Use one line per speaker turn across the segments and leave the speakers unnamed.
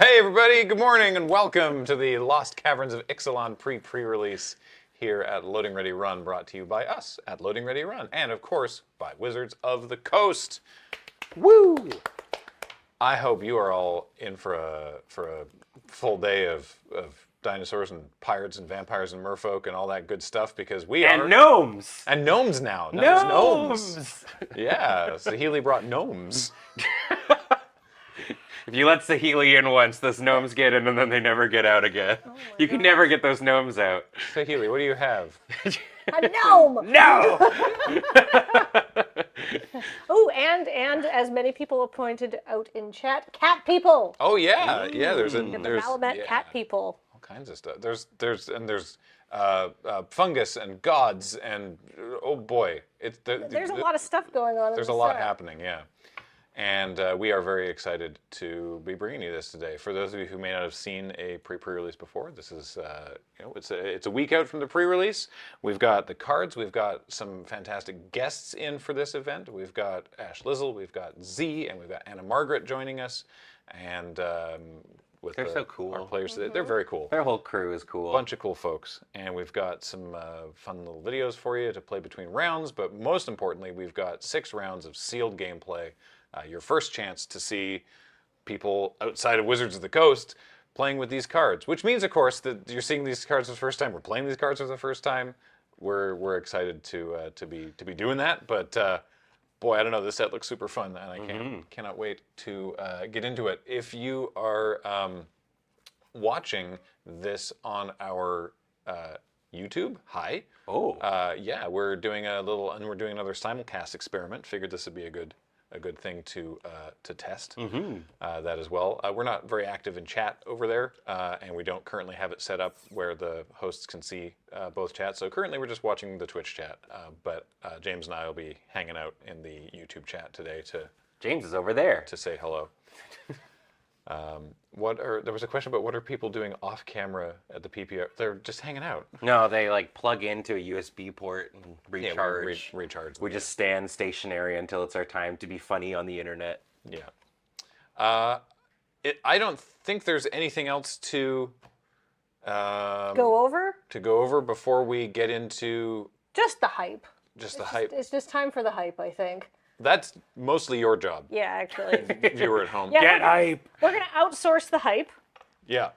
Hey everybody, good morning and welcome to the Lost Caverns of Ixalan pre-release here at Loading Ready Run, brought to you by us at Loading Ready Run, and of course by Wizards of the Coast. Woo! I hope you are all in for a full day of dinosaurs and pirates and vampires and merfolk and all that good stuff, because we are...
And gnomes!
And gnomes now.
Gnomes!
Yeah, Sahili brought gnomes.
If you let Sahili in once, those gnomes get in and then they never get out again. You can never get those gnomes out.
Sahili, what do you have?
A gnome!
No!
Oh, and as many people have pointed out in chat, cat people.
Oh yeah, yeah. There's
The Malamet cat people.
All kinds of stuff. There's fungus and gods and oh boy,
There's a lot of stuff going on.
There's a lot happening, yeah. And we are very excited to be bringing you this today. For those of you who may not have seen a pre-release before, this is it's a week out from the pre-release. We've got the cards. We've got some fantastic guests in for this event. We've got Ash Lizzle, we've got Z, and we've got Anna Margaret joining us. And
They're so cool.
Our players today, they're very cool.
Their whole crew is cool.
Bunch of cool folks, and we've got some fun little videos for you to play between rounds. But most importantly, we've got 6 rounds of sealed gameplay. Your first chance to see people outside of Wizards of the Coast playing with these cards, which means, of course, that you're seeing these cards for the first time. We're playing these cards for the first time. We're excited to be doing that. But boy, I don't know. This set looks super fun, and I cannot wait to get into it. If you are watching this on our YouTube, hi.
Oh.
Yeah, we're doing another simulcast experiment. Figured this would be a good thing to test that as well. We're not very active in chat over there, and we don't currently have it set up where the hosts can see both chats. So currently we're just watching the Twitch chat, but James and I will be hanging out in the YouTube chat today to...
James is over there.
...to say hello. There was a question about what are people doing off camera at the PPR? They're just hanging out.
No, they like plug into a USB port and recharge.
Yeah, recharge.
We just stand stationary until it's our time to be funny on the internet.
Yeah. I don't think there's anything else to
go over
before we get into
just the hype.
It's
just time for the hype, I think.
That's mostly your job.
Yeah, actually.
If you were at home.
Yeah,
Get hype!
We're going to outsource the hype.
Yeah.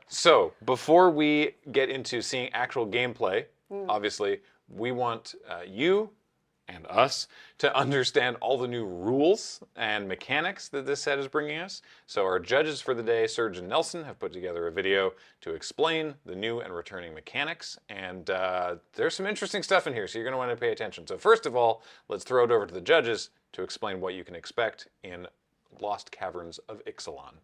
So before we get into seeing actual gameplay, obviously, we want you and us to understand all the new rules and mechanics that this set is bringing us. So our judges for the day, Serge and Nelson, have put together a video to explain the new and returning mechanics. And there's some interesting stuff in here, so you're going to want to pay attention. So first of all, let's throw it over to the judges to explain what you can expect in Lost Caverns of Ixalan.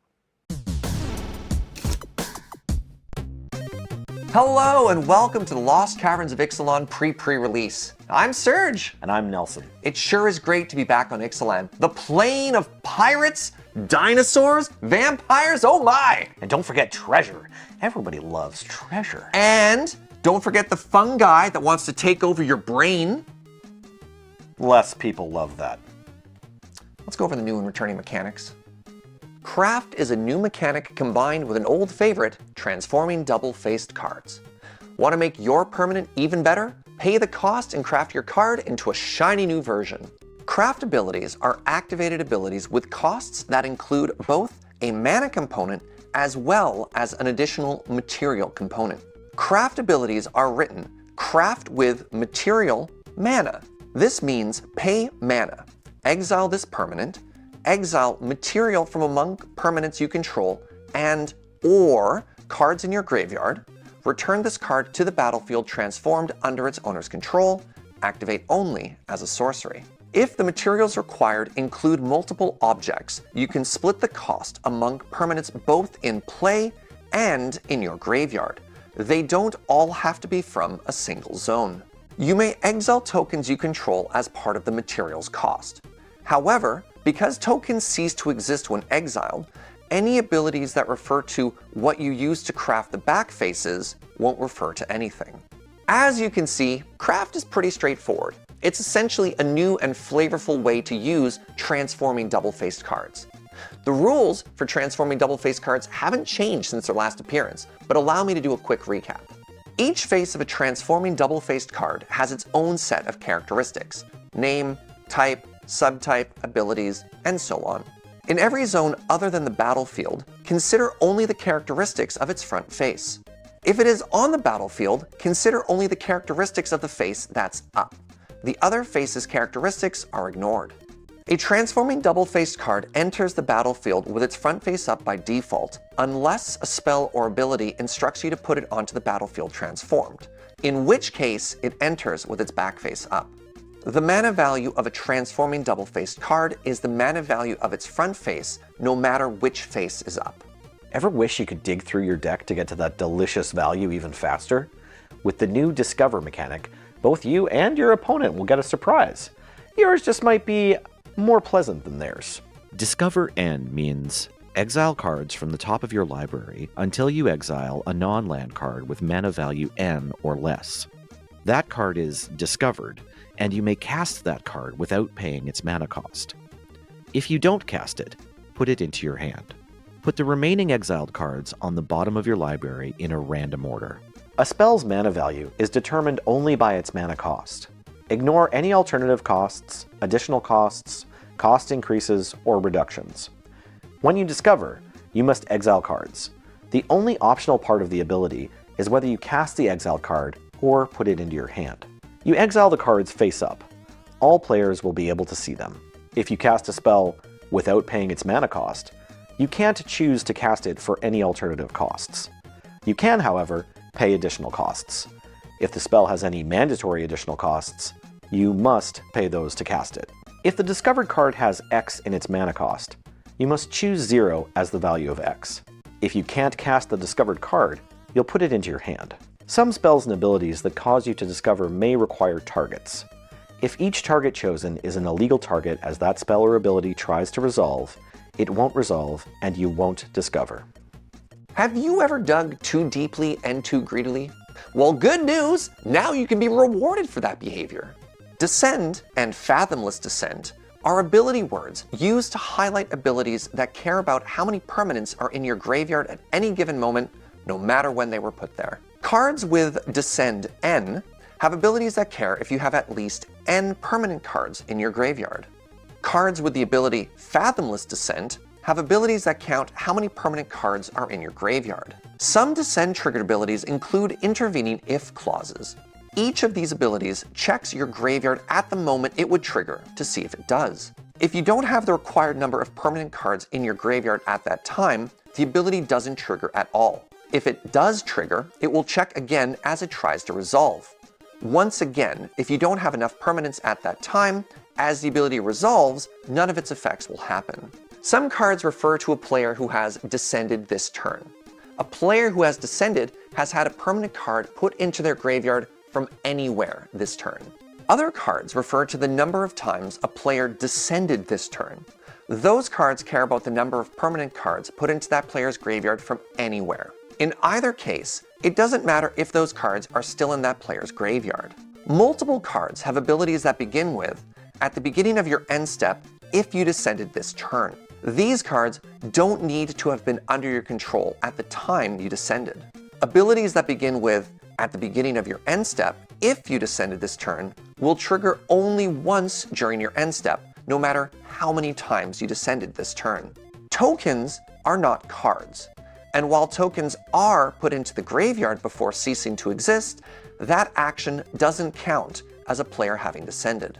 Hello and welcome to the Lost Caverns of Ixalan pre-release. I'm Serge.
And I'm Nelson.
It sure is great to be back on Ixalan, the plane of pirates, dinosaurs, vampires, oh my!
And don't forget treasure. Everybody loves treasure.
And don't forget the fungi that wants to take over your brain.
Less people love that.
Let's go over the new and returning mechanics. Craft is a new mechanic combined with an old favorite, transforming double-faced cards. Want to make your permanent even better? Pay the cost and craft your card into a shiny new version. Craft abilities are activated abilities with costs that include both a mana component as well as an additional material component. Craft abilities are written craft with material mana. This means pay mana, exile this permanent, exile material from among permanents you control and or cards in your graveyard, return this card to the battlefield transformed under its owner's control, activate only as a sorcery. If the materials required include multiple objects, you can split the cost among permanents both in play and in your graveyard. They don't all have to be from a single zone. You may exile tokens you control as part of the material's cost. However, because tokens cease to exist when exiled, any abilities that refer to what you use to craft the back faces won't refer to anything. As you can see, craft is pretty straightforward. It's essentially a new and flavorful way to use transforming double-faced cards. The rules for transforming double-faced cards haven't changed since their last appearance, but allow me to do a quick recap. Each face of a transforming double-faced card has its own set of characteristics: name, type, subtype, abilities, and so on. In every zone other than the battlefield, consider only the characteristics of its front face. If it is on the battlefield, consider only the characteristics of the face that's up. The other face's characteristics are ignored. A transforming double-faced card enters the battlefield with its front face up by default, unless a spell or ability instructs you to put it onto the battlefield transformed, in which case it enters with its back face up. The mana value of a transforming double-faced card is the mana value of its front face, no matter which face is up.
Ever wish you could dig through your deck to get to that delicious value even faster? With the new Discover mechanic, both you and your opponent will get a surprise. Yours just might be more pleasant than theirs.
Discover N means exile cards from the top of your library until you exile a non-land card with mana value N or less. That card is discovered, and you may cast that card without paying its mana cost. If you don't cast it, put it into your hand. Put the remaining exiled cards on the bottom of your library in a random order.
A spell's mana value is determined only by its mana cost. Ignore any alternative costs, additional costs, cost increases, or reductions. When you discover, you must exile cards. The only optional part of the ability is whether you cast the exiled card or put it into your hand. You exile the cards face up. All players will be able to see them. If you cast a spell without paying its mana cost, you can't choose to cast it for any alternative costs. You can, however, pay additional costs. If the spell has any mandatory additional costs, you must pay those to cast it. If the discovered card has X in its mana cost, you must choose 0 as the value of X. If you can't cast the discovered card, you'll put it into your hand. Some spells and abilities that cause you to discover may require targets. If each target chosen is an illegal target as that spell or ability tries to resolve, it won't resolve and you won't discover.
Have you ever dug too deeply and too greedily? Well, good news! Now you can be rewarded for that behavior. Descend and Fathomless Descent are ability words used to highlight abilities that care about how many permanents are in your graveyard at any given moment, no matter when they were put there. Cards with Descend N have abilities that care if you have at least N permanent cards in your graveyard. Cards with the ability Fathomless Descent have abilities that count how many permanent cards are in your graveyard. Some Descend triggered abilities include intervening if clauses. Each of these abilities checks your graveyard at the moment it would trigger to see if it does. If you don't have the required number of permanent cards in your graveyard at that time, the ability doesn't trigger at all. If it does trigger, it will check again as it tries to resolve. Once again, if you don't have enough permanents at that time, as the ability resolves, none of its effects will happen. Some cards refer to a player who has descended this turn. A player who has descended has had a permanent card put into their graveyard from anywhere this turn. Other cards refer to the number of times a player descended this turn. Those cards care about the number of permanent cards put into that player's graveyard from anywhere. In either case, it doesn't matter if those cards are still in that player's graveyard. Multiple cards have abilities that begin with, at the beginning of your end step, if you descended this turn. These cards don't need to have been under your control at the time you descended. Abilities that begin with, at the beginning of your end step, if you descended this turn, will trigger only once during your end step, no matter how many times you descended this turn. Tokens are not cards, and while tokens are put into the graveyard before ceasing to exist, that action doesn't count as a player having descended.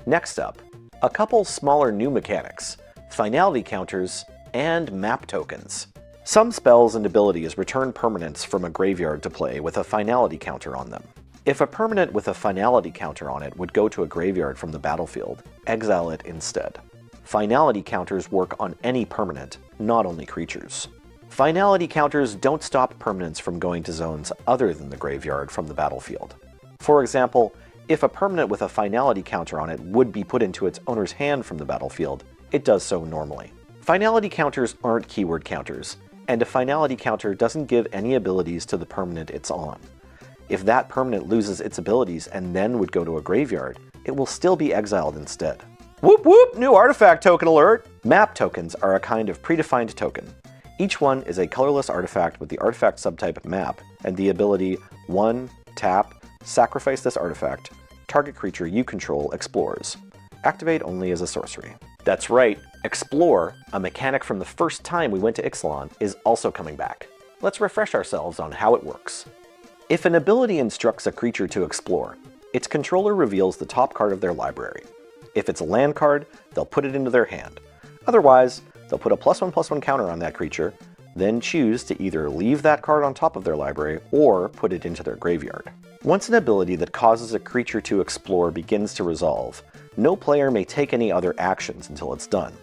Next up, a couple smaller new mechanics: finality counters and map tokens. Some spells and abilities return permanents from a graveyard to play with a finality counter on them. If a permanent with a finality counter on it would go to a graveyard from the battlefield, exile it instead. Finality counters work on any permanent, not only creatures. Finality counters don't stop permanents from going to zones other than the graveyard from the battlefield. For example, if a permanent with a finality counter on it would be put into its owner's hand from the battlefield, it does so normally. Finality counters aren't keyword counters, and a finality counter doesn't give any abilities to the permanent it's on. If that permanent loses its abilities and then would go to a graveyard, it will still be exiled instead. Whoop whoop, new artifact token alert! Map tokens are a kind of predefined token. Each one is a colorless artifact with the artifact subtype map and the ability 1. Tap, sacrifice this artifact. Target creature you control explores. Activate only as a sorcery. That's right, Explore, a mechanic from the first time we went to Ixalan, is also coming back. Let's refresh ourselves on how it works. If an ability instructs a creature to explore, its controller reveals the top card of their library. If it's a land card, they'll put it into their hand. Otherwise, they'll put a +1/+1 counter on that creature, then choose to either leave that card on top of their library or put it into their graveyard. Once an ability that causes a creature to explore begins to resolve, no player may take any other actions until it's done.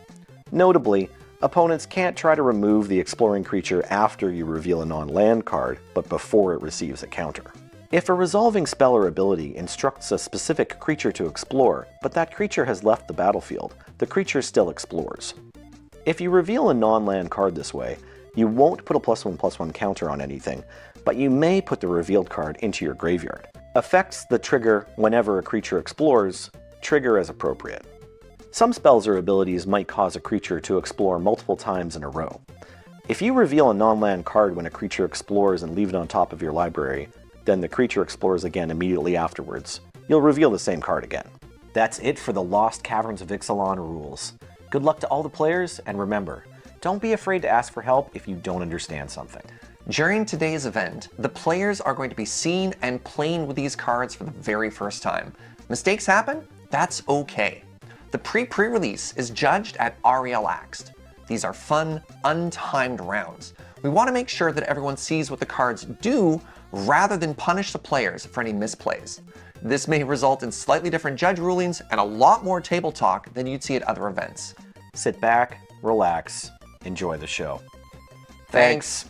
Notably, opponents can't try to remove the exploring creature after you reveal a non-land card, but before it receives a counter. If a resolving spell or ability instructs a specific creature to explore, but that creature has left the battlefield, the creature still explores. If you reveal a non-land card this way, you won't put a +1/+1 counter on anything, but you may put the revealed card into your graveyard. Effects that trigger whenever a creature explores, trigger as appropriate. Some spells or abilities might cause a creature to explore multiple times in a row. If you reveal a non-land card when a creature explores and leave it on top of your library, then the creature explores again immediately afterwards. You'll reveal the same card again. That's it for the Lost Caverns of Ixalan rules. Good luck to all the players, and remember, don't be afraid to ask for help if you don't understand something.
During today's event, the players are going to be seeing and playing with these cards for the very first time. Mistakes happen? That's okay. The pre-pre-release is judged at REL Axed. These are fun, untimed rounds. We want to make sure that everyone sees what the cards do rather than punish the players for any misplays. This may result in slightly different judge rulings and a lot more table talk than you'd see at other events.
Sit back, relax, enjoy the show.
Thanks.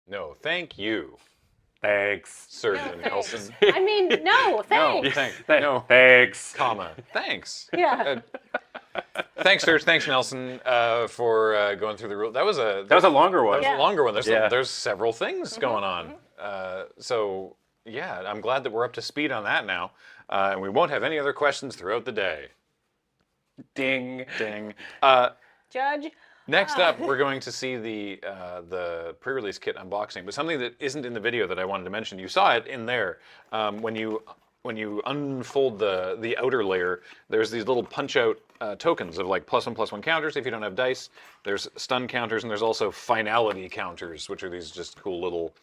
No, thank you,
Thanks.
Serge and Nelson.
I mean, no, thanks.
No,
Thanks.
comma, thanks.
Yeah.
Thanks, Serge. Thanks, Nelson, for going through the rule. That was a
longer one.
That was a longer one.
Yeah.
There's several things going on. So yeah, I'm glad that we're up to speed on that now, and we won't have any other questions throughout the day.
Ding.
Ding.
Judge.
Next up, we're going to see the pre-release kit unboxing, but something that isn't in the video that I wanted to mention. You saw it in there when you unfold the outer layer. There's these little punch-out tokens of like +1/+1 counters if you don't have dice. There's stun counters, and there's also finality counters, which are these just cool little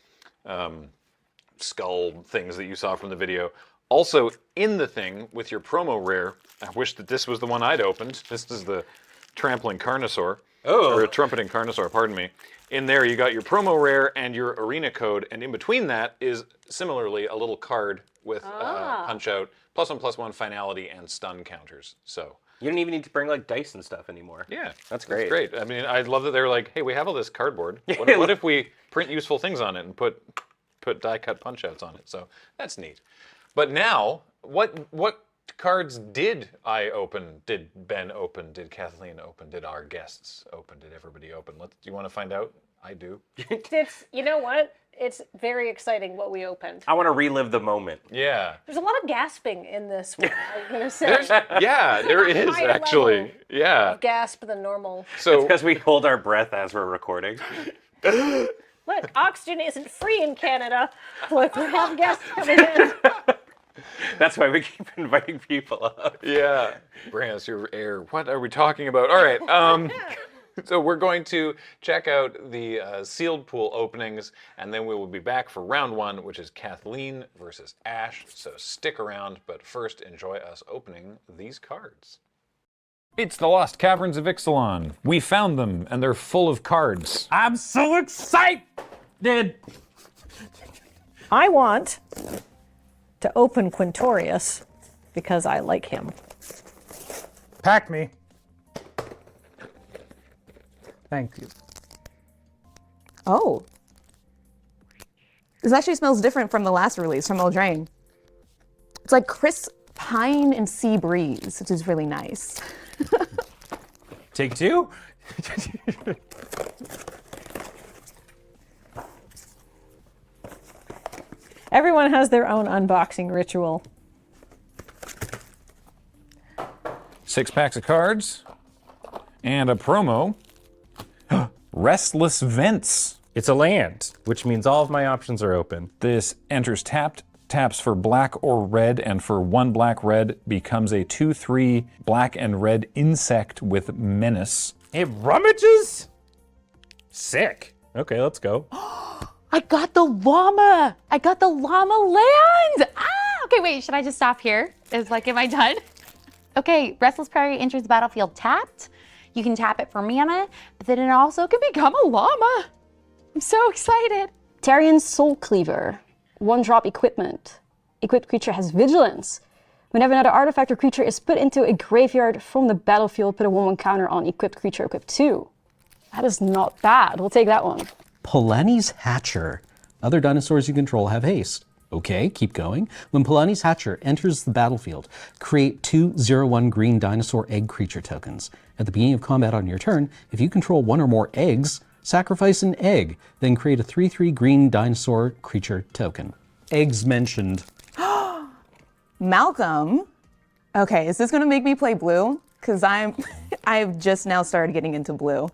skull things that you saw from the video. Also in the thing with your promo rare, I wish that this was the one I'd opened. This is the Trampling Carnosaur.
Oh.
Or a Trumpeting Carnosaur, pardon me. In there you got your promo rare and your arena code, and in between that is similarly a little card with punch out, +1/+1 finality and stun counters. So
You don't even need to bring like dice and stuff anymore.
yeah,
That's great.
That's great. I mean, I love that they're like, hey, we have all this cardboard. What if we print useful things on it and put die cut punch outs on it? So that's neat. But now, what cards did I open? Did Ben open? Did Kathleen open? Did our guests open? Did everybody open? Do you want to find out? I do.
You know what? It's very exciting what we opened.
I want to relive the moment.
Yeah.
There's a lot of gasping in this one, I'm going to say.
Yeah, there is
Higher
actually.
level.
Yeah.
Gasp than normal.
So
Because we hold our breath as we're recording.
Look, oxygen isn't free in Canada. Look, we have guests coming in.
That's why we keep inviting people up.
yeah, bring us your air. What are we talking about? All right. So we're going to check out the sealed pool openings, and then we will be back for round one, which is Kathleen versus Ash. So stick around, but first enjoy us opening these cards. It's the Lost Caverns of Ixalan. We found them, and they're full of cards.
I'm so excited!
I want to open Quintorius because I like him.
Pack me. Thank you.
Oh. This actually smells different from the last release, from Eldraine. It's like crisp pine and sea breeze, which is really nice.
Take two?
Everyone has their own unboxing ritual.
6 packs of cards, and a promo. Restless Vents.
It's a land, which means all of my options are open.
This enters tapped, taps for black or red, and for 1 black-red becomes a 2/3 black and red insect with menace.
It rummages? Sick. Okay, let's go.
I got the llama. I got the llama land. Okay, wait, should I just stop here? Am I done? Okay, Restless Prairie enters the battlefield tapped. You can tap it for mana, but then it also can become a llama. I'm so excited.
Tarian Soul Cleaver. 1-drop equipment. Equipped creature has vigilance. Whenever another artifact or creature is put into a graveyard from the battlefield, put a 1/1 counter on equipped creature equipped 2. That is not bad. We'll take that one.
Polani's Hatcher. Other dinosaurs you control have haste. Okay, keep going. When Polani's Hatcher enters the battlefield, create 2/0/1 green dinosaur egg creature tokens. At the beginning of combat on your turn, if you control 1 or more eggs, sacrifice an egg, then create a 3/3 green dinosaur creature token. Eggs mentioned.
Malcolm. Okay, is this gonna make me play blue? Because I've just now started getting into blue.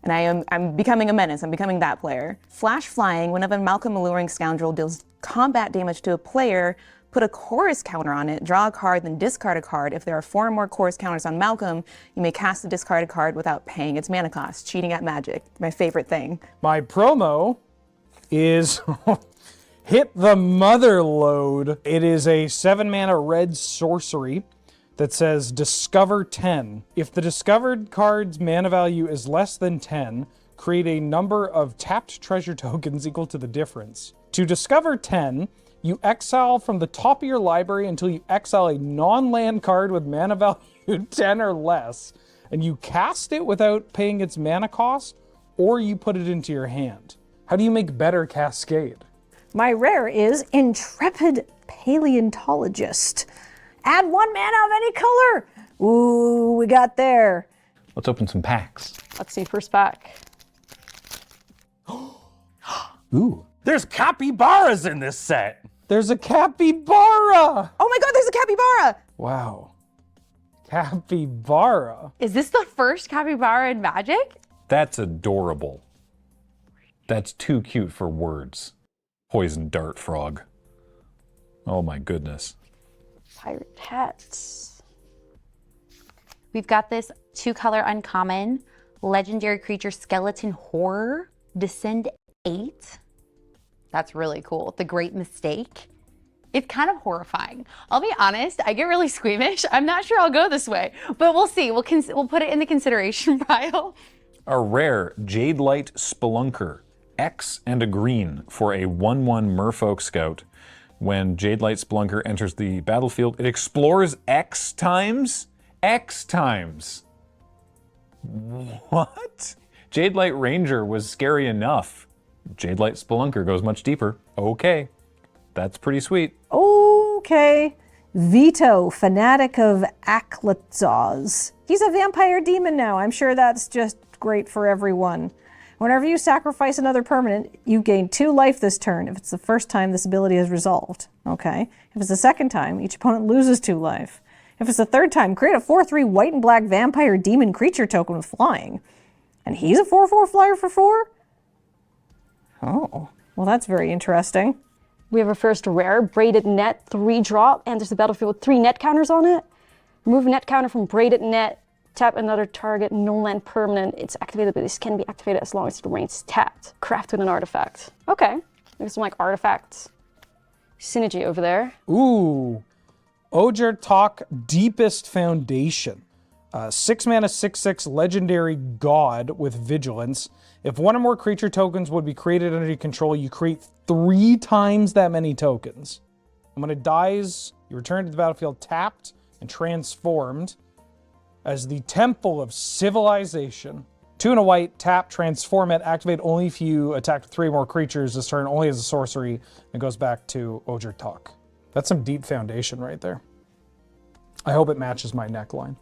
And I'm becoming a menace. I'm becoming that player. Flash flying, whenever Malcolm Alluring Scoundrel deals combat damage to a player, put a chorus counter on it, draw a card, then discard a card. If there are 4 or more chorus counters on Malcolm, you may cast the discarded card without paying its mana cost. Cheating at Magic, my favorite thing.
My promo is Hit the Mother Load. It is a 7-mana red sorcery that says discover 10. If the discovered card's mana value is less than 10, create a number of tapped treasure tokens equal to the difference. To discover 10, you exile from the top of your library until you exile a non-land card with mana value 10 or less, and you cast it without paying its mana cost, or you put it into your hand. How do you make better Cascade?
My rare is Intrepid Paleontologist. Add 1 mana of any color. Ooh, we got there.
Let's open some packs.
Let's see first pack.
Ooh. There's capybaras in this set. There's a capybara.
Oh my God, there's a capybara.
Wow. Capybara.
Is this the first capybara in Magic?
That's adorable. That's too cute for words. Poison dart frog. Oh my goodness.
Pirate hats.
We've got this 2-color uncommon, legendary creature skeleton horror, descend 8. That's really cool. The Great Mistake. It's kind of horrifying. I'll be honest, I get really squeamish. I'm not sure I'll go this way, but we'll see. We'll put it in the consideration pile.
A rare Jade Light Spelunker. X and a green for a 1/1 Merfolk Scout. When Jade Light Spelunker enters the battlefield, it explores X times? X times. What? Jade Light Ranger was scary enough. Jade Light Spelunker goes much deeper. Okay. That's pretty sweet.
Okay. Vito, Fanatic of Aklatzaz. He's a vampire demon now. I'm sure that's just great for everyone. Whenever you sacrifice another permanent, you gain 2 life this turn. If it's the first time this ability is resolved. Okay. If it's the second time, each opponent loses 2 life. If it's the third time, create a 4/3 white and black vampire demon creature token with flying. And he's a 4/4 flyer for 4? Oh, well that's very interesting.
We have our first rare, Braided Net, 3-drop, enters the battlefield with 3 net counters on it. Remove a net counter from Braided Net, tap another target, no-land permanent. Its activated abilities can be activated as long as it remains tapped. Craft with an artifact. Okay, there's some like artifacts. Synergy over there.
Ooh. Ojer Talk Deepest Foundation. 6 mana, 6/6 legendary god with vigilance. If 1 or more creature tokens would be created under your control, you create 3 times that many tokens. And when it dies, you return to the battlefield tapped and transformed as the Temple of Civilization. 2 and a white, tap, transform it, activate only if you attack 3 or more creatures this turn, only as a sorcery, and goes back to Ojer Talk. That's some deep foundation right there. I hope it matches my neckline.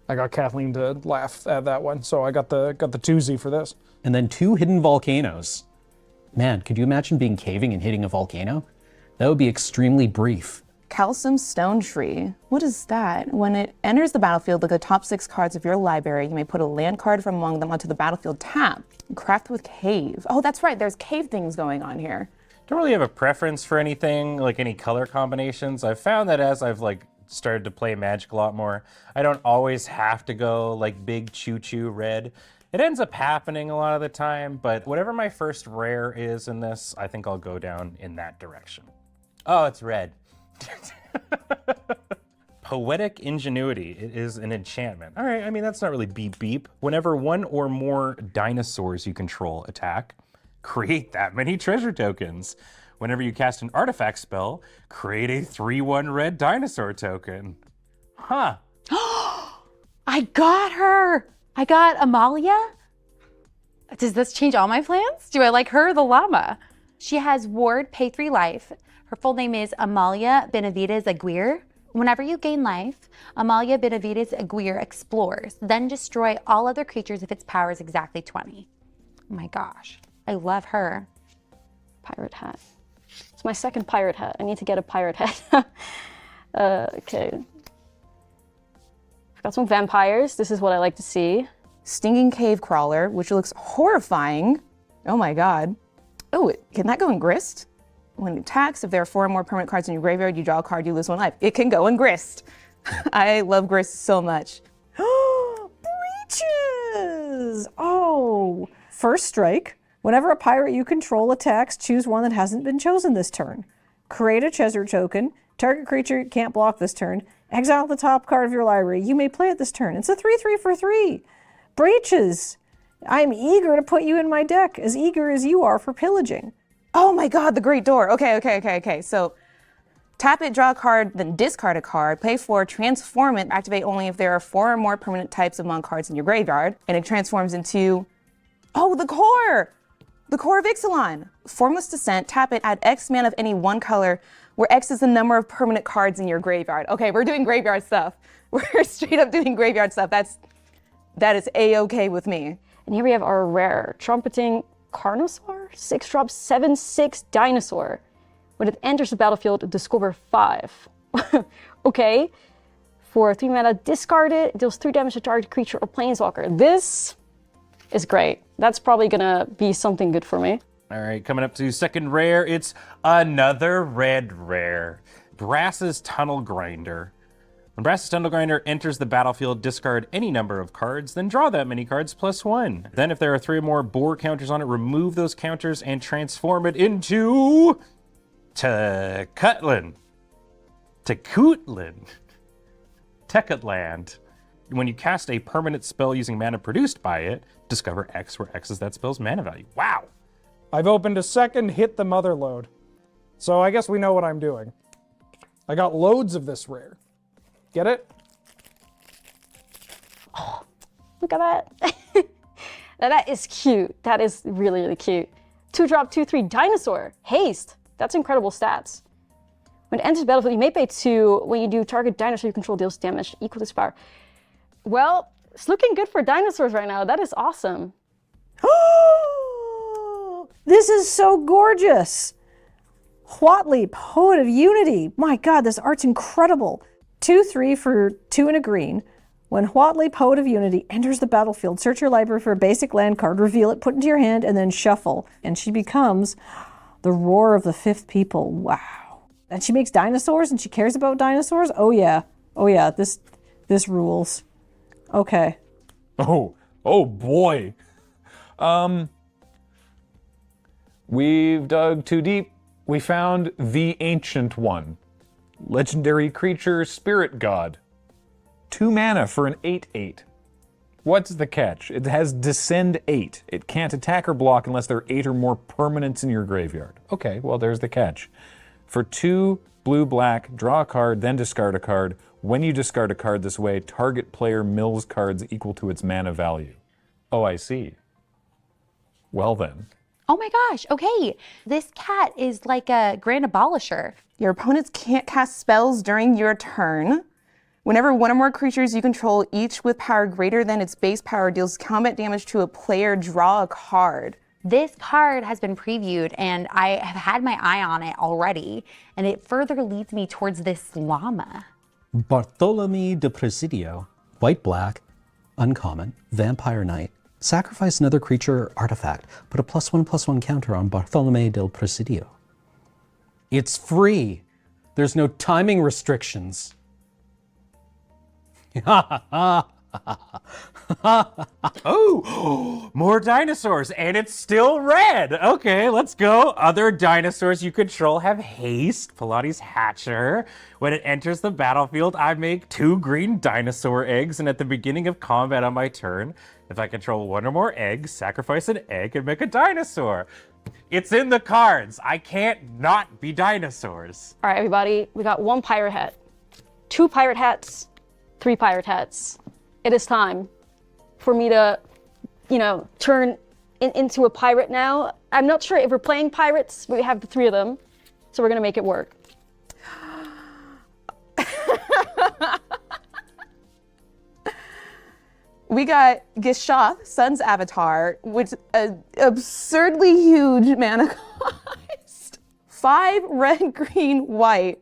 I got Kathleen to laugh at that one, so I got the twosie for this.
And then 2 hidden volcanoes. Man, could you imagine being caving and hitting a volcano? That would be extremely brief.
Calcium Stone Tree. What is that? When it enters the battlefield, look at the top 6 cards of your library. You may put a land card from among them onto the battlefield tab. Craft with Cave. Oh, that's right. There's cave things going on here.
Don't really have a preference for anything, like any color combinations. I've found that as I've started to play Magic a lot more, I don't always have to go like big choo-choo red. It ends up happening a lot of the time, but whatever my first rare is in this, I think I'll go down in that direction. Oh, it's red. Poetic Ingenuity. It is an enchantment. All right, I mean, that's not really beep beep. Whenever one or more dinosaurs you control attack, create that many treasure tokens. Whenever you cast an artifact spell, create a 3/1 red dinosaur token. Huh.
I got her. I got Amalia. Does this change all my plans? Do I like her or the llama? She has ward, pay 3 life. Her full name is Amalia Benavides Aguirre. Whenever you gain life, Amalia Benavides Aguirre explores, then destroy all other creatures if its power is exactly 20. Oh my gosh, I love her.
Pirate hat. It's my second pirate hat. I need to get a pirate hat. Okay. I've got some vampires. This is what I like to see.
Stinging Cave Crawler, which looks horrifying. Oh my god. Oh, can that go in Grist? When it attacks, if there are 4 or more permanent cards in your graveyard, you draw a card, you lose 1 life. It can go in Grist. I love Grist so much.
Breaches! Oh, first strike. Whenever a pirate you control attacks, choose one that hasn't been chosen this turn. Create a treasure token. Target creature can't block this turn. Exile the top card of your library. You may play it this turn. It's a 3/3 for 3. Breaches! I'm eager to put you in my deck, as eager as you are for pillaging.
Oh my god, the Great Door. Okay. So tap it, draw a card, then discard a card, pay 4, transform it, activate only if there are 4 or more permanent types among cards in your graveyard, and it transforms into, oh, the core! The core of Ixalan. Formless Descent, tap it, add X mana of any one color, where X is the number of permanent cards in your graveyard. Okay, we're doing graveyard stuff. We're straight up doing graveyard stuff. That is A-okay with me.
And here we have our rare Trumpeting Carnosaur, 6-drop, 7/6 dinosaur. When it enters the battlefield, discover 5. Okay. For 3 mana, discard it. It deals 3 damage to target creature or planeswalker. This is great. That's probably gonna be something good for me.
All right, coming up to second rare, it's another red rare. Brass's Tunnel Grinder. When Brass's Tunnel Grinder enters the battlefield, discard any number of cards, then draw that many cards +1. Then if there are 3 or more board counters on it, remove those counters and transform it into Tekutlan. When you cast a permanent spell using mana produced by it, discover X, where X is that spell's mana value. Wow.
I've opened a second Hit the Mother load. So I guess we know what I'm doing. I got loads of this rare. Get it?
Oh, look at that. Now that is cute. That is really, really cute. 2-drop, 2/3 dinosaur. Haste. That's incredible stats. When it enters the battlefield, you may pay 2. When you do, target dinosaur you control deals damage equal to its power. Well, it's looking good for dinosaurs right now. That is awesome.
This is so gorgeous. Huatley, Poet of Unity. My god, this art's incredible. 2/3 for 2 and a green. When Huatley, Poet of Unity, enters the battlefield, search your library for a basic land card, reveal it, put it into your hand, and then shuffle. And she becomes the Roar of the Fifth People. Wow. And she makes dinosaurs and she cares about dinosaurs? Oh yeah. Oh yeah, this rules. Okay.
Oh boy. We've dug too deep. We found the Ancient One. Legendary creature, Spirit God. 2 mana for an 8/8. What's the catch? It has Descend 8. It can't attack or block unless there are 8 or more permanents in your graveyard. Okay, well there's the catch. For 2 blue-black, draw a card, then discard a card. When you discard a card this way, target player mills cards equal to its mana value. Oh, I see. Well then.
Oh my gosh, okay. This cat is like a grand abolisher.
Your opponents can't cast spells during your turn. Whenever 1 or more creatures you control, each with power greater than its base power, deals combat damage to a player, draw a card.
This card has been previewed and I have had my eye on it already, and it further leads me towards this llama.
Bartholomew de Presidio. White-black, uncommon, Vampire Knight. Sacrifice another creature or artifact. Put a +1/+1 counter on Bartholomew del Presidio. It's free. There's no timing restrictions.
Oh, more dinosaurs, and it's still red. Okay, let's go. Other dinosaurs you control have haste. Pilates Hatcher. When it enters the battlefield, I make 2 green dinosaur eggs, and at the beginning of combat on my turn, if I control 1 or more eggs, sacrifice an egg and make a dinosaur. It's in the cards. I can't not be dinosaurs.
All right, everybody, we got 1 pirate hat, 2 pirate hats, 3 pirate hats. It is time for me to, turn into a pirate now. I'm not sure if we're playing pirates, but we have the 3 of them, so we're gonna make it work.
We got Gishath, Sun's avatar, which is an absurdly huge mana cost. 5 red, green, white.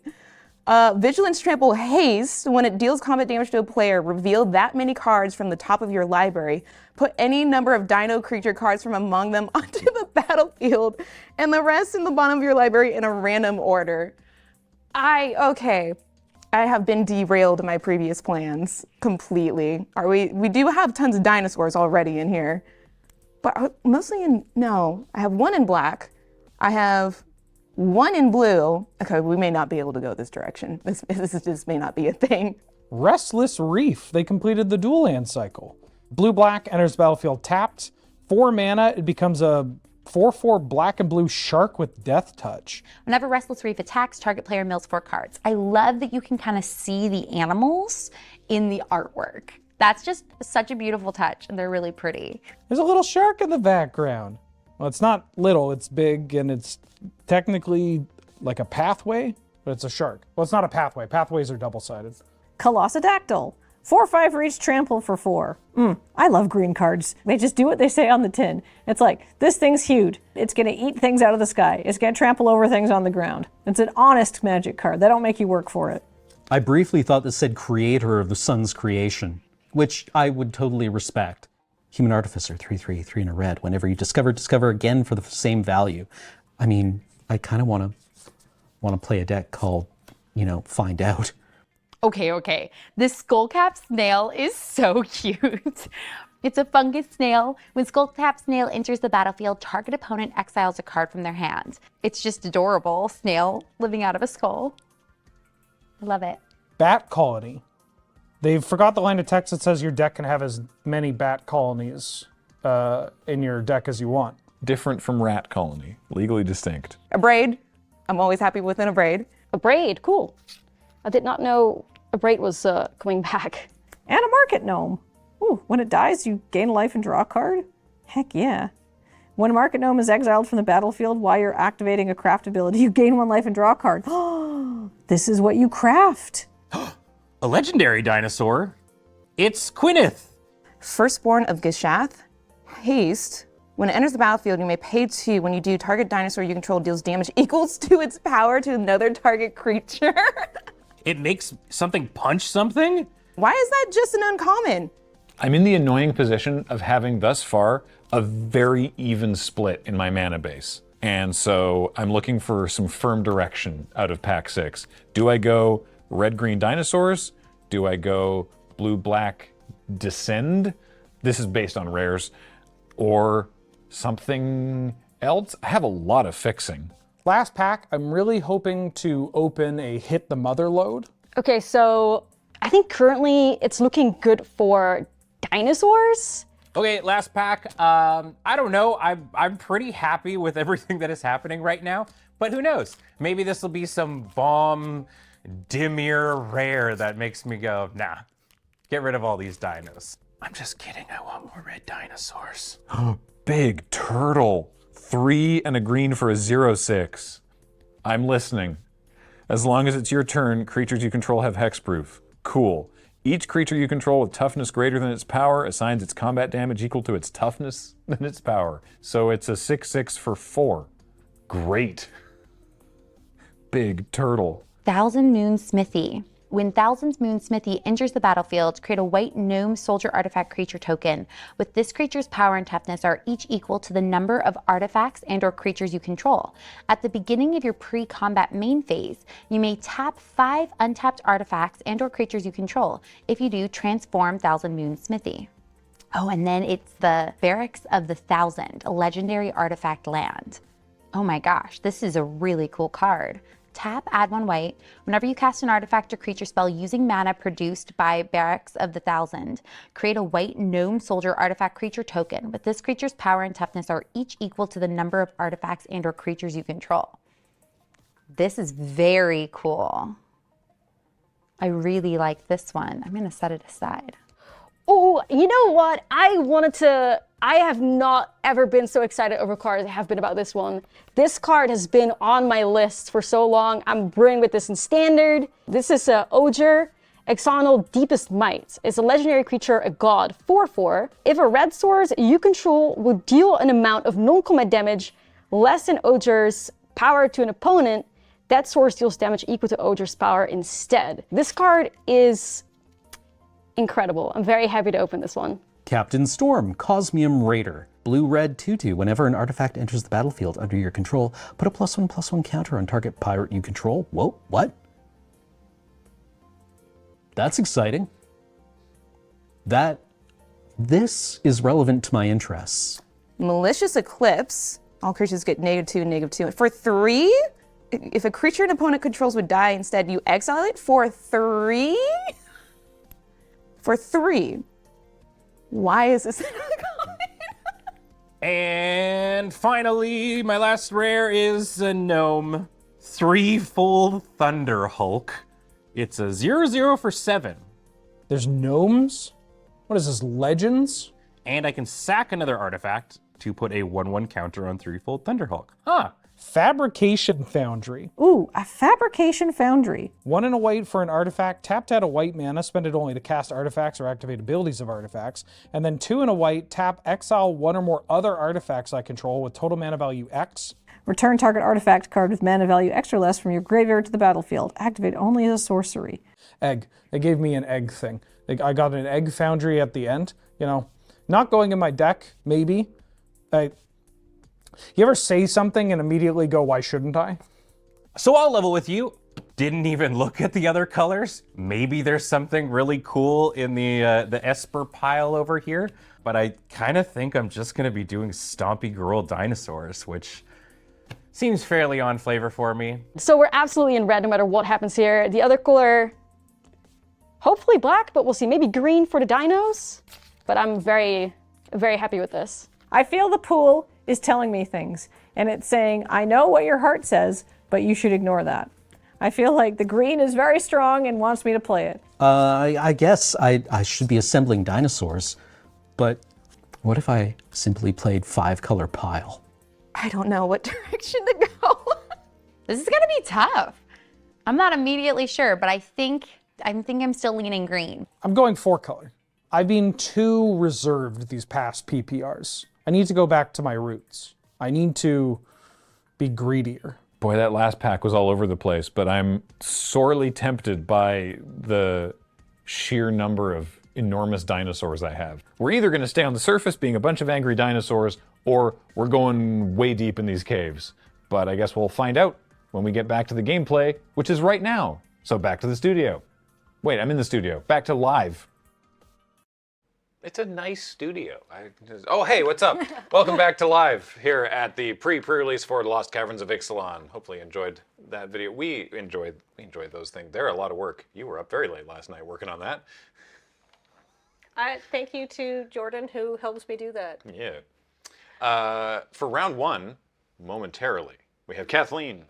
Vigilance Trample Haste. When it deals combat damage to a player, reveal that many cards from the top of your library. Put any number of dino creature cards from among them onto the battlefield, and the rest in the bottom of your library in a random order. Okay. I have been derailed in my previous plans completely. We do have tons of dinosaurs already in here, but mostly no. I have 1 in black. I have 1 in blue. Okay, we may not be able to go this direction. This just may not be a thing.
Restless Reef. They completed the dual land cycle. Blue-black enters the battlefield tapped. 4 mana, it becomes a 4/4 black and blue shark with death touch.
Whenever Restless Reef attacks, target player mills 4 cards. I love that you can kind of see the animals in the artwork. That's just such a beautiful touch, and they're really pretty.
There's a little shark in the background. Well, it's not little, it's big, and it's technically like a pathway, but it's a shark. Well, it's not a pathway. Pathways are double-sided.
Colossodactyl. 4/5 for each, trample for 4. I love green cards. They just do what they say on the tin. It's like, this thing's huge. It's gonna eat things out of the sky. It's gonna trample over things on the ground. It's an honest magic card. They don't make you work for it.
I briefly thought this said creator of the sun's creation, which I would totally respect. Human Artificer, 3/3, 3 in a red. Whenever you discover again for the same value. I mean, I kind of want to play a deck called, Find Out.
Okay. This skullcap snail is so cute. It's a fungus snail. When skullcap snail enters the battlefield, target opponent exiles a card from their hand. It's just adorable. Snail living out of a skull. I love it.
Bat Colony. They forgot the line of text that says your deck can have as many bat colonies in your deck as you want.
Different from Rat Colony, legally distinct.
A braid. I'm always happy with a braid.
A braid, cool. I did not know a braid was coming back.
And a market gnome. Ooh, when it dies, you gain life and draw a card? Heck yeah. When a market gnome is exiled from the battlefield while you're activating a craft ability, you gain 1 life and draw a card. This is what you craft.
A legendary dinosaur. It's Quineth.
Firstborn of Gishath. Haste. When it enters the battlefield, you may pay 2. When you do, target dinosaur you control deals damage equals to its power to another target creature.
It makes something punch something?
Why is that just an uncommon?
I'm in the annoying position of having thus far a very even split in my mana base. And so I'm looking for some firm direction out of pack 6. Do I go red-green dinosaurs? Do I go blue-black descend? This is based on rares. Or something else? I have a lot of fixing.
Last pack, I'm really hoping to open a Hit the Mother load.
Okay, so I think currently it's looking good for dinosaurs.
Okay, last pack. I don't know. I'm pretty happy with everything that is happening right now, but who knows? Maybe this will be some bomb Dimir rare that makes me go, nah, get rid of all these dinos. I'm just kidding. I want more red dinosaurs.
Big turtle. 3 and a green for a 0/6. I'm listening. As long as it's your turn, creatures you control have hexproof. Cool.
Each creature you control with toughness greater than its power assigns its combat damage equal to its toughness than its power. So it's a 6/6 for 4. Great. Big turtle.
Thousand Moon Smithy. When Thousand Moon Smithy enters the battlefield, create a white gnome soldier artifact creature token. With this creature's power and toughness are each equal to the number of artifacts and or creatures you control. At the beginning of your pre-combat main phase, you may tap 5 untapped artifacts and or creatures you control. If you do, transform Thousand Moon Smithy. Oh, and then it's the Barracks of the Thousand, a legendary artifact land. Oh my gosh, this is a really cool card. Tap, add 1 white. Whenever you cast an artifact or creature spell using mana produced by Barracks of the Thousand, create a white gnome soldier artifact creature token. With this creature's power and toughness are each equal to the number of artifacts and or creatures you control. This is very cool. I really like this one. I'm gonna set it aside.
Oh, you know what? I have not ever been so excited over cards as I have been about this one. This card has been on my list for so long. I'm brewing with this in Standard. This is Oger, Ixalan Deepest Might. It's a legendary creature, a god, 4/4. If a red source you control will deal an amount of non-combat damage less than Oger's power to an opponent, that source deals damage equal to Oger's power instead. This card is incredible. I'm very happy to open this one.
Captain Storm, Cosmium Raider. Blue-red 2/2. Whenever an artifact enters the battlefield under your control, put a +1/+1 counter on target pirate you control. Whoa, what? That's exciting. This is relevant to my interests.
Malicious Eclipse. All creatures get -2, -2. For 3, if a creature an opponent controls would die, instead you exile it for 3? For 3. Why is this?
And finally, my last rare is a gnome. 3-fold Thunder Hulk. It's a 0/0 for 7.
There's gnomes? What is this, Legends?
And I can sack another artifact to put a 1/1 counter on 3-fold Thunder Hulk. Huh.
Fabrication Foundry.
Ooh, a Fabrication Foundry.
1 and a white for an artifact. Tap to add a white mana, spend it only to cast artifacts or activate abilities of artifacts. And then 2 and a white, tap, exile 1 or more other artifacts I control with total mana value X.
Return target artifact card with mana value X or less from your graveyard to the battlefield. Activate only as a sorcery.
Egg. They gave me an egg thing. I got an egg foundry at the end. You know, not going in my deck, maybe. You ever say something and immediately go, why shouldn't I?
So I'll level with you. Didn't even look at the other colors. Maybe there's something really cool in the Esper pile over here, but I kind of think I'm just going to be doing Stompy Girl Dinosaurs, which seems fairly on flavor for me.
So we're absolutely in red no matter what happens here. The other color, hopefully black, but we'll see. Maybe green for the dinos, but I'm very, very happy with this.
I feel the pool is telling me things, and it's saying, I know what your heart says, but you should ignore that. I feel like the green is very strong and wants me to play it.
I guess I should be assembling dinosaurs, but what if I simply played 5-color pile?
I don't know what direction to go.
This is gonna be tough. I'm not immediately sure, but I think I'm still leaning green.
I'm going 4-color. I've been too reserved these past PPRs. I need to go back to my roots. I need to be greedier.
Boy, that last pack was all over the place, but I'm sorely tempted by the sheer number of enormous dinosaurs I have. We're either going to stay on the surface being a bunch of angry dinosaurs, or we're going way deep in these caves. But I guess we'll find out when we get back to the gameplay, which is right now. So back to the studio. Wait, I'm in the studio. Back to live.
It's a nice studio. Oh, hey, what's up? Welcome back to live here at the pre-release for The Lost Caverns of Ixalan. Hopefully you enjoyed that video. We enjoyed those things. They're a lot of work. You were up very late last night working on that.
Thank you to Jordan, who helps me do that.
Yeah. For round 1, momentarily, we have Kathleen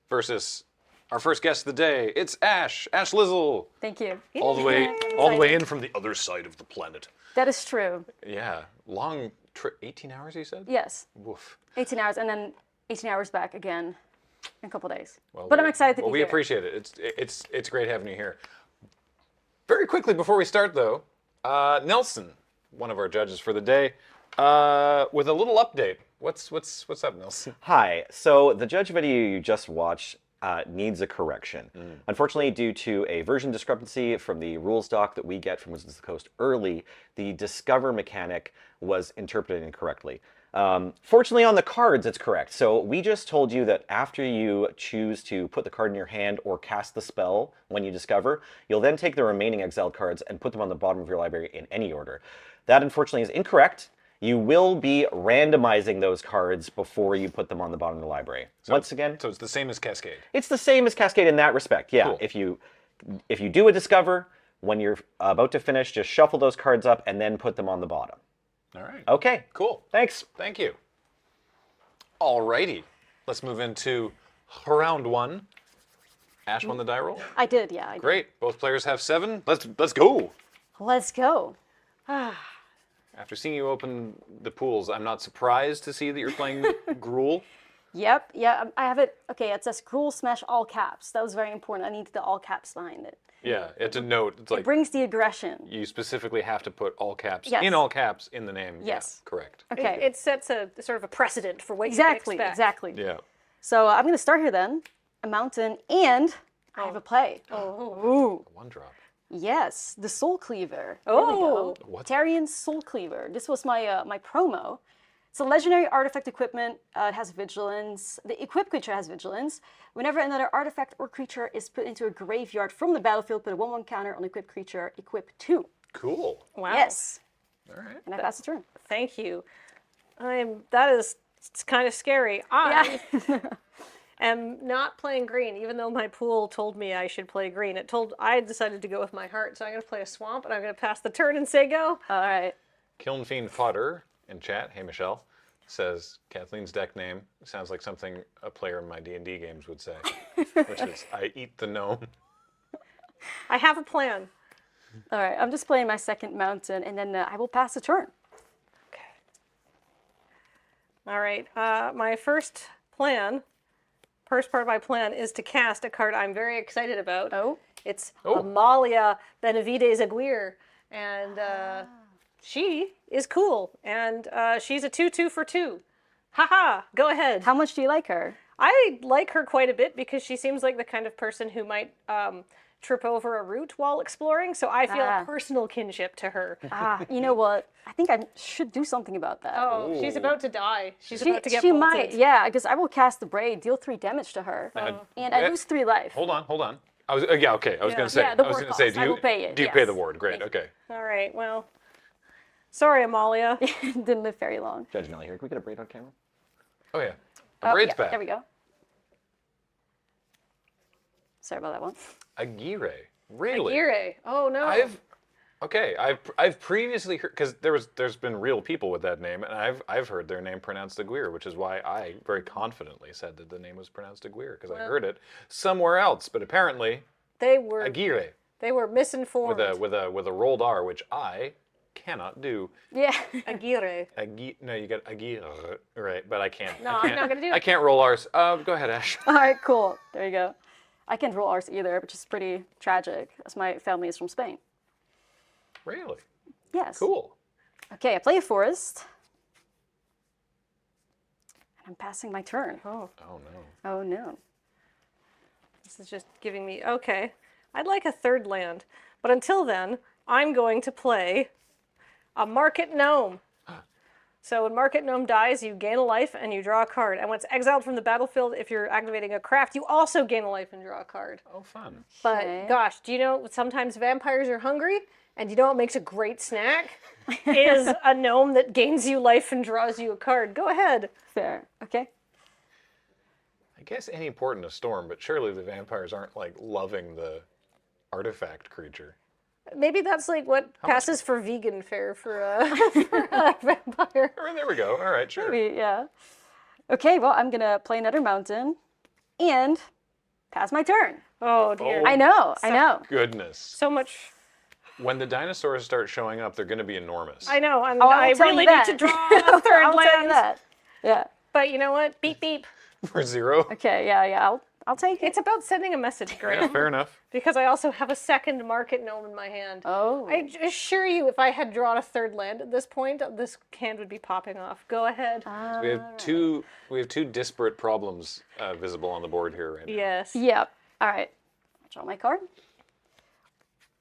versus our first guest of the day. It's Ash Lizzle.
Thank you.
All the way in from the other side of the planet.
That is true.
Yeah, long trip. 18 hours, you said?
Yes.
Woof.
18 hours and then 18 hours back again in a couple days.
Well,
but I'm excited to be
we
here.
appreciate it. It's great having you here. Very quickly before we start, though, Nelson, one of our judges for the day, with a little update. What's up, Nelson?
Hi. So the judge video you just watched needs a correction. Unfortunately, due to a version discrepancy from the rules doc that we get from Wizards of the Coast early, the discover mechanic was interpreted incorrectly. Fortunately, on the cards, it's correct. So we just told you that after you choose to put the card in your hand or cast the spell when you discover, you'll then take the remaining exiled cards and put them on the bottom of your library in any order. That, unfortunately, is incorrect. You will be randomizing those cards before you put them on the bottom of the library. Once again,
So it's the same as Cascade.
it's the same as Cascade in that respect. Yeah,
Cool.
if you do a discover, when you're about to finish, just shuffle those cards up and then put them on the bottom.
All right.
Okay.
Cool.
Thanks.
Thank you. Alrighty. Let's move into round 1. Ash won the die roll.
I did, yeah. I did.
Great. Both players have 7. Let's go.
Let's go.
After seeing you open the pools, I'm not surprised to see that you're playing Gruul.
Yep, yeah, I have it. Okay, it says Cruel Smash all caps. That was very important. I needed the all caps behind it.
Yeah, it's a note. It's like
It brings the aggression.
you specifically have to put all caps
Yes.
in all caps in the name.
Yes.
Yeah, correct.
Okay.
It sets a sort of a precedent for what
Exactly,
you can expect.
exactly.
Yeah.
So I'm going to start here then. A mountain, and I have a play. Ooh.
1-drop.
Yes, the Soul Cleaver.
Oh.
What?
Tarian's Soul Cleaver. This was my my promo. It's a legendary artifact equipment. It has vigilance. The equipped creature has vigilance. Whenever another artifact or creature is put into a graveyard from the battlefield, put a 1/1 counter on equipped creature, equip 2.
Cool.
Wow.
Yes.
All right.
And I pass the turn.
Thank you. It's kind of scary. I am not playing green, even though my pool told me I should play green. I decided to go with my heart, so I'm going to play a swamp, and I'm going to pass the turn and say go.
All right.
Kiln Fiend Fodder in chat, hey Michelle, says Kathleen's deck name sounds like something a player in my D&D games would say, which is I eat the gnome.
I have a plan.
All right. I'm just playing my second mountain, and then I will pass the turn.
All right. My first part of my plan is to cast a card I'm very excited about.
Oh.
It's Amalia Benavides Aguirre, and she is cool, and she's a 2/2 for 2. Haha, go ahead.
How much do you like her?
I like her quite a bit because she seems like the kind of person who might trip over a root while exploring, so I feel a personal kinship to her.
You know what? I think I should do something about that.
Oh, she's about to die. She's about to get
She
bolted.
might, yeah, because I will cast the Braid, deal 3 damage to her, and I lose 3 life.
Hold on. I was okay. I was going to say.
Yeah, the
I was
ward
going to say.
cost. I will pay it,
Do you pay
yes.
the ward? Great. Okay.
All right, well, sorry, Amalia.
Didn't live very long.
Judge Nelly here. Can we get a braid on camera?
Oh yeah. A braid's back.
There we go. Sorry about that one.
Aguirre. Really?
Aguirre. Oh no.
I've previously heard, because there's been real people with that name, and I've heard their name pronounced Aguirre, which is why I very confidently said that the name was pronounced Aguirre, because I heard it somewhere else, but apparently
They were
Aguirre
misinformed.
with a rolled R, which I cannot do.
Yeah.
Aguirre.
No, you got Aguirre, right? But I can't.
No,
I
I'm
can't,
not gonna do it.
I can't roll R's. Go ahead, Ash.
All right, cool. There you go. I can't roll R's either, which is pretty tragic, as my family is from Spain.
Really?
Yes.
Cool.
Okay, I play a forest. And I'm passing my turn.
Oh no.
Oh no.
This is just giving me, okay, I'd like a 3rd land, but until then, I'm going to play a Market Gnome. So when Market Gnome dies, you gain a life and you draw a card. And when it's exiled from the battlefield, if you're activating a craft, you also gain a life and draw a card.
Oh, fun.
But
Okay.
gosh, do you know sometimes vampires are hungry? And you know what makes a great snack? Is a gnome that gains you life and draws you a card. Go ahead.
Fair. Okay.
I guess any port in a storm, but surely the vampires aren't like loving the artifact creature.
Maybe that's like what passes for vegan fare for a vampire.
Oh, there we go. All right, sure.
Maybe, yeah. Okay, well, I'm gonna play another mountain and pass my turn.
Oh dear.
I know, I know.
Goodness.
So much.
When the dinosaurs start showing up, they're going to be enormous.
I know, and
Oh,
I
I'll tell you
really
that.
need to draw a 3rd
I'll tell you
land.
that. Yeah.
But you know what? Beep beep.
For 0?
Okay, yeah, I'll I'll take it.
It's about sending a message, Graham.
Yeah, fair enough.
Because I also have a second market gnome in my hand.
Oh.
I assure you, if I had drawn a third land at this point, this hand would be popping off. Go ahead.
We have two disparate problems visible on the board here right now.
Yes.
Yep. All right. I'll draw my card.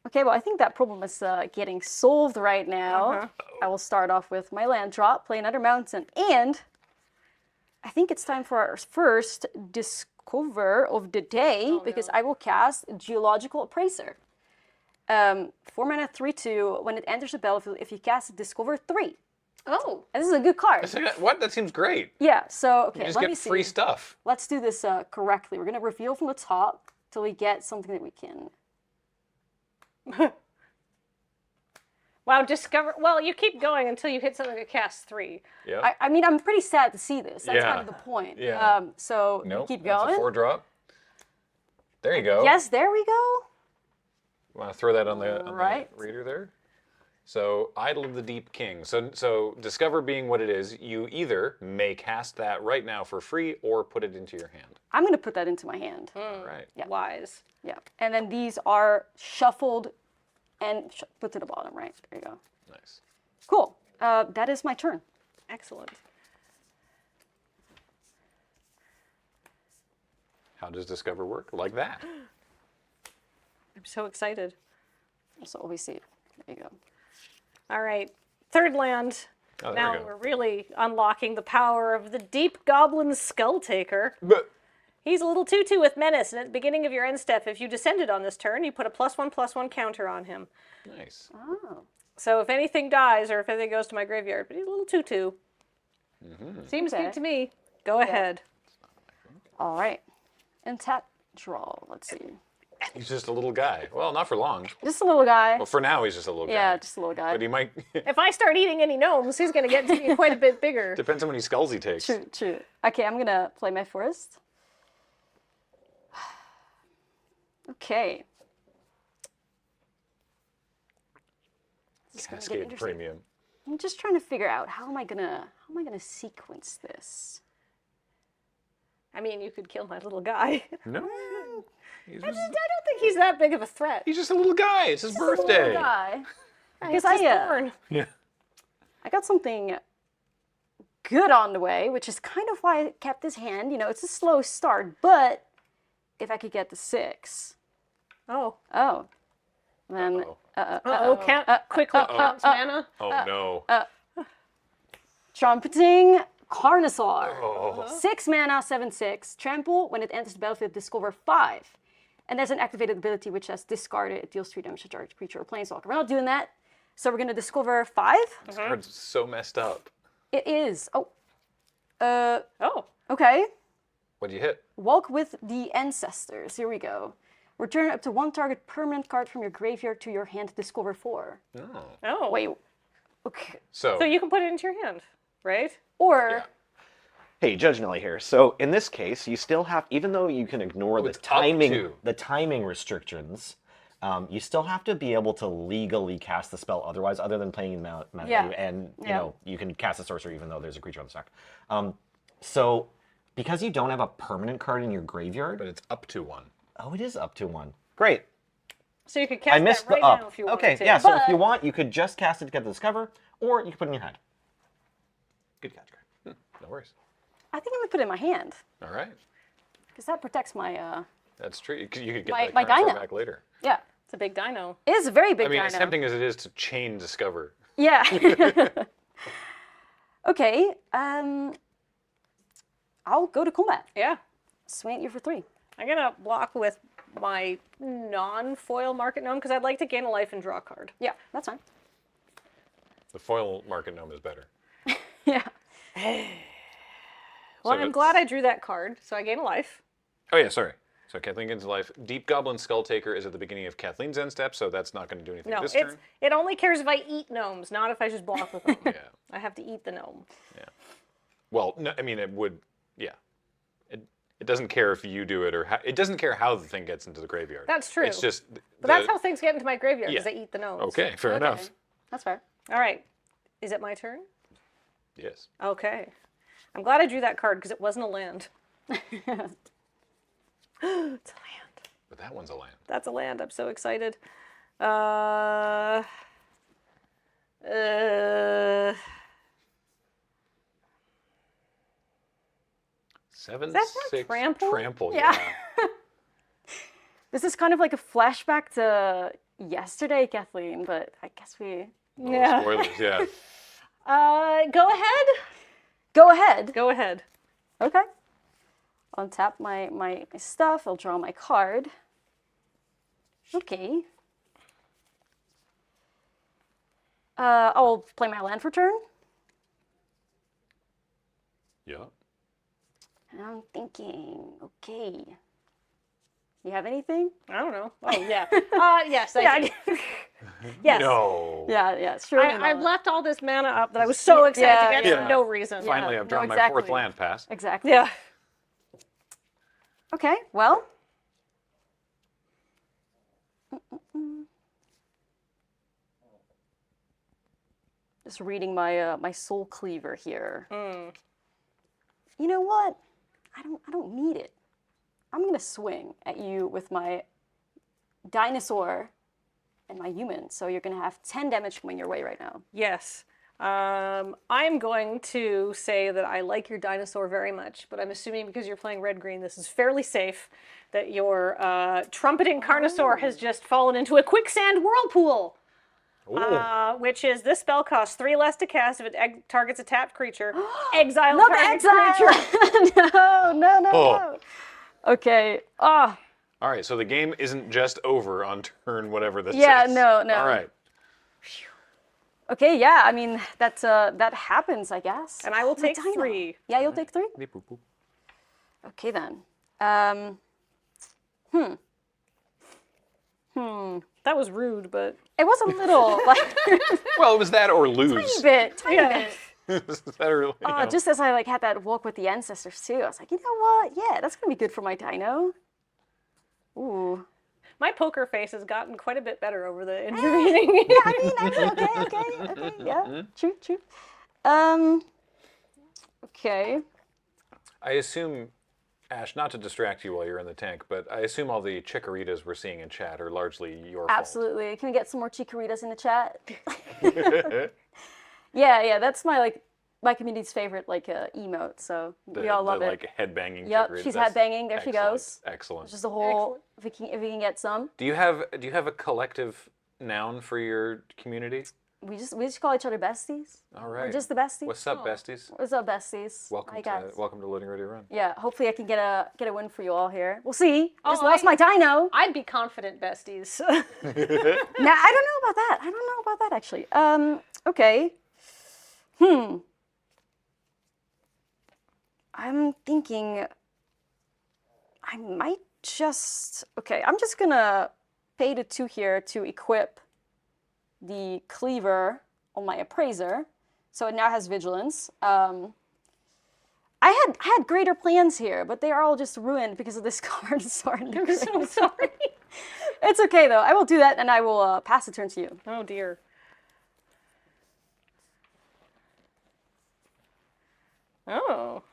Okay, well, I think that problem is getting solved right now. I will start off with my land drop, play another mountain, and I think it's time for our first discover of the day because I will cast Geological Appraiser. 4 mana, 3/2. When it enters the battlefield, if you cast it, discover 3.
Oh.
And this is a good card.
What? That seems great.
Yeah, so, okay,
You just
let
get
me see.
free stuff.
Let's do this correctly. We're going to reveal from the top till we get something that we can...
Wow, discover. Well, you keep going until you hit something that casts 3.
Yeah.
I mean, I'm pretty sad to see this. That's
Yeah.
kind of the point.
Yeah.
So
Nope.
keep
That's
going.
a 4-drop. There you go.
Yes, there we go.
Want to throw that on the
Right.
reader there? So, Idol of the Deep King. So discover being what it is, you either may cast that right now for free or put it into your hand.
I'm going to put that into my hand.
All right.
Yeah.
Wise.
Yeah. And then these are shuffled and put to the bottom, right? There you go.
Nice.
Cool. That is my turn.
Excellent.
How does discover work? Like that.
I'm so excited.
So we see. There you go.
All right. Third land.
Oh, there
Now
we go.
we're really unlocking the power of the Deep Goblin Skull Taker.
But
He's a little 2/2 with Menace, and at the beginning of your end step, if you descended on this turn, you put a +1/+1 counter on him.
nice.
Oh.
So if anything dies or if anything goes to my graveyard, but he's a little 2/2. Seems
Okay.
good to me. Go ahead.
All right. And tap, draw. Let's see.
He's just a little guy. Well, not for long.
Just a little guy.
Well, for now, he's just a little guy.
Yeah, just a little guy.
But he might.
If I start eating any gnomes, he's going to get to be quite a bit bigger.
Depends how many skulls he takes.
True, true. Okay, I'm going to play my forest. Okay. This is gonna get
Cascade
interesting.
Premium.
I'm just trying to figure out how am I gonna sequence this.
I mean, you could kill my little guy.
No.
I don't think he's that big of a threat.
He's just a little guy. It's his
Just a little
birthday.
guy.
He's
Because I
just born.
Yeah.
I got something good on the way, which is kind of why I kept his hand. You know, it's a slow start, but if I could get the 6.
Oh.
Oh. Then
Uh-oh. Quickly counts mana.
Oh no.
Trumpeting Carnosaur.
Oh.
6 mana, 7/6. Trample. When it enters the battlefield, discover 5. And there's an activated ability which has discarded. It deals 3 damage to target creature or planeswalker. We're not doing that. So we're going to discover 5.
This card's so messed up.
It is. Oh.
Oh.
Okay.
What do you hit?
Walk with the Ancestors. Here we go. Return up to 1 target permanent card from your graveyard to your hand. Discover 4.
Oh.
Oh.
Wait. Okay.
So
So you can put it into your hand, right?
Or
Yeah.
Hey, Judge Nelly here. So in this case, you still have, even though you can ignore the
it's up to.
timing restrictions, you still have to be able to legally cast the spell otherwise, other than playing mana
Yeah.
value, and you
Yeah.
know you can cast a sorcery even though there's a creature on the stack. So because you don't have a permanent card in your graveyard,
but it's up to 1.
oh, it is up to 1. Great.
So you could cast
I missed
that right
the up.
now if you wanted
Okay,
to.
yeah. So if
But-
you want, you could just cast it to get the discover, or you could put it in your hand. Good catch, Greg.
No worries.
I think I'm going to put it in my hand.
All right.
Because that protects my,
That's true. You could get
My-
that
my
Carnosaur
dino.
back later.
yeah.
It's a big dino.
It is a very big
I mean, as
dino.
tempting as it is to chain discover.
Yeah. Okay. I'll go to combat.
Yeah.
Swing at you for 3.
I'm going to block with my non-foil market gnome because I'd like to gain a life and draw a card.
Yeah, that's fine.
The foil market gnome is better.
Yeah.
Well,
So
I'm glad I drew that card, so I gain a life.
Oh yeah, sorry. So Kathleen gains life. Deep Goblin Skull Taker is at the beginning of Kathleen's end step, so that's not going to do anything
No,
this
it's
turn.
it only cares if I eat gnomes, not if I just block with them.
Yeah.
I have to eat the gnome.
Well, no, I mean, it would. Yeah. It doesn't care if you do it or it doesn't care how the thing gets into the graveyard.
That's true.
It's just.
But that's how things get into my graveyard, because
Yeah.
I eat the gnomes.
Okay, fair enough.
That's fair.
All right. Is it my turn?
Yes.
Okay. I'm glad I drew that card because it wasn't a land. It's a land.
But that one's a land.
That's a land. I'm so excited.
7,
That's not
6,
trample?
trample.
Yeah.
Yeah.
This is kind of like a flashback to yesterday, Kathleen, but I guess we...
Yeah.
Spoilers, yeah.
Go ahead.
Go ahead.
Go ahead.
Okay. Untap my stuff. I'll draw my card. Okay. I'll play my land for turn.
Yeah.
And I'm thinking, okay. You have anything?
I don't know. Oh, yeah. Yes, I
Yeah.
do. Yes.
No.
Yeah, sure.
I've left all this mana up that I was so excited to get
yeah.
for no reason.
Finally, I've drawn my
exactly.
4th land pass.
Exactly.
Yeah.
Okay, well. Just reading my my soul cleaver here. You know what? I don't need it. I'm gonna swing at you with my dinosaur and my human. So you're gonna have 10 damage coming your way right now.
Yes. I'm going to say that I like your dinosaur very much, but I'm assuming because you're playing red-green, this is fairly safe, that your trumpeting Carnosaur has just fallen into a quicksand whirlpool. Which is, this spell costs 3 less to cast if it targets a tapped creature. Exile
Not
target
exile!
creature.
No. Okay.
All right, so the game isn't just over on turn whatever this
Yeah,
is.
no.
All right.
Okay, yeah, I mean, that happens, I guess.
And I will take
Dino.
3.
Yeah, you'll take 3? Okay, then.
That was rude, but...
It was a little, like...
Well, it was that or lose.
tiny bit.
That or, you know.
Just as I had that walk with the ancestors too, I was like, you know what? Yeah, that's gonna be good for my dino. Ooh.
My poker face has gotten quite a bit better over the intervening.
Yeah, I mean, okay, yeah, true. Okay.
I assume, Ash, not to distract you while you're in the tank, but I assume all the chicaritas we're seeing in chat are largely your
Absolutely. Can we get some more chicaritas in the chat? Yeah, that's my community's favorite emote, so we all love it.
Headbanging.
Yep,
chikorita.
she's
That's
headbanging. There
excellent.
she goes.
Excellent.
Just a whole. If we can get some.
Do you have a collective noun for your community?
We just call each other besties.
All right.
We're just the besties.
What's up, besties?
What's up, besties?
Welcome
Hi, guys.
to Loading Ready Run.
Yeah, hopefully I can get a win for you all here. We'll see. Just
Oh,
lost my dino.
I'd be confident, besties.
Nah, I don't know about that. I don't know about that actually. Okay. I'm thinking I might just... Okay, I'm just gonna pay the 2 here to equip the cleaver on my appraiser. So it now has vigilance. I had greater plans here, but they are all just ruined because of this card. Sorry.
I'm so sorry.
It's okay though. I will do that and I will pass the turn to you.
Oh dear. Oh,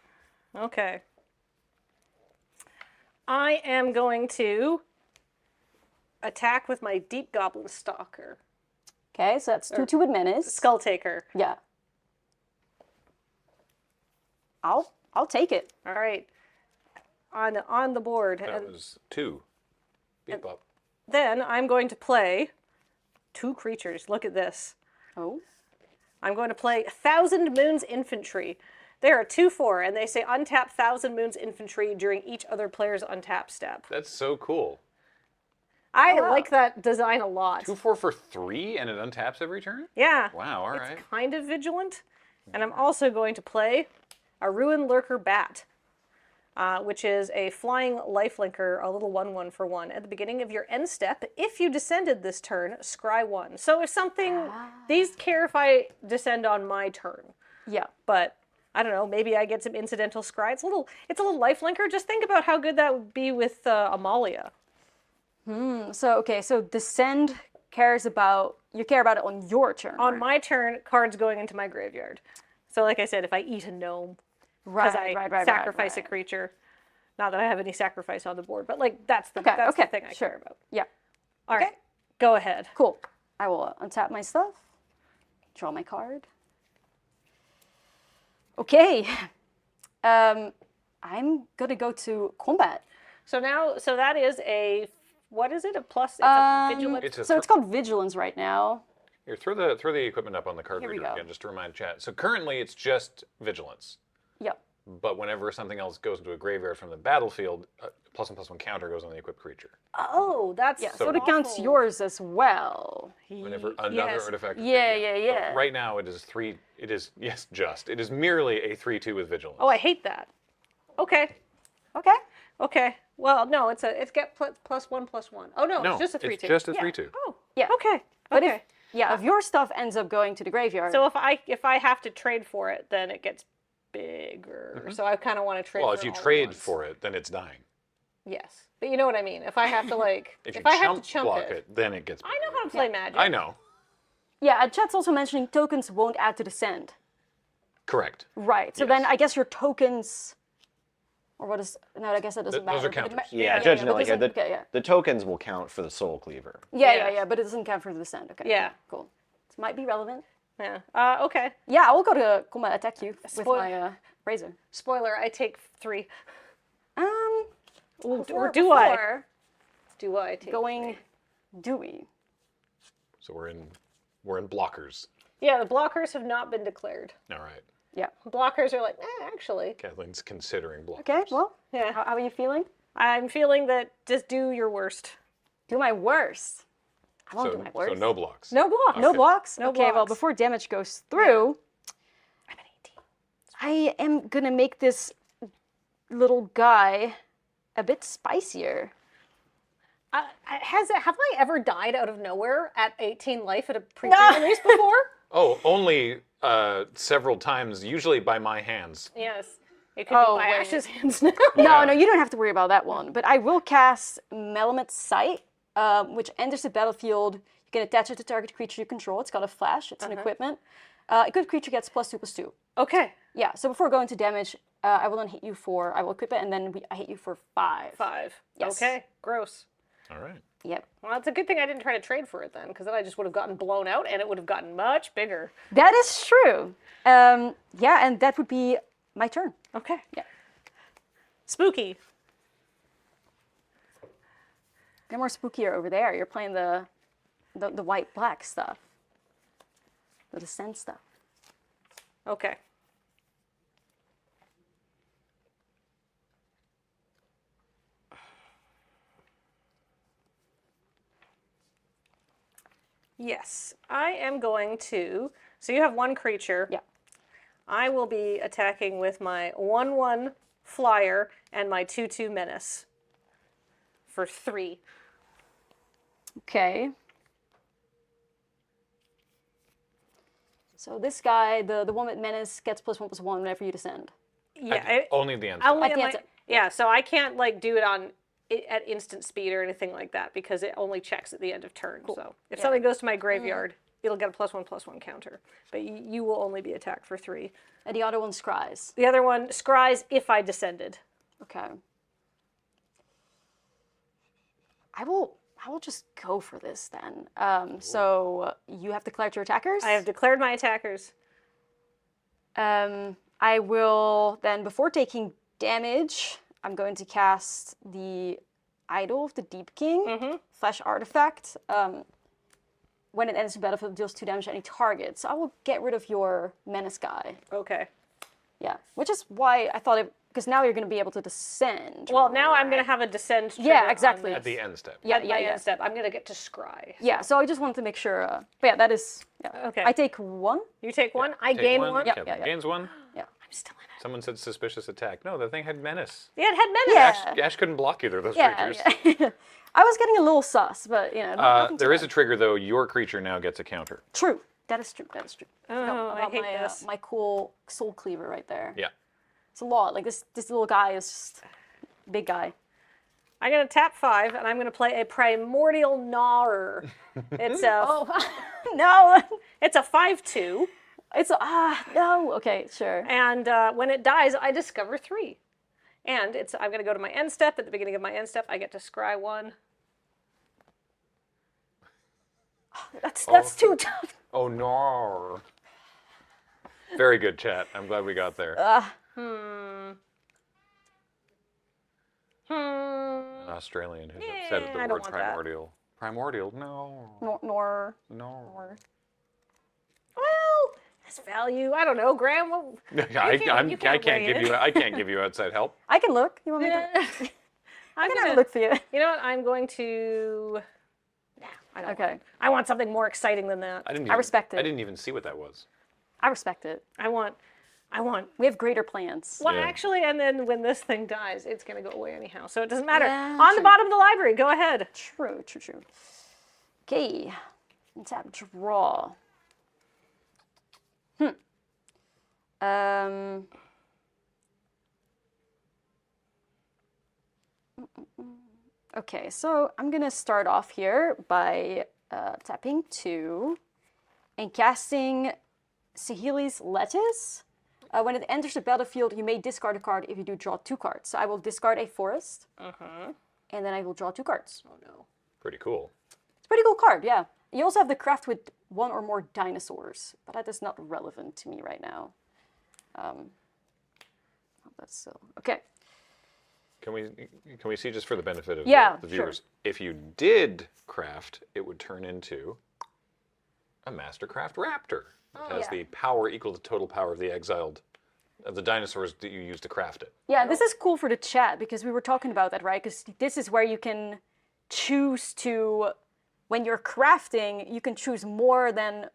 okay. I am going to attack with my Deep Goblin Stalker.
Okay, so that's 2/2 with menace.
Skull Taker.
Yeah. I'll take it.
All right. On the board.
That was 2. Beep up.
Then I'm going to play 2 creatures. Look at this.
Oh.
I'm going to play 1,000 Moons Infantry. They are 2/4, and they say untap 1,000 Moons Infantry during each other player's untap step.
That's so cool.
I like that design a lot.
2/4 for 3, and it untaps every turn?
Yeah.
Wow, all right.
It's kind of vigilant. And I'm also going to play a Ruin Lurker Bat, which is a flying lifelinker, a little 1/1 for 1. At the beginning of your end step, if you descended this turn, scry 1. So if something, these care if I descend on my turn.
Yeah.
But I don't know, maybe I get some incidental scry. It's a little lifelinker. Just think about how good that would be with Amalia.
So descend cares about, you care about it on your turn.
On my turn, cards going into my graveyard. So like I said, if I eat a gnome, because I sacrifice a creature. Not that I have any sacrifice on the board, but like that's the
Okay,
the thing I
sure.
care about.
Yeah.
All right, go ahead.
Cool. I will untap my stuff, draw my card. Okay. I'm gonna go to combat.
So that is a, what is it? A plus? It's a vigilance.
So it's called vigilance right now.
Here, throw the equipment up on the card
Here we
reader
go.
again, just to remind chat. So currently it's just vigilance.
Yep.
But whenever something else goes into a graveyard from the battlefield, +1/+1 counter goes on the equipped creature.
Oh, that's
So it counts yours as well.
Whenever another artifact.
Yeah.
Right now it is 3. It is It is merely a 3/2 with vigilance.
Oh, I hate that. Okay. Okay. Well, no, it's get +1/+1. Oh no, it's just a 3/2.
It's just a 3/2.
Oh.
Yeah.
Okay.
But
okay.
if your stuff ends up going to the graveyard.
So if I have to trade for it, then it gets bigger. So I kind of want to trade.
Well,
for
if you
it all at
trade
once.
for it, then it's dying.
Yes, but you know what I mean. If I have to like,
If you
I have to
chump
chump
block
it,
then it gets bigger.
I know how to play Magic.
I know.
Yeah, chat's also mentioning tokens won't add to the send.
Correct.
Right. So then I guess your tokens, or what is? No, I guess that doesn't matter.
Those are
but it
counters.
Yeah,
but
judging it
this
like
isn't- okay, yeah.
the tokens will count for the Soul Cleaver.
Yeah, but it doesn't count for the send. Okay.
Yeah.
Cool. This might be relevant.
Yeah. Okay.
Yeah, I will go to combat attack you with
Spoil-
my razor.
Spoiler: I take 3. Or
Before-
do I?
before
Do I take?
going Dewey?
So we're in blockers.
Yeah, the blockers have not been declared.
All right.
Yeah.
Blockers are like, actually.
Kathleen's considering blockers.
Okay. Well.
Yeah.
How are you feeling?
I'm feeling that just do your worst.
Do my worst. I won't
So,
do my worst.
so no blocks.
No blocks.
No blocks?
No
okay, well,
blocks.
before damage goes through,
I'm an 18.
I am gonna make this little guy a bit spicier.
Have I ever died out of nowhere at 18 life at a pre-release before?
Oh, only several times, usually by my hands.
Yes. It could
Oh,
be by
wait.
Ash's hands now.
No, you don't have to worry about that one. But I will cast Melamed Sight, which enters the battlefield. You can attach it to target creature you control. It's got a flash. It's an equipment. A good creature gets +2/+2.
Okay.
Yeah, so before going to damage, I will then hit you for, I will equip it, and then I hit you for 5.
5.
Yes.
Okay. Gross.
All right.
Yep.
Well, it's a good thing I didn't try to trade for it then, because then I just would have gotten blown out and it would have gotten much bigger.
That is true. Yeah, and that would be my turn.
Okay.
Yeah.
Spooky.
They're more spookier over there. You're playing the white-black stuff. The Descent stuff.
Okay. Yes, I am going to. So you have one creature.
Yeah.
I will be attacking with my 1/1 flyer and my 2/2 menace for 3.
Okay. So this guy, the one with menace, gets +1/+1 whenever you descend.
Yeah.
Only the end.
Only
At
at
the
my,
end.
yeah, so I can't like do it on at instant speed or anything like that because it only checks at the end of turn. So if something goes to my graveyard, it'll get a +1/+1 counter. But you will only be attacked for 3.
And the other one scries.
The other one scries if I descended.
Okay. I will just go for this then. So you have declared your attackers?
I have declared my attackers.
I will then, before taking damage, I'm going to cast the Idol of the Deep King, Flash Artifact. When it enters the battlefield, it deals 2 damage to any target. So I will get rid of your Menace guy.
Okay.
Yeah, which is why I thought it, because now you're going to be able to descend.
Well, now I'm going to have a descend trigger
Yeah, exactly.
At the end step.
Yeah,
At my
yeah.
end step. I'm going to get to scry.
Yeah, so I just wanted to make sure. But yeah, that is. Yeah.
Okay.
I take 1.
You take 1, I
Take
gain
one.
1.
Yep.
Kevin gains 1.
Yeah.
I'm still in it.
Someone said suspicious attack. No, the thing had menace.
Yeah, it had menace.
Yeah.
Ash couldn't block either of those
Yeah,
creatures.
yeah. I was getting a little sus, but you know. nothing
There
too
is a trigger though. Your creature now gets a counter.
True. That is true. That is true.
Oh, I hate
my,
this.
my cool soul cleaver right there.
Yeah.
It's a lot. Like this little guy is just big guy.
I'm going to tap 5, and I'm going to play a Primordial Gnawer. It's a
No.
it's a 5/2,
It's no. Okay, sure.
and when it dies, I discover 3. And I'm going to go to my end step. At the beginning of my end step, I get to scry 1. That's too tough.
Oh no. Very good, chat. I'm glad we got there. An Australian who's upset at the
I
word
don't want that.
primordial. Primordial? No.
Nor.
No.
Well, that's value. I don't know, Graham. Well,
I
you
can't
weigh
give
in.
you. I can't give you outside help.
I can look. You want me to?
I'm
Have a
gonna
look for you.
You know what? I'm going to. Nah, I don't.
Okay.
I want something more exciting than that.
I
respect it.
I didn't even see what that was.
I respect it.
I want.
We have greater plans.
Well,
Yeah.
actually, and then when this thing dies, it's going to go away anyhow. So it doesn't matter.
Yeah,
On the
true.
bottom of the library, go ahead.
True. Okay. Tap draw. Okay, so I'm gonna start off here by tapping 2 and casting Sahili's Lettuce. When it enters the battlefield, you may discard a card if you do draw 2 cards. So I will discard a forest, and then I will draw 2 cards.
Oh no.
Pretty cool.
It's a pretty cool card, yeah. You also have the craft with 1 or more dinosaurs, but that is not relevant to me right now. That's so okay.
Can we see, just for the benefit of the viewers,
sure.
if you did craft, it would turn into a Mastercraft Raptor. It has the power equal to total power of the dinosaurs that you use to craft it.
Yeah, this is cool for the chat because we were talking about that, right? Because this is where you can choose to, when you're crafting, you can choose more than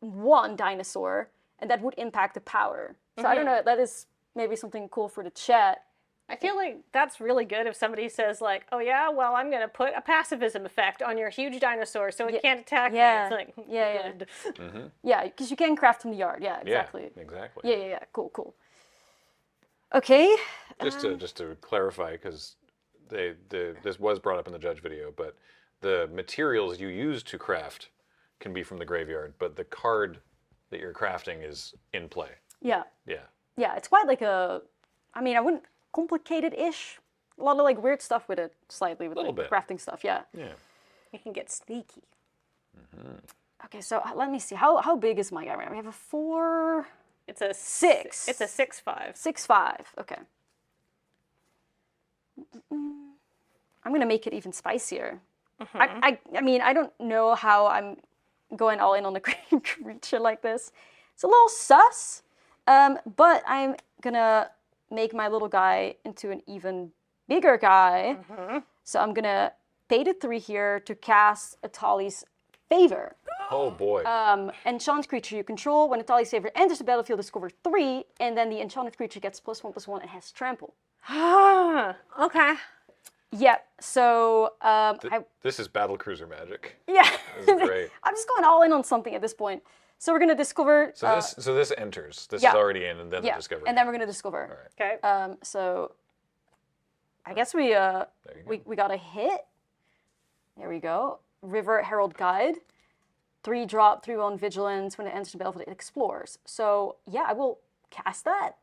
1 dinosaur, and that would impact the power. So I don't know, that is maybe something cool for the chat.
I feel like that's really good if somebody says like, oh yeah, well, I'm going to put a pacifism effect on your huge dinosaur so it can't attack me. It's like, good.
Yeah, because you can craft from the yard. Yeah, exactly.
Yeah, exactly.
Yeah. Cool. Okay.
Just to clarify, because this was brought up in the judge video, but the materials you use to craft can be from the graveyard, but the card that you're crafting is in play.
Yeah.
Yeah.
Yeah, it's quite like I wouldn't complicated-ish. A lot of like weird stuff with it, slightly with like crafting stuff. Yeah.
Yeah.
You can get sneaky.
Okay, so let me see. How big is my guy? We have a 4.
It's a
6.
It's a 6/5.
6/5. Okay. I'm gonna make it even spicier. I mean, I don't know how I'm going all in on a creature like this. It's a little sus, but I'm gonna make my little guy into an even bigger guy. So I'm gonna pay the 3 here to cast Atali's Favor.
Oh boy.
Enchanted creature you control. When Atali's Favor enters the battlefield, discover 3, and then the enchanted creature gets +1/+1 and has trample.
Okay.
Yep. So
this is battlecruiser magic.
Yeah.
This is great.
I'm just going all in on something at this point. So we're gonna discover.
So this enters. This is already in, and then the discovery.
And then we're gonna discover.
Okay.
So I guess we got a hit. There we go. River Herald Guide. 3-drop, 3/1 vigilance. When it enters the battlefield, it explores. So yeah, I will cast that.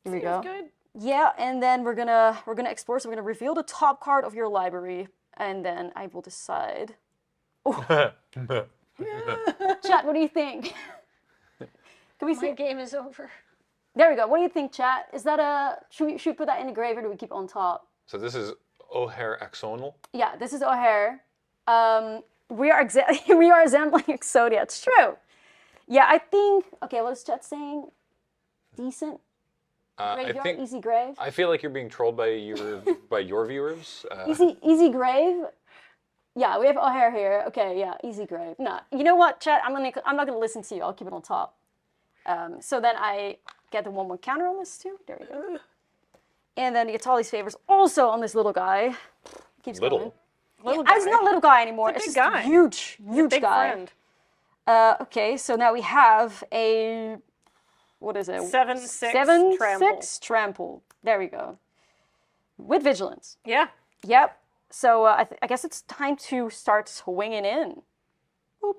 Here we go.
Good.
Yeah, and then we're gonna explore. So we're gonna reveal the top card of your library, and then I will decide. Chat, what do you think? Can we see?
My game is over.
There we go. What do you think, chat? Is that should we put that in the grave or do we keep it on top?
So this is O'Hare Axonal.
Yeah, this is O'Hare. We are assembling Exodia. It's true. Yeah, I think. Okay, what is chat saying? Decent. Graveyard, easy grave.
I feel like you're being trolled by your viewers.
Easy grave. Yeah, we have O'Hare here. Okay, yeah, easy grave. No, you know what, chat? I'm not gonna listen to you. I'll keep it on top. So then I get the 1/1 counter on this too. There we go. And then the Atali's Favors also on this little guy. Keeps going.
Little
It's not a little guy anymore.
It's a big
just
guy.
Huge
Big
guy.
friend.
Okay, so now we have a, what is it?
7/6
7/6 trample. There we go. With vigilance.
Yeah.
Yep. So I guess it's time to start swinging in. Boop.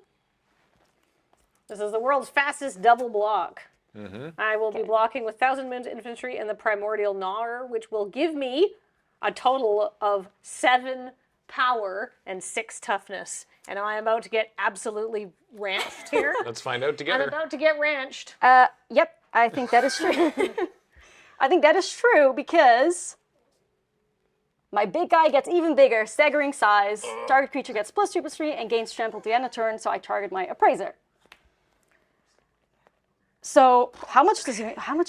This is the world's fastest double block. I will be blocking with Thousand Moons Infantry and the Primordial Gnawer, which will give me a total of 7 power and 6 toughness. And I am about to get absolutely ranched here.
Let's find out together.
I'm about to get ranched.
Yep, I think that is true. I think that is true because my big guy gets even bigger, staggering size. Target creature gets +3/+3 and gains trample to the end of turn, so I target my Appraiser. So how much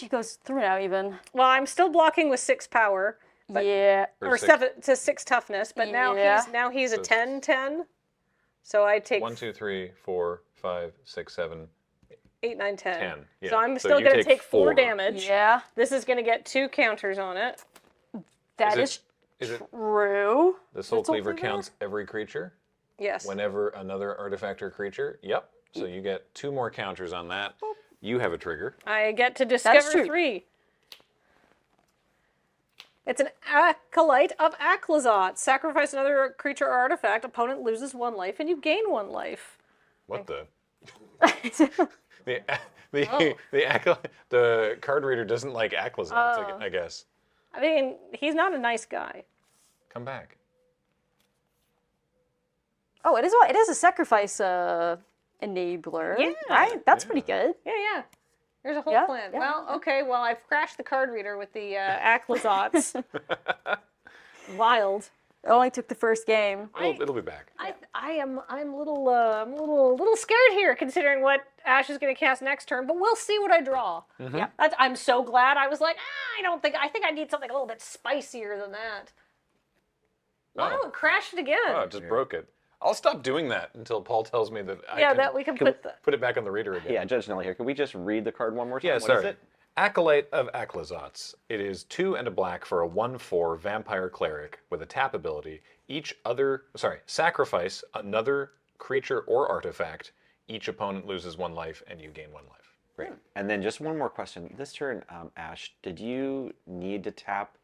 he goes through now even?
Well, I'm still blocking with 6 power.
Yeah.
Or 7 to 6 toughness, but now he's a 10/10. So I take
1, 2, 3, 4, 5, 6, 7,
8, 9, 10.
10. Yeah.
So I'm
So
still
you
going to
take
take 4
4.
damage.
Yeah.
This is going to get 2 counters on it.
That
Is
is
it
true.
the Soul
Soul
Cleaver
Cleaver?
counts every creature?
Yes.
Whenever another artifact or creature? Yep. So you get 2 more counters on that. You have a trigger.
I get to
That is
discover
true.
3. It's an Acolyte of Aclazot. Sacrifice another creature or artifact. Opponent loses 1 life and you gain 1 life.
What the? The card reader doesn't like Aclazons, I guess.
I mean, he's not a nice guy.
Come back.
Oh, it is a sacrifice enabler.
Yeah.
Right? That's pretty good.
Yeah. There's a whole
Yeah,
plan.
yeah,
Well, okay, well, I've crashed the card reader with the Aclazots. Wild.
It only took the first game.
It'll be back.
I'm a little scared here considering what Ash is going to cast next turn, but we'll see what I draw.
Yeah.
I'm so glad. I was like, I think I need something a little bit spicier than that. Wow, it crashed it again.
Oh, it just broke it. I'll stop doing that until Paul tells me that
that we can put
it back on the reader again.
Yeah, Judge Nelly here. Can we just read the card one more time?
Yeah,
What
sorry.
is it?
Acolyte of Aclazots. It is 2 and a black for a 1/4 vampire cleric with a tap ability. Sacrifice another creature or artifact. Each opponent loses 1 life and you gain 1 life.
Great. And then just one more question. This turn, Ash, did you need to tap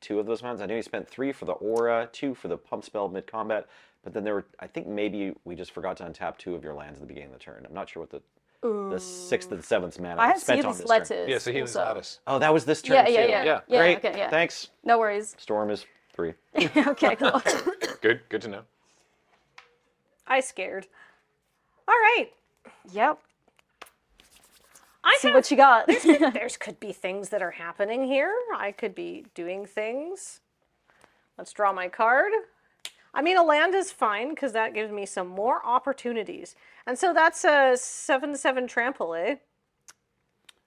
2 of those mounts? I know you spent 3 for the aura, 2 for the pump spell mid-combat, but then there were, I think maybe we just forgot to untap 2 of your lands at the beginning of the turn. I'm not sure what the 6th and 7th mana
I have
spent on
Sealess
this
Lettuce.
turn.
Yeah, so he was Lattice.
Oh, that was this turn
Yeah,
too.
yeah.
Great.
Okay, yeah.
Thanks.
No worries.
Storm is 3.
Okay, cool.
Good to know.
I scared. All right.
Yep. See what you got.
There could be things that are happening here. I could be doing things. Let's draw my card. I mean, a land is fine because that gives me some more opportunities. And so that's a 7/7 trample, eh?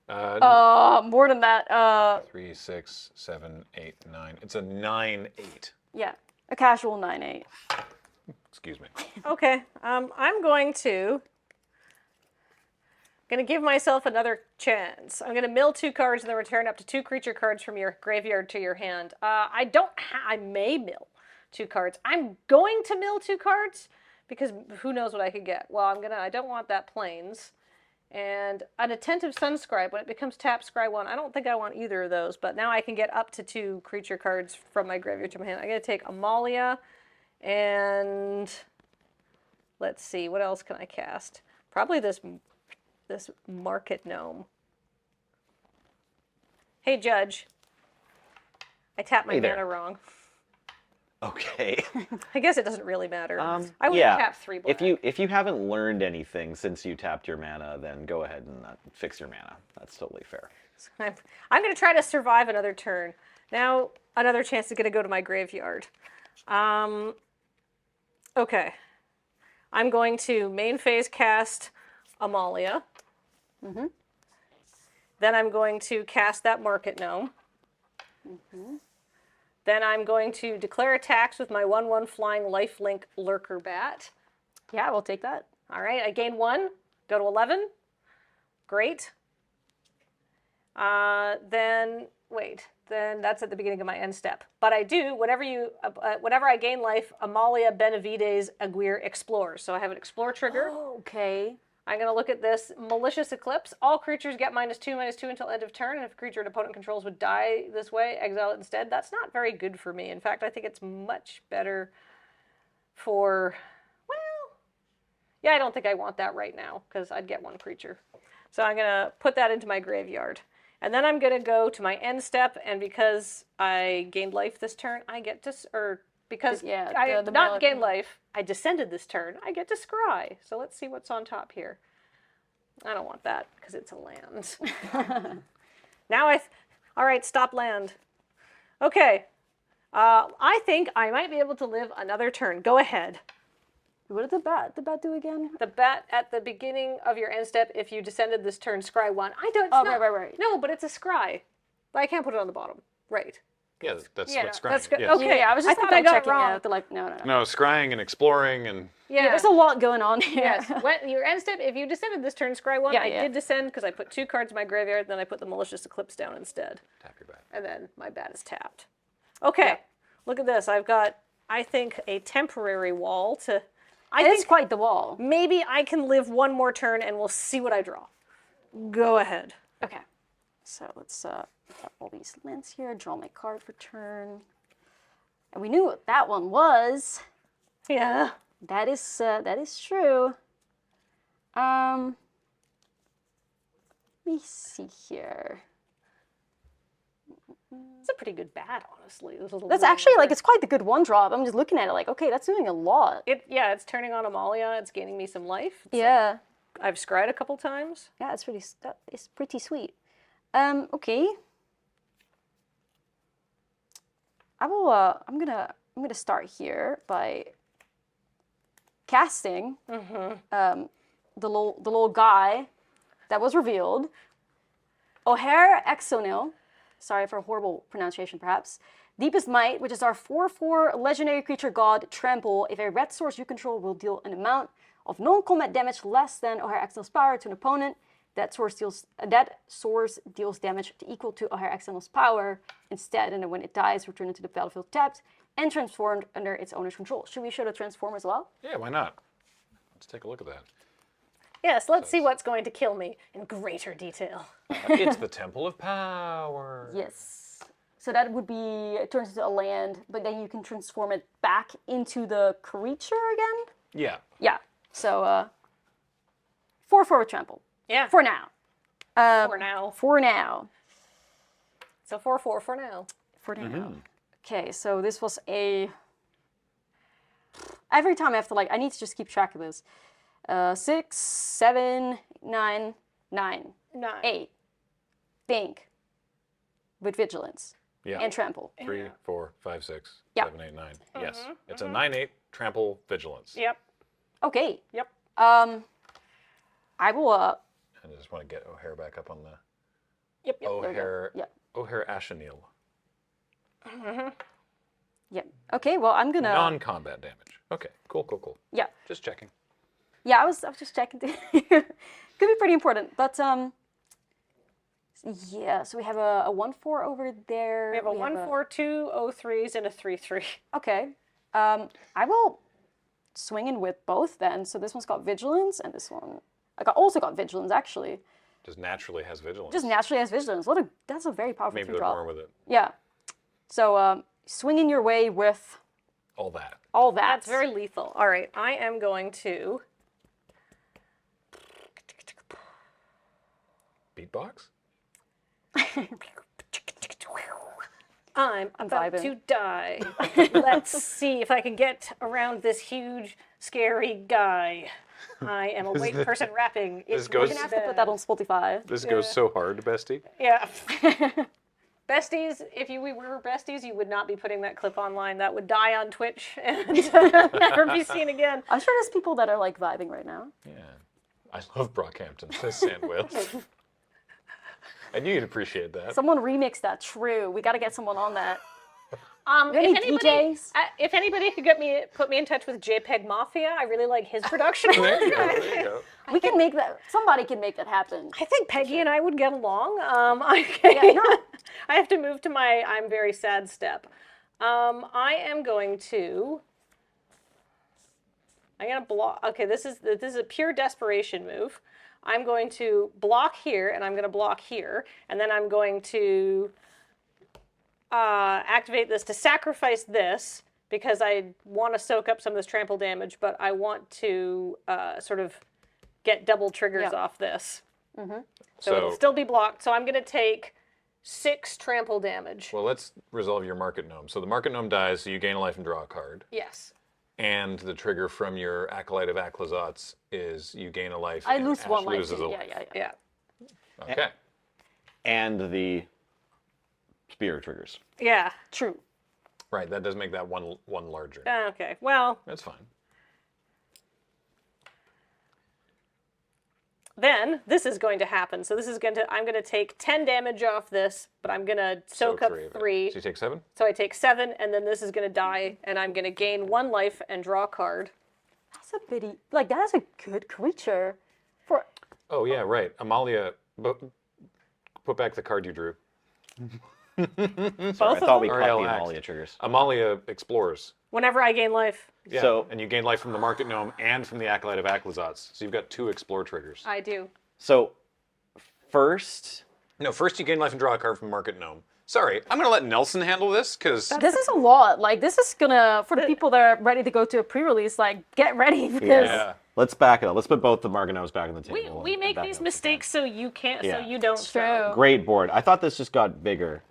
More than that.
3, 6, 7, 8, 9. It's a 9/8.
Yeah, a casual 9/8.
Excuse me.
Okay. I'm going to give myself another chance. I'm going to mill 2 cards and then return up to 2 creature cards from your graveyard to your hand. I may mill 2 cards. I'm going to mill 2 cards because who knows what I could get. Well, I don't want that plains. And an Attentive Sunscribe, when it becomes tap scry 1, I don't think I want either of those, but now I can get up to 2 creature cards from my graveyard to my hand. I'm going to take Amalia and let's see, what else can I cast? Probably this Market Gnome. Hey, Judge. I tapped my
Hey there.
mana wrong.
Okay.
I guess it doesn't really matter. I would have tapped 3 black.
If you haven't learned anything since you tapped your mana, then go ahead and fix your mana. That's totally fair.
I'm going to try to survive another turn. Now, another chance is going to go to my graveyard. Okay. I'm going to main phase cast Amalia. Then I'm going to cast that Market Gnome. Then I'm going to declare attacks with my 1/1 flying lifelink Lurker Bat.
Yeah, we'll take that.
All right, I gain 1, go to 11. Great. Then that's at the beginning of my end step. But I do, whenever I gain life, Amalia Benavides Aguirre explores. So I have an explore trigger.
Oh, okay.
I'm going to look at this Malicious Eclipse. All creatures get -2/-2 until end of turn, and if a creature an opponent controls would die this way, exile it instead. That's not very good for me. In fact, I think it's much better for, well, yeah, I don't think I want that right now, because I'd get 1 creature. So I'm going to put that into my graveyard. And then I'm going to go to my end step, and because I gained life this turn, I get to, because I not gained life, I descended this turn, I get to scry. So let's see what's on top here. I don't want that, because it's a land. Now all right, stop land. Okay. I think I might be able to live another turn. Go ahead.
What did the bat do again?
The bat at the beginning of your end step, if you descended this turn, scry 1. I don't.
Right.
No, but it's a scry. But I can't put it on the bottom. Right.
Yeah, that's what scrying
That's good.
is. Yes.
Okay,
I was just
thought I got it wrong.
Yeah, like, no.
No, scrying and exploring and...
Yeah,
there's a lot going on here.
Yes. When your end step, if you descended this turn, scry 1.
Yeah,
I did descend because I put 2 cards in my graveyard, then I put the Malicious Eclipse down instead.
Tap your bat.
And then my bat is tapped. Okay, look at this. I've got, I think, a temporary wall to...
It's quite the wall.
Maybe I can live one more turn and we'll see what I draw. Go ahead.
Okay. So let's tap all these lands here, draw my card for turn. And we knew what that one was.
Yeah.
That is true. Let me see here.
It's a pretty good bat, honestly.
That's actually, like, it's quite the good one drop. I'm just looking at it like, okay, that's doing a lot.
It's turning on Amalia. It's gaining me some life.
Yeah.
I've scryed a couple times.
Yeah, that is pretty sweet. Okay. I'm gonna start here by casting the little guy that was revealed. O'Hare Exonil. Sorry for a horrible pronunciation, perhaps. Deepest Might, which is our 4/4 legendary creature god, trample. If a red source you control will deal an amount of non-combat damage less than O'Hare Exonil's power to an opponent, that source deals damage equal to O'Hare Exonil's power instead, and then when it dies, return it to the battlefield tapped and transformed under its owner's control. Should we show the transform as well?
Yeah, why not? Let's take a look at that.
Yes, let's see what's going to kill me in greater detail.
It's the Temple of Power.
Yes. So that would be, it turns into a land, but then you can transform it back into the creature again?
Yeah.
Yeah. So, 4/4 with trample.
Yeah.
For now.
For now.
For now.
So 4/4 for now.
For now. Okay, so this was a... Every time I have to, like, I need to just keep track of this. 6, 7, 9, 9, 8. Think. With vigilance.
Yeah.
And trample.
3, 4, 5, 6,
Yeah.
7, 8, 9. Yes. It's a 9/8 trample vigilance.
Yep.
Okay.
Yep.
I will,
I just want to get O'Hare back up on the...
Yep.
O'Hare...
Yep.
O'Hare Ashenil.
Yep. Okay, well, I'm gonna...
Non-combat damage. Okay, cool.
Yeah.
Just checking.
Yeah, I was just checking. Could be pretty important, but yeah. So we have a 1/4 over there.
We have a 1/4, 2 0/3s, and a 3/3.
Okay. I will swing in with both then. So this one's got vigilance, and this one also got vigilance actually.
Just naturally has vigilance.
Just naturally has vigilance. That's a very powerful
Maybe
3-drop.
more with it.
Yeah. So swinging your way with
all that.
All that.
That's very lethal. All right, I am going to...
Beatbox?
I'm about
vibing.
to die. Let's see if I can get around this huge, scary guy. I am a white person rapping.
This
We're
goes...
gonna have to put that on Spotify.
This goes so hard, bestie.
Yeah. Besties, if we were besties, you would not be putting that clip online. That would die on Twitch and never be seen again.
I'm sure there's people that are like vibing right now.
Yeah. I love Brockhampton, says Sand Whale. I knew you'd appreciate that.
Someone remixed that. True. We got to get someone on that.
If anybody could put me in touch with JPEG Mafia, I really like his production.
There you go.
We can make that. Somebody can make that happen.
I think Peggy and I would get along. I have to move to my I'm very sad step. I'm going to block. Okay, this is a pure desperation move. I'm going to block here, and I'm going to block here, and then I'm going to activate this to sacrifice this because I want to soak up some of this trample damage, but I want to sort of get double triggers off this. So it'll still be blocked. So I'm going to take 6 trample damage.
Well, let's resolve your Market Gnome. So the Market Gnome dies, so you gain a life and draw a card.
Yes.
And the trigger from your Acolyte of Aclazotz is you gain a life.
I
and
lose
Ash
1 life.
loses a
Yeah,
life.
yeah, yeah.
Yeah.
Okay.
And the spear triggers.
Yeah.
True.
Right, that does make that one larger.
Okay. Well,
That's fine.
then this is going to happen. So this is going to, I'm going to take 10 damage off this, but I'm going to soak up
of it.
3.
So you take 7?
So I take 7, and then this is going to die, and I'm going to gain 1 life and draw a card.
That's a pity. Like, that is a good creature. For
Oh, yeah, right. Amalia, put back the card you drew.
Sorry, I
Both
thought
of
we
them?
caught the
RLX.
Amalia triggers.
Amalia explores.
Whenever I gain life,
Yeah,
So-
and you gain life from the Market Gnome and from the Acolyte of Aclazotz. So you've got 2 explore triggers.
I do.
So first,
No, first you gain life and draw a card from Market Gnome. Sorry, I'm going to let Nelson handle this, because...
this is a lot. Like, this is gonna, for the people that are ready to go to a pre-release, like, get ready because
Yeah.
let's back it up. Let's put both the Market Gnomes back on the table.
We
and
make
back
these
up the
mistakes so you can't,
Yeah.
so you don't.
True.
throw.
Great board. I thought this just got bigger.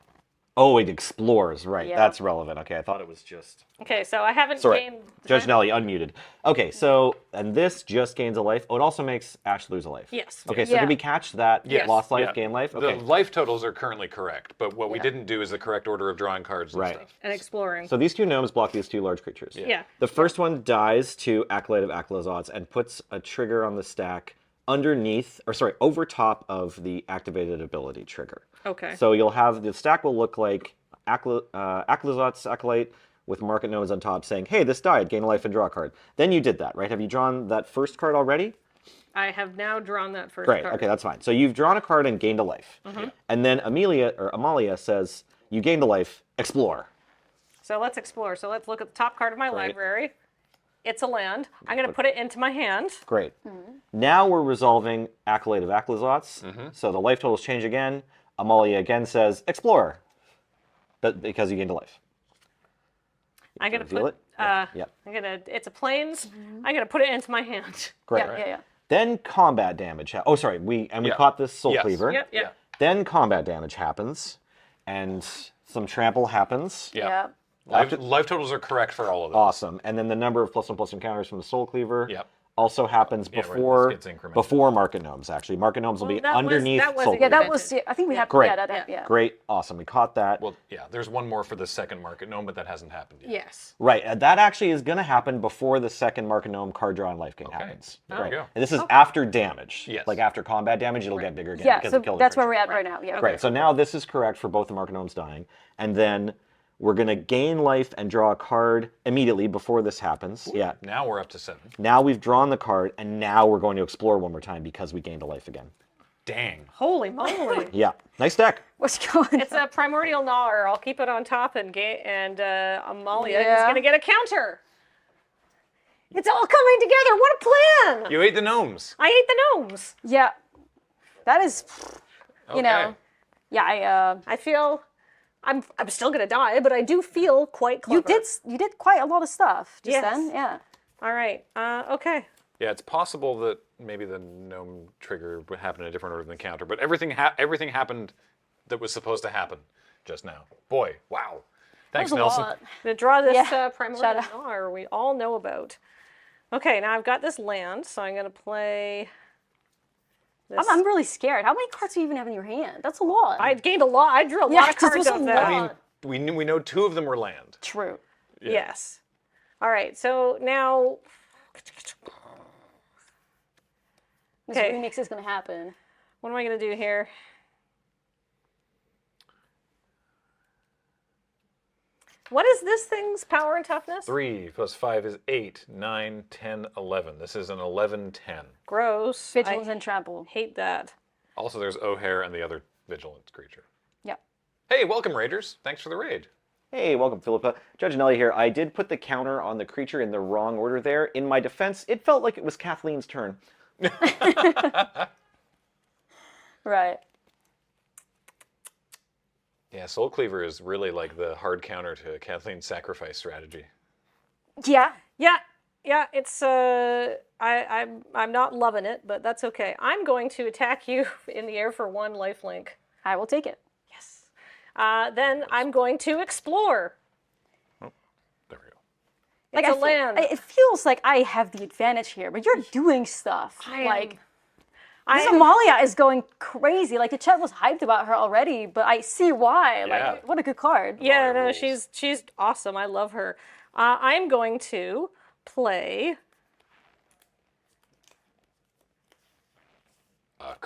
Oh, it explores. Right.
Yeah.
That's relevant. Okay, I thought it was just...
Okay, so I haven't
Sorry.
gained.
Judge Nelly, unmuted. Okay, so, and this just gains a life. Oh, it also makes Ash lose a life.
Yes.
Okay, so
Yeah.
did we catch that
Yes.
lost life,
Yeah.
gain life? Okay.
The life totals are currently correct, but what we didn't do is the correct order of drawing cards and
Right.
stuff.
And exploring.
So these 2 gnomes block these 2 large creatures.
Yeah.
The first one dies to Acolyte of Aclazotz and puts a trigger on the stack underneath, or sorry, over top of the activated ability trigger.
Okay.
So you'll have, the stack will look like Aclazotz Acolyte with Market Gnomes on top saying, hey, this died, gain a life and draw a card. Then you did that, right? Have you drawn that first card already?
I have now drawn that first
Great,
card.
okay, that's fine. So you've drawn a card and gained a life. And then Amalia says, you gained a life, explore.
So let's explore. So let's look at the top card of my library. It's a land. I'm going to put it into my hand.
Great. Now we're resolving Acolyte of Aclazotz. So the life totals change again. Amalia again says, explore. But because you gained a life.
I'm going to
Reveal
put.
it? Yeah.
I'm gonna. It's a plains. I'm going to put it into my hand.
Great.
yeah.
Then combat damage. Oh, sorry. We caught this Soul
Yes.
Cleaver.
Yep. Yep.
Then combat damage happens, and some trample happens.
Yeah.
Yeah.
Life totals are correct for all of them.
Awesome. And then the number of +1/+1 encounters from the Soul Cleaver
Yep.
also happens
Yeah, right,
before
this gets incremented.
before Market Gnomes. Actually, Market Gnomes will be
that was-
underneath
that was
Soul
a-
Yeah,
Cleaver.
that was, I think we have,
Great.
yeah.
Great. Awesome. We caught that.
Well, yeah, there's one more for the second Market Gnome, but that hasn't happened yet.
Yes.
Right. That actually is going to happen before the second Market Gnome card draw and life gain happens.
There we go.
And this is after damage.
Yes.
Like after combat damage, it'll get bigger again
Yeah,
because
so
it killed the
that's where
creature.
we're at right now. Yeah.
Great. So now this is correct for both the Market Gnomes dying. And then we're going to gain life and draw a card immediately before this happens. Yeah.
Now we're up to 7.
Now we've drawn the card, and now we're going to explore one more time because we gained a life again.
Dang.
Holy moly!
Yeah. Nice deck.
What's going
It's a primordial gnawer. I'll keep it on top, and Amalia is
Yeah.
going to get a counter. It's all coming together. What a plan!
You ate the gnomes.
I ate the gnomes.
Yeah. That is,
Okay.
you know, yeah,
I feel I'm still going to die, but I do feel quite clever.
you did quite a lot of stuff just
Yes.
then. Yeah.
All right. Okay.
Yeah, it's possible that maybe the gnome trigger would happen in a different order than the counter, but everything happened that was supposed to happen just now. Boy, wow. Thanks,
That was a
Nelson.
lot.
I'm going to draw this
Yeah.
primordial
Shout out.
gnawer we all know about. Okay, now I've got this land, so I'm going to play this.
I'm really scared. How many cards do you even have in your hand? That's a lot.
I gained a lot. I drew a
Yeah,
lot of
'cause it
cards
was a
out there.
lot.
I mean, we know 2 of them were land.
True.
Yes. All right, so now.
This
Okay.
remix is going to happen.
What am I going to do here? What is this thing's power and toughness?
3 plus 5 is 8, 9, 10, 11. This is an 11-10.
Gross.
Vigilance
I
and trample.
hate that.
Also, there's O'Hare and the other vigilant creature.
Yep.
Hey, welcome, Raiders. Thanks for the raid.
Hey, welcome, Philippa. Judge Nelly here. I did put the counter on the creature in the wrong order there. In my defense, it felt like it was Kathleen's turn.
Right.
Yeah, Soul Cleaver is really like the hard counter to Kathleen's sacrifice strategy.
Yeah.
Yeah, Yeah, it's I'm not loving it, but that's okay. I'm going to attack you in the air for 1 lifelink.
I will take it.
Yes. Then I'm going to explore.
Oh, there we go.
It's a land.
It feels like I have the advantage here, but you're doing stuff. This Amalia is going crazy. Like the chat was hyped about her already, but I see why.
Yeah.
Like, what a good card.
Yeah, no, she's awesome. I love her. I'm going to play
A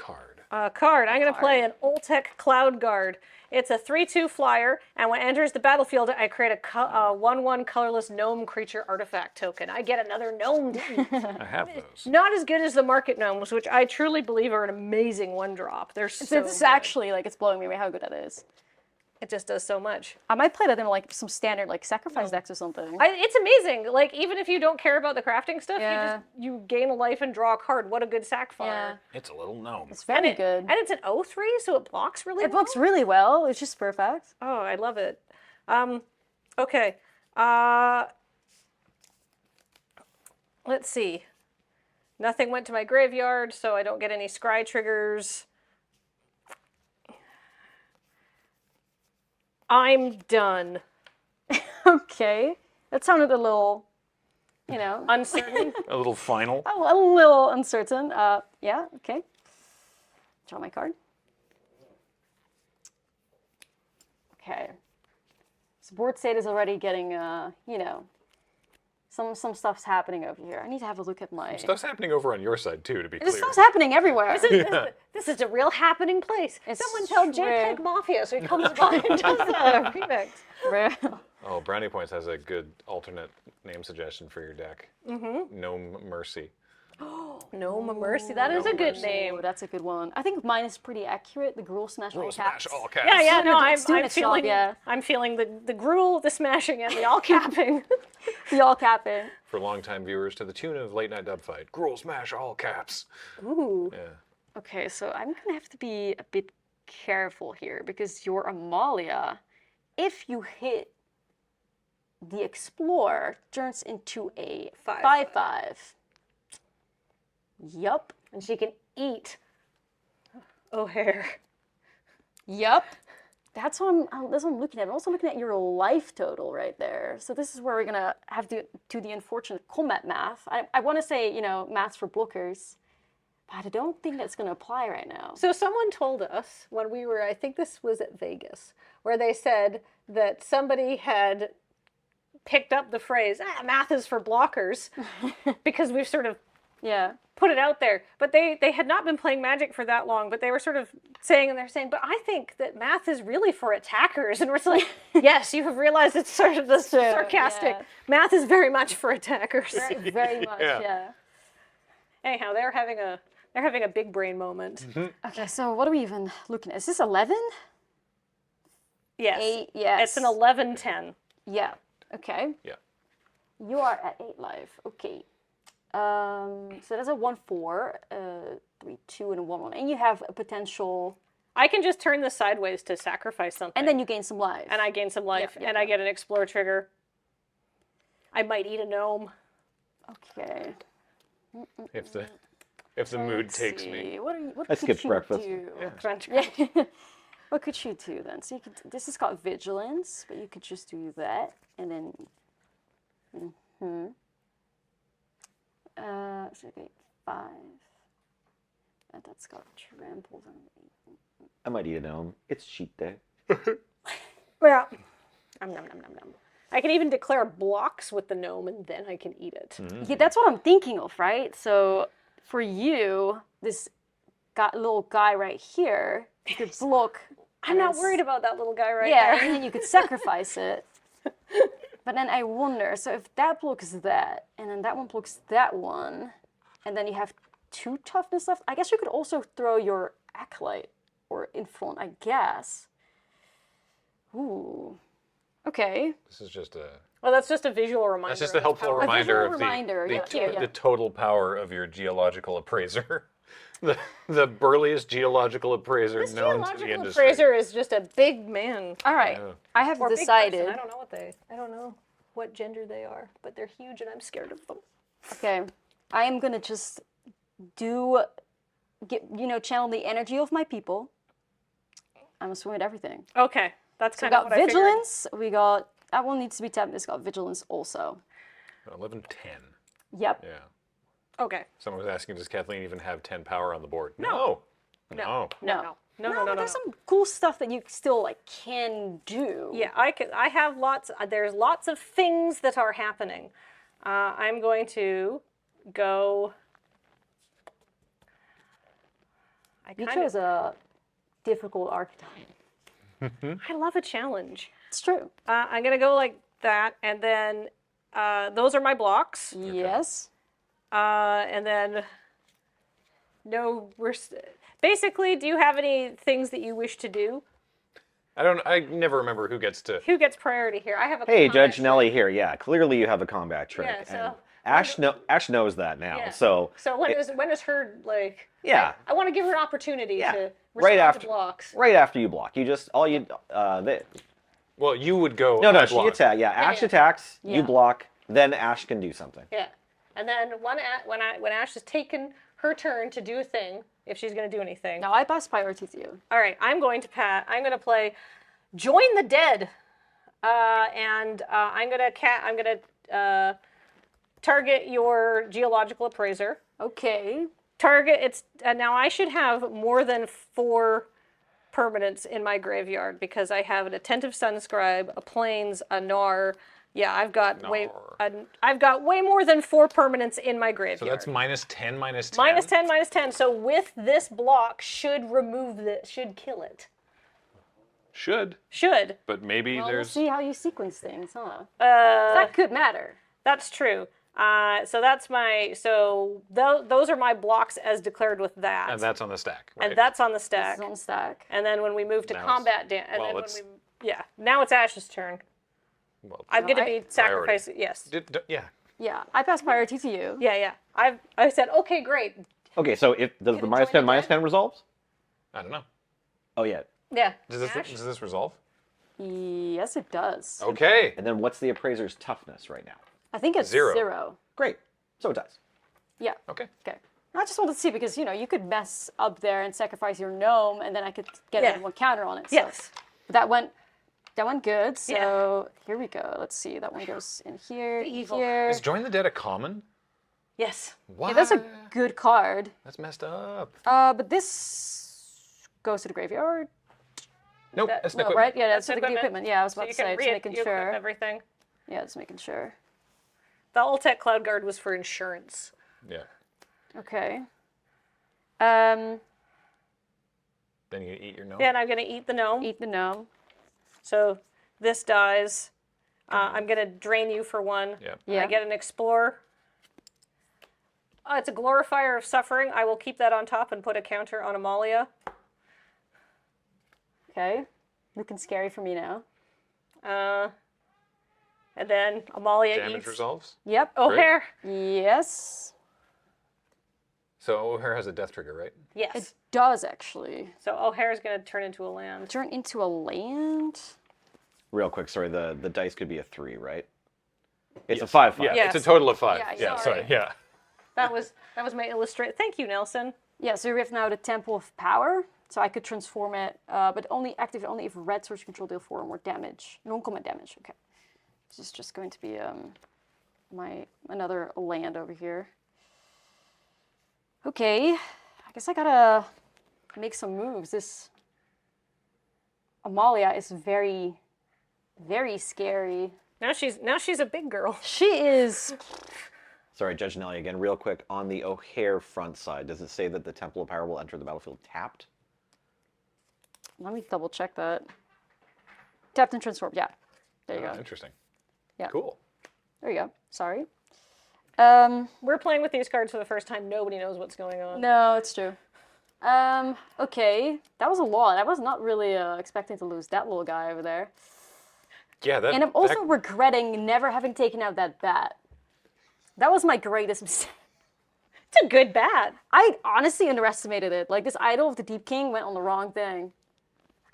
card.
I'm going to play an Oltec Cloud Guard. It's a 3/2 flyer, and when it enters the battlefield, I create a 1/1 colorless gnome creature artifact token. I get another gnome.
I have those.
Not as good as the market gnomes, which I truly believe are an amazing 1-drop. They're so
It's
good.
actually like it's blowing me away how good that is.
It just does so much.
I might play that in like some standard like sacrifice decks or something.
It's amazing. Like even if you don't care about the crafting stuff,
Yeah.
you gain a life and draw a card. What a good sack fire.
Yeah.
It's a little gnome.
It's very good.
And it's an 0/3, so it blocks really
It
well.
blocks really well. It's just perfect.
Oh, I love it. Okay. Let's see. Nothing went to my graveyard, so I don't get any scry triggers. I'm done.
Okay. That sounded a little, you know,
Uncertain.
A little final.
a little uncertain. Yeah, okay. Draw my card. Okay. So board state is already getting, you know, some stuff's happening over here. I need to have a look at my...
Stuff's happening over on your side too, to be
This
clear.
stuff's happening everywhere.
This is a real happening place.
It's
Someone tell
rare.
JPEG Mafia so he comes by and does a remix.
Rare.
Oh, Brownie Points has a good alternate name suggestion for your deck. Gnome Mercy.
Gnome Mercy. That is a good name.
Oh, that's a good one. I think mine is pretty accurate. The Gruul Smash all
Roll
caps.
smash all caps.
Yeah, no,
It's doing
I'm
its job,
feeling
yeah.
I'm feeling the gruel, the smashing, and the all capping.
The all capping.
For longtime viewers, to the tune of Late Night Dub Fight. Gruul smash all caps.
Ooh.
Yeah.
Okay, so I'm gonna have to be a bit careful here because your Amalia, if you hit the Explorer, turns into a 5/5. Yup.
And she can eat O'Hare.
Yup. That's what I'm looking at. I'm also looking at your life total right there. So this is where we're gonna have to do the unfortunate combat math. I want to say, you know, maths for blockers, but I don't think that's gonna apply right now.
So someone told us when we were, I think this was at Vegas, where they said that somebody had picked up the phrase, math is for blockers, because we've sort of put it out there. But they had not been playing Magic for that long, but they were sort of saying, but I think that math is really for attackers. And we're like, yes, you have realized it's sort of the sarcastic.
yeah.
Math is very much for attackers.
Very much, yeah.
Anyhow, they're having a big brain moment.
Okay, so what are we even looking at? Is this 11?
Yes.
8, yes.
It's an 11-10.
Yeah. Okay.
Yeah.
You are at 8 life. Okay. So that's a 1/4, 3/2, and a 1/1, and you have a potential.
I can just turn this sideways to sacrifice something.
And then you gain some life.
And I gain some life,
Yeah,
and I get an explore trigger. I might eat a gnome.
Okay.
If the mood takes me.
What
I
could
skipped
you
breakfast.
do?
Crunch.
Yeah. What could you do then? So you could. This has got vigilance, but you could just do that, and then. So okay, 5. And that's got trampled on 8.
I might eat a gnome. It's cheat day.
Yeah. I can even declare blocks with the gnome, and then I can eat it.
Yeah, that's what I'm thinking of, right? So for you, this little guy right here, you could block.
I'm not worried about that little guy right
yeah,
there.
and then you could sacrifice it. But then I wonder, so if that blocks that, and then that one blocks that one, and then you have 2 toughness left, I guess you could also throw your Acolyte or in front, I guess. Ooh. Okay.
This is just a.
Well, that's just a visual reminder.
That's just a helpful reminder of
yeah.
the total power of your geological appraiser. the burliest geological appraiser
This
known to the
geological
industry.
appraiser is just a big man.
All right.
Yeah.
I have
Or
decided.
big person. I don't know what gender they are, but they're huge and I'm scared of them.
Okay, I am gonna just channel the energy of my people. I'm gonna swing at everything.
Okay, that's
So we
kind of
got
what I figured.
vigilance. We got that one needs to be tapped. It's got vigilance also.
11, 10.
Yep.
Yeah.
Okay.
Someone was asking, does Kathleen even have 10 power on the board?
No.
No.
No.
There's some cool stuff that you still can do.
Yeah, I have lots. There's lots of things that are happening. I'm going to go.
You chose a difficult archetype.
I love a challenge.
It's true.
I'm gonna go like that, and then those are my blocks.
Yes.
And then basically, do you have any things that you wish to do?
I never remember who gets to.
Who gets priority here? I have a
Hey,
combat
Judge Nelly here. Yeah, clearly you have a combat trick.
Yeah, so-
and Ash knows that now.
Yeah.
So
when is her like?
Yeah.
I want to give her an opportunity to respond
right after
to blocks.
right after you block, you just
Well, you would go.
no,
I
she
block.
attack. Yeah, Ash attacks.
Yeah.
You block. Then Ash can do something.
Yeah, and then when Ash has taken her turn to do a thing, if she's going to do anything.
Now I pass priority to you.
All right, I'm going to play Join the Dead, and I'm gonna target your geological appraiser.
Okay.
Now I should have more than 4 permanents in my graveyard because I have an Attentive Sun Scribe, a Plains, a Gnar. Yeah, I've got way more than 4 permanents in my graveyard.
So that's -10, -10.
-10, -10. So with this block, should kill it.
Should. But maybe
Well, we'll
there's.
see how you sequence things, huh? That could matter.
That's true. So that's my. So those are my blocks as declared with that.
And that's on the stack, right?
And that's on the stack.
This is on stack.
And then when we move to
Now
combat, now it's Ash's turn.
Well,
I'm going to be
priority.
sacrificing. Yes.
Yeah.
Yeah, I pass priority to you.
Yeah. I said okay, great.
Okay, so does the -10 -10 resolve?
I don't know.
Oh yeah.
Yeah.
Does this resolve?
Yes, it does.
Okay.
And then what's the appraiser's toughness right now?
I think it's 0.
Great. So it does.
Yeah.
Okay.
Okay. I just wanted to see because you could mess up there and sacrifice your gnome, and then I could get one counter on it. So.
Yes.
That went good. So here we go. Let's see. That one goes in here.
Evil.
Here.
Is Join the Dead a common?
Yes.
What?
Yeah, that's a good card.
That's messed up.
But this goes to the graveyard.
Nope, that's
No,
equipment.
right? Yeah, that's the equipment. Yeah, I was about to say, just making
re-equip
sure.
everything.
Yeah, just making sure.
The Ultec Cloud Guard was for insurance.
Yeah.
Okay.
Then you eat your gnome.
Yeah, and I'm going to eat the gnome.
Eat the gnome.
So this dies. I'm going to drain you for 1.
Yeah.
I get an Explorer. It's a Glorifier of Suffering. I will keep that on top and put a counter on Amalia.
Okay. Looking scary for me now.
And then Amalia
Damage
eats.
resolves.
Yep.
O'Hare.
Yes.
So O'Hare has a death trigger, right?
Yes.
It does actually.
So O'Hare's going to turn into a land.
Turn into a land?
Real quick, sorry, the dice could be a 3, right? It's a 5/5.
Yeah,
Yes.
it's a total of 5.
Yeah,
Yeah,
sorry.
sorry. Yeah.
That was my illustrate. Thank you, Nelson.
Yeah, so we have now the Temple of Power. So I could transform it, but only activate only if red source control deal 4 or more damage. Non-combat damage, okay. This is just going to be another land over here. Okay, I guess I gotta make some moves. This Amalia is very, very scary.
Now she's a big girl.
She is.
Sorry, Judge Nelly again, real quick. On the O'Hare front side, does it say that the Temple of Power will enter the battlefield tapped?
Let me double check that. Tapped and transformed, yeah. There you go.
Interesting.
Yeah.
Cool.
There you go. Sorry.
We're playing with these cards for the first time. Nobody knows what's going on.
No, it's true. Okay. That was a lot. I was not really expecting to lose that little guy over there.
Yeah, that.
And I'm also regretting never having taken out that bat. That was my greatest mistake.
It's a good bat.
I honestly underestimated it. Like, this Idol of the Deep King went on the wrong thing.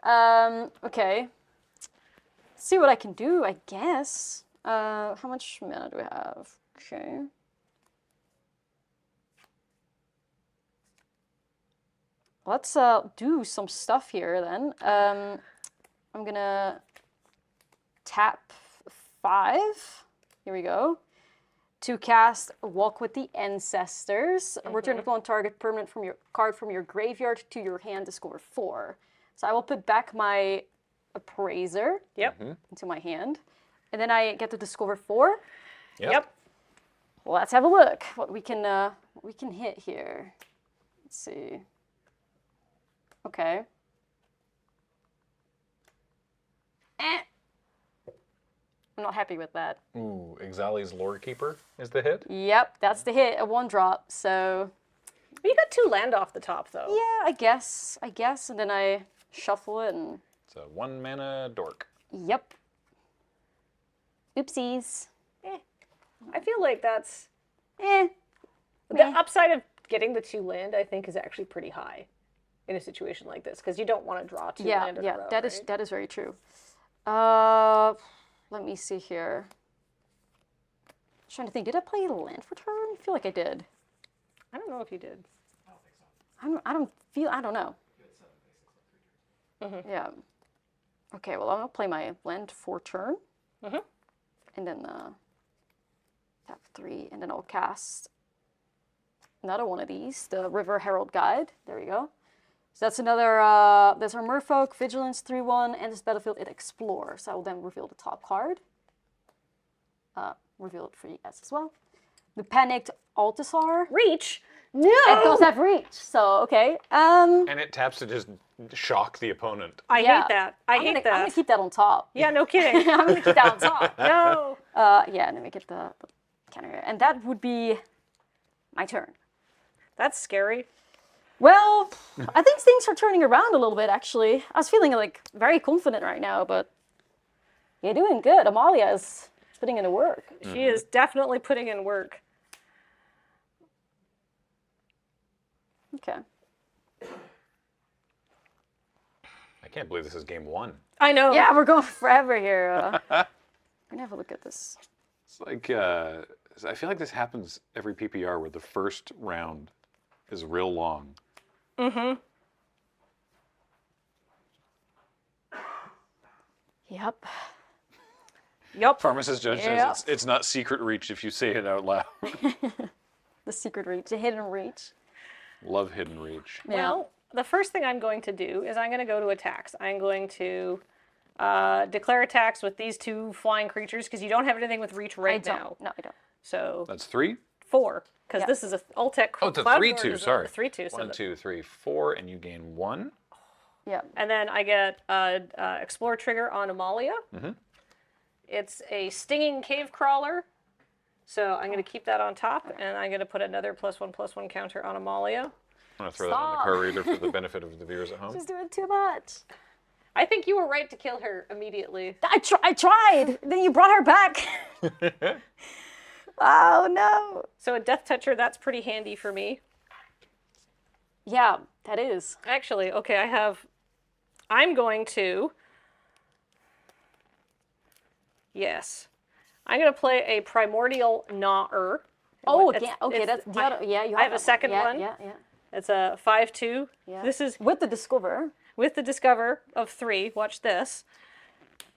Okay. Let's see what I can do, I guess. How much mana do I have? Okay. let's do some stuff here then. I'm gonna tap 5. Here we go. To cast Walk with the Ancestors. Return upon target permanent from your card from your graveyard to your hand, discover 4. So I will put back my Appraiser into my hand. And then I get to discover 4.
Yep.
Well, let's have a look what we can hit here. Let's see. Okay. I'm not happy with that.
Ooh, Ixalan's Lore Keeper is the hit?
Yep, that's the hit, a 1-drop, so...
You got 2 land off the top, though.
Yeah, I guess, and then I shuffle it and...
It's a 1 mana dork.
Yep. Oopsies.
I feel like that's...
The
upside of getting the 2 land, I think, is actually pretty high in a situation like this, because you don't want to draw 2 land in a row,
that
right?
is very true. Let me see here. I'm trying to think, did I play a land for turn? I feel like I did.
I don't know if you did.
I don't know. Yeah. Okay, well, I'm gonna play my land for turn. And then tap 3, and then I'll cast another one of these, the River Herald Guide. There we go. So that's another, there's our Merfolk, Vigilance 3/1, and this battlefield, it explores. So I will then reveal the top card. Reveal it for you guys as well. The Panicked Altisar.
Reach?
No! It does have reach, so okay.
And it taps to just shock the opponent.
I hate that. I hate that.
I'm gonna keep that on top.
Yeah, no kidding.
I'm gonna keep that on top.
No.
Yeah, and then we get the counter here. And that would be my turn.
That's scary.
Well, I think things are turning around a little bit, actually. I was feeling like very confident right now, but you're doing good. Amalia is putting in the work.
She is definitely putting in work.
Okay.
I can't believe this is game 1.
I know.
Yeah, we're going forever here. I'm gonna have a look at this.
It's like, I feel like this happens every PPR where the first round is real long.
Yep.
Pharmacist Judge says it's not secret reach if you say it out loud.
The secret reach, the hidden reach.
Love hidden reach.
Yeah.
Well, the first thing I'm going to do is I'm going to go to attacks. I'm going to declare attacks with these 2 flying creatures because you don't have anything with reach right now.
No, I don't.
So
That's 3?
4, because this is a Ultec.
Oh, it's a
Cloud
3/2,
Lord is a
sorry.
3/2.
1, 2, 3, 4, and you gain 1.
Yeah.
And then I get Explore trigger on Amalia. It's a Stinging Cave Crawler. So I'm going to keep that on top, and I'm going to put another +1/+1 counter on Amalia.
I'm going to throw that on the card reader for the benefit of the viewers at home.
She's doing too much.
I think you were right to kill her immediately.
I tried. Then you brought her back. Oh, no.
So a Death Toucher, that's pretty handy for me.
Yeah, that is.
Actually, okay, I'm going to... Yes. I'm going to play a Primordial Gnawer.
Oh, again. Okay, that's the other. Yeah, you have
I have a second one.
Yeah.
It's a 5/2.
Yeah.
This is
with the Discover.
With the Discover of 3. Watch this.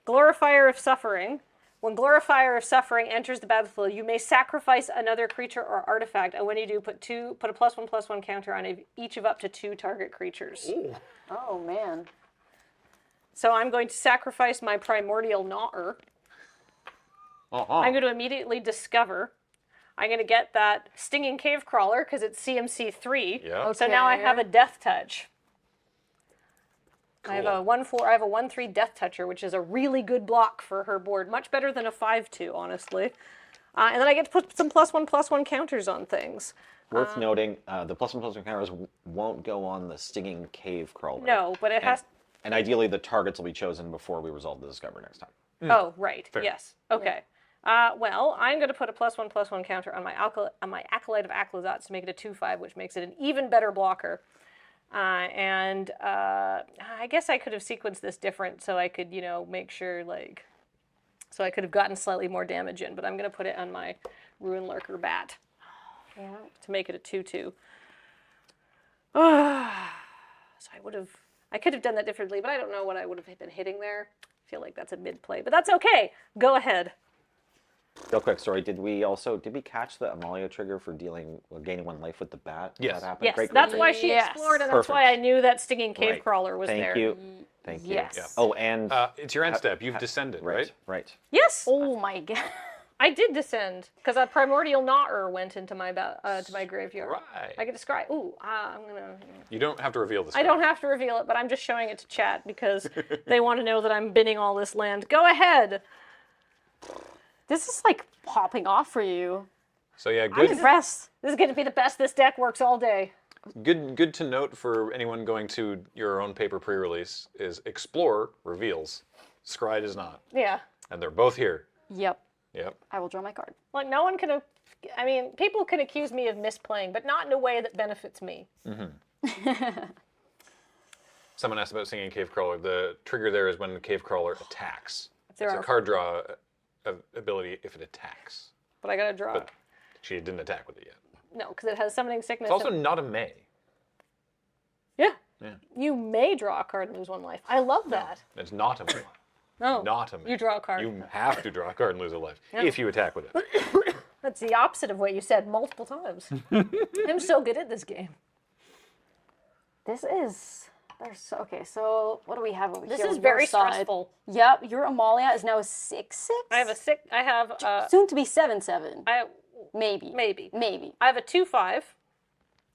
Glorifier of Suffering. When Glorifier of Suffering enters the battlefield, you may sacrifice another creature or artifact, and when you do, put a +1/+1 counter on each of up to 2 target creatures.
Ooh. Oh man.
So I'm going to sacrifice my Primordial Gnawer. I'm going to immediately discover. I'm going to get that Stinging Cave Crawler because it's CMC 3.
Yeah.
Okay. So now I have a Death Touch. Cool. I have a 1/4. I have a 1/3 Death Toucher, which is a really good block for her board. Much better than a 5/2, honestly. And then I get to put some +1/+1 counters on things.
Worth noting, the +1/+1 counters won't go on the Stinging Cave Crawler.
No, but it has.
And ideally, the targets will be chosen before we resolve the Discover next time.
Oh, right.
Fair.
Yes. Okay. Well, I'm going to put a +1/+1 counter on my Acolyte of Aclazotz to make it a 2/5, which makes it an even better blocker. I guess I could have sequenced this different so I could, make sure, so I could have gotten slightly more damage in, but I'm going to put it on my Ruin Lurker Bat to make it a 2/2. I could have done that differently, but I don't know what I would have been hitting there. I feel like that's a mid play, but that's okay. Go ahead.
Real quick story. Did we catch the Amalia trigger for gaining 1 life with the bat?
Yes.
That happened?
Yes,
Great,
that's
great.
why she explored, and that's why I knew that stinging cave
Right.
crawler was
Thank
there.
you. Thank you.
Yes.
Yeah. Oh, and
It's your end step. You've descended, right?
Right.
Yes,
Oh my god.
I did descend because a primordial Gnawer went into my to my graveyard.
Right.
I get to scry. Ooh, I'm gonna.
You don't have to reveal this.
I don't have to reveal it, but I'm just showing it to chat because they want to know that I'm binning all this land. Go ahead.
This is like popping off for you.
So yeah,
I'm
good.
impressed.
This is going to be the best. This deck works all day.
Good to note for anyone going to your own paper pre-release is Explore reveals, Scry does not,
Yeah.
and they're both here.
Yep.
Yep.
I will draw my card.
Like no one can. I mean, people can accuse me of misplaying, but not in a way that benefits me.
Someone asked about singing Cave Crawler. The trigger there is when the Cave Crawler attacks. It's
there
a
are-
card draw ability if it attacks.
But I got to draw.
But she didn't attack with it yet.
No, because it has summoning sickness.
It's also not a May.
Yeah.
Yeah.
You may draw a card and lose 1 life. I love that.
It's not a May.
No.
Not a May.
You draw a card.
You have to draw a card and lose a life
Yeah.
if you attack with it.
That's the opposite of what you said multiple times. I'm so good at this game.
This is. Okay, so what do we have over
This
here?
is
on
very
your side?
stressful.
Yep, your Amalia is now a 6/6.
I have
Soon to be 7/7. Maybe.
Maybe.
Maybe.
I have a 2/5.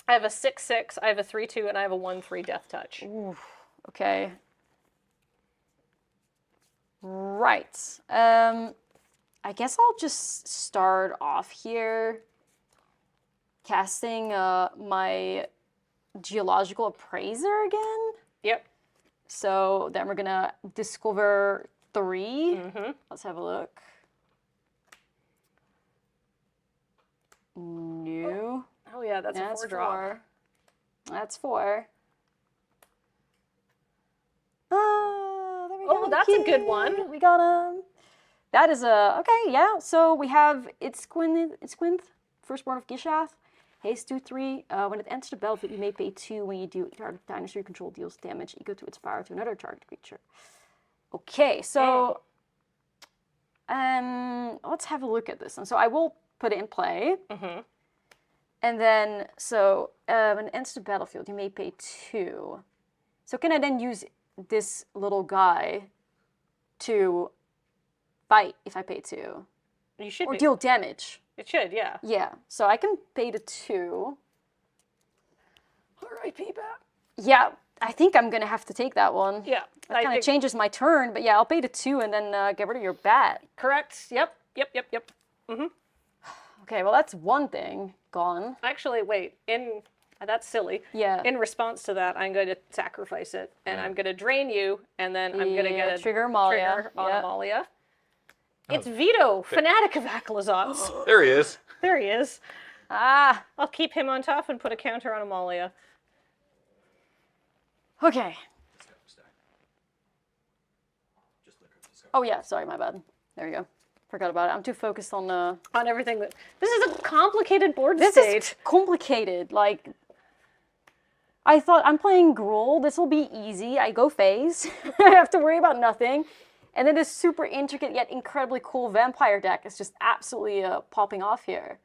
I have a 6/6. I have a 3/2, and I have a 1/3 Death Touch.
Ooh, okay. Right. I guess I'll just start off here casting my Geological Appraiser again.
Yep.
So then we're gonna discover 3. Let's have a look. New.
Oh yeah, that's a 4 drop.
4. That's 4. Oh, there we go.
Oh, that's a good one.
We got him. That is a okay. Yeah. So we have Ixalan, Firstborn of Gishath. Haste 2/3. When it enters the battlefield, you may pay 2 when you do target dinosaur you control deals damage equal to its power to another target creature. Okay, so let's have a look at this. And so I will put it in play. And then when it enters the battlefield, you may pay 2. So can I then use this little guy to fight if I pay 2?
You should.
Or deal damage.
It should, yeah.
Yeah, so I can pay the 2.
R.I.P. Bat.
Yeah, I think I'm gonna have to take that one.
Yeah.
That kind of changes my turn, but yeah, I'll pay the 2 and then get rid of your bat.
Correct. Yep.
Okay, well that's one thing gone.
Actually, wait. That's silly.
Yeah.
In response to that, I'm going to sacrifice it, and I'm going to drain you, and then I'm going to get a
trigger Amalia.
trigger on
Yep.
Amalia. It's Vito, Fanatic of Aclazotz.
There he is.
There he is.
Ah.
I'll keep him on top and put a counter on Amalia.
Okay. Oh yeah, sorry, my bad. There you go. Forgot about it. I'm too focused on
everything. This is a complicated board
This
state.
is complicated. Like, I thought I'm playing Gruul. This will be easy. I go phase. I have to worry about nothing. And then this super intricate yet incredibly cool vampire deck is just absolutely popping off here.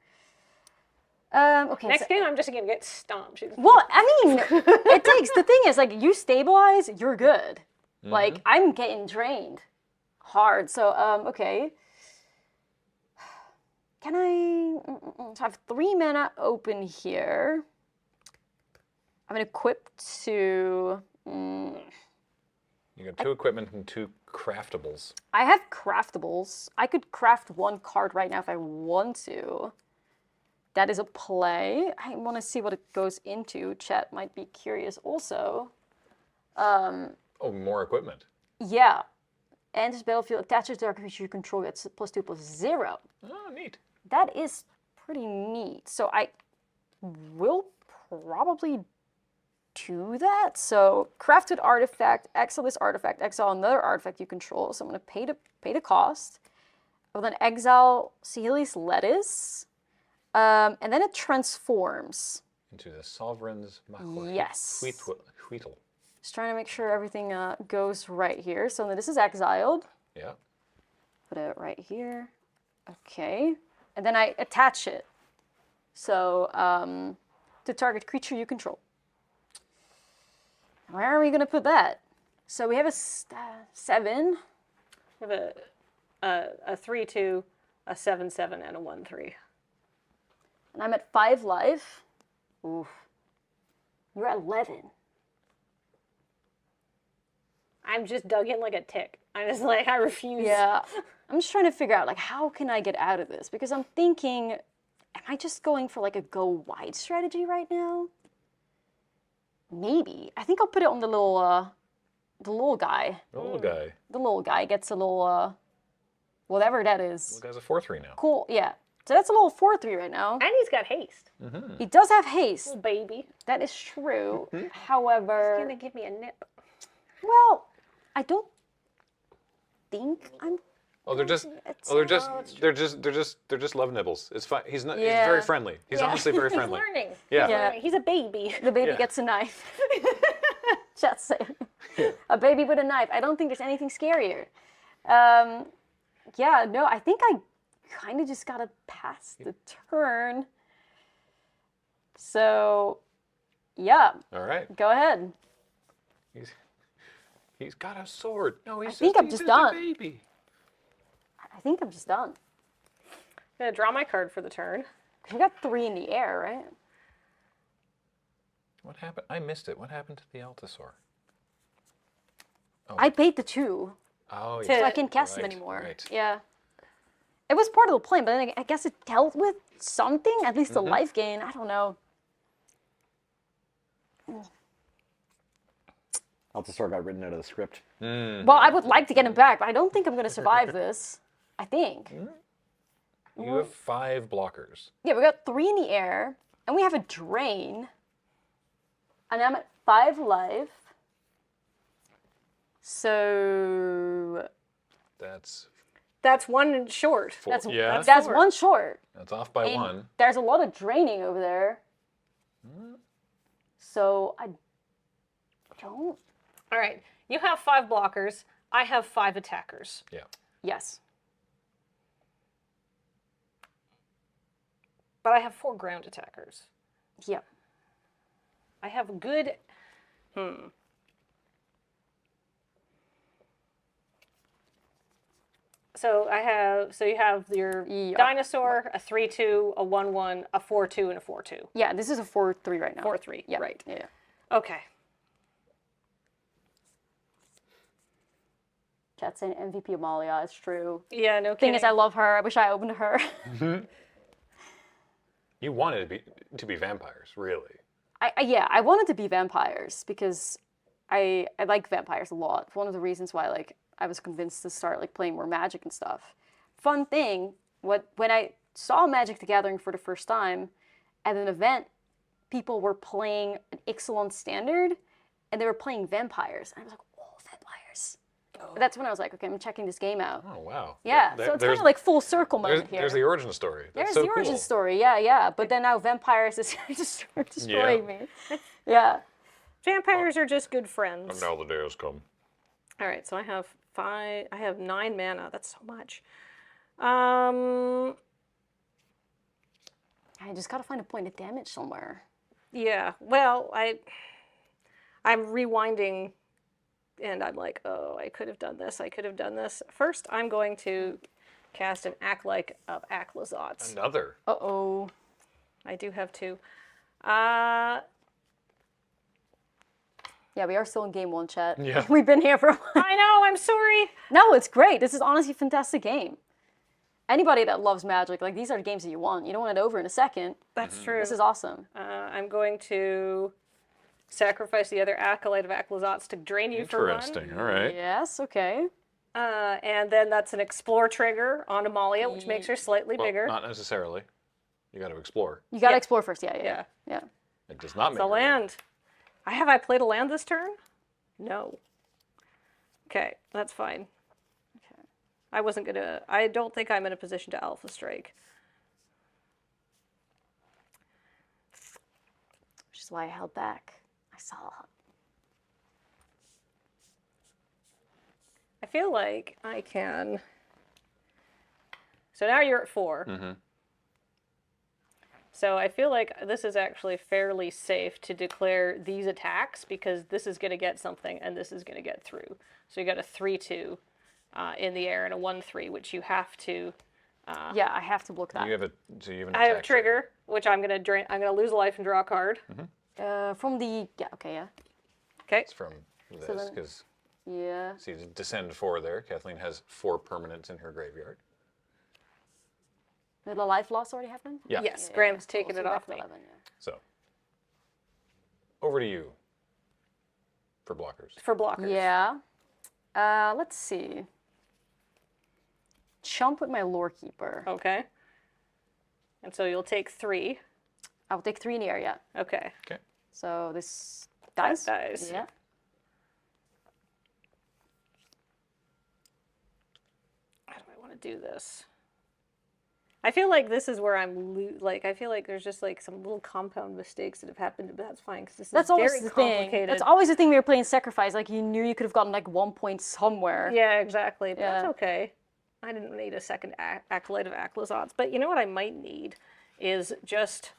Okay.
Next game, I'm just going to get stomped.
Well, I mean, it takes. The thing is, like, you stabilize, you're good. Like, I'm getting drained hard. So, okay. Can I? So I have 3 mana open here. I'm gonna equip 2.
You got 2 equipment and 2 craftables.
I have craftables. I could craft 1 card right now if I want to. That is a play. I want to see what it goes into. Chat might be curious also.
Oh, more equipment.
Yeah. Enters battlefield, attaches target creature you control, gets +2/+0.
Oh, neat.
That is pretty neat. So I will probably do that. So crafted artifact, exile this artifact, exile another artifact you control. So I'm going to pay the cost. I will then exile Sihili's Lettuce. And then it transforms.
Into the Sovereign's Machua.
Yes.
Huitl.
Just trying to make sure everything goes right here. So this is exiled.
Yeah.
Put it right here. Okay. And then I attach it. So to target creature you control. Where are we going to put that? So we have a 7.
We have a 3/2, a 7/7, and a 1/3.
And I'm at 5 life. Oof. You're at 11.
I'm just dug in like a tick. I'm just like, I refuse.
Yeah. I'm just trying to figure out, like, how can I get out of this? Because I'm thinking, am I just going for, like, a go wide strategy right now? Maybe. I think I'll put it on the little guy.
The little guy.
The little guy gets a little, whatever that is.
The little guy's a 4/3 now.
Cool, yeah. So that's a little 4/3 right now.
And he's got haste.
He does have haste.
Little baby.
That is true. However,
He's gonna give me a nip.
well, I don't think I'm.
Oh, they're just love nibbles. It's fine. He's not. He's
Yeah.
very friendly. He's honestly very friendly.
He's learning.
Yeah.
He's learning. He's a baby.
The baby
Yeah.
gets a knife. Just saying. A baby with a knife. I don't think there's anything scarier. Yeah, no, I think I kind of just gotta pass the turn. So, yeah.
All right.
Go ahead.
He's got a sword. No, he's
think I'm
he's
just
a
done.
baby.
I think I'm just done.
I'm gonna draw my card for the turn.
You got 3 in the air, right?
What happened? I missed it. What happened to the Altasaur?
I paid the 2,
Oh,
so
yeah.
I can't cast them
Right,
anymore.
right.
Yeah. It was part of the plan, but then I guess it dealt with something, at least
Mm-hmm.
a life gain. I don't know.
Altasaur got written out of the script.
Well, I would like to get him back, but I don't think I'm going to survive this. I think.
You have 5 blockers.
Yeah, we got 3 in the air, and we have a drain. And I'm at 5 life. So
That's 1 short.
that's
Yeah.
that's
four.
1 short.
That's off by
And
1.
there's a lot of draining over there. So I don't.
All right. You have 5 blockers. I have 5 attackers.
Yeah.
Yes.
But I have 4 ground attackers.
Yep.
I have good. So you have your
Yep.
dinosaur, a 3/2, a 1/1, a 4/2, and a 4/2.
Yeah, this is a 4/3 right now.
4/3.
Yeah.
Right.
Yeah.
Okay.
Chat's saying MVP Amalia. It's true.
Yeah. No
Thing
kidding.
is, I love her. I wish I opened her.
You wanted it to be vampires, really.
Yeah, I wanted to be vampires because I like vampires a lot. It's one of the reasons why like I was convinced to start like playing more Magic and stuff. Fun thing, when I saw Magic the Gathering for the first time at an event, people were playing an Ixalan standard and they were playing vampires. And I was like, oh, vampires. That's when I was like, okay, I'm checking this game out.
Oh, wow.
Yeah, so it's kind of like full circle
There's,
moment here.
there's the origin story. That's
There's
so
the origin
cool.
story, yeah. But then now vampires is just destroying me. Yeah.
Vampires are just good friends.
And now the day has come.
All right. So I have 5. I have 9 mana. That's so much.
I just gotta find a point of damage somewhere.
Yeah. Well, I'm rewinding, and I'm like, oh, I could have done this. I could have done this. First, I'm going to cast an Acolyte of Aclazots.
Another.
Uh-oh.
I do have 2.
Yeah, we are still in game 1, chat.
Yeah.
We've been here for a while.
I know. I'm sorry.
No, it's great. This is honestly a fantastic game. Anybody that loves Magic, like these are the games that you want. You don't want it over in a second.
That's true.
This is awesome.
I'm going to sacrifice the other Acolyte of Aclazots to drain you for 1.
Interesting. All right.
Yes, okay.
And then that's an Explore trigger on Amalia, which makes her slightly
Well,
bigger.
not necessarily. You got to explore.
You gotta explore first, yeah.
It does not
It's
make
a land. Have I played a land this turn? No. Okay, that's fine.
Okay.
I don't think I'm in a position to Alpha Strike.
Which is why I held back. I saw.
feel like I can. So now you're at 4.
Mm-hmm.
So I feel like this is actually fairly safe to declare these attacks because this is going to get something and this is going to get through. So you got a 3-2 in the air and a 1-3, which you have to.
Yeah, I have to block that.
You have a so you have an
I have a
attack
trigger, which I'm going to drain. I'm going to lose a life and draw a card.
From the okay, yeah.
Okay.
It's from this
So then-
because
Yeah.
see descend 4 there. Kathleen has 4 permanents in her graveyard.
Did the life loss already happen?
Yeah.
Yes, Graham's taken
So
it
back
off
to
me.
11, yeah.
So over to you for blockers.
For blockers.
Yeah. Let's see. Chump with my lore keeper.
Okay. And so you'll take 3.
I'll take 3 in the air, yeah.
Okay.
Okay.
So this dies.
Dies.
Yeah.
How do I want to do this? I feel like this is where I'm I feel like there's just like some little compound mistakes that have happened, but that's fine because this
That's
is
always
very
the thing.
complicated.
That's always the thing when you're playing Sacrifice. Like, you knew you could have gotten like 1 point somewhere.
Yeah, exactly. But that's
Yeah.
okay. I didn't need a second Acolyte of Aclazotz. But you know what I might need is just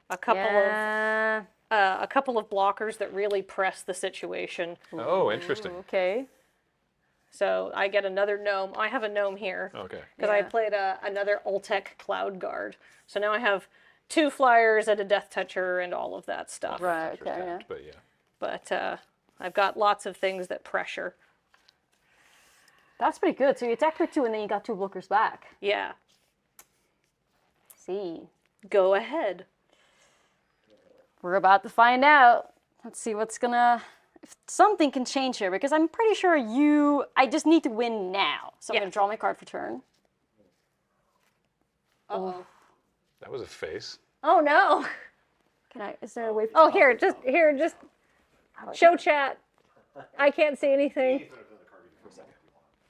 a couple
Yeah.
of a couple of blockers that really press the situation.
Oh, interesting.
Okay.
So I get another gnome. I have a gnome here.
Okay.
Because I played another Ultec Cloud Guard. So now I have 2 flyers and a Death Toucher and all of that stuff.
Right, okay, yeah.
But yeah.
But I've got lots of things that pressure.
That's pretty good. So you attack for 2 and then you got 2 blockers back.
Yeah.
See.
Go ahead.
We're about to find out. Let's see what's gonna... If something can change here, because I'm pretty sure I just need to win now. So I'm gonna draw my card for turn.
Uh-oh.
That was a face.
Oh no.
Is there a way?
Oh, here, just show chat. I can't see anything.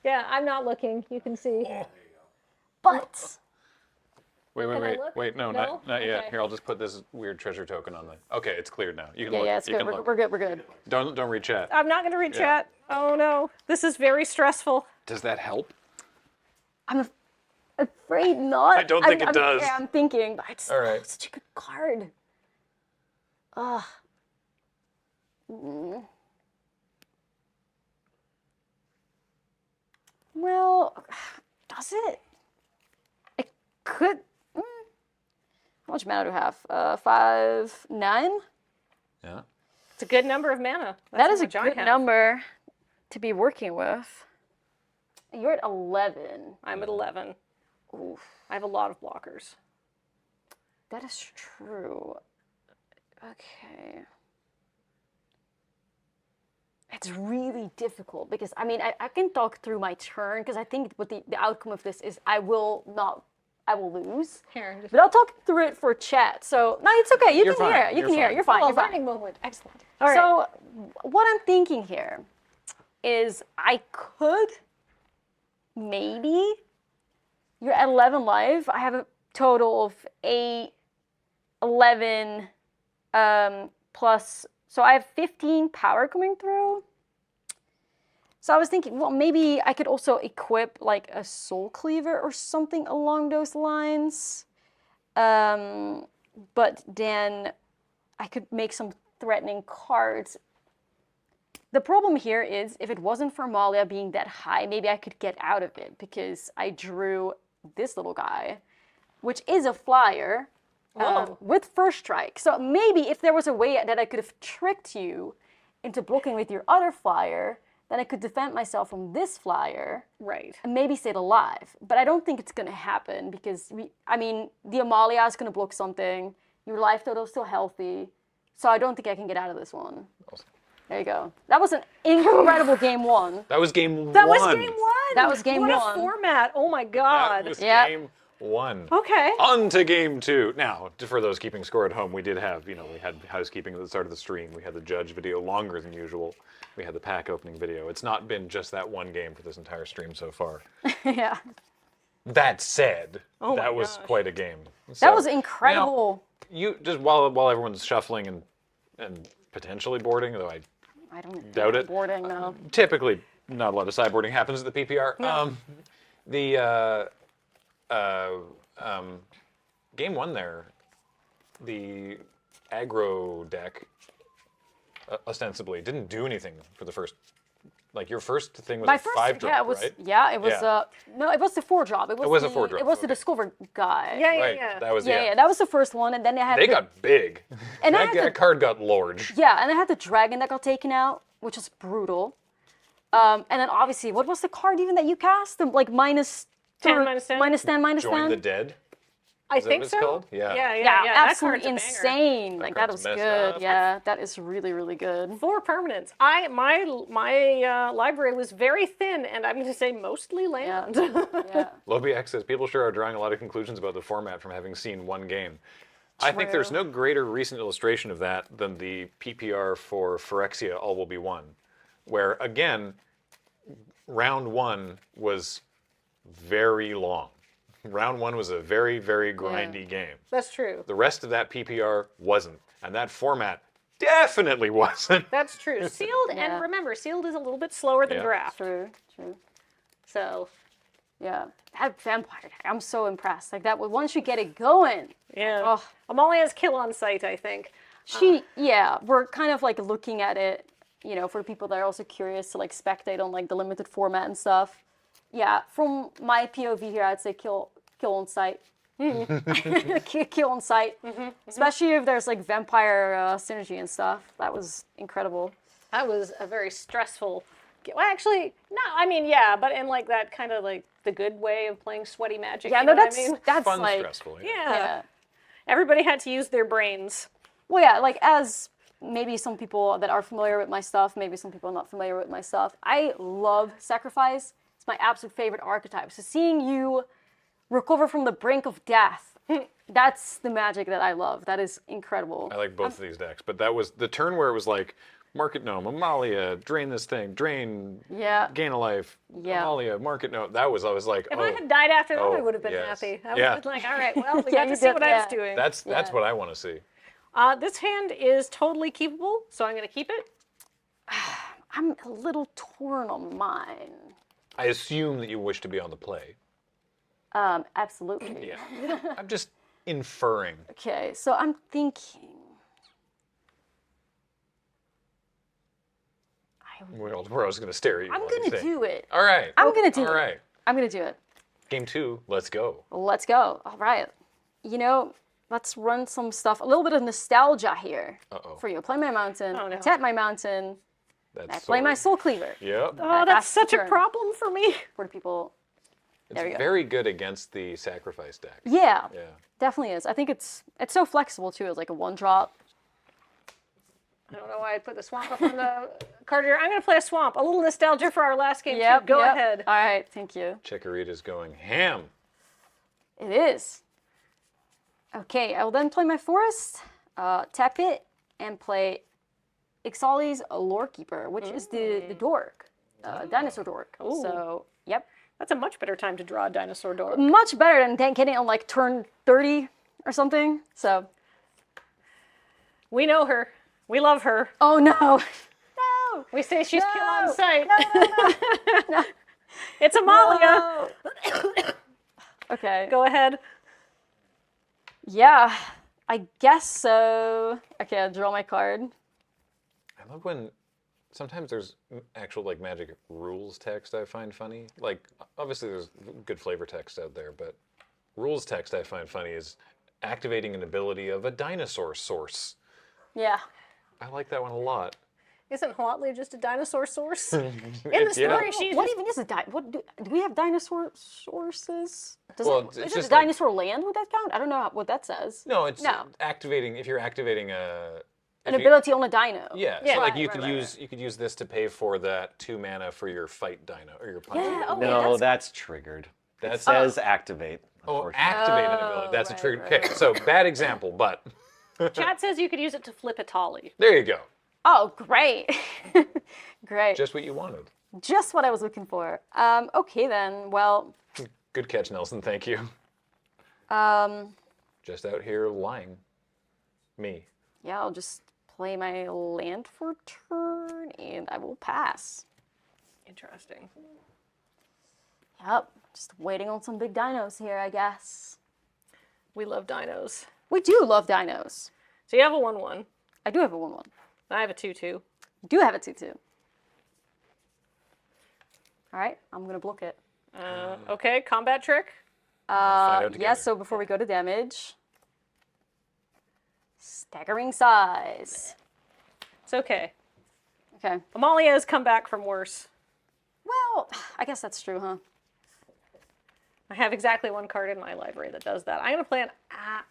Yeah, I'm not looking. You can see.
But
Wait,
Can I look?
no,
No?
not yet.
Okay.
Here, I'll just put this weird treasure token on the. Okay, it's cleared now. You can
yeah,
look.
yeah, it's
you
good.
can look.
We're good. We're good.
Don't read chat.
I'm not gonna read chat. Oh no, this is very stressful.
Does that help?
I'm afraid not.
I don't think it does.
Yeah, I'm thinking. But it's
All right.
such a good card. Ugh. Well, does it? It could. How much mana do I have? 5, 9?
Yeah.
It's a good number of mana.
That is
how
a
much I
good
have.
number to be working with. You're at 11.
I'm at 11.
Oof.
I have a lot of blockers.
That is true. Okay. It's really difficult because, I mean, I can talk through my turn because I think what the outcome of this is I will lose.
Here,
But I'll talk through it for chat. So, no, it's okay. You
You're
can
fine.
hear it. You
You're
can hear it.
fine.
You're fine.
Oh,
You're fine.
learning moment. Excellent.
All right. So, what I'm thinking here is I could maybe, you're at 11 life. I have a total of 8, 11 plus, so I have 15 power coming through. So I was thinking, well, maybe I could also equip like a soul cleaver or something along those lines. But then I could make some threatening cards. The problem here is if it wasn't for Malia being that high, maybe I could get out of it because I drew this little guy, which is a flyer with first strike. So maybe if there was a way that I could have tricked you into blocking with your other flyer, then I could defend myself from this flyer.
Right.
And maybe stay alive. But I don't think it's going to happen because, the Amalia is going to block something. Your life total is still healthy. So I don't think I can get out of this one.
Awesome.
There you go. That was an incredible game 1.
That was game 1.
That was game 1.
That was game
what
1.
a format. Oh my god.
That was
Yep.
game 1.
Okay.
On to game 2. Now, for those keeping score at home, we did have, we had housekeeping at the start of the stream. We had the judge video longer than usual. We had the pack opening video. It's not been just that one game for this entire stream so far.
Yeah.
That said,
Oh my
that was
gosh.
quite a game.
That
So,
was incredible.
now, you just while everyone's shuffling and potentially boarding, though I
I don't
doubt it.
Boarding, no.
Typically, not a lot of sideboarding happens at the PPR.
No.
Game 1 there, the aggro deck ostensibly didn't do anything for the first. Like your first thing was
My
a
first,
5-drop,
yeah, it was,
right?
yeah, it was.
Yeah.
No, it was the 4-drop.
It was a 4-drop,
It was the
okay.
Discover guy.
Yeah,
Right,
yeah.
that was
Yeah, that was the first one, and then they had.
They
the,
got big.
And I
that,
had
that card got large.
Yeah, and I had the dragon that got taken out, which was brutal. And then obviously, what was the card even that you cast? The, like minus
10,
or-
minus 10?
minus 10, minus 10.
Join the Dead.
I
Is that
think
what it's
so.
called? Yeah.
Yeah.
Yeah,
That
absolutely
card's a banger.
insane. Like that
card's
was
messed
good.
up.
Yeah, that is really, really good.
4 permanents. My library was very thin, and I'm going to say mostly land.
Yeah.
Lobiac says people sure are drawing a lot of conclusions about the format from having seen one game. I think there's no greater recent illustration of that than the PPR for Phyrexia All Will Be One, where again, round 1 was very long. Round 1 was a very, very grindy game.
That's true.
The rest of that PPR wasn't, and that format definitely wasn't.
That's true. Sealed, and remember, sealed is a little bit slower than
Yeah.
draft.
True. So, yeah, that vampire deck, I'm so impressed. Like that, once you get it going.
Yeah.
Oh.
Amalia has kill on sight, I think.
We're kind of like looking at it, you know, for people that are also curious to like spectate on like the limited format and stuff. Yeah, from my POV here, I'd say kill on sight. Kill on sight. Especially if there's like vampire synergy and stuff. That was incredible.
That was a very stressful. Well, actually, no. I mean, yeah, but in like that kind of like the good way of playing sweaty magic.
Yeah,
you
no,
know what
that's
I mean?
that's
Fun,
like
stressful.
Yeah. Everybody had to use their brains.
Well, yeah, like as maybe some people that are familiar with my stuff, maybe some people are not familiar with my stuff. I love sacrifice. It's my absolute favorite archetype. So seeing you recover from the brink of death, that's the magic that I love. That is incredible.
I like both of these decks, but that was the turn where it was like, Market Gnome, Amalia, drain this thing, drain, gain a life, Amalia, Market Gnome. That was, I was like,
If I had died after that, I would have been
yes.
happy. I
Yeah.
was like, all right, well, we
Yeah,
got
you
to see
did-
what I was doing.
That's what I want to see.
This hand is totally keepable, so I'm going to keep it.
I'm a little torn on mine.
I assume that you wish to be on the play.
Absolutely.
Yeah. I'm just inferring.
Okay, so I'm thinking.
We're all just going to stare at you.
I'm
while you
gonna
think.
do it.
All right.
I'm gonna do
All
it.
right.
I'm gonna do it.
Game 2, let's go.
Let's go. All right. You know, let's run some stuff. A little bit of nostalgia here for you. Play my mountain.
Oh, no.
Tap my mountain.
That's
Play my
sword.
Soul Cleaver.
Yep.
Oh, that's such a
turn.
problem for me.
For the people.
It's
There you go.
very good against the sacrifice deck.
Yeah,
Yeah.
definitely is. I think it's so flexible too. It's like a 1-drop.
I don't know why I put the swamp up on the card here. I'm going to play a swamp. A little nostalgia for our last game, too. Go ahead.
All right, thank you.
Chikorita's going ham.
It is. Okay, I will then play my forest, tap it, and play Ixalan's Lorekeeper, which is the dork, dinosaur dork.
Ooh.
So, yep.
That's a much better time to draw a dinosaur door.
Much better than getting it on like turn 30 or something. So.
We know her. We love her.
Oh no.
No. We say she's kill on sight.
No.
It's Amalia.
Okay.
Go ahead.
Yeah, I guess so. Okay, I'll draw my card.
I love when sometimes there's actual like magic rules text I find funny. Like obviously there's good flavor text out there, but rules text I find funny is activating an ability of a dinosaur source.
Yeah.
I like that one a lot.
Isn't Huatli just a dinosaur source?
In
the story, she's
What even is a what do we have dinosaur sources?
Well,
Is
it's
it
just
a dinosaur land? Would that count? I don't know what that says.
No, it's
No.
activating if you're activating
An ability on a dino.
Yeah,
Yeah.
so like
Right,
you
right,
could
right,
use you could use this to pay for that 2 mana for your fight dino or your punch.
Yeah,
ability.
okay,
No, that's triggered. It
That's
says activate.
oh, activate an ability. That's
right,
a trigger.
right,
Okay, so bad example, but
Chat says you could use it to flip a Tolly.
there you go.
Oh, great. Great.
Just what you wanted.
Just what I was looking for. Okay then. Well,
Good catch, Nelson. Thank you.
um,
Just out here lying. Me.
yeah, I'll just play my land for turn and I will pass.
Interesting.
Yep. Just waiting on some big dinos here, I guess.
We love dinos.
We do love dinos.
So you have a 1/1.
I do have a 1/1.
I have a 2/2.
You do have a 2/2. All right, I'm gonna block it.
Okay, combat trick.
Yes, so before we go to damage, staggering size.
It's okay.
Okay.
Amalia has come back from worse.
Well, I guess that's true, huh?
I have exactly one card in my library that does that. I'm going to play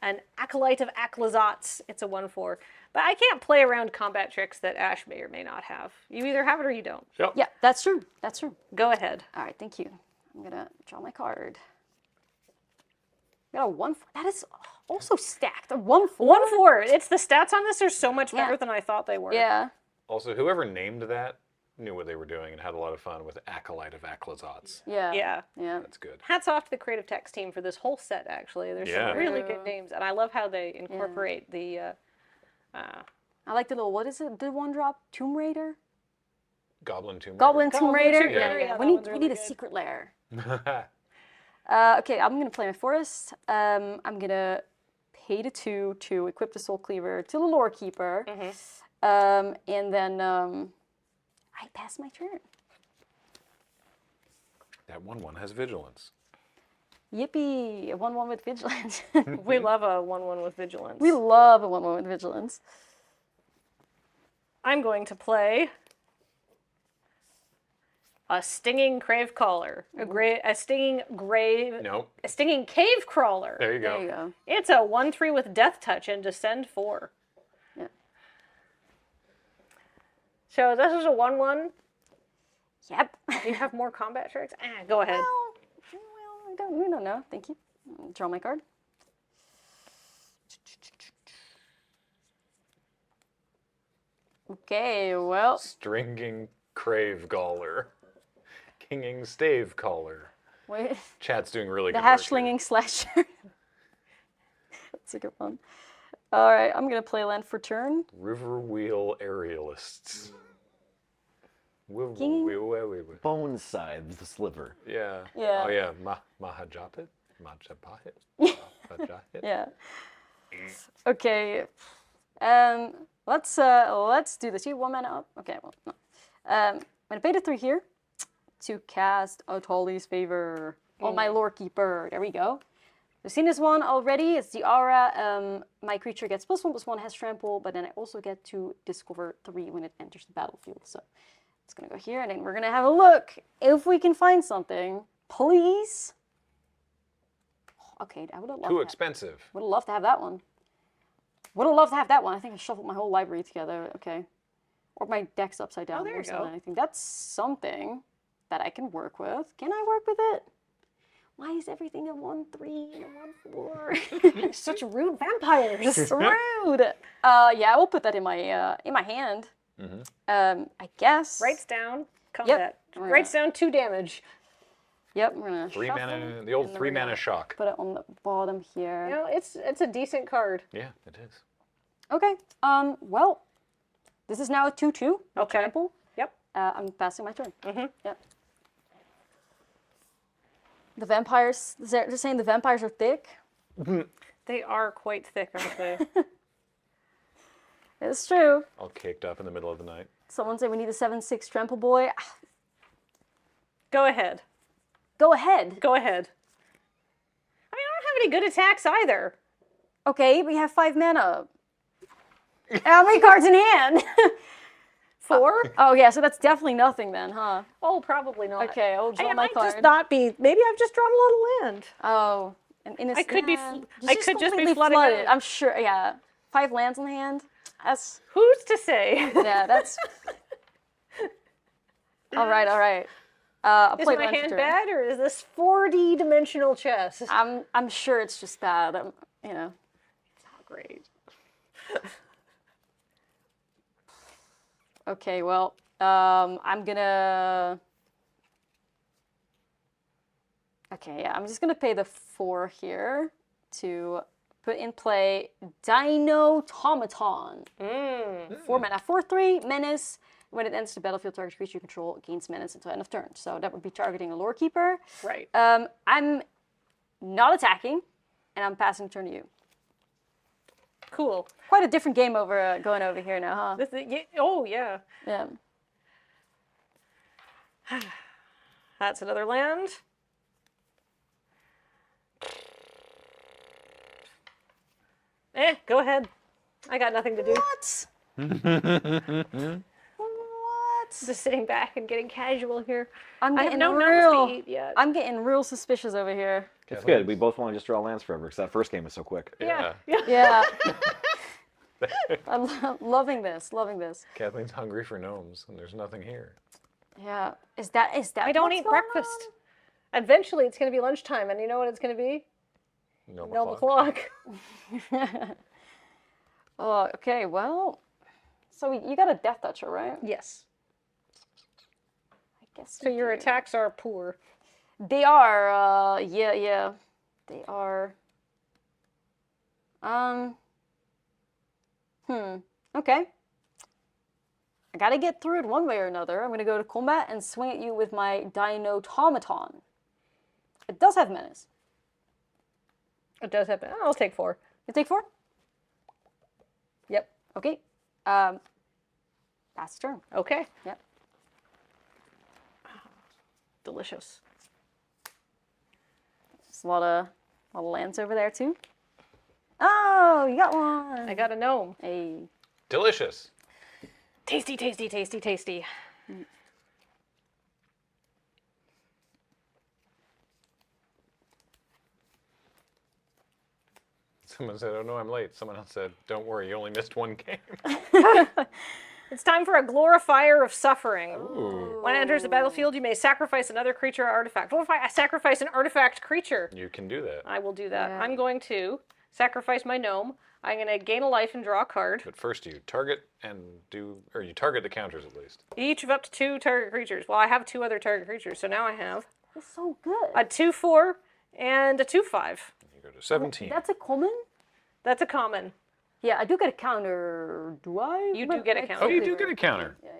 an Acolyte of Aclazotz. It's a 1/4. But I can't play around combat tricks that Ash may or may not have. You either have it or you don't.
Yep.
Yeah, that's true. That's true.
Go ahead.
All right, thank you. I'm gonna draw my card. Got a 1/4. That is also stacked. A 1/4.
1/4. It's the stats on this are so much better than I thought they were.
Yeah.
Also, whoever named that knew what they were doing and had a lot of fun with Acolyte of Aclazotz.
Yeah.
Yeah.
Yeah.
That's good.
Hats off to the creative text team for this whole set, actually. There's
Yeah.
some really good names, and I love how they incorporate the...
I like the little, what is it? The 1-drop Tomb Raider?
Goblin Tomb Raider.
Goblin Tomb Raider?
Tomb Raider, yeah,
We
that
need,
one's
we
really
need a
good.
secret lair.
Raider.
Okay, I'm gonna play my forest. I'm gonna pay the 2 to equip the Soul Cleaver to the Lore Keeper. And then I pass my turn.
That 1/1 has vigilance.
Yippee! A 1/1 with vigilance.
We love a 1/1 with vigilance.
We love a 1/1 with vigilance.
I'm going to play a Stinging Crave Caller. A Stinging Grave...
Nope.
A Stinging Cave Crawler.
There you go.
There you go.
It's a 1/3 with Death Touch and Descend 4.
Yeah.
So this is a 1/1.
Yep.
Do you have more combat tricks? Go ahead.
Well, we don't know. Thank you. Draw my card. Okay, well.
Stringing Crave Galler. Kinging Stave Caller.
Wait.
Chat's doing really
The
good work here.
hash-slinging slasher. That's a good one. All right, I'm going to play land for turn.
River Wheel Aerialists.
King?
Bone side, the sliver.
Yeah.
Yeah.
Oh yeah. Mahajapit? Mahajapahit? Mahajapahit?
Yeah. Okay. Let's do this. You have 1 mana up? Okay, well, no. I'm going to pay the 3 here to cast Otali's Favor on my Lore Keeper. There we go. We've seen this one already. It's the aura. My creature gets +1/+1, has trample, but then I also get to discover 3 when it enters the battlefield. So it's going to go here, and then we're going to have a look if we can find something. Please? Okay, I would have loved
Too
that.
expensive.
Would have loved to have that one. Would have loved to have that one. I think I shuffled my whole library together. Okay. Or my deck's upside down.
there you
worse than
go.
anything. That's something that I can work with. Can I work with it? Why is everything a 1/3 and a 1/4?
Such rude vampires.
Rude. Yeah, I will put that in my hand. I guess.
Writes down combat.
Yep.
Writes down 2 damage.
Yep, we're gonna
3
shuffle,
mana, the old
and then
3
we're
mana
gonna
shock.
Put it on the bottom here.
You know, it's a decent card.
Yeah, it is.
Okay. Well, this is now a 2/2.
Okay.
Trample.
Yep.
I'm passing my turn. Yep. The vampires, they're saying the vampires are thick.
They are quite thick, aren't they?
It's true.
All caked up in the middle of the night.
Someone said we need a 7/6 trample boy.
Go ahead.
Go ahead.
Go ahead. I mean, I don't have any good attacks either.
Okay, we have 5 mana. How many cards in hand?
4?
Oh yeah, so that's definitely nothing then, huh?
Oh, probably not.
Okay, I'll draw
It
my
might
card.
just not be. Maybe I've just drawn a lot of land.
Oh, an innocent.
I could be.
hand.
I could just be
completely
flooding
flooded.
out.
I'm sure. Yeah, 5 lands in hand. That's
Who's to say?
yeah. That's all right. All right. I'll
Is
play
my
land for
hand
turn.
bad, or is this 4D-dimensional chess?
I'm sure it's just bad. You know.
Not great.
Okay. Well, I'm gonna. Okay. Yeah, I'm just gonna pay the 4 here to put in play Dino Automaton. 4 mana, 4/3 menace. When it enters the battlefield, target creature you control gains menace until end of turn. So that would be targeting a lore keeper.
Right.
I'm not attacking, and I'm passing turn to you.
Cool.
Quite a different game going over here now, huh?
Oh, yeah.
Yeah.
That's another land. Go ahead. I got nothing to do.
What? What?
Just sitting back and getting casual here.
I'm
I have
getting
no
real.
numbers to eat yet.
I'm getting real suspicious over here.
It's good. We both want to just draw lands forever because that first game was so quick.
Yeah.
Yeah. I'm loving this. Loving this.
Kathleen's hungry for gnomes, and there's nothing here.
Yeah. Is that?
I don't
what's
eat
going
breakfast. Eventually, it's going to be lunchtime, and you know what it's going to be?
Gnome
Gnome
o'clock.
o'clock.
Oh, okay. Well, so you got a Death Toucher, right?
Yes.
I guess.
So your attacks are poor.
They are. Yeah. They are. Okay. I gotta get through it one way or another. I'm gonna go to combat and swing at you with my Dinotomaton. It does have menace.
It does happen. I'll take 4.
You take 4?
Yep.
Okay. Pass turn.
Okay.
Yep.
Delicious.
There's a lot of lands over there too. Oh, you got one.
I got a gnome.
Hey.
Delicious.
Tasty, tasty, tasty, tasty.
Someone said, "Oh no, I'm late." Someone else said, "Don't worry, you only missed one game."
It's time for a Glorifier of Suffering.
Ooh.
When it enters the battlefield, you may sacrifice another creature or artifact. What if I sacrifice an artifact creature?
You can do that.
I will do that.
Yeah.
I'm going to sacrifice my gnome. I'm going to gain a life and draw a card.
But first you target and you target the counters at least.
Each of up to 2 target creatures. Well, I have 2 other target creatures, so now I have
That's so good.
a 2/4 and a 2/5.
You go to 17.
That's a common?
That's a common.
Yeah, I do get a counter. Do I?
You do get a counter.
Oh, you do get a counter.
Yeah.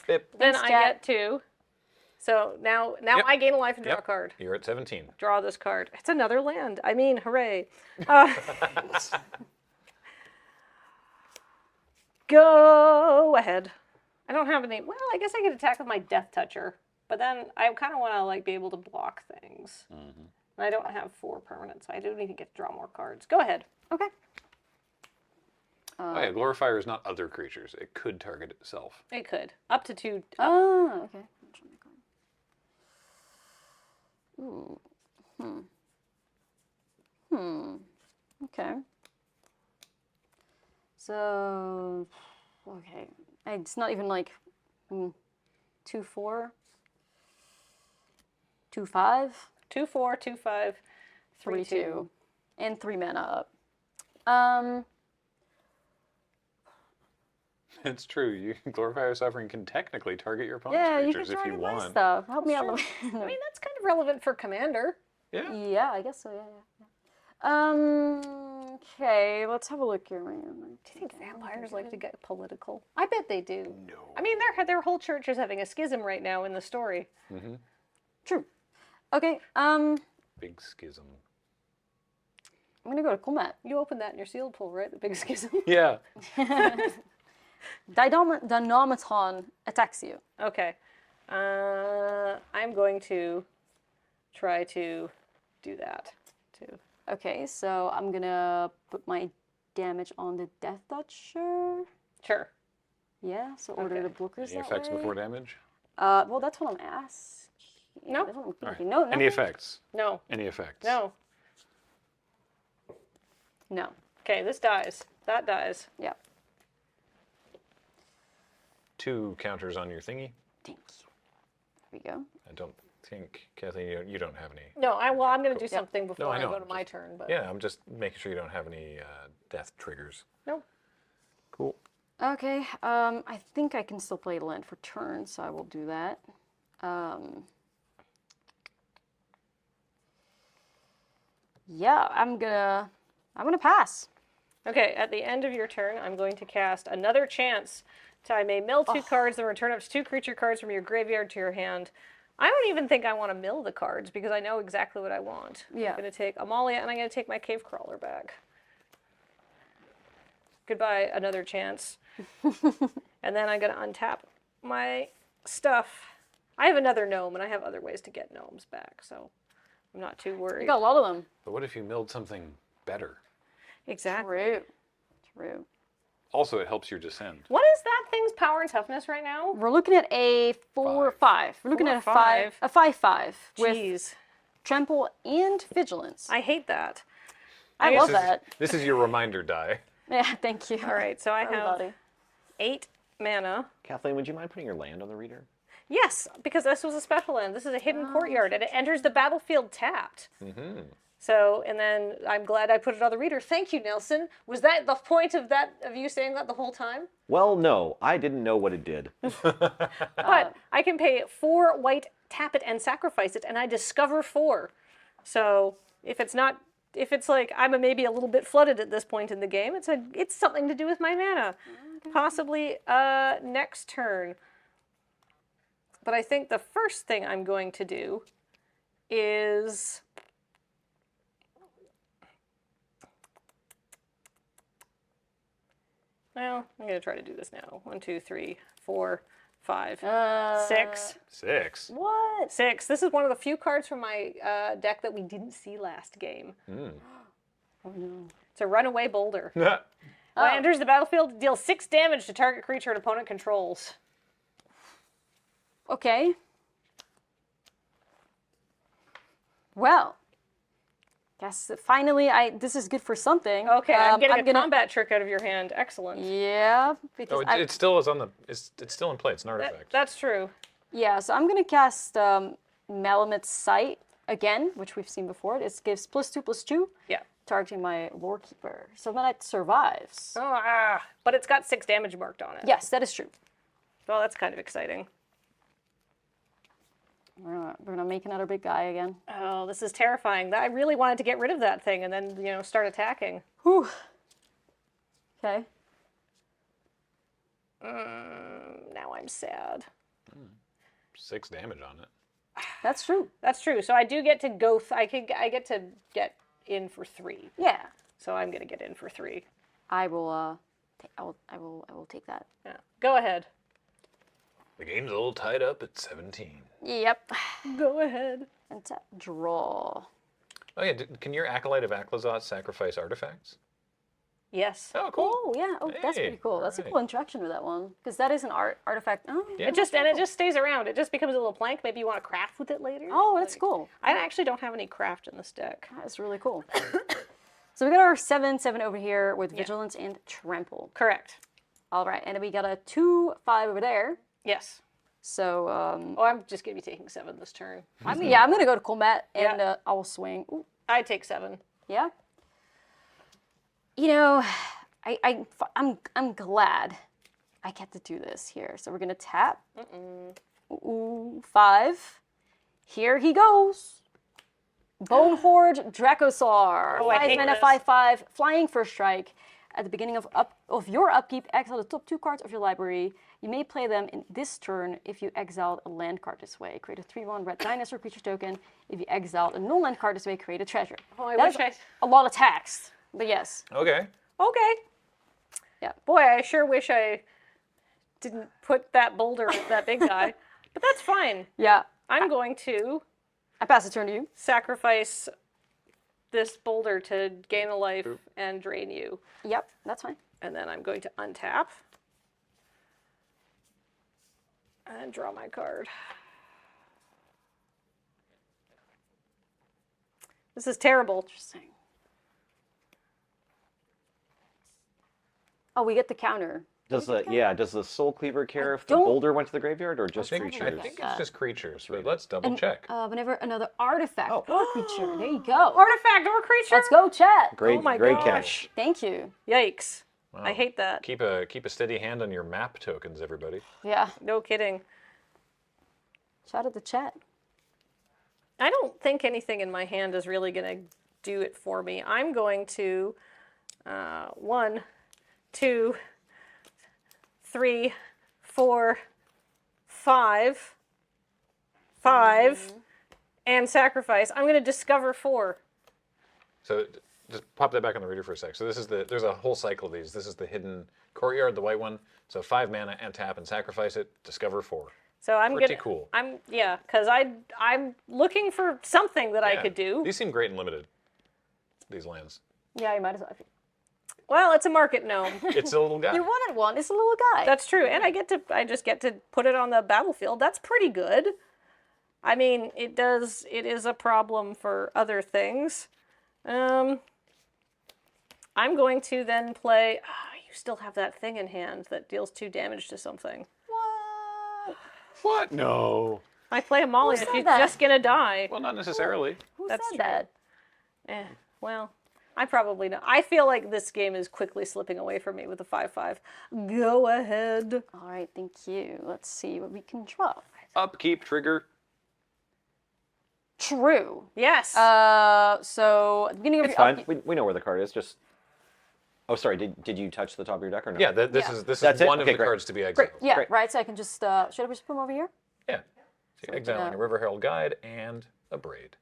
Bip.
Then
Thanks,
I
Jack.
get 2. So now
Yep.
I gain a life and draw a
Yep.
card.
You're at 17.
Draw this card. It's another land. I mean, hooray. Go ahead. I don't have any. Well, I guess I could attack with my Death Toucher, but then I kind of want to be able to block things. And I don't have 4 permanents, so I do need to get to draw more cards. Go ahead.
Okay.
Oh yeah, Glorifier is not other creatures. It could target itself.
It could up to 2.
Oh, okay. Ooh. Okay. So, okay. It's not even 2/4, 2/5,
2/4, 2/5, 3/2,
and 3 mana up.
It's true. Glorifier Suffering can technically target your opponent's
Yeah, you can
creatures if you
target my
want.
stuff. Help me out.
I mean, that's kind of relevant for Commander.
Yeah.
Yeah, I guess so. Yeah. Okay, let's have a look here, man.
Do you think vampires like to get political? I bet they do.
No.
I mean, their whole church is having a schism right now in the story.
True. Okay.
Big schism.
I'm gonna go to combat.
You opened that in your sealed pool, right? The big schism.
Yeah.
Dinomaton attacks you.
Okay. I'm going to try to do that too.
Okay, so I'm gonna put my damage on the Death Toucher.
Sure.
Yeah, so order the blockers
Any
that
effects
way.
before damage?
Well, that's what I'm asking.
No.
That's what I'm
All right.
thinking. No,
Any effects?
No.
Any effects?
No.
No.
Okay, this dies. That dies.
Yeah.
2 counters on your thingy.
Thank you. There we go.
I don't think, Kathleen, you don't have any.
No, I'm going to do something before
No,
I
I know.
go to my turn. But
Yeah, I'm just making sure you don't have any death triggers.
no.
Cool.
Okay, I think I can still play land for turn, so I will do that. Yeah, I'm gonna pass.
Okay, at the end of your turn, I'm going to cast another chance So I may mill 2 cards, then return up to 2 creature cards from your graveyard to your hand. I don't even think I want to mill the cards because I know exactly what I want.
Yeah.
I'm going to take Amalia and I'm going to take my Cave Crawler back. Goodbye, another chance. And then I'm going to untap my stuff. I have another gnome and I have other ways to get gnomes back, so I'm not too worried.
You got a lot of them.
But what if you milled something better?
Exactly.
True.
Also, it helps your descend.
What is that thing's power and toughness right now?
We're looking at a 4/5. We're looking at a
4/5.
5/5 with
Jeez.
trample and vigilance.
I hate that.
I love that.
This is your reminder die.
Yeah, thank you.
All right, so I have
Everybody.
8 mana.
Kathleen, would you mind putting your land on the reader?
Yes, because this was a special land. This is a hidden courtyard, and it enters the battlefield tapped.
Mm-hmm.
So, and then I'm glad I put it on the reader. Thank you, Nelson. Was that the point of you saying that the whole time?
Well, no, I didn't know what it did.
But I can pay 4 white, tap it, and sacrifice it, and I discover 4. So if it's like I'm maybe a little bit flooded at this point in the game, it's something to do with my mana. Okay. Possibly next turn. But I think the first thing I'm going to do is well, I'm going to try to do this now. 1, 2, 3, 4, 5, 6.
6.
What?
6. This is one of the few cards from my deck that we didn't see last game.
Oh no.
It's a runaway boulder. When it enters the battlefield, deal 6 damage to target creature an opponent controls.
Okay. Well, guess finally this is good for something.
Okay, I'm getting a combat trick out of your hand. Excellent.
Yeah, because
it still is on the. It's still in play. It's an artifact.
That's true.
Yeah, so I'm gonna cast Malamit's Sight again, which we've seen before. It gives +2/+2.
Yeah.
Targeting my Lorekeeper. So then it survives.
But it's got 6 damage marked on it.
Yes, that is true.
Well, that's kind of exciting.
We're gonna make another big guy again.
Oh, this is terrifying. I really wanted to get rid of that thing and then, start attacking.
Whew. Okay.
Now I'm sad.
6 damage on it.
That's true.
That's true. So I do get to go. I get to get in for 3.
Yeah.
So I'm gonna get in for 3.
I will. I will take that.
Yeah. Go ahead.
The game's a little tied up at 17.
Yep.
Go ahead.
And tap draw.
Oh yeah, can your Acolyte of Aklazot sacrifice artifacts?
Yes.
Oh, cool.
Oh yeah. Oh, that's pretty cool. That's a cool interaction with that one because that is an artifact. Oh,
Yeah.
It just stays around. It just becomes a little plank. Maybe you want to craft with it later.
Oh, that's cool.
I actually don't have any craft in this deck.
That's really cool. So we got our 7/7 over here with vigilance and trample.
Correct.
All right, and then we got a 2/5 over there.
Yes.
So
I'm just gonna be taking 7 this turn.
I'm gonna go to combat and I will swing. Ooh.
I take 7.
Yeah. You know, I'm glad I get to do this here. So we're gonna tap. Ooh, 5. Here he goes. Bone Horde Dracosaur.
Oh, I
5
hate
mana,
this.
5/5, flying first strike. At the beginning of your upkeep, exile the top 2 cards of your library. You may play them in this turn if you exiled a land card this way. Create a 3/1 red dinosaur creature token. If you exiled a non-land card this way, create a treasure.
Oh, I
That's
wish
a lot of text, but yes.
Okay.
Okay.
Yeah.
Boy, I sure wish I didn't put that boulder with that big guy. But that's fine.
Yeah.
I'm going to
I pass the turn to you.
sacrifice this boulder to gain a life and drain you.
Yep, that's fine.
And then I'm going to untap and draw my card. This is terrible.
Interesting. Oh, we get the counter.
Does the Soul Cleaver care if the
don't-
boulder went to the graveyard or just
I
creatures?
think it's just creatures, but let's double check.
Whenever another artifact or creature. There you go.
Artifact or creature?
Let's go, chat.
Great,
Oh my
great
gosh.
catch.
Thank you.
Yikes.
Wow.
I hate that.
Keep a steady hand on your map tokens, everybody.
Yeah.
No kidding.
Shout out the chat.
I don't think anything in my hand is really going to do it for me. I'm going to 1, 2, 3, for 5, 5, and sacrifice. I'm going to discover 4.
So just pop that back on the reader for a sec. So this is there's a whole cycle of these. This is the hidden courtyard, the white one. So 5 mana and tap and sacrifice it, discover 4.
So I'm
Pretty cool.
Because I'm looking for something that I could do.
These seem great and limited, these lands.
Yeah, you might as well.
Well, it's a market gnome.
It's a little guy.
You wanted one. It's a little guy.
That's true, and I just get to put it on the battlefield. That's pretty good. I mean, it is a problem for other things. I'm going to then play. You still have that thing in hand that deals 2 damage to something.
What? No.
I play a Molly if you're
that?
just gonna die.
Well, not necessarily.
Who
That's
said
true.
that?
Well, I probably don't. I feel like this game is quickly slipping away from me with a 5/5. Go ahead.
All right, thank you. Let's see what we can draw.
Upkeep trigger.
True.
Yes.
So at the beginning of
It's
your
fine.
upkeep-
We know where the card is. Just. Oh, sorry. Did you touch the top of your deck or no?
Yeah, this
Yeah.
is this
That's
is
it?
one of
Okay,
the
great.
cards to be exiled.
Yeah,
Great.
right. So I can just should I just put them over here?
Yeah. So you're exiling a River Herald Guide and a Braid.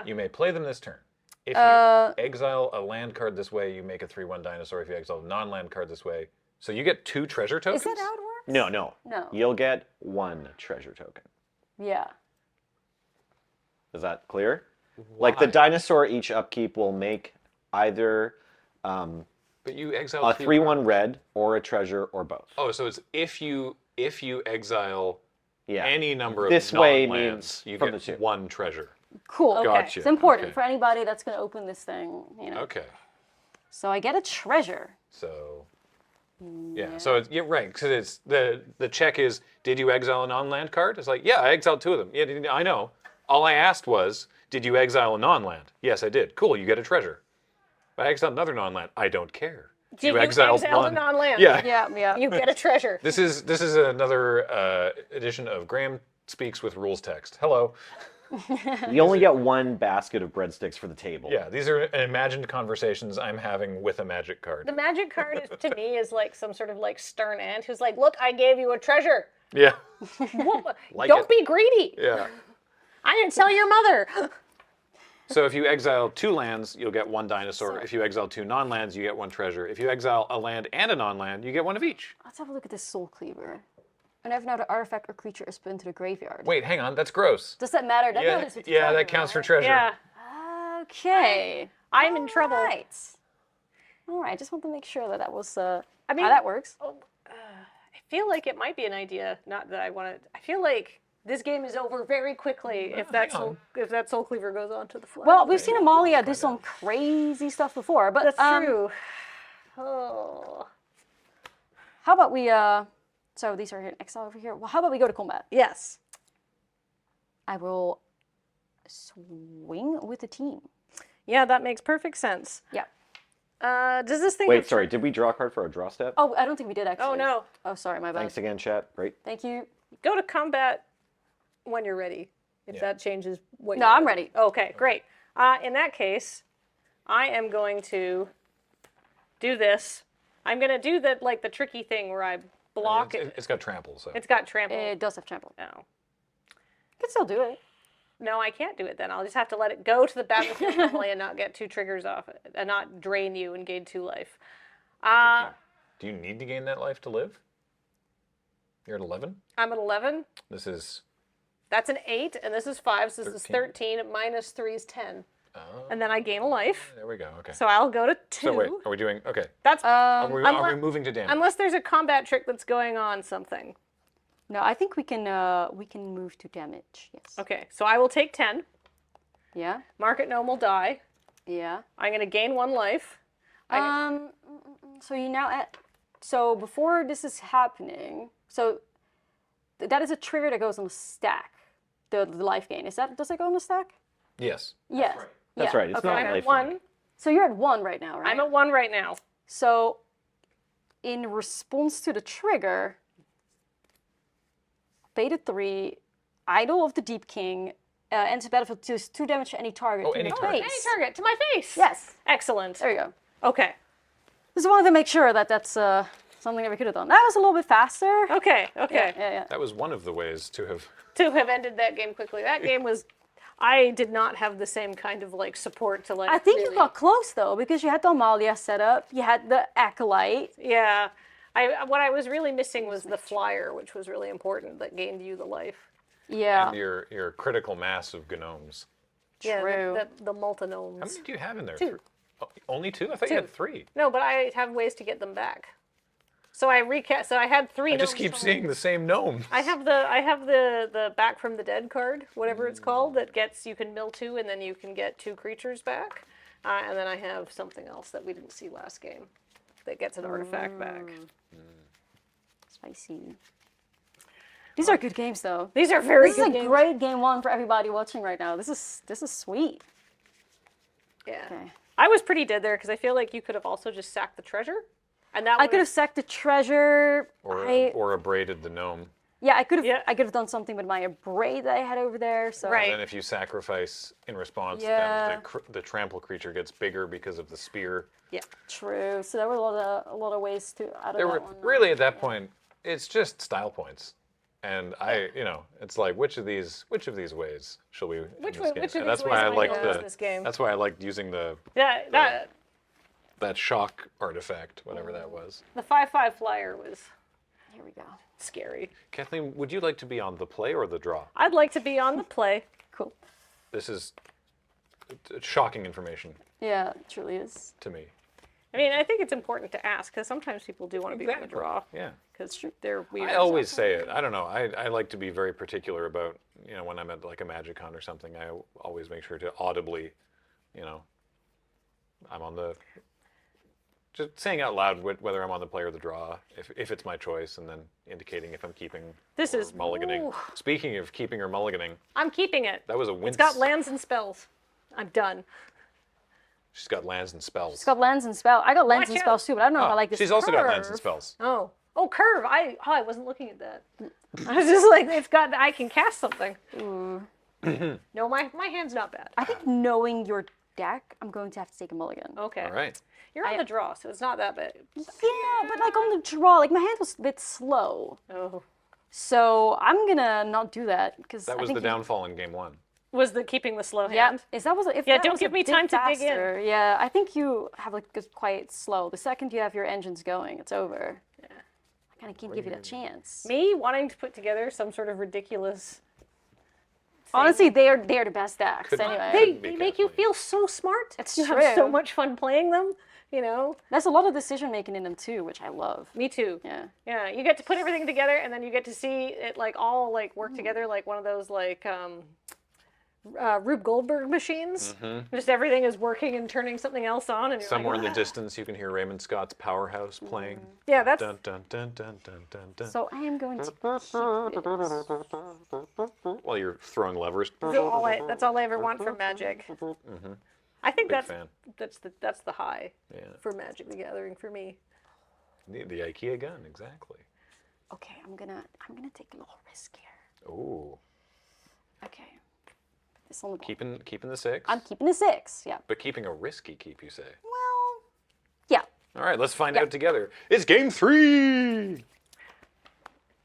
You may play them this turn. If you exile a land card this way, you make a 3/1 dinosaur. If you exile a non-land card this way, so you get 2 treasure tokens.
Is that how it works?
No.
No.
You'll get 1 treasure token.
Yeah.
Is that clear? Like the dinosaur each upkeep will make either
But you exile
a
2
3/1 red or a treasure or both.
Oh, so it's if you exile
Yeah.
any number of
This way
non-lands,
means
you
from
get
the 2.
1 treasure.
Cool.
Okay.
Gotcha.
It's important
Okay.
for anybody that's going to open this thing, you know.
Okay.
So I get a treasure.
So yeah, so it's, you're right, because it's the check is, did you exile a non-land card? It's like, yeah, I exiled 2 of them. Yeah, I know. All I asked was, did you exile a non-land? Yes, I did. Cool, you get a treasure. If I exiled another non-land, I don't care.
You exiled a non-land.
Yeah.
Yeah.
You get a treasure.
This is another edition of Graham Speaks with Rules Text. Hello.
You only get 1 basket of breadsticks for the table.
Yeah, these are imagined conversations I'm having with a magic card.
The magic card is, to me is like some sort of like stern aunt who's like, look, I gave you a treasure.
Yeah.
Don't be greedy.
Yeah.
I didn't tell your mother.
So if you exile 2 lands, you'll get 1 dinosaur. If you exile 2 non-lands, you get 1 treasure. If you exile a land and a non-land, you get 1 of each.
Let's have a look at this Soul Cleaver. Whenever another artifact or creature is put into the graveyard.
Wait, hang on, that's gross.
Does that matter? That
Yeah,
matters with
yeah,
treasure,
that counts for
right?
treasure.
Yeah.
Okay.
I'm in trouble.
Right. All right. Just want to make sure that that was
I mean,
how that works.
I feel like it might be an idea. Not that I want to. I feel like this game is over very quickly if that Soul Cleaver goes on to the flag.
Well, we've seen Amalia do some crazy stuff before, but
that's true. Oh.
How about we? So these are here in exile over here. Well, how about we go to combat?
Yes.
I will swing with the team.
Yeah, that makes perfect sense.
Yeah.
Does this thing?
Wait, sorry. Did we draw a card for a draw step?
Oh, I don't think we did actually.
Oh no.
Oh, sorry, my bad.
Thanks again, chat. Great.
Thank you.
Go to combat when you're ready. If that changes what.
No, I'm ready.
Okay, great. In that case, I am going to do this. I'm going to do the tricky thing where I block it.
It's got trample, so.
It's got trample.
It does have trample.
No.
You can still do it.
No, I can't do it then. I'll just have to let it go to the battlefield normally and not get 2 triggers off it, and not drain you and gain 2 life.
Do you need to gain that life to live? You're at 11?
I'm at 11.
This is...
That's an 8, and this is 5, so this is 13. Minus 3 is 10.
Oh.
And then I gain a life.
There we go, okay.
So I'll go to 2.
So wait, are we doing... Okay.
That's...
Are we moving to damage?
Unless there's a combat trick that's going on something.
No, I think we can move to damage. Yes.
Okay, so I will take 10.
Yeah.
Market Gnome will die.
Yeah.
I'm going to gain 1 life.
So you now at... So before this is happening, so that is a trigger that goes on a stack. The life gain. Does that go on a stack?
Yes.
Yes.
That's
yeah.
right. It's
Okay,
not
I'm at
life.
1.
So you're at 1 right now, right?
I'm at 1 right now.
So in response to the trigger, Beta 3, Idol of the Deep King, enters the battlefield, deals 2 damage to any target.
Oh,
to
any
the
target.
face.
Any target to my face.
Yes.
Excellent.
There you go.
Okay.
Just wanted to make sure that that's something that we could have done. That was a little bit faster.
Okay, okay.
Yeah.
That was one of the ways to have.
To have ended that game quickly. That game was. I did not have the same kind of like support to like.
I think
really...
you got close though, because you had the Amalia set up, you had the Acolyte.
Yeah. What I was really missing was the flyer, which was really important, that gained you the life.
Yeah.
And your critical mass of gnomes.
Yeah,
True.
the multi-gnomes.
How many do you have in there?
2.
Oh, only 2? I thought you had 3.
No, but I have ways to get them back. So I had 3
I
gnomes.
just keep seeing the same gnome.
I have the Back from the Dead card, whatever it's called, that gets, you can mill 2 and then you can get 2 creatures back. And then I have something else that we didn't see last game that gets an artifact back.
Spicy. These are good games though.
These are very
good
good
games. This
games.
is a great game 1 for everybody watching right now. This is sweet.
Yeah.
Okay.
I was pretty dead there because I feel like you could have also just sacked the treasure. And that
I could have sacked the treasure.
Or abraded the gnome.
Yeah, I could have done something with my braid that I had over there. So
And then if you sacrifice in response, then the trample creature gets bigger because of the spear.
Yeah.
True. So there were a lot of ways to out of
There
that
were
one.
really at that point, it's just style points. And it's like which of these ways shall we?
Which
in this
way-
game?
which of
And
these
that's
ways
why I
am I
like
gonna lose this game?
That's why I liked using the that shock artifact, whatever that was.
The 5/5 flyer was.
Here we go.
Scary.
Kathleen, would you like to be on the play or the draw?
I'd like to be on the play.
Cool.
This is shocking information
Yeah, it truly is.
to me.
I mean, I think it's important to ask because sometimes people do want to be on the
Exactly.
draw.
Yeah.
Because they're weird.
I always say it. I don't know. I like to be very particular about, when I'm at like a Magic Con or something, I always make sure to audibly, I'm on the, just saying out loud whether I'm on the play or the draw, if it's my choice, and then indicating if I'm keeping
This
or
is
mulliganing.
ooh.
Speaking of keeping or mulliganing,
I'm keeping it.
that was a wince.
It's got lands and spells. I'm done.
She's got lands and spells.
She's got lands and spells. I got lands
Watch
and
out.
spells too, but I don't know if I like this.
She's also got lands and
curve.
spells.
Oh, curve. I wasn't looking at that. I was just like, I can cast something. No, my hand's not bad.
I think knowing your deck, I'm going to have to take a mulligan.
Okay.
All right.
You're on the draw, so it's not that bad.
Yeah, but like on the draw, like my hand was a bit slow.
Oh.
So I'm gonna not do that because
That was the downfall in game 1.
Was the keeping the slow
Yeah,
hand?
is that was if
Yeah,
that
don't
was
give
a
me
bit
time to dig in.
faster. Yeah, I think you have like quite slow. The second you have your engines going, it's over. Yeah. I kind of can't give you that chance.
Me wanting to put together some sort of ridiculous.
Honestly, they are the best decks anyway.
They make you feel so smart.
It's
you have so
true.
much fun playing them.
There's a lot of decision making in them too, which I love.
Me too.
Yeah.
Yeah, you get to put everything together, and then you get to see it like all like work together like one of those like Rube Goldberg machines. Just everything is working and turning something else on, and you're
Somewhere
like,
in the distance, you can hear Raymond Scott's Powerhouse playing.
Yeah, that's.
Dun, dun, dun, dun, dun, dun, dun.
So I am going to keep this.
While you're throwing levers.
That's all I ever want from Magic. I think
Big
that's the high
Yeah.
for Magic the Gathering for me.
The IKEA gun, exactly.
Okay, I'm gonna take a little risk here.
Ooh.
Okay. This on the
Keeping the 6.
I'm keeping a 6. Yeah.
But keeping a risky keep, you say.
Well. Yeah.
All right, let's find out together. It's game 3.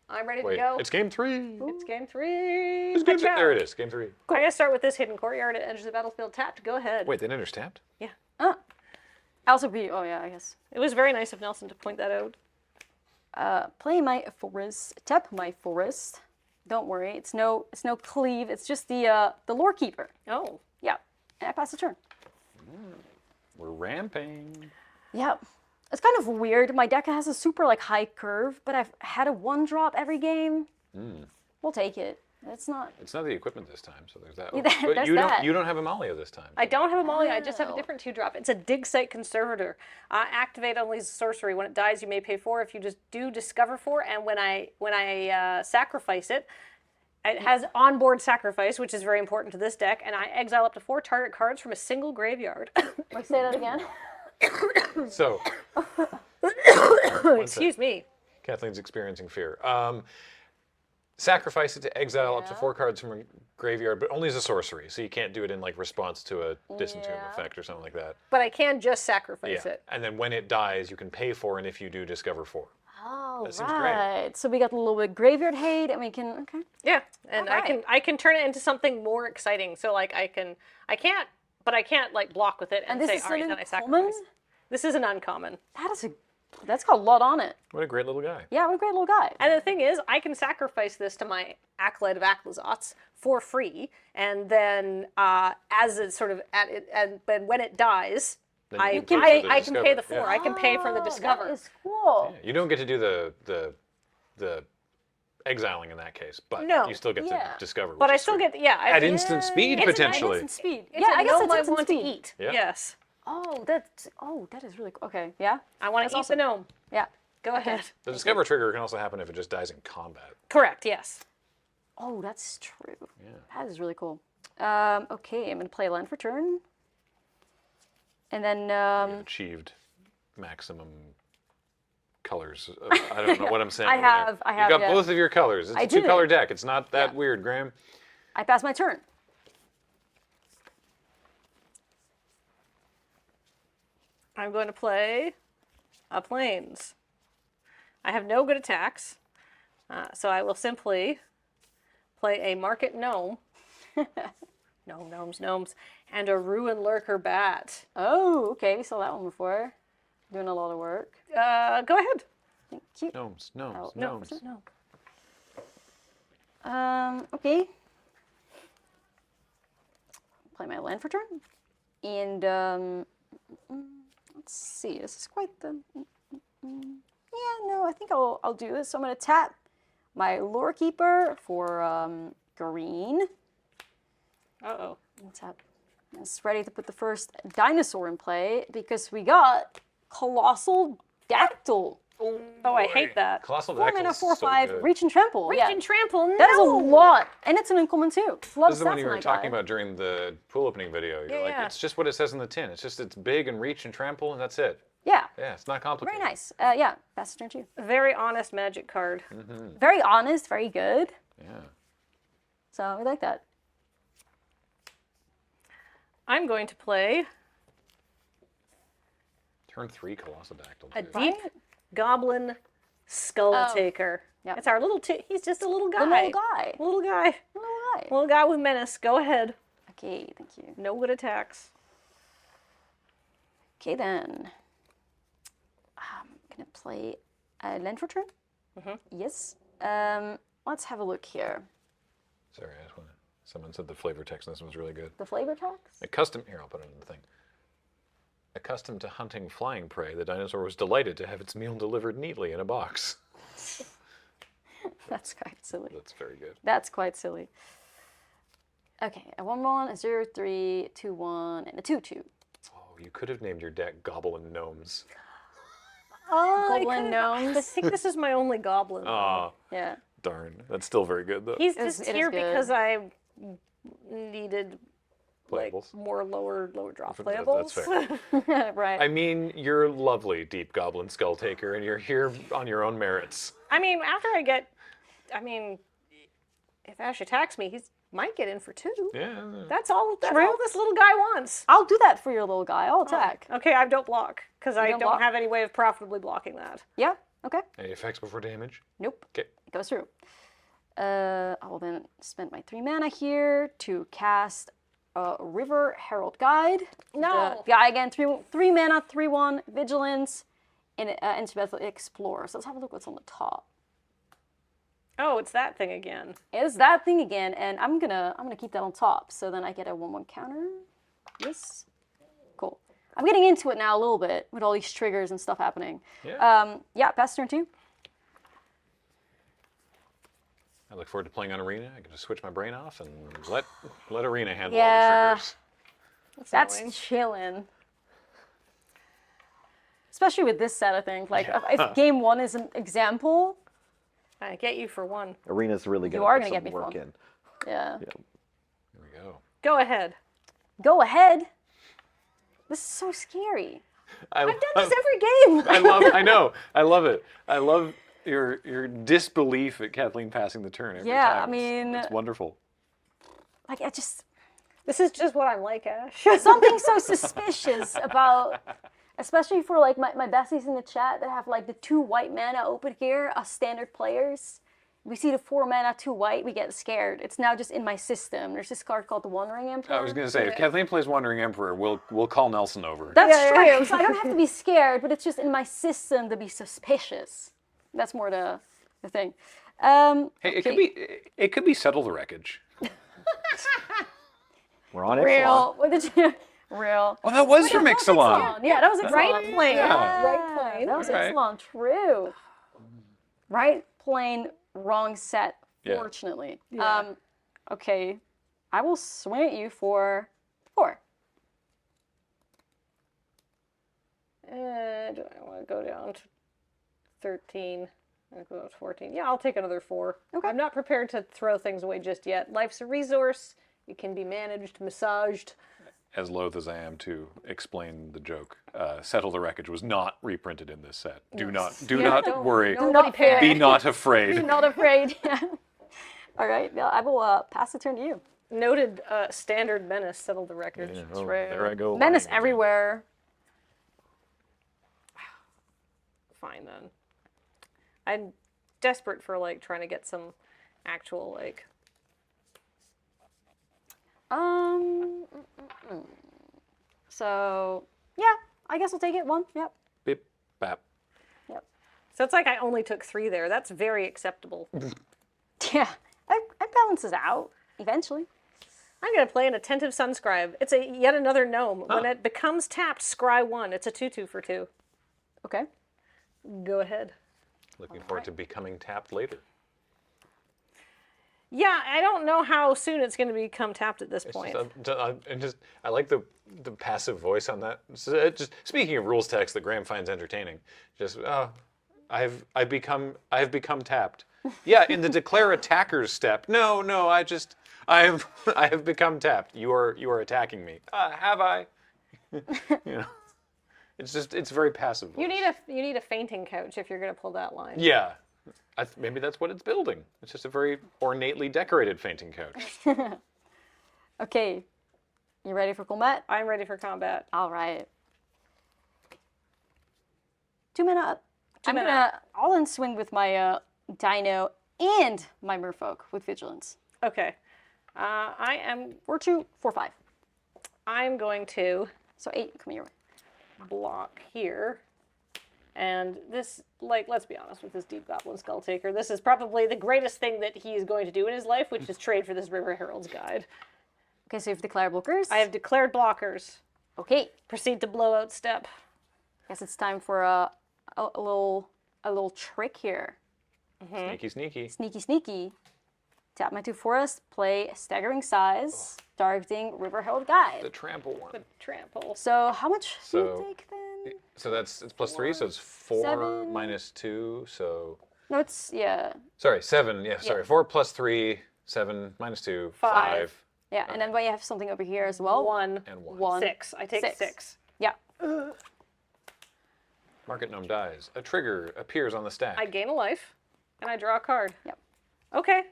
I'm ready
Wait,
to go.
it's game 3.
It's game 3.
It's game 3. There it is, game 3.
I'm gonna start with this hidden courtyard at the edge of the battlefield tapped. Go ahead.
Wait, they enter's tapped?
Yeah.
Also be. Oh yeah, I guess.
It was very nice of Nelson to point that out.
Play my forest. Tap my forest. Don't worry, it's no cleave. It's just the lore keeper.
Oh.
Yeah. And I pass the turn.
We're ramping.
Yeah. It's kind of weird. My deck has a super like high curve, but I've had a 1-drop every game. We'll take it. It's not
the equipment this time, so there's that.
Yeah,
But
there's
you
that.
don't have Amalia this time.
I don't have a Molly, I just have a different 2-drop. It's a Dig Site Conservator. Activate only as a sorcery. When it dies, you may pay 4. If you just do, discover 4. And when I sacrifice it, it has onboard sacrifice, which is very important to this deck, and I exile up to 4 target cards from a single graveyard.
Let's say that again.
So.
Excuse me.
Kathleen's experiencing fear. Sacrifice it to exile up to 4 cards from a graveyard, but only as a sorcery, so you can't do it in like response to a Disentomb effect or something like that.
But I can just sacrifice
Yeah.
it.
And then when it dies, you can pay 4, and if you do, discover 4.
Oh,
That seems great.
right. So we got a little bit graveyard hate, and we can okay.
Yeah, and I can turn it into something more exciting. So like I can't like block with it and
this
say,
is
all right,
an
then I
uncommon?
sacrifice. This is an uncommon.
That's got a lot on it.
What a great little guy.
Yeah, what a great little guy.
And the thing is, I can sacrifice this to my Acolyte of Aclazots for free, and then as it's sort of and when it dies,
Then
I
you
can
pay
pay.
for the
I can pay the
Discover,
4. I can pay for the Discover.
That is cool.
You don't get to do the exiling in that case, but
No.
you still get to discover.
But
which
I
is
still
sweet.
get
at instant speed
It's
potentially.
Instant speed.
It's
Yeah,
a
I guess
gnome
that's
I
instant
want
speed.
to eat.
Yeah.
Yes,
Oh, that is really cool. Okay, yeah.
I want
That's
to eat
awesome.
the gnome.
Yeah.
Go ahead.
The Discover trigger can also happen if it just dies in combat.
Correct. Yes.
Oh, that's true.
Yeah.
That is really cool. Okay, I'm gonna play land for turn. And then
You've achieved maximum colors. I don't know what I'm saying.
I
over there.
have,
You got
yeah.
both of your colors. It's
I
a
did it.
two-color deck. It's not that weird, Graham.
I pass my turn.
I'm going to play a Plains. I have no good attacks, so I will simply play a Market Gnome. Gnomes, and a Ruin Lurker Bat.
Oh, okay, we saw that one before. Doing a lot of work.
Go ahead.
Thank you.
Gnomes.
No.
Okay. Play my land for turn. And, let's see, this is quite the... Yeah, no, I think I'll do this. So I'm going to tap my Lore Keeper for green.
Uh-oh.
Tap. It's ready to put the first dinosaur in play because we got Colossal Dactyl.
Oh, I hate that.
Colossal
4
Dactyl
mana,
is
4/5,
so good.
reach and trample.
Reach
yeah.
and trample.
That is a
no!
lot, and it's an uncommon too. Love
This is the one
stats
you
on
were
that
talking
guy.
about during the pool opening video. You're like,
Yeah.
it's just what it says in the tin. It's big and reach and trample, and that's it.
Yeah.
Yeah, it's not complicated.
Very nice. Yeah, pass turn 2.
Very honest Magic card.
Very honest, very good.
Yeah.
So we like that.
I'm going to play
Turn 3 Colossal Dactyl.
a
too.
deep goblin skull
Oh.
taker.
Yep.
It's our little. He's just a little guy.
The little guy.
Little guy.
Little guy.
Little guy with menace. Go ahead.
Okay, thank you.
No good attacks.
Okay then. I'm gonna play a land for turn. Yes. Let's have a look here.
Sorry, I just want to. Someone said the flavor text in this was really good.
The flavor text.
Here, I'll put it in the thing. Accustomed to hunting flying prey, the dinosaur was delighted to have its meal delivered neatly in a box.
That's quite silly.
That's very good.
That's quite silly. Okay, a 1/1, a 0/3, 2/1, and a 2/2.
Oh, you could have named your deck Goblin Gnomes.
Oh,
Goblin gnomes.
I think this is my only goblin.
Aw,
Yeah.
darn. That's still very good, though.
He's
It's-
just
it is
here
good.
because I needed like
Playables.
more lower drop
That's
playables.
fair.
Right.
I mean, you're lovely, Deep Goblin Skull Taker, and you're here on your own merits.
I mean, after if Ash attacks me, he might get in for 2.
Yeah.
That's all. That's
True.
all this little guy wants.
I'll do that for your little guy. I'll attack.
Okay, I don't block because I
don't
don't
block?
have any way of profitably blocking that.
Yeah. Okay.
Any effects before damage?
Nope.
Okay.
It goes through. I will then spend my 3 mana here to cast River Herald Guide.
No.
The guy again, 3 mana, 3/1, Vigilance, and Instrumental Explorer. So let's have a look what's on the top.
Oh, it's that thing again.
It's that thing again, and I'm gonna keep that on top. So then I get a 1/1 counter. Yes. Cool. I'm getting into it now a little bit with all these triggers and stuff happening.
Yeah.
Yeah, pass turn 2.
I look forward to playing on Arena. I get to switch my brain off and let Arena handle
Yeah.
all the triggers.
That's
annoying.
chilling. Especially with this set, I think. Like, if game 1 is an example,
I get you for 1.
Arena's really going
You are
to put
gonna
some
get me
work
fun.
in.
yeah.
Here we go.
Go ahead.
Go ahead. This is so scary.
I've
I've done this every game.
I know. I love it. I love your disbelief at Kathleen passing the turn every
Yeah,
time.
I mean-
it's wonderful.
Like, I just...
This is just what I'm like, Ash.
Something so suspicious about Especially for like my besties in the chat that have like the 2 white mana open here as standard players. We see the 4 mana 2 white, we get scared. It's now just in my system. There's this card called the Wandering Emperor.
I was going to say, if Kathleen plays Wandering Emperor, we'll call Nelson over.
That's true. So I don't have to be scared, but it's just in my system to be suspicious. That's more the thing.
Hey, it could be Settle the Wreckage.
We're on
Real.
Ixalan.
What did you? Real.
Well, that was from Ixalan.
Yeah, that was Ixalan.
Right plane.
Yeah.
Right plane.
That was
Okay.
Ixalan. True. Right plane, wrong set.
Yeah.
Fortunately.
Yeah.
Okay. I will swing at you for 4.
Do I want to go down to 13? I'll go to 14. Yeah, I'll take another 4.
Okay.
I'm not prepared to throw things away just yet. Life's a resource. It can be managed, massaged.
As loath as I am to explain the joke, Settle the Wreckage was not reprinted in this set. Do not worry.
Do not fear.
Be not afraid.
Be not afraid. All right. Well, I will pass the turn to you.
Noted standard menace, Settle the Wreckage.
Yeah, oh, there I go.
Menace
lying.
everywhere.
Fine then. I'm desperate for like trying to get some actual like.
So yeah, I guess I'll take it. 1. Yep.
Beep, bap.
So it's like I only took 3 there. That's very acceptable.
Yeah. It balances out eventually.
I'm going to play an Attentive Sunscribe. It's yet another gnome. When it becomes tapped, scry 1. It's a 2/2 for 2.
Okay.
Go ahead.
Looking forward to becoming tapped later.
Yeah, I don't know how soon it's going to become tapped at this point.
I like the passive voice on that. Just speaking of rules text that Graham finds entertaining. Just I've become tapped. Yeah, in the declare attackers step. No, I have become tapped. You are attacking me. Have I? It's very passive voice.
You need a fainting couch if you're going to pull that line.
Yeah. Maybe that's what it's building. It's just a very ornately decorated fainting couch.
Okay. You ready for combat?
I'm ready for combat.
All right. 2 mana up. I'm
mana
gonna all-in swing with my Dino and my Merfolk with Vigilance.
Okay. I am
4, 2, 4, 5.
I'm going to
So 8 coming your way.
block here. And this, like, let's be honest with this Deep Goblin Skull Taker, this is probably the greatest thing that he is going to do in his life, which is trade for this River Herald's Guide.
Okay, so you've declared blockers.
I have declared blockers.
Okay.
Proceed to blowout step.
Guess it's time for a little trick here.
Sneaky, sneaky.
Sneaky, sneaky. Tap my 2 forests, play Staggering Size, targeting River Herald Guide.
The trample one.
The trample.
So how much do
So-
you take then?
So it's +3, so it's 4
7.
minus 2, so...
No, it's, yeah.
Sorry, 7, yeah, sorry. 4 plus 3, 7 minus 2, 5.
Yeah, and then when you have something over here as well.
1
and 1.
1.
6. I take 6.
Yeah.
Market gnome dies. A trigger appears on the stack.
I gain a life, and I draw a card.
Yep.
Okay.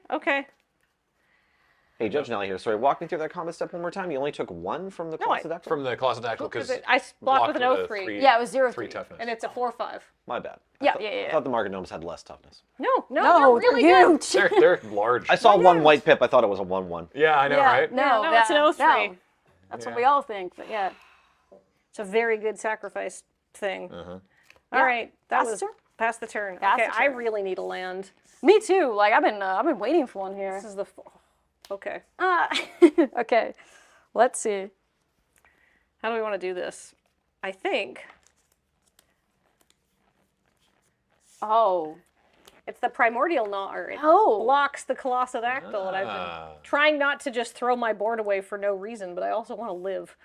Hey, Judge Nelly here. Sorry, walk me through that combat step one more time. You only took 1 from the Colossal Deck?
From the Colossal Dactyl, because
I blocked with an 0-3.
Yeah, it was 0-3.
3 toughness.
And it's a 4-5.
My bad.
Yeah.
I thought the Market Gnomes had less toughness.
No,
No,
they're really
they're
good.
huge.
They're large.
I saw 1 white pip. I thought it was a 1/1.
Yeah, I know,
Yeah,
right?
No,
it's an 0-3.
no. That's what we all think, but yeah.
It's a very good sacrifice thing.
Uh-huh.
All right, that
Pass the
was
turn.
pass the turn.
Pass
Okay,
the
I
turn.
really need a land.
Me too. Like I've been waiting for one here.
This is the okay.
Okay. Let's see.
How do we want to do this? I think
Oh.
it's the primordial gnawer. It
Oh.
blocks the colossal dactyl, and I've been trying not to just throw my board away for no reason, but I also want to live.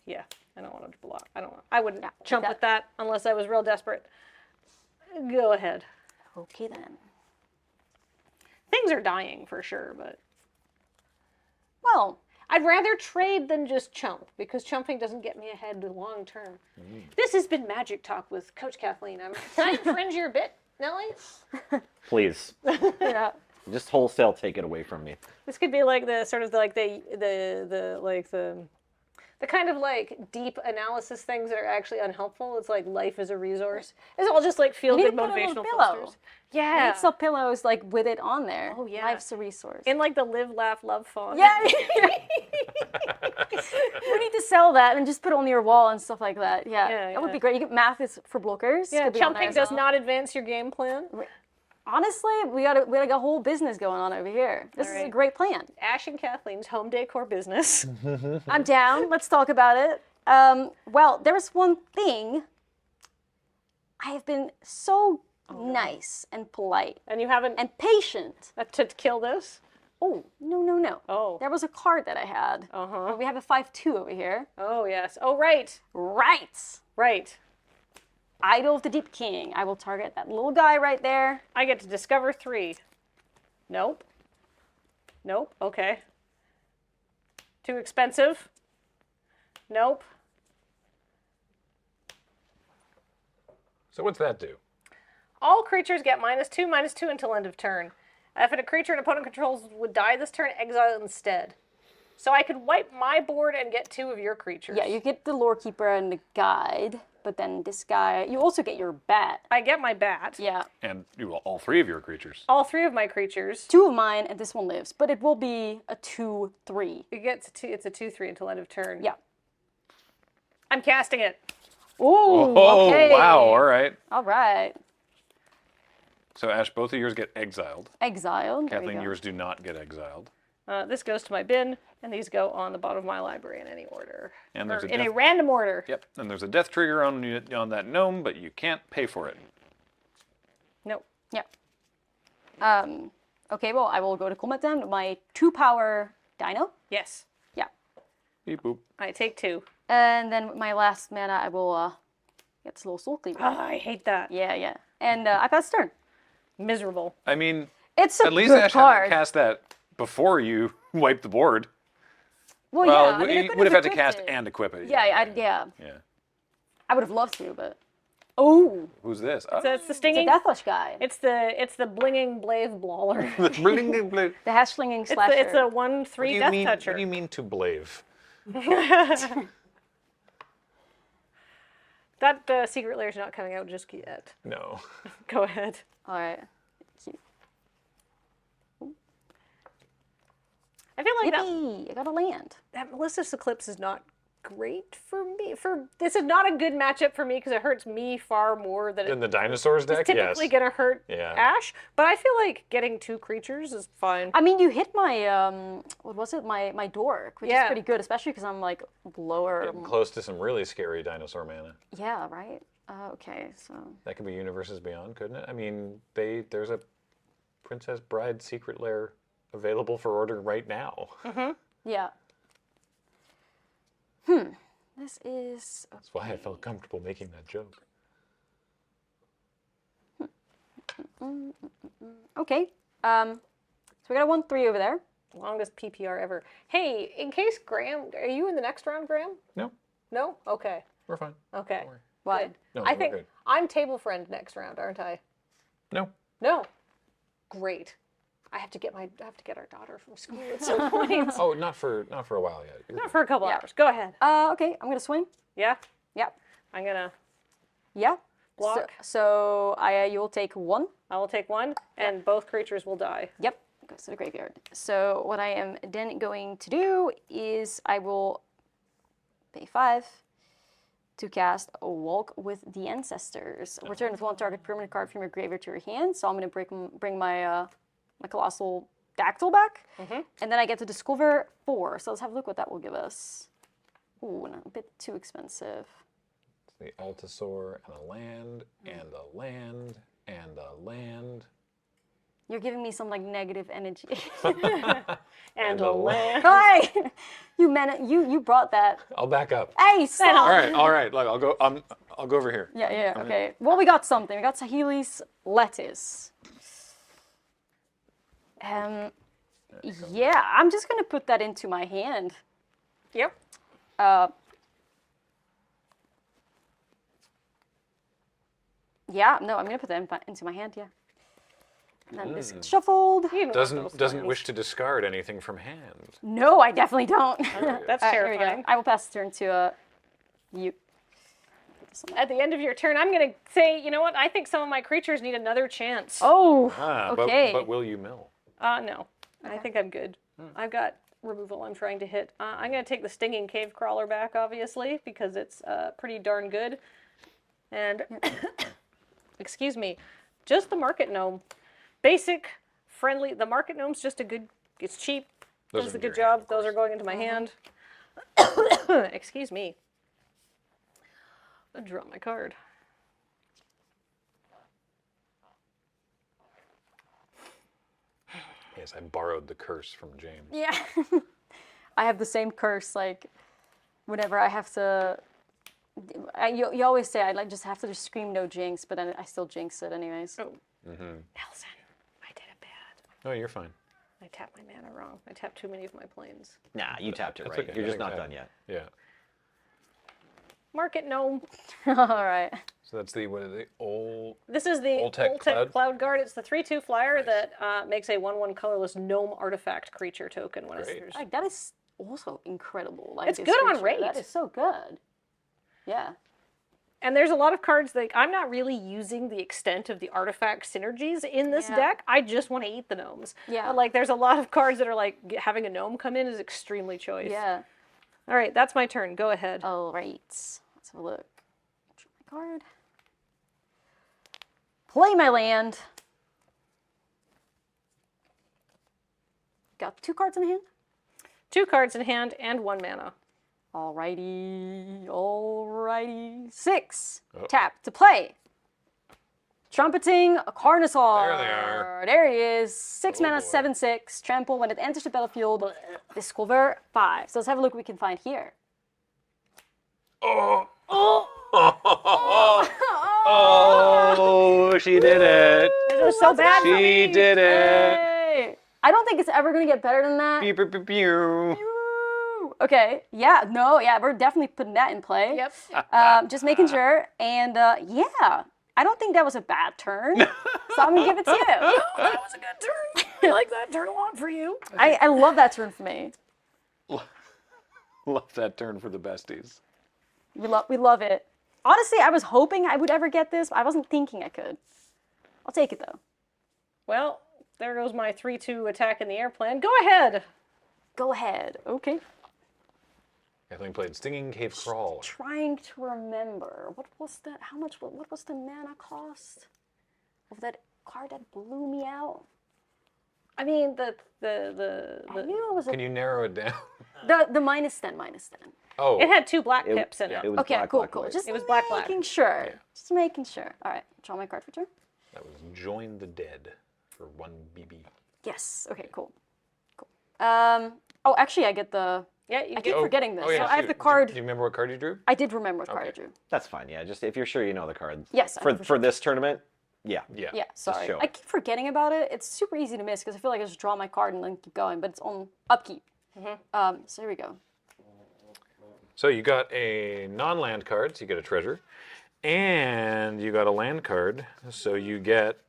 Yeah, I don't want to block. I wouldn't chump
that-
with that unless I was real desperate. Go ahead.
Okay then.
Things are dying for sure, but
Well,
I'd rather trade than just chump, because chumping doesn't get me ahead long term. This has been Magic Talk with Coach Kathleen. Can I infringe your bit, Nellie?
Please.
yeah.
Just wholesale take it away from me.
This could be like the sort of like the kind of like deep analysis things that are actually unhelpful. It's like life is a resource. It's all just like feel good motivational posters. Yeah.
You need some pillows like with it on there.
Oh yeah.
Life's a resource.
In like the live, laugh, love font.
Yeah. We need to sell that and just put it on your wall and stuff like that. Yeah, that would be great. You get math is for blockers.
Yeah,
Could be on there
chumping
as
does
well.
not advance your game plan.
Honestly, we got a whole business going on over here. This is a great plan.
Ash and Kathleen's home decor business.
I'm down. Let's talk about it. Well, there's one thing. I have been so nice and polite.
And you haven't...
And patient.
To kill this?
Oh, no.
Oh.
There was a card that I had.
Uh-huh.
We have a 5-2 over here.
Oh, yes. Oh, right.
Right. Idol of the Deep King. I will target that little guy right there.
I get to discover 3. Nope. Okay. Too expensive. Nope.
So what's that do?
All creatures get -2/-2 until end of turn. If a creature an opponent controls would die this turn, exile it instead. So I could wipe my board and get 2 of your creatures.
Yeah, you get the Lore Keeper and the Guide, but then this guy, you also get your bat.
I get my bat.
Yeah.
And all 3 of your creatures.
All 3 of my creatures.
2 of mine, and this one lives, but it will be a 2/3.
It's a 2/3 until end of turn.
Yeah.
I'm casting it.
Ooh,
oh,
okay.
wow, all right.
All right.
So Ash, both of yours get exiled.
Exiled. There we
Kathleen,
go.
yours do not get exiled.
This goes to my bin, and these go on the bottom of my library in any order.
And there's
in a random order.
Yep, and there's a death trigger on that gnome, but you can't pay for it.
Nope.
Yeah. Okay, well, I will go to combat then. My 2-power dino.
Yes.
Yeah.
Beep boop.
I take 2.
And then with my last mana, I will get this little Soul Cleaver.
Oh, I hate that.
Yeah. And I pass turn.
Miserable.
I mean,
it's a
at least
good
Ash
card.
had to cast that before you wipe the board.
Well, yeah. I mean,
you would have had to cast and equip it.
Yeah.
Yeah.
I would have loved to, but. Oh.
Who's this?
It's the stinging.
It's a Deathwish guy.
It's the blinging blave brawler.
The blinging blave.
The hash-slinging slasher.
It's a 1/3 death toucher.
What do you mean to blave?
That secret lair is not coming out just yet.
No.
Go ahead.
All right.
I feel like
I got a land.
That Melissa's Eclipse is not great for me. This is not a good matchup for me because it hurts me far more than
In the dinosaurs deck,
it's typically gonna hurt Ash. But I feel like getting 2 creatures is fine.
I mean, you hit my what was it? My dork, which is pretty good, especially because I'm like lower.
Getting close to some really scary dinosaur mana.
Yeah. Right. Okay. So.
That could be Universes Beyond, couldn't it? I mean, there's a Princess Bride secret lair available for order right now.
Mm-hmm. Yeah. This is.
That's why I felt comfortable making that joke.
Okay. So we got a 1/3 over there.
Longest PPR ever. Hey, in case Graham, are you in the next round, Graham?
No.
No? Okay.
We're fine.
Okay.
Why?
Good.
No,
I
we're
think
good.
I'm table friend next round, aren't I?
No.
No. Great. I have to get our daughter from school at some point.
Oh, not for a while yet.
Not for a couple hours. Go ahead.
Okay. I'm gonna swing.
Yeah.
Yeah.
I'm gonna.
Yeah.
Block.
So you'll take 1.
I will take 1, and both creatures will die.
Yep. Goes to the graveyard. So what I am then going to do is I will pay 5 to cast a Walk with the Ancestors. Return with 1 target permanent card from your graveyard to your hand. So I'm gonna bring my my Colossal Dactyl back, and then I get to discover 4. So let's have a look what that will give us. Ooh, a bit too expensive.
The Altasaur and a land, and a land, and a land.
You're giving me some like negative energy.
And a land.
Hi, you brought that.
I'll back up.
Hey, stop.
All right. Look, I'll go over here.
Yeah. Okay. Well, we got something. We got Saheeli's Lettuce. Yeah, I'm just gonna put that into my hand.
Yep.
Yeah, no, I'm gonna put that into my hand. Yeah. And then this gets shuffled.
Doesn't wish to discard anything from hand.
No, I definitely don't.
That's
All right, here we
terrifying.
go. I will pass the turn to you.
At the end of your turn, I'm going to say, you know what? I think some of my creatures need another chance.
Oh,
okay. But will you mill?
No. I think I'm good. I've got removal I'm trying to hit. I'm going to take the Stinging Cave Crawler back, obviously, because it's pretty darn good. And, excuse me, just the Market Gnome. Basic, friendly. The Market Gnome's just a good, it's cheap, does a good job. Those are going into my hand. Excuse me. I'll draw my card.
Yes, I borrowed the curse from James.
Yeah. I have the same curse, like, whenever I have to... You always say I just have to just scream no jinx, but then I still jinx it anyways.
Oh. Nelson, I did it bad.
Oh, you're fine.
I tapped my mana wrong. I tapped too many of my planes.
Nah, you tapped it
That's
right.
okay.
You're
I
just
think
not
that-
done yet.
Yeah.
Market Gnome.
All right.
So that's the old.
This is the
Old Tech
Cloud Guard. It's the 3/2 flyer that makes a 1/1 colorless gnome artifact creature token. When
Great.
Like, that is also incredible. Like,
It's
this
good on
creature.
rate.
That is so good. Yeah.
And there's a lot of cards that I'm not really using the extent of the artifact synergies in this deck. I just want to eat the gnomes.
Yeah.
But like, there's a lot of cards that are like having a gnome come in is extremely choice.
Yeah.
All right, that's my turn. Go ahead.
All right. Let's have a look. Draw my card. Play my land. Got 2 cards in hand.
2 cards in hand and 1 mana.
Alrighty. Alrighty. 6. Tap to play. Trumpeting a Carnosaur.
There they are.
There he is. 6 mana, 7/6. Trample. When it enters the battlefield, discover 5. So let's have a look what we can find here.
Oh, she did it.
This was so bad for me.
She did it.
Hey. I don't think it's ever going to get better than that.
Pew, pew, pew, pew.
Okay, yeah, no, yeah, we're definitely putting that in play.
Yep.
Just making sure. And yeah, I don't think that was a bad turn. So I'm going to give it to you.
That was a good turn. I like that turn a lot for you.
I love that turn for me.
Love that turn for the besties.
We love it. Honestly, I was hoping I would ever get this, but I wasn't thinking I could. I'll take it though.
Well, there goes my 3/2 attack in the air plan. Go ahead.
Go ahead. Okay.
Kathleen played Stinging Cave Crawl.
Trying to remember. What was that? How much? What was the mana cost of that card that blew me out?
I mean,
I knew it was
Can you narrow it down?
the -10.
Oh,
it had 2 black pips in it.
It was
Okay,
black,
cool,
black,
cool.
white.
Just
It was black.
making sure. Just making sure. All right, draw my card for turn.
that was Join the Dead for 1 BB.
Yes. Okay. Cool. Cool. Oh, actually, I get the.
Yeah, you
I
get.
keep forgetting this.
Oh, yeah,
So I have
shoot.
the card.
Do you remember what card you drew?
I did remember what card I
Okay.
drew.
That's fine. Yeah, just if you're sure you know the card.
Yes, I know for
For this tournament, yeah.
Yeah.
Yeah. Sorry.
show
I
it.
keep forgetting about it. It's super easy to miss because I feel like I just draw my card and then keep going, but it's on upkeep. So here we go.
So you got a non-land card, so you get a treasure, and you got a land card, so you get.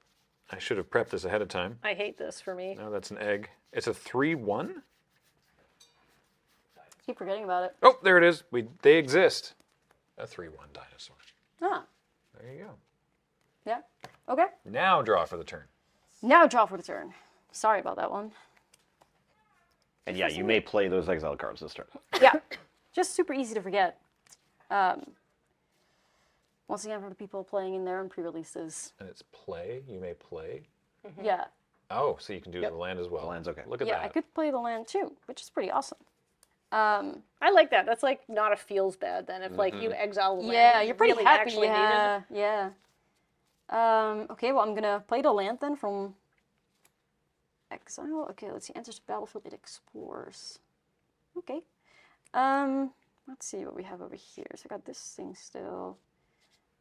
I should have prepped this ahead of time.
I hate this for me.
No, that's an egg. It's a 3/1.
Keep forgetting about it.
Oh, there it is. They exist. A 3/1 dinosaur.
Ah.
There you go.
Yeah. Okay.
Now draw for the turn.
Now draw for the turn. Sorry about that one.
And yeah, you may play those exile cards this turn.
Yeah. Just super easy to forget. Once again, for the people playing in their own pre-releases.
And it's play. You may play.
Yeah.
Oh, so you can do the land as well.
The land's okay.
Look at
Yeah,
that.
I could play the land too, which is pretty awesome.
I like that. That's like not a feels bad then. If like you exile the land.
Yeah, you're pretty
really
happy.
actually
Yeah, yeah. Okay, well, I'm gonna play the land then from exile. Okay, let's see. Enters the battlefield. It explores. Okay. Let's see what we have over here. So I got this thing still.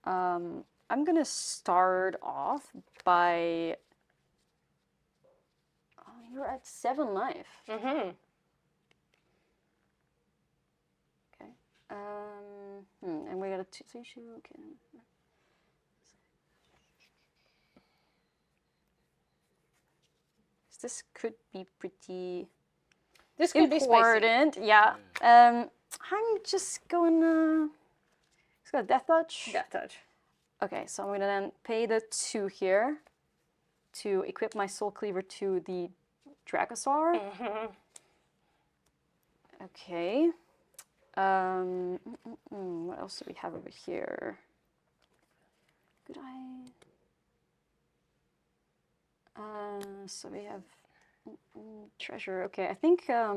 I'm gonna start off by. Oh, you're at 7 life.
Mm-hmm.
Okay. And we got a 2 issue. Okay. This could be pretty
This could be spicy.
important. Yeah. I'm just going it's got Death Touch.
Death Touch.
Okay, so I'm gonna then pay the 2 here to equip my Soul Cleaver to the Dracosaur. Okay. What else do we have over here? Could I? So we have treasure. Okay, I think. Yeah,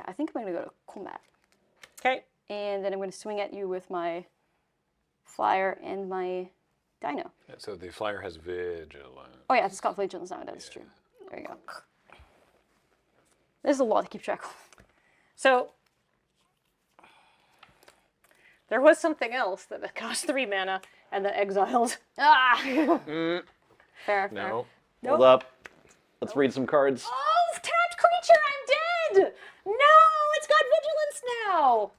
I think I'm gonna go to combat.
Okay.
And then I'm gonna swing at you with my flyer and my dino.
Yeah, so the flyer has vigilance.
Oh yeah, it's got vigilance now. That's true. There you go. There's a lot to keep track of.
So there was something else that cost 3 mana and that exiled.
Ah. Fair.
No.
Hold up. Let's read some cards.
Oh, tapped creature, I'm dead! No, it's got vigilance now.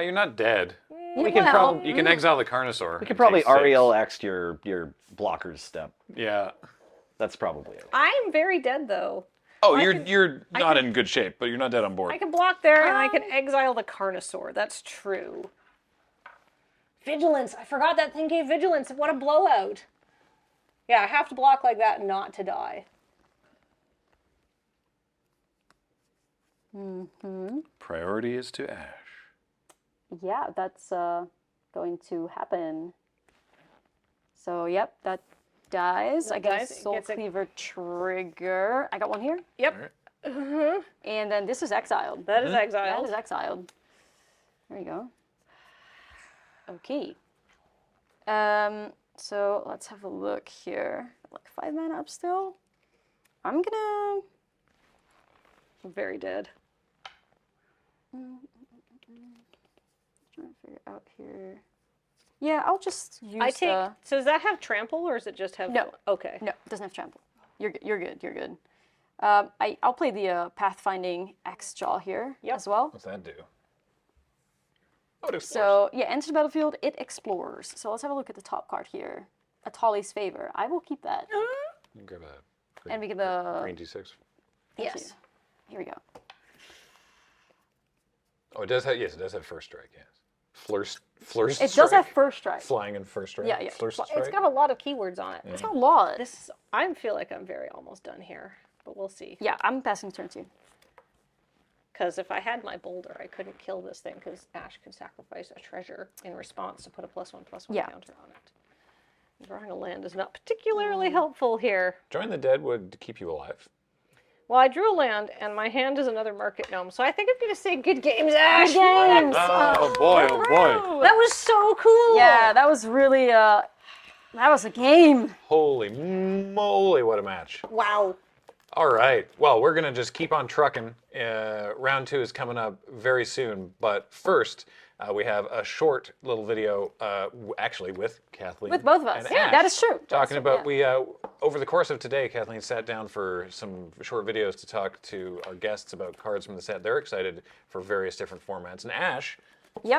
You're not dead.
We can probably
You can exile the Carnosaur.
we could probably Ariel X your blocker's step.
Yeah.
That's probably it.
I'm very dead though.
Oh, you're not in good shape, but you're not dead on board.
I can block there and I can exile the Carnosaur. That's true. Vigilance. I forgot that thing gave vigilance. What a blowout. Yeah, I have to block like that not to die.
Priority is to Ash.
Yeah, that's going to happen. So yep, that dies. I get a Soul Cleaver trigger. I got one here.
Yep.
And then this is exiled.
That is exiled.
That is exiled. There you go. Okay. So let's have a look here. Like 5 mana up still. I'm gonna.
I'm very dead.
Trying to figure out here. Yeah, I'll just use.
I take. So does that have trample or does it just have?
No.
Okay.
No, it doesn't have trample. You're good. You're good. I'll play the Pathfinding X Jaw here as well.
What's that do? Oh, it explores.
So yeah, enter the battlefield. It explores. So let's have a look at the top card here. Atali's Favor. I will keep that.
You can grab a
And we get the
green D6.
Yes. Here we go.
Oh, it does have. Yes, it does have first strike. Yes. Flurst
It
strike?
does have first strike.
Flying and first strike.
Yeah, yeah.
Flurst
It's
strike.
got a lot of keywords on it.
It's got a lot.
I feel like I'm very almost done here, but we'll see.
Yeah, I'm passing turn 2.
Because if I had my boulder, I couldn't kill this thing because Ash could sacrifice a treasure in response to put a +1/+1 counter on it. Drawing a land is not particularly helpful here.
Join the dead would keep you alive.
Well, I drew a land, and my hand is another market gnome, so I think I'm going to say good games, Ash!
Good games!
Oh boy, oh boy.
That was so cool!
Yeah, that was really, that was a game.
Holy moly, what a match.
Wow.
All right. Well, we're going to just keep on trucking. Round 2 is coming up very soon. But first, we have a short little video, actually with Kathleen.
With both of us.
and
Yeah,
Ash,
that is true.
Talking about, over the course of today, Kathleen sat down for some short videos to talk to our guests about cards from the set. They're excited for various different formats. And Ash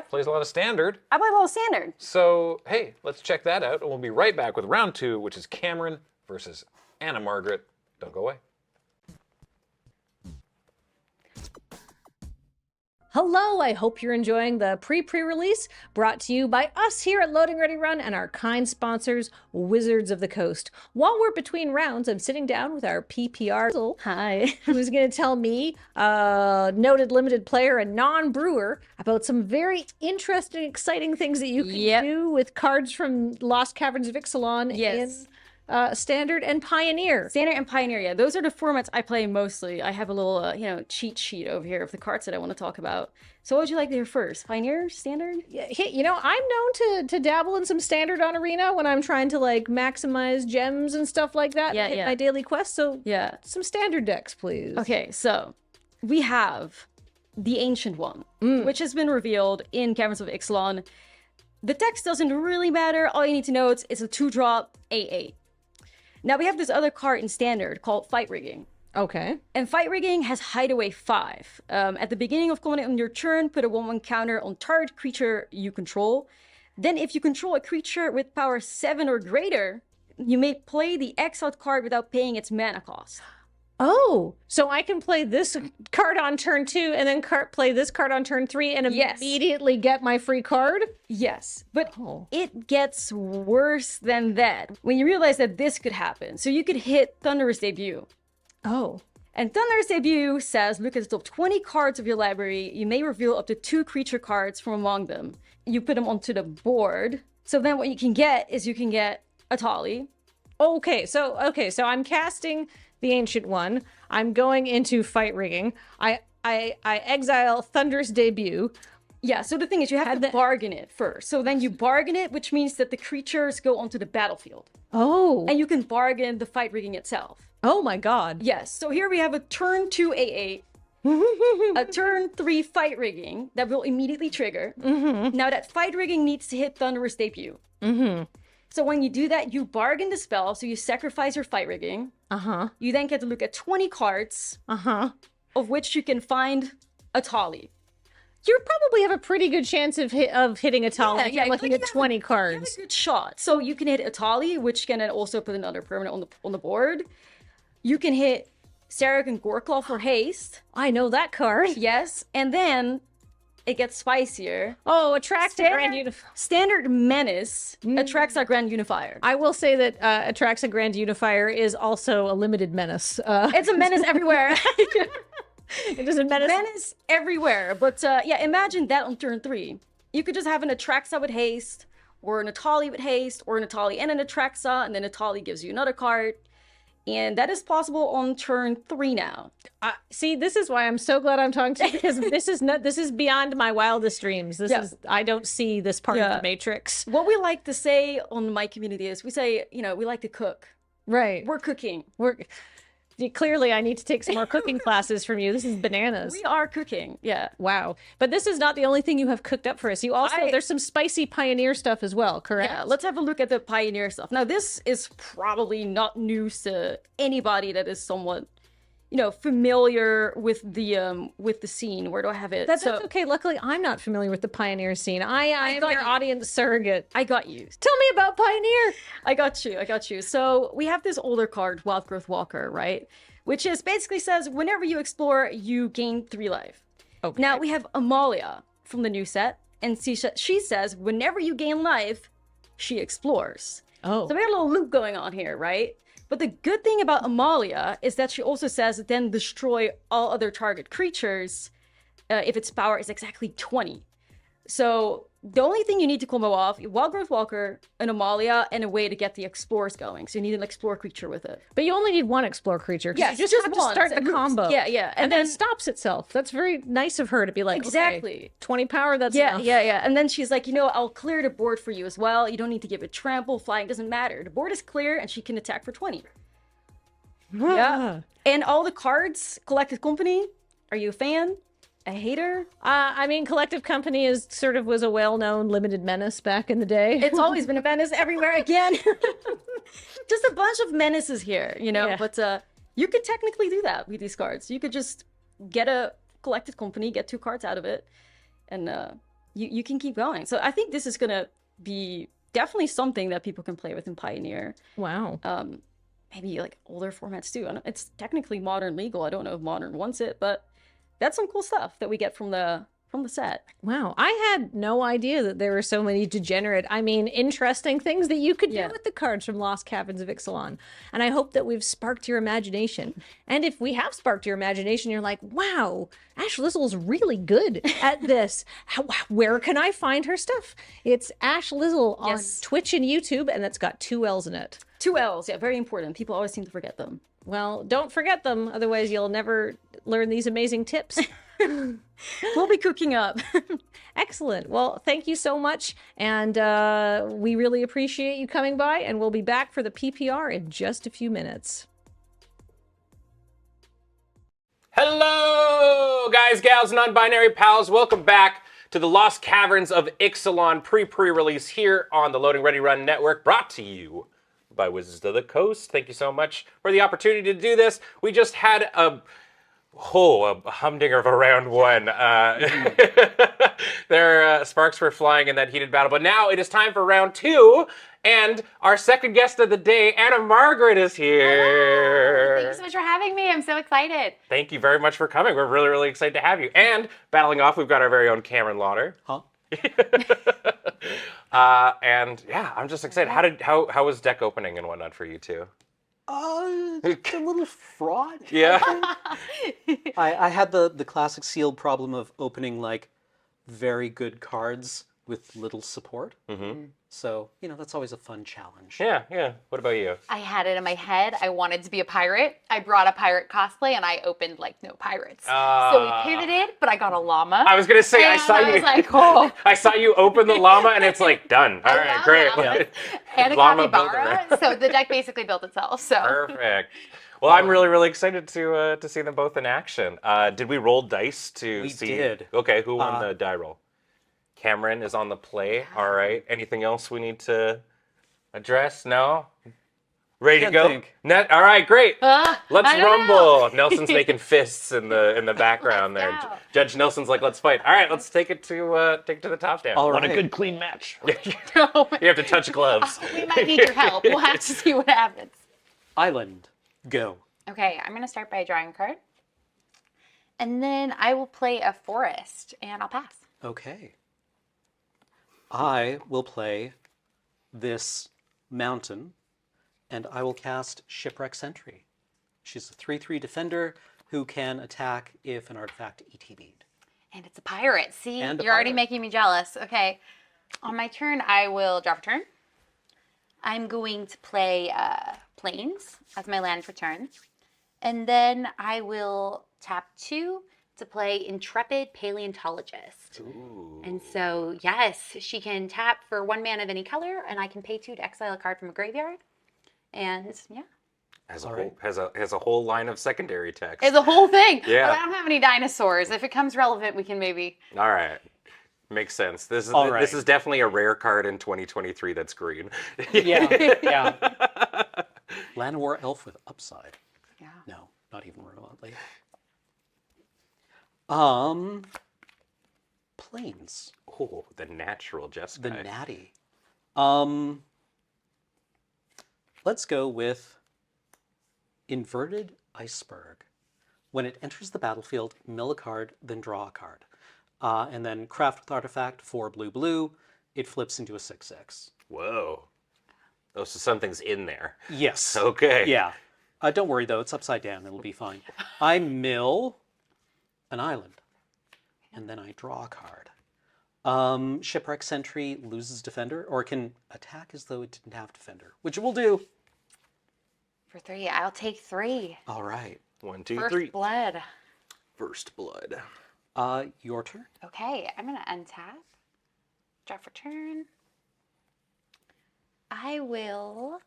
plays a lot of Standard.
I play a lot of Standard.
So, hey, let's check that out. And we'll be right back with round 2, which is Cameron versus Anna Margaret. Don't go away.
Hello, I hope you're enjoying the pre-release brought to you by us here at Loading Ready Run and our kind sponsors, Wizards of the Coast. While we're between rounds, I'm sitting down with our PPR,
Hi,
who's going to tell me, noted limited player and non-brewer, about some very interesting, exciting things that you can do with cards from Lost Caverns of Ixalan in Standard and Pioneer.
Standard and Pioneer, yeah. Those are the formats I play mostly. I have a little, cheat sheet over here of the cards that I want to talk about. So what would you like to hear first? Pioneer? Standard?
Yeah, I'm known to dabble in some Standard on Arena when I'm trying to, maximize gems and stuff like that.
Yeah,
hit my daily quest, so
yeah.
Some Standard decks, please.
Okay, so we have the Ancient One, which has been revealed in Caverns of Ixalan. The text doesn't really matter. All you need to know is it's a 2-drop 8/8. Now we have this other card in Standard called Fight Rigging.
Okay.
And Fight Rigging has Hideaway 5. At the beginning of combat on your turn, put a 1/1 counter on target creature you control. Then if you control a creature with power 7 or greater, you may play the exiled card without paying its mana cost.
Oh, so I can play this card on turn 2 and then play this card on turn 3 and immediately get my free card?
Yes, but it gets worse than that when you realize that this could happen. So you could hit Thunderous Debut.
Oh.
And Thunderous Debut says, look at the top 20 cards of your library. You may reveal up to 2 creature cards from among them. You put them onto the board. So then what you can get is you can get a Tali.
Okay, so I'm casting the Ancient One. I'm going into Fight Rigging. I exile Thunderous Debut.
Yeah, so the thing is you have to bargain it first. So then you bargain it, which means that the creatures go onto the battlefield.
Oh.
And you can bargain the Fight Rigging itself.
Oh my god.
Yes, so here we have a turn 2 AA, a turn 3 Fight Rigging that will immediately trigger. Now that Fight Rigging needs to hit Thunderous Debut. So when you do that, you bargain the spell, so you sacrifice your Fight Rigging. You then get to look at 20 cards, of which you can find a Tali.
You probably have a pretty good chance of hitting a Tali.
Yeah,
looking at 20 cards.
You have a good shot. So you can hit a Tali, which can then also put another permanent on the board. You can hit Sarek and Goreclaw for haste.
I know that card.
Yes, and then it gets spicier.
Oh, attracts a Grand Unifier.
Standard Menace attracts our Grand Unifier.
I will say that attracts a Grand Unifier is also a limited menace.
It's a menace everywhere.
It doesn't menace.
Menace everywhere. But yeah, imagine that on turn 3. You could just have an Atraxa with haste, or an Atali with haste, or an Atali and an Atraxa, and then Atali gives you another card. And that is possible on turn 3 now.
See, this is why I'm so glad I'm talking to you, because this is beyond my wildest dreams. I don't see this part of the Matrix.
What we like to say on my community is we say, we like to cook.
Right.
We're cooking.
Clearly, I need to take some more cooking classes from you. This is bananas.
We are cooking, yeah.
Wow. But this is not the only thing you have cooked up for us. You also, there's some spicy Pioneer stuff as well, correct?
Yeah, let's have a look at the Pioneer stuff. Now, this is probably not news to anybody that is somewhat, familiar with the scene. Where do I have it?
That's okay. Luckily, I'm not familiar with the Pioneer scene. I am your audience surrogate.
I got you.
Tell me about Pioneer.
I got you. So we have this older card, Wild Growth Walker, right? Which is basically says whenever you explore, you gain 3 life. Okay. Now we have Amalia from the new set, and she says whenever you gain life, she explores.
Oh.
So we got a little loop going on here, right? But the good thing about Amalia is that she also says then destroy all other target creatures if its power is exactly 20. So the only thing you need to combo off, Wild Growth Walker, an Amalia, and a way to get the Explores going. So you need an Explore creature with it.
But you only need one Explore creature.
Yes,
you just have to start the combo.
Yeah.
And then it stops itself. That's very nice of her to be like,
exactly.
Okay, 20 power, that's enough.
Yeah. And then she's like, I'll clear the board for you as well. You don't need to give it trample, flying, doesn't matter. The board is clear and she can attack for 20. Yeah. And all the cards, Collected Company, are you a fan? A hater?
I mean, Collective Company was a well-known limited menace back in the day.
It's always been a menace everywhere again. Just a bunch of menaces here,
Yeah.
But you could technically do that with these cards. You could just get a Collected Company, get 2 cards out of it, and you can keep going. So I think this is gonna be definitely something that people can play with in Pioneer.
Wow.
Maybe like older formats too. It's technically Modern legal. I don't know if Modern wants it, but that's some cool stuff that we get from the set.
Wow, I had no idea that there were so many interesting things that you could do with the cards from Lost Caverns of Ixalan. And I hope that we've sparked your imagination. And if we have sparked your imagination, you're like, wow, Ash Lizzle's really good at this. Where can I find her stuff? It's Ash Lizzle on Twitch and YouTube, and that's got 2 L's in it.
2 L's, yeah, very important. People always seem to forget them.
Well, don't forget them, otherwise you'll never learn these amazing tips.
We'll be cooking up.
Excellent. Well, thank you so much, and we really appreciate you coming by, and we'll be back for the PPR in just a few minutes.
Hello, guys, gals, non-binary pals. Welcome back to the Lost Caverns of Ixalan pre-release here on the Loading Ready Run Network, brought to you by Wizards of the Coast. Thank you so much for the opportunity to do this. We just had a humdinger of a round 1. Sparks were flying in that heated battle. But now it is time for round 2. And our second guest of the day, Anna Margaret, is here.
Thank you so much for having me. I'm so excited.
Thank you very much for coming. We're really, really excited to have you. And battling off, we've got our very own Cameron Lauder.
Huh?
And yeah, I'm just excited. How was deck opening and whatnot for you two?
It's a little fraud.
Yeah.
I had the classic sealed problem of opening like very good cards with little support.
Mm-hmm.
So, that's always a fun challenge.
Yeah. What about you?
I had it in my head. I wanted to be a pirate. I brought a pirate cosplay and I opened like no pirates. So we pivoted, but I got a llama.
I was gonna say I saw you.
I was like, oh.
I saw you open the llama and it's like done. All right, great.
And a
Llama
capybara.
builder.
So the deck basically built itself. So
Perfect. Well, I'm really, really excited to see them both in action. Did we roll dice to see?
We did.
Okay, who won the die roll? Cameron is on the play. All right. Anything else we need to address? No? Ready to go? All right, great. Let's rumble. Nelson's making fists in the background there.
go.
Judge Nelson's like, let's fight. All right, let's take it to the top down.
All
Want a
right.
good clean match.
Oh my-
You have to touch gloves.
we might need your help. We'll have to see what happens.
Island, go.
Okay, I'm going to start by drawing a card. And then I will play a forest and I'll pass.
Okay. I will play this mountain, and I will cast Shipwreck Sentry. She's a 3/3 defender who can attack if an artifact ETB'd.
And it's a pirate. See,
And a
you're already
pirate.
making me jealous. Okay, on my turn, I will draw for turn. I'm going to play Plains as my land for turn. And then I will tap 2 to play Intrepid Paleontologist.
Ooh.
And so, yes, she can tap for 1 mana of any color, and I can pay 2 to exile a card from a graveyard. And yeah.
Has a whole line of secondary text.
It's a whole thing.
Yeah.
But I don't have any dinosaurs. If it comes relevant, we can maybe.
All right. Makes sense. This
All right.
this is definitely a rare card in 2023 that's green.
Yeah. Llanowar Elf with upside.
Yeah.
No, not even remotely. Plains.
Oh, the natural Jeskai.
The natty. Let's go with Inverted Iceberg. When it enters the battlefield, mill a card, then draw a card. And then craft with artifact for blue. It flips into a 6/6.
Whoa. Oh, so something's in there.
Yes.
Okay.
Yeah. Don't worry though, it's upside down. It'll be fine. I mill an island, and then I draw a card. Shipwreck Sentry loses defender, or it can attack as though it didn't have defender, which it will do.
For 3, I'll take 3.
All right.
1, 2,
First
3.
blood.
First blood.
Your turn.
Okay, I'm gonna untap. Draw for turn. I'll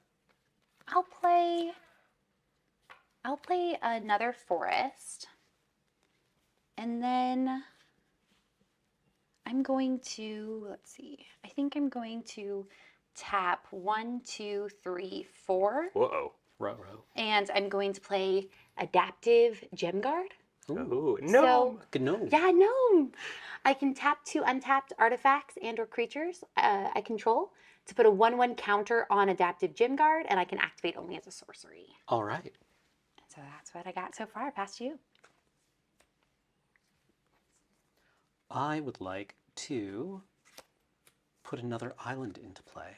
play another forest. And then I'm going to, let's see, I think I'm going to tap 1, 2, 3, 4.
Whoa.
Row.
And I'm going to play Adaptive Gem Guard.
Ooh, no.
Gnome.
Yeah, gnome. I can tap 2 untapped artifacts and or creatures I control to put a 1/1 counter on Adaptive Gem Guard, and I can activate only as a sorcery.
All right.
So that's what I got so far. Past you.
I would like to put another island into play.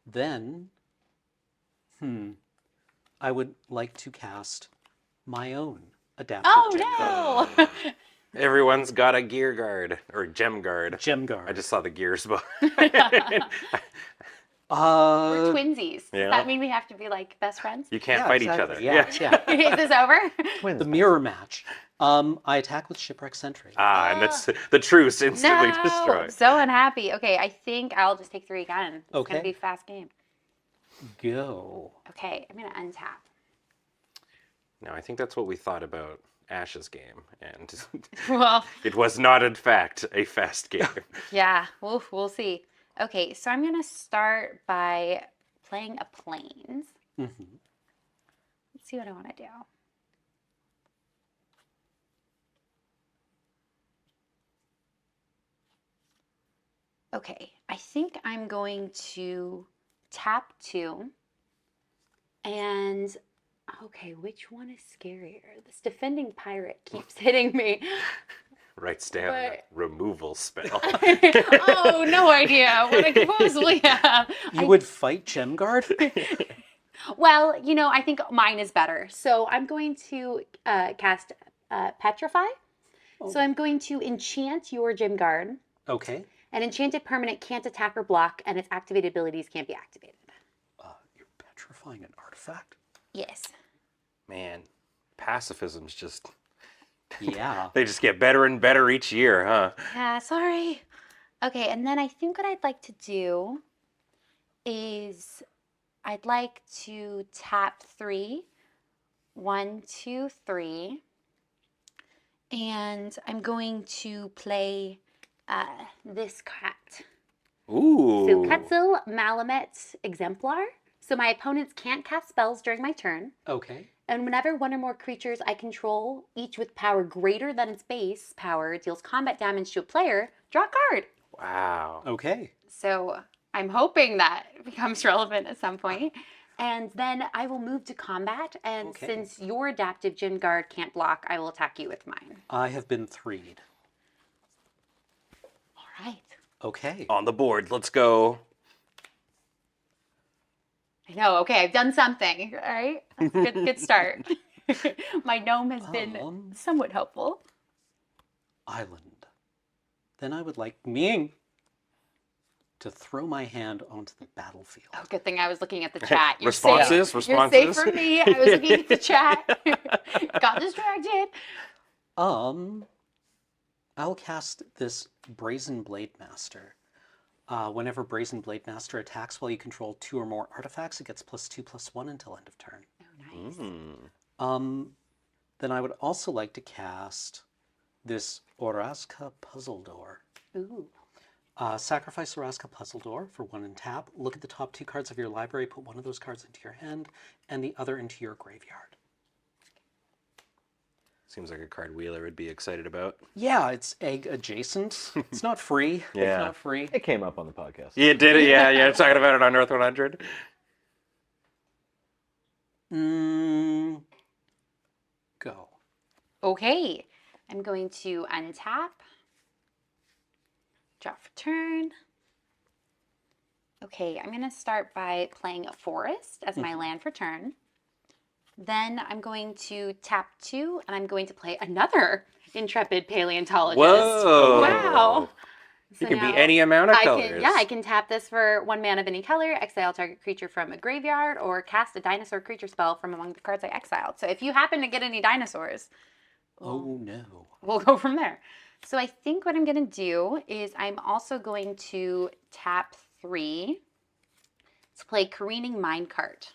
Then, I would like to cast my own adaptive gem guard.
No!
Everyone's got a gear guard or gem guard.
Gem guard.
I just saw the gears.
We're twinsies.
Yeah.
Does that mean we have to be like best friends?
You can't fight each other.
Yeah.
Is this over?
The mirror match. I attack with Shipwreck Sentry.
And that's the truce instantly
No!
destroyed.
So unhappy. Okay, I think I'll just take 3 again. It's
Okay.
gonna be a fast game.
Go.
Okay, I'm gonna untap.
No, I think that's what we thought about Ash's game, and
Well,
it was not, in fact, a fast game.
yeah, we'll see. Okay, so I'm gonna start by playing a Plains. Let's see what I want to do. Okay, I think I'm going to tap 2. And, okay, which one is scarier? This defending pirate keeps hitting me.
Writes down a removal spell.
Oh, no idea what I could possibly have.
You would fight Gemguard?
Well, I think mine is better. So I'm going to cast Petrify. So I'm going to enchant your Gym Guard.
Okay.
An enchanted permanent can't attack or block, and its activated abilities can't be activated.
You're petrifying an artifact?
Yes.
Man, pacifism's just...
Yeah.
They just get better and better each year, huh?
Yeah, sorry. Okay, and then I think what I'd like to do is I'd like to tap 3. 1, 2, 3. And I'm going to play this cat.
Ooh.
So Quetzal Malamet Exemplar. So my opponents can't cast spells during my turn.
Okay.
And whenever one or more creatures I control, each with power greater than its base power, deals combat damage to a player, draw a card.
Wow.
Okay.
So I'm hoping that becomes relevant at some point. And then I will move to combat. And since your adaptive Gym Guard can't block, I will attack you with mine.
I have been 3'd.
All right.
Okay.
On the board, let's go.
I know. Okay, I've done something. All right. Good start. My gnome has been somewhat helpful.
Island. Then I would like Ming to throw my hand onto the battlefield.
Oh, good thing I was looking at the chat. You're
Responses.
You're safe from me. I was looking at the chat. Got distracted.
I'll cast this Brazen Blade Master. Whenever Brazen Blade Master attacks while you control 2 or more artifacts, it gets +2/+1 until end of turn.
Oh, nice.
Then I would also like to cast this Orazka Puzzle Door.
Ooh.
Sacrifice Orazka Puzzle Door for 1 and tap. Look at the top 2 cards of your library, put one of those cards into your hand, and the other into your graveyard.
Seems like a card Wheeler would be excited about.
Yeah, it's egg adjacent. It's not free.
Yeah.
It's not free.
It came up on the podcast.
Yeah, did it? Yeah, talking about it on Earth 100.
Go.
Okay. I'm going to untap. Draw for turn. Okay, I'm going to start by playing a forest as my land for turn. Then I'm going to tap 2, and I'm going to play another Intrepid Paleontologist.
Whoa!
Wow!
You can be any amount of colors.
I can tap this for 1 mana of any color, exile target creature from a graveyard, or cast a dinosaur creature spell from among the cards I exiled. So if you happen to get any dinosaurs,
Oh no.
we'll go from there. So I think what I'm going to do is I'm also going to tap 3 to play Careening Minecart.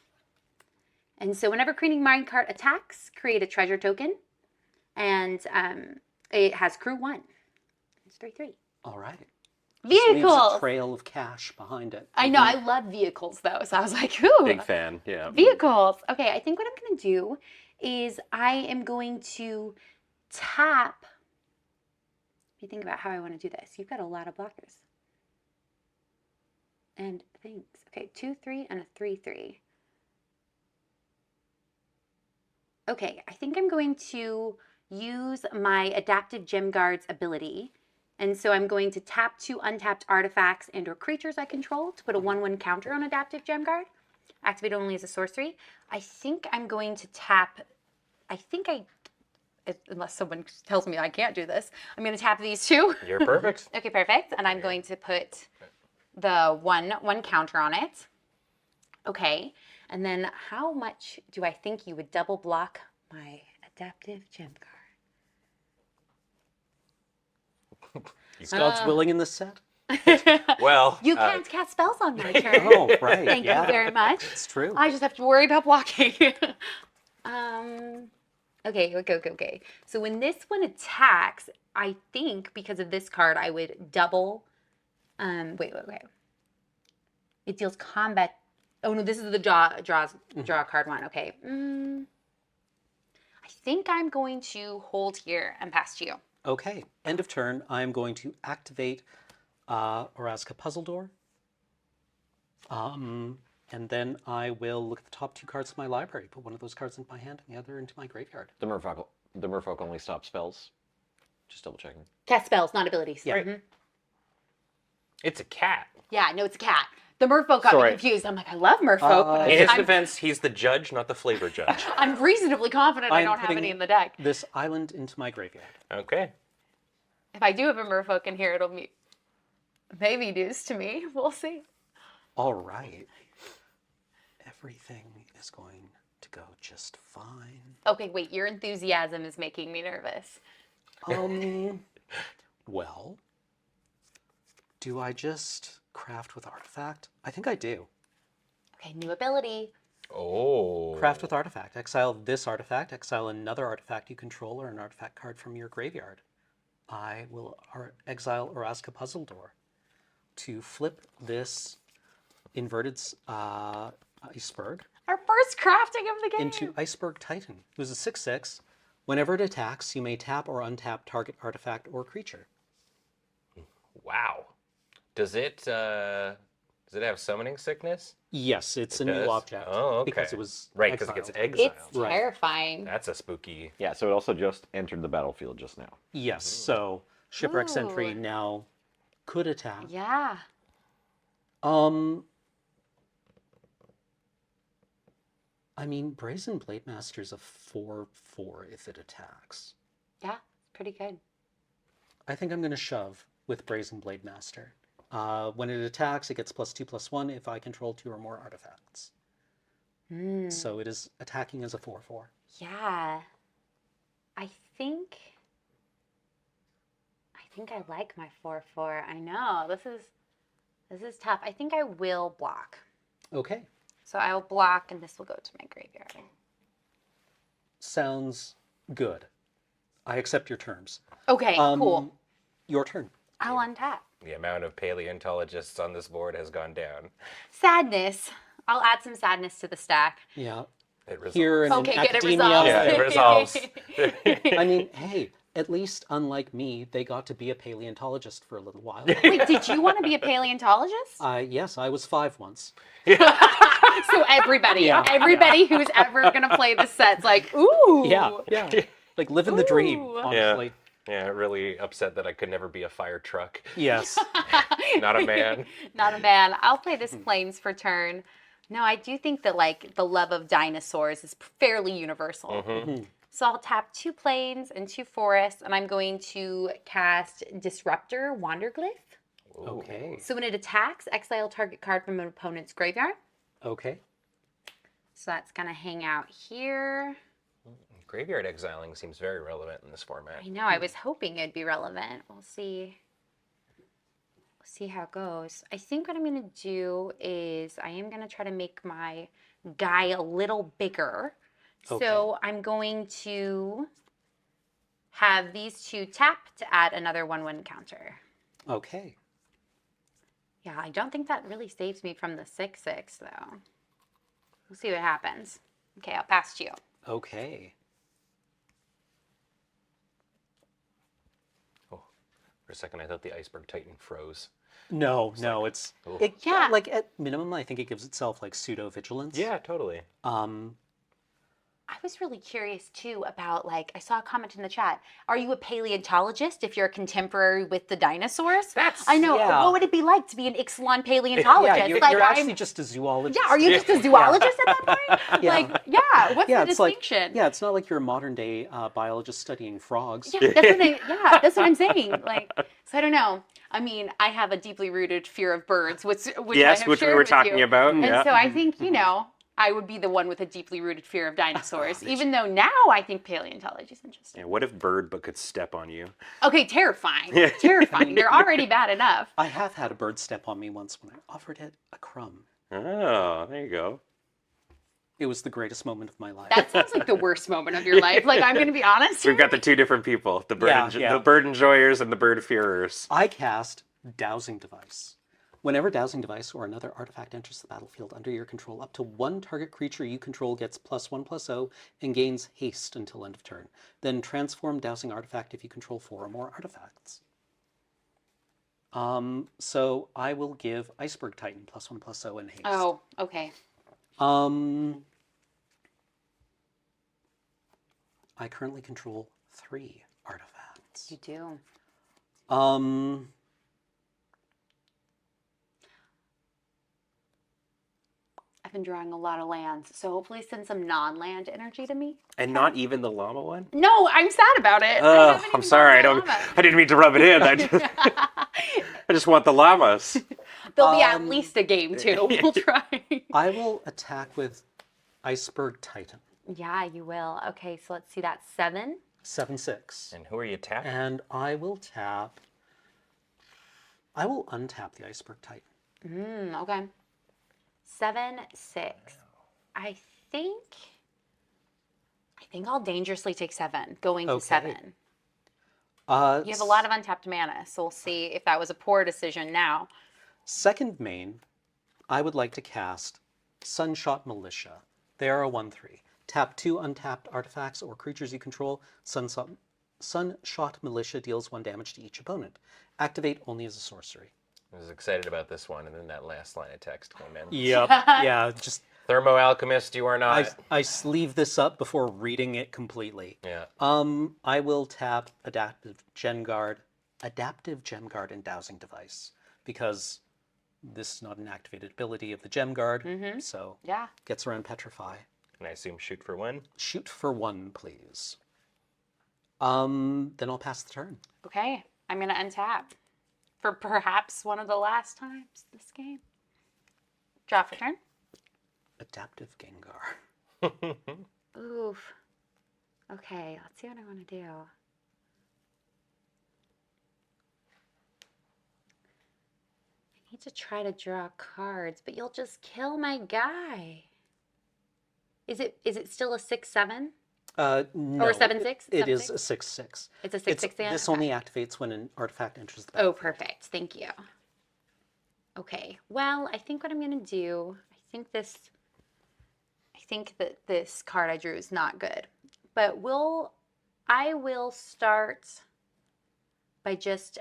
And so whenever Careening Minecart attacks, create a treasure token. And it has crew 1. It's 3/3.
All right.
Vehicles!
Leaves a trail of cash behind it.
I know, I love vehicles though. So I was like, ooh.
Big fan, yeah.
Vehicles. Okay, I think what I'm going to do is I am going to tap. If you think about how I want to do this, you've got a lot of blockers. And things. Okay, 2/3 and a 3/3. Okay, I think I'm going to use my Adaptive Gem Guard's ability. And so I'm going to tap 2 untapped artifacts and or creatures I control to put a 1/1 counter on Adaptive Gem Guard. Activate only as a sorcery. I think I'm going to tap, unless someone tells me I can't do this, I'm going to tap these 2.
You're perfect.
Okay, perfect. And I'm going to put the 1/1 counter on it. Okay. And then how much do I think you would double block my Adaptive Gem Guard?
God's willing in this set?
Well,
you can't cast spells on my turn.
Oh, right.
Thank you very much.
It's true.
I just have to worry about blocking. Okay. So when this one attacks, I think because of this card, I would double. Wait. It deals combat. Oh no, this is the draw card one. Okay. I think I'm going to hold here and pass to you.
Okay. End of turn. I am going to activate Oraska Puzzle Door. And then I will look at the top 2 cards of my library, put one of those cards into my hand and the other into my graveyard.
The merfolk only stops spells. Just double checking.
Cast spells, not abilities.
Yeah.
Mhm.
It's a cat.
Yeah, no, it's a cat. The merfolk got me confused. I'm like, I love merfolk, but
In his defense, he's the judge, not the flavor judge.
I'm reasonably confident I don't have any in the deck.
This island into my graveyard.
Okay.
If I do have a merfolk in here, it'll be maybe news to me. We'll see.
All right. Everything is going to go just fine.
Okay, wait, your enthusiasm is making me nervous.
Well, do I just craft with artifact? I think I do.
Okay, new ability.
Oh.
Craft with artifact. Exile this artifact. Exile another artifact you control or an artifact card from your graveyard. I will exile Oraska Puzzle Door to flip this inverted iceberg
Our first crafting of the game.
into Iceberg Titan, who's a 6/6. Whenever it attacks, you may tap or untap target artifact or creature.
Wow. Does it have summoning sickness?
Yes, it's a
does?
new object.
Oh, okay.
Because it was
right, because it gets
exiled.
exiled.
It's terrifying.
That's a spooky.
Yeah, so it also just entered the battlefield just now.
Yes, so Shipwreck Sentry
Ooh.
now could attack.
Yeah.
I mean, Brazen Blade Master's a 4/4 if it attacks.
Yeah, pretty good.
I think I'm going to shove with Brazen Blade Master. When it attacks, it gets +2/+1 if I control 2 or more artifacts. So it is attacking as a 4/4.
Yeah. I think I like my 4/4. I know. This is tough. I think I will block.
Okay.
So I will block and this will go to my graveyard.
Sounds good. I accept your terms.
Okay, cool.
Your turn.
I'll untap.
The amount of paleontologists on this board has gone down.
Sadness. I'll add some sadness to the stack.
Yeah.
It resolves.
Here in
Okay, good, it
academia.
resolves.
Yeah, it resolves.
I mean, hey, at least unlike me, they got to be a paleontologist for a little while.
Wait, did you want to be a paleontologist?
Yes, I was 5 once.
So everybody who's ever gonna play this set's like, ooh.
Yeah. Like living the dream, honestly.
Yeah, it really upset that I could never be a fire truck.
Yes.
Not a man.
Not a man. I'll play this Plains for turn. No, I do think that like the love of dinosaurs is fairly universal. So I'll tap 2 plains and 2 forests, and I'm going to cast Disruptor Wanderglyph.
Okay.
So when it attacks, exile target card from an opponent's graveyard.
Okay.
So that's gonna hang out here.
Graveyard exiling seems very relevant in this format.
I know, I was hoping it'd be relevant. We'll see. We'll see how it goes. I think what I'm gonna do is I am gonna try to make my guy a little bigger.
Okay.
So I'm going to have these 2 tap to add another 1/1 counter.
Okay.
Yeah, I don't think that really saves me from the 6/6 though. We'll see what happens. Okay, I'll pass to you.
Okay.
Oh, for a second, I thought the Iceberg Titan froze.
No,
Yeah.
like at minimum, I think it gives itself like pseudo vigilance.
Yeah, totally.
I was really curious too about like I saw a comment in the chat. Are you a paleontologist if you're a contemporary with the dinosaurs? I know.
yeah.
What would it be like to be an Ixalan paleontologist?
Yeah, you're,
like
you're actually just a zoologist.
Yeah, are you just a zoologist at that point?
Yeah.
Like, yeah, what's the
it's like,
distinction?
yeah, it's not like you're a modern day biologist studying frogs.
Yeah, that's what I'm saying. Like, so I don't know. I mean, I have a deeply rooted fear of birds, which
Yes,
I have
which we
shared
were
with
talking
you.
about,
And
yeah.
so I think, I would be the one with a deeply rooted fear of dinosaurs, even though now I think paleontology is interesting.
Yeah, what if bird but could step on you?
Okay, terrifying. Terrifying. They're already bad enough.
I have had a bird step on me once when I offered it a crumb.
Oh, there you go.
It was the greatest moment of my life.
That sounds like the worst moment of your life. Like, I'm going to be honest.
We've got the 2 different people, the bird, the bird enjoyers and the bird fearers.
I cast Dowsing Device. Whenever Dowsing Device or another artifact enters the battlefield under your control, up to 1 target creature you control gets +1/+0 and gains haste until end of turn. Then transform Dowsing Artifact if you control 4 or more artifacts. So I will give Iceberg Titan +1/+0 in haste.
Oh, okay.
I currently control 3 artifacts.
You do. I've been drawing a lot of lands, so hopefully send some non-land energy to me.
And not even the llama one?
No, I'm sad about it.
I'm sorry. I didn't mean to rub it in. I just want the llamas.
There'll be at least a game too. We'll try.
I will attack with Iceberg Titan.
Yeah, you will. Okay, so let's see. That's 7.
7/6.
And who are you tapping?
And I will untap the Iceberg Titan.
Okay. 7/6. I think I'll dangerously take 7, going to 7. You have a lot of untapped mana, so we'll see if that was a poor decision now.
Second main, I would like to cast Sunshot Militia. They are a 1/3. Tap 2 untapped artifacts or creatures you control. Sunshot Militia deals 1 damage to each opponent. Activate only as a sorcery.
I was excited about this one, and then that last line of text came in.
Yep. Yeah, just
Thermo Alchemist, you are not.
I sleeve this up before reading it completely.
Yeah.
I will tap Adaptive Gem Guard and Dowsing Device because this is not an activated ability of the Gem Guard, so
Yeah.
gets around Petrify.
And I assume shoot for 1?
Shoot for 1, please. Then I'll pass the turn.
Okay, I'm gonna untap for perhaps one of the last times this game. Draw for turn.
Adaptive Gengar.
Oof. Okay, let's see what I want to do. I need to try to draw cards, but you'll just kill my guy. Is it still a 6/7?
No.
Or 7/6?
It is
7/6?
a 6/6.
It's a 6/6 then?
This
Okay.
only activates when an artifact enters the
Oh,
battlefield.
perfect. Thank you. Okay. Well, I think what I'm going to do, I think that this card I drew is not good. But I will start by just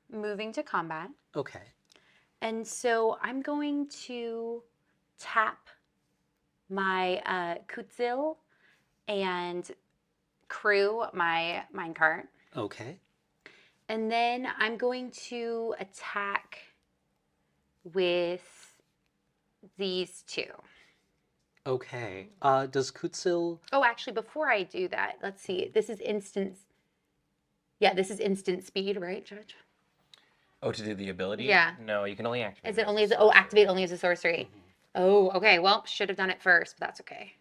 moving to combat.
Okay.
And so I'm going to tap my Kutzil and crew my minecart.
Okay.
And then I'm going to attack with these 2.
Okay. Does Kutzil...
Oh, actually, before I do that, let's see. This is instant. Yeah, this is instant speed, right, Judge?
Oh, to do the ability?
Yeah.
No, you can only activate.
Is it only as activate only as a sorcery? Oh, okay. Well, should have done it first, but that's okay.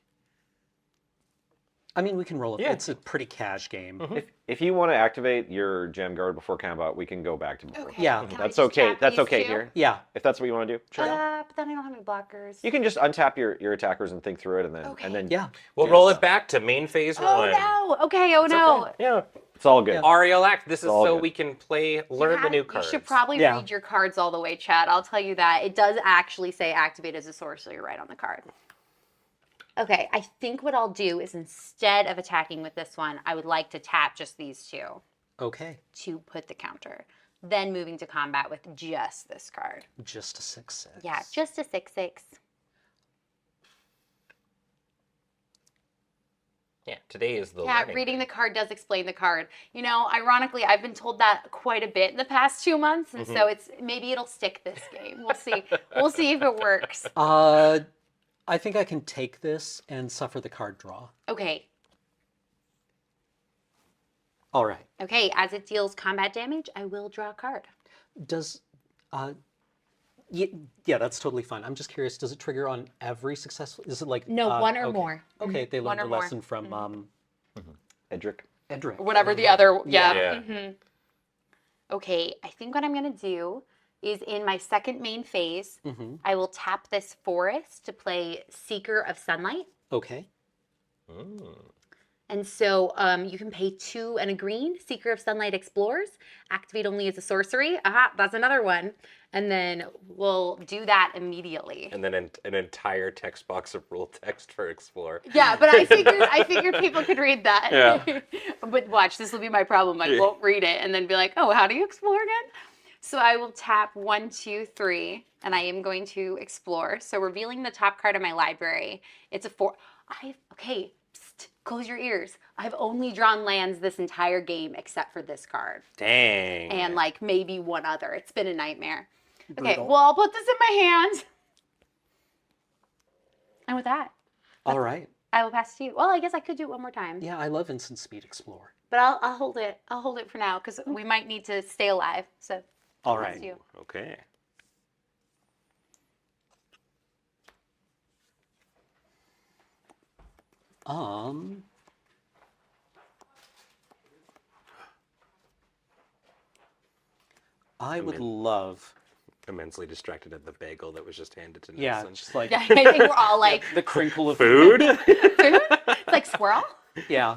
I mean, we can roll it.
Yeah.
It's a pretty cash game.
If you want to activate your Gem Guard before combat, we can go back to before.
Okay.
Yeah.
Can I
That's
just
okay.
tap
That's
these
okay
2?
here.
Yeah.
If that's what you want to do, sure.
But then I don't have any blockers.
You can just untap your attackers and think through it, and then
Okay.
Yeah.
We'll roll it back to main phase 1.
Oh no! Okay. Oh no!
Yeah.
It's all good.
Ariel Act. This is
all
so
good.
we can learn the new cards.
You should probably
Yeah.
read your cards all the way, Chad. I'll tell you that. It does actually say activate as a sorcery right on the card. Okay, I think what I'll do is instead of attacking with this one, I would like to tap just these 2
Okay.
to put the counter. Then moving to combat with just this card.
Just a 6/6.
Yeah, just a 6/6.
Yeah, today is the
Yeah,
learning
reading
day.
the card does explain the card. You know, ironically, I've been told that quite a bit in the past 2 months, and so maybe it'll stick this game. We'll see. We'll see if it works.
I think I can take this and suffer the card draw.
Okay.
All right.
Okay, as it deals combat damage, I will draw a card.
Does... Yeah, that's totally fine. I'm just curious, does it trigger on every successful... Is it like...
No, one or
okay.
more.
Okay, they
One
learned
or
the
more.
lesson from
Edric.
Edric.
Whatever the other, yeah.
Yeah.
Okay, I think what I'm going to do is in my second main phase, I will tap this forest to play Seeker of Sunlight.
Okay.
And so you can pay 2 and a green. Seeker of Sunlight Explores. Activate only as a sorcery. Aha, that's another one. And then we'll do that immediately.
And then an entire text box of rule text for Explore.
Yeah, but I figured people could read that.
Yeah.
But watch, this will be my problem. I won't read it and then be like, oh, how do you explore again? So I will tap 1, 2, 3, and I am going to explore. So revealing the top card of my library. It's a 4. Okay, psst, close your ears. I've only drawn lands this entire game except for this card.
Dang.
And like maybe one other. It's been a nightmare. Okay,
Brutal.
well, I'll put this in my hand. And with that,
All right.
I will pass to you. Well, I guess I could do it one more time.
Yeah, I love Instant Speed Explore.
But I'll hold it. I'll hold it for now because we might need to stay alive. So
All
I'll pass
right.
to you.
Okay.
I would love.
Immensely distracted at the bagel that was just handed to Nelson.
Yeah, just like
Yeah, I think we're all like
the crinkle of
Food?
it's like squirrel.
Yeah.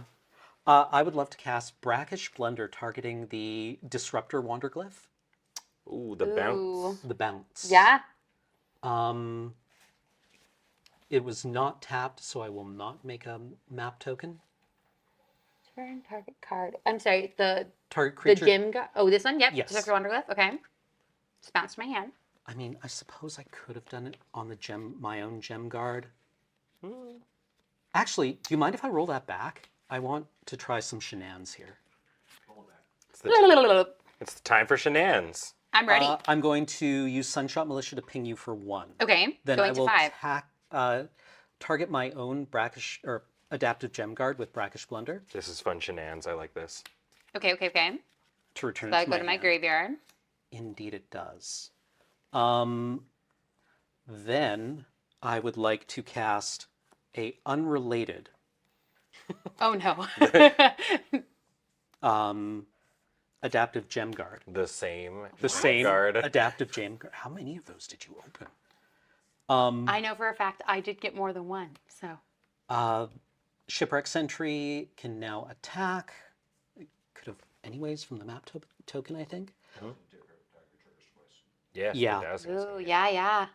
I would love to cast Brackish Blunder targeting the Disruptor Wanderglyph.
Ooh, the bounce.
The bounce.
Yeah.
It was not tapped, so I will not make a map token.
Turn target card. I'm sorry. The
Target creature.
gym guy. Oh, this one. Yep.
Yes.
Disruptor Wanderglyph. Okay. Just bounced my hand.
I mean, I suppose I could have done it on the gem, my own gem guard. Actually, do you mind if I roll that back? I want to try some shenanigans here.
It's the time for shenanigans.
I'm ready.
I'm going to use Sunshot Militia to ping you for 1.
Okay,
Then
going
I
to
will
5.
Target my own brackish or adaptive gem guard with Brackish Blunder
This is fun shenanigans. I like this.
Okay.
to return
So
it
I
to
go
my
to my
hand.
graveyard.
Indeed, it does. Then I would like to cast a unrelated
Oh no.
adaptive gem guard.
The same.
The same
guard.
adaptive gem guard. How many of those did you open?
I know for a fact I did get more than one. So
Shipwreck Sentry can now attack. It could have anyways from the map token, I think.
Yes,
Yeah.
it does.
ooh, yeah.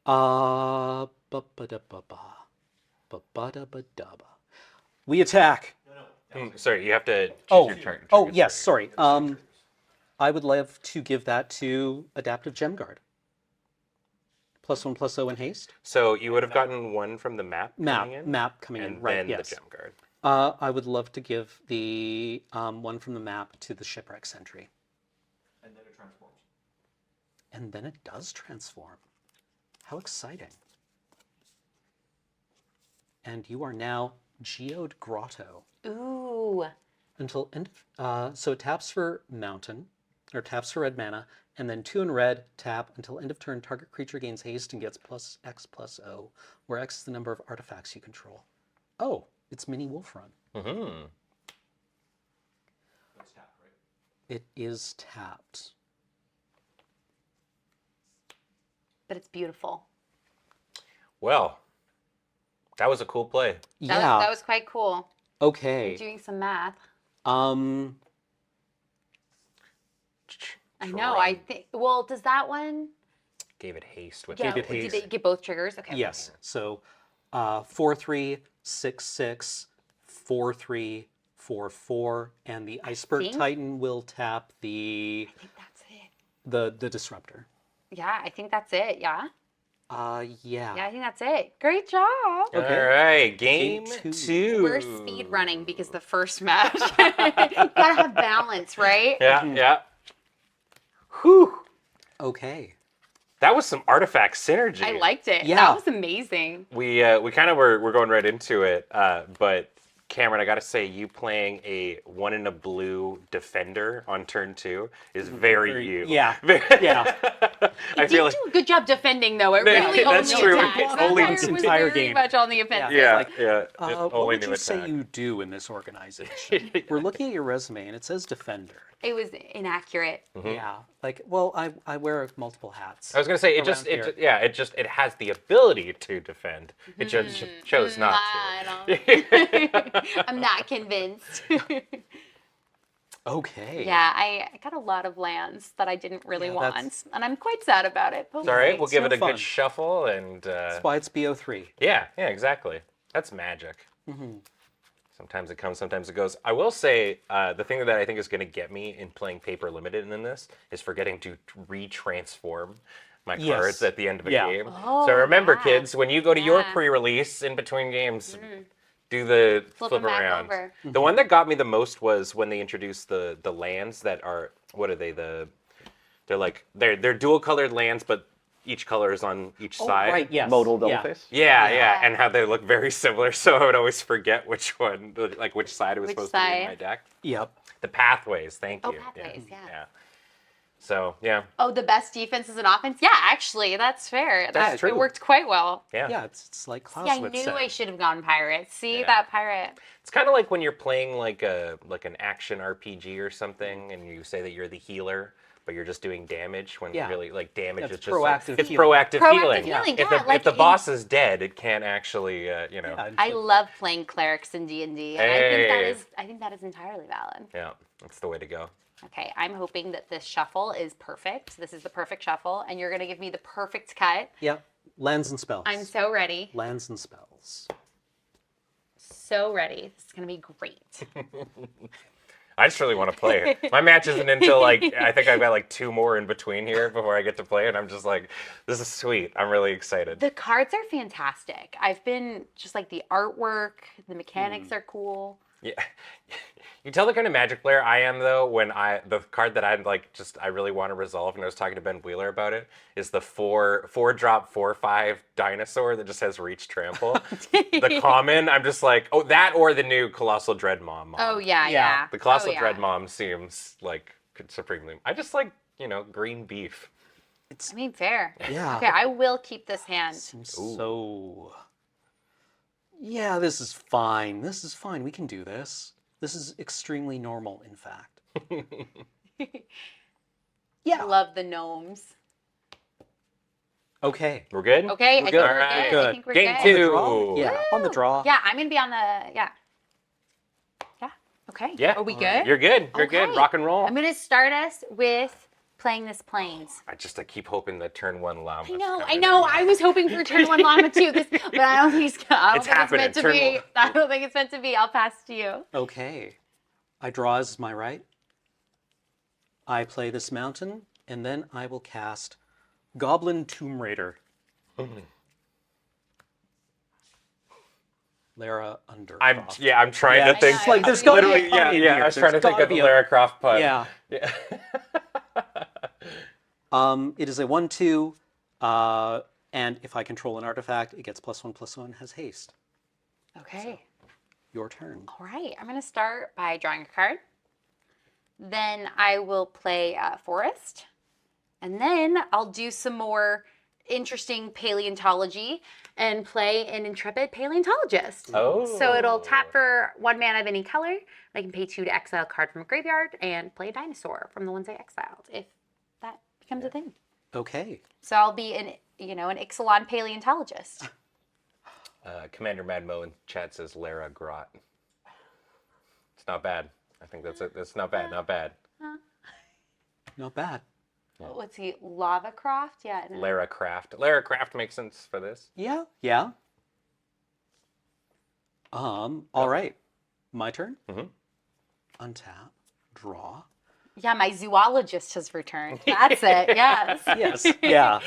Ba-ba-da-ba-ba. We attack.
Sorry, you have to choose
Oh,
your turn.
yes, sorry. I would love to give that to Adaptive Gem Guard. +1/+0 in haste.
So you would have gotten 1 from the map coming in?
Map coming
and
in, right,
then
yes.
the gem guard.
I would love to give the 1 from the map to the Shipwreck Sentry.
And then it transforms.
And then it does transform. How exciting. And you are now Geode Grotto.
Ooh.
Until end so it taps for mountain, or taps for red mana, and then 2 in red, tap until end of turn, target creature gains haste and gets +X/+0, where X is the number of artifacts you control. Oh, it's Mini Wolfrun.
Mm-hmm.
That's tapped, right?
It is tapped.
But it's beautiful.
Well, that was a cool play.
That was quite cool.
Okay.
Doing some math. I know. I think. Well, does that one?
Gave it haste with
Yeah.
Gave it haste.
Did they get both triggers? Okay.
Yes. So 4/3, 6/6, 4/3, 4/4, and the Iceberg
think-
Titan will tap the
I think that's it.
the disruptor.
Yeah, I think that's it. Yeah.
Yeah.
Yeah, I think that's it. Great job.
All right, game
Game
2.
We're speed running because the first match. You gotta have balance, right?
Yeah, yeah. Whew.
Okay.
That was some artifact synergy.
I liked it.
Yeah.
That was amazing.
We kind of were going right into it, but Cameron, I gotta say, you playing a 1 in a blue defender on turn 2 is very you.
Yeah. Yeah.
I feel like
do a good job defending, though. It really
That's
only
true.
attacks.
It only-
Vampire
this
was
entire
very
game.
much on the offensive.
yeah,
like,
yeah. It
what
only
would
knew
you say
attack.
you do in this organization? We're looking at your resume and it says defender.
It was inaccurate.
Yeah. Like, well, I wear multiple hats.
I was gonna say it
around here.
it has the ability to defend. It just chose not to.
I don't. I'm not convinced.
Okay.
Yeah, I got a lot of lands that I didn't really
Yeah,
want,
that's-
and I'm quite sad about it. But
It's all right. We'll give
no
it a
fun.
good shuffle and
That's why it's BO3.
yeah, exactly. That's magic. So Sometimes it comes, sometimes it goes. I will say, the thing that I think is going to get me in playing paper limited in this is forgetting to retransform my cards at the end of a game.
Oh,
so remember,
yeah.
kids, when you go to your
Yeah.
pre-release in between games, do the
Flip
flip
'em back
around.
over.
The one that got me the most was when they introduced the lands that are, what are they? They're dual colored lands, but each color is on each side.
Right, yes. Modal double face.
Yeah, and how they look very similar. So I would always forget which one, like which side it was
Which
supposed to be in my
side?
deck.
Yep.
The pathways, thank
Oh,
you.
pathways, yeah.
So, yeah.
Oh, the best defense is an offense? Yeah, actually, that's fair.
That's true.
It worked quite well.
Yeah.
Yeah, it's like Klaus
Yeah, I
would
knew
say.
I should have gone pirate. See
Yeah.
that pirate?
It's kind of like when you're playing like an action RPG or something, and you say that you're the healer, but you're just doing damage when
Yeah.
really like damage
That's
is just
proactive
it's
healing.
proactive
Proactive
healing.
healing,
If
yeah,
the boss is dead, it can't actually
I love playing clerics in D&D, and
Hey.
I think that is entirely valid.
Yeah, that's the way to go.
Okay, I'm hoping that this shuffle is perfect. This is the perfect shuffle, and you're going to give me the perfect cut.
Yep. Lands and spells.
I'm so ready.
Lands and spells.
So ready. This is going to be great.
I just really want to play it. My match isn't until like I think I've got like 2 more in between here before I get to play it. I'm just like, this is sweet. I'm really excited.
The cards are fantastic. I've been just like the artwork, the mechanics are cool.
Yeah. You tell the kind of Magic player I am though when the card that I really want to resolve, and I was talking to Ben Wheeler about it, is the 4-drop 4/5 dinosaur that just has reach trample. The common, I'm just like, oh, that or the new Colossal Dread Mom.
Oh, yeah.
The Colossal
Oh, yeah.
Dread Mom seems like supremely. I just like, green beef.
I mean, fair.
Yeah.
Okay, I will keep this hand.
So, yeah, this is fine. This is fine. We can do this. This is extremely normal, in fact.
I love the gnomes.
Okay.
We're good?
Okay,
We're
I
good.
think we're
All right.
good. I think we're
Game
good.
2.
Yeah, on the draw.
Yeah, I'm gonna be on the Yeah. Okay.
Yeah.
Are we good?
You're good. You're good.
Okay.
Rock and roll.
I'm gonna start us with playing this plains.
I keep hoping that turn 1 llama.
I know. I was hoping for turn 1 llama too, but I don't think it's
happening.
meant to
Turn
be.
one.
I don't think it's meant to be. I'll pass to you.
Okay. I draw as my right. I play this mountain, and then I will cast Goblin Tomb Raider. Lara Undercroft.
I'm trying to think.
Like, there's gotta be a
literally,
pun in
I
here.
was trying to
There's
think
gotta
of
be
the
a-
Lara Croft pun.
Yeah. It is a 1/2, and if I control an artifact, it gets +1/+1, has haste.
Okay.
Your turn.
All right. I'm gonna start by drawing a card. Then I will play Forest. And then I'll do some more interesting paleontology and play an intrepid paleontologist.
Oh.
So it'll tap for 1 mana of any color. I can pay 2 to exile a card from a graveyard and play a dinosaur from the ones I exiled, if that becomes a thing.
Okay.
So I'll be an Ixalan paleontologist.
Commander Madmo in chat says Lara Grot. It's not bad. I think that's it. That's not bad. Not bad.
Not bad.
What's he? Lava Croft? Yeah. No.
Lara Craft. Lara Craft makes sense for this.
Yeah. Yeah. All right. My turn. Untap. Draw.
Yeah, my zoologist has returned. That's it. Yes.
Yes. Yeah.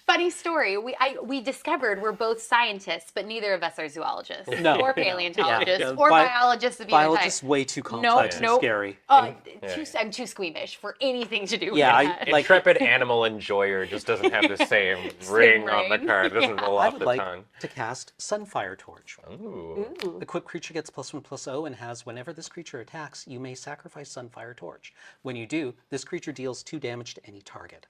Funny story. We discovered we're both scientists, but neither of us are zoologists
No.
or paleontologists
Yeah.
or biologists of either type.
Biologist's way too complex and
Nope.
scary.
I'm too squeamish for anything to do with that.
Intrepid Animal Enjoyer just doesn't have the same ring on the
ring.
card. It doesn't roll
I
off
would
the
like
tongue.
to cast Sunfire Torch.
Ooh.
Equipped creature gets +1/+0 and has whenever this creature attacks, you may sacrifice Sunfire Torch. When you do, this creature deals 2 damage to any target.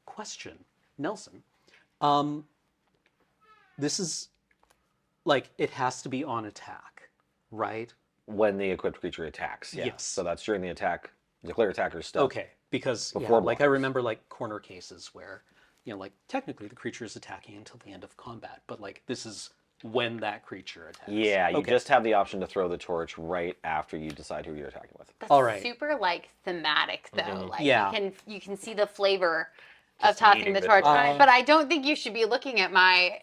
Question, Nelson. This is like it has to be on attack, right?
When the equipped creature attacks. Yeah.
Yes.
So that's during the attack, declare attacker's stuff.
Okay, because
Before
like I
blockers.
remember like corner cases where, like technically the creature is attacking until the end of combat, but like this is when that creature attacks.
Yeah, you
Okay.
just have the option to throw the torch right after you decide who you're attacking with.
That's
All right.
super like thematic though. Like
Yeah.
you can see the flavor of tossing
eating
the
the
torch.
torch.
But I don't think you should be looking at my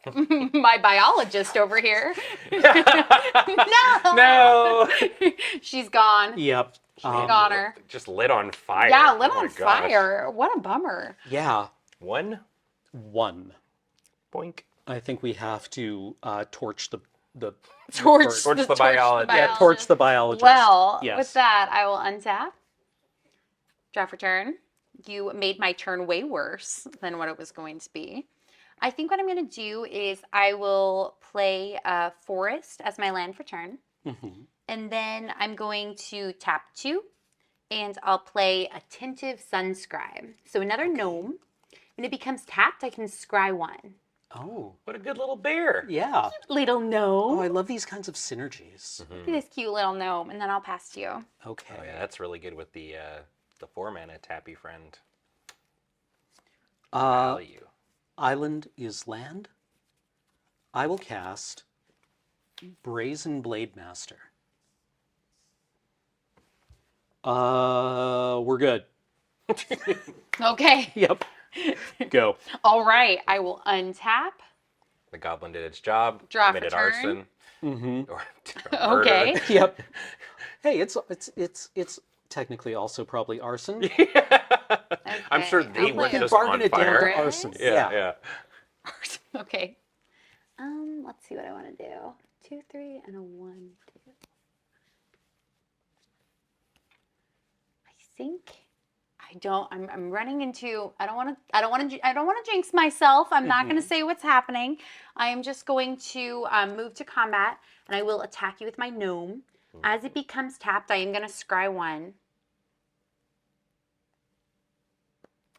my biologist over here. No.
No.
She's gone.
Yep.
Goner.
Just lit on fire.
Yeah, lit
Oh my
on
gosh.
fire. What a bummer.
Yeah.
One. Boink.
I think we have to torch the
Torch
the biologist.
Yeah, torch the biologist.
Well,
Yes.
with that, I will untap. Draft return. You made my turn way worse than what it was going to be. I think what I'm going to do is I will play a forest as my land for turn.
Mm-hmm.
And then I'm going to tap 2. And I'll play Attentive Sunscribe. So another gnome. When it becomes tapped, I can scry 1.
Oh.
What a good little bear.
Yeah.
Little gnome.
Oh, I love these kinds of synergies.
Look at this cute little gnome. And then I'll pass to you.
Okay.
Oh yeah, that's really good with the 4-mana tappy friend.
Value. Island is land. I will cast Brazen Blade Master. We're good.
Okay.
Yep. Go.
All right. I will untap.
The goblin did its job.
Draw for
committed
turn.
arson.
Mm-hmm.
Or
Okay.
murder.
Yep. Hey, it's technically also probably arson.
I'm sure
Okay,
they
I'll
were
play
just
bargain
on
it down
fire.
to arson.
Yeah, yeah.
Okay. Let's see what I want to do. 2, 3, and a 1, 2. I think I'm running into. I don't want to jinx myself. I'm not going to say what's happening. I am just going to move to combat, and I will attack you with my gnome. As it becomes tapped, I am going to scry 1.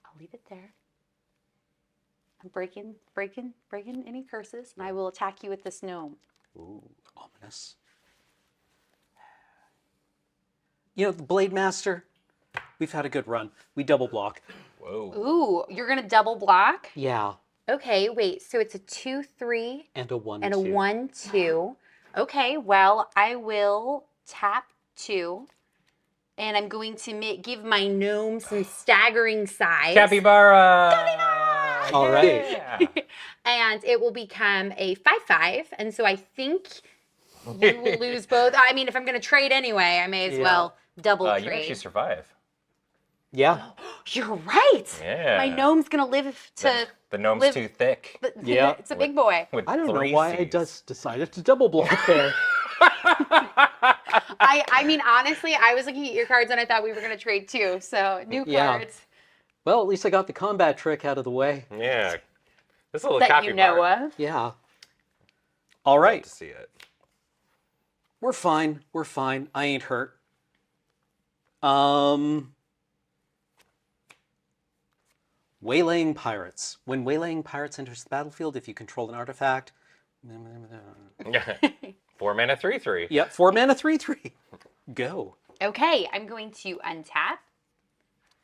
I'll leave it there. I'm breaking any curses, and I will attack you with this gnome.
Ooh, ominous. You know, the Blade Master, we've had a good run. We double block.
Whoa.
Ooh, you're gonna double block?
Yeah.
Okay, wait. So it's a 2, 3,
And a 1,
and a
2.
1, 2. Okay, well, I will tap 2, and I'm going to give my gnome some staggering size.
Capybara!
All right.
Yeah.
And it will become a 5/5, and so I think you will lose both. I mean, if I'm going to trade anyway, I may as well double trade.
You actually survive.
Yeah.
You're right.
Yeah.
My gnome's going to live to.
The gnome's
live-
too thick.
Yeah.
It's a big boy.
With
I don't know
3
why I
Cs.
just decided to double block there.
I mean, honestly, I was looking at your cards and I thought we were going to trade too. So new
Yeah.
cards
Well, at least I got the combat trick out of the way.
Yeah. This little
that
capybara.
you know of.
Yeah. All
Love
right.
to see it.
We're fine. We're fine. I ain't hurt. Waylaying Pirates. When Waylaying Pirates enters the battlefield, if you control an artifact.
4 mana 3/3.
Yep, 4 mana 3/3. Go.
Okay, I'm going to untap.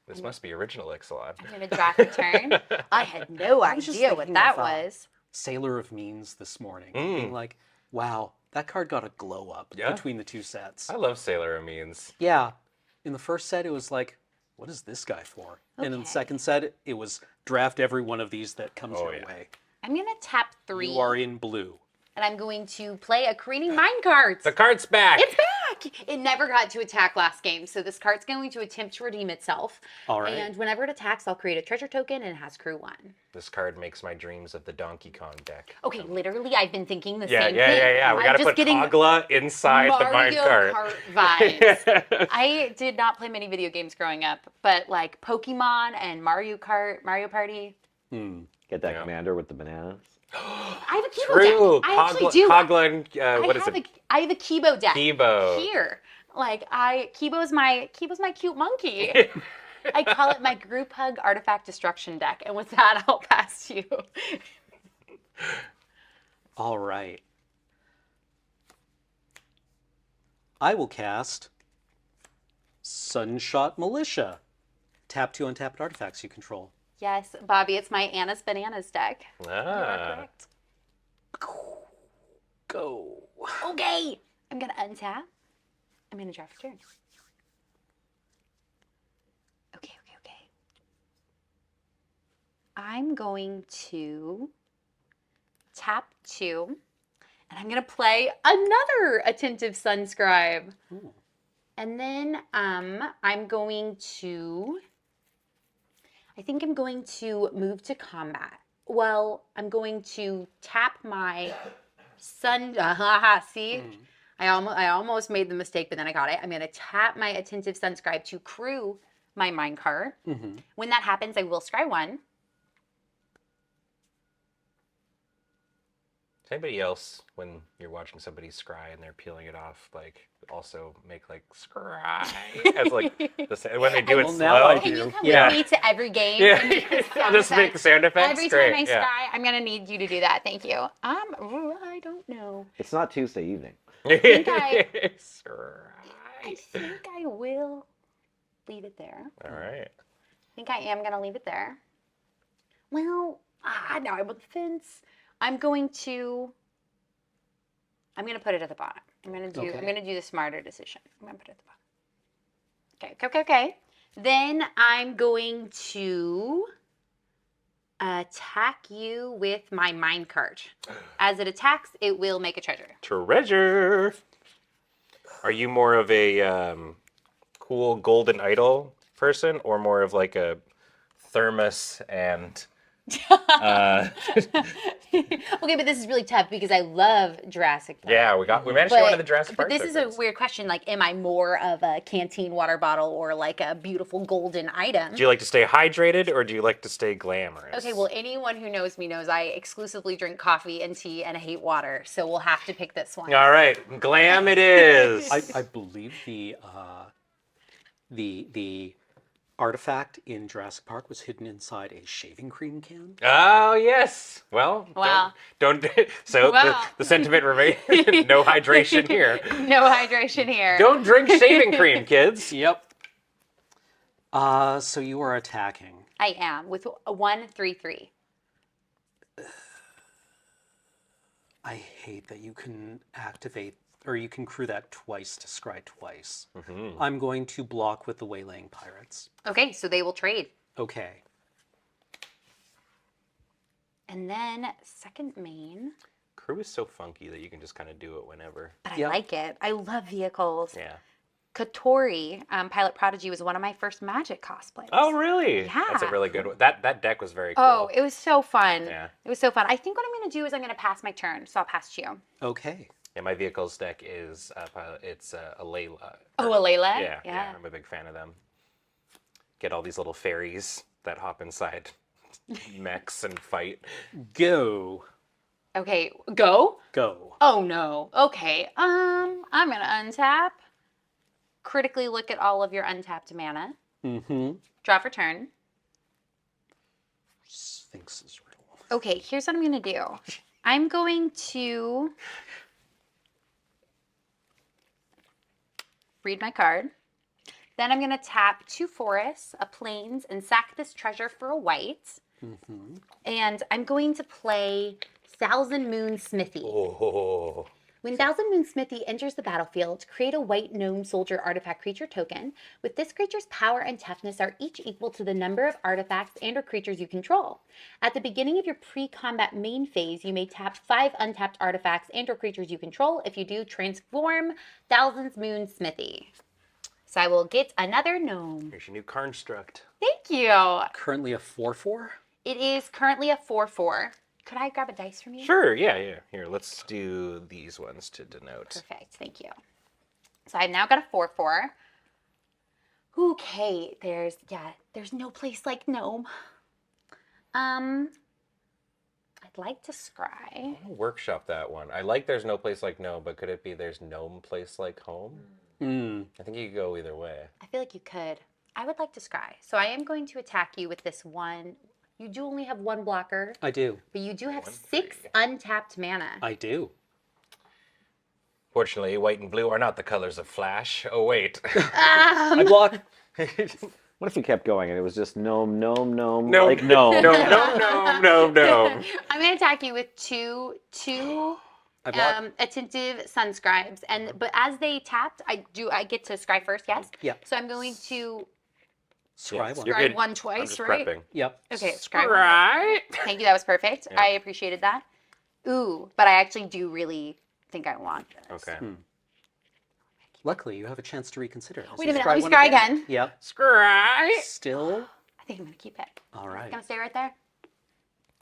This must be original Ixalan.
I'm going to draw for turn. I had no
I was just
idea what
thinking
that
of,
was.
Sailor of Means this morning. Being like, wow, that card got a glow up
Yeah.
between the two sets.
I love Sailor Amines.
Yeah. In the first set, it was like, what is this guy for? And in the
Okay.
second set, it was draft every one of these that comes your way.
I'm going to tap 3.
You are in blue.
And I'm going to play a Careening Minecart.
The card's back.
It's back! It never got to attack last game, so this card's going to attempt to redeem itself.
All right.
And whenever it attacks, I'll create a treasure token, and it has crew 1.
This card makes my dreams of the Donkey Kong deck.
Okay, literally, I've been thinking the
Yeah,
same
yeah,
thing.
yeah, yeah. We
I'm
gotta
just
put
getting
Kogla inside the
Mario
minecart.
Kart vibes. I did not play many video games growing up, but like Pokemon and Mario Kart, Mario Party.
Get that commander with the bananas.
I have a Kibo
True.
deck. I actually do.
Kogla and, what is it?
I have a Kibo deck.
Kibo.
Here. Like Kibo's my cute monkey. I call it my group hug artifact destruction deck. And with that, I'll pass you.
All right. I will cast Sunshot Militia. Tap 2 untapped artifacts you control.
Yes, Bobby, it's my Anna's Bananas deck. You are
Ah.
correct.
Go.
Okay. I'm going to untap. I'm going to draw for turn. Okay. I'm going to tap 2, and I'm going to play another Attentive Sunscribe.
Ooh.
And then I'm going to, I think I'm going to move to combat. Well, I'm going to tap my see? I almost made the mistake, but then I got it. I'm going to tap my Attentive Sunscribe to crew my minecart. When that happens, I will scry 1.
Does anybody else, when you're watching somebody scry and they're peeling it off, like also make like scry as like when they do it slow?
Can you come with me to every game?
Yeah, I'll just make the sound effects.
Every time I scry, I'm gonna need you to do that. Thank you. I don't know.
It's not Tuesday evening.
I think I will leave it there.
All right.
I think I am gonna leave it there. Well, now I'm on the fence. I'm gonna put it at the bottom. I'm gonna do the smarter decision. I'm gonna put it at the bottom. Okay. Then I'm going to attack you with my minecart. As it attacks, it will make a treasure.
Treasure. Are you more of a cool golden idol person, or more of like a thermos and?
Okay, but this is really tough because I love Jurassic Park.
Yeah, we managed to go into the Jurassic Park.
But this is a weird question. Like, am I more of a canteen water bottle or like a beautiful golden item?
Do you like to stay hydrated or do you like to stay glamorous?
Okay, well, anyone who knows me knows I exclusively drink coffee and tea and hate water, so we'll have to pick this one.
All right, glam it is.
I believe the artifact in Jurassic Park was hidden inside a shaving cream can.
Oh yes. Well,
wow.
Don't so the sentiment remains no hydration here.
No hydration here.
Don't drink shaving cream, kids.
Yep. So you are attacking.
I am with a 1-3-3.
I hate that you can activate, or you can crew that twice to scry twice. I'm going to block with the Waylaying Pirates.
Okay, so they will trade.
Okay.
And then second main.
Crew is so funky that you can just kind of do it whenever.
But I like it. I love vehicles.
Yeah.
Katori, Pilot Prodigy, was one of my first Magic cosplays.
Oh, really?
Yeah.
That's a really good one. That deck was very cool.
Oh, it was so fun.
Yeah.
It was so fun. I think what I'm going to do is I'm going to pass my turn, so I'll pass to you.
Okay.
Yeah, my vehicles deck is it's a Layla.
Oh, a Layla?
Yeah, I'm a big fan of them. Get all these little fairies that hop inside mechs and fight.
Go.
Okay, go?
Go.
Oh, no. Okay, I'm going to untap. Critically look at all of your untapped mana. Draw for turn.
Sphinx's riddle.
Okay, here's what I'm going to do. I'm going to read my card. Then I'm going to tap 2 forests, a plains, and sack this treasure for a white. And I'm going to play Thousand Moon Smithy.
Oh.
When Thousand Moon Smithy enters the battlefield, create a white gnome soldier artifact creature token. With this creature's power and toughness are each equal to the number of artifacts and or creatures you control. At the beginning of your pre-combat main phase, you may tap 5 untapped artifacts and or creatures you control. If you do, transform Thousand Moon Smithy. So I will get another gnome.
Here's your new construct.
Thank you.
Currently a 4/4?
It is currently a 4/4. Could I grab a dice from you?
Sure, yeah. Here, let's do these ones to denote.
Perfect, thank you. So I've now got a 4/4. Okay, there's no place like gnome. I'd like to scry.
I'll workshop that one. I like there's no place like gnome, but could it be there's gnome place like home? I think you could go either way.
I feel like you could. I would like to scry. So I am going to attack you with this one. You do only have 1 blocker.
I do.
But you do have 6 untapped mana.
I do.
Fortunately, white and blue are not the colors of Flash. Oh, wait.
I block.
What if we kept going and it was just gnome,
Gnome.
like gnome?
No.
I'm going to attack you with two attentive sunscribes, but as they tapped, I get to scry first. Yes.
Yeah.
So I'm going to
Scry one.
You're
Scry
good.
one
I'm
twice,
just
right?
prepping.
Yep.
Okay, scry.
Right.
Thank you, that was perfect.
Yeah.
I appreciated that. Ooh, but I actually do really think I want this.
Okay.
Luckily, you have a chance to reconsider. So
Wait a minute,
scry
let me
one
scry again.
Yep.
Scry.
Still.
I think I'm gonna keep it.
All right.
It's gonna stay right there.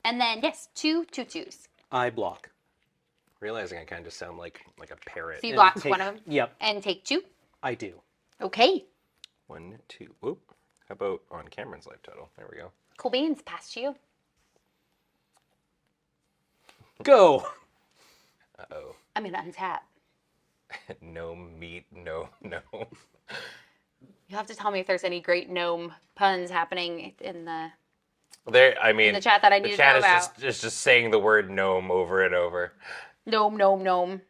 And then, yes, 2 2s.
I block.
Realizing I kind of sound like a parrot.
So you blocked
take-
one of them?
Yep.
And take 2?
I do.
Okay.
1, 2. Whoop. How about on Cameron's life total? There we go.
Cool beans, past you.
Go.
Uh-oh.
I'm gonna untap.
No meat, no.
You'll have to tell me if there's any great gnome puns happening in the
I mean,
in the chat that I need
the
to
chat
know
is
about.
just saying the word gnome over and over.
Gnome.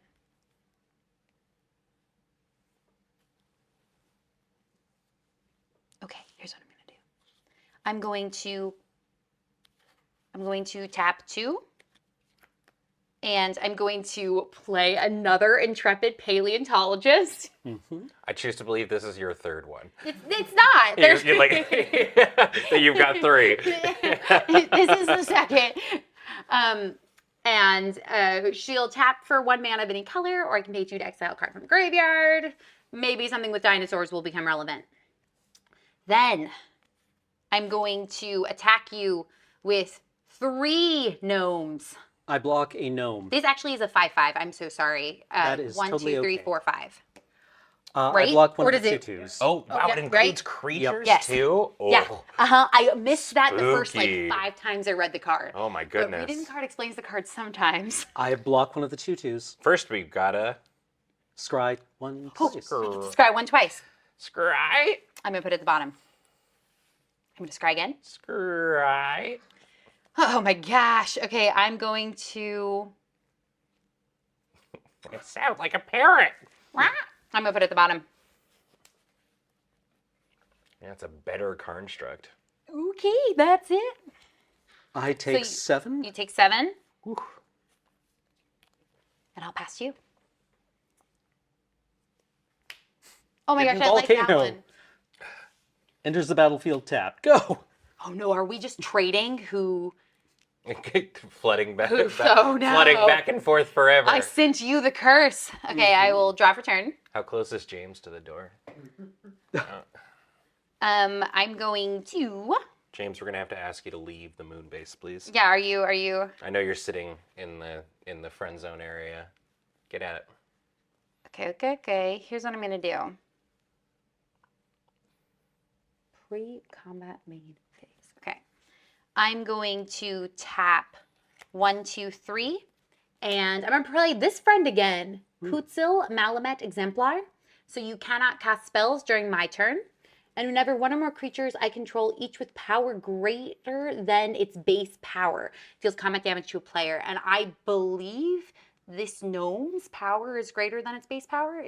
Okay, here's what I'm gonna do. I'm going to tap 2. And I'm going to play another intrepid paleontologist.
I choose to believe this is your third one.
It's not.
You're like, that you've got 3.
This is the second. She'll tap for 1 mana of any color, or I can pay 2 to exile a card from the graveyard. Maybe something with dinosaurs will become relevant. Then I'm going to attack you with 3 gnomes.
I block a gnome.
This actually is a 5/5. I'm so sorry.
That is
1,
totally
2, 3,
okay.
4, 5.
I block one
Or
of the
does it-
tutus.
Oh, wow,
yeah,
it includes
right?
creatures
Yes.
too? Oh.
Yeah. I missed that the first
Spooky.
5 times I read the card.
Oh my
But
goodness.
reading the card explains the card sometimes.
I block one of the tutus.
First we've gotta
Scry one
Oh,
twice.
scry 1 twice.
scry.
I'm gonna put it at the bottom. I'm gonna scry again.
Scry.
Oh my gosh. Okay, I'm going to.
It sounds like a parrot.
I'm gonna put it at the bottom.
Yeah, it's a better construct.
Okay, that's it.
I take
you-
7.
You take 7. And I'll pass you. Oh my gosh, I like that
Volcano.
one.
Enters the battlefield tapped. Go.
Oh no, are we just trading who?
Flooding back,
Oh, no.
flooding back and forth forever.
I sent you the curse. Okay, I will draw for turn.
How close is James to the door?
I'm going to.
James, we're gonna have to ask you to leave the moon base, please.
Yeah, are you?
I know you're sitting in the friend zone area. Get at it.
Okay. Here's what I'm gonna do. Pre-combat main phase. Okay. I'm going to tap 1, 2, 3, and I'm gonna play this friend again. Kutsil Malamet Exemplar. So you cannot cast spells during my turn. And whenever one or more creatures I control, each with power greater than its base power, deals combat damage to a player. And I believe this gnome's power is greater than its base power.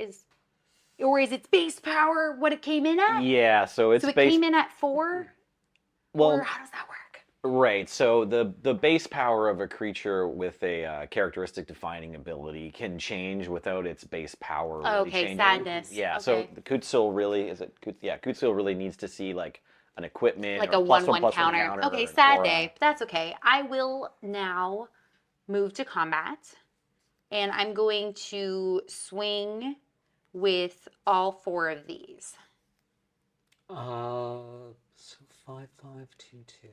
Or is its base power what it came in at?
Yeah, so it's
So it
based.
came in at 4?
Well,
Or how does that work?
right. So the base power of a creature with a characteristic defining ability can change without its base power. Really
Okay,
changing.
sadness.
Yeah. So
Okay.
the Kutsil really is it? Yeah, Kutsil really needs to see like an equipment,
Like
or
a
plus
1/1
1/1
counter. Okay,
or an
sad
aura.
day. But that's okay. I will now move to combat. And I'm going to swing with all 4 of these.
So 5, 5, 2, 2.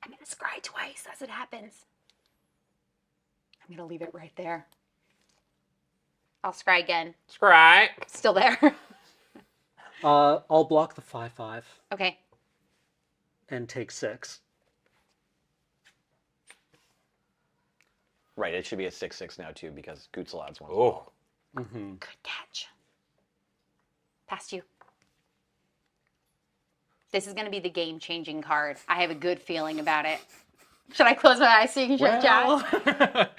I'm going to scry twice as it happens. I'm going to leave it right there. I'll scry again.
Scry.
Still there.
I'll block the 5, 5
Okay.
and take 6.
Right. It should be a 6/6 now too because Kutsil adds 1.
Oh.
Good catch. Past you. This is going to be the game-changing card. I have a good feeling about it. Should I close my eyes so you can chat?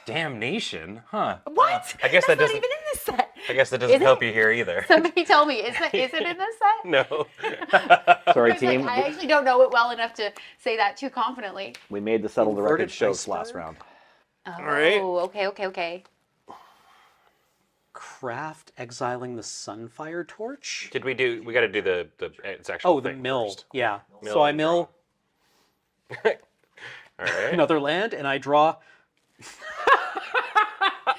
Damnation, huh?
What?
I guess
That's
that doesn't.
not even in this set.
I guess that doesn't
Is it?
help you here either.
Somebody tell me, is it in this set?
No.
Sorry,
I was like,
team.
I actually don't know it well enough to say that too confidently.
We made the settle the record,
Inverted
shows
iceberg?
last round.
Oh,
right.
okay.
Craft exiling the Sunfire Torch.
Did we do? We got to do the its actual.
Oh, the
thing
mill.
first.
Yeah.
Mill
So I
and
mill
All right.
another land, and I draw.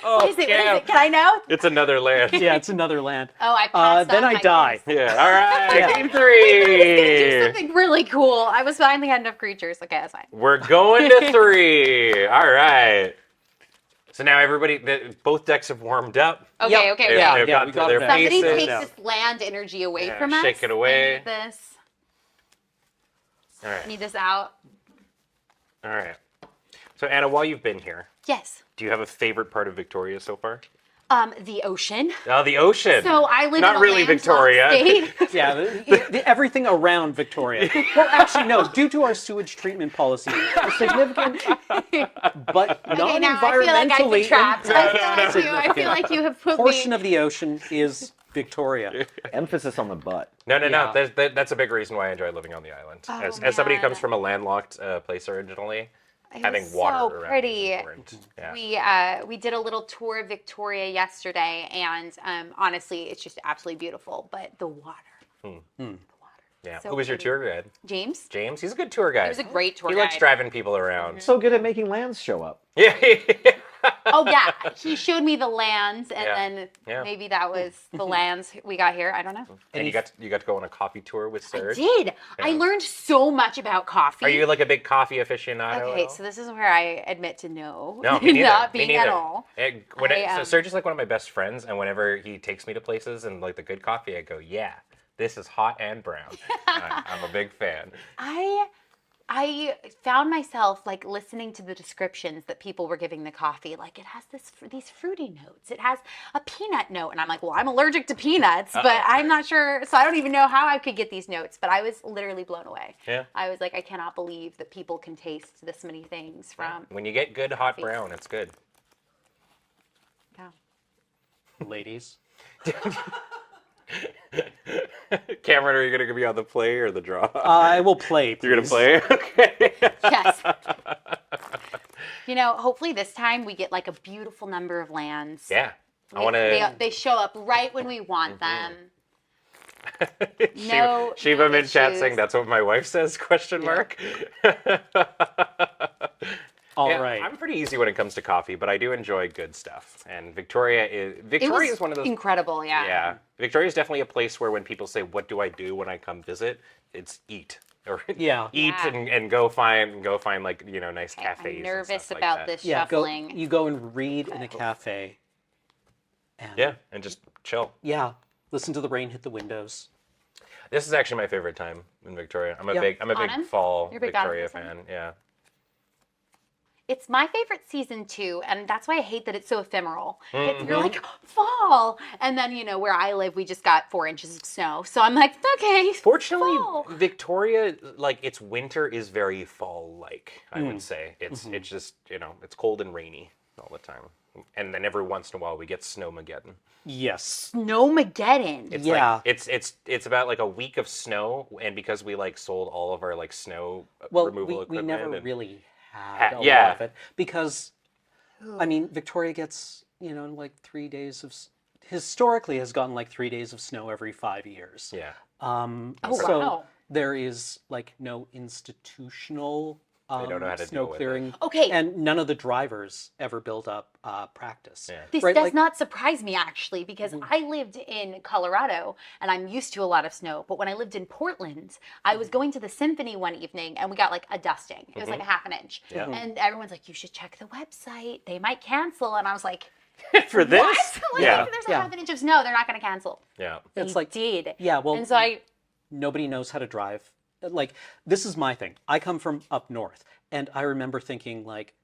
What is it? What is it? Can I know?
It's another land.
Yeah, it's another land.
Oh, I passed
Then
on
I
my
die.
Yeah. All right.
Yeah.
Game
Do
3.
something really cool. I was finally had enough creatures. Okay, that's fine.
We're going to 3. All right. So now everybody, both decks have warmed up.
Okay,
Yep.
okay,
They've,
okay.
they've
Yeah,
got
we got
their
that.
Somebody
faces.
take
Yeah.
this land energy away
Yeah,
from us.
shake it away.
I need this.
All right.
I need this out.
All right. So Anna, while you've been here,
Yes.
do you have a favorite part of Victoria so far?
The ocean.
Oh, the ocean.
So I live
Not
in a
really
landlocked
Victoria.
state.
Yeah, everything around Victoria. Well, actually, no. Due to our sewage treatment policy, a significant, but
Okay, now I feel like I've been
non-environmentally
trapped. I feel like you have put
portion
me.
of the ocean is Victoria.
Emphasis on the butt.
No.
Yeah.
That's a big reason why I enjoy living on the island.
Oh,
As somebody who
man.
comes from a landlocked place originally,
It
having
was
water
so
around
pretty.
is important. Yeah.
We did a little tour of Victoria yesterday, and honestly, it's just absolutely beautiful. But the water,
Yeah.
So
Who was your
pretty.
tour guide?
James.
James. He's a good tour guide.
He was a great tour
He
guide.
likes driving people around.
So good at making lands show up.
Yeah.
Oh yeah, he showed me the lands, and
Yeah.
then
Yeah.
maybe that was the lands we got here. I don't know.
And you got to go on a coffee tour with
I
Serge.
did. I learned so much about coffee.
Are you like a big coffee aficionado?
Okay,
at all?
so this is where I admit to no,
No, me neither.
not
Me
being
neither.
at all.
So Serge is like one of my best friends, and whenever he takes me to places and like the good coffee, I go, yeah, this is hot and brown. I'm a big fan.
I found myself like listening to the descriptions that people were giving the coffee. Like it has these fruity notes. It has a peanut note, and I'm like, well, I'm allergic to peanuts, but I'm not sure. So I don't even know how I could get these notes. But I was literally blown away.
Yeah.
I was like, I cannot believe that people can taste this many things from.
When you get good hot brown, it's good.
Yeah.
Ladies.
Cameron, are you going to be on the play or the draw?
I will play. Please.
You're going to play? Okay.
Yes. You know, hopefully this time we get like a beautiful number of lands.
Yeah. I want to.
They show up right when we want them. No.
Shiva
no
in chat
issues.
saying that's what my wife says? Question mark.
All
Yeah,
right.
I'm pretty easy when it comes to coffee, but I do enjoy good stuff. And Victoria
It
is
was
one of those.
incredible, yeah.
Yeah, Victoria is definitely a place where when people say, "What do I do when I come visit?" It's eat or
Yeah.
eat
Yeah.
and go find like nice
Okay,
cafes.
I'm nervous
and stuff
about
like that.
this
Yeah,
shuffling.
you go and read in a cafe. And
Yeah, and just chill.
yeah, listen to the rain hit the windows.
This is actually my favorite time in Victoria. I'm a
Yeah.
big
Autumn?
fall
You're a big autumn
Victoria
person?
fan. Yeah.
It's my favorite season too, and that's why I hate that it's so ephemeral. You're
Mm-hmm.
like, fall! And then, where I live, we just got 4 inches of snow. So I'm like, okay,
Fortunately,
fall.
Victoria, like its winter is very fall-like. I would say it's just it's cold and rainy all the time, and then every once in a while we get snowmageddon.
Yes.
Snowmageddon.
It's
Yeah.
like, it's about like a week of snow, and because we like sold all of our like snow
Well,
removal
we
equipment.
never
and-
really had a
yeah.
lot of it because, I mean, Victoria gets like 3 days of historically has gotten like 3 days of snow every 5 years.
Yeah.
Oh,
So
wow.
there is like no institutional
They don't know how to
snow
deal with it.
clearing.
Okay.
And none of the drivers ever build up practice.
Yeah.
This
Right,
does
like-
not surprise me actually, because I lived in Colorado and I'm used to a lot of snow. But when I lived in Portland, I was going to the symphony one evening and we got like a dusting. It was like a half an inch.
Yeah.
And everyone's like, you should check the website. They might cancel. And I was like,
For this?
what? Like,
Yeah.
if there's a
Yeah.
half an inch of snow, they're not going to cancel.
Yeah.
It's
They
like
did.
yeah, well,
And so
nobody knows how to drive. Like, this is my thing. I come from up north, and I remember thinking, like,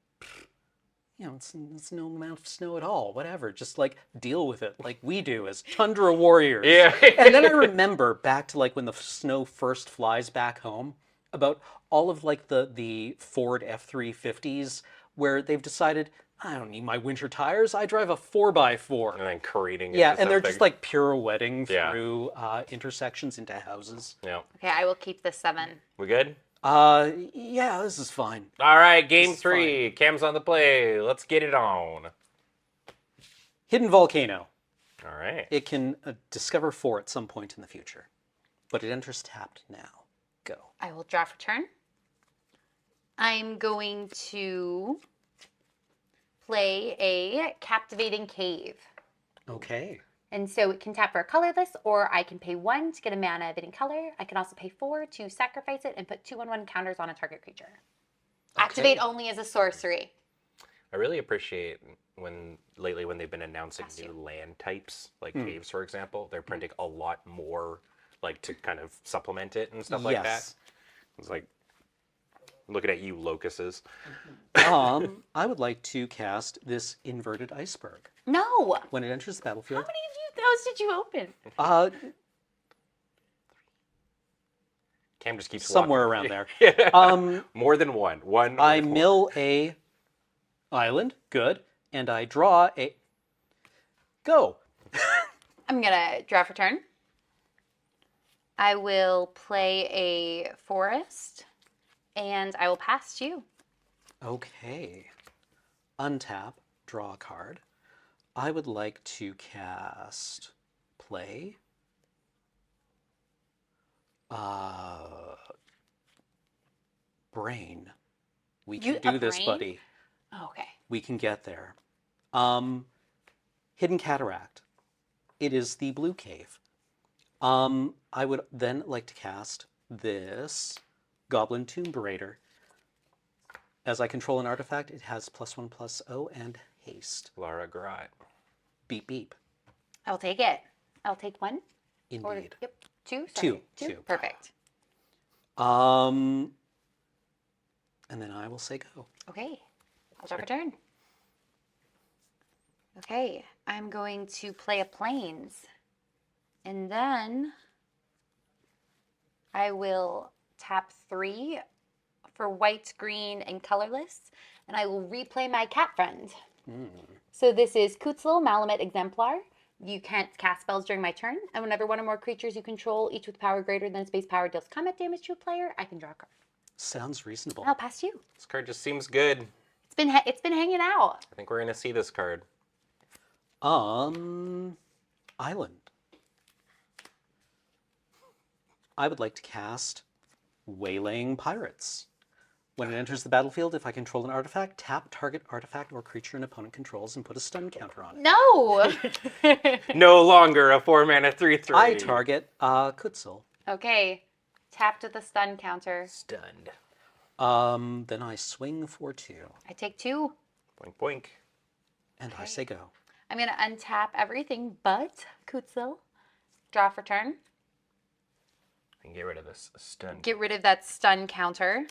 it's no amount of snow at all. Whatever. Just, like, deal with it like we do as tundra warriors.
Yeah.
And then I remember back to, like, when the snow first flies back home, about all of, like, the Ford F-350s, where they've decided, I don't need my winter tires. I drive a 4x4.
And then careening.
Yeah,
into
and they're
something.
just, like, pirouetting
Yeah.
through intersections into houses.
Yeah.
okay, I will keep the 7.
We good?
Yeah, this is fine.
All right, game
This is
3. Cam's on the play. Let's get it on.
Hidden Volcano.
All right.
It can discover 4 at some point in the future, but it enters tapped now. Go.
I will draw for turn. I'm going to play a Captivating Cave.
Okay.
And so it can tap for a colorless, or I can pay 1 to get a mana of any color. I can also pay 4 to sacrifice it and put 2/1/1 counters on a target creature. Activate only as a sorcery.
I really appreciate when they've been announcing new land types, like caves, for example. They're printing a lot more, like to kind of supplement it and stuff like that.
Yes.
It's like looking at you, locuses.
I would like to cast this inverted iceberg.
No.
When it enters the battlefield.
How many of those did you open?
Cam just keeps
somewhere
walking.
around there.
More than one.
I mill a island. Good. And I draw a... Go.
I'm going to draw for turn. I will play a forest, and I will pass to you.
Okay. Untap, draw a card. I would like to cast play. Brain. We can do this,
brain?
buddy.
Oh, okay.
We can get there. Hidden Cataract. It is the blue cave. I would then like to cast this Goblin Tomb Raider. As I control an artifact, it has +1/+0 and haste.
Lara Grat.
Beep beep.
I'll take it. I'll take 1.
Indeed.
Or, yep. 2? Sorry.
2.
Perfect.
And then I will say go.
Okay. I'll draw for turn. Okay. I'm going to play a Plains. And then I will tap 3 for white, green, and colorless. And I will replay my cat friend. So this is Kutzil, Malamet Exemplar. You can't cast spells during my turn. And whenever one or more creatures you control, each with power greater than its base power, deals combat damage to a player, I can draw a card.
Sounds reasonable.
And I'll pass to you.
This card just seems good.
It's been hanging out.
I think we're gonna see this card.
Island. I would like to cast Waylaying Pirates. When it enters the battlefield, if I control an artifact, tap target artifact or creature an opponent controls and put a stun counter on it.
No!
No longer a 4-mana 3/3.
I target Kutzil.
Okay. Tapped with a stun counter.
Stunned.
Then I swing for 2.
I take 2.
Boink boink.
And I say go.
I'm going to untap everything but Kutzil. Draw for turn.
And get rid of this stun.
Get rid of that stun counter.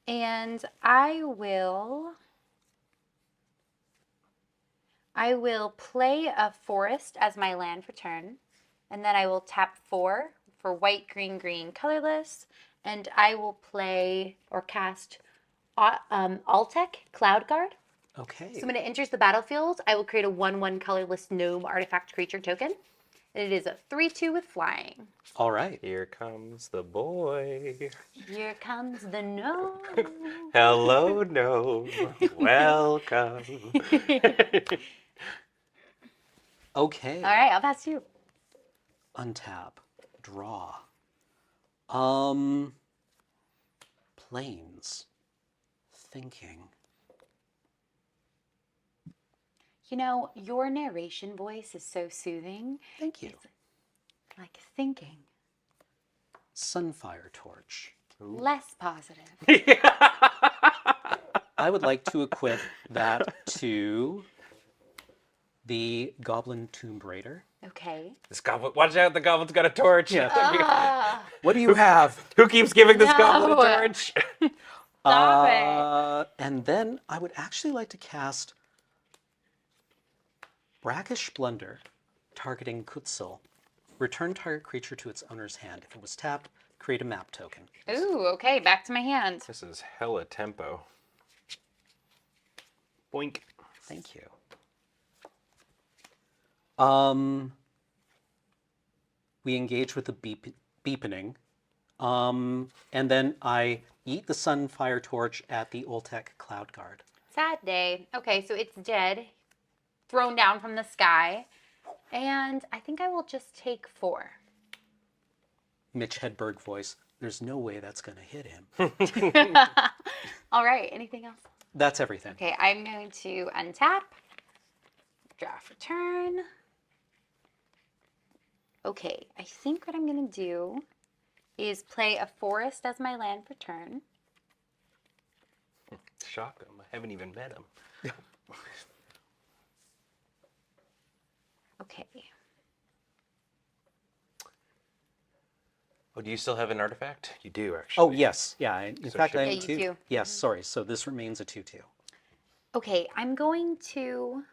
And I will play a forest as my land for turn. And then I will tap 4 for white, green, green, colorless. And I will play or cast Altec, Cloud Guard.
Okay.
So when it enters the battlefield, I will create a 1/1 colorless gnome artifact creature token. And it is a 3/2 with flying.
All right.
Here comes the boy.
Here comes the gnome.
Hello, gnome. Welcome.
Okay.
All right, I'll pass to you.
Untap. Draw. Planes. Thinking.
You know, your narration voice is so soothing.
Thank you.
It's like thinking.
Sunfire Torch.
Less positive.
I would like to equip that to the Goblin Tomb Raider.
Okay.
This goblin, watch out, the goblin's got a torch.
Yeah. What do you have?
Who keeps giving this goblin a torch?
Stop it.
And then I would actually like to cast Brackish Blunder, targeting Kutzil. Return target creature to its owner's hand. If it was tapped, create a map token.
Ooh, okay, back to my hand.
This is hella tempo. Boink.
Thank you. We engage with the beepening. And then I eat the Sunfire Torch at the Oltec Cloud Guard.
Sad day. Okay, so it's dead. Thrown down from the sky. And I think I will just take 4.
Mitch Hedberg voice. There's no way that's going to hit him.
All right, anything else?
That's everything.
Okay, I'm going to untap, draft return. Okay, I think what I'm going to do is play a forest as my land for turn.
Shock him. I haven't even met him.
Okay.
Oh, do you still have an artifact? You do, actually.
Oh, yes. Yeah. In fact, I
Yeah,
am
you
2.
do.
Yes, sorry. So this remains a 2-2.
Okay, I'm going to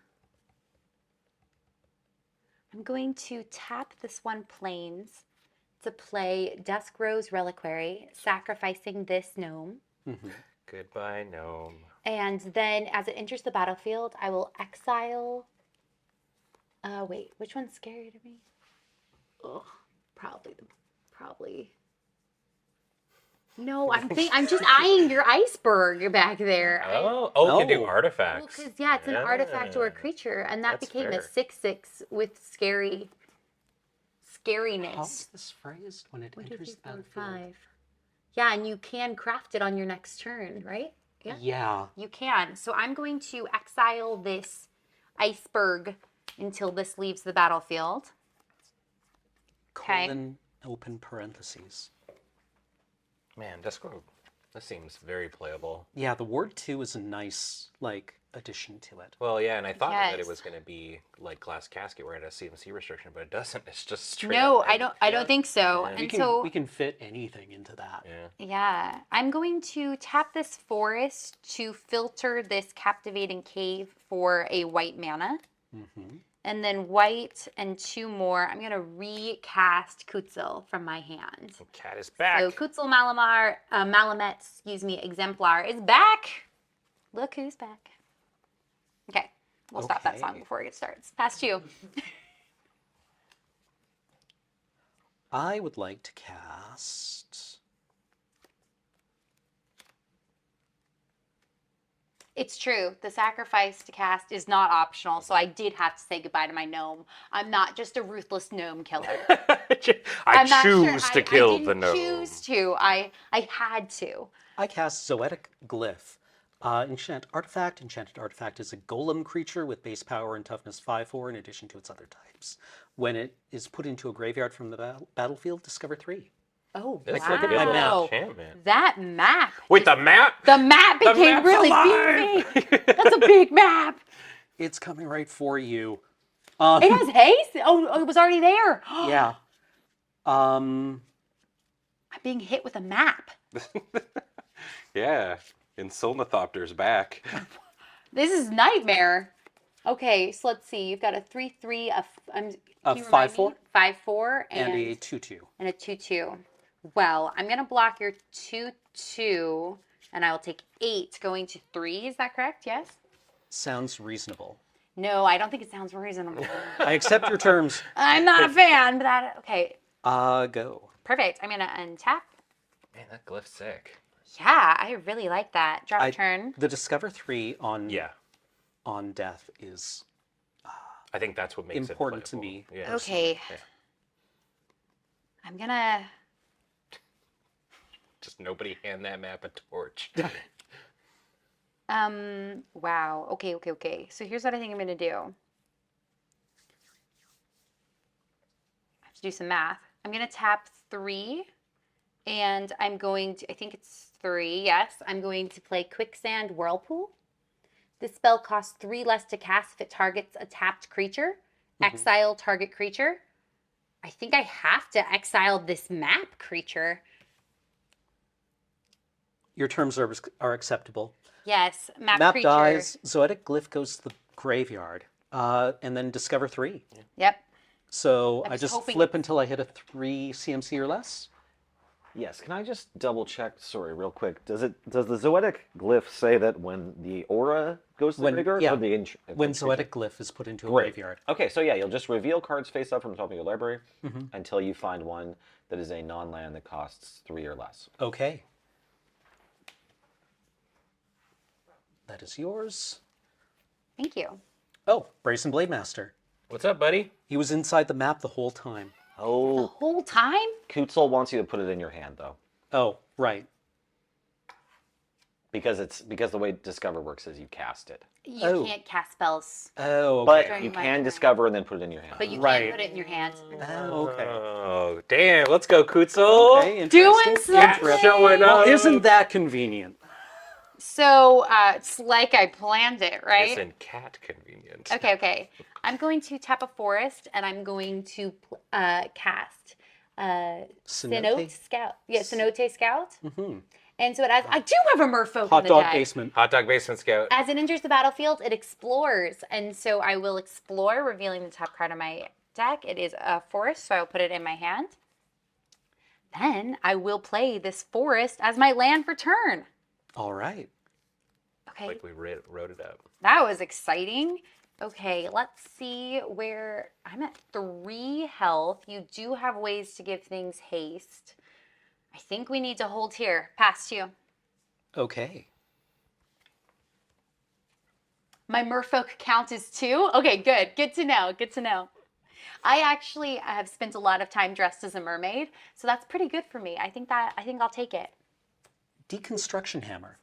tap this 1 plains to play Dusk Rose Reliquary, sacrificing this gnome.
Goodbye, gnome.
And then as it enters the battlefield, I will exile. Wait, which one's scary to me? Oh, probably. No, I'm just eyeing your iceberg back there.
Can do artifacts.
Well, because it's an artifact or a creature, and that
That's
became
fair.
a 6/6 with scariness.
How's this phrased when it
1, 2,
enters
3,
the
4,
battlefield?
5. Yeah, and you can craft it on your next turn, right?
Yeah.
You can. So I'm going to exile this iceberg until this leaves the battlefield. Okay.
Colon, open parentheses.
Man, Discord, this seems very playable.
Yeah, the ward 2 is a nice, addition to it.
Well, yeah, and I thought that it
Yes.
was going to be like Glass Casket where it had a CMC restriction, but it doesn't. It's just straight
No,
up.
I don't think so.
Yeah.
And
We can fit anything into that.
yeah, I'm going to tap this forest to filter this captivating cave for a white mana. And then white and 2 more. I'm going to recast Kutzel from my hand.
Cat is back.
So Kutzel Malamet, Exemplar is back. Look who's back. Okay, we'll stop that song before it starts. Past you.
I would like to cast...
It's true. The sacrifice to cast is not optional, so I did have to say goodbye to my gnome. I'm not just a ruthless gnome killer.
I choose to kill the gnome.
I didn't choose to. I had to.
I cast Zoetic Glyph. Enchanted Artifact is a golem creature with base power and toughness 5/4 in addition to its other types. When it is put into a graveyard from the battlefield, discover 3.
Oh,
That's
wow.
like a good little enchantment.
That map.
Wait, the map?
The map
The
became
map's
really
alive!
big. That's a big map.
It's coming right for you.
It has haste? Oh, it was already there.
Yeah.
I'm being hit with a map.
Yeah, and Solnathopter's back.
This is nightmare. Okay, so let's see. You've got a 3/3, a
5/4,
5/4,
and a 2/2.
And a 2/2. Well, I'm gonna block your 2/2, and I will take 8 going to 3. Is that correct? Yes.
Sounds reasonable.
No, I don't think it sounds reasonable.
I accept your terms.
I'm not a fan, but okay.
Go.
Perfect. I'm gonna untap.
Man, that glyph's sick.
Yeah, I really like that. Draw turn.
The discover 3 on death is
I think that's what makes
important
it
to me.
Yeah.
Okay.
Yeah.
I'm gonna.
Just nobody hand that map a torch.
Wow. Okay. So here's what I think I'm gonna do. I have to do some math. I'm gonna tap 3, and I'm going to. I think it's 3. Yes. I'm going to play Quicksand Whirlpool. This spell costs 3 less to cast if it targets a tapped creature. Exile target creature. I think I have to exile this map creature.
Your terms are acceptable.
Yes, map creature.
dies, Zoetic Glyph goes to the graveyard, and then discover 3.
Yep.
So
I
I
was
just
hoping-
flip until I hit a 3 CMC or less?
Yes, can I just double check, sorry, real quick. Does the Zoetic Glyph say that when the aura goes to the graveyard?
Yeah,
or the
when Zoetic Glyph is put into a
Great.
graveyard.
Okay, so yeah, you'll just reveal cards face up from the top of your library until you find one that is a non-land that costs 3 or less.
Okay. That is yours.
Thank you.
Oh, Brazen Blade Master.
What's up, buddy?
He was inside the map the whole time.
The
Oh,
whole time?
Kutzel wants you to put it in your hand, though.
Oh, right.
Because the way Discover works is you cast it.
You can't cast spells.
Oh, okay.
But
During
you
my
can
turn.
Discover and then put it in your hand.
But you
Right.
can't put it in your hand.
Oh, okay.
Oh, damn. Let's go, Kutzel.
Okay,
Doing
interesting.
something.
Showing
Well,
up.
isn't that convenient?
So it's like I planned it, right?
Isn't cat convenient?
Okay. I'm going to tap a forest, and I'm going to cast Cenote Scout. Yeah, Cenote Scout.
Mm-hmm.
And so I do have a merfolk
Hot
in the
dog
deck.
basement.
Hot dog basement scout.
As it enters the battlefield, it explores, and so I will explore, revealing the top card of my deck. It is a forest, so I will put it in my hand. Then I will play this forest as my land for turn.
All right.
Okay.
Like we wrote it up.
That was exciting. Okay, let's see where I'm at 3 health. You do have ways to give things haste. I think we need to hold here. Past you.
Okay.
My merfolk count is 2. Okay, good. Good to know. Good to know. I actually have spent a lot of time dressed as a mermaid, so that's pretty good for me. I think I'll take it.
Deconstruction Hammer.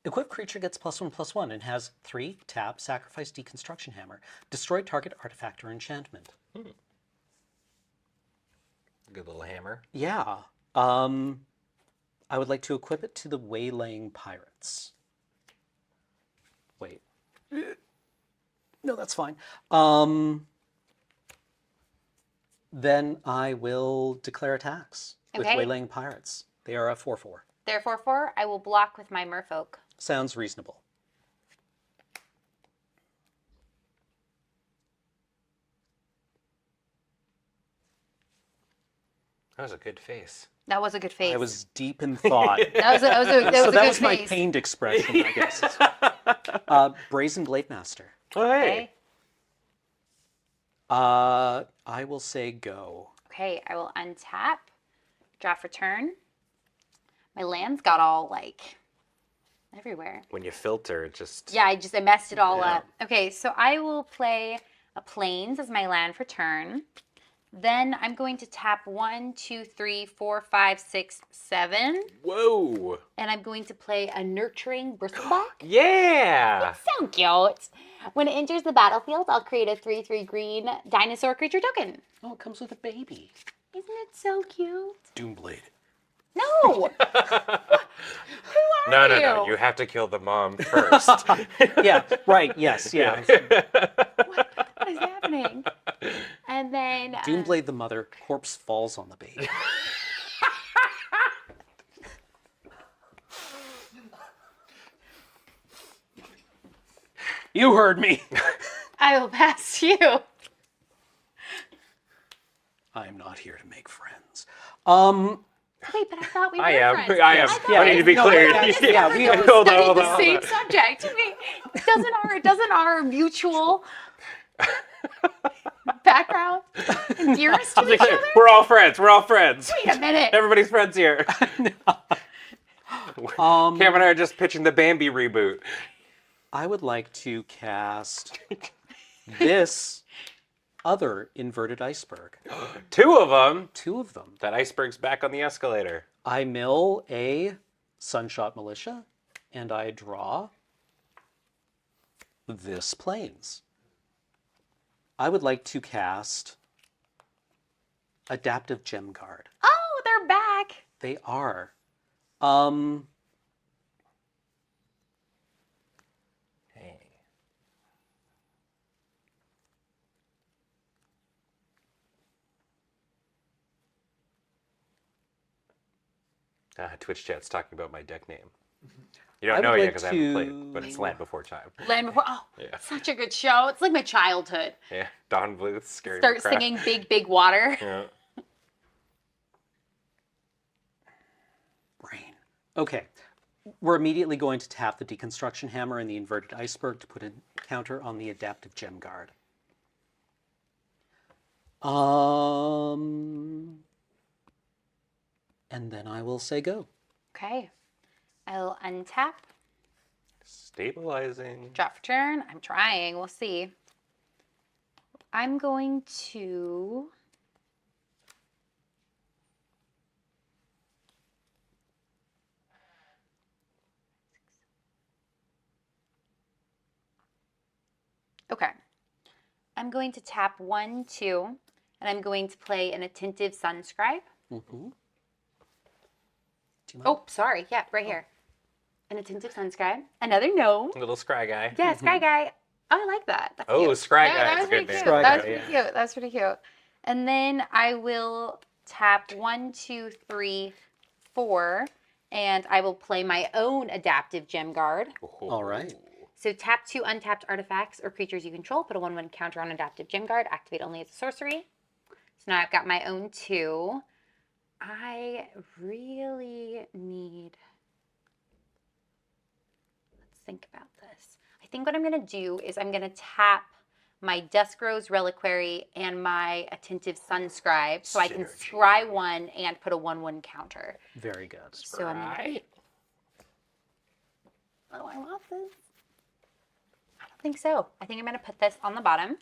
Equipped creature gets +1/+1 and has 3, tap, sacrifice Deconstruction Hammer. Destroy target artifact or enchantment.
Good little hammer.
Yeah. I would like to equip it to the Waylaying Pirates. Wait. No, that's fine. Then I will declare attacks with
Okay.
Waylaying Pirates. They are a 4/4.
Therefore, 4, I will block with my merfolk.
Sounds reasonable.
That was a good face.
That was a good face.
I was deep in thought.
That was a
So
good
that was my
face.
pained expression, I guess. Brazen Blade Master.
Oh, hey.
I will say go.
Okay, I will untap, draft return. My lands got all like everywhere.
When you filter, it just...
Yeah, I messed it all up. Okay, so I will play a Plains as my land for turn. Then I'm going to tap 1, 2, 3, 4, 5, 6, 7.
Whoa.
And I'm going to play a Nurturing Bristleback.
Yeah.
So cute. When it enters the battlefield, I'll create a 3/3 green dinosaur creature token.
Oh, it comes with a baby.
Isn't it so cute?
Doomblade.
No!
No. You have to kill the mom first.
Yeah, right. Yes, yeah.
What is happening? And then...
Doomblade the mother, corpse falls on the baby. You heard me.
I will pass you.
I am not here to make friends.
Wait, but I thought we were friends.
I am.
thought
I need to be clear.
Yeah, we are.
Hold on,
studied
hold
the
on,
same
hold on.
subject. Wait, doesn't our mutual background endear us to each other?
We're all friends. We're all friends.
Wait a minute.
Everybody's friends here. Cam and I are just pitching the Bambi reboot.
I would like to cast this other inverted iceberg.
2 of them.
2 of them.
That iceberg's back on the escalator.
I mill a Sunshot Militia, and I draw this Plains. I would like to cast Adaptive Gem Guard.
Oh, they're back.
They are.
Twitch chat's talking about my deck name. You
I
don't know
would
yet
like
because I haven't
to-
played, but it's Land Before Time.
Land Before. Oh,
Yeah.
such a good show. It's like my childhood.
Yeah, Don Bluth, scary.
Start
crap.
singing Big, Big Water.
Yeah.
Brain. Okay. We're immediately going to tap the Deconstruction Hammer and the Inverted Iceberg to put a counter on the Adaptive Gem Guard. And then I will say go.
Okay. I'll untap,
Stabilizing.
drop return. I'm trying. We'll see. I'm going to... Okay. I'm going to tap 1, 2, and I'm going to play an Attentive Sunscribe.
Mm-hmm.
Oh, sorry. Yeah, right here. An Attentive Sunscribe. Another gnome.
Little scry guy.
Yeah, Scry Guy. Oh, I like that. That's
Oh,
cute.
Scry
Yeah,
Guy
that
is
was
a
pretty
good
cute.
name.
That was pretty cute. That was pretty cute. And then I will tap 1, 2, 3, 4, and I will play my own Adaptive Gem Guard.
All right.
So tap 2 untapped artifacts or creatures you control, put a 1/1 counter on Adaptive Gem Guard, activate only as a sorcery. So now I've got my own 2. I really need... Let's think about this. I think what I'm going to do is I'm going to tap my Dusk Rose Reliquary and my Attentive Sunscribe so I can scry 1 and put a 1/1 counter.
Very good.
So I'm gonna... Oh, I want this. I don't think so. I think I'm going to put this on the bottom.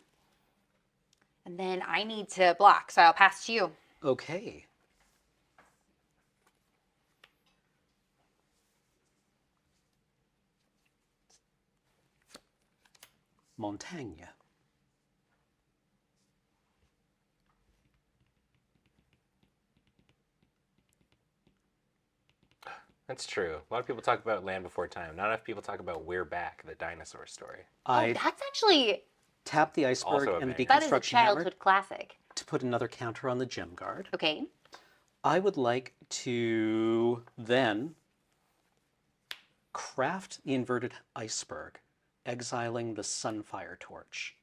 And then I need to block, so I'll pass to you.
Okay. Montagne.
That's true. A lot of people talk about Land Before Time. Not enough people talk about We're Back, the dinosaur story.
I
That's actually...
tap the iceberg
Also a
and the
banger.
That is a
deconstruction hammer
childhood classic.
to put another counter on the gem guard.
Okay.
I would like to then craft the inverted iceberg, exiling the Sunfire Torch.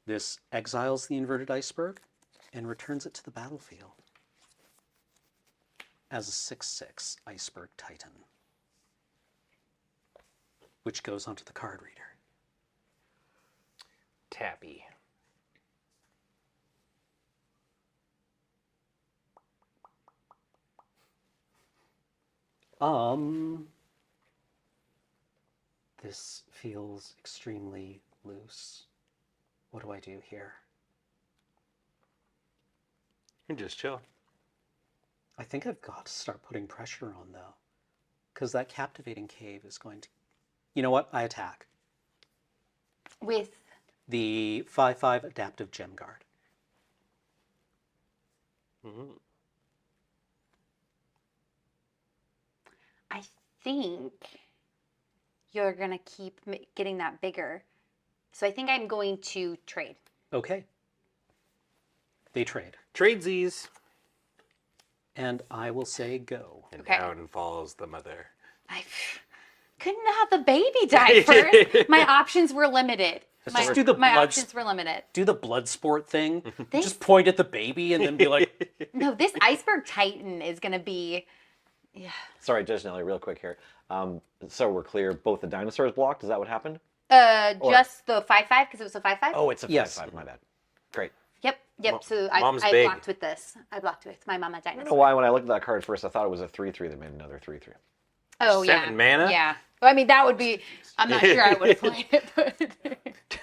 This exiles the inverted iceberg and returns it to the battlefield as a 6/6 Iceberg Titan, which goes onto the card reader.
Tappy.
This feels extremely loose. What do I do here?
You just chill.
I think I've got to start putting pressure on, though, because that Captivating Cave is going to... You know what? I attack.
With?
The 5/5 Adaptive Gem Guard.
Mm-hmm.
I think you're going to keep getting that bigger. So I think I'm going to trade.
Okay. They trade.
Tradesies.
And I will say go.
And
Okay.
down falls the mother.
I couldn't have the baby die first. My options were limited.
Just do the
my
blood
options were limited.
Do the blood sport thing.
This-
Just point at the baby and then be like...
No, this Iceberg Titan is going to be... Yeah.
Sorry, Judge Nelly, real quick here. So we're clear, both the dinosaurs blocked. Is that what happened?
Just the 5/5 because it was a 5/5.
Oh, it's a 5/5.
Yes.
My bad. Great.
Yep. So I
Mom's big.
blocked with this. I blocked with my mama
I don't know
dinosaur.
why when I looked at that card first, I thought it was a 3/3 that made another 3/3.
Oh yeah.
7 mana?
Yeah. Well, I mean that would be. I'm not sure I would have played it, but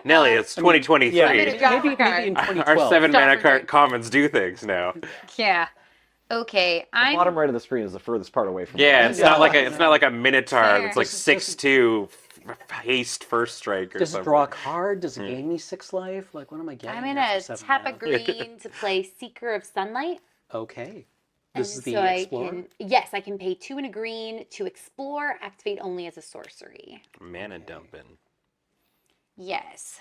Nelly, it's 2023.
Yeah,
I'm gonna drop
maybe
a card.
in
Our
2012.
7
Stop
mana
for
card
me.
commons do things now.
yeah. Okay,
The
I'm.
bottom right of the screen is the furthest part away from
Yeah,
me.
it's not like a Minotaur
Fair.
that's like 6/2 haste first strike or
Does it
something.
draw a card? Does it gain me 6 life? Like, what am I getting?
I'm
here
gonna
for 7
tap a
mana?
green to play Seeker of Sunlight.
Okay.
And
This is the
so I
Explorer?
can, yes, I can pay 2 and a green to explore, activate only as a sorcery.
Mana dumping.
Yes.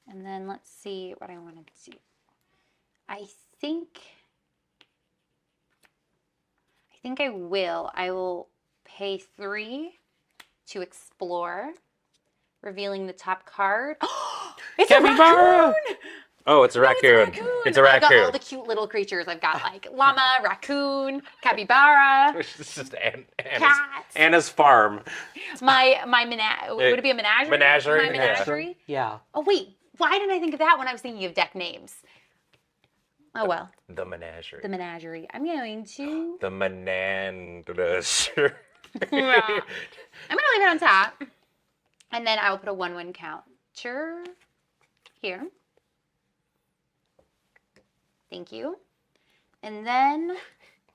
And then let's see what I want to do. I think I will pay 3 to explore, revealing the top card. It's a
Capybara!
raccoon!
Oh, it's a raccoon. It's a
I've got all
raccoon.
the cute little creatures. I've got like llama, raccoon, capybara,
It's just
cats.
Anna's farm.
My would it be a menagerie?
Menagerie,
My
yeah.
menagerie.
Yeah.
Oh wait, why didn't I think of that when I was thinking of deck names? Oh well,
The menagerie.
the menagerie. I'm going to.
The menagerie.
Yeah. I'm gonna leave it on top, and then I will put a 1/1 counter. here. Thank you. And then,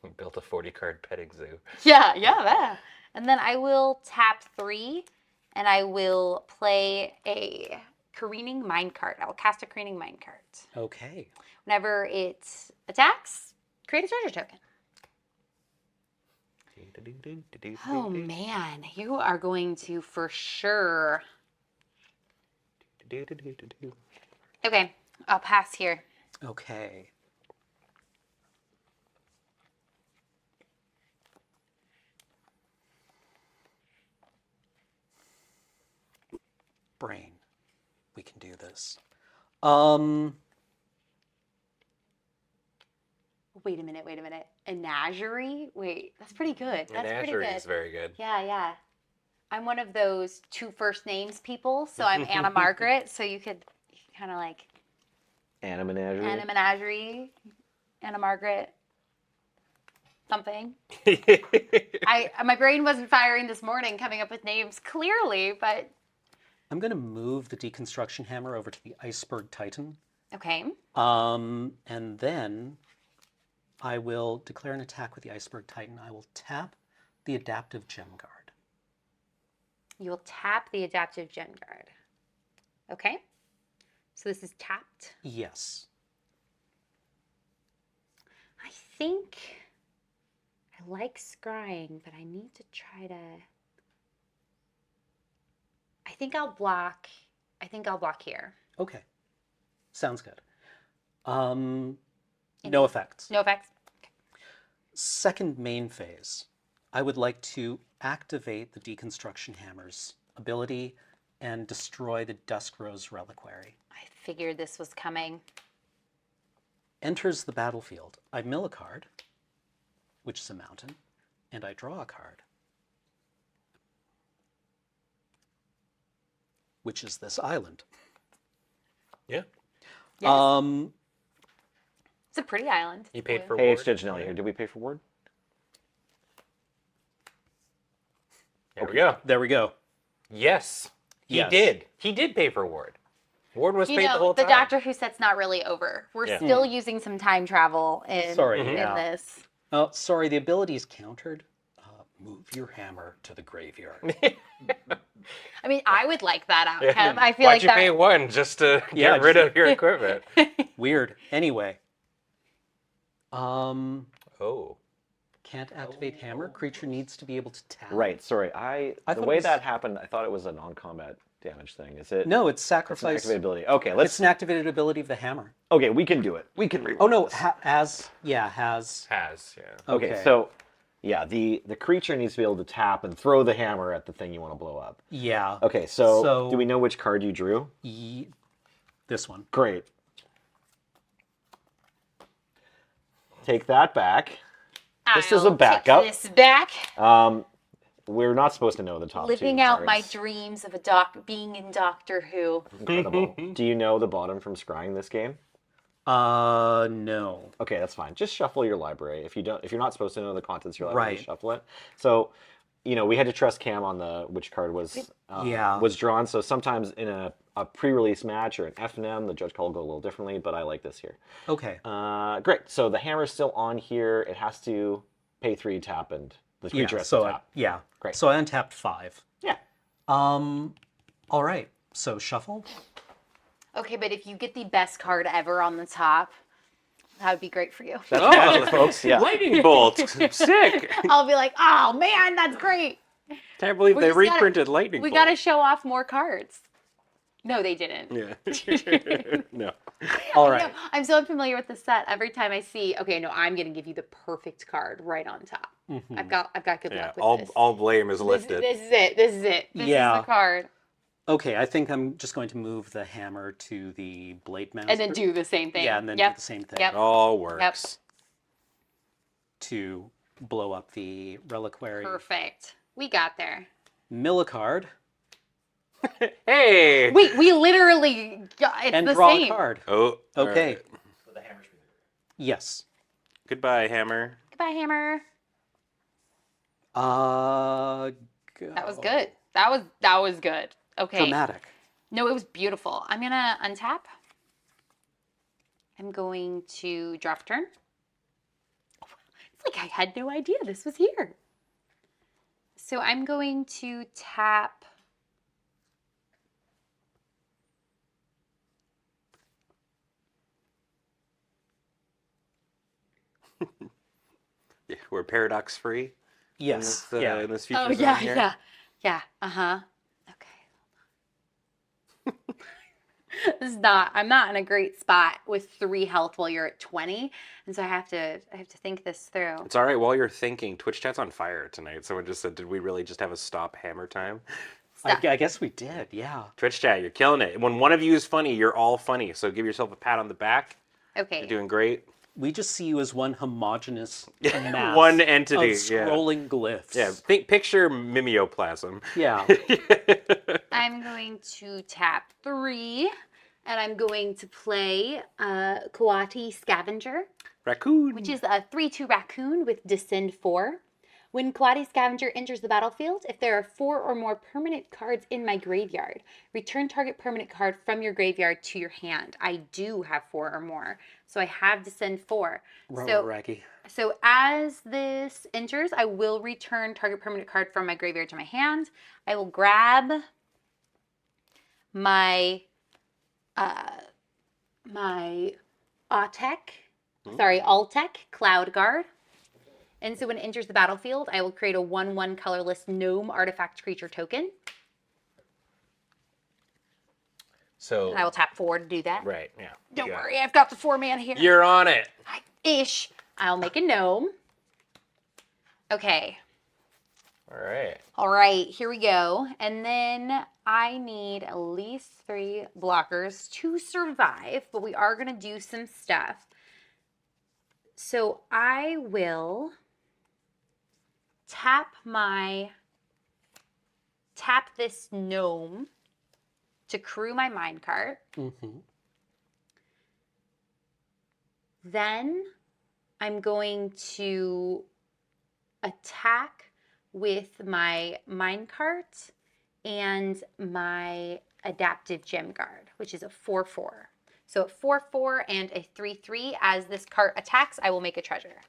We built a 40-card petting zoo.
yeah. And then I will tap 3, and I will play a careening mind card. I will cast a careening mind card.
Okay.
Whenever it attacks, create a treasure token. Oh man, you are going to for sure. Okay, I'll pass here.
Okay. Brain. We can do this.
Wait a minute. Menagerie? Wait, that's pretty good. That's pretty
Menagerie
good.
is very good.
Yeah. I'm one of those 2 first names people, so I'm Anna Margaret, so you could kind of like
Anna Menagerie.
Anna Menagerie, Anna Margaret, something. My brain wasn't firing this morning coming up with names clearly, but
I'm going to move the deconstruction hammer over to the Iceberg Titan.
okay.
And then I will declare an attack with the Iceberg Titan. I will tap the Adaptive Gem Guard.
You will tap the Adaptive Gem Guard. Okay. So this is tapped.
Yes.
I think I like scrying, but I need to try to. I think I'll block here.
Okay. Sounds good. No effects.
No effects. Okay.
Second main phase. I would like to activate the Deconstruction Hammer's ability and destroy the Dusk Rose Reliquary.
I figured this was coming.
Enters the battlefield. I mill a card, which is a mountain, and I draw a card, which is this island.
Yeah.
Yes. It's a pretty island.
You paid for
Hey,
ward?
it's Janelle here. Did we pay for ward?
There we go.
There we go.
Yes. He
Yes.
did. He did pay for ward. Ward was
You
paid the
know,
whole
the
time.
Doctor Who set's not really over. We're
Yeah.
still using some time travel in this.
Oh, sorry, the ability is countered. Move your hammer to the graveyard.
I mean, I would like that outcome.
Yeah.
I feel
Why'd
like
you
that.
pay 1 just to
Yeah,
get rid of your equipment?
Weird. Anyway.
Oh.
Can't activate hammer. Creature needs to be able to tap.
Right. Sorry.
I
The
thought
way
it was-
that happened, I thought it was a non-combat damage thing. Is it?
No, it's
It's an
sacrifice.
activate ability. Okay,
It's
let's.
an activated ability of the hammer.
Okay, we can do it. We can reroll.
Oh no,
this.
has.
Has, yeah.
Okay, so yeah, the creature needs to be able to tap and throw the hammer at the thing you want to blow up.
Yeah.
Okay, so,
So-
do we know which card you drew?
This one.
Great. Take that back. This is a
I'll
backup.
Take this back.
We're not supposed to know the top
Living
two
out my
cards.
dreams of being in Doctor Who.
Incredible. Do you know the bottom from scrying this game?
No.
Okay, that's fine. Just shuffle your library. If you're not supposed to know the contents of your library,
Right.
just shuffle it. So, we had to trust Cam on which card was drawn. So sometimes in a pre-release match or an F&M, the judge call will go a little differently, but I like this here.
Okay.
Great. So the hammer's still on here. It has to pay 3 tap, and the creature has to tap. Great.
So I untapped 5.
Yeah.
All right. So shuffle.
Okay, but if you get the best card ever on the top, that would be great for you.
That's magic, folks. Yeah.
Lightning bolt. Sick.
I'll be like, oh man, that's great.
Can't believe
We
they
just gotta-
reprinted lightning
We
bolt.
got to show off more cards. No, they didn't.
Yeah. No.
All
I
right.
know. I'm so unfamiliar with the set. Every time I see, okay, no, I'm gonna give you the perfect card right on top. I've got good
Yeah.
luck with
All
this.
all blame is lifted.
This is it. This is it. This is
Yeah.
the card.
Okay, I think I'm just going to move the hammer to the blade master.
And then do the same thing.
Yeah, and then
Yep.
do the same thing.
Yep.
All works.
To blow up the reliquary.
Perfect. We got there.
Mill a card
Hey.
Wait, we literally got
and
the
draw
same.
a card.
Oh.
Okay.
all right.
Yes.
Goodbye, hammer.
Goodbye, Hammer.
Go.
That was good. That was good. Okay.
Dramatic.
No, it was beautiful. I'm gonna untap. I'm going to drop turn. It's like I had no idea this was here. So I'm going to tap.
Yeah, we're paradox free.
Yes.
In
Yeah.
this, in this future
Oh, yeah,
zone here.
yeah. Yeah, uh-huh. Okay. This is not, I'm not in a great spot with 3 health while you're at 20. And so I have to think this through.
It's all right. While you're thinking, Twitch chat's on fire tonight. Someone just said, did we really just have a stop hammer time?
I guess we did, yeah.
Twitch chat, you're killing it. When one of you is funny, you're all funny. So give yourself a pat on the back.
Okay.
You're doing great.
We just see you as one homogenous mass
One entity,
of scrolling glyphs.
Yeah, picture mimeoplasm.
Yeah.
I'm going to tap 3, and I'm going to play Coati Scavenger.
Raccoon.
Which is a 3/2 raccoon with Descend 4. When Coati Scavenger enters the battlefield, if there are 4 or more permanent cards in my graveyard, return target permanent card from your graveyard to your hand. I do have 4 or more, so I have Descend 4. So as this enters, I will return target permanent card from my graveyard to my hand. I will grab my Altec Cloud Guard. And so when it enters the battlefield, I will create a 1/1 colorless gnome artifact creature token.
So
And I will tap 4 to do that.
Right, yeah.
Don't worry, I've got the 4 mana here.
You're on it.
Ish. I'll make a gnome. Okay.
All right.
All right, here we go. And then I need at least 3 blockers to survive, but we are going to do some stuff. So I will tap this gnome to crew my minecart.
Mm-hmm.
Then I'm going to attack with my minecart and my adaptive gem guard, which is a 4/4. So at 4/4 and a 3/3, as this cart attacks, I will make a treasure.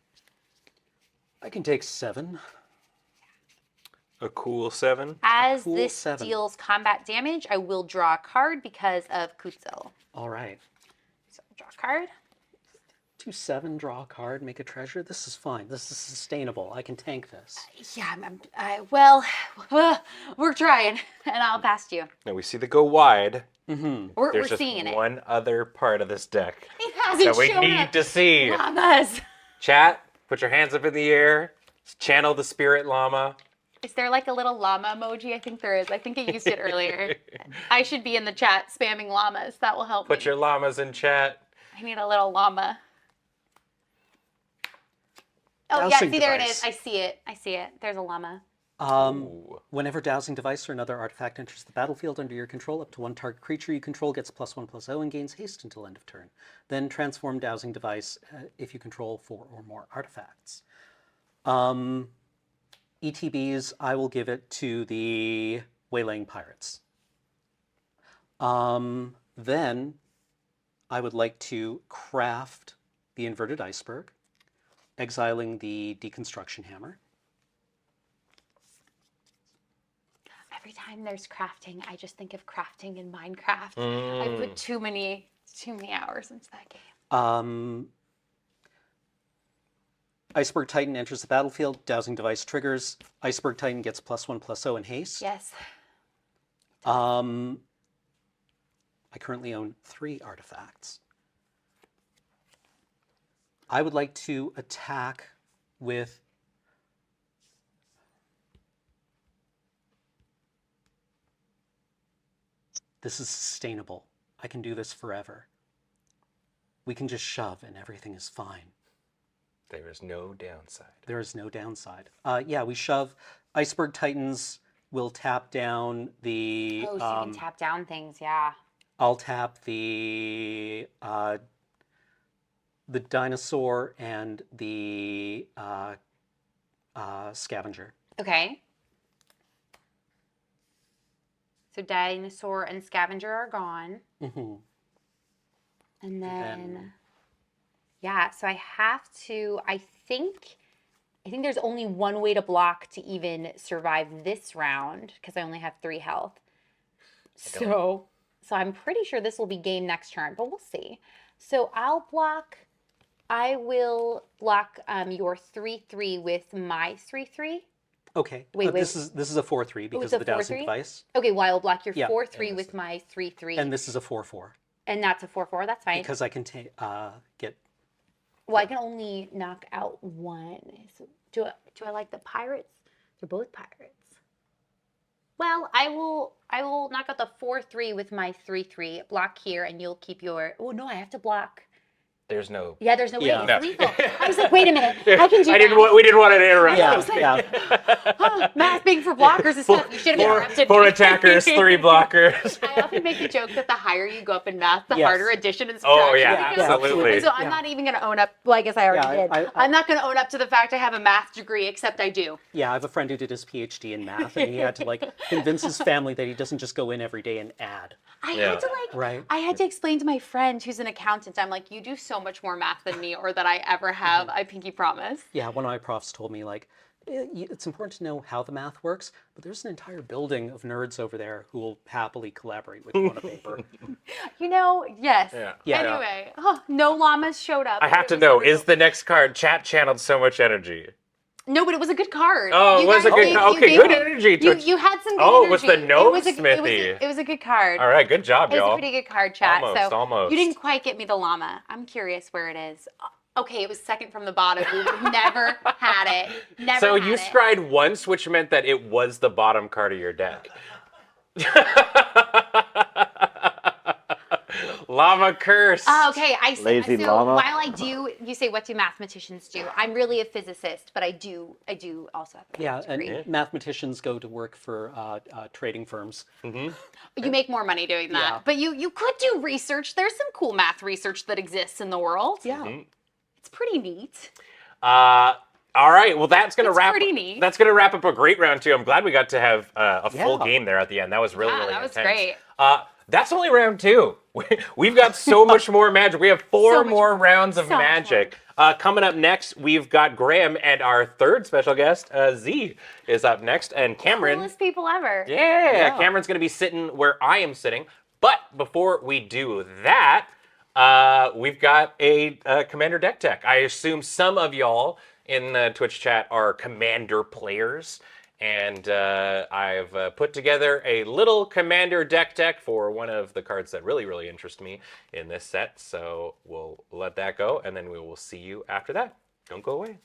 I can take 7.
A cool 7.
As
Cool
this
7.
deals combat damage, I will draw a card because of Kutzel.
All right.
So draw a card.
2/7, draw a card, make a treasure. This is fine. This is sustainable. I can tank this.
Yeah, well, we're trying, and I'll pass to you.
Now we see the go wide.
Mm-hmm.
We're
There's just
seeing it.
one other part of this deck
It hasn't
that we
shown
need
up.
to see.
Llamas.
Chat, put your hands up in the air. Channel the spirit llama.
Is there like a little llama emoji? I think there is. I think I used it earlier. I should be in the chat spamming llamas. That will help
Put
me.
your llamas in chat.
I need a little llama. Oh, yeah,
Dowsing
see, there it
device.
is. I see it. I see it. There's a llama.
Whenever dowsing device or another artifact enters the battlefield under your control, up to 1 target creature you control gets +1/+0 and gains haste until end of turn. Then transform dowsing device if you control 4 or more artifacts. ETBs, I will give it to the Waylaying Pirates. Then I would like to craft the Inverted Iceberg, exiling the Deconstruction Hammer.
Every time there's crafting, I just think of crafting in Minecraft. I put too many hours into that game.
Iceberg Titan enters the battlefield, dowsing device triggers. Iceberg Titan gets +1/+0 in haste.
Yes.
I currently own 3 artifacts. I would like to attack with this is sustainable. I can do this forever. We can just shove and everything is fine.
There is no downside.
There is no downside. Yeah, we shove. Iceberg Titans will tap down the...
Oh, so you can tap down things, yeah.
I'll tap the dinosaur and the scavenger.
Okay. So dinosaur and scavenger are gone.
Mm-hmm.
And then, yeah, so I have to, I think there's only one way to block to even survive this round because I only have 3 health. So I'm pretty sure this will be game next turn, but we'll see. So I will block your 3/3 with my 3/3.
Okay.
Wait.
This is a 4/3 because of the dowsing device.
Okay, well, I will block your 4/3 with my 3/3.
And this is a 4/4.
And that's a 4/4. That's fine.
Because I can get.
Well, I can only knock out one. So do I like the pirates? They're both pirates. Well, I will knock out the 4/3 with my 3/3. Block here, and you'll keep your. Oh no, I have to block.
There's no.
Yeah, there's no way.
No.
It's lethal. I was like, wait a minute. I can do that.
We didn't want to interrupt.
Math being for blockers is tough. You should have interrupted
4
me.
attackers, 3 blockers.
I often make the joke that the higher you go up in math, the
Yes.
harder addition and subtraction.
Oh, yeah,
becomes.
absolutely.
And so I'm not even going to own up. Well, I guess I already
Yeah,
did. I'm not going to own up to the fact I have a math degree, except I do.
Yeah, I have a friend who did his PhD in math, and he had to convince his family that he doesn't just go in every day and add.
I had to I had to explain to my friend who's an accountant. I'm like, you do so much more math than me, or that I ever have. I pinky promise.
Yeah, one of my profs told me it's important to know how the math works, but there's an entire building of nerds over there who will happily collaborate with you on a paper.
Yes.
Yeah.
Anyway, no llamas showed up.
I have to know, is the next card chat channeled so much energy?
No, but it was a good card.
Oh, it was a good card. Okay, good energy.
You had some good
energy.
It
was the gnome smithy.
It was a good card.
All right, good job,
y'all. It was
y'all.
a pretty good card, chat.
Almost.
You didn't quite get me the llama. I'm curious where it is. Okay, it was second from the bottom. We would have never had it.
So you scryed once, which meant that it was the bottom card of your deck. Llama curse.
Okay,
Lazy
so
llama.
while I do, you say, what do mathematicians do? I'm really a physicist, but I do also have a math degree.
And mathematicians go to work for trading firms.
Mm-hmm.
You make more money doing that.
Yeah.
But you could do research. There's some cool math research that exists in the world.
Yeah.
It's pretty neat.
All right, well that's gonna wrap.
Pretty neat.
That's gonna wrap up a great round 2. I'm glad we got to have a full game there at the end. That was really
that was
intense.
great.
That's only round 2. We've got so much more magic. We have 4 more rounds of magic. Coming up next, we've got Graham, and our third special guest, Z, is up next, and Cameron.
Coolest people ever.
Yeah, Cameron's gonna be sitting where I am sitting. But before we do that, we've got a Commander deck tech. I assume some of y'all in the Twitch chat are Commander players, and I've put together a little Commander deck tech for one of the cards that really interest me in this set. So we'll let that go, and then we will see you after that. Don't go away.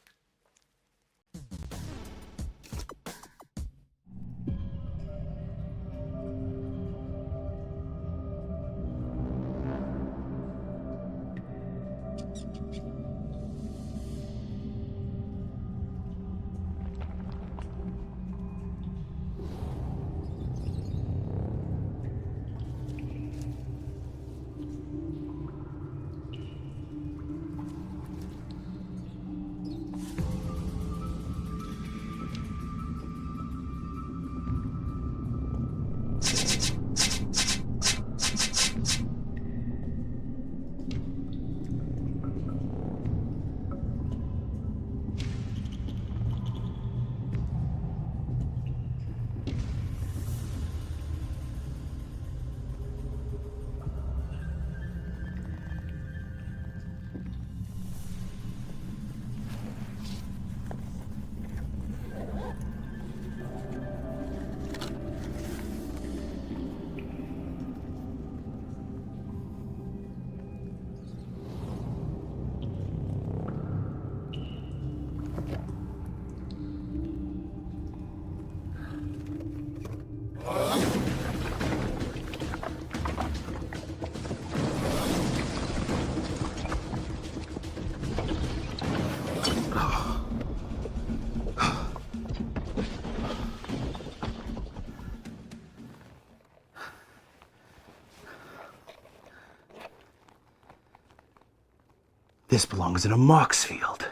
This belongs in a Mox field.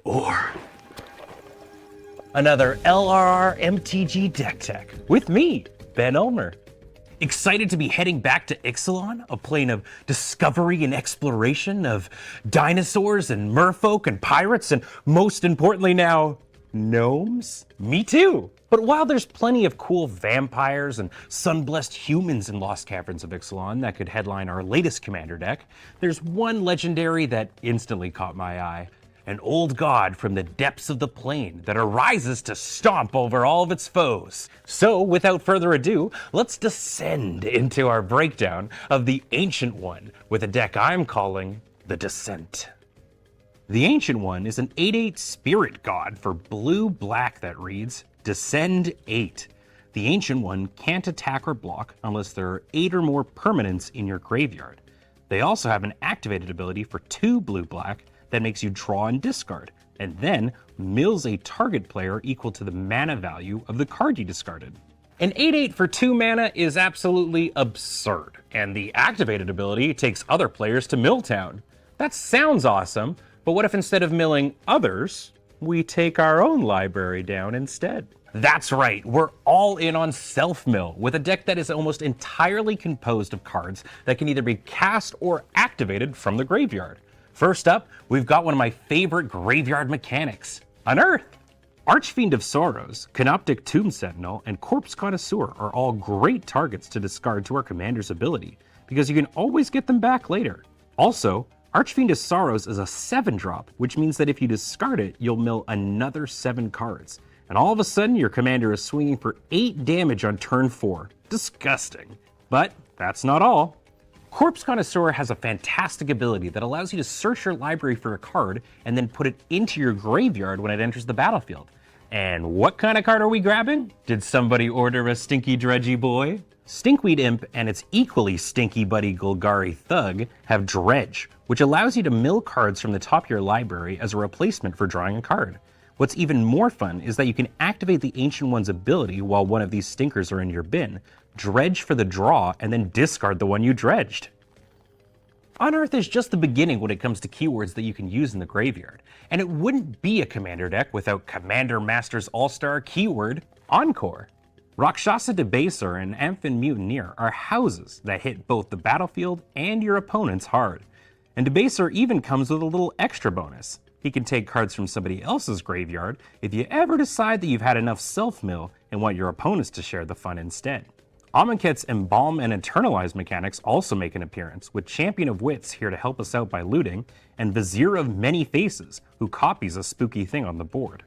Or another LRR MTG deck tech with me,
Ben Ulmer. Excited to be heading back to Ixalan, a plane of discovery and exploration of dinosaurs and merfolk and pirates and most importantly now, gnomes? Me too. But while there's plenty of cool vampires and sun-blessed humans in Lost Caverns of Ixalan that could headline our latest commander deck, there's one legendary that instantly caught my eye. An old god from the depths of the plane that arises to stomp over all of its foes. So, without further ado, let's descend into our breakdown of the Ancient One with a deck I'm calling the Descent. The Ancient One is an 8/8 spirit god for blue-black that reads, Descend 8. The Ancient One can't attack or block unless there are 8 or more permanents in your graveyard. They also have an activated ability for 2 blue-black that makes you draw and discard, and then mills a target player equal to the mana value of the card you discarded. An 8/8 for 2 mana is absolutely absurd, and the activated ability takes other players to Milltown. That sounds awesome, but what if instead of milling others, we take our own library down instead? That's right, we're all in on self-mill with a deck that is almost entirely composed of cards that can either be cast or activated from the graveyard. First up, we've got one of my favorite graveyard mechanics, Unearth. Archfiend of Sorrows, Canoptic Tomb Sentinel, and Corpse Connoisseur are all great targets to discard to our commander's ability, because you can always get them back later. Also, Archfiend of Sorrows is a 7-drop, which means that if you discard it, you'll mill another 7 cards. And all of a sudden, your commander is swinging for 8 damage on turn 4. Disgusting. But that's not all. Corpse Connoisseur has a fantastic ability that allows you to search your library for a card and then put it into your graveyard when it enters the battlefield. And what kind of card are we grabbing? Did somebody order a stinky dredgy boy? Stinkweed Imp and its equally stinky buddy Golgari Thug have Dredge, which allows you to mill cards from the top of your library as a replacement for drawing a card. What's even more fun is that you can activate the Ancient One's ability while one of these stinkers are in your bin, dredge for the draw, and then discard the one you dredged. Unearth is just the beginning when it comes to keywords that you can use in the graveyard, and it wouldn't be a commander deck without Commander Master's all-star keyword, Encore. Rakshasa Debaser and Amphin Mutineer are houses that hit both the battlefield and your opponents hard. And Debaser even comes with a little extra bonus. He can take cards from somebody else's graveyard if you ever decide that you've had enough self-mill and want your opponents to share the fun instead. Amonkhet's Embalm and Eternalize mechanics also make an appearance, with Champion of Wits here to help us out by looting, and Vizier of Many Faces, who copies a spooky thing on the board.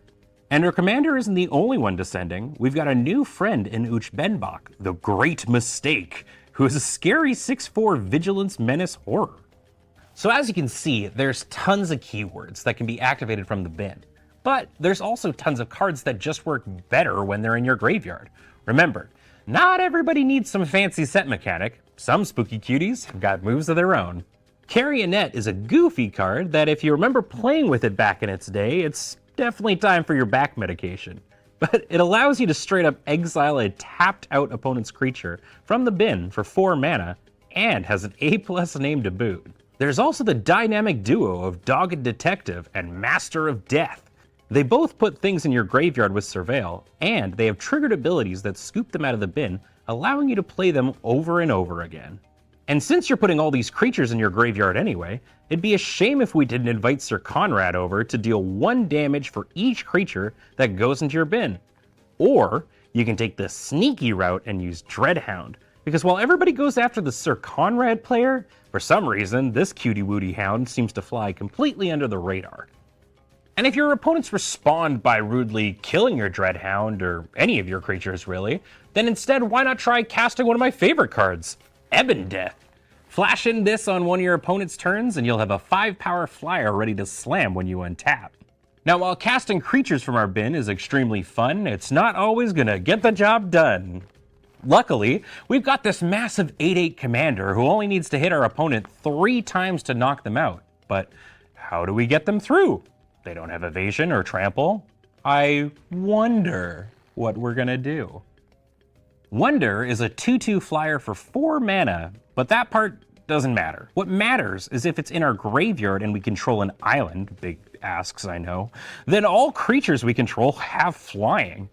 And our commander isn't the only one descending. We've got a new friend in Uchbenbach, the Great Mistake, who is a scary 6/4 Vigilance Menace Horror. So as you can see, there's tons of keywords that can be activated from the bin. But there's also tons of cards that just work better when they're in your graveyard. Remember, not everybody needs some fancy set mechanic. Some spooky cuties have got moves of their own. Carrionet is a goofy card that if you remember playing with it back in its day, it's definitely time for your back medication. But it allows you to straight up exile a tapped out opponent's creature from the bin for 4 mana and has an A+ name to boot. There's also the dynamic duo of Dogged Detective and Master of Death. They both put things in your graveyard with Surveil, and they have triggered abilities that scoop them out of the bin, allowing you to play them over and over again. And since you're putting all these creatures in your graveyard anyway, it'd be a shame if we didn't invite Sir Conrad over to deal 1 damage for each creature that goes into your bin. Or you can take the sneaky route and use Dreadhound, because while everybody goes after the Sir Conrad player, for some reason this cutie-wootie hound seems to fly completely under the radar. And if your opponents respond by rudely killing your Dreadhound, or any of your creatures really, then instead why not try casting one of my favorite cards, Ebon Death. Flash in this on one of your opponent's turns and you'll have a 5-power flyer ready to slam when you untap. Now while casting creatures from our bin is extremely fun, it's not always gonna get the job done. Luckily, we've got this massive 8/8 commander who only needs to hit our opponent 3 times to knock them out. But how do we get them through? They don't have evasion or trample. I wonder what we're gonna do. Wonder is a 2/2 flyer for 4 mana, but that part doesn't matter. What matters is if it's in our graveyard and we control an island, big asks I know, then all creatures we control have flying.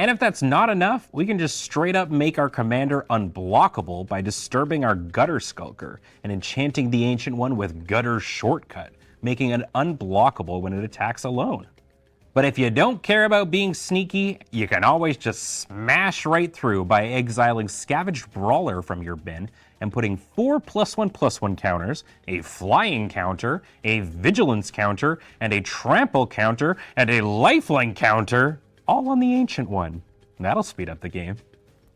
And if that's not enough, we can just straight up make our commander unblockable by disturbing our Gutter Skulker and enchanting the Ancient One with Gutter Shortcut, making it unblockable when it attacks alone. But if you don't care about being sneaky, you can always just smash right through by exiling Scavenged Brawler from your bin and putting 4 +1/+1 counters, a flying counter, a vigilance counter, and a trample counter, and a lifeline counter all on the Ancient One. That'll speed up the game.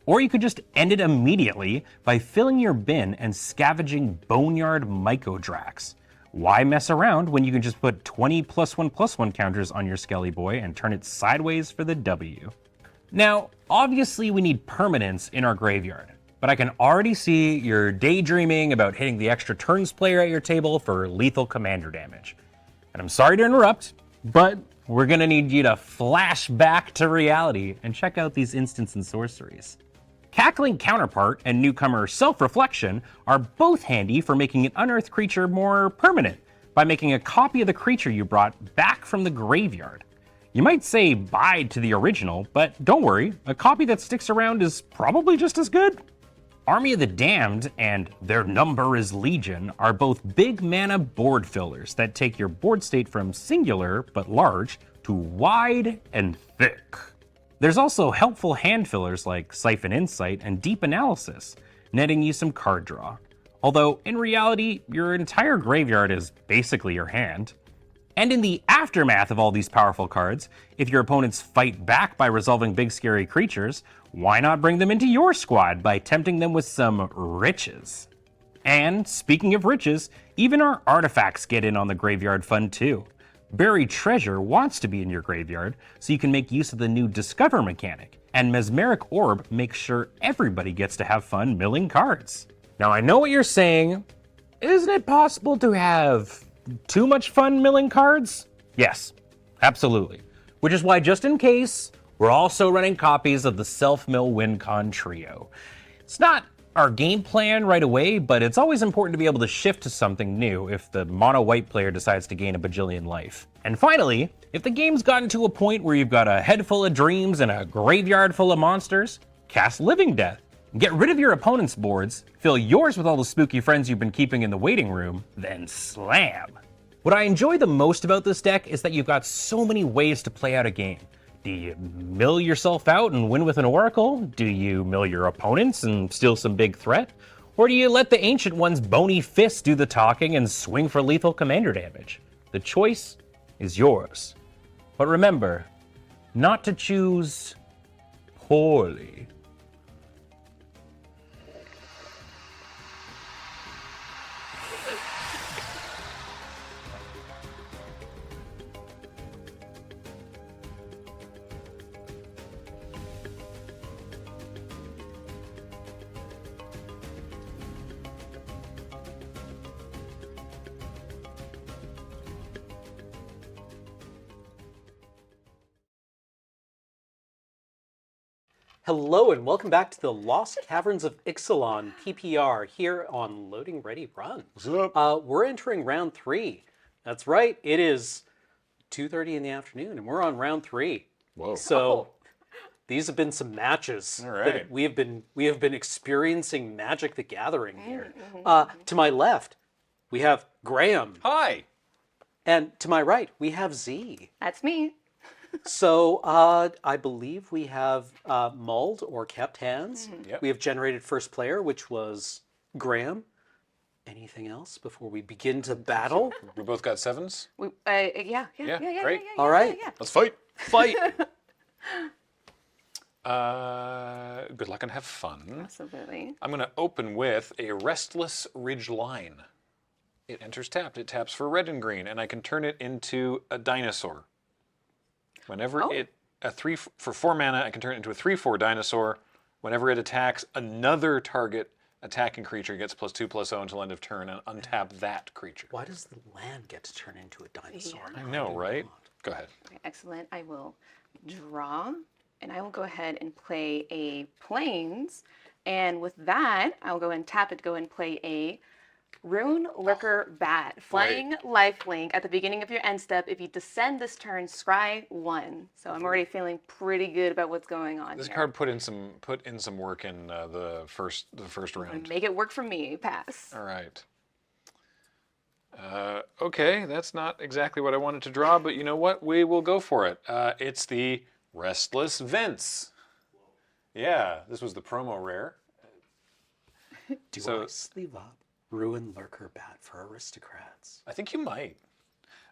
Or you could just end it immediately by filling your bin and scavenging Boneyard Mycodrax. Why mess around when you can just put 20 +1/+1 counters on your Skelly Boy and turn it sideways for the W? Now, obviously we need permanence in our graveyard, but I can already see you're daydreaming about hitting the extra turns player at your table for lethal commander damage. And I'm sorry to interrupt, but we're gonna need you to flash back to reality and check out these instants and sorceries. Cackling Counterpart and Newcomer Self-Reflection are both handy for making an unearthed creature more permanent by making a copy of the creature you brought back from the graveyard. You might say bye to the original, but don't worry, a copy that sticks around is probably just as good. Army of the Damned and Their Number is Legion are both big mana board fillers that take your board state from singular, but large, to wide and thick. There's also helpful hand fillers like Siphon Insight and Deep Analysis, netting you some card draw. Although, in reality, your entire graveyard is basically your hand. And in the aftermath of all these powerful cards, if your opponents fight back by resolving big scary creatures, why not bring them into your squad by tempting them with some riches? And speaking of riches, even our artifacts get in on the graveyard fun too. Buried Treasure wants to be in your graveyard, so you can make use of the new Discover mechanic, and Mesmeric Orb makes sure everybody gets to have fun milling cards. Now I know what you're saying, isn't it possible to have too much fun milling cards? Yes, absolutely. Which is why, just in case, we're also running copies of the Self-Mill WinCon Trio. It's not our game plan right away, but it's always important to be able to shift to something new if the mono-white player decides to gain a bajillion life. And finally, if the game's gotten to a point where you've got a head full of dreams and a graveyard full of monsters, cast Living Death. Get rid of your opponent's boards, fill yours with all the spooky friends you've been keeping in the waiting room, then slam. What I enjoy the most about this deck is that you've got so many ways to play out a game. Do you mill yourself out and win with an Oracle? Do you mill your opponents and steal some big threat? Or do you let the Ancient One's bony fist do the talking and swing for lethal commander damage? The choice is yours. But remember, not to choose poorly.
Hello and welcome back to the Lost Caverns of Ixalan PPR here on Loading Ready Run.
What's up?
We're entering round 3. That's right, it is 2:30 in the afternoon and we're on round 3.
Whoa.
So these have been some matches.
All right.
That we have been experiencing Magic the Gathering here. To my left, we have Graham.
Hi.
And to my right, we have Z.
That's me.
So I believe we have mulled or kept hands.
Yep.
We have generated first player, which was Graham. Anything else before we begin to battle?
We both got 7s?
Yeah,
great.
All right.
Let's fight.
Fight.
Good luck and have fun.
Absolutely.
I'm going to open with a Restless Ridge Line. It enters tapped. It taps for red and green, and I can turn it into a dinosaur. Whenever for 4 mana, I can turn it into a 3/4 dinosaur. Whenever it attacks, another target attacking creature gets +2/+0 until end of turn, and untap that creature.
Why does the land get to turn into a dinosaur?
I know, right? Go ahead.
Okay, excellent. I will draw, and I will go ahead and play a Plains. And with that, I'll go and tap it, go and play a Rune Lurker Bat. Flying lifelink at the beginning of your end step. If you descend this turn, scry 1. So I'm already feeling pretty good about what's going on
This
here.
card put in some work in the first round.
Make it work for me. Pass.
All right. Okay, that's not exactly what I wanted to draw, but you know what? We will go for it. It's the Restless Vents. Yeah, this was the promo rare.
Do I sleeve up Ruin Lurker Bat for aristocrats?
I think you might.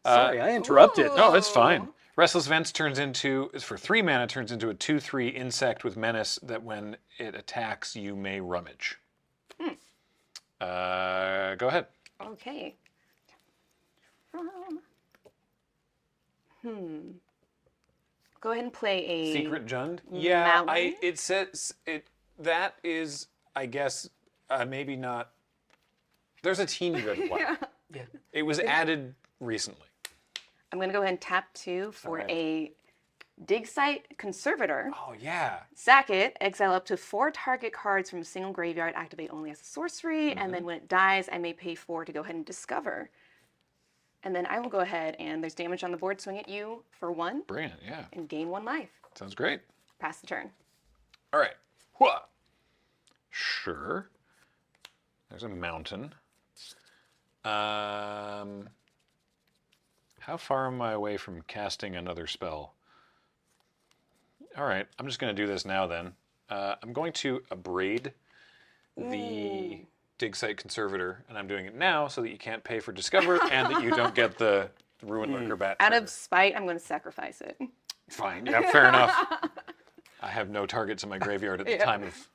Sorry, I interrupted.
No, it's fine. Restless Vents is for 3 mana, turns into a 2/3 insect with menace that when it attacks, you may rummage. Go ahead.
Okay. Go ahead and play a
Secret Jund? Yeah,
mountain?
it says that is, I guess, maybe not. There's a teeny bit of black.
Yeah.
It was added recently.
I'm going to go ahead and tap 2 for a Dig Site Conservator.
Oh, yeah.
Sack it, exile up to 4 target cards from a single graveyard, activate only as a sorcery, and then when it dies, I may pay 4 to go ahead and discover. And then I will go ahead and there's damage on the board, swing at you for 1.
Brilliant, yeah.
And gain 1 life.
Sounds great.
Pass the turn.
All right. Hua. Sure. There's a mountain. How far am I away from casting another spell? All right, I'm just going to do this now then. I'm going to abrade the Dig Site Conservator, and I'm doing it now so that you can't pay for Discover and that you don't get the Ruin Lurker Bat.
Out of spite, I'm going to sacrifice it.
Fine, yeah, fair enough. I have no targets in my graveyard at the time of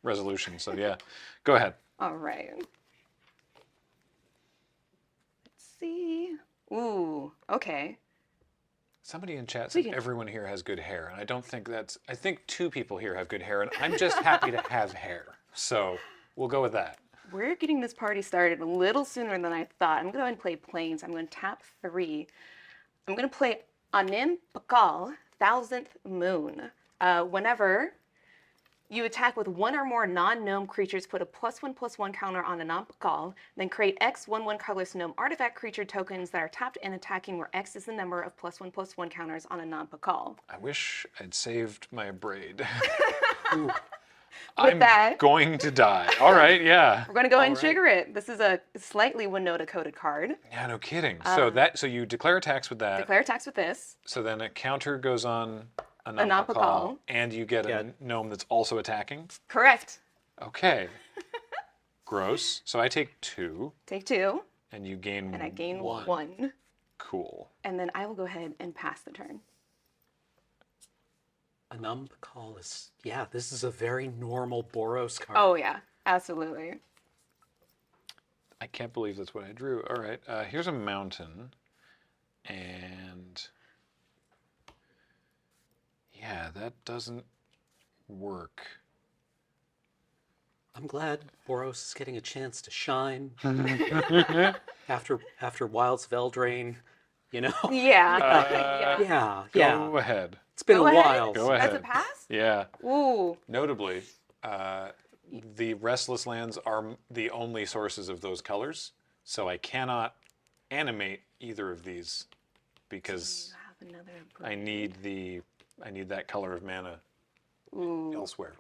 resolution, so yeah. Go ahead.
All right. Let's see. Ooh, okay.
Somebody in chat said everyone here has good hair, and I don't think that's... I think 2 people here have good hair, and I'm just happy to have hair. So we'll go with that.
We're getting this party started a little sooner than I thought. I'm going to go ahead and play Plains. I'm going to tap 3. I'm going to play Anim Pakal, 1000th Moon. Whenever you attack with 1 or more non-gnome creatures, put a +1/+1 counter on Anim Pakal, then create X 1/1 colorless gnome artifact creature tokens that are tapped and attacking where X is the number of +1/+1 counters on Anim Pakal.
I wish I'd saved my braid.
With that,
going to die. All right, yeah.
we're going to go ahead and trigger it. This is a slightly Winota-coded card.
Yeah, no kidding. So you declare attacks with that.
Declare attacks with this.
So then a counter goes on Anim
Pakal.
Pakal, and you get a gnome that's also attacking?
Correct.
Okay. Gross. So I take 2.
Take 2.
And you gain 1.
And I gain 1.
Cool.
And then I will go ahead and pass the turn.
Anim Pakal is, this is a very normal Boros card.
Oh, yeah. Absolutely.
I can't believe that's what I drew. All right. Here's a mountain. And... yeah, that doesn't work.
I'm glad Boros is getting a chance to shine after Wild's Veldrain, you know?
Yeah.
Go ahead.
It's been a while.
Go ahead.
That's a pass?
Yeah.
Ooh.
Notably, the Restless Lands are the only sources of those colors, so I cannot animate either of these because I need that color of mana elsewhere.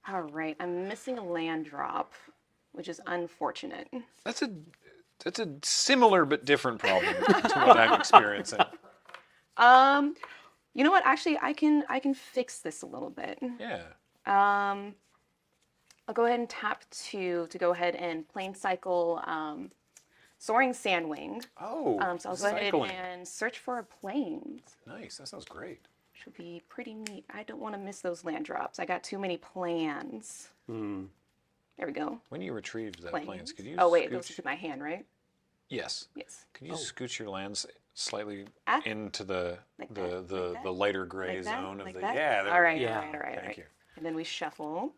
All right, I'm missing a land drop, which is unfortunate.
That's a similar but different problem to what I'm experiencing.
You know what? Actually, I can fix this a little bit.
Yeah.
I'll go ahead and tap 2 to go ahead and plane cycle Soaring Sandwing.
Oh,
so I'll go ahead and search for a plains.
Nice, that sounds great.
Which would be pretty neat. I don't want to miss those land drops. I got too many plans. There we go.
When you retrieved that plains, could you?
Oh wait, those to my hand, right?
Yes.
Yes.
Could you scooch your lands slightly
Ah.
into the lighter gray
Like that?
zone of
Like
the
that?
yeah?
All right.
Thank you.
And then we shuffle.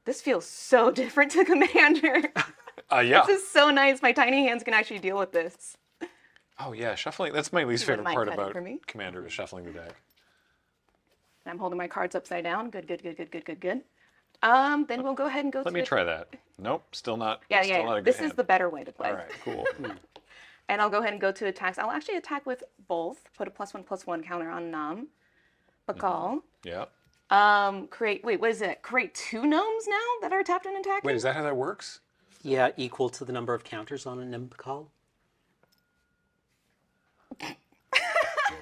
This feels so different to Commander.
Yeah.
This is so nice. My tiny hands can actually deal with this.
Oh yeah, shuffling. That's my least
You wouldn't
favorite part
mind cutting
about
for me?
Commander is shuffling the deck.
I'm holding my cards upside down. Good, good, good, good, good, good, good. Then we'll go ahead and go.
Let me try that. Nope, still not.
Yeah,
still
yeah.
Not a good
This
hand.
is the better way to play.
All right, cool.
And I'll go ahead and go to attacks. I'll actually attack with both. Put a +1/+1 counter on Nam. Bakal.
Yeah.
Create. Wait, what is it? Create 2 gnomes now that are tapped and attacking.
Wait, is that how that works?
Yeah, equal to the number of counters on a Nimbakal.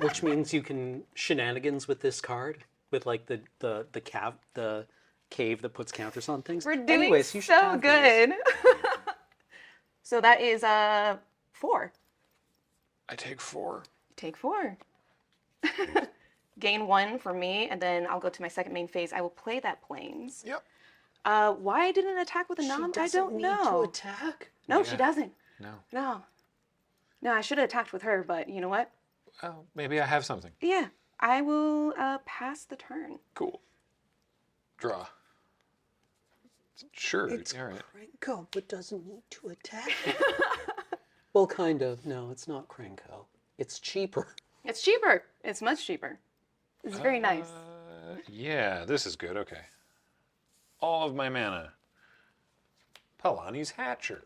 Which means you can shenanigans with this card with like the cave that puts counters on things.
We're doing
Anyways, you should
so
have
good. So that is 4.
I take 4.
Take 4. Gain 1 for me, and then I'll go to my second main phase. I will play that plains.
Yep.
Why I didn't attack with a Nam, I don't
need
know.
to attack.
No, she doesn't.
No.
No. No, I should have attacked with her, but you know what?
Oh, maybe I have something.
Yeah, I will pass the turn.
Cool. Draw. Sure.
It's
all right.
Krenko, but doesn't need to attack. Well, kind of. No, it's not Krenko. It's cheaper.
It's cheaper. It's much cheaper. It's very nice.
Yeah, this is good. Okay. All of my mana. Palani's Hatcher.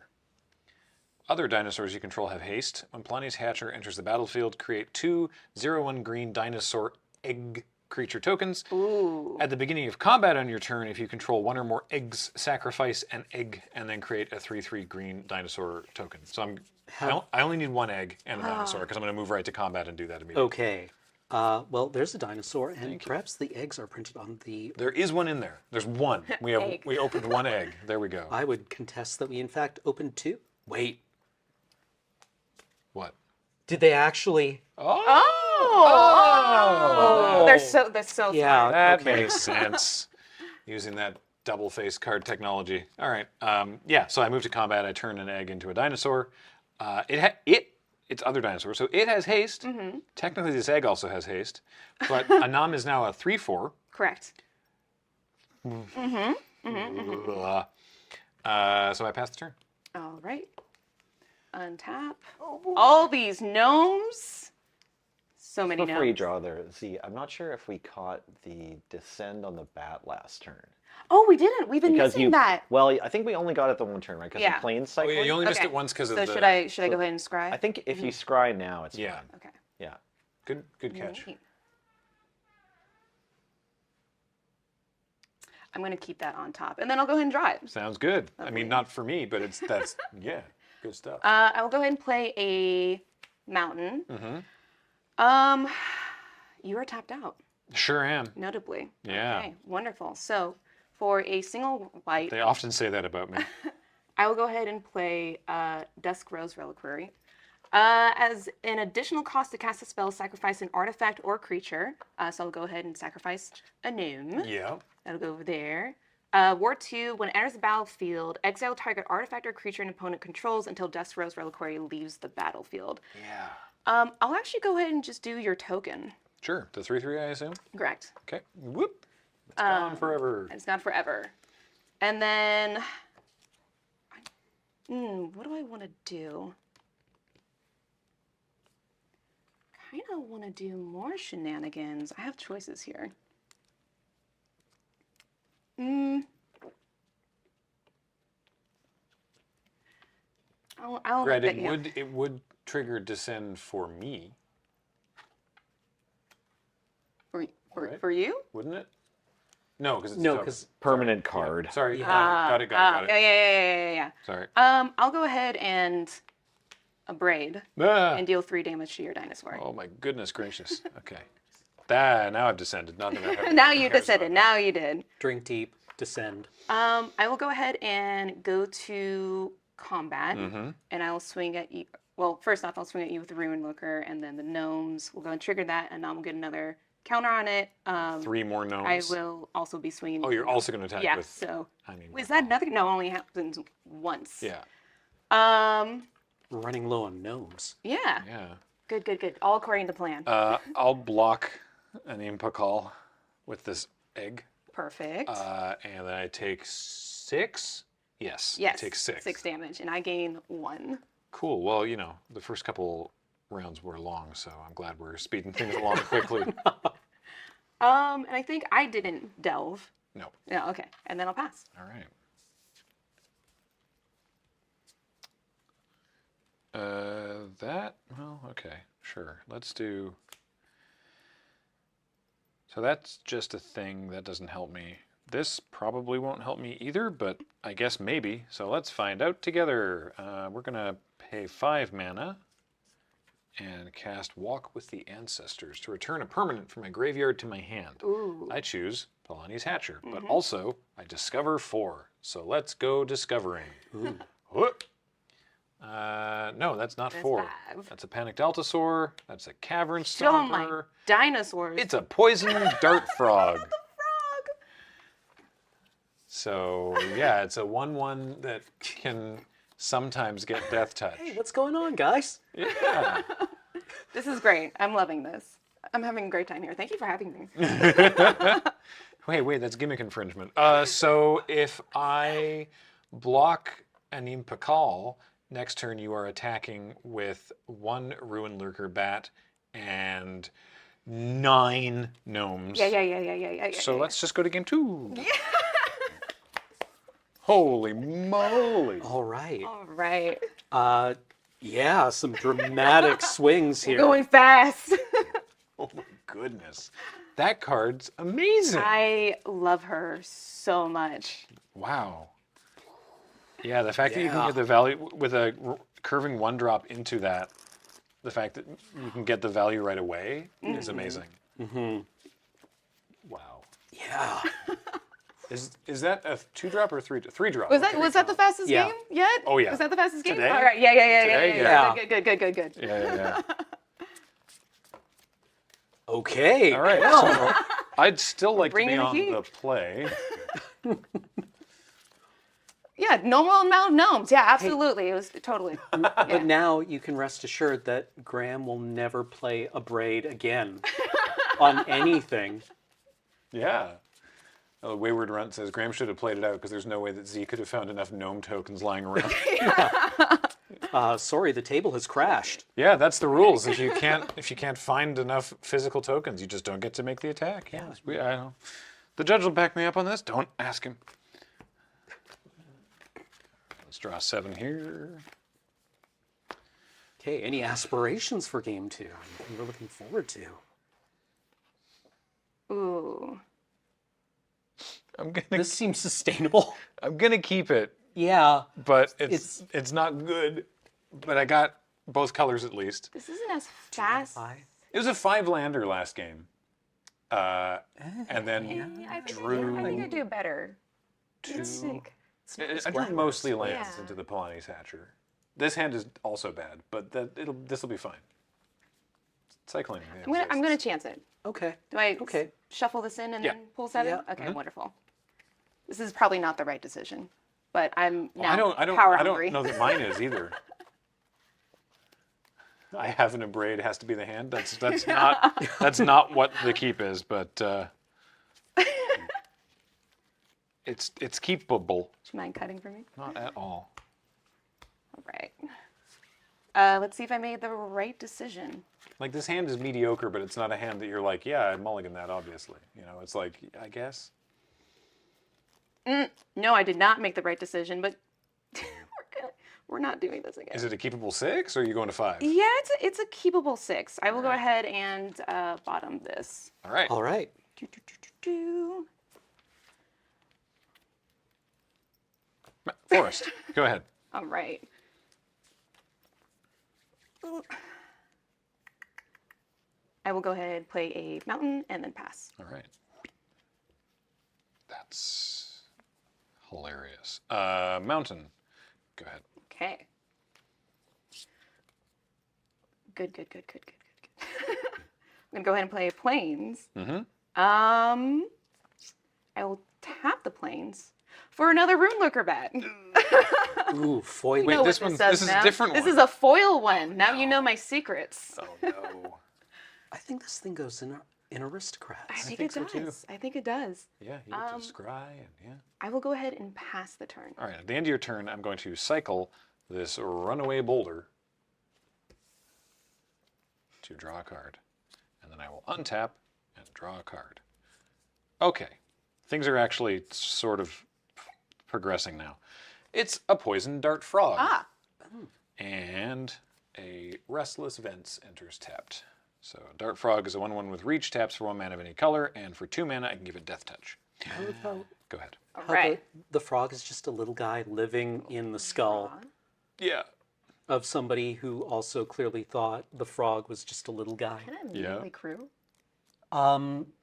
Other dinosaurs you control have haste. When Palani's Hatcher enters the battlefield, create 2 0/1 green dinosaur egg creature tokens.
Ooh.
At the beginning of combat on your turn, if you control 1 or more eggs, sacrifice an egg and then create a 3/3 green dinosaur token. So I only need 1 egg and a dinosaur because I'm going to move right to combat and do that immediately.
Okay. Well, there's a dinosaur, and perhaps the eggs are printed on the...
There is one in there. There's 1. We opened 1 egg. There we go.
I would contest that we, in fact, opened 2.
Wait. What?
Did they actually...
Oh! They're so
Yeah,
that makes sense. Using that double-faced card technology. All right. Yeah, so I move to combat. I turn an egg into a dinosaur. It's other dinosaurs, so it has haste.
Mm-hmm.
Technically, this egg also has haste, but Anam is now a 3/4.
Correct. Mm-hmm.
So I pass the turn.
All right. Untap. All these gnomes. So many
Before you
gnomes.
draw there, see, I'm not sure if we caught the descend on the bat last turn.
Oh, we didn't. We've been
Because
missing that.
Well, I think we only got it the one turn, right? Because
Yeah.
of plane
Oh,
cycling.
yeah, you only missed
Okay.
it once because of
So
the...
should I go ahead and scry?
I think if you scry now, it's
Yeah.
fine.
Okay.
Yeah.
Good catch.
I'm going to keep that on top, and then I'll go ahead and drive.
Sounds good. I mean, not for me, but that's yeah, good stuff.
I will go ahead and play a mountain.
Mm-hmm.
You are tapped out,
Sure am.
notably.
Yeah.
Okay, wonderful. So for a single white,
They often say that about me.
I will go ahead and play Dusk Rose Reliquary. As an additional cost to cast a spell, sacrifice an artifact or creature. So I'll go ahead and sacrifice a gnome.
Yeah.
That'll go over there. War 2, when it enters the battlefield, exile target artifact or creature an opponent controls until Dusk Rose Reliquary leaves the battlefield.
Yeah.
I'll actually go ahead and just do your token.
Sure. The 3/3, I assume.
Correct.
Okay. Whoop. It's gone forever.
It's gone forever. And then, what do I want to do? Kind of want to do more shenanigans. I have choices here. I'll
Granted,
yeah.
it would trigger descend for me,
For you?
wouldn't it? No, because it's
No,
a token.
because
Permanent card.
Sorry. Got it.
Yeah.
Sorry.
I'll go ahead and braid
Ah.
and deal 3 damage to your dinosaur.
Oh my goodness gracious. Okay. Now I've descended. Not that I have
Now you descended. Now you did.
drink deep, descend.
I will go ahead and go to combat,
Mm-hmm.
and I will swing at you. Well, first off, I'll swing at you with the Ruin Looker, and then the gnomes will go and trigger that, and I'll get another counter on it.
3 more gnomes.
I will also be swinging.
Oh, you're also going to attack
Yeah.
with.
So
I mean.
is that nothing? No, only happens once.
Yeah.
Running low on gnomes.
Yeah.
Yeah.
Good. All according to plan.
I'll block an Impakal with this egg.
Perfect.
And then I take 6. Yes.
Yes.
I take 6.
6 damage, and I gain 1.
Cool. Well, the first couple rounds were long, so I'm glad we're speeding things along quickly.
And I think I didn't delve.
No.
No, okay. And then I'll pass.
All right. Well, okay, sure. Let's do. So that's just a thing that doesn't help me. This probably won't help me either, but I guess maybe. So let's find out together. We're gonna pay 5 mana and cast Walk with the Ancestors to return a permanent from my graveyard to my hand.
Ooh.
I choose Polani's Hatcher, but also I discover 4. So let's go discovering.
Ooh.
Whoop. No, that's not 4.
5.
That's a Panicked Altasaur. That's a Cavern
Show 'em my
Stomper.
dinosaurs.
It's a Poison Dart Frog. So yeah, it's a 1/1 that can sometimes get Death Touch.
Hey, what's going on, guys?
Yeah.
This is great. I'm loving this. I'm having a great time here. Thank you for having me.
Wait, that's gimmick infringement. So if I block an Impakal, next turn you are attacking with 1 Ruin Lurker Bat and 9 gnomes.
Yeah.
So let's just go to game 2. Holy moly.
All right.
All right.
Yeah, some dramatic swings here.
Going fast.
Oh my goodness. That card's amazing.
I love her so much.
Wow. Yeah, the fact that you can get the value with a curving 1-drop into that, the fact that you can get the value right away is amazing.
Mm-hmm.
Wow.
Yeah.
Is that a 2-drop or a 3-drop?
Was that the fastest
Yeah.
game yet?
Oh, yeah.
Was that the fastest game?
Today?
All right. Yeah.
Today?
Yeah.
Yeah.
Good.
Yeah.
Okay.
All right. So I'd still like to
Bring
be
in the
on
heat.
the play.
Yeah, normal amount of gnomes. Yeah, absolutely. It was totally.
But now you can rest assured that Graham will never play a braid again on anything.
Yeah. Wayward Runt says Graham should have played it out because there's no way that Z could have found enough gnome tokens lying around.
Sorry, the table has crashed.
Yeah, that's the rules. If you can't find enough physical tokens, you just don't get to make the attack. Yeah, I know. The judge will back me up on this. Don't ask him. Let's draw 7 here.
Okay, any aspirations for game 2? Anything we're looking forward to?
Ooh.
This seems sustainable.
I'm gonna keep it.
Yeah,
but it's not good. But I got both colors at least.
This isn't as fast.
It was a 5-lander last game, and then
I
drew.
think I do better.
2.
It's
I drew mostly lands
Yeah.
into the Polani's Hatcher. This hand is also bad, but this will be fine. Cycling.
I'm gonna chance it.
Okay.
Do I shuffle this in and then pull 7?
Yeah.
Okay, wonderful. This is probably not the right decision, but I'm now
I
power hungry.
don't know that mine is either. I have an braid has to be the hand. That's not what the keep is, but it's keepable.
Do you mind cutting for me?
Not at all.
All right. Let's see if I made the right decision.
Like this hand is mediocre, but it's not a hand that you're like, yeah, I'd mulligan that, obviously. You know, it's like, I guess.
No, I did not make the right decision, but we're not doing this again.
Is it a keepable 6 or are you going to 5?
Yeah, it's a keepable 6. I will go ahead and bottom this.
All right.
All right.
Forrest, go ahead.
All right. I will go ahead and play a mountain and then pass.
All right. That's hilarious. Mountain, go ahead.
Okay. Good. I'm gonna go ahead and play plains.
Mm-hmm.
I will tap the plains for another Rune Lurker bat.
Ooh, foil.
Wait, this is a different one.
This is a foil one. Now you know my secrets.
Oh no.
I think this thing goes in Aristocrats.
I think it
so,
does.
too.
I think it does.
Yeah, you get to scry and yeah.
I will go ahead and pass the turn.
All right, at the end of your turn, I'm going to cycle this runaway boulder to draw a card. And then I will untap and draw a card. Okay, things are actually sort of progressing now. It's a poison dart frog.
Ah.
And a Restless Vents enters tapped. So Dart Frog is a 1/1 with reach, taps for 1 mana of any color, and for 2 mana I can give it Death Touch. Go ahead.
How the frog is just a little guy living in the skull.
Yeah.
Of somebody who also clearly thought the frog was just a little guy.
Can I immediately crew?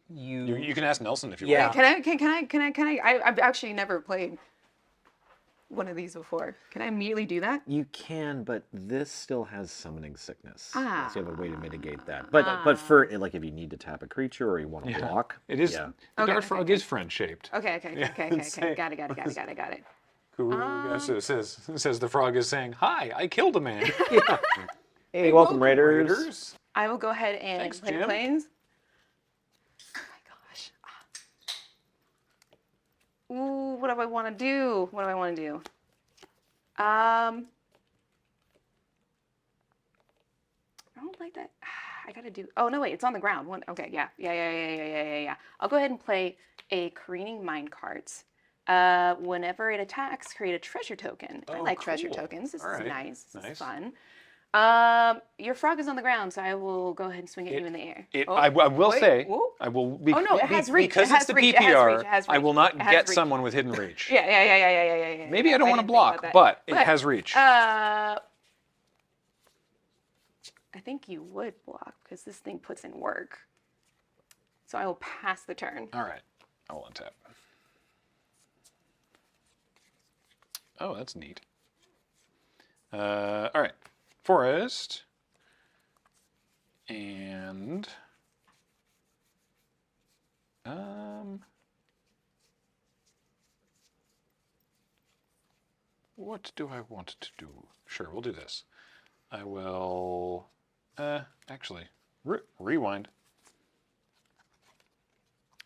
You can ask Nelson if you
Yeah.
want.
Can I? I've actually never played one of these before. Can I immediately do that?
You can, but this still has summoning sickness.
Ah.
So you have a way to mitigate that. But for like if you need to tap a creature or you want to block,
It is.
Yeah.
The Dart Frog is friend shaped.
Okay. Got it.
It says the frog is saying, "Hi, I killed a man."
Hey, welcome, Raiders.
I will go ahead and
Thanks,
play
Jim.
planes. Oh my gosh. Ooh, what do I want to do? I don't like that. I gotta do. Oh no, wait, it's on the ground. Okay, yeah. I'll go ahead and play a Careening Minecarts. Whenever it attacks, create a treasure token. I like treasure tokens. This is nice. This is fun. Your frog is on the ground, so I will go ahead and swing at you in the air.
I will say, I will.
It has reach.
Because
It has
it's the
reach. It has
PPR.
reach. It has
I will
reach.
not
It has
get
reach.
someone with hidden reach.
Yeah.
Maybe I don't want to
didn't think
block,
about that.
but it has reach.
I think you would block because this thing puts in work. So I will pass the turn.
All right, I will untap. Oh, that's neat. All right, forest, and what do I want to do? Sure, we'll do this. I will, actually, rewind.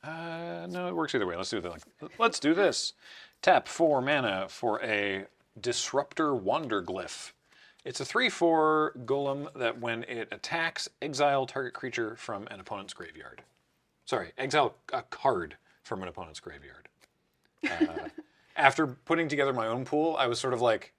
No, it works either way. Let's do that. Let's do this. Tap 4 mana for a Disruptor Wanderglyph. It's a 3/4 golem that when it attacks, exile target creature from an opponent's graveyard. Sorry, exile a card from an opponent's graveyard. After putting together my own pool, I was sort of like,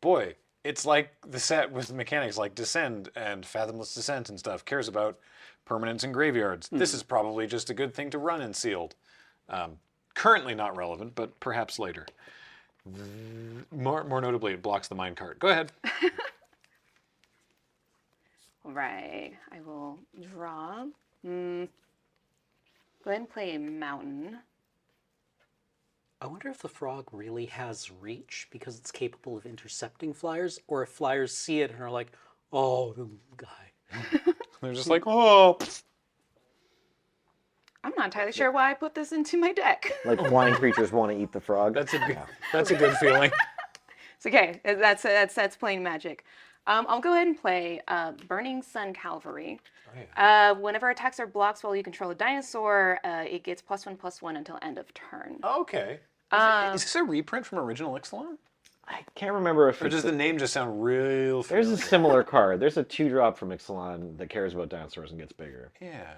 boy, it's like the set with mechanics like Descend and Fathomless Descent and stuff cares about permanents and graveyards. This is probably just a good thing to run in Sealed. Currently not relevant, but perhaps later. More notably, it blocks the minecart. Go ahead.
All right, I will draw. Go ahead and play a mountain.
I wonder if the frog really has reach because it's capable of intercepting flyers, or if flyers see it and are like, oh, the guy.
They're just like, oh.
I'm not entirely sure why I put this into my deck.
Like flying creatures want to eat the frog.
That's a good feeling.
It's okay. That's plain magic. I'll go ahead and play Burning Sun Cavalry. Whenever attacks or blocks while you control a dinosaur, it gets +1/+1 until end of turn.
Okay. Is this a reprint from original Ixalan?
I can't remember if
or does the name just sound real familiar?
There's a similar card. There's a 2-drop from Ixalan that cares about dinosaurs and gets bigger.
Yeah.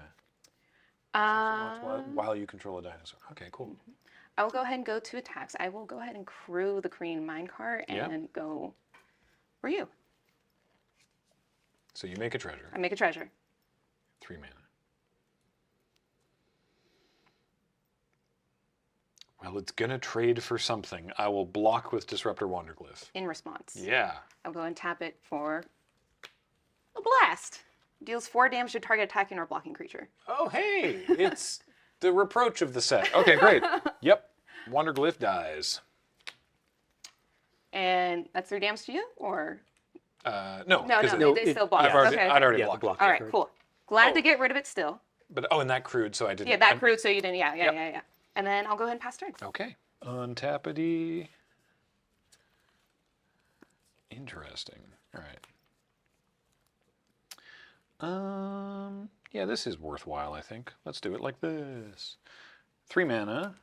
While you control a dinosaur. Okay, cool.
I will go ahead and go to attacks. I will go ahead and crew the Careening Minecart and go for you.
So you make a treasure.
I make a treasure.
3 mana. Well, it's gonna trade for something. I will block with Disruptor Wanderglyph.
In response.
Yeah.
I'll go and tap it for a blast. Deals 4 damage to target attacking or blocking creature.
Oh, hey, it's the reproach of the set. Okay, great. Yep. Wanderglyph dies.
And that's 3 damage to you, or?
No.
No, they still block.
I'd already blocked.
All right, cool. Glad to get rid of it still.
But and that crewed, so I didn't.
Yeah, that crewed, so you didn't. Yeah. And then I'll go ahead and pass turn.
Okay. Untappity. Interesting. All right. Yeah, this is worthwhile, I think. Let's do it like this. 3 mana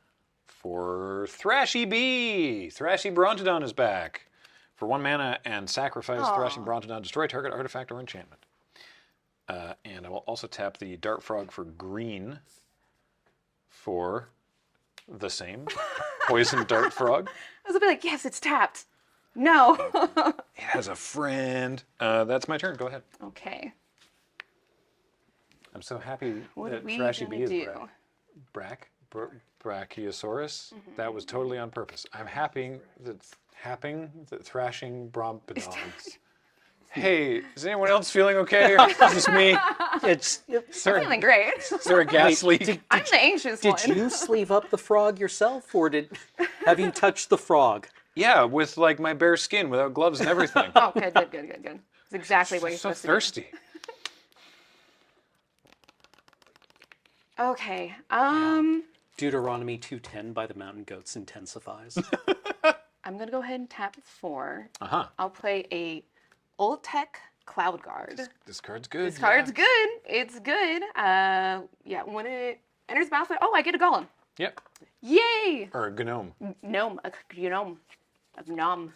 for Thrashy Bee. Thrashy Brontodon is back. For 1 mana and sacrifice Thrashing Brontodon, destroy target artifact or enchantment. And I will also tap the Dart Frog for green for the same. Poison Dart Frog.
I was a bit like, yes, it's tapped. No.
It has a friend. That's my turn. Go ahead.
Okay.
I'm so happy
What
that
are we
Thrashy
gonna
B is
do?
Brachiosaurus. That was totally on purpose. I'm happy that thrashing brompedons. Hey, is anyone else feeling okay? Or is it just me?
I'm feeling great.
Is there a gas leak?
I'm the anxious one.
Did you sleeve up the frog yourself, or have you touched the frog?
Yeah, with like my bare skin, without gloves and everything.
Oh, good. It's exactly what you're
So
supposed
thirsty.
to do. Okay.
Deuteronomy 2:10 by the mountain goats intensifies.
I'm gonna go ahead and tap 4.
Uh-huh.
I'll play a Old Tech Cloud Guard.
This card's good.
This card's good. It's good. Yeah, when it enters the battlefield, oh, I get a golem.
Yep.
Yay!
Or a gnome.
Gnome. A gnome.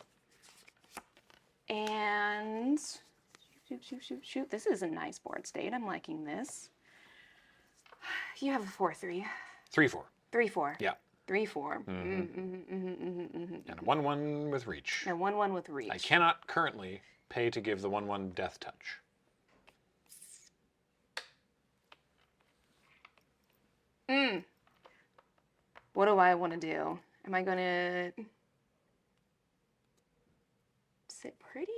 And shoot. This is a nice board state. I'm liking this. You have a 4/3.
3/4.
3/4.
Yeah.
3/4.
And a 1/1 with reach.
And 1/1 with reach.
I cannot currently pay to give the 1/1 death touch.
What do I want to do? Am I going to sit pretty?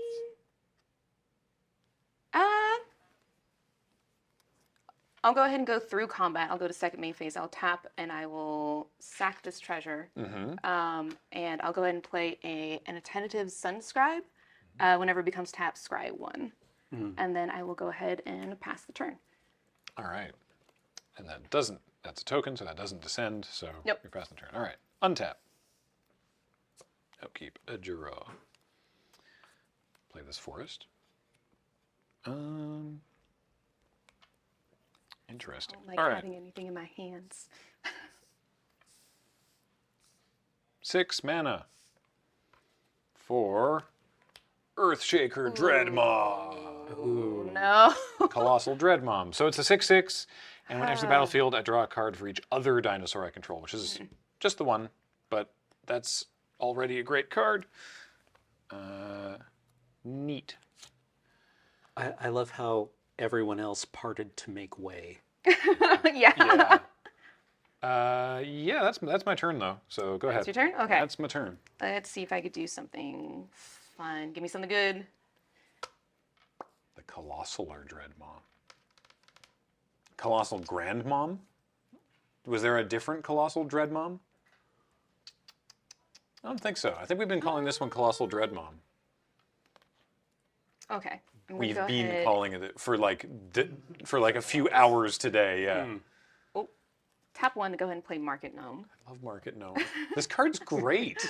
I'll go ahead and go through combat. I'll go to second main phase. I'll tap and I will sack this treasure. And I'll go ahead and play an attentive Sunscribe. Whenever it becomes tapped, scry 1. And then I will go ahead and pass the turn.
All right. And that doesn't, that's a token, so that doesn't descend, so
Nope.
you're passing the turn. All right. Untap. Upkeep a draw. Play this forest. Interesting.
I don't like
All right.
having anything in my hands.
6 mana for Earthshaker Dreadmaw.
Ooh. No.
Colossal Dreadmom. So it's a 6/6, and when it enters the battlefield, I draw a card for each other dinosaur I control, which is just the one, but that's already a great card. Neat.
I love how everyone else parted to make way.
Yeah.
Yeah, that's my turn though. So go ahead.
That's your turn? Okay.
That's my turn.
Let's see if I could do something fun. Give me something good.
The Colossal Dreadmom. Colossal Grandmom? Was there a different Colossal Dreadmom? I don't think so. I think we've been calling this one Colossal Dreadmom.
Okay.
We've been calling it for like a few hours today. Yeah.
Oh, tap 1 to go ahead and play Market Gnome.
I love Market Gnome. This card's great.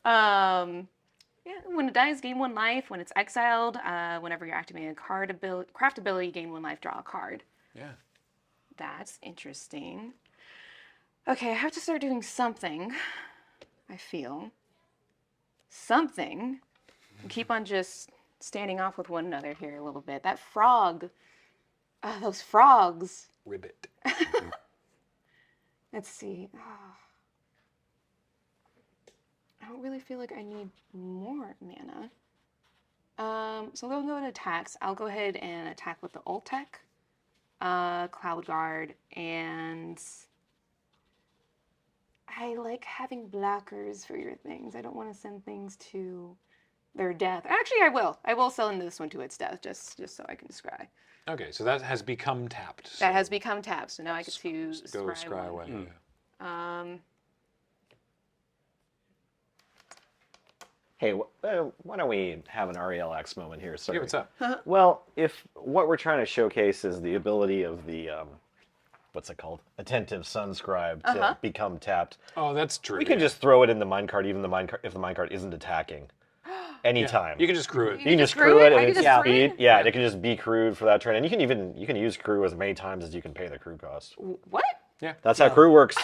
Yeah, when it dies, gain 1 life. When it's exiled, whenever you're activating a craft ability, gain 1 life, draw a card.
Yeah.
That's interesting. Okay, I have to start doing something. I feel something. And keep on just standing off with one another here a little bit. That frog. Those frogs.
Ribbit.
Let's see. I don't really feel like I need more mana. So we'll go into attacks. I'll go ahead and attack with the Old Tech, Cloud Guard, and I like having blockers for your things. I don't want to send things to their death. Actually, I will. I will send this one to its death, just so I can scry.
Okay, so that has become tapped.
That has become tapped, so now I get to
Go
scry
scry
one.
away. Yeah.
Hey, why don't we have an RELX moment here? Sorry.
Yeah, what's up?
Well, if what we're trying to showcase is the ability of the, what's it called? Attentive Sunscribe to become tapped.
Oh, that's true.
We can just throw it in the minecart, even if the minecart isn't attacking. Anytime.
You can just crew it.
You can just crew it and it's speed. Yeah, it can just be crewed for that turn. And you can use crew as many times as you can pay the crew cost.
What?
Yeah.
That's how crew works.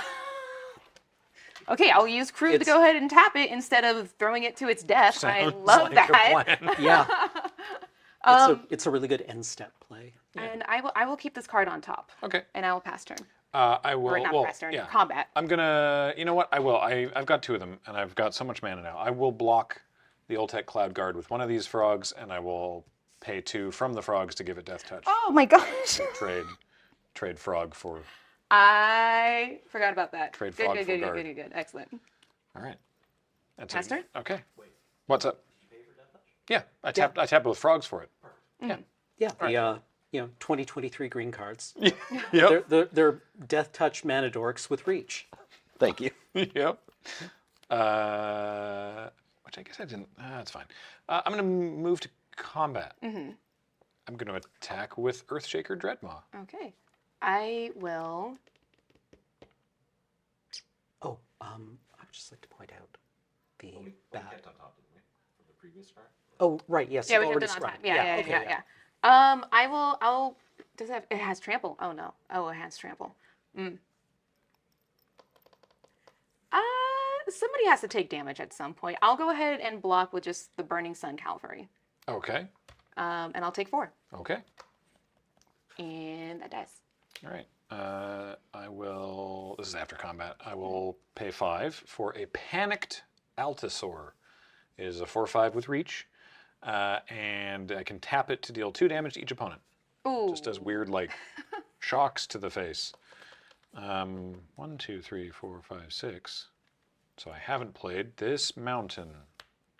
Okay, I'll use crew to go ahead and tap it instead of throwing it to its death. I love
like a
that.
plan.
Yeah. It's a really good end step play.
And I will keep this card on top.
Okay.
And I will pass turn.
I will.
Or not
well,
press turn,
yeah.
combat.
I'm gonna. You know what? I will. I've got 2 of them, and I've got so much mana now. I will block the Oltec Cloud Guard with one of these frogs, and I will pay 2 from the frogs to give it Death Touch.
Oh my gosh.
Trade frog for.
I forgot about that.
Trade
Good,
frog
good,
for
good,
guard.
good, good, good. Excellent.
All right. That's
Pass
it.
turn?
Okay. What's up? Yeah, I tapped both frogs for it.
Mm.
Yeah, the 2023 green cards.
Yep.
They're Death Touch mana dorks with reach.
Thank you.
Yep. Which I guess I didn't. That's fine. I'm going to move to combat.
Mm-hmm.
I'm going to attack with Earthshaker Dreadmaw.
Okay. I will.
Oh, I would just like to point out the bat. Oh, right. Yes.
Yeah, we
already
kept it on
scrubbed.
time. Yeah.
Okay.
I will. I'll. Does it have? It has trample. Oh no. Oh, it has trample. Somebody has to take damage at some point. I'll go ahead and block with just the Burning Sun Cavalry.
Okay.
And I'll take 4.
Okay.
And that dies.
All right. I will. This is after combat. I will pay 5 for a Panicked Altasaur. It is a 4/5 with reach, and I can tap it to deal 2 damage to each opponent.
Ooh.
Just does weird like shocks to the face. 1, 2, 3, 4, 5, 6. So I haven't played this mountain.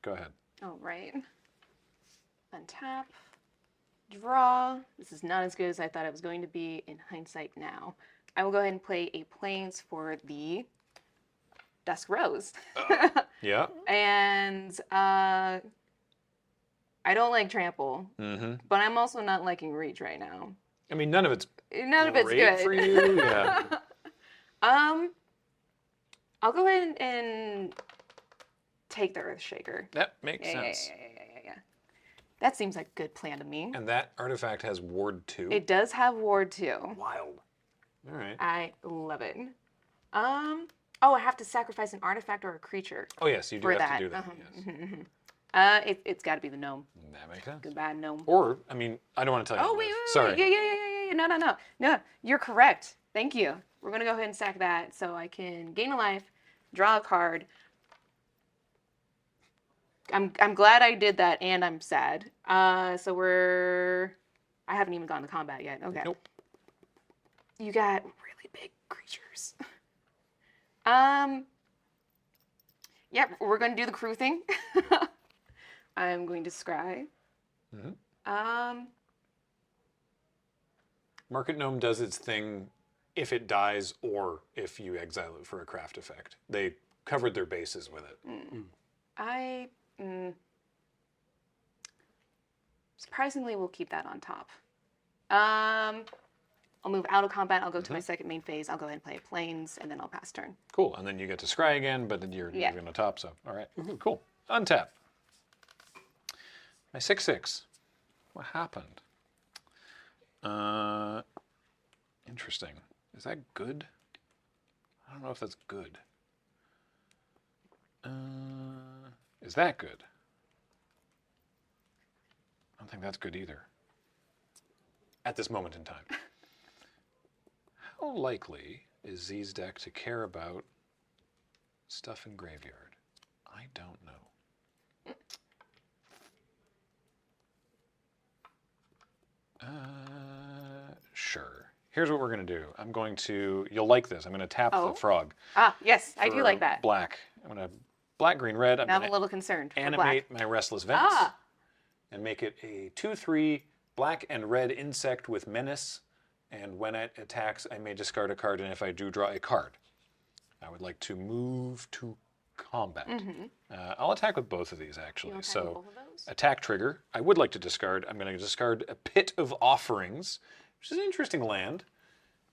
Go ahead.
Oh, right. Untap. Draw. This is not as good as I thought it was going to be in hindsight now. I will go ahead and play a Plains for the Dusk Rose.
Yeah.
And I don't like Trample, but I'm also not liking Reach right now.
I mean, none of it's
great
good for you. Yeah.
I'll go ahead and take the Earthshaker.
That makes sense.
Yeah. That seems like a good plan to me.
And that artifact has Ward 2.
It does have Ward 2.
Wild. All right.
I love it. Oh, I have to sacrifice an artifact or a creature.
Oh yes, you do have to do that. Yes.
It's got to be the gnome.
That makes sense.
Goodbye, gnome.
Or, I mean, I don't want to tell you.
Oh, wait.
Sorry.
Yeah. No, you're correct. Thank you. We're going to go ahead and sack that so I can gain a life, draw a card. I'm glad I did that, and I'm sad. So I haven't even gone to combat yet. Okay.
Nope.
You got really big creatures. Yeah, we're going to do the crew thing. I'm going to scry.
Market Gnome does its thing if it dies or if you exile it for a craft effect. They covered their bases with it.
Surprisingly, we'll keep that on top. I'll move out of combat. I'll go to my second main phase. I'll go ahead and play Plains, and then I'll pass turn.
Cool, and then you get to scry again, but then you're going to top, so all right. Cool. Untap. My 6/6. What happened? Interesting. Is that good? I don't know if that's good. Is that good? I don't think that's good either. At this moment in time. How likely is Z's deck to care about stuff in graveyard? I don't know. Sure. Here's what we're going to do. I'm going to, you'll like this, I'm going to tap the frog.
Yes, I do like that.
Black. I'm going to black, green, red.
Now I'm a little concerned.
Animate my Restless Vents and make it a 2/3 black and red insect with menace. And when it attacks, I may discard a card, and if I do draw a card, I would like to move to combat. I'll attack with both of these, actually. So, attack trigger. I would like to discard. I'm going to discard a Pit of Offerings, which is an interesting land.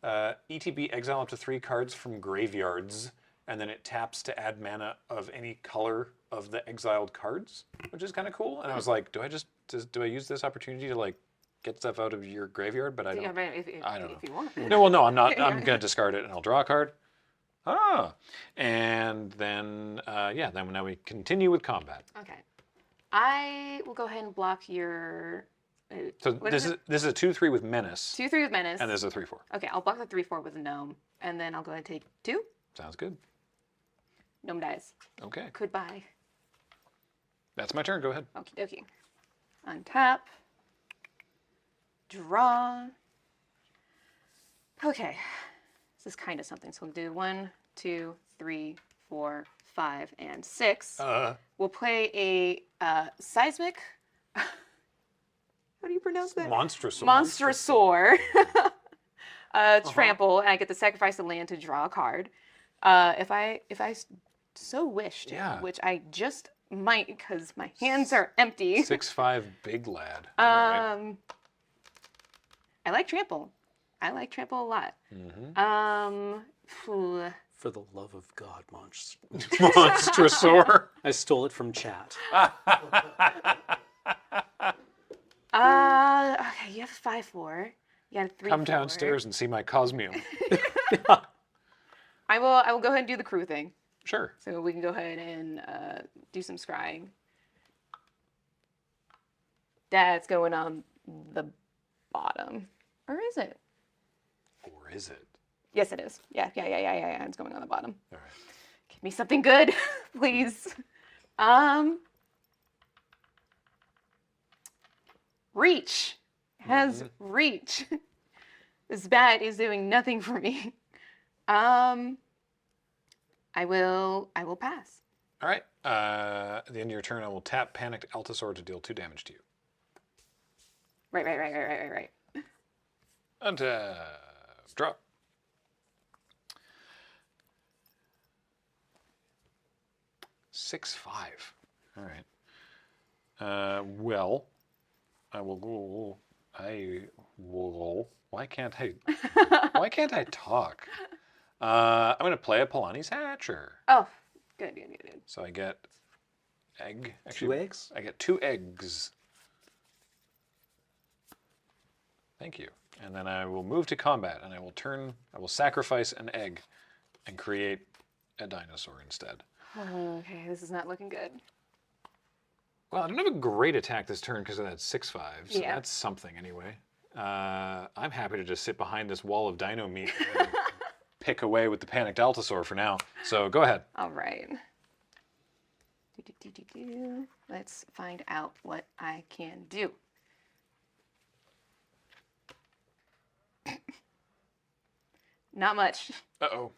ETB, exile up to 3 cards from graveyards, and then it taps to add mana of any color of the exiled cards, which is kind of cool. And I was like, do I use this opportunity to like get stuff out of your graveyard? But I don't. I don't know.
If you want.
No, well, no, I'm not. I'm going to discard it, and I'll draw a card. And then then now we continue with combat.
Okay. I will go ahead and block your
So
what
this
is
is this is a 2/3 with menace.
2/3 with menace.
And there's a 3/4.
Okay, I'll block the 3/4 with a gnome, and then I'll go ahead and take 2.
Sounds good.
Gnome dies.
Okay.
Goodbye.
That's my turn. Go ahead.
Okie dokie. Untap. Draw. Okay. This is kind of something. So we'll do 1, 2, 3, 4, 5, and 6. We'll play a seismic. How do you pronounce that?
Monstrosaur.
Monstrosaur. Trample, and I get to sacrifice a land to draw a card. If I so wished, which I just might because my hands are empty.
6/5 big lad.
I like trample. I like trample a lot.
For the love of God,
Monstrosaur.
I stole it from chat.
Okay, you have a 5/4. You got a 3/4.
Come downstairs and see my Cosmium.
I will go ahead and do the crew thing.
Sure.
So we can go ahead and do some scrying. That's going on the bottom. Or is it?
Or is it?
Yes, it is. Yeah. It's going on the bottom. All right. Give me something good, please. Reach. Has reach. This bat is doing nothing for me. I will pass.
All right. At the end of your turn, I will tap Panicked Altasaur to deal 2 damage to you.
Right.
Untap. Drop. $6/5. All right. Well, I will. Why can't I talk? I'm going to play a Polani's Hatcher.
Oh, good.
So I get egg.
Two eggs?
I get 2 eggs. Thank you. And then I will move to combat, and I will sacrifice an egg and create a dinosaur instead.
Okay, this is not looking good.
Well, I don't have a great attack this turn because of that 6/5, so
Yeah.
that's something anyway. I'm happy to just sit behind this wall of dino meat and pick away with the Panicked Altasaur for now. So go ahead.
All right. Let's find out what I can do. Not much.
Uh-oh.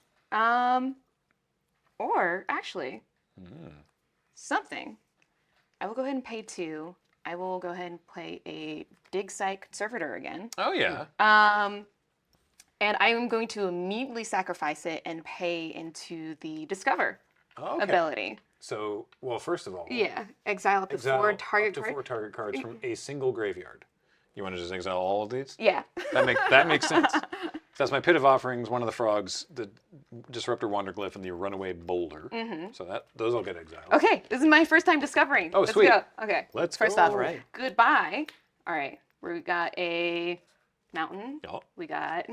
Or actually, something. I will go ahead and pay 2. I will go ahead and play a Dig Site Conservator again.
Oh, yeah.
And I am going to immediately sacrifice it and pay into the Discover ability.
So, well, first of all,
Yeah, exile up to 4 target
up to 4
cards.
target cards from a single graveyard. You want to just exile all of these?
Yeah.
That makes sense. That's my Pit of Offerings, one of the frogs, the Disruptor Wanderglyph, and the Runaway Boulder. So those all get exiled.
Okay, this is my first time discovering.
Oh,
Let's
sweet.
go. Okay.
Let's
first
go.
off,
All right.
goodbye. All right, we got a mountain.
Yup.
We got.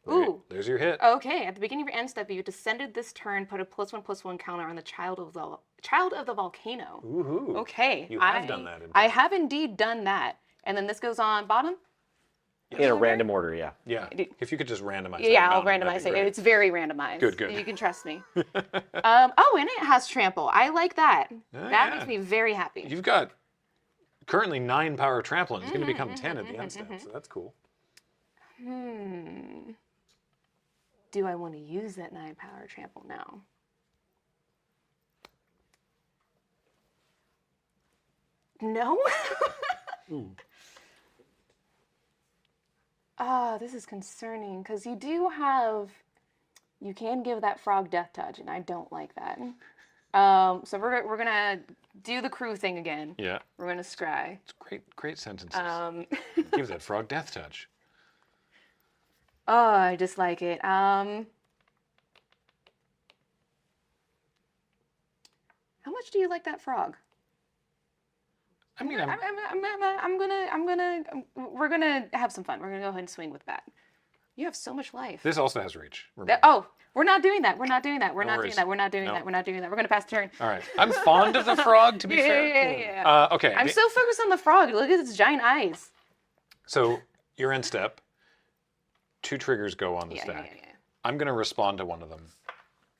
Ooh. There's your hit.
Okay, at the beginning of your end step, you descended this turn, put a +1/+1 counter on the Child of the Volcano.
Ooh.
Okay.
You have done that.
I have indeed done that. And then this goes on bottom?
In a random order, yeah.
Yeah. If you could just randomize that
Yeah, I'll
mountain, that'd
randomize
be
it.
great.
It's very randomized.
Good.
You can trust me. Oh, and it has trample. I like that. That
yeah.
makes me very happy.
You've got currently 9 power trampoline. It's going to become 10 at the end step, so that's cool.
Do I want to use that 9 power trample now? No? This is concerning because you can give that frog death touch, and I don't like that. So we're gonna do the crew thing again.
Yeah.
We're gonna scry.
It's great sentences. Give that frog death touch.
Oh, I dislike it. How much do you like that frog?
I mean,
we're gonna have some fun. We're gonna go ahead and swing with that. You You have so much life.
This also has reach.
Oh, we're not doing that. We're not doing that. We're
No
not
worries.
doing that. We're not doing
No.
that. We're not doing that. We're gonna pass the turn.
All right. I'm fond of the frog, to be fair.
Yeah.
Okay.
I'm so focused on the frog. Look at its giant eyes.
So you're in step. 2 triggers go on the stack. I'm going to respond to one of them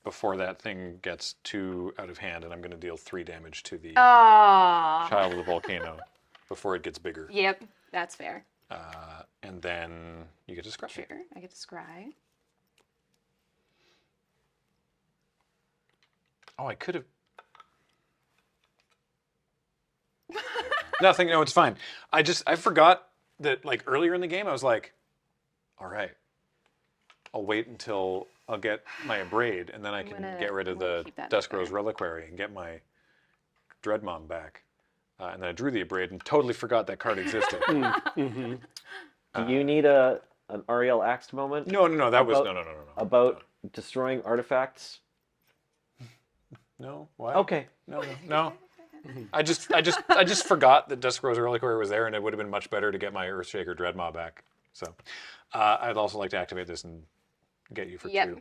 before that thing gets too out of hand, and I'm going to deal 3 damage to the child of the volcano before it gets bigger.
Yep, that's fair.
And then you get to scry.
Sure, I get to scry.
Oh, I could have. Nothing. No, it's fine. I forgot that like earlier in the game I was like, all right, I'll wait until I'll get my abrade, and then I can get rid of the Duskrose Reliquary and get my Dreadmom back. And then I drew the abrade and totally forgot that card existed.
Do you need an Ariel Axed moment?
No. That was no.
About destroying artifacts.
No. Why?
Okay.
No. I just forgot that Duskrose Reliquary was there, and it would have been much better to get my Earthshaker Dreadmaw back. So, I'd also like to activate this and get you for 2.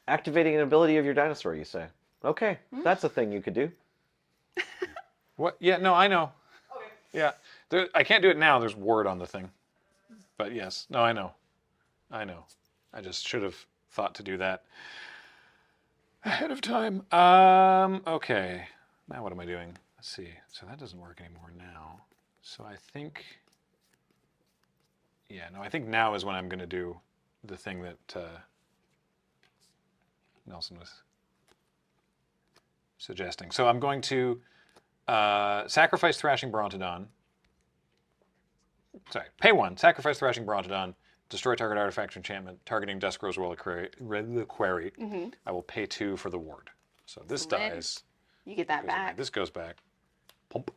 Activating an ability of your dinosaur, you say? Okay, that's a thing you could do.
What? Yeah, no, I know. Okay. Yeah, I can't do it now. There's ward on the thing. But yes, no, I know. I just should have thought to do that ahead of time. Okay. Now what am I doing? Let's see. So that doesn't work anymore now. So I think... Yeah, no, I think now is when I'm going to do the thing that Nelson was suggesting. So I'm going to sacrifice Thrashing Brontodon. Sorry, pay 1, sacrifice Thrashing Brontodon, destroy target artifact or enchantment, targeting Duskrose Reliquary. I will pay 2 for the ward. So this dies.
You get that back.
This goes back. Pump.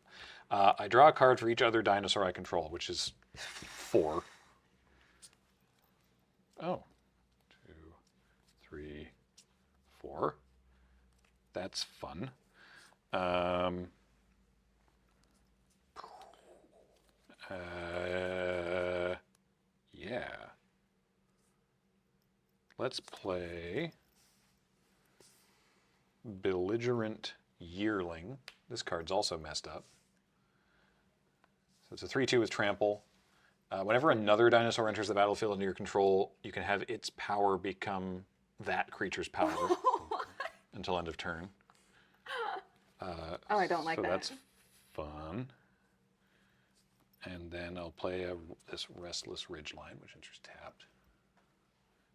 I draw a card for each other dinosaur I control, which is 4. Oh. 2, 3, 4. That's fun. Yeah. Let's play Belligerent Yearling. This card's also messed up. So it's a 3/2 with trample. Whenever another dinosaur enters the battlefield under your control, you can have its power become that creature's power until end of turn.
I don't like
so
that.
So that's fun. And then I'll play this Restless Ridgeline, which enters tapped.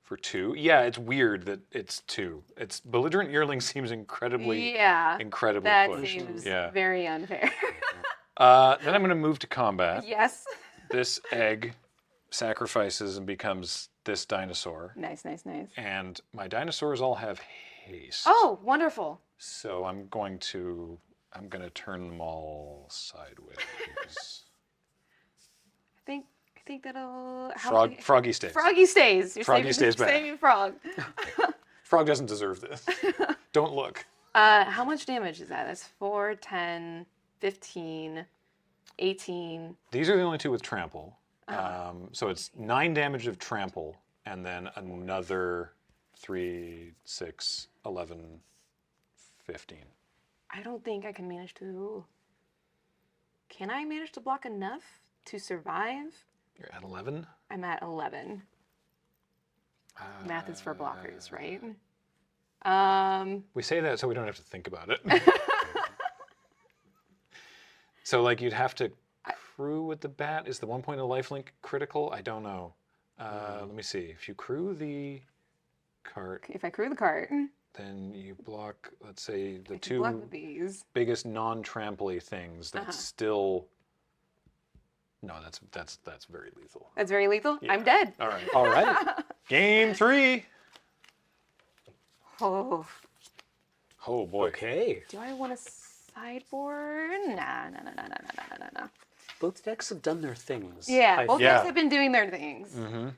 For 2. Yeah, it's weird that it's 2. It's Belligerent Yearling seems incredibly incredibly
that
pushed.
Seems very unfair.
Then I'm going to move to combat.
Yes.
This egg sacrifices and becomes this dinosaur.
Nice.
And my dinosaurs all have haste.
Oh, wonderful.
So I'm going to turn them all sideways.
I think that'll...
Froggy stays.
Froggy stays.
Froggy stays back.
Saving Frog.
Frog doesn't deserve this. Don't look.
How much damage is that? That's 4, 10, 15, 18.
These are the only 2 with trample. So it's 9 damage of trample, and then another 3, 6, 11, 15.
I don't think I can manage to... Can I manage to block enough to survive?
You're at 11?
I'm at 11. Math is for blockers, right?
We say that so we don't have to think about it. So, like, you'd have to crew with the bat. Is the 1 point of lifelink critical? I don't know. Let me see. If you crew the cart...
If I crew the cart...
Then you block, let's say, the 2
block these.
biggest non-trampley things. That's still... No, that's very lethal.
That's very lethal?
Yeah.
I'm dead.
All right. Game 3.
Oh.
Oh, boy.
Okay.
Do I want a sideboard? Nah.
Both decks have done their things.
Yeah, both decks have been doing their things.
Mm-hmm.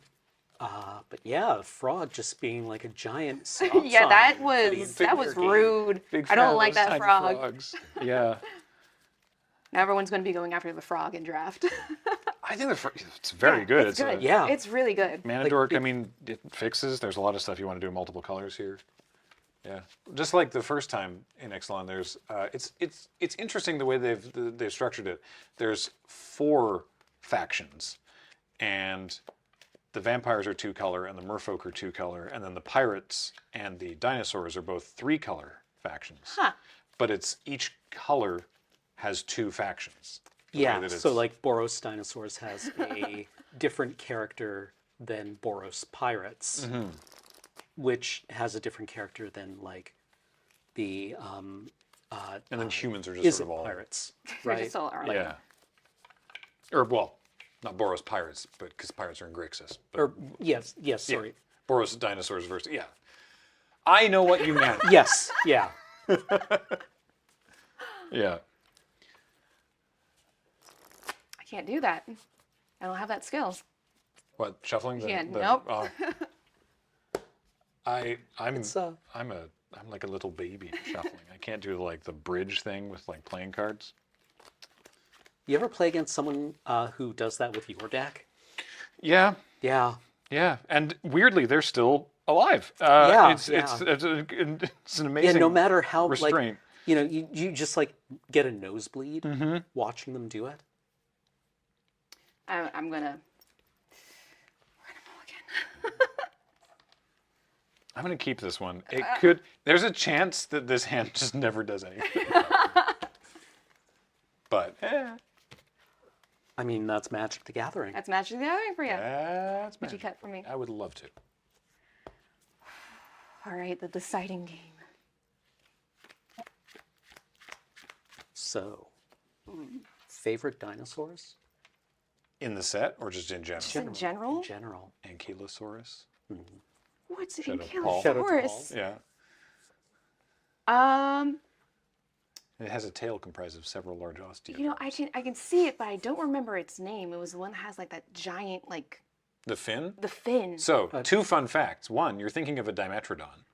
But yeah, Frog just being like a giant stop
Yeah,
sign
that
for the
was
entire game.
rude. I don't like that frog.
Yeah.
Now everyone's going to be going after the frog in draft.
I think it's very good.
It's good.
Yeah.
It's really good.
Mana Dork, I mean, it fixes. There's a lot of stuff you want to do in multiple colors here. Yeah, just like the first time in Ixalan, there's it's interesting the way they've structured it. There's 4 factions, and the vampires are 2-color, and the merfolk are 2-color, and then the pirates and the dinosaurs are both 3-color factions.
Huh.
But it's each color has 2 factions.
Yeah, so like Boros Dinosaurs has a different character than Boros Pirates, which has a different character than like the
and then humans are just sort of all
pirates,
They're
right?
just all are like,
Yeah. Or well, not Boros pirates, but because pirates are in Grixis. But,
Or yes, sorry.
Boros dinosaurs versus I know what you meant.
Yes, yeah.
Yeah.
I can't do that. I don't have that skill.
What, shuffling?
Nope.
I'm like a little baby shuffling. I can't do like the bridge thing with like playing cards.
You ever play against someone who does that with your deck?
Yeah.
Yeah.
Yeah, and weirdly, they're still alive. It's an amazing.
Yeah, no matter how
restraint.
like, you just like get a nosebleed watching them do it.
I'm gonna.
I'm gonna keep this one. It could. There's a chance that this hand just never does anything. But
I mean, that's Magic the Gathering.
That's Magic the Gathering for you.
That's
Would you cut for me?
I would love to.
All right, the deciding game.
So, favorite dinosaurs?
In the set or just in general?
Just in general?
In general.
Ankylosaurus.
What's
Shout
an
out to Paul.
Ankylosaurus?
Yeah. It has a tail comprised of several large osteoderms.
I can see it, but I don't remember its name. It was the one that has like that giant like.
The fin?
The fin.
So, 2 fun facts. 1, you're thinking of a Dimetrodon.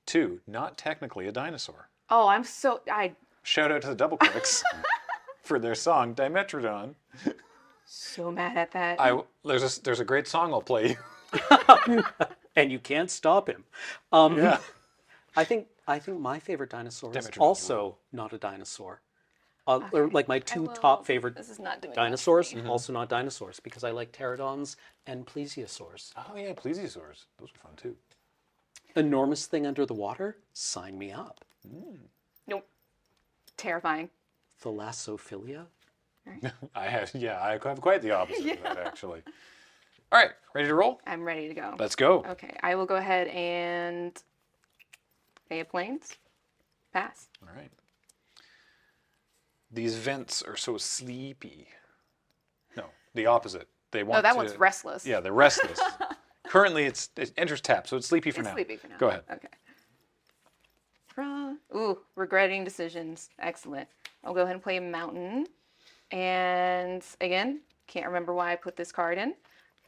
2, not technically a dinosaur.
Oh,
Shout out to the Double Clicks for their song Dimetrodon.
So mad at that.
There's a great song I'll play you.
And you can't stop him.
Yeah.
I think my favorite dinosaur is also not a dinosaur. Or like my 2 top favorite dinosaurs, also not dinosaurs, because I like pterodons and plesiosaurs.
Oh yeah, plesiosaurs. Those are fun too.
Enormous thing under the water? Sign me up.
Nope. Terrifying.
Thalassophilia?
I have quite the opposite of that actually. All right, ready to roll?
I'm ready to go.
Let's go.
Okay, I will go ahead and Bay of Plains. Pass.
All right. These vents are so sleepy. No, the opposite. They want
that one's restless.
Yeah, they're restless. Currently, it enters tap, so it's sleepy for now.
Sleepy for now.
Go ahead.
Okay. Ooh, regretting decisions. Excellent. I'll go ahead and play a mountain. And again, can't remember why I put this card in.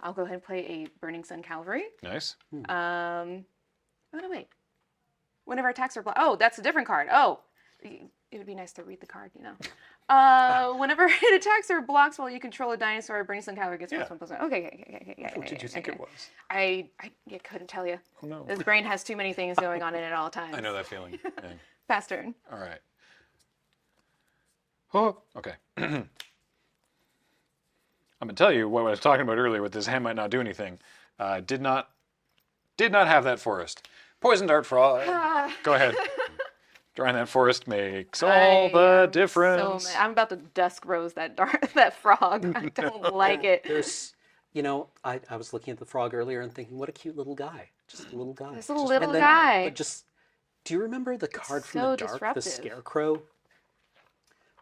I'll go ahead and play a Burning Sun Cavalry.
Nice.
Oh no, wait. Whenever attacks are blocked. Oh, that's a different card. Oh, it would be nice to read the card, Whenever it attacks or blocks while you control a dinosaur, Burning Sun Cavalry gets +1/+1. Okay.
What did you think it was?
I couldn't tell you.
Oh no.
This brain has too many things going on in it at all times.
I know that feeling. Yeah.
Pass turn.
All right. Oh, okay. I'm gonna tell you what I was talking about earlier with this hand might not do anything. Did not have that forest. Poison dart for all. Go ahead. Drawing that forest makes all the difference.
So I'm about to dusk rose that frog. I don't like it.
There's, I was looking at the frog earlier and thinking, what a cute little guy. Just a little guy.
Just a little guy.
But do you remember the card from
so
the dark,
disruptive.
the Scarecrow?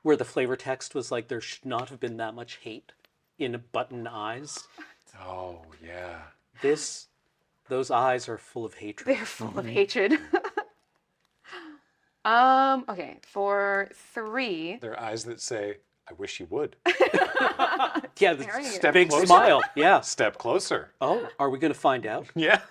Where the flavor text was like, there should not have been that much hate in button eyes.
Oh, yeah.
Those eyes are full of hatred.
They're full of hatred. Okay, for 3.
They're eyes that say, I wish you would.
Yeah, the big
closer.
smile. Yeah.
Step closer.
Oh, are we going to find out?
Yeah.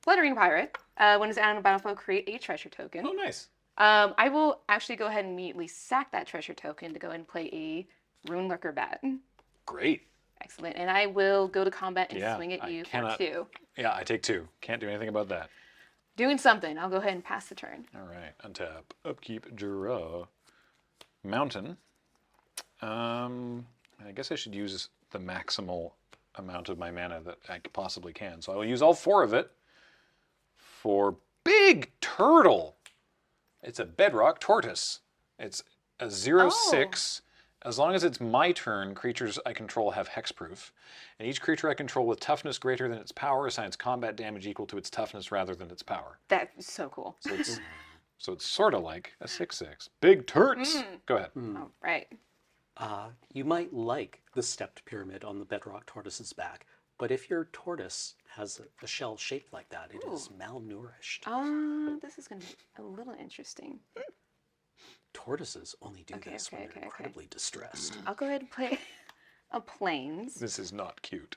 Fluttering Pirate. When it's out on the battlefield, create a treasure token.
Oh, nice.
I will actually go ahead and immediately sack that treasure token to go ahead and play a Rune Lurker Bat.
Great.
Excellent. And I will go to combat and
Yeah,
swing at
I
you
cannot-
for 2.
Yeah, I take 2. Can't do anything about that.
Doing something. I'll go ahead and pass the turn.
All right, untap, upkeep, draw, mountain. I guess I should use the maximal amount of my mana that I possibly can. So I will use all 4 of it for Big Turtle. It's a bedrock tortoise. It's a 0/6. As long as it's my turn, creatures I control have hexproof. And each creature I control with toughness greater than its power assigns combat damage equal to its toughness rather than its power.
That's so cool.
So it's sort of like a 6/6. Big turts. Go ahead.
Oh, right.
You might like the stepped pyramid on the bedrock tortoise's back, but if your tortoise has a shell shaped like that, it is malnourished.
This is going to be a little interesting.
Tortoises only do this when they're incredibly distressed.
I'll go ahead and play a plains.
This is not cute.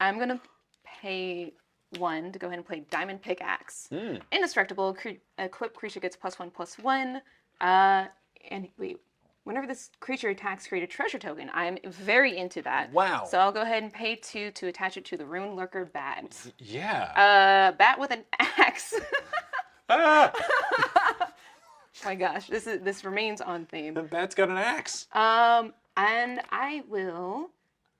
I'm going to pay 1 to go ahead and play Diamond Pickaxe. Indestructible. Equipped creature gets +1/+1. And wait, whenever this creature attacks, create a treasure token. I'm very into that.
Wow.
So I'll go ahead and pay 2 to attach it to the Rune Lurker Bat.
Yeah.
Bat with an axe.
Ah!
Oh my gosh, this remains on theme.
The bat's got an axe.
And I will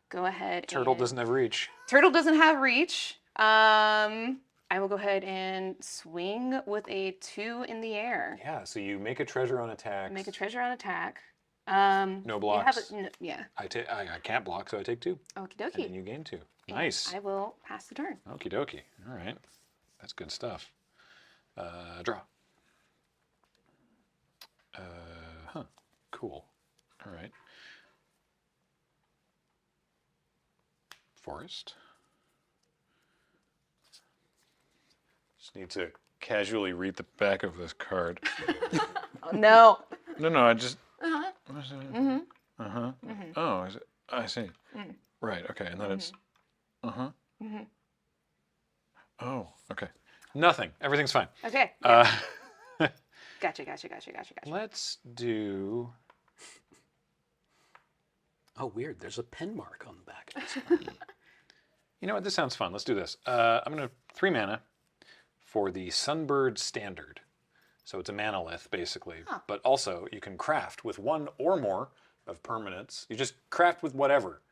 go ahead.
Turtle doesn't have reach.
Turtle doesn't have reach. I will go ahead and swing with a 2 in the air.
Yeah, so you make a treasure on attack.
Make a treasure on attack.
No blocks.
Yeah.
I can't block, so I take 2.
Okie
And
dokie.
then you gain 2. Nice.
I will pass the turn.
Okie dokie. All right. That's good stuff. Draw. Cool. All right. Forest. Just need to casually read the back of this card.
Oh, no.
No, I just.
Uh-huh.
Mm-hmm. Uh-huh. Mm-hmm. Oh, is it? I see. Right, okay, and then it's. Uh-huh.
Mm-hmm.
Oh, okay. Nothing. Everything's fine.
Okay. Gotcha.
Let's do.
Oh, weird. There's a pen mark on the back.
You know what? This sounds fun. Let's do this. I'm going to 3 mana for the Sunbird Standard. So it's a manalith, basically.
Huh.
But also, you can craft with 1 or more of permanents. You just craft with whatever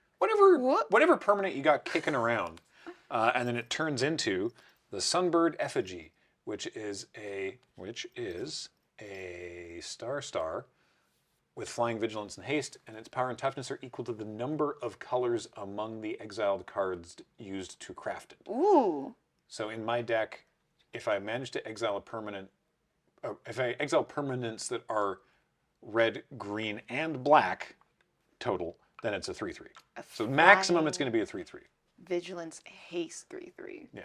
permanent you got kicking around. And then it turns into the Sunbird Effigy, which is a star with flying, vigilance, and haste, and its power and toughness are equal to the number of colors among the exiled cards used to craft it.
Ooh.
So in my deck, if I manage to exile a permanent, if I exile permanents that are red, green, and black total, then it's a 3/3. So maximum it's going to be a 3/3.
Vigilance, haste, 3/3.
Yeah.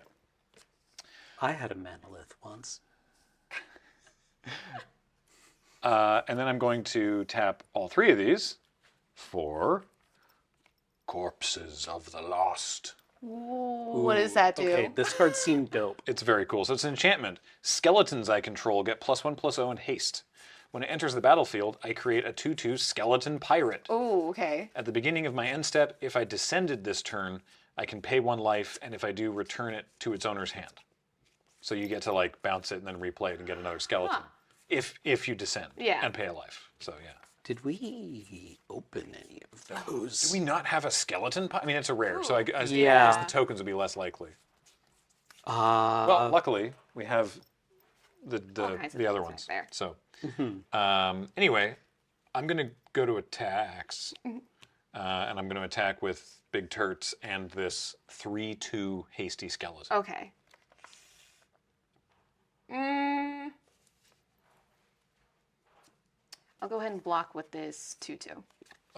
I had a manalith once.
And then I'm going to tap all 3 of these for Corpses of the Lost.
Ooh, what does that do?
Okay, this card seemed dope.
It's very cool. So it's an enchantment. Skeletons I control get +1/+0 and haste. When it enters the battlefield, I create a 2/2 skeleton pirate.
Oh, okay.
At the beginning of my end step, if I descended this turn, I can pay 1 life, and if I do, return it to its owner's hand. So you get to like bounce it and then replay it and get another skeleton.
Huh.
If you descend and pay a life. So yeah.
Did we open any of those?
Do we not have a skeleton? I mean, it's a rare, so I guess
Yeah.
the tokens would be less likely.
Well,
Well, luckily we have
All kinds of
the other
things
ones.
right there.
So anyway, I'm gonna go to attacks, and I'm gonna attack with Big Turts and this 3/2 hasty skeleton.
Okay. I'll go ahead and block with this 2/2.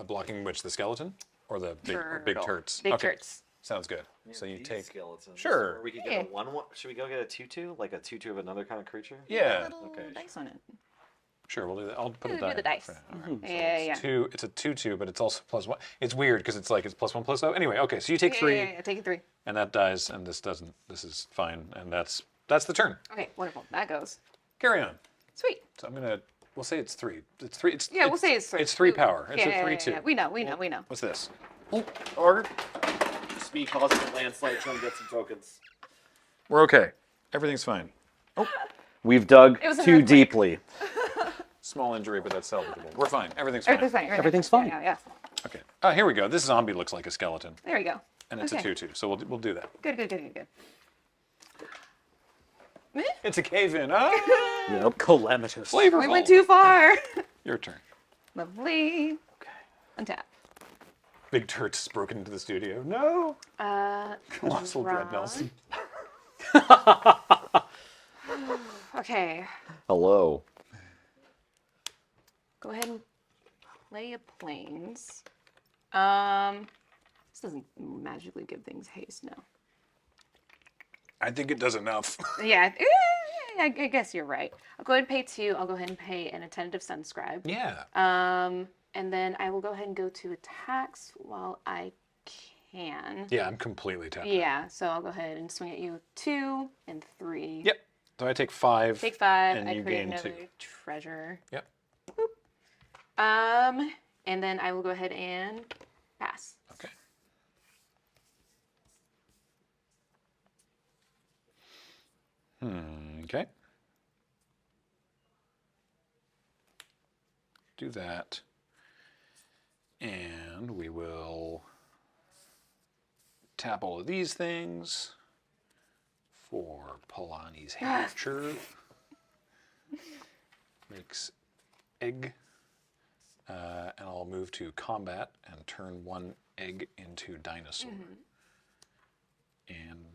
Blocking which, the skeleton or the big turts?
Big
Okay.
turts.
Sounds good. So you take
skeletons.
Sure.
Or we could get a 1/1. Should we go get a 2/2, like a 2/2 of another kind of creature?
Yeah.
Okay. Dice on it.
Sure, we'll do that. I'll put a
Do
die.
the dice.
for now. All right.
Yeah.
It's a 2/2, but it's also +1. It's weird because it's like it's +1/+0. Anyway, okay, so you take 3,
Yeah, take 3.
and that dies, and this doesn't. This is fine, and that's the turn.
Okay, wonderful. That goes.
Carry on.
Sweet.
So I'm gonna We'll say it's 3. It's 3.
Yeah, we'll say it's 3.
It's 3 power. It's
Yeah,
a 3-2.
yeah, yeah. We know.
What's this?
Or just me causing a landslide trying to get some tokens.
We're okay. Everything's fine.
We've dug
It was an
too
earthquake.
deeply.
Small injury, but that's salvageable. We're fine. Everything's fine.
Everything's fine. Yeah.
Okay. Here we go. This zombie looks like a skeleton.
There we go.
And it's
Okay.
a 2-2, so we'll do that.
Good.
It's a cave-in. Ah!
Yep. Calamitous.
Flavorful.
We went too far.
Your turn.
Lovely. Okay. Untap.
Big Turt's just broken into the studio. No. Colossal Dread Nelson.
Okay.
Hello.
Go ahead and play a planes. This doesn't magically give things haste, no.
I think it does enough.
Yeah, I guess you're right. I'll go ahead and pay 2. I'll go ahead and pay an attentive sunscribe.
Yeah.
And then I will go ahead and go to attacks while I can.
Yeah, I'm completely tapped.
Yeah, so I'll go ahead and swing at you 2 and 3.
Yep. So I take 5.
Take 5.
And
I
you
create
gain
another
2.
treasure.
Yep.
Boop. And then I will go ahead and pass.
Okay. Okay. Do that. And we will tap all of these things for Polani's Hatcher. Makes egg. And I'll move to combat and turn 1 egg into dinosaur. And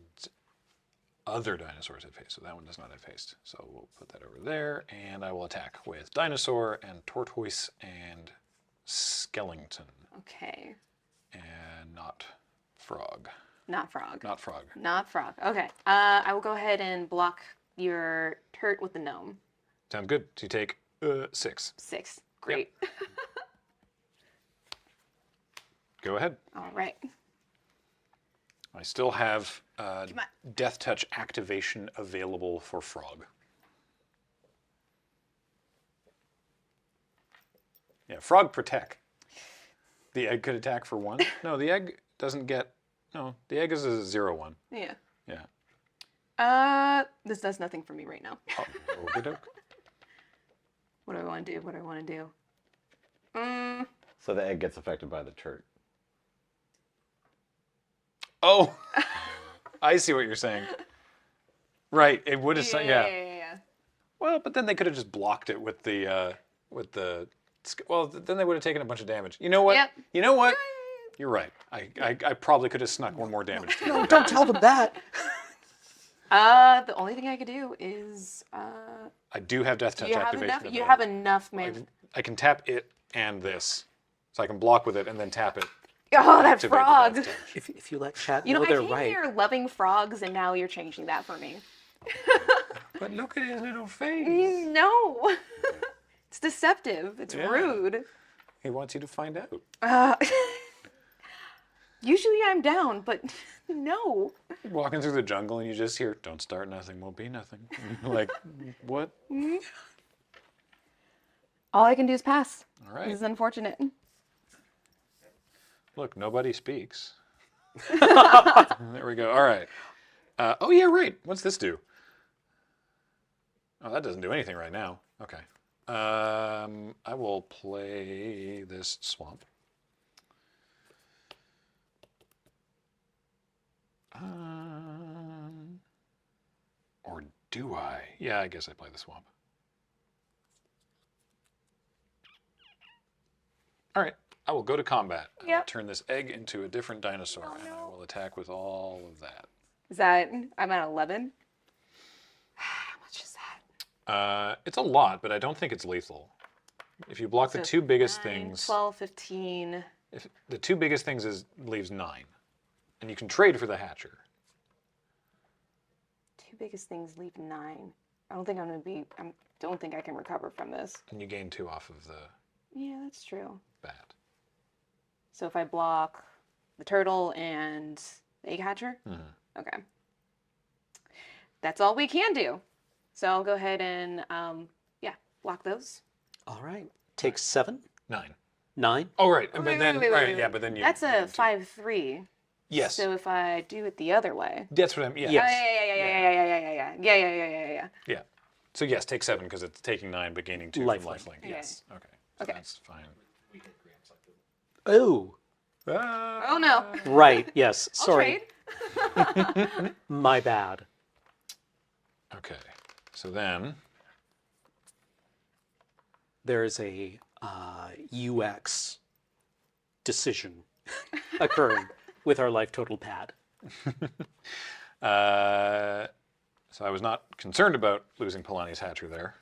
other dinosaurs have haste, so that one does not have haste. So we'll put that over there, and I will attack with dinosaur and tortoise and skeleton.
Okay.
And not frog.
Not frog.
Not frog.
Not frog. Okay. I will go ahead and block your turt with the gnome.
Sounds good. So you take 6.
6. Great. Yep.
Go ahead.
All right.
I still have Death Touch activation available for frog. Yeah, frog protect. The egg could attack for 1. No, the egg doesn't get. No, the egg is a 0/1.
Yeah.
Yeah.
This does nothing for me right now.
Oh, okey-doke.
What do I want to do?
So the egg gets affected by the turd.
Oh, I see what you're saying. Right, it would have. Yeah. Well, but then they could have just blocked it with the. Well, then they would have taken a bunch of damage. You know what?
Yep.
You know what? You're right. I probably could have snuck 1 more damage.
No, don't tell them that.
The only thing I could do is.
I do have Death Touch activation.
You have enough, man.
I can tap it and this, so I can block with it and then tap it.
Oh, that frog!
If you let chat
You know,
they're
I came
right.
here loving frogs, and now you're changing that for me.
But look at his little face.
No, it's deceptive. It's
Yeah.
rude.
He wants you to find out.
Usually I'm down, but no.
You're walking through the jungle and you just hear, "Don't start nothing, will be nothing." Like, what?
All I can do is pass.
All right.
This is unfortunate.
Look, nobody speaks. There we go. All right. Oh, yeah, right. What's this do? Oh, that doesn't do anything right now. Okay. I will play this swamp. Or do I? Yeah, I guess I play the swamp. All right. I will go to combat. I will turn this egg into a different dinosaur, and I will attack with all of that.
Is that, I'm at 11? How much is that?
It's a lot, but I don't think it's lethal. If you block the 2 biggest
9,
things,
12, 15.
if the 2 biggest things leaves 9, and you can trade for the hatcher.
2 biggest things leave 9. I don't think I don't think I can recover from this.
And you gain 2 off of the
Yeah, that's true.
bat.
So if I block the turtle and the egg hatcher? Okay. That's all we can do. So I'll go ahead and, block those.
All right. Takes 7.
9.
9.
Oh, right. But
Wait,
then,
wait, wait,
right,
wait,
yeah,
wait.
but then you.
That's a 5-3.
Yes.
So if I do it the other way.
That's what I'm. Yeah.
Yes.
Yeah.
So yes, take 7 because it's taking 9 but gaining 2
Lifelink.
from lifelink. Yes. Okay. So
Okay.
That's fine.
Oh.
Oh no.
Right. Yes.
I'll
Sorry.
trade.
My bad.
Okay. So then.
There's a UX decision occurring with our life total pad.
So I was not concerned about losing Polani's Hatcher there.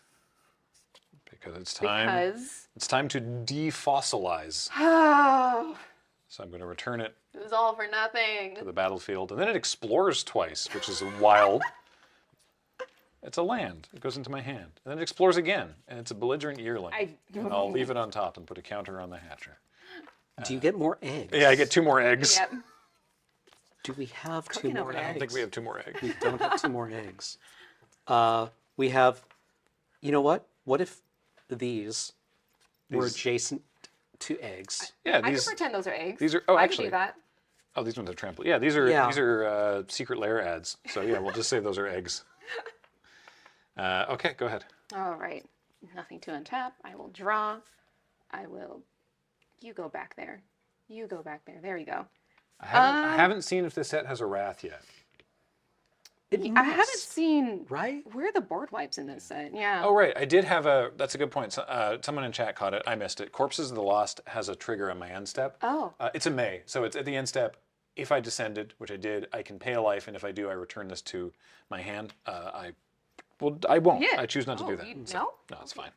Because it's time.
Because?
It's time to defossilize.
Oh.
So I'm going to return it
It was all for nothing.
to the battlefield. And then it explores twice, which is wild. It's a land. It goes into my hand. And then it explores again. And it's a belligerent yearling. And I'll leave it on top and put a counter on the Hatcher.
Do you get more eggs?
Yeah, I get 2 more eggs.
Yep.
Do we have
Cooking
2 more
over
eggs?
there.
I don't think we have 2 more eggs.
We don't have 2 more eggs. We have, you know what? What if these were adjacent to eggs?
Yeah,
I
these.
can pretend those are eggs.
These are. Oh,
I
actually.
can do that.
Oh, these ones are trample. Yeah, these are secret lair ads. So yeah, we'll just say those are eggs. Okay, go ahead.
All right. Nothing to untap. I will draw. I will. You go back there. You go back there. There you go.
I haven't seen if this set has a wrath yet.
I haven't seen.
Right?
Where are the board wipes in this set? Yeah.
Oh right, I did have a. That's a good point. So, someone in chat caught it. I missed it. Corpses of the Lost has a trigger on my end step.
Oh.
It's a May, so it's at the end step. If I descended, which I did, I can pay a life, and if I do, I return this to my hand. I won't.
Yeah.
I choose not to do that.
No?
No, it's fine.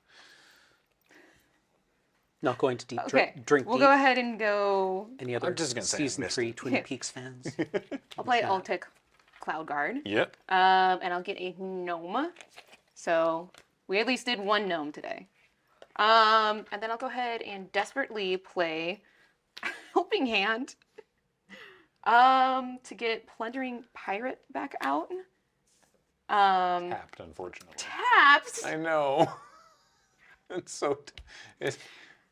Not going to deep
Okay.
drink
We'll
deep.
go ahead and go.
Any other
I'm just gonna say I
season
missed
3
it.
Twin Peaks fans?
I'll play Ultic Cloud Guard.
Yep.
And I'll get a gnome. So we at least did 1 gnome today. And then I'll go ahead and desperately play Helping Hand. To get Plundering Pirate back out.
Tapped, unfortunately.
Tapped?
I know. It's so.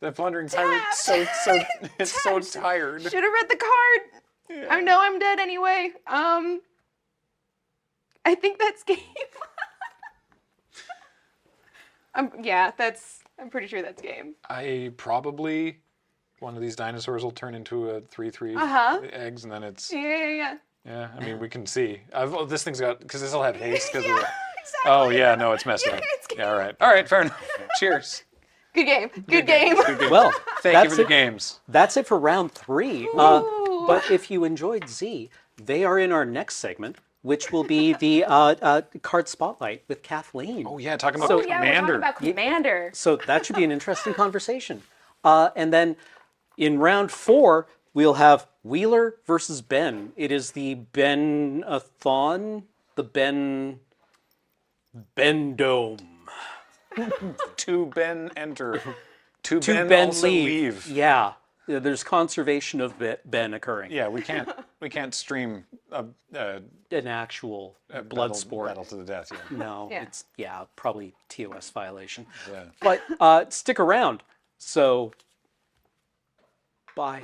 The plundering pirate. It's so tired.
Should have read the card.
Yeah.
I know I'm dead anyway. I think that's game. I'm pretty sure that's game.
I probably one of these dinosaurs will turn into a 3/3 eggs, and then it's
Yeah.
yeah. I mean, we can see. This thing's got because this will have haste because
Yeah,
of the.
exactly.
Oh yeah, no, it's messed up.
it's
Yeah, all right, fair enough. Cheers.
Good game. Good game.
Well,
Thank you for the games.
That's it for round 3. But if you enjoyed Z, they are in our next segment, which will be the card spotlight with Kathleen.
Oh yeah, talking about
Oh yeah, we're talking
Commander.
about Commander.
So that should be an interesting conversation. And then in round 4, we'll have Wheeler versus Ben. It is the Ben-a-thon, the Ben Dome.
To Ben enter. To
To
Ben,
Ben
also leave.
Yeah. There's conservation of Ben occurring.
Yeah, we can't stream
An actual blood
battle,
sport.
battle to the death. Yeah.
No,
Yeah.
it's probably TOS violation.
Yeah.
But stick around. So bye.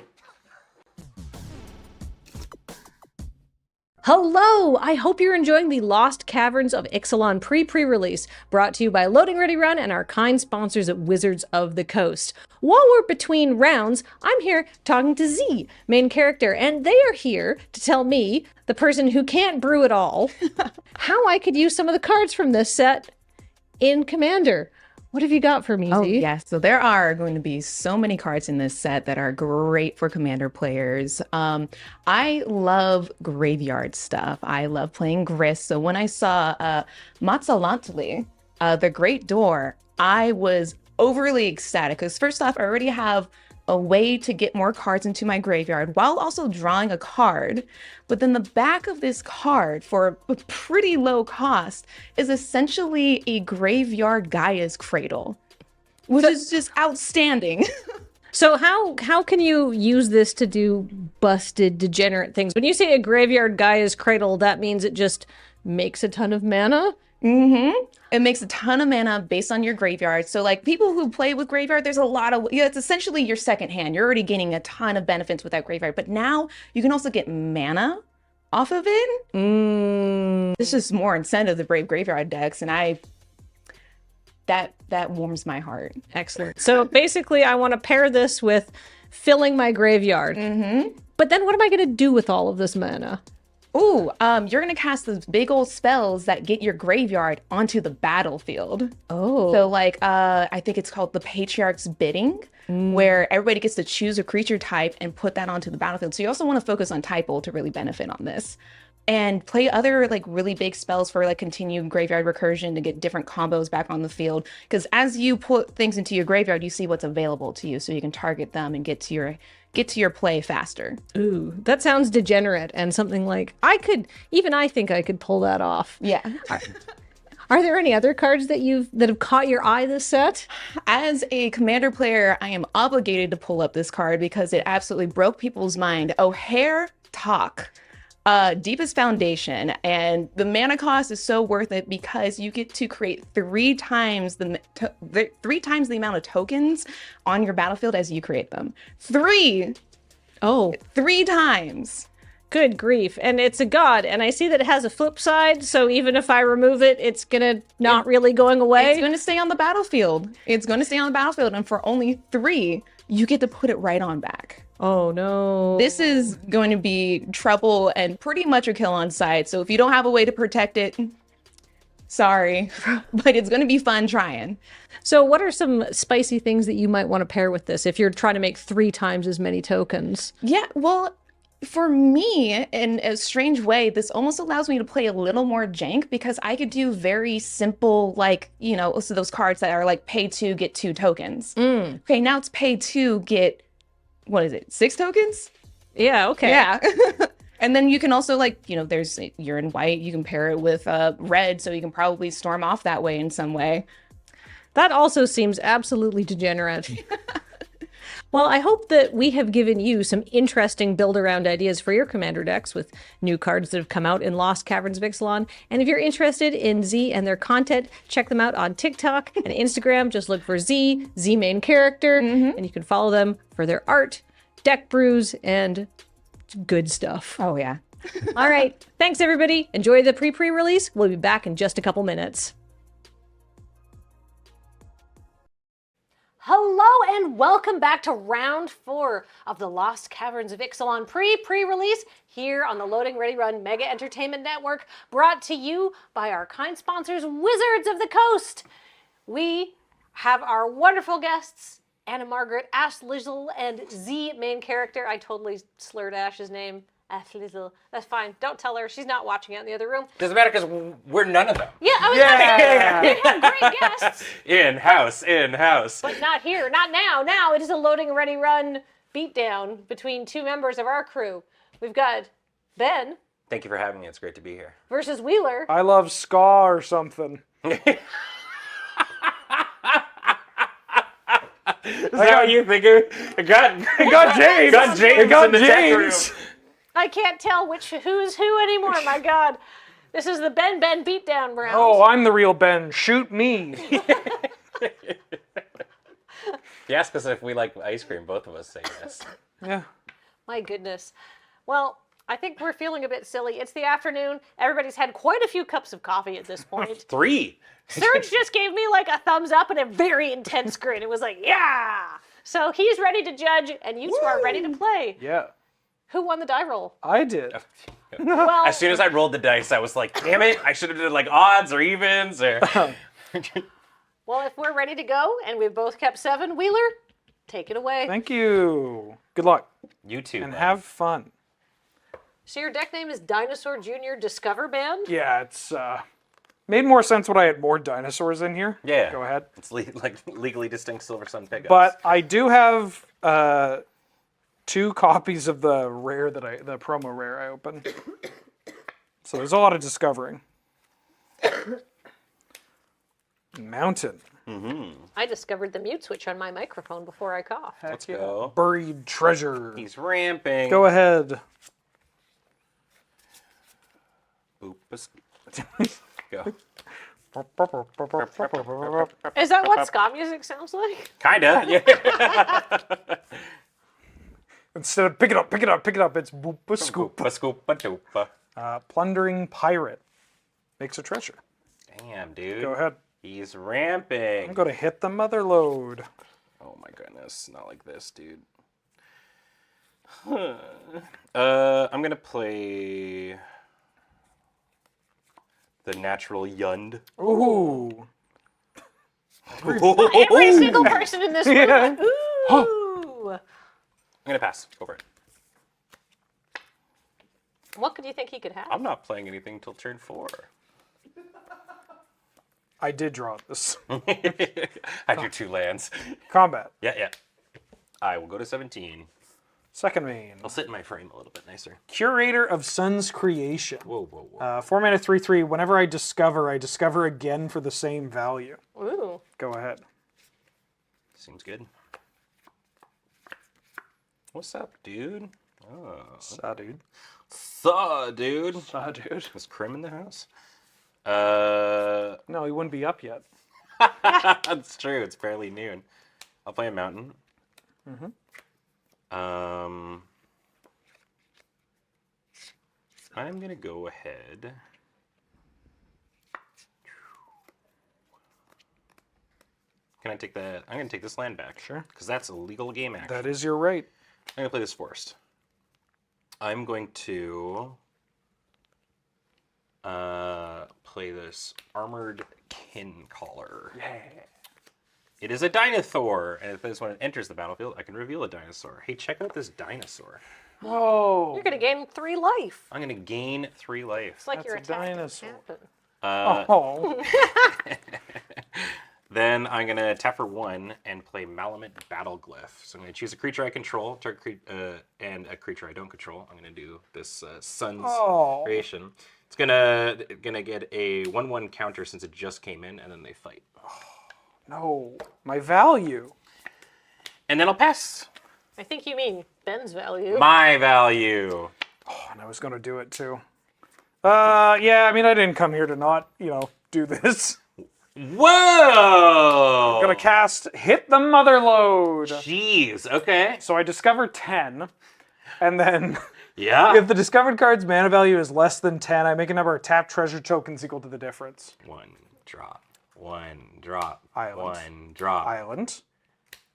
Hello! I hope you're enjoying the Lost Caverns of Ixalan pre-release, brought to you by Loading Ready Run and our kind sponsors at Wizards of the Coast. While we're between rounds, I'm here talking to Z, main character, and they are here to tell me, the person who can't brew it all, how I could use some of the cards from this set in Commander. What have you got for me, Z?
Oh, yes. So there are going to be so many cards in this set that are great for Commander players. I love graveyard stuff. I love playing Grist. So when I saw Matzalantli, the Great Door, I was overly ecstatic because first off, I already have a way to get more cards into my graveyard while also drawing a card. But then the back of this card, for a pretty low cost, is essentially a graveyard Gaia's Cradle, which is just outstanding.
So how can you use this to do busted, degenerate things? When you say a graveyard Gaia's Cradle, that means it just makes a ton of mana?
It makes a ton of mana based on your graveyard. So like people who play with graveyard, there's a lot of, it's essentially your second hand. You're already gaining a ton of benefits with that graveyard. But now you can also get mana off of it. This is more incentive to Brave Graveyard decks, and that warms my heart.
Excellent. So basically, I want to pair this with filling my graveyard. But then what am I going to do with all of this mana?
Ooh, you're gonna cast those big old spells that get your graveyard onto the battlefield.
Oh.
So like, I think it's called the Patriarch's Bidding, where everybody gets to choose a creature type and put that onto the battlefield. So you also want to focus on typo to really benefit on this. And play other like really big spells for like continued graveyard recursion to get different combos back on the field. Because as you put things into your graveyard, you see what's available to you, so you can target them and get to your play faster.
Ooh, that sounds degenerate and something like I think I could pull that off.
Yeah.
Are there any other cards that have caught your eye this set?
As a Commander player, I am obligated to pull up this card because it absolutely broke people's mind. O'Hare Talk. Deepest Foundation, and the mana cost is so worth it because you get to create 3 times the amount of tokens on your battlefield as you create them. 3 times.
Good grief. And it's a god, and I see that it has a flip side, so even if I remove it, it's gonna not really going away.
It's gonna stay on the battlefield. And for only 3, you get to put it right on back.
Oh no.
This is going to be trouble and pretty much a kill on sight. So if you don't have a way to protect it, sorry, but it's going to be fun trying.
So what are some spicy things that you might want to pair with this if you're trying to make 3 times as many tokens?
Yeah, well, for me, in a strange way, this almost allows me to play a little more jank because I could do very simple, like, so those cards that are like pay 2, get 2 tokens. Okay, now it's pay 2, get, 6 tokens?
Yeah, okay.
Yeah. And then you can also you're in white, you can pair it with red, so you can probably storm off that way in some way.
That also seems absolutely degenerate. Well, I hope that we have given you some interesting build-around ideas for your Commander decks with new cards that have come out in Lost Caverns of Ixalan. And if you're interested in Z and their content, check them out on TikTok and Instagram. Just look for Z Main Character, and you can follow them for their art, deck brews, and good stuff.
Oh, yeah.
All right. Thanks, everybody. Enjoy the pre-release. We'll be back in just a couple minutes. Hello and welcome back to round 4 of the Lost Caverns of Ixalan pre-release here on the Loading Ready Run Mega Entertainment Network, brought to you by our kind sponsors, Wizards of the Coast. We have our wonderful guests, Anna Margaret, Ash Lizzle, and Z Main Character. I totally slurred Ash's name. Ash Lizzle. That's fine. Don't tell her. She's not watching out in the other room.
Doesn't matter because we're none of them.
Yeah, I was gonna say, we have great guests.
In-house.
But not here, not now. Now it is a Loading Ready Run beatdown between 2 members of our crew. We've got Ben.
Thank you for having me. It's great to be here.
Versus Wheeler.
I love ska or something.
Is that what you think? It got James. Got James in the deck room.
I can't tell who's who anymore. My God, this is the Ben beatdown round.
Oh, I'm the real Ben. Shoot me.
You ask us if we like ice cream. Both of us say yes.
Yeah.
My goodness. Well, I think we're feeling a bit silly. It's the afternoon. Everybody's had quite a few cups of coffee at this point.
3.
Serge just gave me like a thumbs up and a very intense grin. It was like, yeah. So he's ready to judge, and you two are ready to play.
Yeah.
Who won the die roll?
I did.
Well,
As soon as I rolled the dice, I was like, damn it, I should have did like odds or evens or...
Well, if we're ready to go and we've both kept 7, Wheeler, take it away.
Thank you. Good luck.
You too.
And
buddy.
have fun.
So your deck name is Dinosaur Jr. Discover Band?
Yeah, it's made more sense when I had more dinosaurs in here.
Yeah.
Go ahead.
It's like legally distinct Silver Sun pickups.
But I do have 2 copies of the rare the promo rare I opened. So there's a lot of discovering. Mountain.
I discovered the mute switch on my microphone before I coughed.
Let's go.
Buried treasure.
He's ramping.
Go ahead.
Boop. Go.
Is that what ska music sounds like?
Kinda. Yeah.
Instead of pick it up, it's boop scoop.
Scoop-a-doop-a.
Plundering pirate makes a treasure.
Damn, dude.
Go ahead.
He's ramping.
I'm gonna hit the mother load.
Oh my goodness, not like this, dude. I'm gonna play the natural Yund.
Ooh.
Every single person in this room.
Yeah.
Ooh.
I'm gonna pass. Go for it.
What could you think he could have?
I'm not playing anything till turn 4.
I did draw this.
I drew 2 lands.
Combat.
Yeah. I will go to 17.
Second main.
I'll sit in my frame a little bit nicer.
Curator of Sun's Creation.
Whoa.
4 mana, 3/3. Whenever I discover again for the same value.
Ooh.
Go ahead.
Seems good. What's up, dude? Oh.
Saw, dude.
Saw, dude. Is Krim in the house?
No, he wouldn't be up yet.
That's true. It's barely noon. I'll play a mountain.
Mm-hmm.
I'm gonna go ahead. Can I take that? I'm gonna take this land back.
Sure.
Because that's a legal game action.
That is your right.
I'm gonna play this forest. I'm going to play this Armored Kin Collar.
Yeah.
It is a dinosaur, and if this one enters the battlefield, I can reveal a dinosaur. Hey, check out this dinosaur.
Whoa.
You're gonna gain 3 life.
I'm gonna gain 3 life.
It's like
That's
you're
a
attacking.
dinosaur.
Then I'm gonna tap for 1 and play Malamute Battleglyph. So I'm gonna choose a creature I control, and a creature I don't control. I'm gonna do this Sun's Creation. It's gonna get a 1/1 counter since it just came in, and then they fight.
No, my value.
And then I'll pass.
I think you mean Ben's value.
My value.
Oh, and I was gonna do it too. Yeah, I mean, I didn't come here to not, do this.
Whoa!
I'm gonna cast Hit the Mother Load.
Jeez, okay.
So I discover 10, and then
yeah.
If the discovered card's mana value is less than 10, I make a number of tapped treasure tokens equal to the difference.
1 drop. 1 drop.
Island.
1 drop.
Island.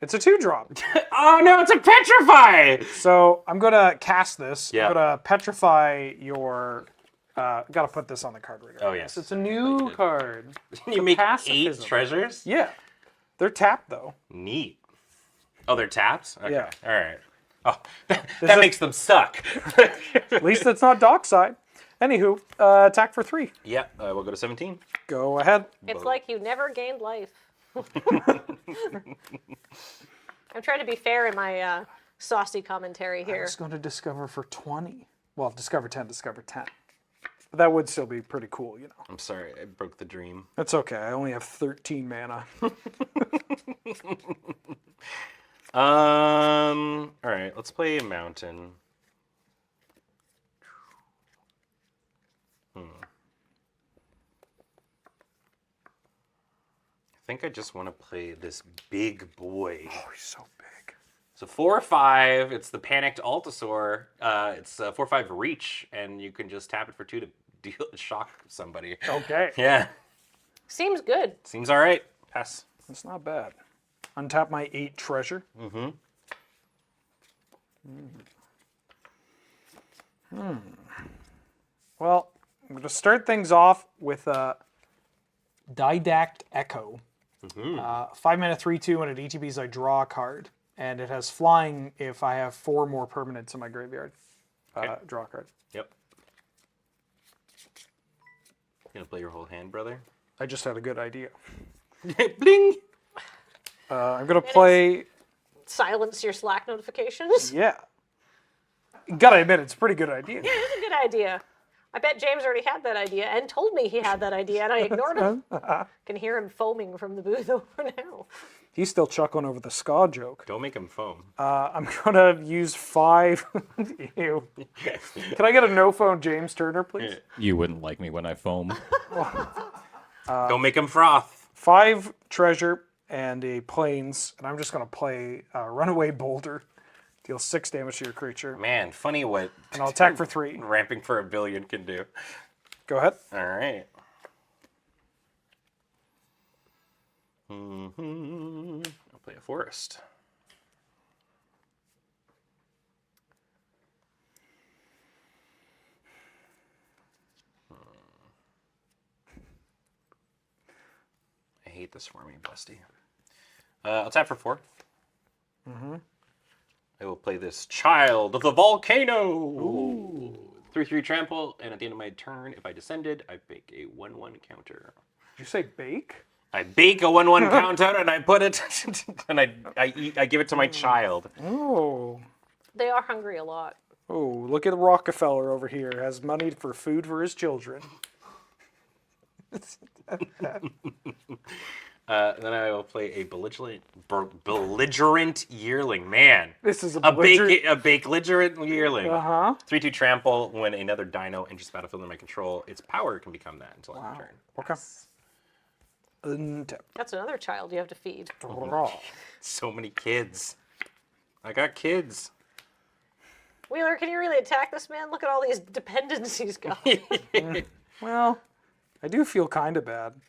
It's a 2-drop.
Oh no, it's a Petrify!
So I'm gonna cast this.
Yeah.
I'm gonna petrify your. Gotta put this on the card reader.
Oh yes.
It's a new card.
You make 8
pacifism.
treasures?
Yeah. They're tapped though.
Neat. Oh, they're tapped? Okay.
Yeah.
All right. Oh, that makes them suck.
At least it's not dockside. Anywho, attack for 3.
Yeah, we'll go to 17.
Go ahead.
It's like you never gained life. I'm trying to be fair in my saucy commentary
I
here.
was going to discover for 20. Well, discover 10, discover 10. But that would still be pretty cool,
I'm sorry, I broke the dream.
That's okay. I only have 13 mana.
All right, let's play a mountain. I think I just want to play this big boy.
Oh, he's so big.
So 4/5, it's the Panicked Altasaur. It's 4/5 reach, and you can just tap it for 2 to shock somebody.
Okay.
Yeah.
Seems good.
Seems all right. Pass.
That's not bad. Untap my 8 treasure.
Mm-hmm.
Well, I'm going to start things off with a Didact Echo. 5 mana, 3/2. When it ETBs, I draw a card. And it has flying if I have 4 more permanents in my graveyard. Draw a card.
Yep. You gonna play your whole hand, brother?
I just had a good idea.
Bling!
I'm going to play...
Silence your Slack notifications.
Yeah. Gotta admit, it's a pretty good idea.
Yeah, it's a good idea. I bet James already had that idea and told me he had that idea, and I ignored him. Can hear him foaming from the booth over now.
He's still chuckling over the ska joke.
Don't make him foam.
I'm gonna use 5. Ew. Can I get a no phone James Turner, please?
You wouldn't like me when I foam.
Don't make him froth.
5 treasure and a plains, and I'm just going to play Runaway Boulder. Deal 6 damage to your creature.
Man, funny what.
And I'll attack for 3.
Ramping for a billion can do.
Go ahead.
All right. I'll play a forest. I hate this for me, Busty. I'll tap for 4. I will play this Child of the Volcano. 3/3 trample, and at the end of my turn, if I descended, I bake a 1/1 counter.
Did you say bake?
I bake a 1/1 counter, and I put it, and I give it to my child.
Oh.
They are hungry a lot.
Oh, look at Rockefeller over here. Has money for food for his children.
Then I will play a belligerent yearling. Man,
This is
a belligerent yearling. 3/2 trample. When another dino enters battlefield in my control, its power can become that until end of turn.
Okay. Untap.
That's another child you have to feed.
So many kids. I got kids.
Wheeler, can you really attack this man? Look at all these dependencies going.
Well, I do feel kind of bad.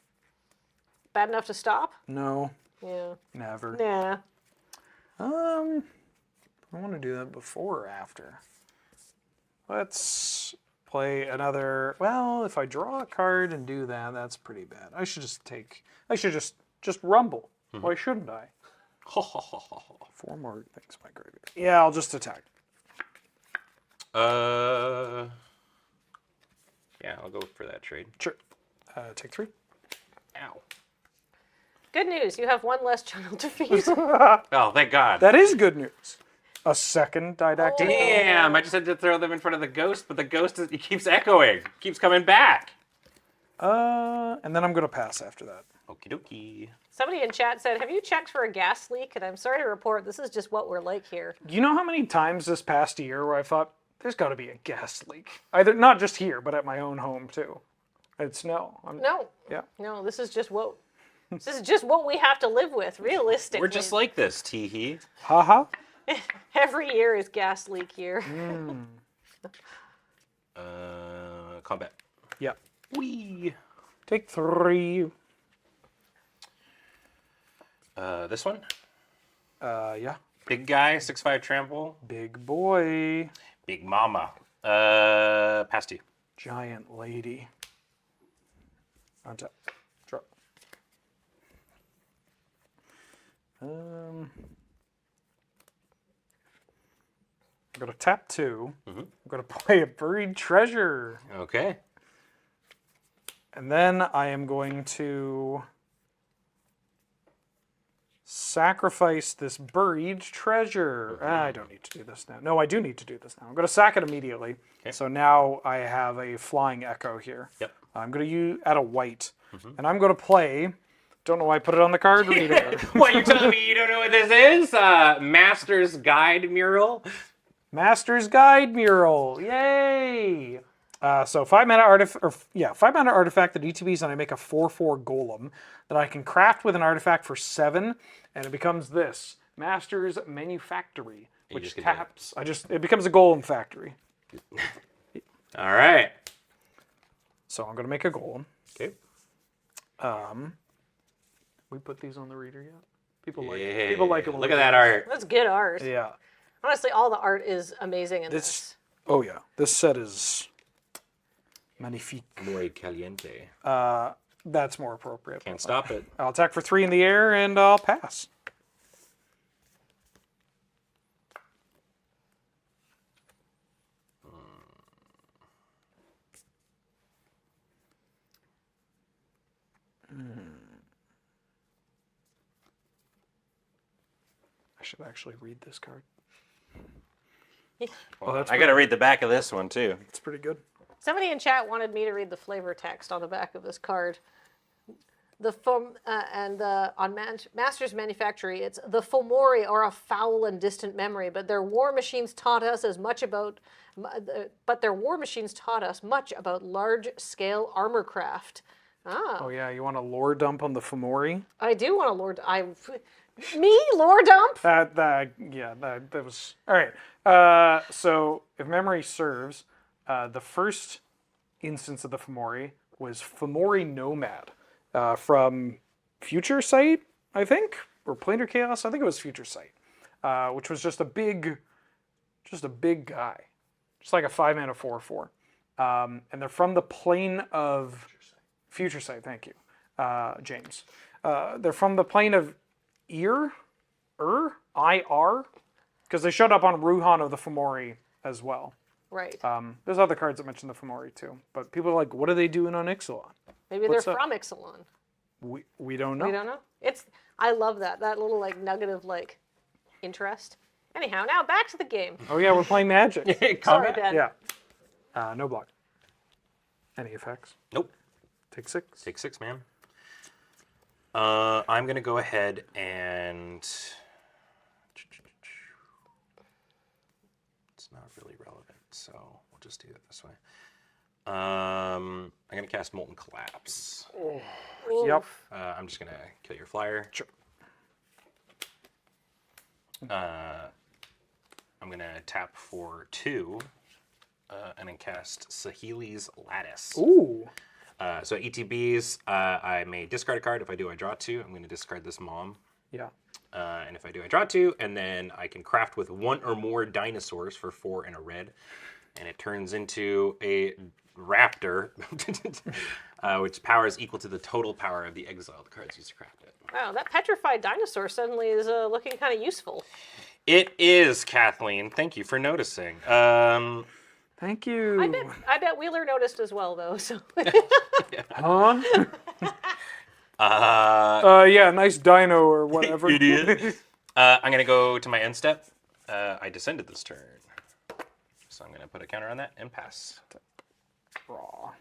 Bad enough to stop?
No.
Yeah.
Never.
Yeah.
I want to do that before or after. Let's play another. Well, if I draw a card and do that, that's pretty bad. I should just take. I should just rumble. Why shouldn't I? 4 more things in my graveyard. Yeah, I'll just attack.
Yeah, I'll go for that trade.
Sure. Take 3.
Ow.
Good news, you have 1 less child to feed.
Oh, thank God.
That is good news. A second didactic.
Damn, I just had to throw them in front of the ghost, but the ghost it keeps echoing, keeps coming back.
And then I'm going to pass after that.
Okie dokie.
Somebody in chat said, have you checked for a gas leak? And I'm sorry to report, this is just what we're like here.
You know how many times this past year where I thought, there's got to be a gas leak? Either not just here, but at my own home too. It's no.
Yeah. No, this is just what we have to live with, realistically.
We're just like this, Teehee.
Haha.
Every year is gas leak year.
Combat.
Yeah.
Wee.
Take 3.
This one?
Yeah.
Big guy, 6/5 trample.
Big boy.
Big mama. Past you.
Giant lady. On top. Drop. I'm going to tap 2. I'm going to play a buried treasure.
Okay.
And then I am going to sacrifice this buried treasure. I don't need to do this now. No, I do need to do this now. I'm going to sack it immediately.
Okay.
So now I have a flying echo here.
Yep.
I'm going to add a white. And I'm going to play. Don't know why I put it on the card reader.
What, you're telling me you don't know what this is? Master's Guide mural?
Master's Guide mural. Yay! So 5 mana artifact that ETBs, and I make a 4/4 golem that I can craft with an artifact for 7, and it becomes this Master's Manufactory, which taps. It becomes a golem factory.
All right.
So I'm going to make a golem.
Okay.
We put these on the reader yet? People like
Yeah.
People like it.
Look at that art.
That's good art.
Yeah.
Honestly, all the art is amazing in this.
Oh yeah, this set is magnifique.
Muy caliente.
That's more appropriate.
Can't stop it.
I'll attack for 3 in the air and I'll pass. I should actually read this card.
Well, I got to read the back of this one too.
It's pretty good.
Somebody in chat wanted me to read the flavor text on the back of this card. On Master's Manufactory, it's the Fomori are a foul and distant memory, but their war machines taught us much about large-scale armor craft. Oh.
Oh yeah, you want a lore dump on the Fomori?
I do want a lore. Me lore dump.
That was all right. So if memory serves, the first instance of the Fomori was Fomori Nomad from Future Sight, I think, or Planar Chaos. I think it was Future Sight, which was just a big guy, just like a 5-mana 4/4. And they're from the plane of Future Sight. Thank you, James. They're from the plane of IR, because they showed up on Ruhan of the Fomori as well.
Right.
There's other cards that mention the Fomori too, but people are like, what are they doing on Ixalan?
Maybe
What's
they're
up?
from Ixalan.
We don't know.
We don't know. I love that little like nugget of like interest. Anyhow, now back to the game.
Oh yeah, we're playing Magic.
Sorry, Ben.
Yeah. No block. Any effects?
Nope.
Take 6.
Take 6, man. I'm going to go ahead and... It's not really relevant, so we'll just do it this way. I'm going to cast Molten Collapse.
Oh. Yep.
I'm just going to kill your flyer.
Sure.
I'm going to tap for 2 and then cast Sahili's Lattice.
Ooh.
So ETBs, I may discard a card. If I do, I draw 2. I'm going to discard this Mom.
Yeah.
And if I do, I draw 2. And then I can craft with 1 or more dinosaurs for 4 and a red. And it turns into a raptor, which power is equal to the total power of the exiled cards used to craft it.
Wow, that petrified dinosaur suddenly is looking kind of useful.
It is, Kathleen. Thank you for noticing.
Thank you.
I bet Wheeler noticed as well, though. So.
Huh? Yeah, nice dino or whatever.
Idiot. I'm gonna go to my end step. I descended this turn, so I'm gonna put a counter on that and pass.
Raw.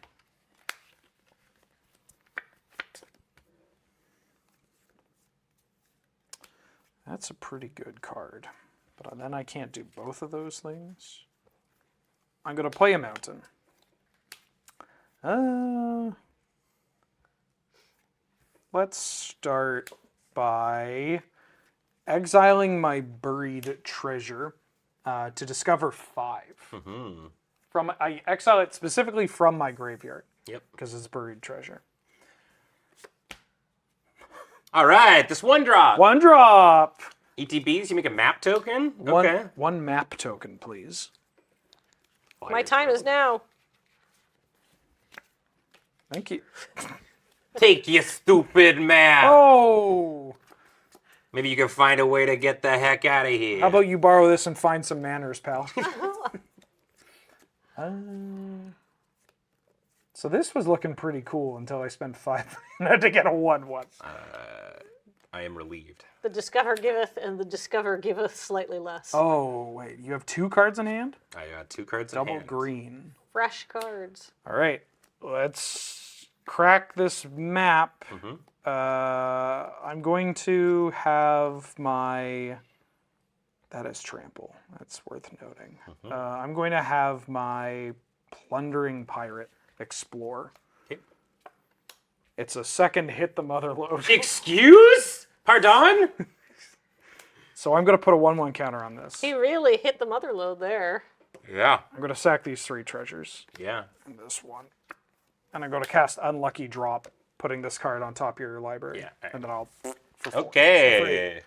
That's a pretty good card, but then I can't do both of those things. I'm going to play a mountain. Let's start by exiling my buried treasure to discover 5. Mm-hmm. I exile it specifically from my graveyard.
Yep.
Because it's buried treasure.
All right, this 1-drop.
1-drop.
ETBs, you make a map token? Okay.
One map token, please.
My time is now.
Thank you.
Take your stupid map.
Oh.
Maybe you can find a way to get the heck out of here.
How about you borrow this and find some manners, pal? So this was looking pretty cool until I spent 5 minutes to get a 1/1.
I am relieved.
The Discover giveth and the Discover giveth slightly less.
Oh, wait. You have 2 cards in hand?
I got 2 cards in
Double
hand.
green.
Fresh cards.
All right. Let's crack this map.
Mm-hmm.
I'm going to have my... That is trample. That's worth noting.
Mm-hmm.
I'm going to have my Plundering Pirate explore.
Okay.
It's a second hit the mother load.
Excuse? Pardon?
So I'm going to put a 1/1 counter on this.
He really hit the mother load there.
Yeah.
I'm going to sack these 3 treasures.
Yeah.
And this one. And I'm going to cast Unlucky Drop, putting this card on top of your library.
Yeah.
And then I'll... For 4.
Okay.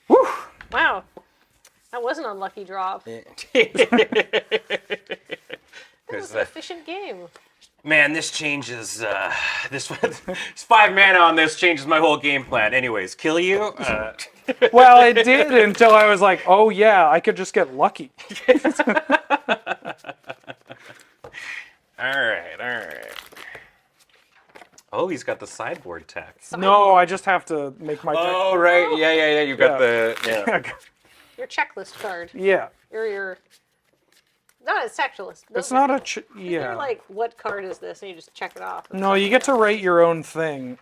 Woo!
Wow. That was an unlucky drop. That was an efficient game.
Man, this changes, this 5 mana on this changes my whole game plan. Anyways, kill you?
Well, it did until I was like, oh yeah, I could just get lucky.
All right. Oh, he's got the sideboard tech.
No, I just have to make my deck.
Oh, right. Yeah. You've got the... Yeah.
Your checklist card.
Yeah.
Your not a checklist.
It's not a...
You're
yeah.
like, what card is this? And you just check it off.
No, you get to write your own thing,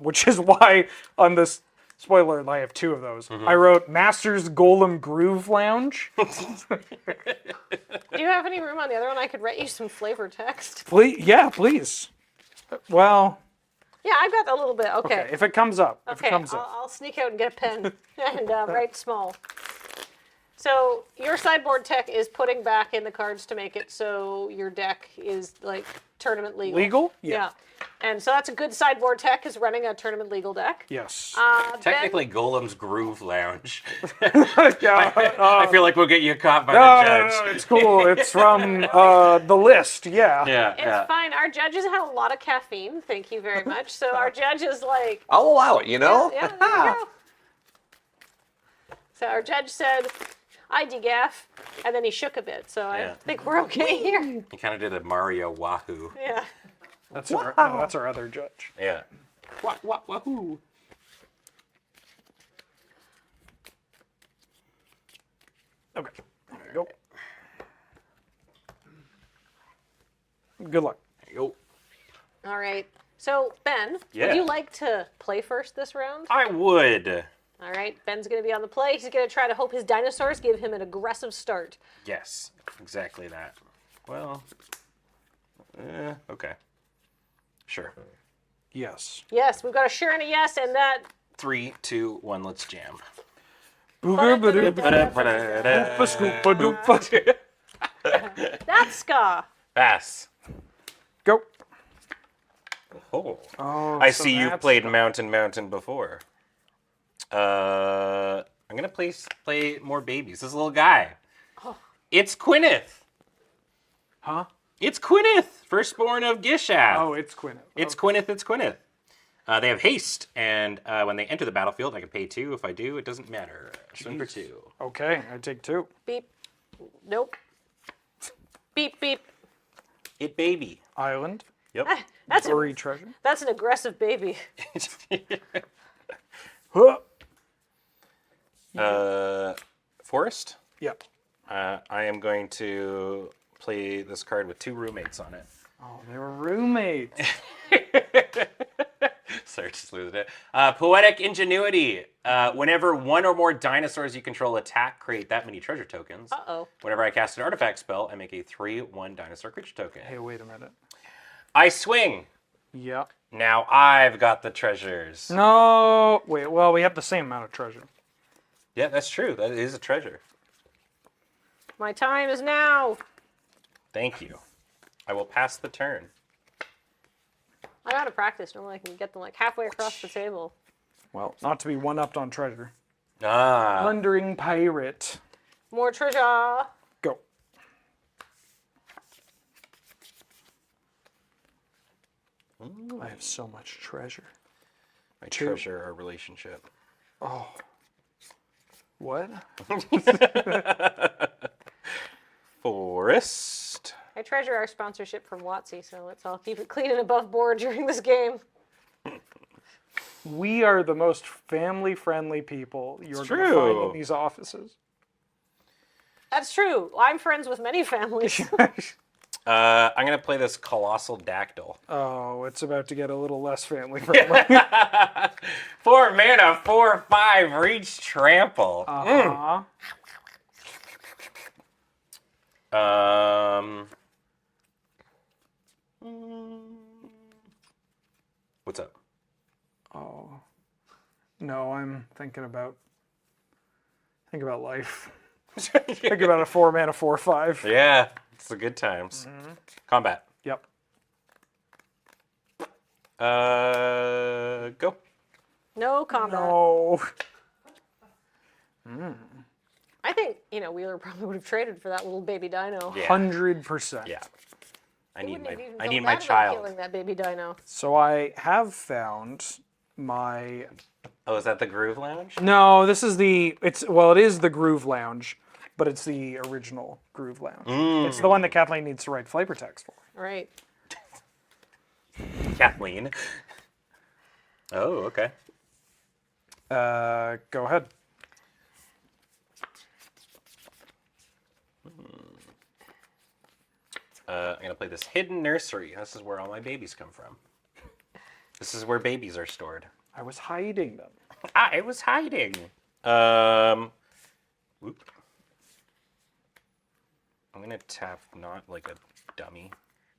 which is why on this... Spoiler alert, I have 2 of those.
Mm-hmm.
I wrote Master's Golem Groove Lounge.
Do you have any room on the other one? I could write you some flavor text.
Please, yeah, please. Well,
Yeah, I've got a little bit. Okay.
if it comes up. If
Okay,
it comes up.
I'll sneak out and get a pen and write small. So your sideboard tech is putting back in the cards to make it so your deck is like tournament legal.
Legal?
Yeah. And so that's a good sideboard tech, is running a tournament legal deck.
Yes.
Technically, Golem's Groove Lounge.
Yeah,
I feel like we'll get you caught by
no,
the judge.
no, it's cool. It's from the list. Yeah.
It's fine. Our judges had a lot of caffeine. Thank you very much. So our judge is like,
I'll allow it, you know?
yeah, there you go. So our judge said, I degaff, and then he shook a bit. So I think we're okay here.
He kind of did a Mario Wahoo.
Yeah.
That's our other judge.
Yeah. Wahoo.
Okay. There you go. Good luck.
There you go.
All right. So Ben, would you like to play first this round?
I would.
All right. Ben's going to be on the play. He's going to try to hope his dinosaurs give him an aggressive start.
Yes, exactly that. Well, okay. Sure.
Yes.
Yes, we've got a sure and a yes, and that.
3, 2, 1, let's jam.
That's ska.
Pass.
Go.
Oh.
Oh,
I
so
see you
that's
played
ska.
Mountain before. I'm gonna play more babies. This little guy.
Oh.
It's Gwyneth.
Huh?
It's Gwyneth, firstborn of Gishath.
Oh, it's Gwyneth.
It's Gwyneth. It's Gwyneth. They have haste, and when they enter the battlefield, I can pay 2. If I do, it doesn't matter. Swing for 2.
Okay, I take 2.
Beep. Nope. Beep, beep.
It baby.
Island.
Yep.
That's
Furry treasure.
That's an aggressive baby.
Forest.
Yep.
I am going to play this card with 2 roommates on it.
Oh, they were roommates.
Serge just losing it. Poetic Ingenuity. Whenever one or more dinosaurs you control attack, create that many treasure tokens.
Uh-oh.
Whenever I cast an artifact spell, I make a 3/1 dinosaur creature token.
Hey, wait a minute.
I swing.
Yeah.
Now I've got the treasures.
No. Wait, well, we have the same amount of treasure.
Yeah, that's true. That is a treasure.
My time is now.
Thank you. I will pass the turn.
I gotta practice. Normally I can get them like halfway across the table.
Well, not to be one-upped on treasure.
Ah.
Plundering pirate.
More treasure.
Go. I have so much treasure.
I treasure our relationship.
Oh. What?
Forest.
I treasure our sponsorship from WotC, so let's all keep it clean and above board during this game.
We are the most family-friendly people you're going to find in these offices.
That's true. I'm friends with many families.
I'm going to play this Colossal Dactyl.
Oh, it's about to get a little less family-friendly.
4 mana, 4/5, reach trample.
Uh-huh.
What's up?
Oh. No, I'm thinking about life. Think about a 4-mana 4/5.
Yeah, it's the good times.
Mm-hmm.
Combat.
Yep.
Go.
No combat.
No.
I think, Wheeler probably would have traded for that little baby dino.
Yeah.
100%.
Yeah. I need
Wouldn't have even
my
felt bad about
child.
killing that baby dino.
So I have found my...
Oh, is that the Groove Lounge?
No, this is it is the Groove Lounge, but it's the original Groove Lounge. It's the one that Kathleen needs to write flavor text for.
Right.
Kathleen. Oh, okay.
Go ahead.
I'm going to play this Hidden Nursery. This is where all my babies come from. This is where babies are stored.
I was hiding them.
I was hiding. Whoop. I'm going to tap not like a dummy.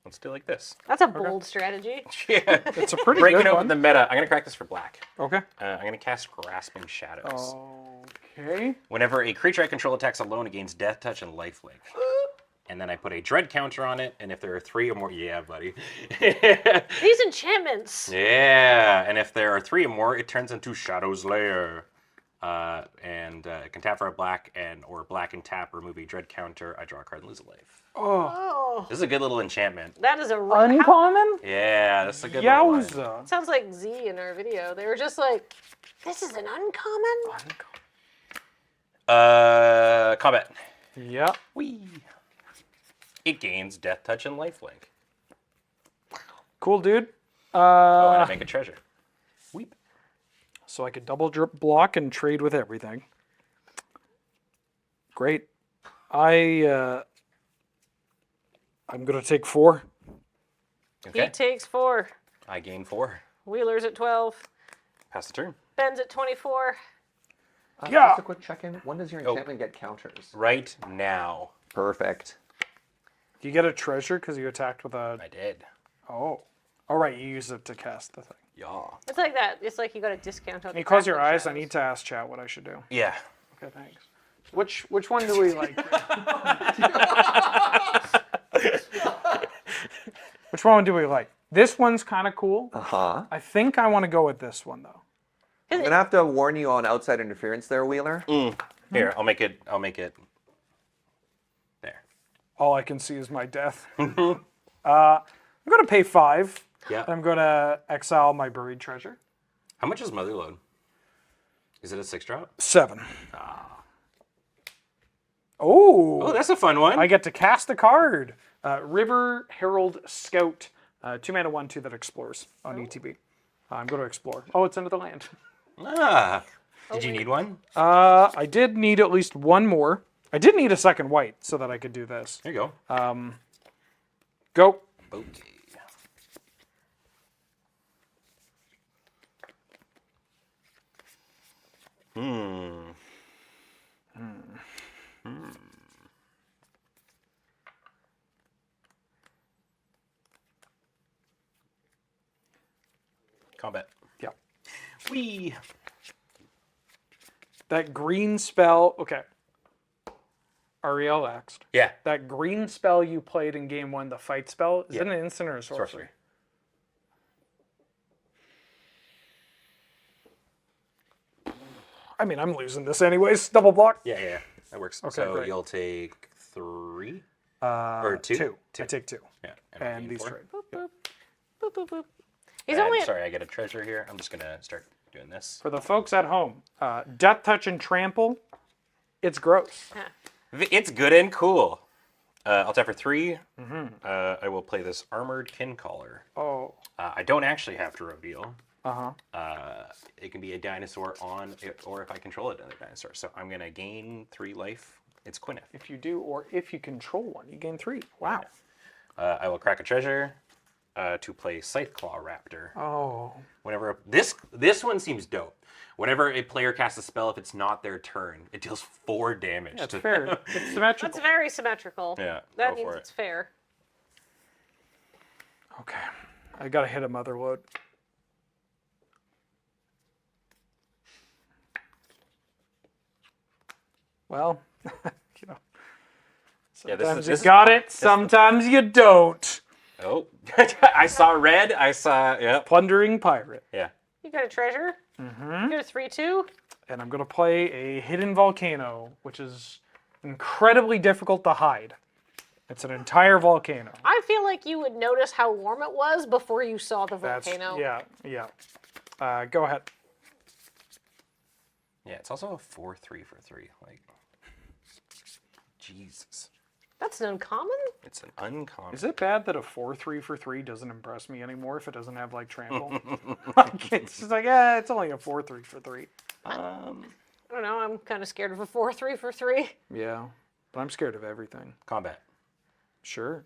Let's do like this.
That's a bold strategy.
Yeah.
It's a pretty
Breaking
good
out
one.
the meta. I'm going to crack this for black.
Okay.
I'm going to cast Grasping Shadows.
Okay.
Whenever a creature I control attacks alone, it gains Death Touch and Lifelink. And then I put a Dread counter on it, and if there are 3 or more... Yeah, buddy.
These enchantments.
Yeah, and if there are 3 or more, it turns into Shadow's Lair. It can tap for a black or black and tap, remove a Dread counter, I draw a card and lose a life.
Oh.
This is a good little enchantment.
That is a
uncommon.
Yeah, that's a good one.
Yowza.
Sounds like Z in our video. They were just like, this is an uncommon.
Combat.
Yeah.
Whee. It gains Death Touch and Lifelink.
Cool, dude.
And I make a treasure. Weep.
So I could double drip block and trade with everything. Great. I'm gonna take 4.
Okay.
He takes 4.
I gain 4.
Wheeler's at 12.
Pass the turn.
Ben's at 24.
Just a quick check-in. When does your enchantment get counters?
Right now.
Perfect.
Do you get a treasure because you attacked with a...
I did.
Oh. All right, you use it to cast the thing.
Yeah.
It's like that. It's like you got a discount on
Can
the
you close your
Grappling
eyes? I
Shadows.
need to ask chat what I should do.
Yeah.
Okay, thanks. Which one do we like? Which one do we like? This one's kind of cool.
Uh-huh.
I think I want to go with this one, though.
I'm going to have to warn you on outside interference there, Wheeler.
Here, I'll make it there.
All I can see is my death. I'm going to pay 5.
Yeah.
I'm going to exile my buried treasure.
How much is Motherload? Is it a 6-drop?
7. Oh,
that's a fun one.
I get to cast a card. River Herald Scout. 2 mana 1/2 that explores on ETB. I'm going to explore. Oh, it's another land.
Did you need one?
I did need at least one more. I did need a second white so that I could do this.
There you go.
Go.
Okay. Combat.
Yeah.
Whee!
That green spell. Okay. Ariel axed.
Yeah.
That green spell you played in game 1, the fight spell, is it an instant or a sorcery?
Sorcery.
I mean, I'm losing this anyways. Double block.
Yeah. That works.
Okay,
so
great.
you'll take 3?
Or
2?
2. I take 2.
Yeah.
And these trade.
Boop, boop, boop. He's
And
only
sorry, I get a treasure here. I'm just going to start doing this.
For the folks at home, Death Touch and Trample, it's gross.
It's good and cool. I'll tap for 3. I will play this Armored Kincaller.
Oh.
I don't actually have to reveal.
Uh-huh.
It can be a dinosaur on it, or if I control another dinosaur. So I'm going to gain 3 life. It's Quineth.
If you do, or if you control one, you gain 3. Wow.
I will crack a treasure to play Scytheclaw Raptor.
Oh.
Whenever this one seems dope. Whenever a player casts a spell, if it's not their turn, it deals 4 damage.
That's fair. It's symmetrical.
That's very symmetrical.
Yeah,
That
go
means
for
it's fair.
Okay. I gotta hit a Motherload. Well, you know.
Yeah,
Sometimes you got it, sometimes you don't.
Oh, I saw red. I saw, yeah.
Plundering Pirate.
Yeah.
You got a treasure? You got a 3/2?
And I'm gonna play a Hidden Volcano, which is incredibly difficult to hide. It's an entire volcano.
I feel like you would notice how warm it was before you saw the
That's,
volcano.
yeah. Go ahead.
Yeah, it's also a 4/3 for 3. Like, Jesus.
That's an uncommon?
It's an uncommon.
Is it bad that a 4/3 for 3 doesn't impress me anymore if it doesn't have like trample? Like, it's just like, it's only a 4/3 for 3.
I don't know. I'm kind of scared of a 4/3 for 3.
Yeah, but I'm scared of everything.
Combat.
Sure.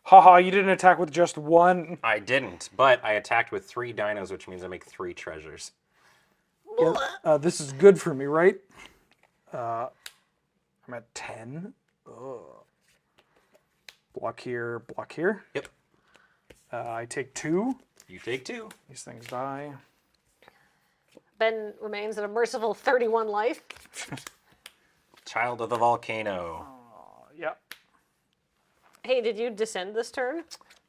Haha, you didn't attack with just 1.
I didn't, but I attacked with 3 dinos, which means I make 3 treasures.
Yeah, this is good for me, right? I'm at 10. Ugh. Block here, block here.
Yep.
I take 2.
You take 2.
These things die.
Ben remains at a merciful 31 life.
Child of the volcano.
Yep.
Hey, did you descend this turn?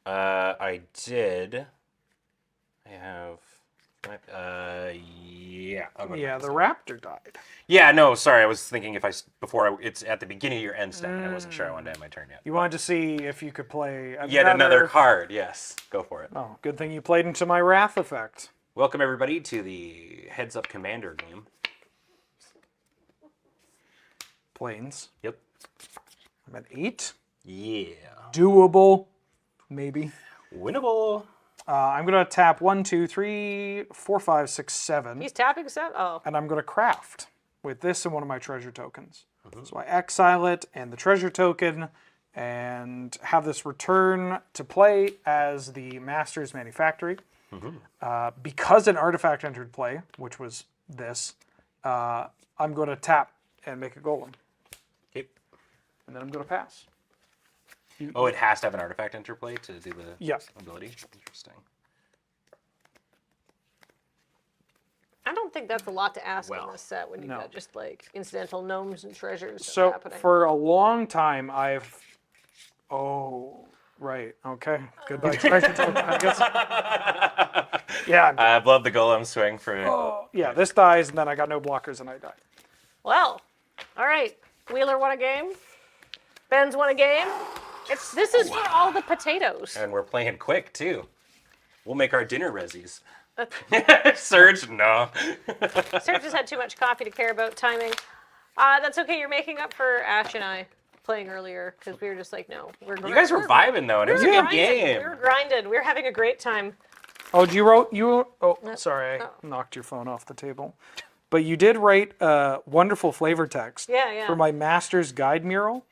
I did. I have. Yeah.
Yeah, the raptor died.
Yeah, no, sorry. I was thinking it's at the beginning of your end step, and I wasn't sure I wanted to have my turn yet.
You wanted to see if you could play
Yet another card, yes. Go for it.
Oh, good thing you played into my wrath effect.
Welcome, everybody, to the Heads Up Commander game.
Planes.
Yep.
I'm at 8.
Yeah.
Doable. Maybe.
Winnable.
I'm going to tap 1, 2, 3, 4, 5, 6, 7.
He's tapping set? Oh.
And I'm going to craft with this and one of my treasure tokens. So I exile it and the treasure token and have this return to play as the Master's Manufactory. Because an artifact entered play, which was this, I'm going to tap and make a golem.
Okay.
And then I'm going to pass.
Oh, it has to have an artifact enter play to do the ability? Interesting.
I don't think that's a lot to ask in this set when you've got just like incidental gnomes and treasures
So
happening.
for a long time, Oh, right. Okay. Goodbye, treasure token, I guess. Yeah.
I've loved the golem swing for.
Oh, yeah. This dies, and then I got no blockers, and I die.
Well, all right. Wheeler won a game. Ben's won a game. This is for all the potatoes.
And we're playing quick, too. We'll make our dinner resis. Serge, no.
Serge has had too much coffee to care about timing. That's okay. You're making up for Ash and I playing earlier because we were just like, no.
You guys were vibing, though, and it was a good game.
We were grinded. We were having a great time.
Oh, sorry, I knocked your phone off the table. But you did write a wonderful flavor text for my Master's Guide mural.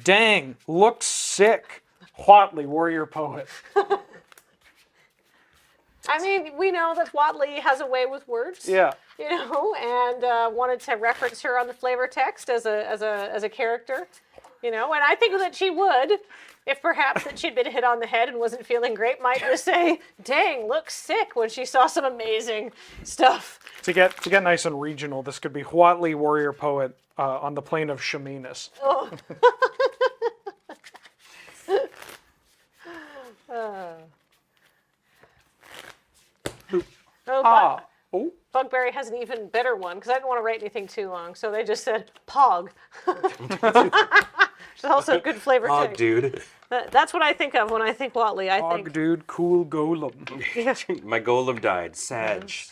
Dang, looks sick. Whatley, warrior poet.
I mean, we know that Whatley has a way with words.
Yeah.
You know, and wanted to reference her on the flavor text as a character. You know, and I think that she would, if perhaps that she'd been hit on the head and wasn't feeling great, might just say, "Dang, looks sick" when she saw some amazing stuff.
To get nice and regional, this could be Whatley, warrior poet, on the plane of Shaminus.
Oh. Bugberry has an even better one because I didn't want to write anything too long, so they just said Pog. Which is also a good flavor
Pog,
too.
dude.
That's what I think of when I think Whatley. I
Pog,
think,
dude, cool golem.
My golem died. Sage.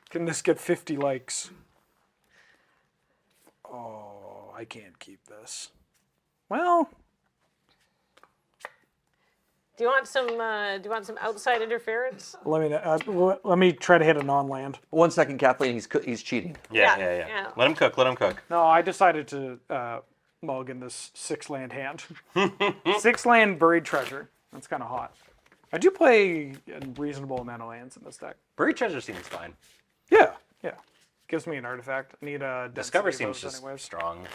Can this get 50 likes? Oh, I can't keep this. Well,
do you want some outside interference?
let me try to hit a non-land.
1 second, Kathleen. He's cheating.
Yeah. Let him cook. Let him cook.
No, I decided to mulligan this 6-land hand. 6-land buried treasure. That's kind of hot. I do play a reasonable amount of lands in this deck.
Buried treasure seems fine.
Yeah. Gives me an artifact. I need a
Discover seems just strong.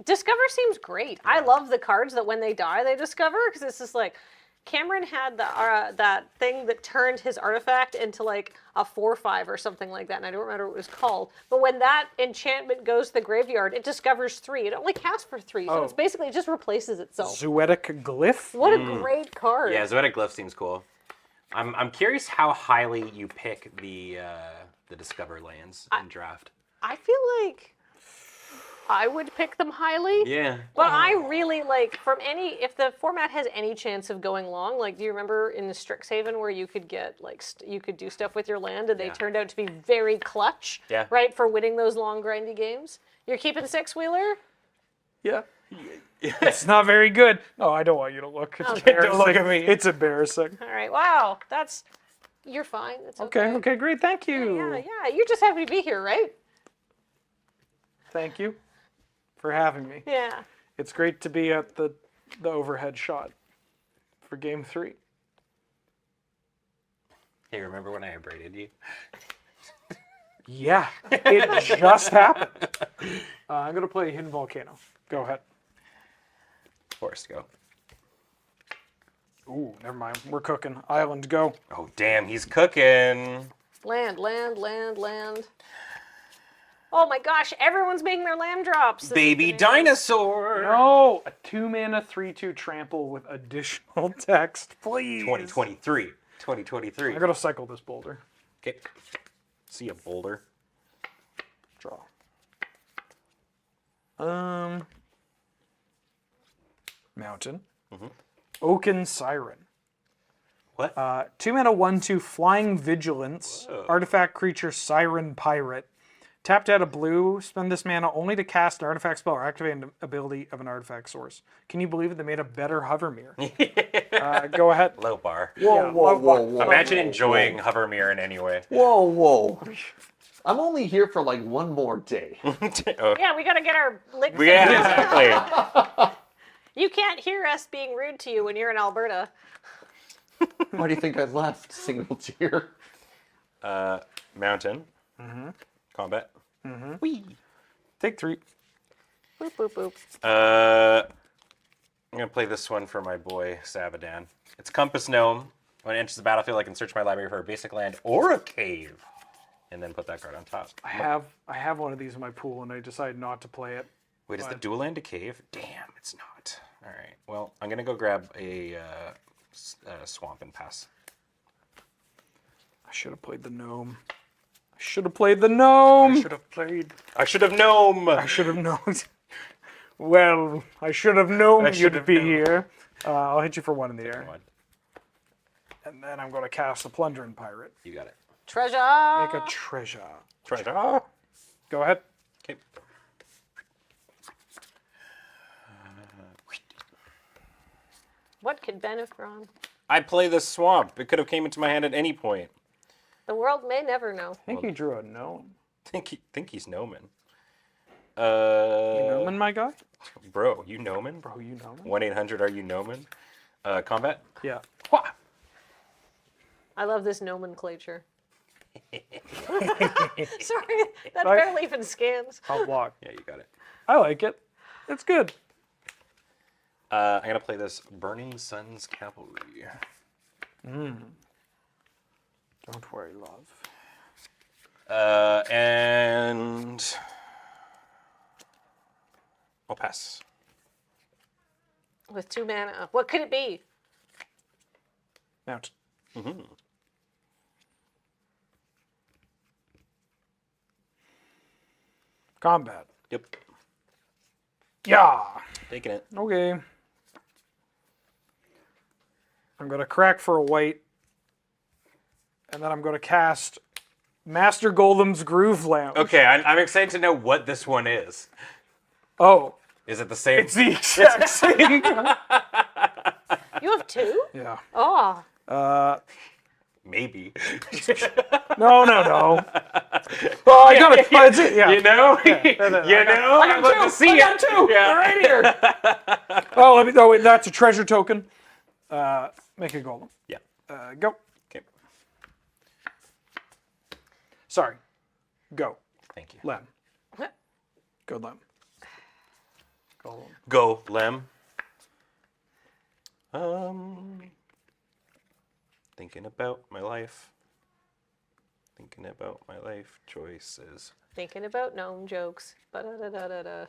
Discover seems great. I love the cards that when they die they discover because it's just like Cameron had that thing that turned his artifact into like a 4/5 or something like that, and I don't remember what it was called. But when that enchantment goes to the graveyard, it discovers 3. It only casts for 3, so it's basically it just replaces itself.
Zoetic Glyph.
What a great card!
Yeah, Zoetic Glyph seems cool. I'm curious how highly you pick the Discover lands in draft.
I feel like I would pick them highly.
Yeah.
But I really like if the format has any chance of going long, like do you remember in the Strixhaven where you could get you could do stuff with your land and they turned out to be very clutch, right, for winning those long grindy games? You're keeping 6-wheeler?
Yeah. It's not very good. No, I don't want you to look. It's embarrassing.
Don't look at me.
It's embarrassing.
All right. Wow. You're fine. It's okay.
Okay, great. Thank you.
Yeah. You're just happy to be here, right?
Thank you for having me.
Yeah.
It's great to be at the overhead shot for game 3.
Hey, remember when I abraded you?
Yeah, it just happened. I'm going to play Hidden Volcano. Go ahead.
Forest, go.
Ooh, never mind. We're cooking. Island, go.
Oh, damn, he's cooking.
Land, land, land, land. Oh my gosh, everyone's making their land drops.
Baby dinosaur.
No, a 2-mana 3/2 trample with additional text, please.
2023. 2023.
I gotta cycle this boulder.
Okay. See a boulder.
Draw. Mountain. Oaken Siren.
What?
2-mana 1/2 Flying Vigilance.
Whoa.
Artifact creature Siren Pirate. Tapped out a blue. Spend this mana only to cast an artifact spell or activate an ability of an artifact source. Can you believe it? They made a better Hovermere. Go ahead.
Low bar.
Whoa.
Imagine enjoying Hovermere in any way.
Whoa. I'm only here for like one more day.
Yeah, we gotta get our licks.
Yeah, exactly.
You can't hear us being rude to you when you're in Alberta.
Why do you think I left? Single tier.
Mountain. Combat.
Whee. Take 3.
Boop, boop, boop.
I'm going to play this one for my boy, Savadan. It's Compass Gnome. When it enters the battlefield, I can search my library for a basic land or a cave. And then put that card on top.
I have one of these in my pool, and I decided not to play it.
Wait, is the dual land a cave? Damn, it's not. All right. Well, I'm going to go grab a swamp and pass.
I should have played the gnome. I should have played the gnome.
I should have known.
I should have known. Well, I should have known you'd be here. I'll hit you for 1 in the air. And then I'm going to cast the Plundering Pirate.
You got it.
Treasure.
Make a treasure.
Treasure.
Go ahead.
Okay.
What could benefit from?
I play this swamp. It could have came into my hand at any point.
The world may never know.
I think you drew a gnome.
Think he's gnoming.
You gnoming, my guy?
Bro, you gnoming?
Bro, you gnoming?
1-800, are you gnoming? Combat?
Yeah.
I love this nomenclature. Sorry, that barely even scans.
I'll block.
Yeah, you got it.
I like it. It's good.
I'm going to play this Burning Sun's Cavalry.
Don't worry, love.
And I'll pass.
With 2 mana. What could it be?
Mount. Combat.
Yep.
Yeah.
Taking it.
Okay. I'm going to crack for a white. And then I'm going to cast Master Golem's Groove Lounge.
Okay, I'm excited to know what this one is.
Oh.
Is it the same?
It's the exact same.
You have 2?
Yeah.
Oh.
Maybe.
No. Oh, I got it. Oh, it's it. Yeah.
You know?
I
I'd love to see
got 2.
Yeah.
They're right here. Oh, let me. Oh, wait, that's a treasure token. Make a golem.
Yeah.
Go.
Okay.
Sorry. Go.
Thank you.
Lem. Go, Lem. Golem.
Go, Lem. Thinking about my life. Thinking about my life choices.
Thinking about gnome jokes. Ba-da-da-da-da-da.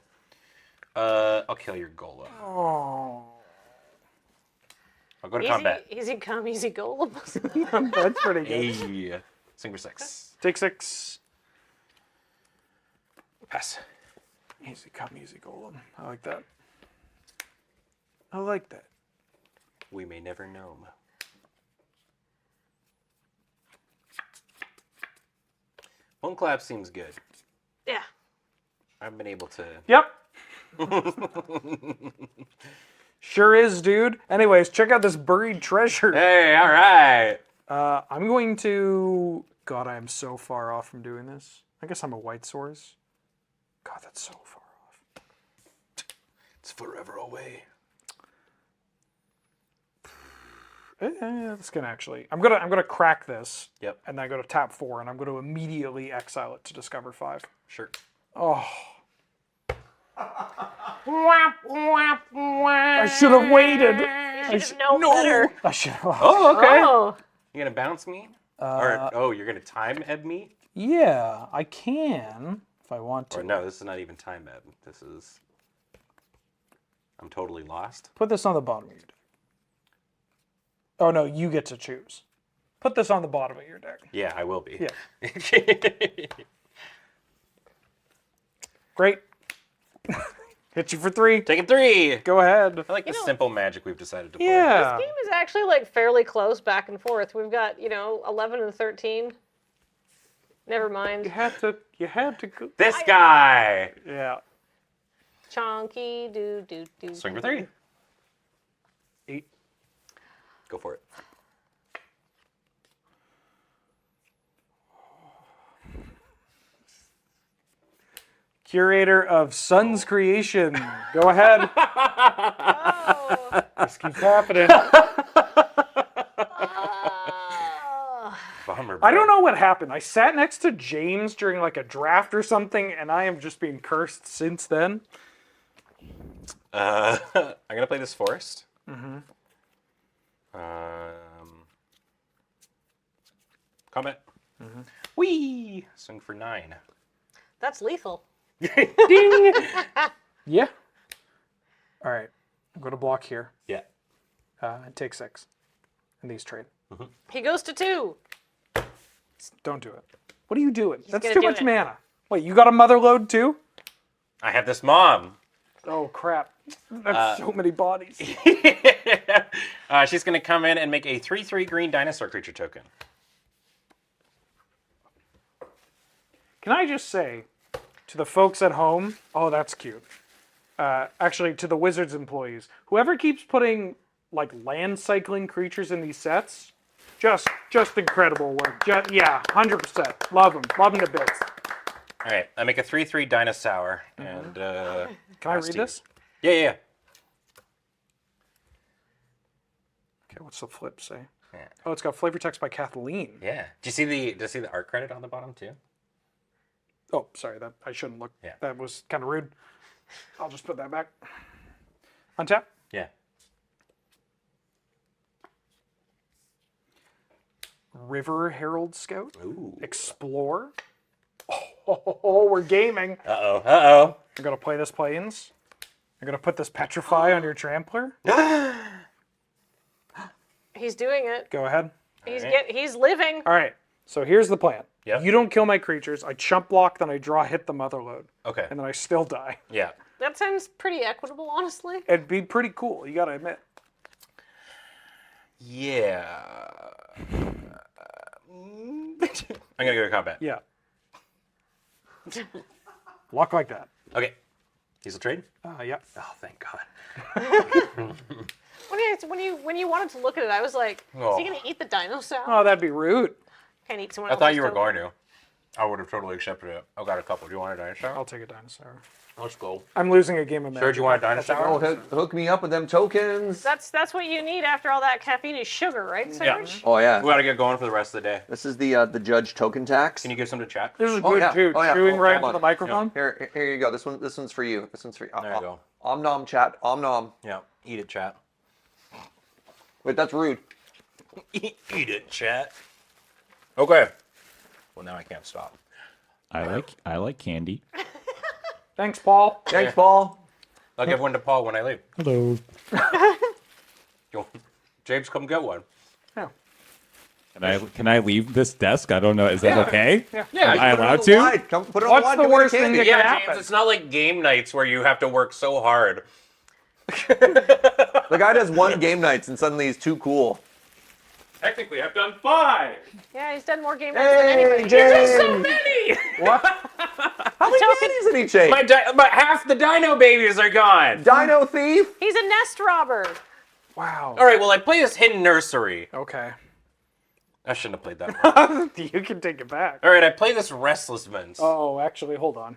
I'll kill your golem.
Oh.
I'll go to combat.
Easy come, easy golem.
That's pretty good.
Hey. Swing for 6.
Take 6.
Pass.
Easy come, easy golem. I like that. I like that.
We may never know. One clap seems good.
Yeah.
I've been able to.
Yep. Sure is, dude. Anyways, check out this buried treasure.
Hey, all right.
I'm going to... God, I am so far off from doing this. I guess I'm a white source. God, that's so far off.
It's forever away.
That's gonna actually. I'm gonna crack this.
Yep.
And then I go to tap 4, and I'm going to immediately exile it to discover 5.
Sure.
Oh. I should have waited.
You should have known better.
I should have.
Oh, okay.
Oh.
You gonna bounce me? Or you're gonna time ebb me?
Yeah, I can if I want to.
Or no, this is not even time ebb. This is. I'm totally lost.
Put this on the bottom of your deck. Oh no, you get to choose. Put this on the bottom of your deck.
Yeah, I will be.
Yeah. Great. Hit you for 3.
Taking 3.
Go ahead.
I like the simple magic we've decided to play.
Yeah.
This game is actually like fairly close back and forth. We've got, 11 and 13. Never mind.
You had to go.
This guy.
Yeah.
Chonky do.
Swing for 3.
8.
Go for it.
Curator of Sun's creation. Go ahead.
Oh.
This keeps happening.
Bummer,
I don't know what happened. I sat next to James during like a draft or something, and I am just being cursed since then.
I'm gonna play this forest.
Mm-hmm.
Comment.
Mm-hmm.
Whee! Swing for 9.
That's lethal.
Ding! Yeah. All right. I'm going to block here.
Yeah.
And take 6. And these trade.
Mm-hmm.
He goes to 2.
Don't do it. What are you doing? That's
gonna
too
do
much
it.
mana. Wait, you got a mother load too?
I have this mom.
Oh, crap. That's so many bodies.
She's gonna come in and make a 3/3 green dinosaur creature token.
Can I just say to the folks at home, oh, that's cute. Actually, to the Wizards employees, whoever keeps putting like land cycling creatures in these sets, just incredible work. Yeah, 100%. Love them to bits.
All right, I make a 3/3 dinosaur, and
Can I read this?
Yeah.
Okay, what's the flip say? Yeah. Oh, it's got flavor text by Kathleen.
Yeah. Do you see the art credit on the bottom too?
Oh, sorry, that I shouldn't look.
Yeah.
That was kind of rude. I'll just put that back. Untap.
Yeah.
River Herald Scout.
Ooh.
Explore. Oh, we're gaming.
Uh-oh.
I'm going to play this plains. I'm going to put this Petrify on your Trampler.
He's doing it.
Go ahead.
He's living.
All right. So here's the plan.
Yep.
You don't kill my creatures. I chump block, then I draw hit the mother load.
Okay.
And then I still die.
Yeah.
That sounds pretty equitable, honestly.
It'd be pretty cool, you got to admit.
Yeah. I'm gonna go to combat.
Yeah. Block like that.
Okay. Diesel trade?
Yeah.
Oh, thank God.
When you wanted to look at it, I was like, is he gonna eat the dino sound?
Oh, that'd be rude.
Can't eat someone
I
else's
thought you were
token.
going to. I would have totally accepted it. I got a couple. Do you want a dinosaur?
I'll take a dinosaur.
Let's go.
I'm losing a game of Magic.
Serge, you want a dinosaur?
Oh, hook me up with them tokens.
That's what you need after all that caffeine is sugar, right, Serge?
Oh yeah.
We gotta get going for the rest of the day.
This is the judge token tax.
Can you give some to chat?
This is
Oh,
good
yeah.
too.
Oh, yeah.
Chewing
Oh,
right
come
into
on.
the microphone.
Here you go. This one's for you. This one's for you.
There you go.
Om nom chat. Om nom.
Yeah. Eat it, chat.
Wait, that's rude.
Eat it, chat. Okay. Well, now I can't stop.
I like candy.
Thanks, Paul.
Thanks, Paul.
I'll give one to Paul when I leave.
Hello.
James, come get one.
Can I leave this desk? I don't know. Is that okay?
Yeah.
Am I allowed to?
Come put it on
What's
line,
the
give me
worst thing
candy.
that can
Yeah,
happen?
James, it's not like game nights where you have to work so hard.
The guy does one game nights and suddenly he's too cool.
Technically, I've done 5.
Yeah, he's done more game nights than anybody.
Hey,
There's so
James.
many.
What?
How many candies did he take?
But half the dino babies are gone.
Dino thief?
He's a nest robber.
Wow.
All right, well, I play this hidden nursery.
Okay.
I shouldn't have played that one.
You can take it back.
All right, I play this restless mince.
Oh, actually, hold on.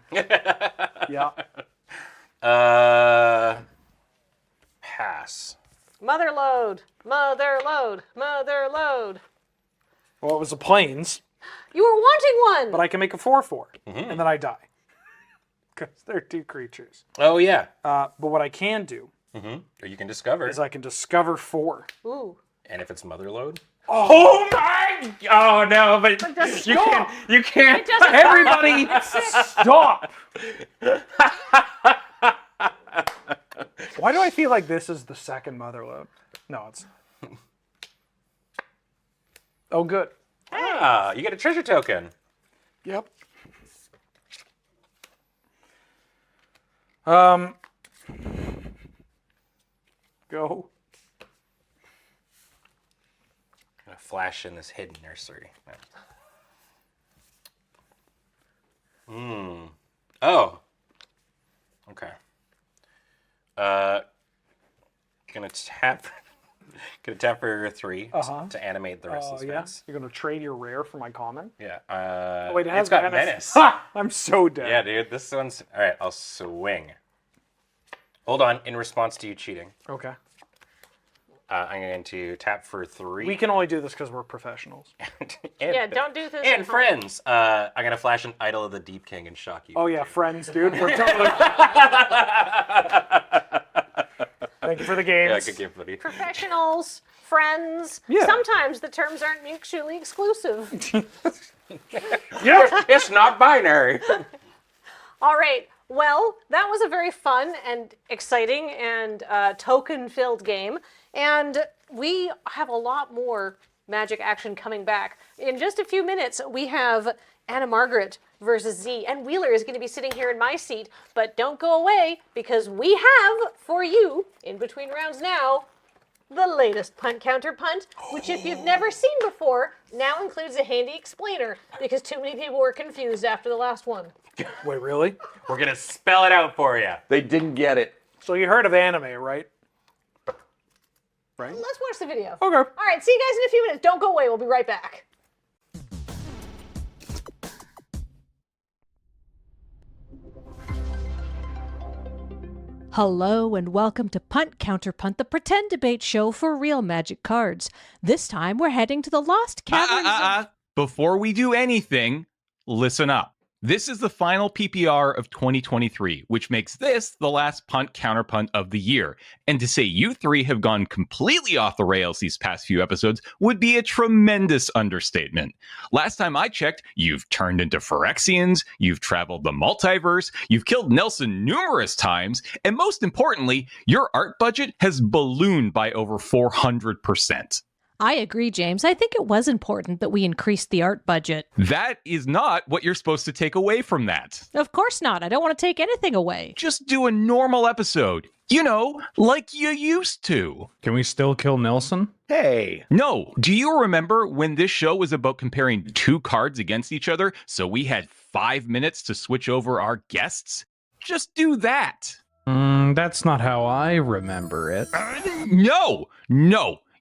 Yeah.
Pass.
Mother load. Mother load. Mother load.
Well, it was the plains,
You were wanting one.
but I can make a 4/4, and then I die. because they're 2 creatures.
Oh, yeah.
But what I can do
Or you can discover.
is I can discover 4.
Ooh.
And if it's Motherlode?
Oh,
my! Oh, no, but you can't. You can't.
It doesn't
everybody stop. Why do I feel like this is the second Motherlode? No, it's... Oh, good.
Ah, you get a treasure token.
Yep. Go.
I'm gonna flash in this hidden nursery. Oh. Okay. Gonna tap. Gonna tap for 3 to animate the rest of the spells.
You're gonna trade your rare for my common?
Yeah.
Oh, wait, it has
it's got menace.
Ha! I'm so dead.
Yeah, dude. This one's all right. I'll swing. Hold on. In response to you cheating,
Okay.
I'm going to tap for 3.
We can only do this because we're professionals.
Yeah, don't do this.
And
at home.
friends. I'm gonna flash an Idol of the Deep King and shock you.
Oh yeah, friends, dude. We're totally. Thank you for the games.
Yeah, good game, buddy.
Professionals, friends.
Yeah.
Sometimes the terms aren't mutually exclusive.
Yeah, it's not binary.
All right. Well, that was a very fun and exciting and token-filled game. And we have a lot more Magic action coming back. In just a few minutes, we have Anna Margaret versus Z. And Wheeler is going to be sitting here in my seat. But don't go away, because we have for you, in between rounds now, the latest Punt Counterpunt, which if you've never seen before, now includes a handy explainer, because too many people were confused after the last one.
Wait, really?
We're gonna spell it out for you.
They didn't get it.
So you heard of anime, right? Right?
Let's watch the video.
Okay.
All right, see you guys in a few minutes. Don't go away. We'll be right back. Hello and welcome to Punt Counterpunt, the pretend debate show for real Magic cards. This time we're heading to the Lost Caverns.
Before we do anything, listen up. This is the final PPR of 2023, which makes this the last Punt Counterpunt of the year. And to say you three have gone completely off the rails these past few episodes would be a tremendous understatement. Last time I checked, you've turned into Phyrexians, you've traveled the multiverse, you've killed Nelson numerous times, and most importantly, your art budget has ballooned by over 400%.
I agree, James. I think it was important that we increased the art budget.
That is not what you're supposed to take away from that.
Of course not. I don't want to take anything away.
Just do a normal episode. You know, like you used to.
Can we still kill Nelson?
Hey. No. Do you remember when this show was about comparing 2 cards against each other, so we had 5 minutes to switch over our guests? Just do that.
That's not how I remember it.
No.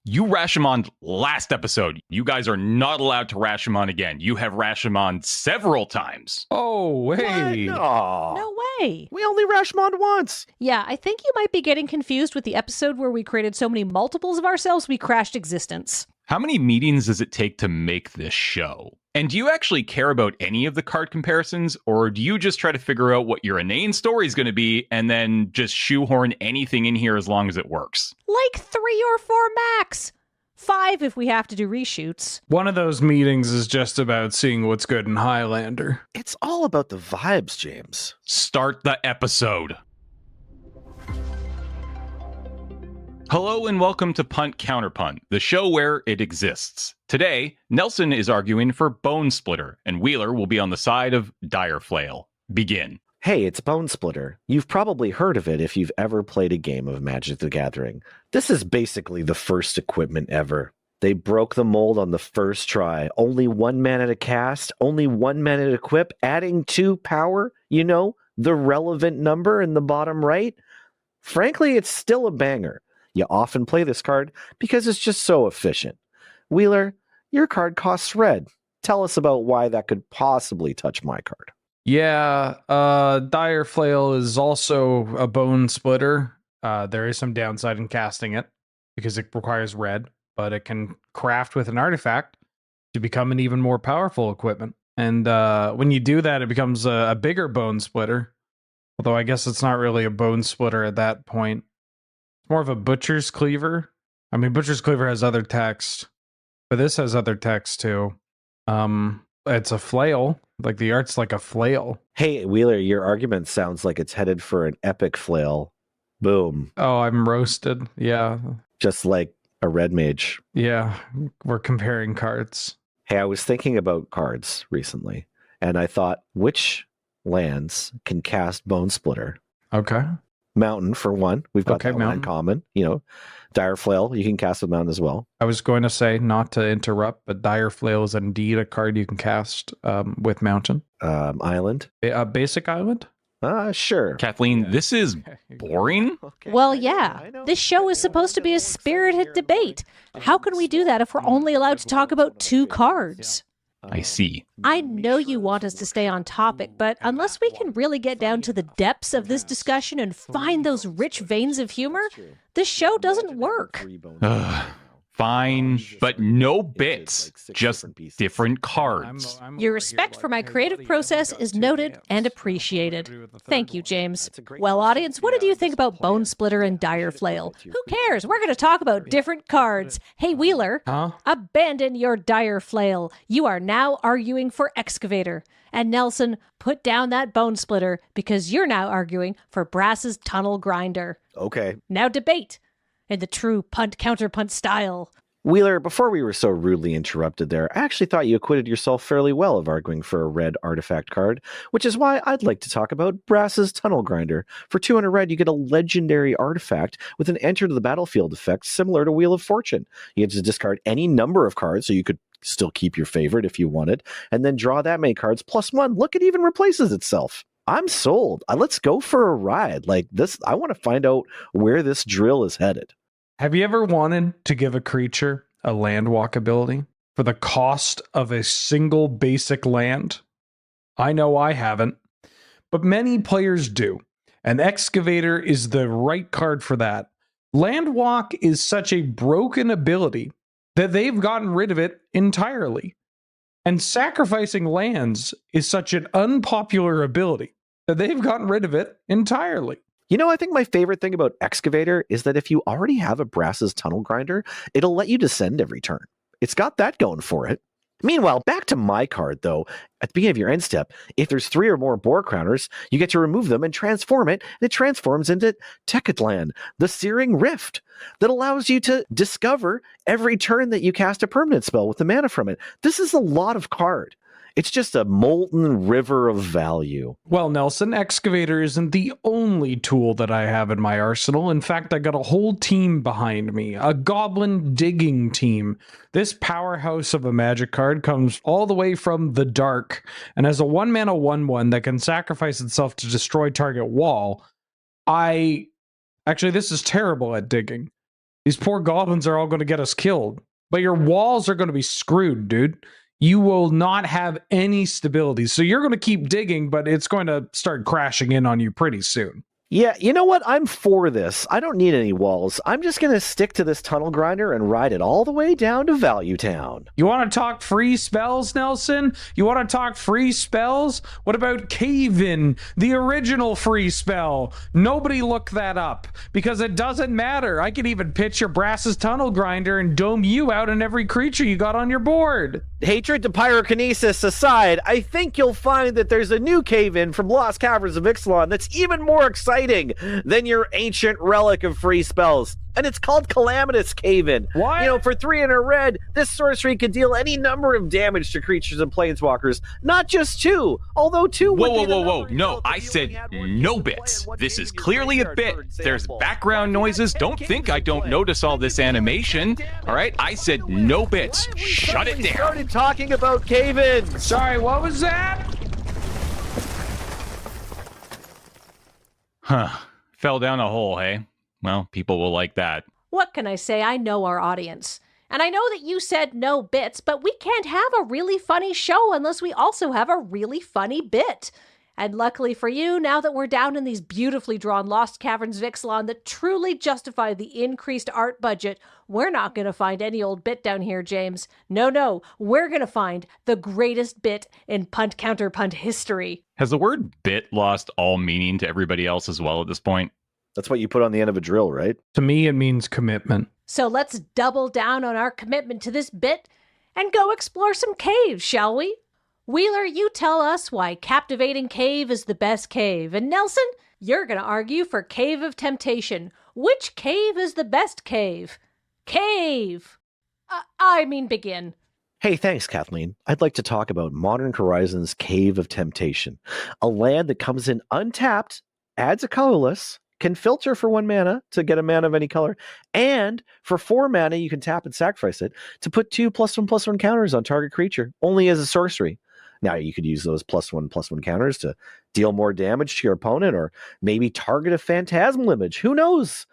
You Rashomon last episode. You guys are not allowed to Rashomon again. You have Rashomon several times.
Oh, hey.
No way.
We only Rashomon once.
Yeah, I think you might be getting confused with the episode where we created so many multiples of ourselves we crashed existence.
How many meetings does it take to make this show? And do you actually care about any of the card comparisons, or do you just try to figure out what your inane story is going to be and then just shoehorn anything in here as long as it works?
Like 3 or 4 max. 5 if we have to do reshoots.
One of those meetings is just about seeing what's good in Highlander.
It's all about the vibes, James.
Start the episode. Hello and welcome to Punt Counterpunt, the show where it exists. Today, Nelson is arguing for Bone Splitter, and Wheeler will be on the side of Dire Flail. Begin.
Hey, it's Bone Splitter. You've probably heard of it if you've ever played a game of Magic the Gathering. This is basically the first equipment ever. They broke the mold on the first try. Only 1 mana to cast, only 1 mana to equip, adding 2 power, you know, the relevant number in the bottom right. Frankly, it's still a banger. You often play this card because it's just so efficient. Wheeler, your card costs red. Tell us about why that could possibly touch my card.
Yeah, Dire Flail is also a Bone Splitter. There is some downside in casting it because it requires red, but it can craft with an artifact to become an even more powerful equipment. And when you do that, it becomes a bigger Bone Splitter.
Although I guess it's not really a bone splitter at that point. It's more of a butcher's cleaver. I mean, butcher's cleaver has other text, but this has other text too. It's a flail. Like the art's like a flail.
Hey, Wheeler, your argument sounds like it's headed for an epic flail. Boom.
Oh, I'm roasted. Yeah.
Just like a red mage.
Yeah. We're comparing cards.
Hey, I was thinking about cards recently, and I thought, which lands can cast Bone Splitter?
Okay.
Mountain, for one. We've got that one in common. You know, Dire Flail, you can cast with Mountain as well.
I was going to say, not to interrupt, but Dire Flail is indeed a card you can cast with Mountain.
Island?
Basic Island?
Sure.
Kathleen, this is boring.
Well, yeah. This show is supposed to be a spirited debate. How can we do that if we're only allowed to talk about 2 cards?
I see.
I know you want us to stay on topic, but unless we can really get down to the depths of this discussion and find those rich veins of humor, this show doesn't work.
Fine, but no bits, just different cards.
Your respect for my creative process is noted and appreciated. Thank you, James. Well, audience, what did you think about Bone Splitter and Dire Flail? Who cares? We're going to talk about different cards. Hey, Wheeler, abandon your Dire Flail. You are now arguing for Excavator. And Nelson, put down that Bone Splitter because you're now arguing for Brass's Tunnel Grinder.
Okay.
Now debate in the true punt counterpunt style.
Wheeler, before we were so rudely interrupted there, I actually thought you acquitted yourself fairly well of arguing for a red artifact card, which is why I'd like to talk about Brass's Tunnel Grinder. For 200 red, you get a legendary artifact with an enter to the battlefield effect similar to Wheel of Fortune. You get to discard any number of cards, so you could still keep your favorite if you wanted, and then draw that many cards +1. Look, it even replaces itself. I'm sold. Let's go for a ride. Like this, I want to find out where this drill is headed.
Have you ever wanted to give a creature a land walk ability for the cost of a single basic land? I know I haven't, but many players do. And Excavator is the right card for that. Land walk is such a broken ability that they've gotten rid of it entirely. And sacrificing lands is such an unpopular ability that they've gotten rid of it entirely.
You know, I think my favorite thing about Excavator is that if you already have a Brass's Tunnel Grinder, it'll let you descend every turn. It's got that going for it. Meanwhile, back to my card, though. At the beginning of your end step, if there's 3 or more Boar Crowners, you get to remove them and transform it, and it transforms into Tekatlan, the Searing Rift, that allows you to discover every turn that you cast a permanent spell with the mana from it. This is a lot of card. It's just a molten river of value.
Well, Nelson, Excavator isn't the only tool that I have in my arsenal. In fact, I got a whole team behind me, a goblin digging team. This powerhouse of a magic card comes all the way from the dark, and as a 1-mana 1/1 that can sacrifice itself to destroy target wall, Actually, this is terrible at digging. These poor goblins are all going to get us killed. But your walls are going to be screwed, dude. You will not have any stability. So you're going to keep digging, but it's going to start crashing in on you pretty soon.
Yeah, you know what? I'm for this. I don't need any walls. I'm just going to stick to this tunnel grinder and ride it all the way down to Value Town.
You want to talk free spells, Nelson? You want to talk free spells? What about Cave In, the original free spell? Nobody look that up because it doesn't matter. I can even pitch your Brass's Tunnel Grinder and dome you out on every creature you got on your board.
Hatred to pyrokinesis aside, I think you'll find that there's a new Cave In from Lost Caverns of Ixalan that's even more exciting than your ancient relic of free spells. And it's called Calamitous Cave In.
What?
You know, for 3 and a red, this sorcery can deal any number of damage to creatures and planeswalkers, not just 2. Although 2 would be
Whoa. No, I said no bits. This is clearly a bit. There's background noises. Don't think I don't notice all this animation. All right? I said no bits. Shut it down.
Started talking about Cave In.
Sorry, what was that?
Huh. Fell down a hole, hey? Well, people will like that.
What can I say? I know our audience. And I know that you said no bits, but we can't have a really funny show unless we also have a really funny bit.
And luckily for you, now that we're down in these beautifully drawn Lost Caverns of Ixalan that truly justify the increased art budget, we're not going to find any old bit down here, James. No, we're going to find the greatest bit in Punt Counterpunt history.
Has the word bit lost all meaning to everybody else as well at this point?
That's what you put on the end of a drill, right?
To me, it means commitment.
So let's double down on our commitment to this bit and go explore some caves, shall we? Wheeler, you tell us why Captivating Cave is the best cave. And Nelson, you're going to argue for Cave of Temptation. Which cave is the best cave? Cave! Begin.
Hey, thanks, Kathleen. I'd like to talk about Modern Horizons Cave of Temptation, a land that comes in untapped, adds a colorless, can filter for 1 mana to get a mana of any color, and for 4 mana you can tap and sacrifice it to put 2 +1/+1 counters on target creature, only as a sorcery. Now you could use those +1/+1 counters to deal more damage to your opponent, or maybe target a phantasmal image. Who knows?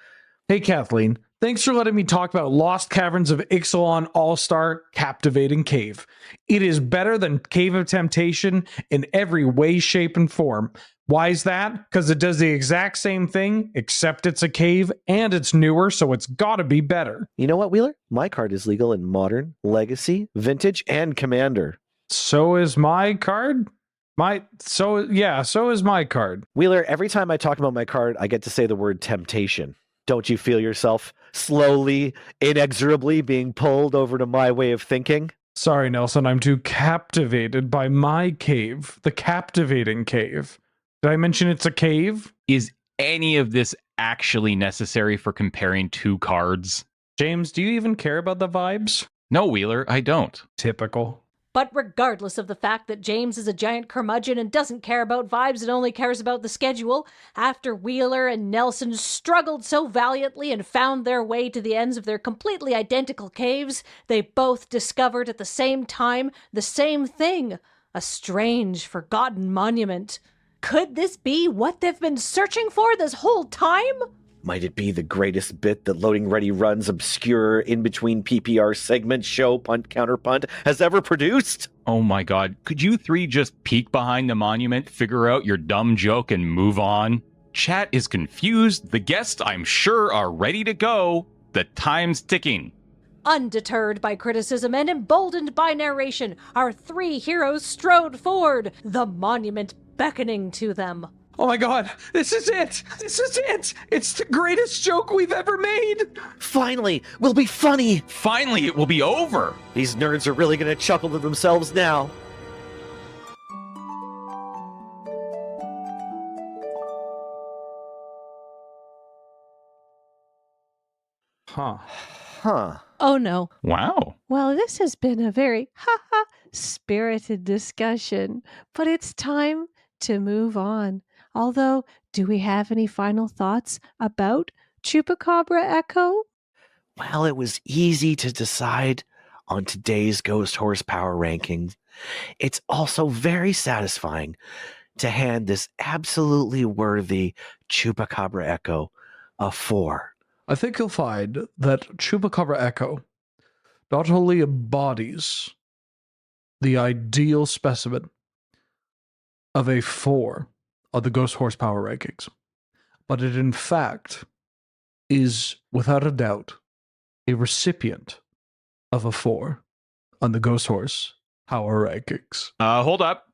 Hey, Kathleen. Thanks for letting me talk about Lost Caverns of Ixalan All-Star Captivating Cave. It is better than Cave of Temptation in every way, shape, and form. Why is that? Because it does the exact same thing, except it's a cave, and it's newer, so it's gotta be better.
You know what, Wheeler? My card is legal in Modern, Legacy, Vintage, and Commander.
So is my card? So is my card.
Wheeler, every time I talk about my card, I get to say the word temptation. Don't you feel yourself slowly, inexorably being pulled over to my way of thinking?
Sorry, Nelson, I'm too captivated by my cave, the Captivating Cave. Did I mention it's a cave?
Is any of this actually necessary for comparing 2 cards?
James, do you even care about the vibes?
No, Wheeler, I don't.
Typical.
But regardless of the fact that James is a giant curmudgeon and doesn't care about vibes and only cares about the schedule, after Wheeler and Nelson struggled so valiantly and found their way to the ends of their completely identical caves, they both discovered at the same time the same thing: a strange, forgotten monument. Could this be what they've been searching for this whole time?
Might it be the greatest bit that Loading Ready Run's obscure in-between PPR segment show Punt Counterpunt has ever produced?
Oh my god, could you 3 just peek behind the monument, figure out your dumb joke, and move on? Chat is confused, the guests, I'm sure, are ready to go. The time's ticking.
Undeterred by criticism and emboldened by narration, our 3 heroes strode forward, the monument beckoning to them.
Oh my god, this is it! This is it! It's the greatest joke we've ever made!
Finally, we'll be funny!
Finally, it will be over!
These nerds are really gonna chuckle to themselves now.
Huh.
Oh no.
Wow.
Well, this has been a very spirited discussion, but it's time to move on. Although, do we have any final thoughts about Chupacabra Echo?
Well, it was easy to decide on today's Ghost Horsepower rankings. It's also very satisfying to hand this absolutely worthy Chupacabra Echo a 4.
I think you'll find that Chupacabra Echo not only embodies the ideal specimen of a 4 on the Ghost Horsepower rankings, but it in fact is, without a doubt, a recipient of a 4 on the Ghost Horse Power rankings.
Hold up.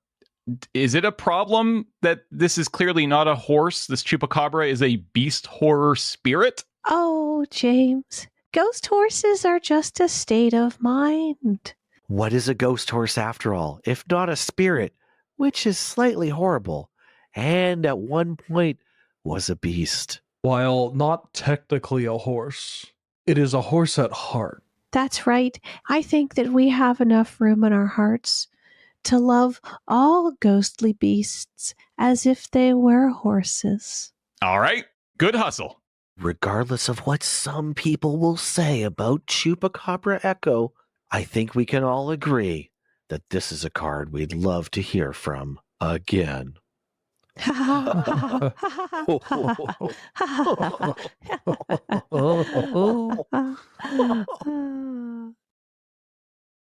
Is it a problem that this is clearly not a horse? This Chupacabra is a beast horror spirit?
Oh, James, ghost horses are just a state of mind.
What is a ghost horse after all, if not a spirit, which is slightly horrible, and at one point was a beast?
While not technically a horse, it is a horse at heart.
That's right. I think that we have enough room in our hearts to love all ghostly beasts as if they were horses.
All right, good hustle.
Regardless of what some people will say about Chupacabra Echo, I think we can all agree that this is a card we'd love to hear from again.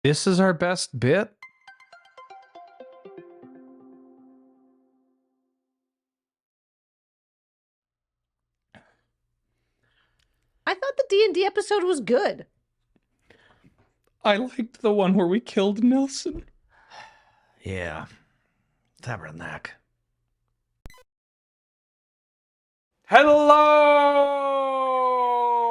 This is our best bit?
episode was good.
I liked the one where we killed Nelson.
Yeah. Tabernacle.
Hello,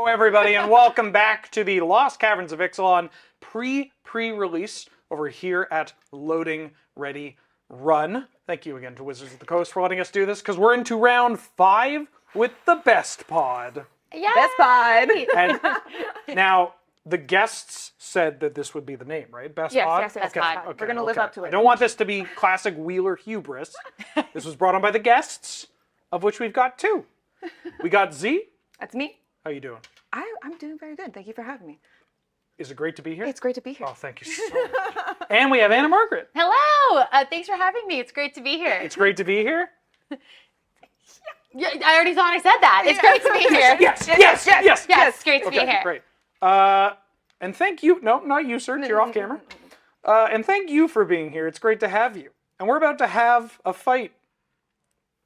everybody, and welcome back to the Lost Caverns of Ixalan pre-release over here at Loading Ready Run. Thank you again to Wizards of the Coast for letting us do this, because we're into round 5 with the best pod.
Yeah.
Best pod.
And now, the guests said that this would be the name, right? Best
Yes,
pod?
yes, yes,
Okay,
best pod.
okay,
We're gonna live
okay.
up to it.
I don't want this to be classic Wheeler hubris. This was brought on by the guests, of which we've got 2. We got Z.
That's me.
How you doing?
I'm doing very good. Thank you for having me.
Is it great to be here?
It's great to be here.
Oh, thank you so much. And we have Anna Margaret.
Hello. Thanks for having me. It's great to be here.
It's great to be here.
Yeah, I already thought I said that. It's great to be here.
Yes.
Yes, it's great to be
Okay,
here.
great. And thank you. No, not you, Serge. You're off camera. And thank you for being here. It's great to have you. And we're about to have a fight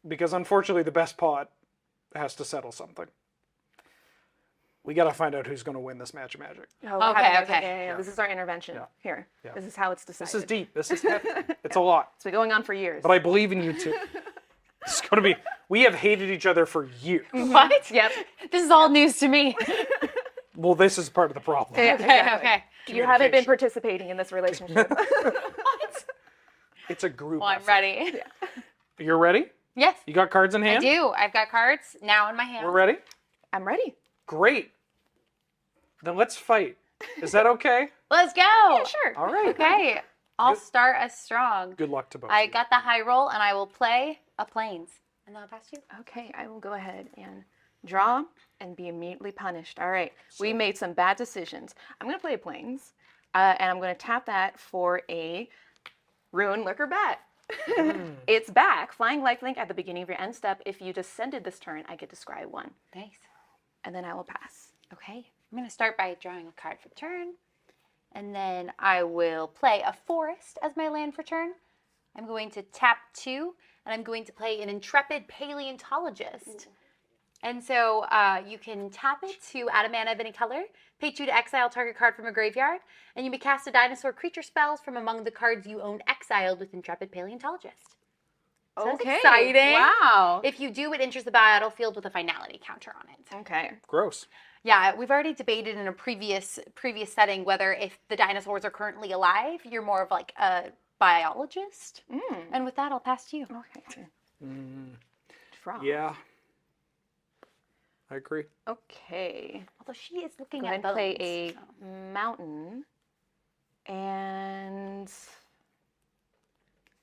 because unfortunately the best pod has to settle something. We got to find out who's going to win this match of Magic.
Oh,
Okay, okay.
Yeah. This is our intervention here.
Yeah.
This is how it's decided.
This is deep. This is heavy. It's a lot.
It's been going on for years.
But I believe in you too. It's going to be. We have hated each other for years.
What?
Yep.
This is all news to me.
Well, this is part of the problem.
Yeah,
Okay,
exactly.
okay.
You haven't been participating in this relationship.
It's a group.
Well, I'm
effort.
ready.
You're ready?
Yes,
You got cards in
I
hand?
do. I've got cards now in my hand.
We're ready?
I'm ready.
Great. Then let's fight. Is that okay?
Let's go.
Yeah, sure.
All right.
Okay. I'll start us strong.
Good luck to both.
I got the high roll, and I will play a plains. And then I'll pass you.
Okay, I will go ahead and draw and be immediately punished. All right, we made some bad decisions. I'm going to play a Plains, and I'm going to tap that for a Ruin Lurker Bat. It's back. Flying lifelink at the beginning of your end step. If you descended this turn, I get to scry 1.
Nice.
And then I will pass.
Okay. I'm going to start by drawing a card for turn. And then I will play a forest as my land for turn. I'm going to tap 2, and I'm going to play an intrepid paleontologist. And so you can tap it to add a mana of any color, pay 2 to exile target card from a graveyard, and you may cast a dinosaur creature spells from among the cards you own exiled with Intrepid Paleontologist. So that's exciting.
Wow.
If you do, it enters the battlefield with a finality counter on it.
Okay.
Gross.
Yeah, we've already debated in a previous setting whether if the dinosaurs are currently alive, you're more of like a biologist. And with that, I'll pass to you.
Okay. Draw.
Yeah. I agree.
Okay.
Although she is looking
Go
at
ahead and play
bones,
a mountain and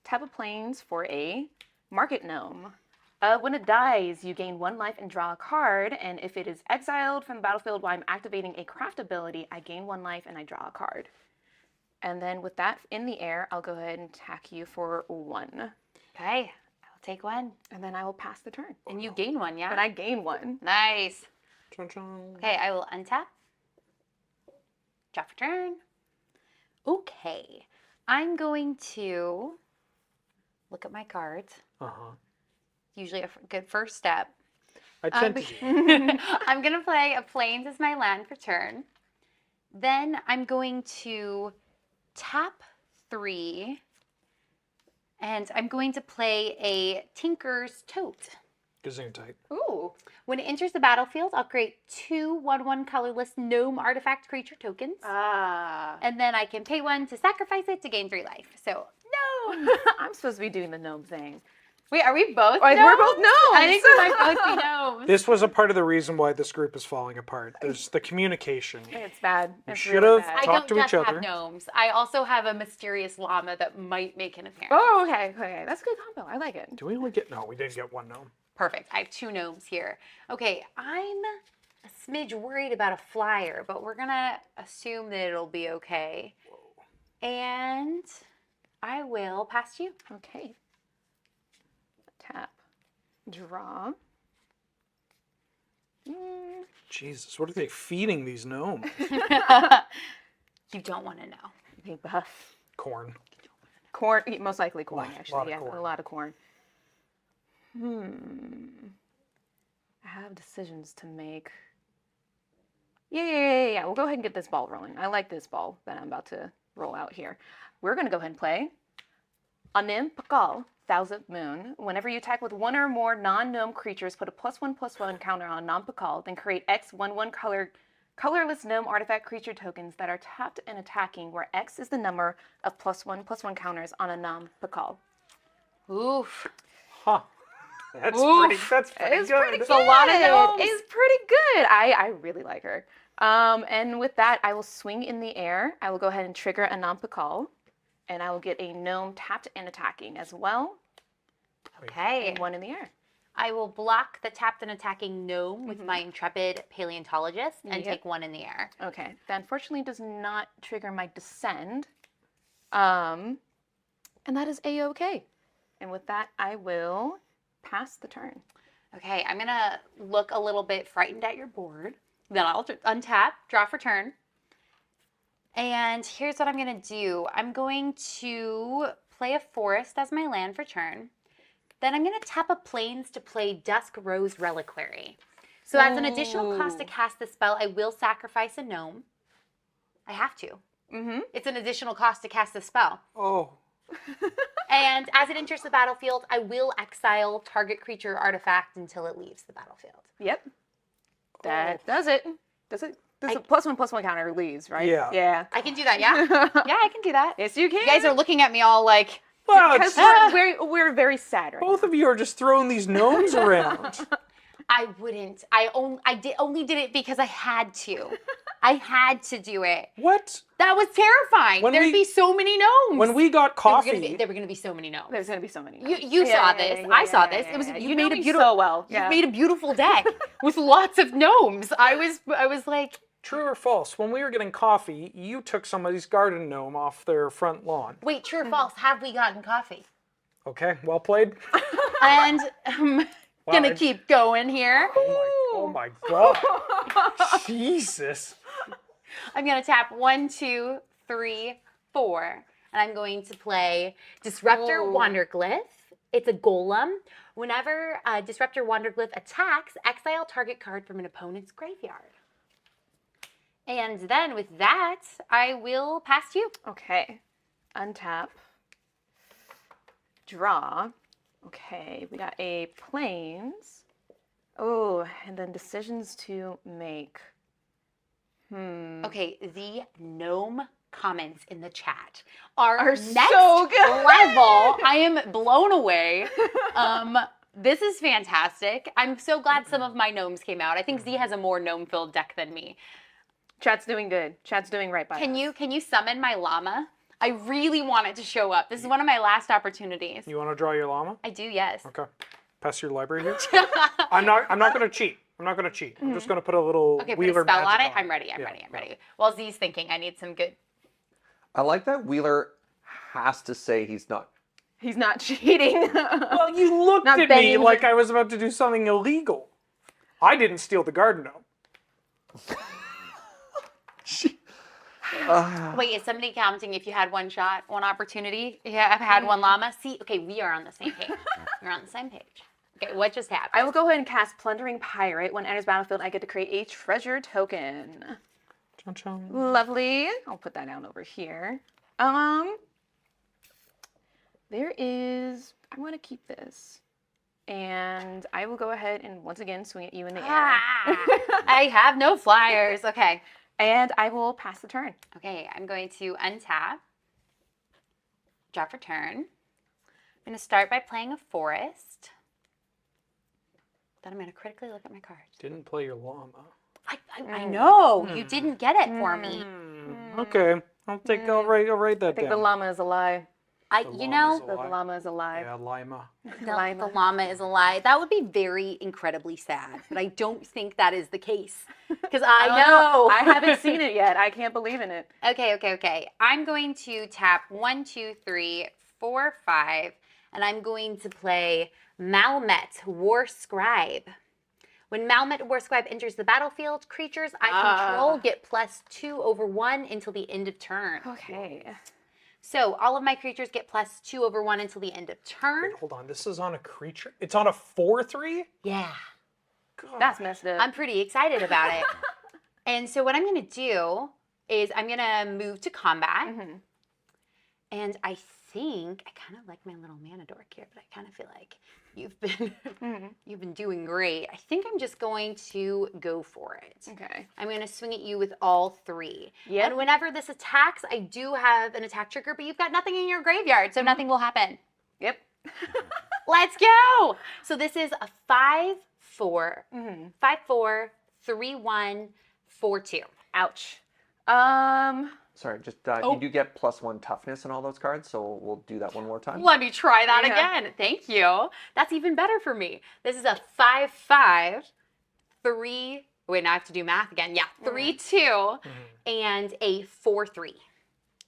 tap a plains for a market gnome. When it dies, you gain 1 life and draw a card, and if it is exiled from the battlefield while I'm activating a craft ability, I gain 1 life and I draw a card. And then with that in the air, I'll go ahead and attack you for 1.
Okay, I'll take 1.
And then I will pass the turn.
And you gain 1, yeah?
And I gain 1.
Nice.
Chun chun.
Okay, I will untap. Draw for turn. Okay, I'm going to look at my cards.
Uh-huh.
Usually a good first step.
I tend to do.
I'm going to play a plains as my land for turn. Then I'm going to tap 3. And I'm going to play a Tinker's Tote.
Gesundheit.
Ooh.
When it enters the battlefield, I'll create 2 1/1 colorless gnome artifact creature tokens.
Ah.
And then I can pay 1 to sacrifice it to gain 3 life. So, no!
I'm supposed to be doing the gnome thing.
Wait, are we both
We're
gnomes?
both gnomes.
I think we might both be gnomes.
This was a part of the reason why this group is falling apart. There's the communication.
It's bad.
You
It's
should
really
have
bad.
talked to
I don't
each
just
other.
have gnomes. I also have a mysterious llama that might make an appearance.
Oh, okay, okay. That's a good combo. I like it.
Do we only get... No, we didn't get 1 gnome.
Perfect. I have 2 gnomes here. Okay, I'm a smidge worried about a flyer, but we're going to assume that it'll be okay. And I will pass to you.
Okay. Tap. Draw.
Jesus, what are they feeding these gnomes?
You don't want to know.
Big buff.
Corn.
Corn, most likely corn,
Lot
actually.
of
Yeah,
corn.
a lot of corn. I have decisions to make. Yeah. We'll go ahead and get this ball rolling. I like this ball that I'm about to roll out here. We're going to go ahead and play Anim Pakal, Thousandth Moon. Whenever you attack with one or more non-gnome creatures, put a +1/+1 counter on non-Pakal, then create X 1/1 colorless gnome artifact creature tokens that are tapped and attacking, where X is the number of +1/+1 counters on a non-Pakal. Oof.
Huh. That's
Oof.
pretty
It's
good.
pretty good. It's a lot of gnomes. It's pretty good. I really like her. And with that, I will swing in the air. I will go ahead and trigger a non-Pakal, and I will get a gnome tapped and attacking as well.
Okay.
And one in the air.
I will block the tapped and attacking gnome with my intrepid paleontologist and take one in the air.
Okay. That unfortunately does not trigger my descend. And that is A-okay. And with that, I will pass the turn.
Okay, I'm gonna look a little bit frightened at your board. Then I'll untap, draw for turn. And here's what I'm gonna do. I'm going to play a forest as my land for turn. Then I'm gonna tap a plains to play Dusk Rose Reliquary. So as an additional cost to cast the spell, I will sacrifice a gnome. I have to. It's an additional cost to cast the spell.
Oh.
And as it enters the battlefield, I will exile target creature or artifact until it leaves the battlefield.
Yep. That does it. Does it? This is a +1/+1 counter leaves, right?
Yeah.
Yeah.
I can do that, yeah? Yeah, I can do that.
Yes, you can.
You guys are looking at me all like...
Well,
Because we're very sad right
both of you are just throwing these gnomes around.
I wouldn't. I only did it because I had to. I had to do it.
What?
That was terrifying. There'd be so many gnomes.
When we got coffee,
there were gonna be so many gnomes.
There's gonna be so many.
You saw this. I saw this. It was you made a beautiful.
so well.
You made a beautiful deck with lots of gnomes. I was like.
True or false? When we were getting coffee, you took somebody's garden gnome off their front lawn.
Wait, true or false? Have we gotten coffee?
Okay, well played.
And I'm gonna keep going here.
Oh my god. Jesus.
I'm gonna tap 1, 2, 3, 4, and I'm going to play Disruptor Wanderglyph. It's a golem. Whenever Disruptor Wanderglyph attacks, exile target card from an opponent's graveyard. And then with that, I will pass to you.
Okay. Untap. Draw. Okay, we got a plains. Oh, and then decisions to make.
Okay, the gnome comments in the chat are next
so good.
level. I am blown away. This is fantastic. I'm so glad some of my gnomes came out. I think Z has a more gnome-filled deck than me.
Chat's doing good. Chat's doing right by us.
Can you summon my llama? I really want it to show up. This is one of my last opportunities.
You want to draw your llama?
I do, yes.
Okay. Pass your library here. I'm not gonna cheat. I'm not gonna cheat. I'm just gonna put a little
Okay, put
Wheeler
a spell on
magic
it. I'm ready. I'm ready. While Z's thinking, I need some good.
I like that Wheeler has to say he's not.
He's not cheating.
Well, you looked at me like I was about to do something illegal. I didn't steal the garden gnome.
Wait, is somebody counting if you had one shot, one opportunity? Yeah, I've had one llama. See, okay, we are on the same page. We're on the same page. Okay, what just happened?
I will go ahead and cast Plundering Pirate. When it enters battlefield, I get to create a treasure token.
Chun-chun.
Lovely. I'll put that down over here. There is. I want to keep this. And I will go ahead and once again swing at you in the air.
I have no flyers. Okay.
And I will pass the turn.
Okay, I'm going to untap, draw for turn. I'm going to start by playing a forest. Then I'm going to critically look at my cards.
Didn't play your llama.
I know. You didn't get it for me.
Okay, I'll write that
I think
down.
the llama is a lie.
The
llama is a lie.
Yeah, lima.
The llama is a lie. That would be very incredibly sad, but I don't think that is the case. Because I know.
I haven't seen it yet. I can't believe in it.
Okay. I'm going to tap 1, 2, 3, 4, 5, and I'm going to play Malmet, War Scribe. When Malmet War Scribe enters the battlefield, creatures I control get +2/1 until the end of turn.
Okay.
So all of my creatures get +2/1 until the end of turn.
Wait, hold on, this is on a creature? It's on a 4/3?
Yeah.
God. That's messed up.
I'm pretty excited about it. And so what I'm going to do is I'm going to move to combat. And I think I kind of like my little mana dork here, but I kind of feel like you've been doing great. I think I'm just going to go for it.
Okay.
I'm going to swing at you with all 3.
Yep.
And whenever this attacks, I do have an attack trigger, but you've got nothing in your graveyard, so nothing will happen.
Yep.
Let's go. So this is a 5/4, 5/4, 3/1, 4/2.
Ouch.
Sorry, just you do get +1 toughness on all those cards, so we'll do that one more time.
Let me try that again. Thank you. That's even better for me. This is a 5/5, 3. Wait, now I have to do math again. Yeah, 3/2, and a 4/3.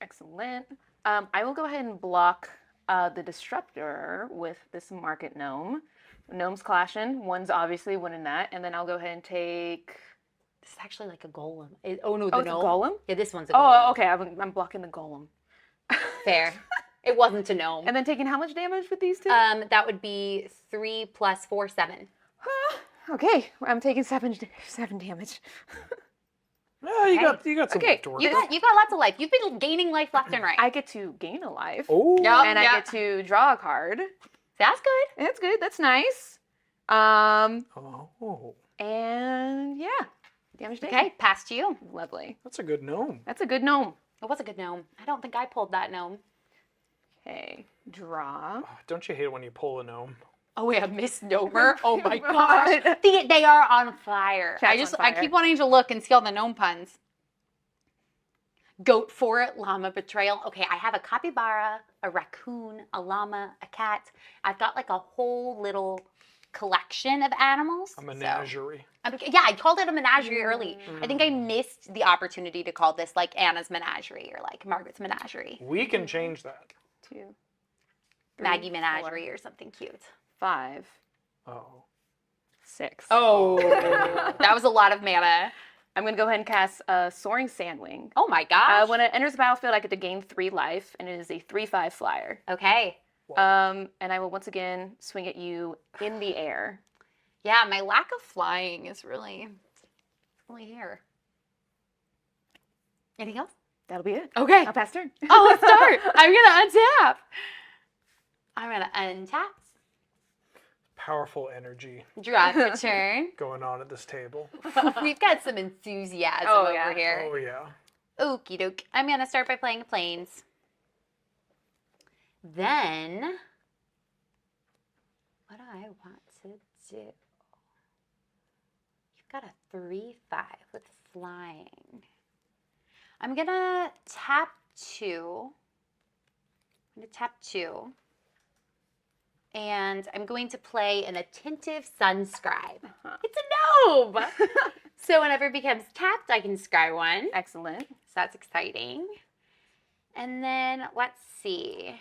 Excellent. I will go ahead and block the Disruptor with this Market Gnome. Gnomes clashing. One's obviously winning that, and then I'll go ahead and take.
This is actually like a golem. Oh no,
it's a golem?
Yeah, this one's a golem.
Oh, okay. I'm blocking the golem.
Fair. It wasn't a gnome.
And then taking how much damage with these two?
That would be 3 + 4, 7.
Okay, I'm taking 7 damage.
Well, you got some life to work with.
You've got lots of life. You've been gaining life left and right.
I get to gain a life.
Oh.
And I get to draw a card.
That's good.
That's good. That's nice.
Oh.
And yeah. Damage taken.
Okay, pass to you.
Lovely.
That's a good gnome.
That's a good gnome.
It was a good gnome. I don't think I pulled that gnome.
Okay, draw.
Don't you hate it when you pull a gnome?
Oh yeah, misnomer. Oh my gosh. They are on fire.
Chat's on fire.
I keep wanting to look and see all the gnome puns. Goat for it, llama betrayal. Okay, I have a capybara, a raccoon, a llama, a cat. I've got like a whole little collection of animals.
A menagerie.
Yeah, I called it a menagerie early. I think I missed the opportunity to call this like Anna's menagerie or like Margaret's menagerie.
We can change that.
2, 3,
Maggie menagerie or something cute.
5.
Oh.
6.
Oh, that was a lot of mana.
I'm going to go ahead and cast Soaring Sandwing.
Oh my gosh.
When it enters the battlefield, I get to gain 3 life, and it is a 3/5 flyer.
Okay.
And I will once again swing at you in the air.
Yeah, my lack of flying is really here. Anything else?
That'll be it.
Okay.
I'll pass turn.
Oh, let's start. I'm going to untap. I'm going to untap.
Powerful energy.
Drop your turn.
Going on at this table.
We've got some enthusiasm over here.
Oh, yeah.
Okie doke. I'm going to start by playing planes. Then, what do I want to do? You've got a 3/5 with flying. I'm going to tap 2. I'm going to tap 2. And I'm going to play an Attentive Sunscribe. It's a gnome! So whenever it becomes tapped, I can scry 1.
Excellent.
So that's exciting. And then, let's see.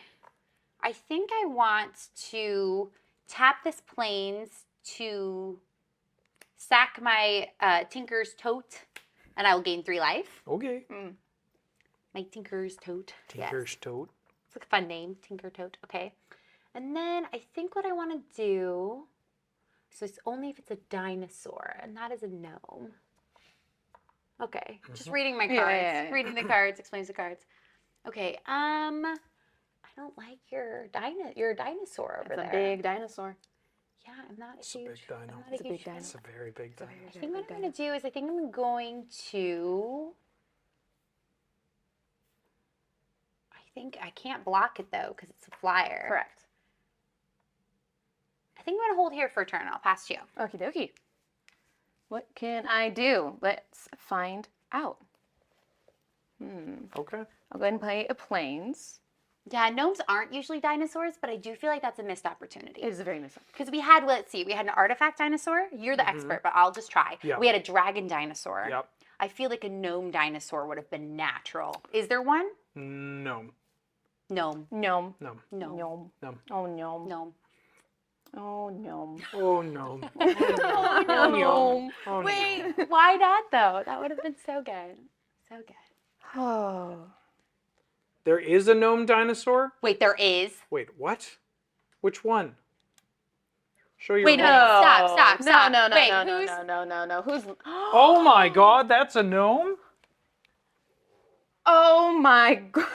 I think I want to tap this plains to sack my Tinker's Tote, and I will gain 3 life.
Okay.
My Tinker's Tote.
Tinker's Tote.
It's like a fun name, Tinker Tote. Okay. And then I think what I want to do, so it's only if it's a dinosaur, and that is a gnome. Okay, just reading my cards.
Yeah.
Reading the cards explains the cards. Okay, I don't like your dinosaur over
It's
there.
a big dinosaur.
Yeah, I'm not
It's a big dino.
I'm not
It's a
huge
big dino.
fan.
It's a very big dino.
I think what I'm going to do is I think I'm going to... I think I can't block it though because it's a flyer.
Correct.
I think I'm going to hold here for a turn. I'll pass to you.
Okie dokie. What can I do? Let's find out.
Okay.
I'll go ahead and play a plains.
Yeah, gnomes aren't usually dinosaurs, but I do feel like that's a missed opportunity.
It is a very missed opportunity.
Because we had, let's see, we had an artifact dinosaur. You're the expert, but I'll just try.
Yeah.
We had a dragon dinosaur.
Yep.
I feel like a gnome dinosaur would have been natural. Is there one?
No.
Gnome.
Gnome.
No.
Gnome.
Gnome.
No.
Oh, gnome.
Gnome.
Oh, gnome.
Oh, no.
Oh, no.
Oh,
Wait, why not though? That would have been so good. So good.
Oh.
There is a gnome dinosaur?
Wait, there is?
Wait, what? Which one? Show your
Wait,
gnome.
stop.
No.
Wait,
No. Who's?
Oh my God, that's a gnome.
Oh my God.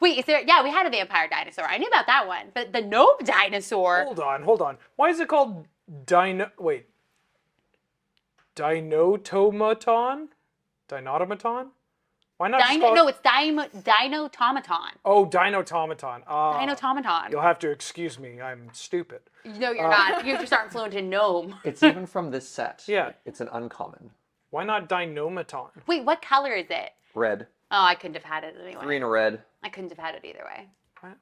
Wait, is there? Yeah, we had a vampire dinosaur. I knew about that one, but the gnome dinosaur.
Hold on. Why is it called Dinotomaton? Dinotomaton? Why not just call it...
No, it's Dinotomaton.
Oh, Dinotomaton.
Dinotomaton.
You'll have to excuse me. I'm stupid.
No, you're not. You just aren't fluent in gnome.
It's even from this set.
Yeah.
It's an uncommon.
Why not Dinomaton?
Wait, what color is it?
Red.
Oh, I couldn't have had it anyway.
3 and a red.
I couldn't have had it either way.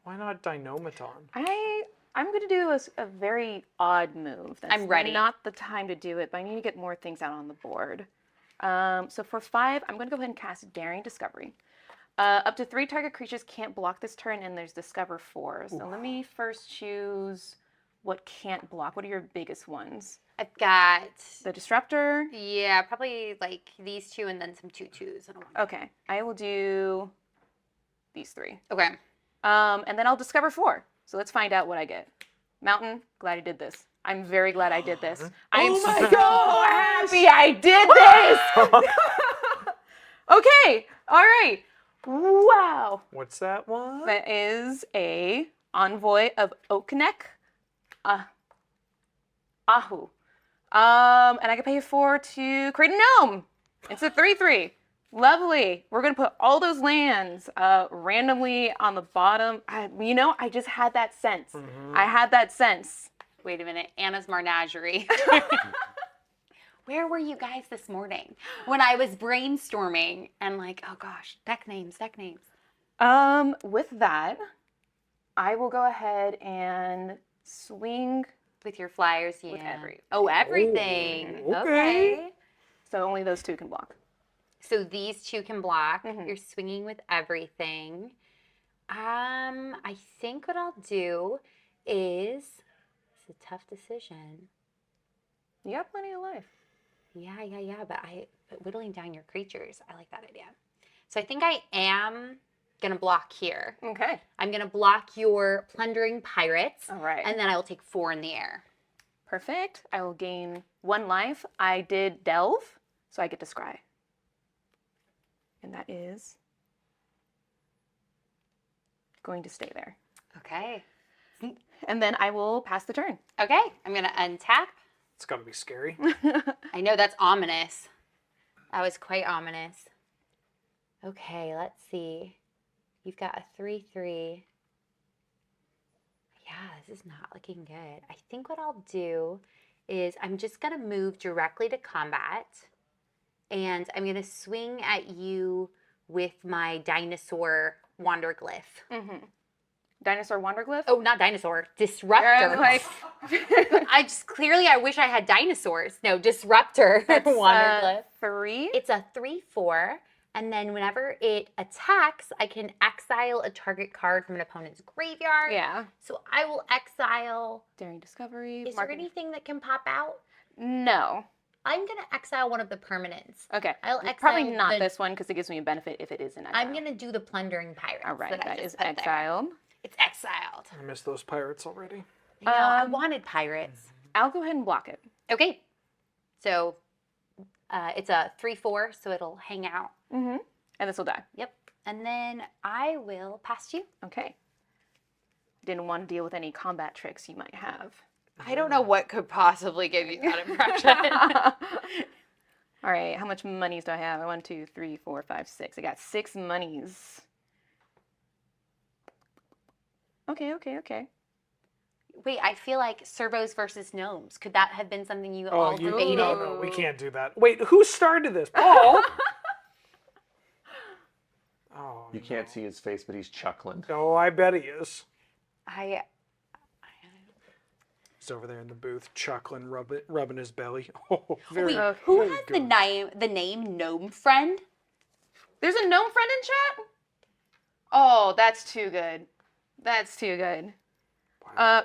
Why not Dinomaton?
I'm going to do a very odd move. That's
I'm ready.
Not the time to do it, but I need to get more things out on the board. So for 5, I'm going to go ahead and cast Daring Discovery. Up to 3 target creatures can't block this turn, and there's Discover 4. So let me first choose what can't block. What are your biggest ones?
I've got
the Disruptor.
Yeah, probably like these 2 and then some 2/2s.
Okay, I will do these 3.
Okay.
And then I'll Discover 4. So let's find out what I get. Mountain, glad I did this. I'm very glad I did this. I'm so happy I did this! Okay, all right. Wow.
What's that one?
That is a Envoy of Oakneck. Ahu. And I can pay 4 to create a gnome. It's a 3/3. Lovely. We're going to put all those lands randomly on the bottom. I just had that sense. I had that sense.
Wait a minute. Anna's Menagerie. Where were you guys this morning when I was brainstorming and like, oh gosh, deck names.
With that, I will go ahead and swing
with your flyers. Yeah.
With everything.
Oh, everything.
Oh, okay.
So only those 2 can block.
So these 2 can block. You're swinging with everything. I think what I'll do is, it's a tough decision.
You got plenty of life.
Yeah. But whittling down your creatures, I like that idea. So I think I am gonna block here.
Okay.
I'm gonna block your plundering pirates.
All right.
And then I will take 4 in the air.
Perfect. I will gain 1 life. I did delve, so I get to scry. And that is going to stay there.
Okay.
And then I will pass the turn.
Okay. I'm gonna untap.
It's gonna be scary.
I know, that's ominous. That was quite ominous. Okay, let's see. You've got a 3/3. Yeah, this is not looking good. I think what I'll do is I'm just gonna move directly to combat, and I'm gonna swing at you with my dinosaur wanderglyph.
Dinosaur wanderglyph?
Oh, not dinosaur. Disruptor. I wish I had dinosaurs. No, disruptor. Wanderglyph.
3.
It's a 3/4. And then whenever it attacks, I can exile a target card from an opponent's graveyard.
Yeah.
So I will exile.
Daring Discovery.
Is there anything that can pop out?
No.
I'm going to exile one of the permanents.
Okay.
I'll exile
Probably not this one because it gives me a benefit if it is an exile.
I'm going to do the plundering pirates.
All right.
That
is
put there.
exiled.
It's exiled.
I missed those pirates already.
I wanted pirates.
I'll go ahead and block it.
Okay. So it's a 3/4, so it'll hang out.
And this will die.
Yep. And then I will pass to you.
Okay. Didn't want to deal with any combat tricks you might have.
I don't know what could possibly give you that impression.
All right. How much monies do I have? 1, 2, 3, 4, 5, 6. I got 6 monies. Okay.
Wait, I feel like servos versus gnomes. Could that have been something you all debated?
No, we can't do that. Wait, who started this? Paul? Oh,
you can't see his face, but he's chuckling.
Oh, I bet he is. He's over there in the booth, chuckling, rubbing his belly. Oh, very,
Wait, who
very
has
good.
the name Gnome Friend?
There's a gnome friend in chat? Oh, that's too good. That's too good.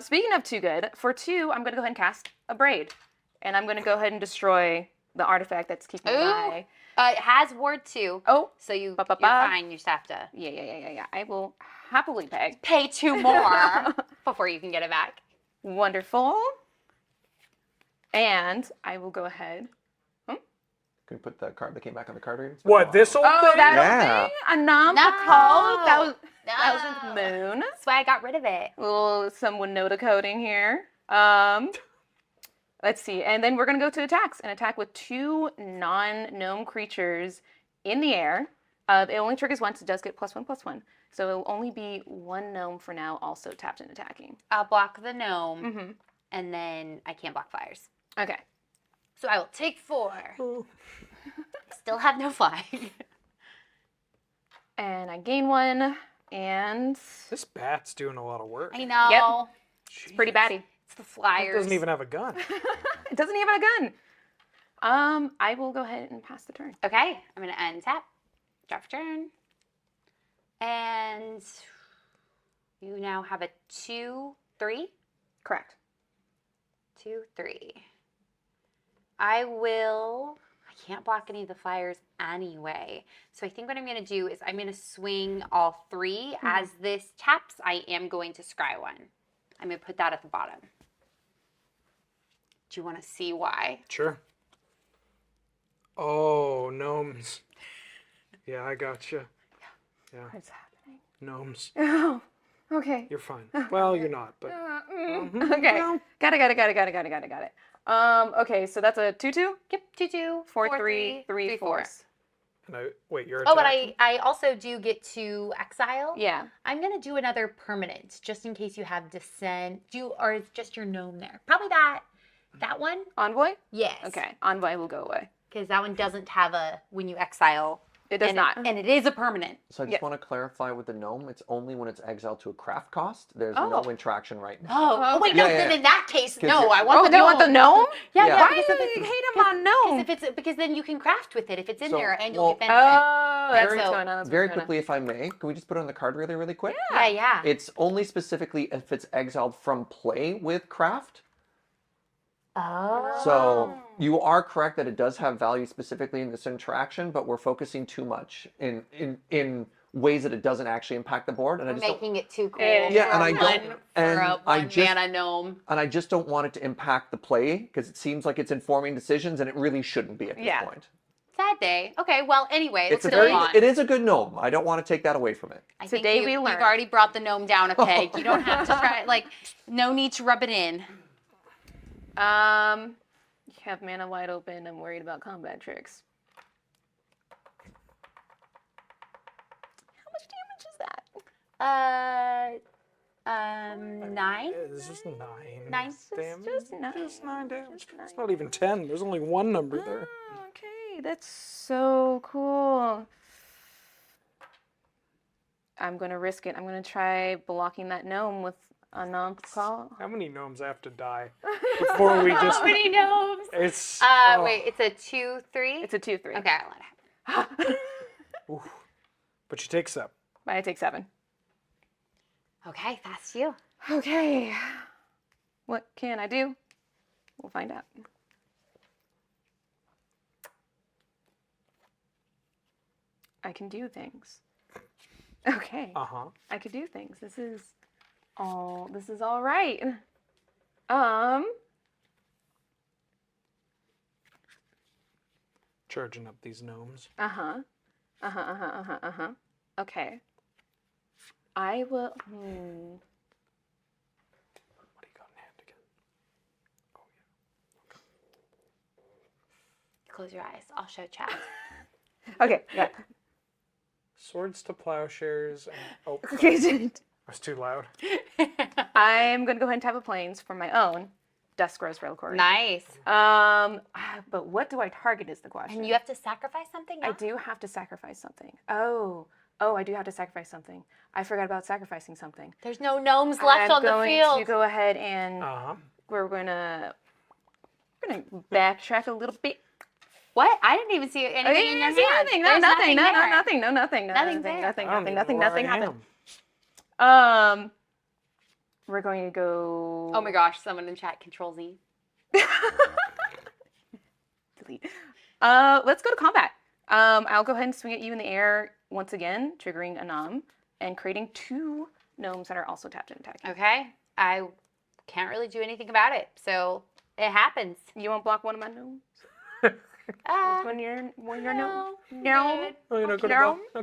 Speaking of too good, for 2, I'm going to go ahead and cast a braid. And I'm going to go ahead and destroy the artifact that's keeping my...
It has ward 2.
Oh.
So you're fine. You just have to...
Yeah. I will happily pay.
Pay 2 more before you can get it back.
Wonderful. And I will go ahead.
Can we put the card that came back on the card reading?
What, this old
Oh,
thing?
that
Yeah.
old thing? Anam Pakal, Thousandth Moon.
That's why I got rid of it.
A little some Winota coding here. Let's see. And then we're going to go to attacks and attack with 2 non-gnome creatures in the air. It only triggers once. It does get +1/+1. So it will only be 1 gnome for now, also tapped and attacking.
I'll block the gnome, and then I can't block flyers.
Okay.
So I will take 4. Still have no fly.
And I gain 1, and...
This bat's doing a lot of work.
I know.
Yep. It's pretty batty.
It's the flyers.
It doesn't even have a gun.
It doesn't even have a gun. I will go ahead and pass the turn.
Okay, I'm going to untap. Drop for turn. And you now have a 2/3.
Correct.
2/3. I can't block any of the flyers anyway. So I think what I'm going to do is I'm going to swing all 3. As this taps, I am going to scry 1. I'm going to put that at the bottom. Do you want to see why?
Sure. Oh, gnomes. Yeah, I gotcha. Yeah.
What's happening?
Gnomes.
Oh, okay.
You're fine. Well, you're not, but...
Okay. Got it. Okay, so that's a 2/2?
Yep, 2/2,
4/3, 3/4.
And wait, you're
Oh, but
attacking?
I also do get to exile.
Yeah.
I'm going to do another permanent, just in case you have descent. Or is just your gnome there? Probably that one.
Envoy?
Yes.
Okay, Envoy will go away.
Because that one doesn't have a, when you exile.
It does not.
And it is a permanent.
So I just want to clarify with the gnome, it's only when it's exiled to a craft cost. There's no interaction right now.
Oh, wait, no, then in that case, no, I want
Oh,
the gnome.
you want the gnome?
Yeah,
Yeah.
yeah.
Why do you hate him on gnome?
Because then you can craft with it if it's in
So,
there and you'll
well,
get benefit.
Oh, that's
Very-
what's going on.
Very quickly, if I may, can we just put it on the card really quick?
Yeah.
It's only specifically if it's exiled from play with craft.
Oh.
So you are correct that it does have value specifically in this interaction, but we're focusing too much in ways that it doesn't actually impact the board. And I
We're
just don't,
making it too cool.
Yeah, and I
for
don't- and
a
I
one
just-
mana gnome.
and I just don't want it to impact the play because it seems like it's informing decisions, and it really shouldn't be at this point.
Sad day. Okay, well, anyway,
It's
let's
a very,
move on.
it is a good gnome. I don't want to take that away from it.
I think
Today
you,
we
you've
learned.
already brought the gnome down a peg. You don't have to try, no need to rub it in.
You have mana wide open. I'm worried about combat tricks. How much damage is that?
9?
It's just 9.
9?
Damage.
Just 9.
Just 9 damage. It's not even 10. There's only one number there.
Okay, that's so cool. I'm going to risk it. I'm going to try blocking that gnome with a non-call.
How many gnomes have to die before we just...
How many gnomes?
It's...
Wait, it's a 2/3?
It's a 2/3.
Okay, I'll let it happen.
Oof. But you take 7.
I take 7.
Okay, that's you.
Okay. What can I do? We'll find out. I can do things. Okay.
Uh-huh.
I could do things. This is all right.
Charging up these gnomes.
Okay. I will.
What do you got in hand again?
Close your eyes. I'll show chat.
Okay. Yeah.
Swords to plowshares and... Oh,
Okay.
that's too loud.
I'm gonna go ahead and tap a planes for my own Dusk Rose Railcord.
Nice.
But what do I target is the question.
And you have to sacrifice something now?
I do have to sacrifice something. Oh, I do have to sacrifice something. I forgot about sacrificing something.
There's no gnomes left on the
I'm
field.
going to go ahead and we're gonna backtrack a little bit.
What? I didn't even see anything in your hand.
Anything. No,
There's
nothing. No,
there.
nothing. No, nothing.
Nothing's there.
Nothing happened. We're going to go.
Oh my gosh! Someone in chat, Control Z.
Delete. Let's go to combat. I'll go ahead and swing at you in the air once again, triggering Anam and creating 2 gnomes that are also tapped and attacking.
Okay. I can't really do anything about it, so It happens.
You won't block one of my gnomes? When you're gnome?
No.
Oh, you're not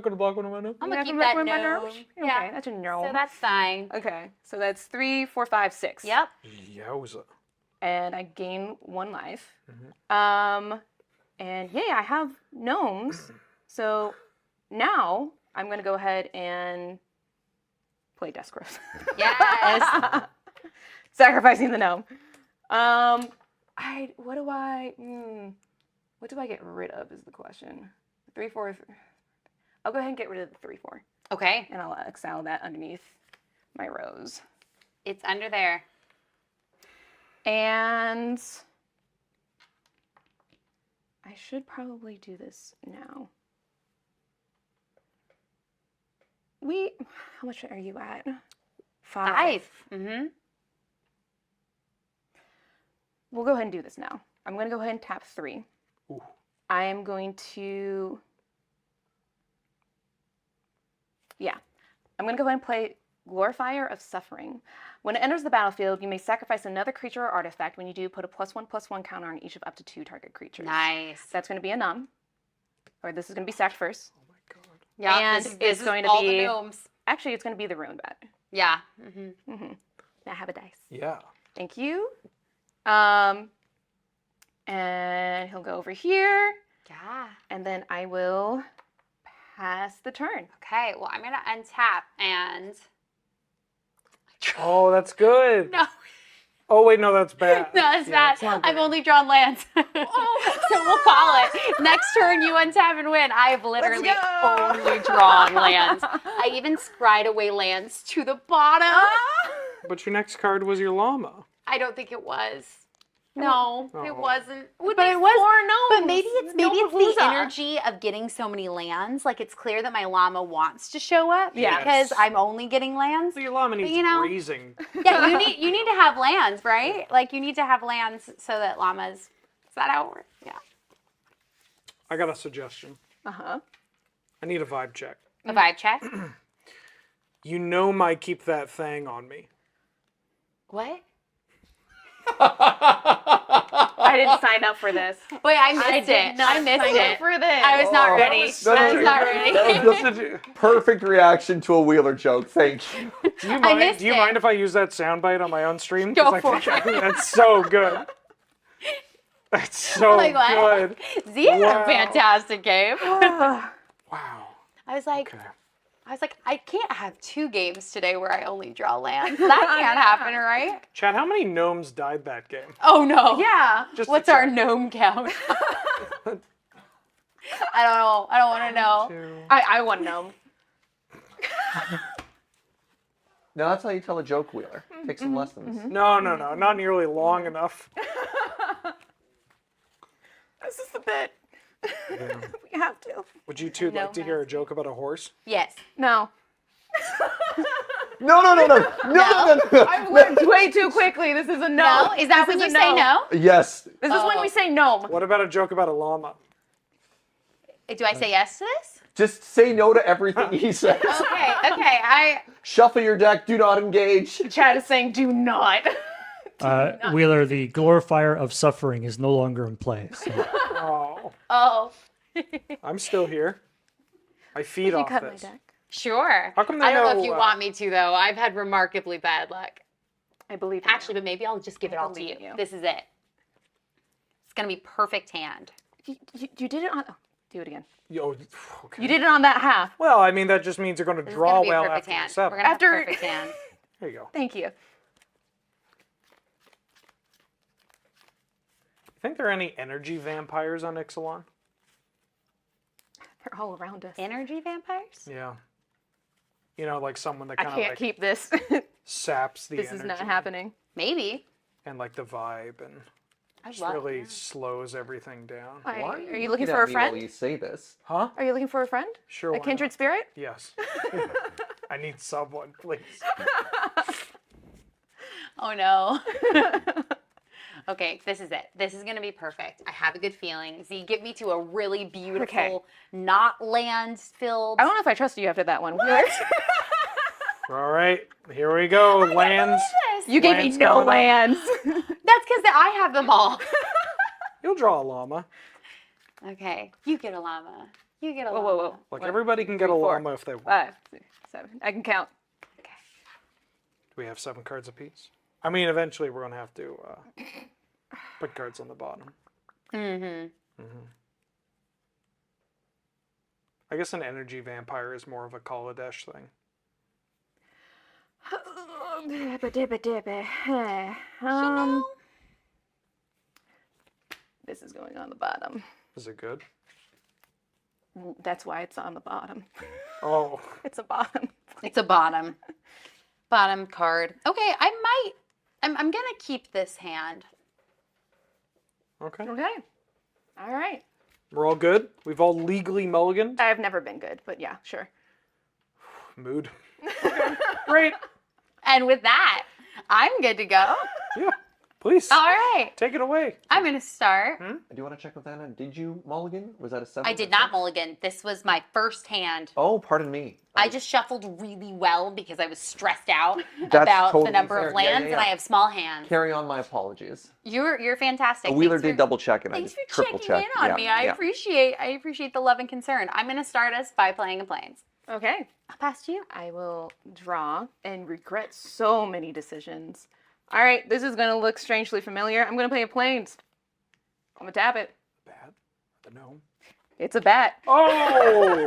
gonna block one of my notes?
I'm
You're
gonna
not
keep
gonna
that
block one of my
gnome.
gnomes?
Yeah.
Okay, that's a gnome.
So that's fine.
Okay, so that's 3, 4, 5, 6.
Yep.
Yowza.
And I gain 1 life.
Mm-hmm.
And yay, I have gnomes. So now I'm gonna go ahead and play Death Growth.
Yes.
Sacrificing the gnome. What do I get rid of is the question. 3, 4. I'll go ahead and get rid of the 3, 4.
Okay.
And I'll exile that underneath my rose.
It's under there.
And I should probably do this now. How much are you at? 5.
Mm-hmm.
We'll go ahead and do this now. I'm going to go ahead and tap 3.
Ooh.
I am going to... Yeah. I'm going to go ahead and play Glorifier of Suffering. When it enters the battlefield, you may sacrifice another creature or artifact. When you do, put a +1/+1 counter on each of up to 2 target creatures.
Nice.
That's going to be a num. Or this is going to be sacked first.
Oh my god.
Yeah,
And
this
it's
is
going to
all
be...
the gnomes.
Actually, it's going to be the ruined bat.
Yeah. Mm-hmm.
Mm-hmm. Now have a dice.
Yeah.
Thank you. And he'll go over here.
Yeah.
And then I will pass the turn.
Okay, well, I'm going to untap and...
Oh, that's good.
No.
Oh, wait, no, that's bad.
No, it's
Yeah,
not. I've only drawn lands. So we'll call it. Next turn, you untap and win. I have literally only drawn lands. I even scried away lands to the bottom.
But your next card was your llama.
I don't think it was. No,
Oh.
it wasn't.
But
But
it was
But maybe it's
Gnome-a-palooza.
the energy of getting so many lands. Like it's clear that my llama wants to show up
Yes.
because I'm only getting lands.
So your llama needs grazing.
Yeah, you need to have lands, right? Like you need to have lands so that llamas. Is that how it works? Yeah.
I got a suggestion.
Uh-huh.
I need a vibe check.
A vibe check.
You know my keep that thing on me.
What?
I didn't sign up for this.
Wait, I missed it. I missed it.
For this.
I was not ready. I was not
That
ready.
was perfect reaction to a Wheeler joke. Thank you.
Do you
I
mind?
missed
Do you
it.
mind if I use that soundbite on my own stream?
Go
'Cause
for
I think that's so good. That's so
Like what?
good.
Z had
Wow.
a fantastic game.
Wow.
I was like,
Okay.
I can't have 2 games today where I only draw lands. That can't happen, right?
Chad, how many gnomes died that game?
Oh no.
Yeah.
Just
What's
to
our
check.
gnome count? I don't know. I don't want to know.
I want gnome.
No, that's how you tell a joke, Wheeler. Take some lessons.
No, not nearly long enough.
This is the bit. We have to.
Would you two like to hear a joke about a horse?
Yes.
No.
No.
I've learned way too quickly. This is a no.
No? Is that
This
when
is
you
a
say no?
Yes.
This is when we say gnome.
What about a joke about a llama?
Do I say yes to this?
Just say no to everything he says.
Okay. Okay.
Shuffle your deck. Do not engage.
Chad is saying do not.
Wheeler, the glorifier of suffering is no longer in play. So.
Oh,
Oh.
I'm still here. I feed
You
off
cut my
this.
deck.
Sure.
How come they
I don't know
know,
if you
uh,
want me to though. I've had remarkably bad luck.
I believe in
Actually, but maybe I'll just give it all to
believe
you.
in you.
This is it. It's gonna be perfect hand.
You did it on. Oh, do it again.
Yo, okay.
You did it on that half.
Well, I mean that just means you're going to
This is
draw
gonna be a
well
perfect
after
hand.
the 7.
We're gonna have
After-
perfect hand.
There you go.
Thank you.
You think there are any energy vampires on Ixalan?
They're all around us.
Energy vampires?
Yeah. You know, like someone that
I
kind
can't
of like
keep this.
saps the
This
energy
is not happening.
Maybe.
and like the vibe and
I
just
love
really
that.
slows everything down.
Are you looking for a friend?
While you say this.
Huh?
Are you looking for a friend?
Sure.
A
why
kindred
not?
spirit?
Yes. I need someone, please.
Oh no. Okay, this is it. This is gonna be perfect. I have a good feeling. Z, get me to a really beautiful,
Okay.
not land filled.
I don't know if I trust you after that one.
All right, here we go. Lands.
You gave me
Lands
no
coming up.
lands.
That's because I have them all.
You'll draw a llama.
Okay, you get a llama. You get a
Whoa,
llama.
whoa, whoa.
Like,
1,
everybody can get
3,
a
4,
llama if they want.
5, 6, 7. I can count.
Do we have 7 cards apiece? I mean, eventually we're going to have to put cards on the bottom. I guess an energy vampire is more of a Kaladesh thing.
This is going on the bottom.
Is it good?
That's why it's on the bottom.
Oh.
It's a bottom.
It's a bottom. Bottom card. Okay, I'm gonna keep this hand.
Okay.
Okay. All right.
We're all good? We've all legally mulliganed?
I've never been good, but yeah, sure.
Mood. Great.
And with that, I'm good to go.
Yeah, please.
All right.
Take it away.
I'm gonna start.
I do want to check with Anna. Did you mulligan? Was that a 7?
I did not mulligan. This was my first hand.
Oh, pardon me.
I just shuffled really well because I was stressed out
That's
about
totally
the number
fair.
of lands, and I have small hands.
Carry on my apologies.
You're fantastic.
A Wheeler
Thanks for-
did double check and I
Thanks
just
for
triple
checking
checked.
in on
Yeah,
me. I
yeah.
appreciate the love and concern. I'm gonna start us by playing a plains.
Okay.
I'll pass to you.
I will draw and regret so many decisions. All right, this is going to look strangely familiar. I'm going to play a plains. I'm going to tap it.
Bat? The gnome?
It's a bat.
Oh!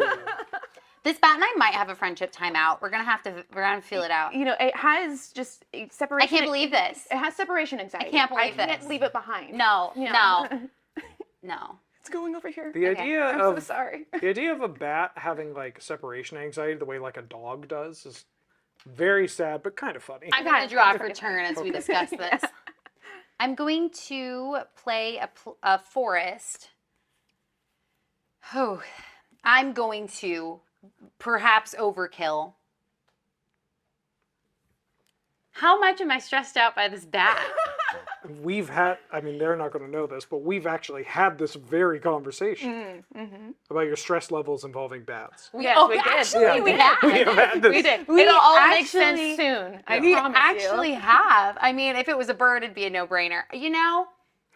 This bat and I might have a friendship timeout. We're gonna feel it out.
You know, it has just separation.
I can't believe this.
It has separation anxiety.
I can't believe
I can't
this.
leave it behind.
No,
You know?
no.
It's going over here.
The
Okay,
idea
I'm
of
so sorry.
the idea of a bat having like separation anxiety the way like a dog does is very sad but kind of funny.
I'm gonna draw for turn as we
Okay.
discuss this. I'm going to play a forest. Oh, I'm going to perhaps overkill. How much am I stressed out by this bat?
We've had, I mean, they're not going to know this, but we've actually had this very conversation about your stress levels involving bats.
Yes, we did.
Actually, we
We
have.
have had this.
We did.
We
It'll all make
actually-
sense soon. I
We
promise
actually
you.
have. I mean, if it was a bird, it'd be a no-brainer. You know,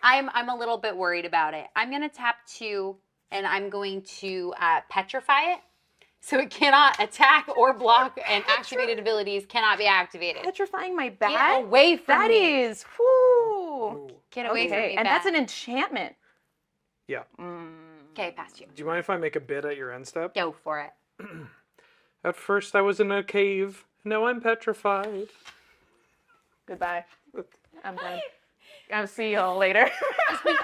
I'm a little bit worried about it. I'm gonna tap 2, and I'm going to petrify it, so it cannot attack or block, and activated abilities cannot be activated.
Petrifying my bat?
Get away from
That
me.
is, whoo.
Get away from me,
And that's
bat.
an enchantment.
Yeah.
Okay, past you.
Do you mind if I make a bid at your end step?
Go for it.
At first I was in a cave. Now I'm petrified.
Goodbye. I'm done. I'll see y'all later.
It's been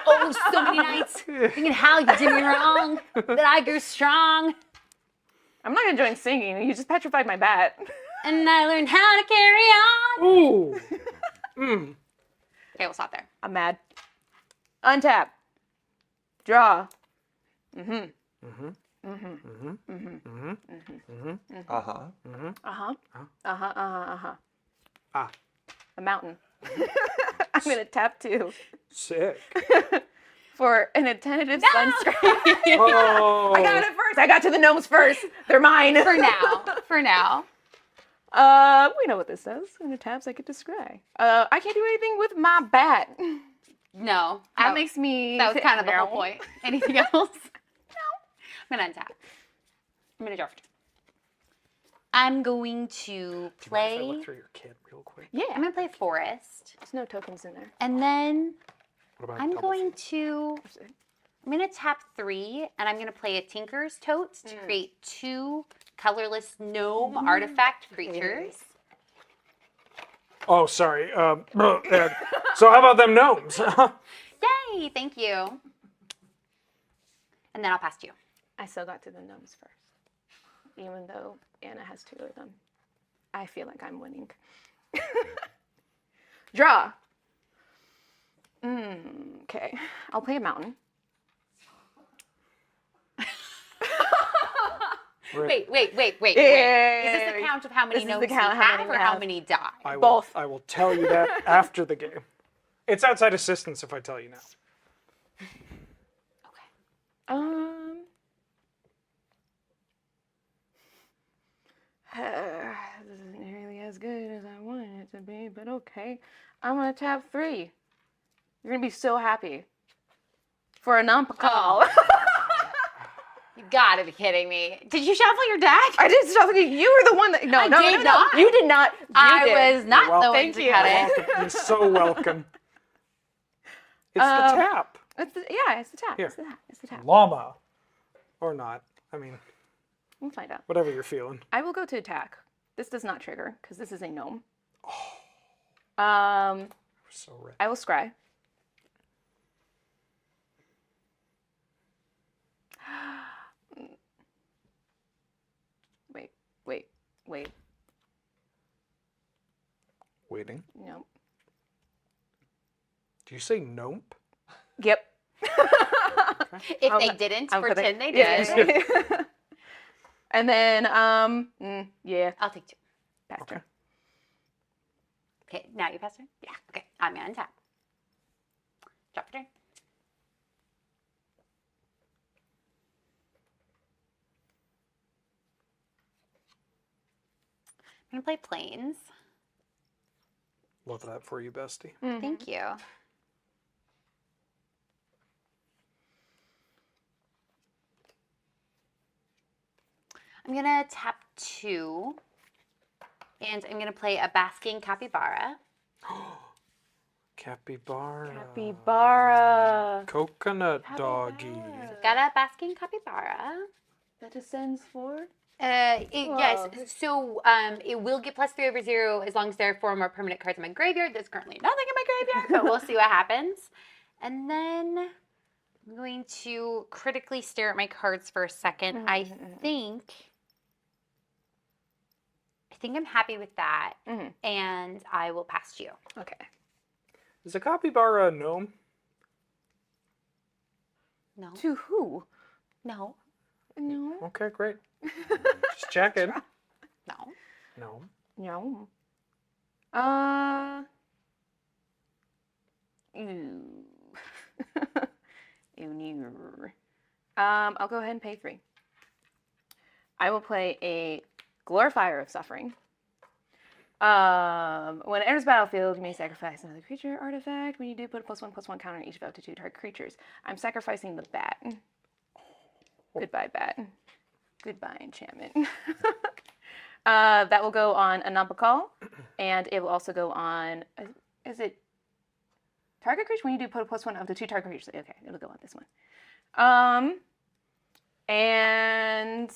so many nights thinking how you did me wrong, that I grew strong.
I'm not gonna join singing. You just petrified my bat.
And I learned how to carry on.
Ooh.
Okay, we'll stop there.
I'm mad. Untap. Draw.
Uh-huh.
Ah.
A mountain. I'm gonna tap 2
Sick.
for an attentive sunscreen.
Oh.
I got it first. I got to the gnomes first. They're mine.
For now. For now.
We know what this does. When it taps, I get to scry. I can't do anything with my bat.
No.
That makes me.
That was kind of the whole
No.
point. Anything else? No. I'm gonna untap. I'm gonna draw for 2. I'm going to
If I
play.
look through your kit real quick.
Yeah, I'm gonna play forest,
There's no tokens in there.
and then
What about
I'm
double
going to. I'm gonna tap 3, and I'm gonna play a Tinker's Totes to create 2 colorless gnome artifact creatures.
Oh, sorry. So how about them gnomes?
Yay! Thank you. And then I'll pass to you.
I still got to the gnomes first, even though Anna has 2 of them. I feel like I'm winning. Draw. Okay, I'll play a mountain.
Wait. Is this
Yeah.
the count of how many
This is the
gnomes you
count how
have,
many
or
we
how
have.
many die?
I will tell you that after the game. It's outside assistance if I tell you now.
This isn't nearly as good as I wanted it to be, but okay. I'm gonna tap 3 You're gonna be so happy. For a non-call.
You gotta be kidding me. Did you shuffle your deck?
I did shuffle. You were the one that. No,
I
no,
did
no,
not.
no. You did not. You
I
did.
was not the one
Thank
to
you.
cut it.
You're so welcome. It's the tap.
It's the, yeah, it's the tap.
Here.
It's the tap. It's the tap.
Llama. Or not. I mean,
We'll find out.
whatever you're feeling.
I will go to attack. This does not trigger because this is a gnome.
So red.
I will scry. Wait.
Waiting.
Nope.
Do you say nope?
Yep.
If they didn't, pretend they did.
Yeah. And then, yeah.
I'll take 2.
Pass turn.
Okay, now you pass turn? Yeah. Okay, I'm gonna untap. Drop your turn. I'm gonna play Plains.
Love that for you, bestie.
Thank you. I'm gonna tap 2, and I'm gonna play a Basking Capybara.
Capybara.
Capybara.
Coconut doggy.
Got a Basking Capybara.
That descends for?
Yes, so it will get +3/0 as long as there are 4 more permanent cards in my graveyard. There's currently nothing in my graveyard, but we'll see what happens. And then I'm going to critically stare at my cards for a second. I think I'm happy with that, and I will pass to you.
Okay.
Is a capybara a gnome?
No.
To who?
No.
No.
Okay, great. Just checking.
No.
No.
No. Ew. Ew. I'll go ahead and pay 3. I will play a Glorifier of Suffering. When it enters battlefield, you may sacrifice another creature artifact. When you do, put a +1/+1 counter on each of up to 2 target creatures. I'm sacrificing the bat. Goodbye, bat. Goodbye, enchantment. That will go on a Nampakal, and it will also go on. Is it target creature? When you do, put a +1 up to 2 target creatures. Okay, it'll go on this one. And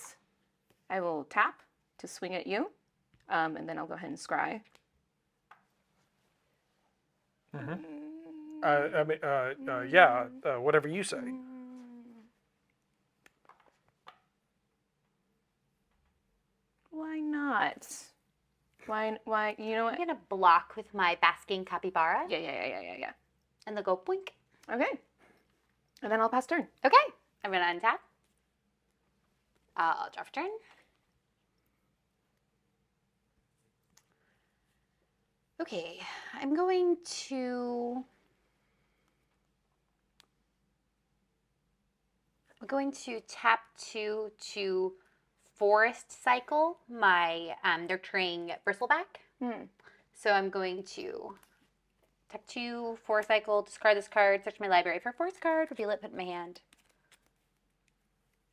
I will tap to swing at you, and then I'll go ahead and scry.
Yeah, whatever you say.
Why not? Why? You know what?
I'm gonna block with my Basking Capybara.
Yeah.
And they'll go boink.
Okay. And then I'll pass turn.
Okay. I'm gonna untap. I'll draw for turn. Okay, I'm going to tap 2 to Forest Cycle my nurturing Bristleback. So I'm going to tap 2, Forest Cycle, discard this card, search my library for a forest card, reveal it, put it in my hand.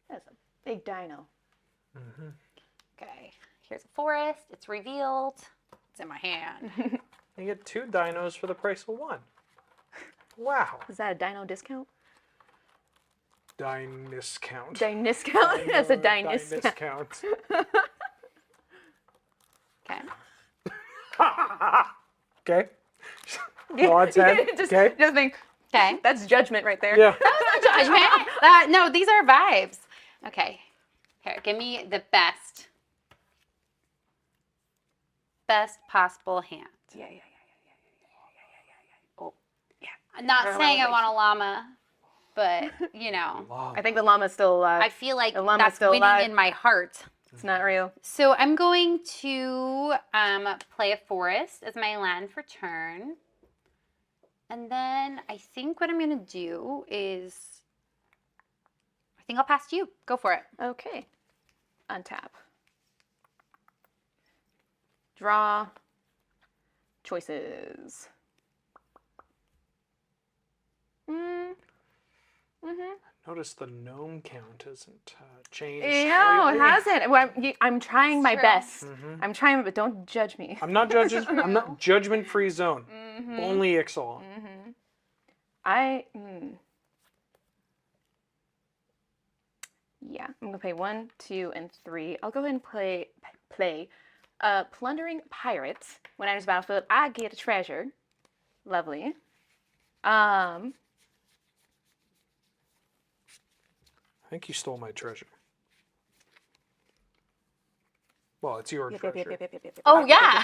That's a big dino.
Okay, here's a forest, it's revealed, it's in my hand.
You get 2 dinos for the price of 1. Wow.
Is that a dino discount?
Discount.
Discount? That's a discount.
Okay.
Okay. God's head.
Just think.
Okay.
That's judgment right there.
Yeah.
That was not judgment. No, these are vibes. Okay. Here, give me the best possible hand.
Yeah.
Oh, yeah. I'm not saying I want a llama, but you know.
I think the llama's still alive.
I feel like
the llama's
that's
still
winning
alive.
in my heart.
It's not real.
So I'm going to play a forest as my land for turn. And then I think what I'm going to do is, I think I'll pass to you. Go for it.
Okay. Untap. Draw. Choices.
Notice the gnome count isn't changed.
No, it
slightly.
hasn't. Well, I'm trying my best.
Mhm.
I'm trying, but don't judge me.
I'm not judging. I'm not judgment-free zone. Only Ixalan.
Yeah, I'm gonna play 1, 2, and 3. I'll go ahead and play Plundering Pirates. When I enter the battlefield, I get a treasure. Lovely.
I think you stole my treasure. Well, it's your treasure.
Oh yeah.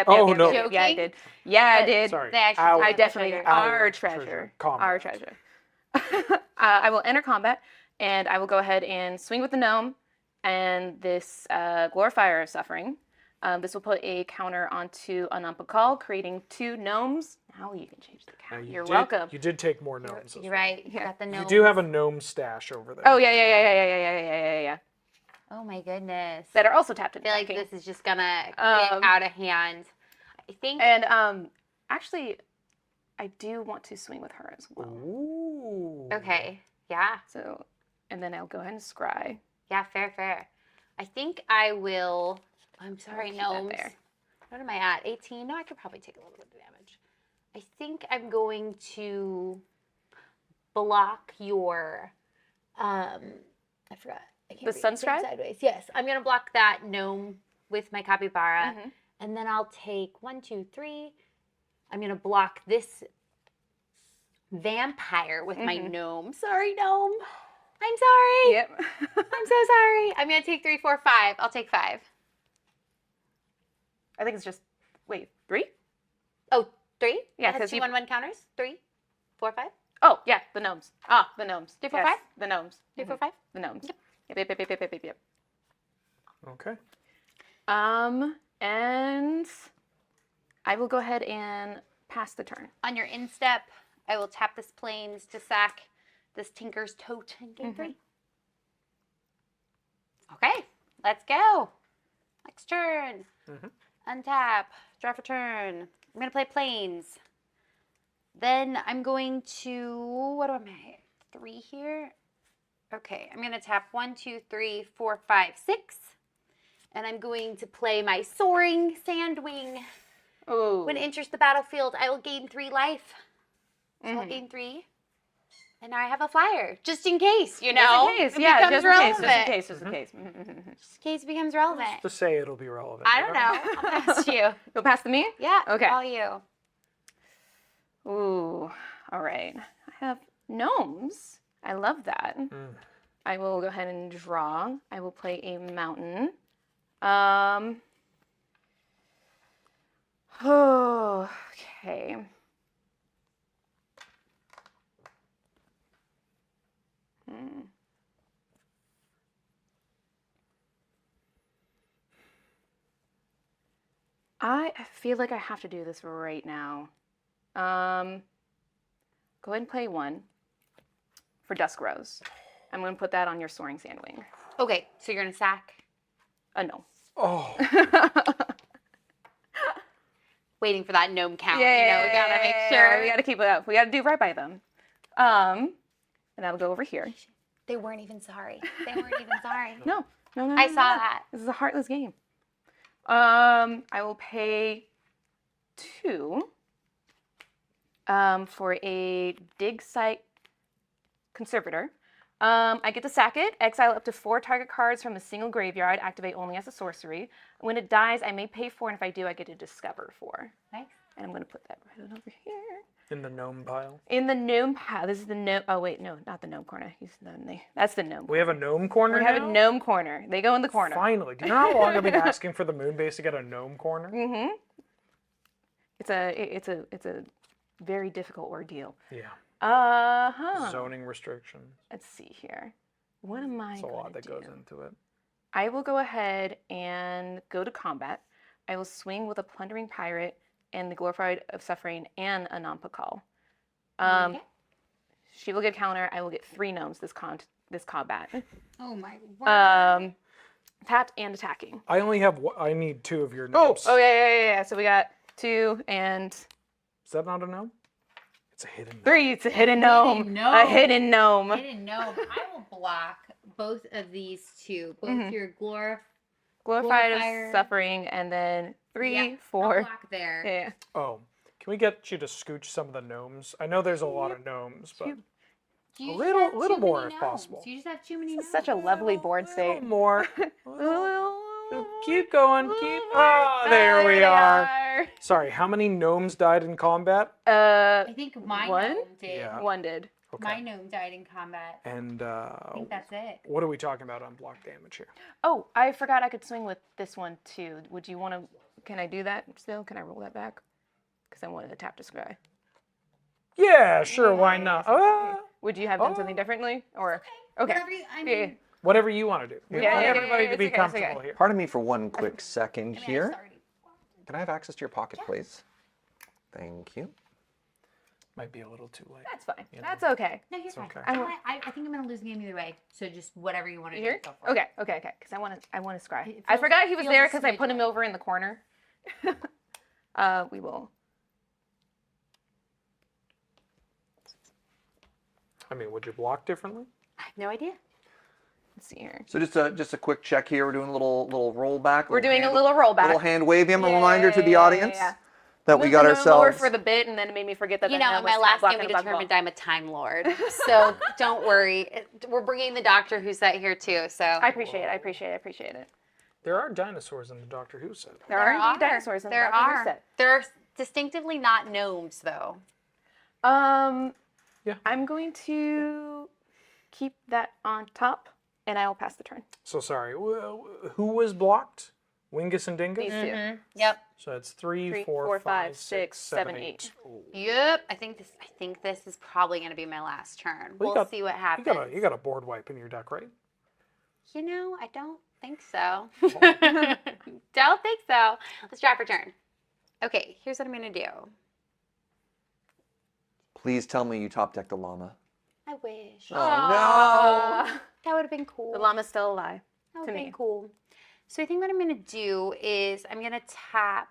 Oh no.
Yeah, I did. Yeah, I did.
Sorry.
I definitely
Our
treasure.
Combat.
Our treasure. I will enter combat, and I will go ahead and swing with the gnome, and this Glorifier of Suffering. This will put a counter onto Anampakal, creating 2 gnomes. Now you can change the count. You're welcome.
You did take more gnomes.
You're right. You got the
You
gnome.
do have a gnome stash over there.
Oh yeah.
Oh my goodness.
That are also tapped in.
I feel like this is just gonna get out of hand. I think.
And actually, I do want to swing with her as well.
Ooh.
Okay. Yeah.
So, and then I'll go ahead and scry.
Yeah. Fair. I think I will. I'm sorry,
keep that
gnomes.
there.
What am I at? 18? No, I could probably take a little bit of damage. I think I'm going to block your. I forgot. I can't
The
read.
Sunscribe?
Sideways. Yes, I'm gonna block that gnome with my capybara, and then I'll take 1, 2, 3. I'm gonna block this vampire with my gnome. Sorry, gnome. I'm sorry.
Yep.
I'm so sorry. I'm gonna take 3, 4, 5. I'll take 5.
I think it's just, wait, 3?
Oh, 3?
Yeah,
because 2, 1, 1 counters. 3, 4, 5.
Oh, yeah, the gnomes. The gnomes.
3, 4,
Yes,
5?
The gnomes.
3, 4, 5.
The gnomes.
Yep.
Yep.
Okay.
And I will go ahead and pass the turn.
On your instep, I will tap this plains to sack this Tinker's Tote in game 3. Okay, let's go. Next turn. Untap, draw for turn. I'm going to play plains. Then I'm going to, what am I? 3 here. Okay, I'm going to tap 1, 2, 3, 4, 5, 6. And I'm going to play my Soaring Sandwing.
Oh.
When it enters the battlefield, I will gain 3 life. So I'll gain 3. And now I have a flyer, just in case, you know.
Just in case,
it
yeah,
becomes
just in case,
relevant.
just in case.
Just in case it becomes relevant.
To say it'll be relevant.
I don't know. I'll pass you.
You'll pass to me?
Yeah.
Okay.
All you.
Ooh, all right. I have gnomes. I love that. I will go ahead and draw. I will play a mountain. Oh, okay. I feel like I have to do this right now. Go ahead and play 1 for Dusk Rose. I'm going to put that on your Soaring Sandwing.
Okay, so you're going to sack?
No.
Oh.
Waiting for that gnome count.
Yeah,
you know, we got to make sure.
We got to keep it up. We got to do right by them. And I'll go over here.
They weren't even sorry. They weren't even sorry.
No.
I saw that.
This is a heartless game. I will pay 2 for a dig site conservator. I get to sack it, exile up to 4 target cards from a single graveyard, activate only as a sorcery. When it dies, I may pay 4, and if I do, I get to discover 4.
Nice.
And I'm going to put that right on over here.
In the gnome pile.
In the gnome pile. This is the gnome. Oh, wait, no, not the gnome corner. That's the gnome.
We have a gnome corner
We have a gnome corner. They go in the corner.
Finally. Do you know how long I've been asking for the moon base to get a gnome corner?
It's a very difficult ordeal.
Yeah. Zoning restrictions.
Let's see here. What am I
There's a
going
lot
to
that
do?
goes into it.
I will go ahead and go to combat. I will swing with a Plundering Pirate and the Glorified of Suffering and a Nampakal.
Okay.
She will get counter. I will get 3 gnomes this combat.
Oh my word.
Tapped and attacking.
I only have I need 2 of your gnomes.
Oh yeah. So we got 2 and.
Is that not a gnome? It's a hidden gnome.
3, it's a hidden gnome. A hidden gnome.
Hidden gnome. I will block both of these two. Both your
Glorified of suffering, and then 3, 4.
I'll block there.
Yeah.
Oh, can we get you to scooch some of the gnomes? I know there's a lot of gnomes, but a little more if possible.
You just have too many gnomes.
Such a lovely board state.
More. Keep going. There we are. Sorry, how many gnomes died in combat?
I think my gnome did.
Yeah.
1 did.
My gnome died in combat.
And
I think that's it.
what are we talking about on block damage here?
Oh, I forgot I could swing with this one too. Would you want to? Can I do that still? Can I roll that back? Because I wanted to tap to scry.
Yeah, sure. Why not?
Would you have done something differently, or okay?
Whatever you want to do. We want everybody to be
it's
comfortable
okay.
here.
Pardon me for one quick second here. Can I have access to your pocket, please? Thank you.
Might be a little too late.
That's fine. That's okay.
No, you're fine.
okay.
I think I'm gonna lose the game either way. So just whatever you want to do.
Here?
Go for it.
Okay. Because I want to scry. I forgot he was there because I put him over in the corner. We will.
I mean, would you block differently?
I have no idea.
Let's see here.
So just a quick check here. We're doing a little rollback.
We're doing a little rollback.
Little hand waving. A reminder to the audience that we
Moved
got
the gnome lower
ourselves.
for the bit, and then it made me forget that.
You
the
know,
gnome
in my
was
last game
blocking
we
the basketball.
determined I'm a Time Lord. So don't worry. We're bringing the doctor who sat here too. So
I appreciate it.
There are dinosaurs in the Doctor Who set.
There are indeed dinosaurs in the
There
Doctor Who
are.
set.
They're distinctively not gnomes though.
Yeah.
I'm going to keep that on top, and I will pass the turn.
So sorry, who was blocked? Wingus and Dingus?
These two.
Mm-hmm. Yep.
So it's 3,
3,
4,
4,
5,
5, 6, 7, 8.
Yep. I think this is probably going to be my last turn. We'll see what happens.
You got a board wipe in your deck, right?
You know, I don't think so. Don't think so. Let's draw for turn. Okay, here's what I'm going to do.
Please tell me you top decked a llama.
I wish.
Oh, no.
That would have been cool.
The llama's still alive.
That would
to
have
me.
been cool. So I think what I'm going to do is I'm going to tap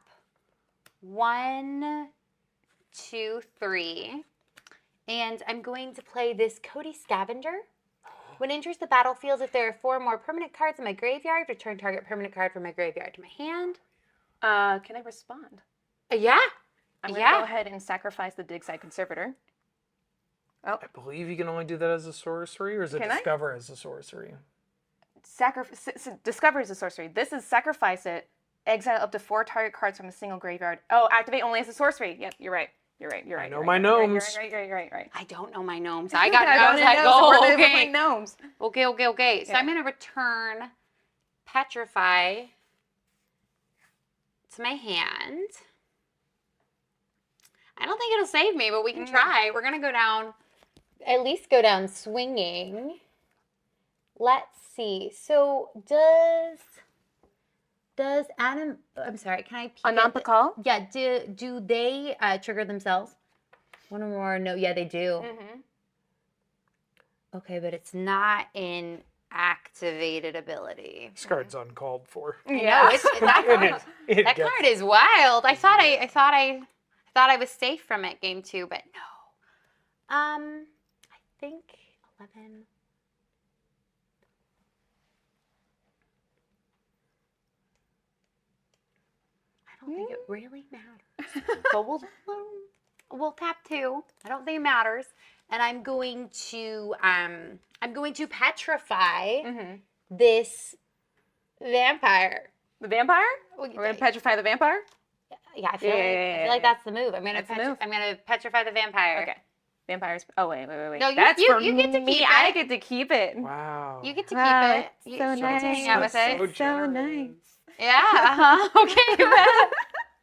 1, 2, 3, and I'm going to play this Cody Scavenger. When it enters the battlefield, if there are 4 more permanent cards in my graveyard, return target permanent card from my graveyard to my hand.
Can I respond?
Yeah.
I'm going to go ahead and sacrifice the Dig Side Conservator. Oh.
I believe you can only do that as a sorcery, or is it
Can I?
discover as a sorcery?
Discover is a sorcery. This is sacrifice it, exile up to 4 target cards from a single graveyard. Oh, activate only as a sorcery. Yep, you're right. I
know my gnomes.
You're right.
I don't know my gnomes. I got
I
gnomes.
don't know, so we're playing gnomes.
Okay. So
Yeah.
I'm going to return Petrify to my hand. I don't think it'll save me, but we can try. We're going to go down, at least go down swinging. Let's see. So does Adam, I'm sorry, can I peek
Anampa call?
Yeah, do they trigger themselves? One or more, no, yeah, they do.
Mm-hmm.
Okay, but it's not in activated ability.
This card's uncalled for.
Yeah, that card is wild. I thought I was safe from it game 2, but no. I think 11. I don't think it really matters. But we'll tap 2. I don't think it matters. And I'm going to petrify this vampire.
The vampire? We're gonna petrify the vampire?
Yeah, I feel like that's the move. I'm gonna petrify the vampire.
Okay. Vampires. Oh wait.
No,
that's
you
for
get to
me.
keep it.
I get to keep it.
Wow.
You get to keep it. You
So
get
nice.
to hang out with it.
So nice.
Yeah. Okay.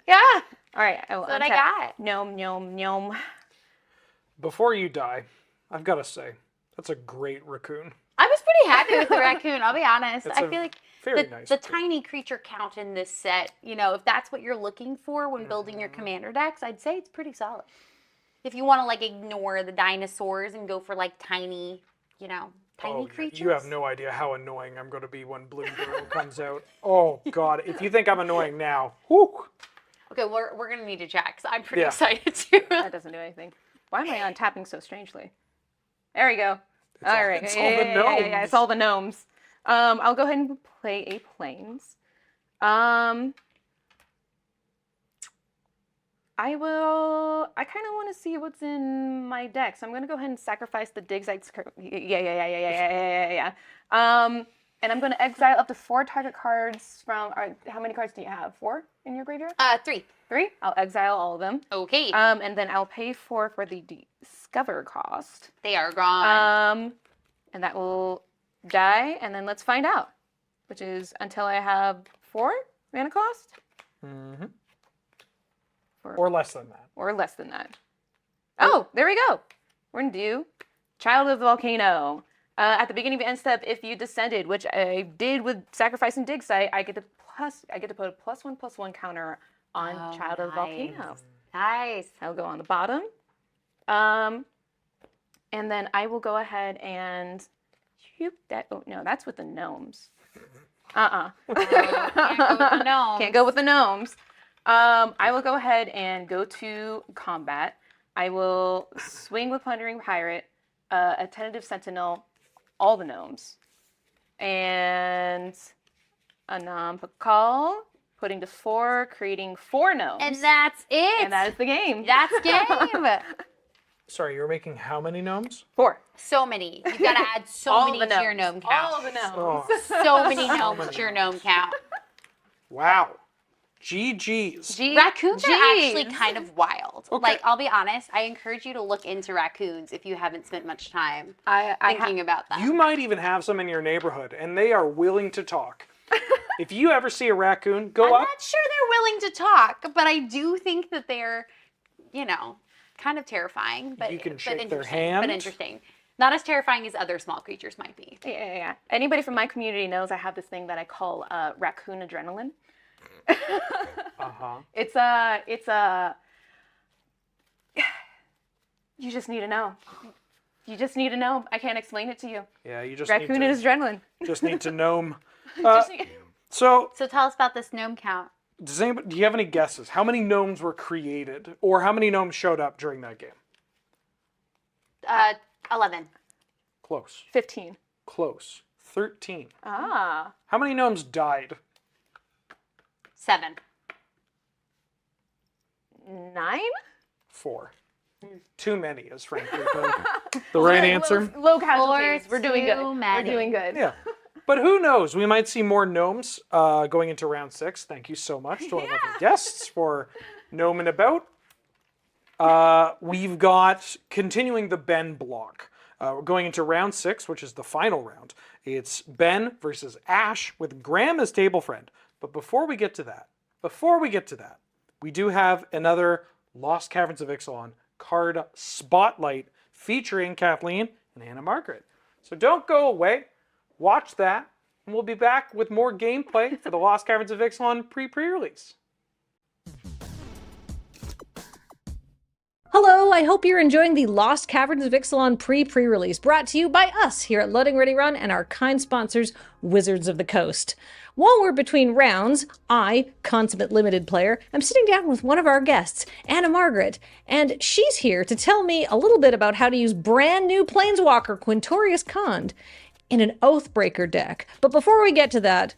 Yeah.
All right.
That's what I got.
Gnome.
Before you die, I've got to say, that's a great raccoon.
I was pretty happy with the raccoon. I'll be honest.
It's
I
a
feel like
very
the
nice
tiny creature count in this set, you know, if that's what you're looking for when building your commander decks, I'd say it's pretty solid. If you want to like ignore the dinosaurs and go for like tiny, you know, tiny creatures.
You have no idea how annoying I'm going to be when Blue Girl comes out. Oh, God. If you think I'm annoying now, whoo.
Okay, we're going to need to check, because I'm pretty
Yeah.
excited too.
That doesn't do anything. Why am I untapping so strangely? There we go. All right.
It's all the gnomes.
Yeah, it's all the gnomes. I'll go ahead and play a plains. I kind of want to see what's in my deck, so I'm going to go ahead and sacrifice the digs. Yeah. And I'm going to exile up to 4 target cards from. How many cards do you have? 4 in your graveyard?
3.
3. I'll exile all of them.
Okay.
And then I'll pay 4 for the discover cost.
They are gone.
And that will die. And then let's find out, which is until I have 4 mana cost.
Mm-hmm. Or less than that.
Or less than that. Oh, there we go. We're going to do Child of the Volcano. At the beginning of the end step, if you descended, which I did with sacrificing dig site, I get to put a +1/+1 counter on Child of the Volcano.
Nice.
I'll go on the bottom. And then I will go ahead and shoot that. Oh no, that's with the gnomes. Can't go with the gnomes. Can't go with the gnomes. I will go ahead and go to combat. I will swing with Plundering Pirate, a tentative sentinel, all the gnomes, and a Pakal, putting to 4, creating 4 gnomes.
And that's it.
And that is the game.
That's game.
Sorry, you're making how many gnomes?
4.
So many. You've got to add so many to your gnome count.
All of the gnomes.
Oh.
So many gnomes to your gnome count.
Wow. GG's.
Raccoons are actually kind of wild.
Okay.
Like, I'll be honest, I encourage you to look into raccoons if you haven't spent much time thinking about them.
You might even have some in your neighborhood, and they are willing to talk. If you ever see a raccoon, go
I'm
up.
not sure they're willing to talk, but I do think that they're, kind of terrifying. But
You can
but
shake their
interesting,
hand.
But interesting. Not as terrifying as other small creatures might be.
Yeah. Anybody from my community knows I have this thing that I call raccoon adrenaline. It's a. You just need to know. You just need to know. I can't explain it to you.
Yeah, you just
raccoon
need to,
and adrenaline.
Just need to gnome.
So tell us about this gnome count.
Do you have any guesses? How many gnomes were created, or how many gnomes showed up during that game?
11.
Close.
15.
Close. 13.
Ah.
How many gnomes died?
7.
9?
4. Too many is frankly the right answer.
Low casualties. We're doing good.
Many.
We're doing good.
Yeah. But who knows? We might see more gnomes going into round 6. Thank you so much to our lovely guests for gnoming about. We've got continuing the Ben block. We're going into round 6, which is the final round. It's Ben versus Ash with Graham as table friend. But before we get to that, we do have another Lost Caverns of Ixalan card spotlight featuring Kathleen and Anna Margaret. So don't go away. Watch that, and we'll be back with more gameplay for the Lost Caverns of Ixalan pre-release.
Hello, I hope you're enjoying the Lost Caverns of Ixalan pre-release, brought to you by us here at Loading Ready Run and our kind sponsors, Wizards of the Coast. While we're between rounds, I, consummate limited player, am sitting down with one of our guests, Anna Margaret, and she's here to tell me a little bit about how to use brand new Planeswalker Quintorius Khand in an Oathbreaker deck. But before we get to that,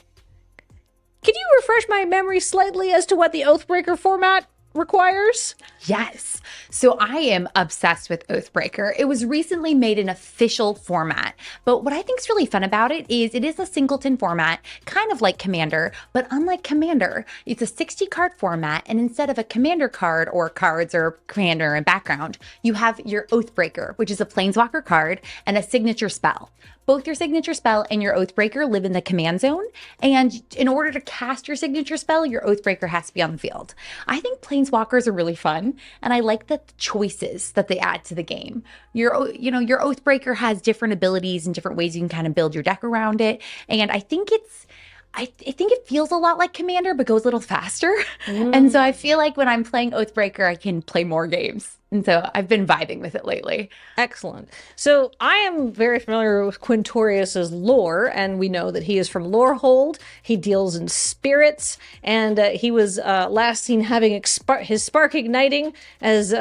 can you refresh my memory slightly as to what the Oathbreaker format requires?
Yes. So I am obsessed with Oathbreaker. It was recently made an official format, but what I think is really fun about it is a singleton format, kind of like Commander, but unlike Commander, it's a 60 card format, and instead of a Commander card or cards or Commander and background, you have your Oathbreaker, which is a Planeswalker card and a signature spell. Both your signature spell and your Oathbreaker live in the command zone, and in order to cast your signature spell, your Oathbreaker has to be on the field. I think Planeswalkers are really fun, and I like the choices that they add to the game. Your Oathbreaker has different abilities and different ways you can kind of build your deck around it, and I think it feels a lot like Commander, but goes a little faster. And so I feel like when I'm playing Oathbreaker, I can play more games. And so I've been vibing with it lately.
Excellent. So I am very familiar with Quintorius's lore, and we know that he is from Lorehold. He deals in spirits, and he was last seen having his spark igniting as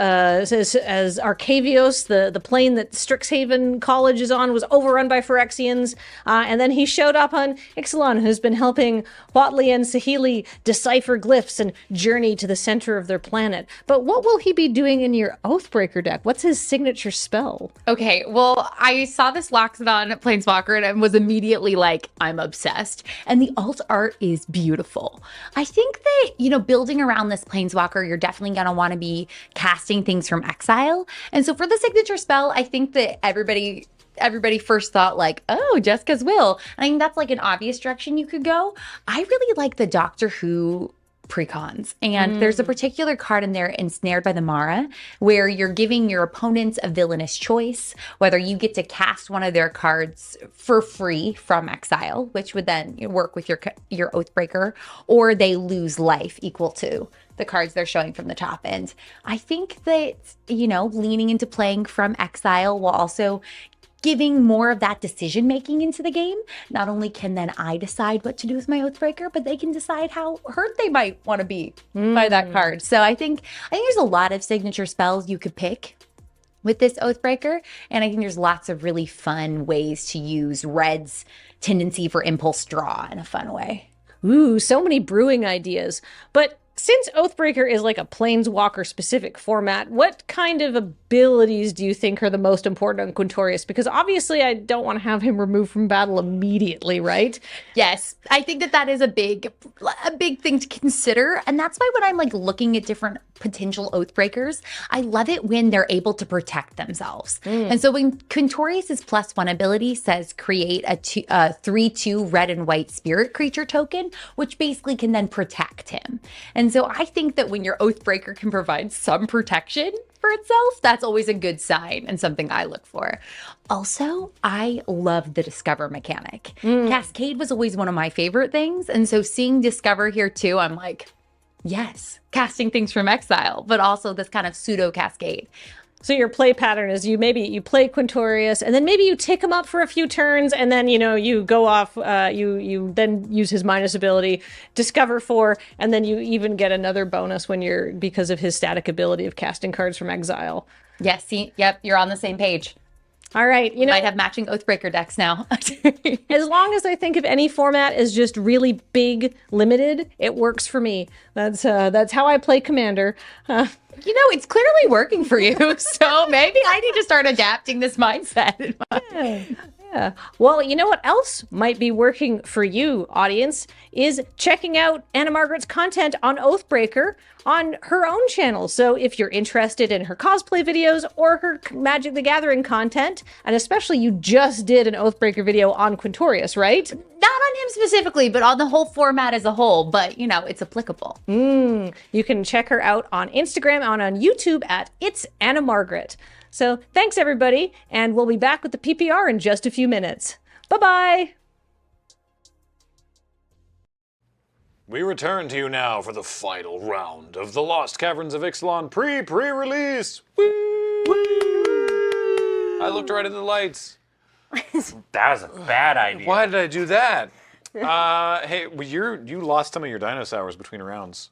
Arcavios, the plane that Strixhaven College is on, was overrun by Phyrexians. And then he showed up on Ixalan, who's been helping Botley and Sahili decipher glyphs and journey to the center of their planet. But what will he be doing in your Oathbreaker deck? What's his signature spell?
Okay, well, I saw this Loxodon Planeswalker and was immediately like, I'm obsessed. And the alt art is beautiful. I think that, building around this Planeswalker, you're definitely going to want to be casting things from exile. And so for the signature spell, I think that everybody first thought like, oh, Jessica's Will. And I think that's like an obvious direction you could go. I really like the Doctor Who precons. And there's a particular card in there, Ensnared by the Mara, where you're giving your opponents a villainous choice, whether you get to cast one of their cards for free from exile, which would then work with your Oathbreaker, or they lose life equal to the cards they're showing from the top end. I think that, leaning into playing from exile while also giving more of that decision making into the game. Not only can then I decide what to do with my Oathbreaker, but they can decide how hurt they might want to be by that card. So I think there's a lot of signature spells you could pick with this Oathbreaker, and I think there's lots of really fun ways to use Red's tendency for impulse draw in a fun way.
Ooh, so many brewing ideas. But since Oathbreaker is like a Planeswalker specific format, what kind of abilities do you think are the most important on Quintorius? Because obviously I don't want to have him removed from battle immediately, right?
Yes, I think that is a big thing to consider. And that's why when I'm like looking at different potential Oathbreakers, I love it when they're able to protect themselves. And so when Quintorius's +1 ability says create a 3/2 red and white spirit creature token, which basically can then protect him. And so I think that when your Oathbreaker can provide some protection for itself, that's always a good sign and something I look for. Also, I love the Discover mechanic. Cascade was always one of my favorite things. And so seeing Discover here too, I'm like, yes, casting things from exile, but also this kind of pseudo cascade.
So your play pattern is you play Quintorius, and then maybe you tick him up for a few turns, and then you go off. You then use his minus ability, discover 4, and then you even get another bonus because of his static ability of casting cards from exile.
Yes, yep, you're on the same page.
All right,
might have matching Oathbreaker decks now.
As long as I think if any format is just really big, limited, it works for me. That's how I play Commander.
It's clearly working for you. So maybe I need to start adapting this mindset.
Yeah. Well, you know what else might be working for you, audience, is checking out Anna Margaret's content on Oathbreaker on her own channel. So if you're interested in her cosplay videos or her Magic the Gathering content, and especially you just did an Oathbreaker video on Quintorius, right?
Not on him specifically, but on the whole format as a whole. But, it's applicable.
You can check her out on Instagram and on YouTube at It's Anna Margaret. So thanks, everybody, and we'll be back with the PPR in just a few minutes. Bye-bye!
We return to you now for the final round of the Lost Caverns of Ixalan pre-release. Woo! I looked right at the lights.
That was a bad idea.
Why did I do that? Hey, you lost some of your dinosaurs between rounds.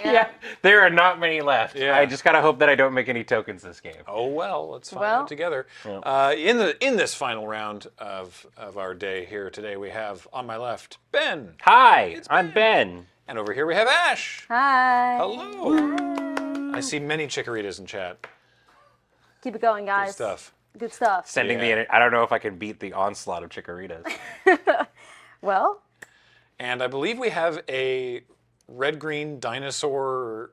Yeah, there are not many left.
Yeah.
I just gotta hope that I don't make any tokens this game.
Oh well, let's find out together. In this final round of our day here today, we have on my left Ben.
Hi, I'm Ben.
And over here we have Ash.
Hi.
Hello. I see many chickoritas in chat.
Keep it going, guys.
Good stuff.
Good stuff.
Sending I don't know if I can beat the onslaught of chickoritas.
Well.
And I believe we have a red-green dinosaur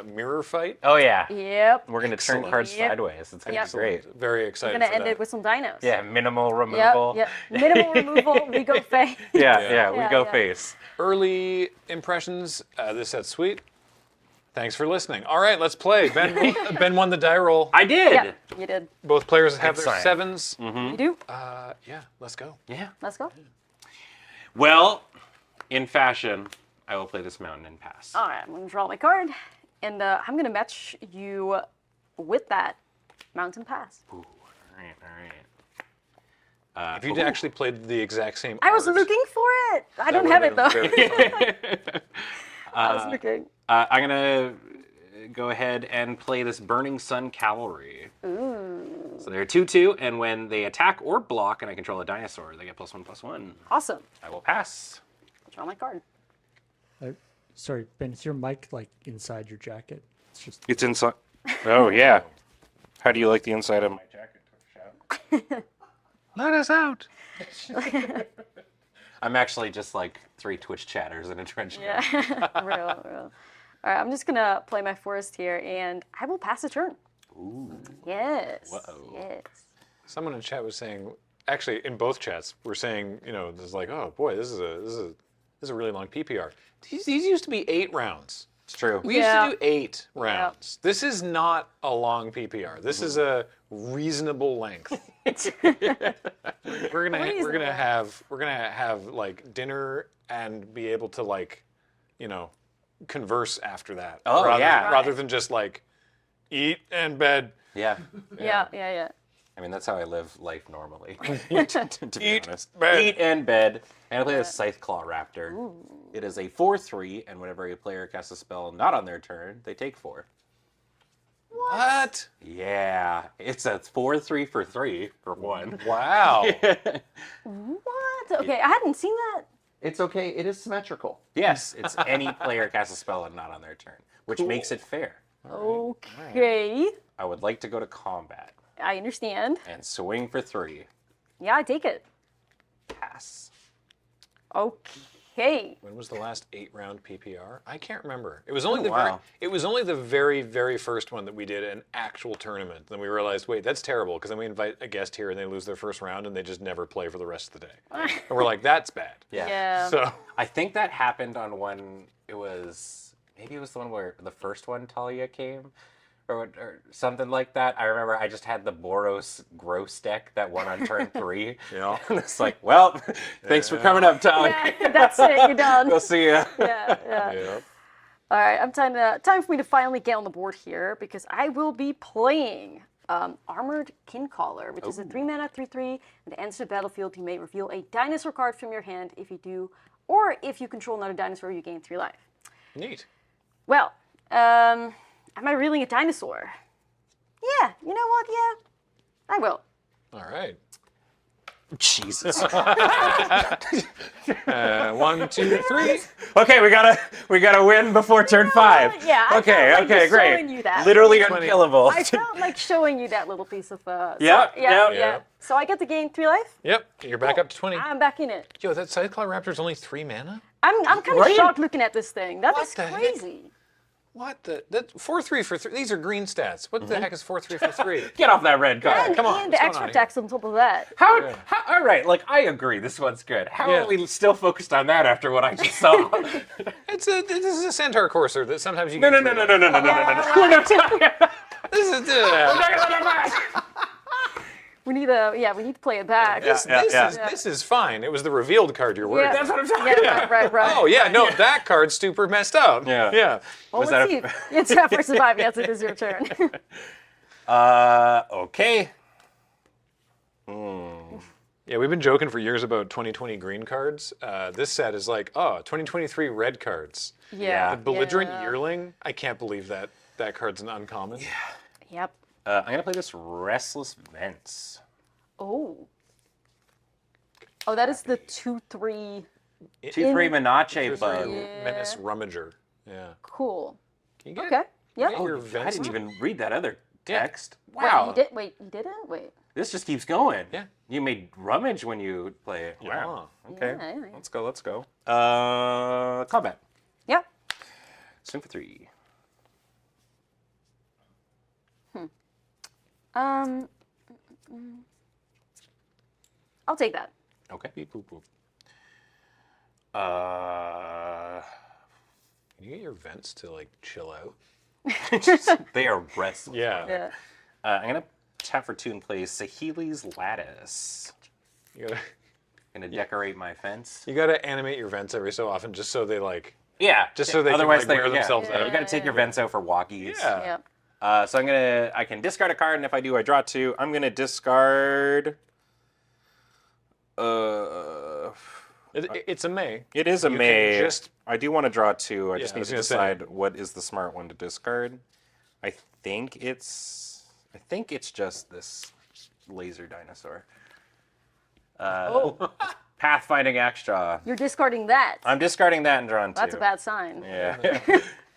mirror fight.
Oh yeah.
Yep.
We're gonna turn cards sideways. It's gonna be great.
Very excited.
We're gonna end it with some dinos.
Yeah, minimal removal.
Yep. Minimal removal. We go face.
Yeah, we go face.
Early impressions. This set's sweet. Thanks for listening. All right, let's play. Ben won the die roll.
I did.
Yeah, you did.
Both players have their
Excellent.
7s.
Mm-hmm.
You do?
Yeah, let's go.
Yeah.
Let's go.
Well, in fashion, I will play this mountain and pass.
All right, I'm gonna draw my card, and I'm gonna match you with that, Mountain Pass.
Ooh, all right.
If you'd actually played the exact same
I was
art,
looking for it. I don't
would
have
have
it though.
been very
I was looking.
I'm gonna go ahead and play this Burning Sun Cavalry.
Ooh.
So they're 2/2, and when they attack or block and I control a dinosaur, they get +1/+1.
Awesome.
I will pass.
Draw my card.
Sorry, Ben, is your mic like inside your jacket? It's just.
It's inside. Oh, yeah. How do you like the inside of my jacket? Let us out. I'm actually just like 3 Twitch chatters in a trench coat.
Yeah, real. All right, I'm just gonna play my forest here, and I will pass a turn.
Ooh.
Yes.
Whoa.
Yes.
Someone in chat was saying, actually in both chats, we're saying, this is like, oh boy, this is a really long PPR. These used to be 8 rounds.
It's true.
We used to do 8 rounds. This is not a long PPR. This is a reasonable length. we're gonna have like dinner and be able to like, converse after that.
Oh, yeah.
Rather than just like eat and bed.
Yeah.
Yeah.
I mean, that's how I live life normally, to be honest.
Bed.
Eat and bed. And I play this Scythe Claw Raptor. Ooh. It is a 4/3, and whenever a player casts a spell not on their turn, they take 4.
What?
Yeah. It's a 4/3 for 3 for 1.
Wow.
What? Okay, I hadn't seen that.
It's okay. It is symmetrical.
Yes, it's any player casts a spell and not on their turn, which makes it fair.
Okay.
I would like to go to combat.
I understand.
And swing for 3.
Yeah, I take it.
Pass.
Okay.
When was the last 8-round PPR? I can't remember. It was only the very, very first one that we did an actual tournament. Then we realized, wait, that's terrible, because then we invite a guest here and they lose their first round and they just never play for the rest of the day. And we're like, that's bad.
Yeah.
So
I think that happened on one. Maybe it was the one where the first one Talia came. Or something like that. I remember I just had the Boros Gross deck that won on turn 3.
Yeah.
And it's like, well, thanks for coming up, Talia.
Yeah, that's it. You're done.
We'll see ya.
Yeah. All right, time for me to finally get on the board here because I will be playing Armored Kincaller, which is a 3-mana 3/3. At the end of the battlefield, you may reveal a dinosaur card from your hand. If you do, or if you control another dinosaur, you gain 3 life.
Neat.
Well, am I revealing a dinosaur? Yeah, you know what? Yeah, I will.
All right.
Jesus.
1, 2, 3.
Okay, we gotta win before turn 5.
Yeah. I
Okay,
felt like
great.
showing you that.
Literally unkillable.
I felt like showing you that little piece of.
Yeah.
So I get to gain 3 life.
Yep, you're back up to 20.
I'm back in it.
Yo, that Scytheclaw Raptor's only 3 mana?
I'm kind of shocked looking at this thing. That is
the heck?
crazy.
What the? That 4/3 for 3. These are green stats. What the heck is 4/3 for 3?
Get off that red card.
And,
Come on,
and
what's
the
going
extra
on
text on top of that.
How, all right, like, I agree, this one's good. How are we still focused on that after what I just saw?
This is a Centaur Courser that sometimes you
No.
get.
We're not talking about
This is.
We need to play it back.
This is fine. It was the revealed card you're worried
That's
about.
what I'm talking about.
Right.
Oh, yeah, no, that card's super messed up.
Yeah.
Well,
Was
let's
that
see. It's time for surviving. Yes, it is your turn.
Okay.
Yeah, we've been joking for years about 2020 green cards. This set is like, 2023 red cards.
Yeah.
The Belligerent Yearling, I can't believe that card's an uncommon.
Yep.
I'm going to play this Restless Vents.
Oh, that is the 2/3.
2/3 Menace bug.
Menace Rummager. Yeah.
Cool.
Can you get,
Okay. Yeah.
get your
I
vents
didn't even read that other text.
Wait,
Wow.
you didn't? Wait.
This just keeps going.
Yeah.
You made rummage when you play it.
Yeah.
Wow. Okay.
Yeah.
Let's go. Combat.
Yeah.
Swing for 3.
I'll take that.
Okay.
Beep, boop, boop. Can you get your vents to like chill out?
They are restless.
Yeah.
I'm going to tap for 2 and play Sahili's Lattice.
You gotta
decorate my fence.
You gotta animate your vents every so often, just so they like.
Yeah.
Just so they
otherwise
can, like, wear themselves out.
You got to take your vents out for walkies.
Yeah.
So I can discard a card, and if I do, I draw 2. I'm gonna discard.
It's a May.
It is a
You can
May.
just-
I do want to draw 2. I
Yeah,
just
I
need
was
to
gonna say.
decide what is the smart one to discard. I think it's just this laser dinosaur. Pathfinding Axjaw.
You're discarding that.
I'm discarding that and drawing 2.
That's a bad sign.
Yeah.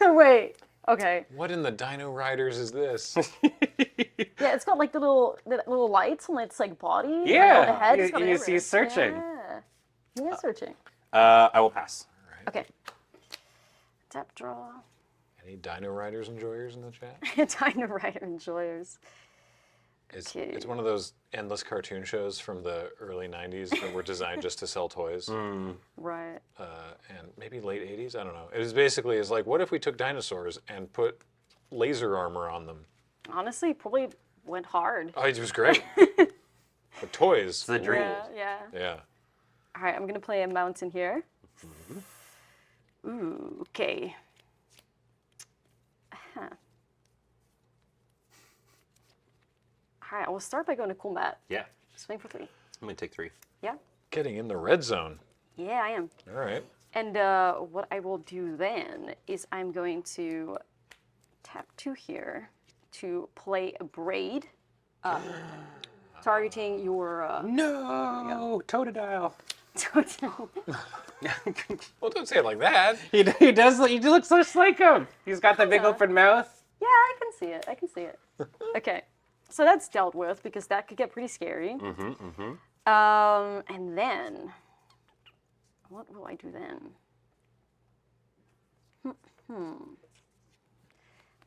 Wait. Okay.
What in the Dino Riders is this?
Yeah, it's got like the little lights on its like body.
Yeah,
On the head. It's got
he's
everywhere.
searching.
Yeah. He is searching.
I will pass.
Okay. Tap draw.
Any Dino Riders enjoyers in the chat?
Dino Rider enjoyers.
It's one of those endless cartoon shows from the early 90s that were designed just to sell toys.
Right.
And maybe late 80s, I don't know. It was basically, it's like, what if we took dinosaurs and put laser armor on them?
Honestly, probably went hard.
Oh, it was great. But toys.
It's the dream.
Yeah.
Yeah.
All right, I'm gonna play a mountain here. Ooh, okay. Huh. All right, I will start by going to combat.
Yeah.
Swing for 3.
I'm going to take 3.
Yeah?
Getting in the red zone.
Yeah, I am.
All right.
And what I will do then is I'm going to tap 2 here to play a braid, targeting your...
No! Totodile.
Well, don't say it like that.
He does. He looks just like him. He's got the big open mouth.
Yeah, I can see it. I can see it. Okay, so that's dealt with because that could get pretty scary. And then, what will I do then?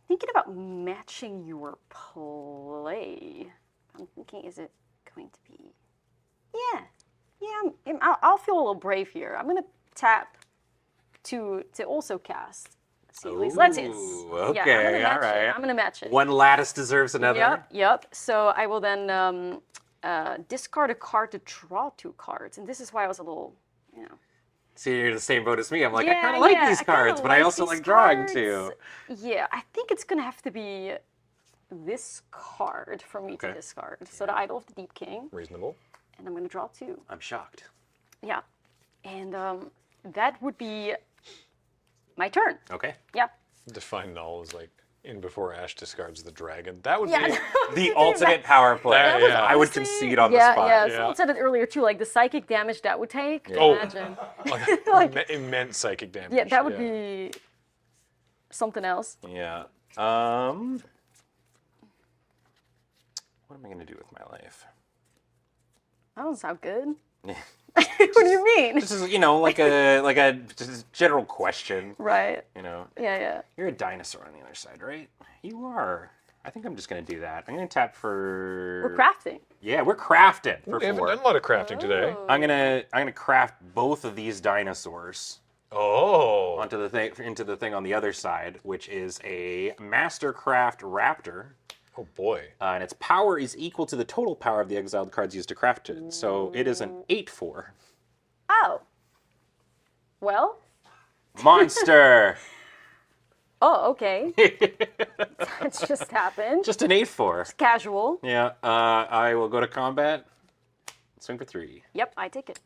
Thinking about matching your play. I'm thinking, is it going to be? Yeah. I'll feel a little brave here. I'm gonna tap to also cast. See, let's see.
Okay, all right.
I'm gonna match it.
One lattice deserves another.
Yep. So I will then discard a card to draw 2 cards, and this is why I was a little,
See, you're in the same boat as me. I'm like, I kind of like these cards, but I also like drawing too.
Yeah, I think it's gonna have to be this card for me to discard. So the Idol of the Deep King.
Reasonable.
And I'm gonna draw 2.
I'm shocked.
Yeah, and that would be my turn.
Okay.
Yeah.
Define null is like in before Ash discards the dragon. That would
Yeah.
be the ultimate power play. I would concede on the spot.
Yeah, someone said it earlier too, like the psychic damage that would take. Imagine.
Immense psychic damage.
Yeah, that would be something else.
Yeah. What am I gonna do with my life?
That doesn't sound good. What do you mean?
This is, like a just general question.
Right.
Yeah. You're a dinosaur on the other side, right? You are. I think I'm just gonna do that. I'm gonna tap for.
We're crafting.
Yeah, we're crafting for
We haven't
4.
done a lot of crafting today.
I'm gonna craft both of these dinosaurs.
Oh.
Into the thing on the other side, which is a Mastercraft Raptor.
Oh boy.
And its power is equal to the total power of the exiled cards used to craft it. So it is an 8/4.
Oh. Well.
Monster.
Oh, okay. That just happened.
Just an 8/4.
It's casual.
Yeah. I will go to combat. Swing for 3.
Yep, I take it.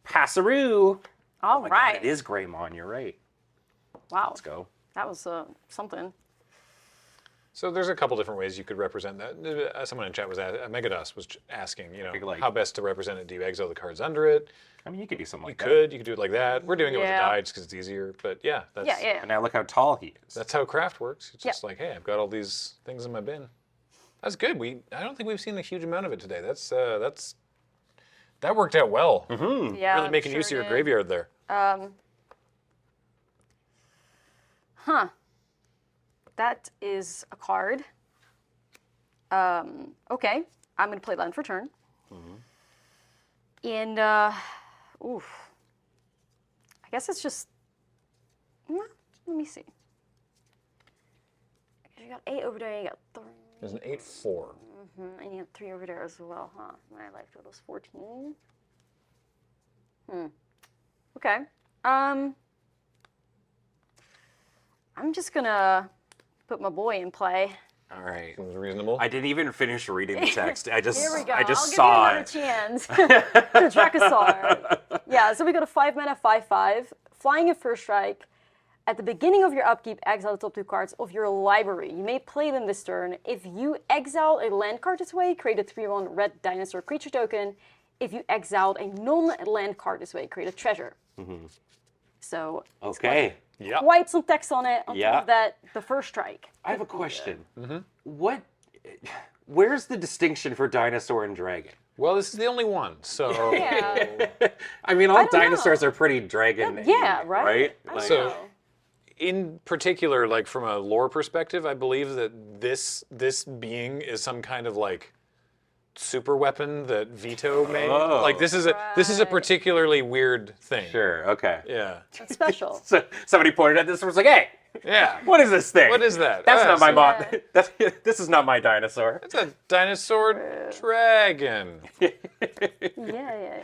Passaroo.
All right.
God, it is Greymon. You're right.
Wow.
Let's go.
That was something.
So there's a couple different ways you could represent that. Someone in chat was Megados was asking, how best to represent it. Do you exile the cards under it?
I mean, you could do something like that.
You could do it like that. We're doing it with a die just because it's easier. But yeah, that's.
Yeah.
And now look how tall he is.
That's how craft works. It's just like, hey, I've got all these things in my bin. That's good. I don't think we've seen a huge amount of it today. That worked out well.
Mm-hmm.
Yeah,
really making use of your graveyard there.
That is a card. Okay, I'm gonna play land for turn. And I guess it's just. Let me see. You got 8 over there. You got 3.
There's an 8/4.
And you have 3 over there as well, huh? My life total is 14. Okay. I'm just gonna put my boy in play.
All right.
Seems reasonable.
I didn't even finish reading the text. I just
Here we go.
I just
I'll
saw
give you another chance. The Dracosaur. Yeah, so we got a 5-mana 5/5, flying a first strike. At the beginning of your upkeep, exile the top 2 cards of your library. You may play them this turn. If you exile a land card this way, create a 3/1 red dinosaur creature token. If you exiled a non-land card this way, create a treasure. So
Okay.
Yeah.
quite some text on it. On
Yeah.
top of that, the first strike.
I have a question. Where's the distinction for dinosaur and dragon?
Well, this is the only one, so.
Yeah.
I mean, all dinosaurs are pretty dragon.
Yeah, right? I don't
So,
know.
in particular, like from a lore perspective, I believe that this being is some kind of like super weapon that Vito made.
Oh.
Like this is a particularly weird thing.
Sure. Okay.
Yeah.
That's special.
So somebody pointed at this and was like, "Hey,
Yeah.
what is this thing?
What is that?
That's
Ah,
not my
so-
mod. This is not my dinosaur."
It's a dinosaur dragon.
Yeah.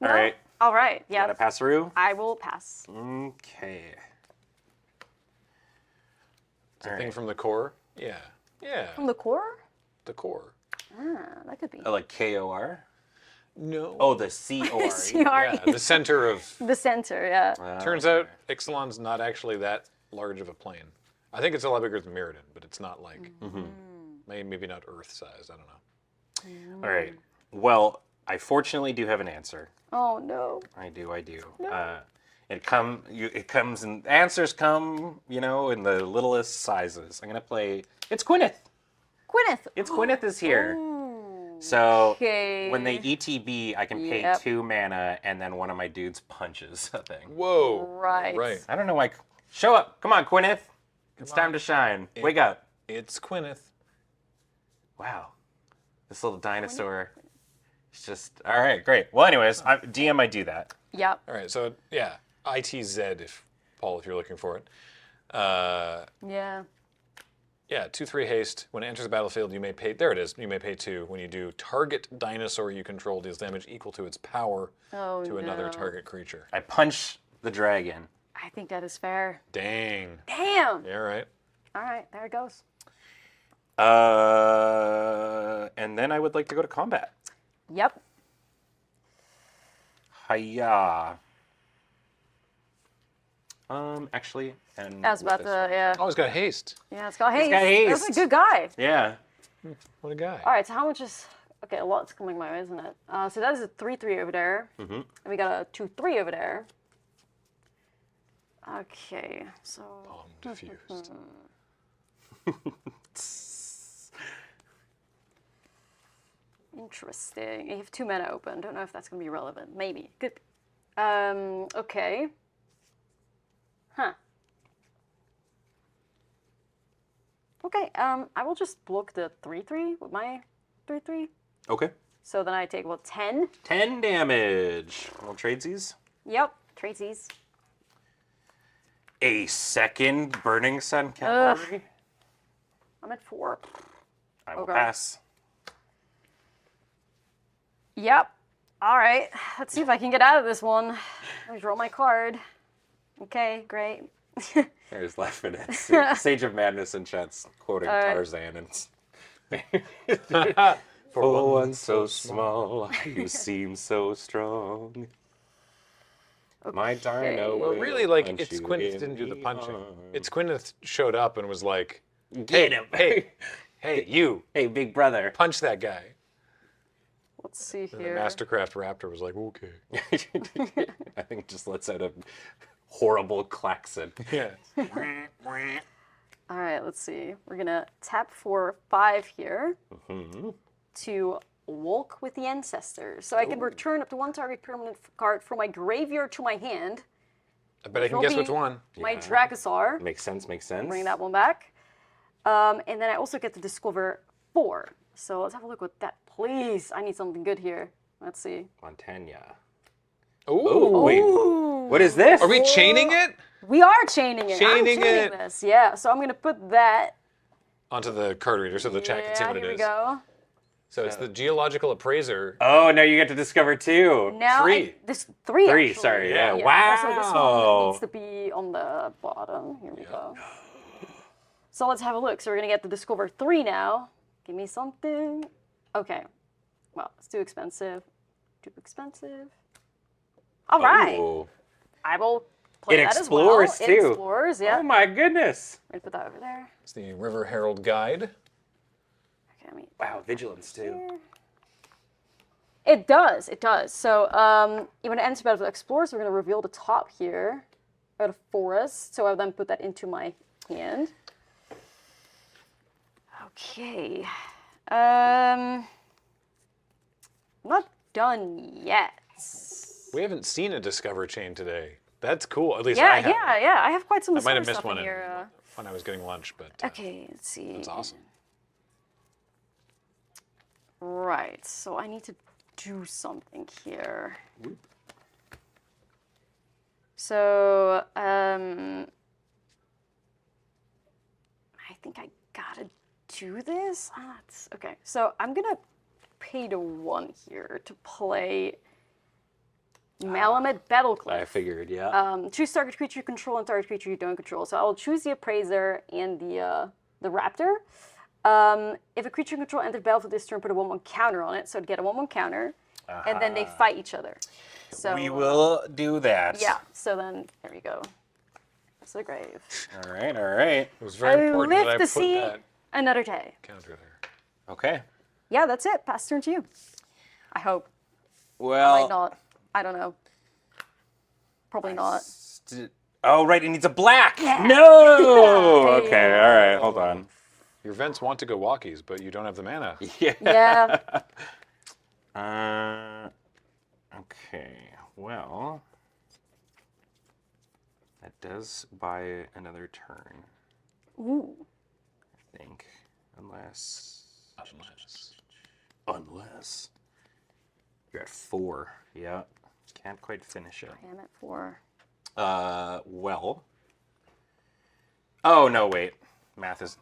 All right.
All right.
You
Yeah.
wanna pass through?
I will pass.
Okay.
It's a thing from the core. Yeah. Yeah.
From the core?
The core.
Ah, that could be.
Like KOR?
No.
Oh, the COR.
CR.
Yeah, the center of.
The center, yeah.
Turns out Ixalan's not actually that large of a plane. I think it's a lot bigger than Mirrodin, but it's not like maybe not Earth size. I don't know.
All right. Well, I fortunately do have an answer.
Oh no.
I do. It comes and answers come, in the littlest sizes. I'm gonna play. It's Gwyneth.
Gwyneth.
It's Gwyneth is here. So
Okay.
when they ETB, I can pay
Yep.
2 mana, and then one of my dudes punches a thing.
Whoa.
Right.
Right.
I don't know why. Show up! Come on, Gwyneth. It's time to shine. Wake up!
It's Gwyneth.
Wow, this little dinosaur. It's just all right. Great. Well, anyways, DM, I do that.
Yep.
All right. So yeah, ITZ if you're looking for it.
Yeah.
Yeah, 2/3 haste. When it enters the battlefield, you may pay. There it is. You may pay 2. When you do, target dinosaur you control deals damage equal to its power to another
no.
target creature.
I punch the dragon.
I think that is fair.
Dang.
Damn.
Yeah, right.
All right, there it goes.
And then I would like to go to combat.
Yep.
Hiya. Actually, and
I was about to, yeah.
Oh, he's got haste.
Yeah, it's got
He's
haste.
got haste.
That's a good guy.
Yeah.
What a guy.
All right, so how much is... Okay, a lot's coming my way, isn't it? So that is a 3/3 over there.
Mm-hmm.
And we got a 2/3 over there. Okay, so...
Bomb diffused.
Interesting. You have 2 mana open. Don't know if that's going to be relevant. Maybe. Good. Okay. Huh. Okay, I will just block the 3/3 with my 3/3.
Okay.
So then I take, what, 10?
10 damage. Little tradesies.
Yep, tradesies.
A second Burning Sun cavalry.
I'm at 4.
I will
Okay.
pass.
Yep. All right. Let's see if I can get out of this one. Let me draw my card. Okay, great.
There's laughing at Sage of Madness in chat's quoting
All right.
Tarzan. And for one so small, you seem so strong. My dino.
Well,
will
really, like,
punch
it's
you
Gwyneth
in
didn't do the
the
punching.
arm.
It's Gwyneth showed up and was like,
Get him.
hey, you.
Hey, big brother.
Punch that guy.
Let's see
And the
here.
Mastercraft Raptor was like, okay.
I think it just lets out a horrible klaxon.
Yeah.
All right, let's see. We're going to tap for 5 here to walk with the ancestors. So I can return up to 1 target permanent card from my graveyard to my hand.
I bet I can guess which one.
My Dracosaur.
Makes sense, makes sense.
Bring that one back. And then I also get to discover 4. So let's have a look with that. Please, I need something good here. Let's see.
Montagna.
Ooh.
Wait. What is this?
Are we chaining it?
We are chaining it. I'm
Chaining
chaining
it.
this. Yeah, so I'm going to put that.
Onto the card reader so the chat can see what it
here we
is.
go.
So it's the geological appraiser.
Oh, now you get to discover 2.
Now
3.
This 3
3,
actually.
sorry. Yeah.
Also, this one
Wow.
needs to be on the bottom. Here we go. So let's have a look. So we're gonna get the Discover 3 now. Give me something. Okay. Well, it's too expensive. Too expensive. All right.
Ooh.
I will play
It
that
explores
as well. It
too.
explores, yeah.
Oh my goodness.
I'm gonna put that over there.
It's the River Herald Guide.
Okay, I mean,
Wow, vigilance too.
it does. It does. So when it ends about the explores, we're gonna reveal the top here, or the forest. So I'll then put that into my hand. Okay. Not done yet.
We haven't seen a Discover chain today. That's cool. At least
Yeah,
I have.
yeah. I have quite some
I might have
Discover
missed
stuff
one
in here.
when I was getting lunch, but
Okay, let's see.
that's awesome.
Right, so I need to do something here. So, I think I gotta do this. Okay, so I'm gonna pay the 1 here to play Malamet Battlecliff.
I figured, yeah.
Choose target creature you control and target creature you don't control. So I'll choose the Appraiser and the Raptor. If a creature you control enters the battlefield this turn, put a 1/1 counter on it, so it'd get a 1/1 counter, and then they fight each other. So
We will do that.
Yeah. So then there you go. That's the grave.
All right, all right.
It was very
I
important
live
that I
to
put
see
that
another day.
counter there.
Okay.
Yeah, that's it. Pass turn to you. I hope.
Well.
I might not. I don't know. Probably not.
Oh, right, it needs a black.
Yeah.
No. Okay, all right, hold on.
Your vents want to go walkies, but you don't have the mana.
Yeah.
Okay, well, that does buy another turn,
Ooh.
I think, unless you're at 4. Yeah, can't quite finish it.
I am at 4.
Well. Oh no, wait. Math is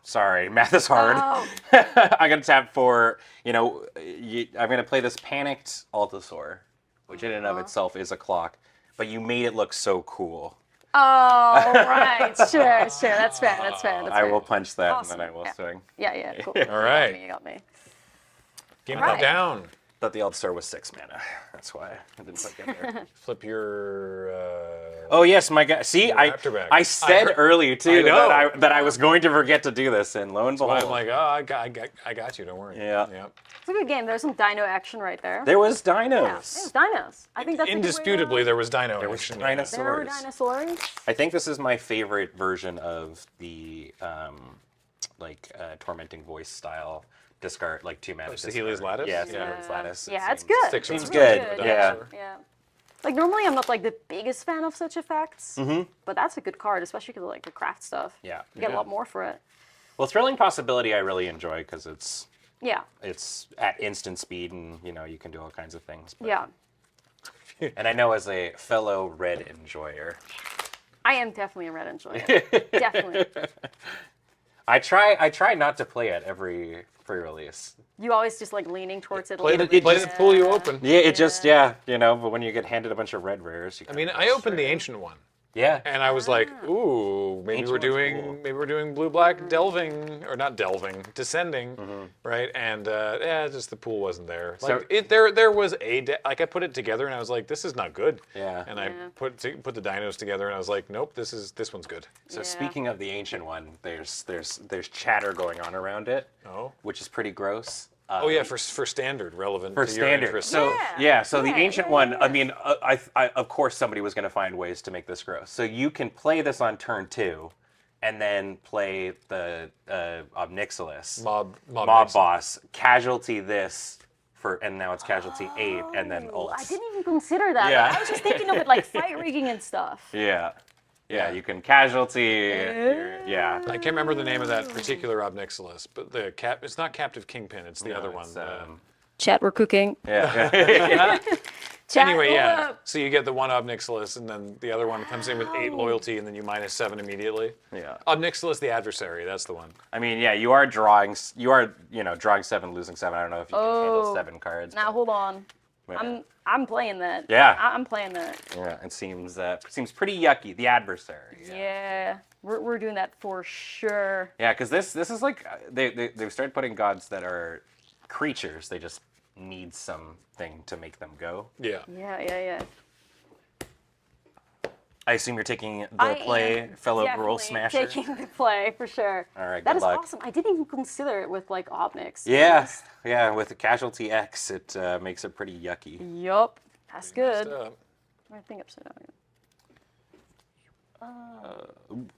hard.
Oh.
I'm gonna tap 4. You know, I'm gonna play this Panicked Altasaur, which in and of itself is a clock, but you made it look so cool.
Oh, right. Sure. That's fair. That's fair.
I will punch that
Awesome.
and then I will swing.
Yeah, cool.
All right.
You got me.
Game
All right.
down.
Thought the Altasaur was 6 mana. That's why I didn't quite get there.
Flip your.
Oh yes, my guy. See,
Raptor back.
I said earlier too
I know.
that I was going to forget to do this, and lo and
That's why
behold,
I'm like, oh, I got you. Don't worry.
Yeah.
It's a good game. There's some dino action right there.
there was dinos.
Yeah, there's dinos. I think that's a good way to-
Indisputably, there was dino.
There was
action.
dinosaurs.
There were dinosaurs.
I think this is my favorite version of the tormenting voice style discard, like 2 mana.
Saheeli's Lattice?
Yeah,
Yeah.
Saheeli's Lattice.
Yeah, it's good.
Sticks
Seems
with
good.
the
Yeah.
dinosaur.
Yeah. Like normally I'm not like the biggest fan of such effects,
Mhm.
but that's a good card, especially because of like the craft stuff.
Yeah.
You get a lot more for it.
Well, Thrilling Possibility I really enjoy because it's
Yeah.
at instant speed and you can do all kinds of things. But-
Yeah.
And I know as a fellow red enjoyer,
I am definitely a red enjoyer. Definitely.
I try not to play it every pre-release.
You always just like leaning towards it a
Play
little
the
bit.
pull you open.
Yeah, it just but when you get handed a bunch of red rares, you
I mean, I opened the ancient one.
Yeah.
And I was like, ooh, maybe
Ancient
we're
one's
doing
cool.
maybe we're doing blue black delving or not delving, descending, right? And just the pool wasn't there. Like
So-
there was like I put it together and I was like, this is not good.
Yeah.
And I put the dinos together and I was like, nope, this one's good.
So speaking of the ancient one, there's chatter going on around it.
Oh.
Which is pretty gross.
Oh yeah, for standard relevant
For
to your
standard.
interests.
So the ancient one. I mean, I of course somebody was going to find ways to make this gross. So you can play this on turn 2, and then play the Obnixilis
Mob
boss, casualty this and now it's casualty 8, and then ults.
I didn't even consider that.
Yeah.
Like, I was just thinking of it like fight rigging and stuff.
Yeah, you can casualty. Yeah.
I can't remember the name of that particular Obnixilis, but it's not Captive Kingpin, it's the other one.
Chat, we're cooking.
Yeah.
Chat,
Anyway,
hold
yeah.
up.
So you get the one Obnixilis, and then the other one comes in with 8 loyalty, and then you -7 immediately.
Yeah.
Obnixilis the Adversary, that's the one.
I mean, yeah, you are drawing 7, losing 7. I don't know if you can handle 7 cards.
Now hold on. I'm playing that.
Yeah.
I'm playing that.
Yeah, it seems pretty yucky. The adversary.
Yeah, we're doing that for sure.
Yeah, because this is like they've started putting gods that are creatures. They just need something to make them go.
Yeah.
Yeah.
I assume you're taking the play, fellow Gruul Smasher.
Taking the play for sure.
All right,
that
good
is
luck.
awesome. I didn't even consider it with like Obnix.
Yeah, with the casualty X, it makes it pretty yucky.
Yup, that's good.
up.
I think upside down.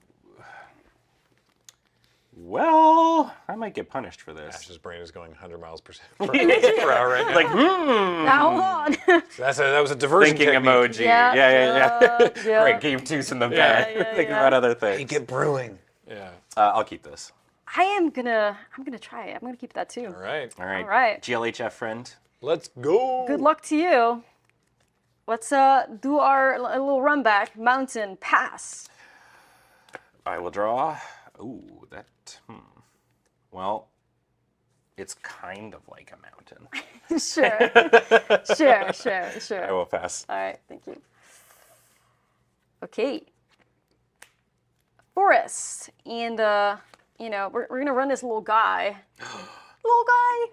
Well, I might get punished for this.
Ash's brain is going 100 miles per hour right now.
Like,
Now hold on.
That was a diversion
thinking
technique.
emoji. Yeah. Great, game two's in the bag. Thinking about other things.
Hey, get brewing. Yeah.
I'll keep this.
I'm gonna try it. I'm gonna keep that too.
All right.
All right.
All right.
GLHF friend.
Let's go.
Good luck to you. Let's do our little run back. Mountain pass.
I will draw. Ooh, that. Well, it's kind of like a mountain.
Sure.
I will pass.
All right, thank you. Okay. Forest, and we're gonna run this little guy.
Little guy.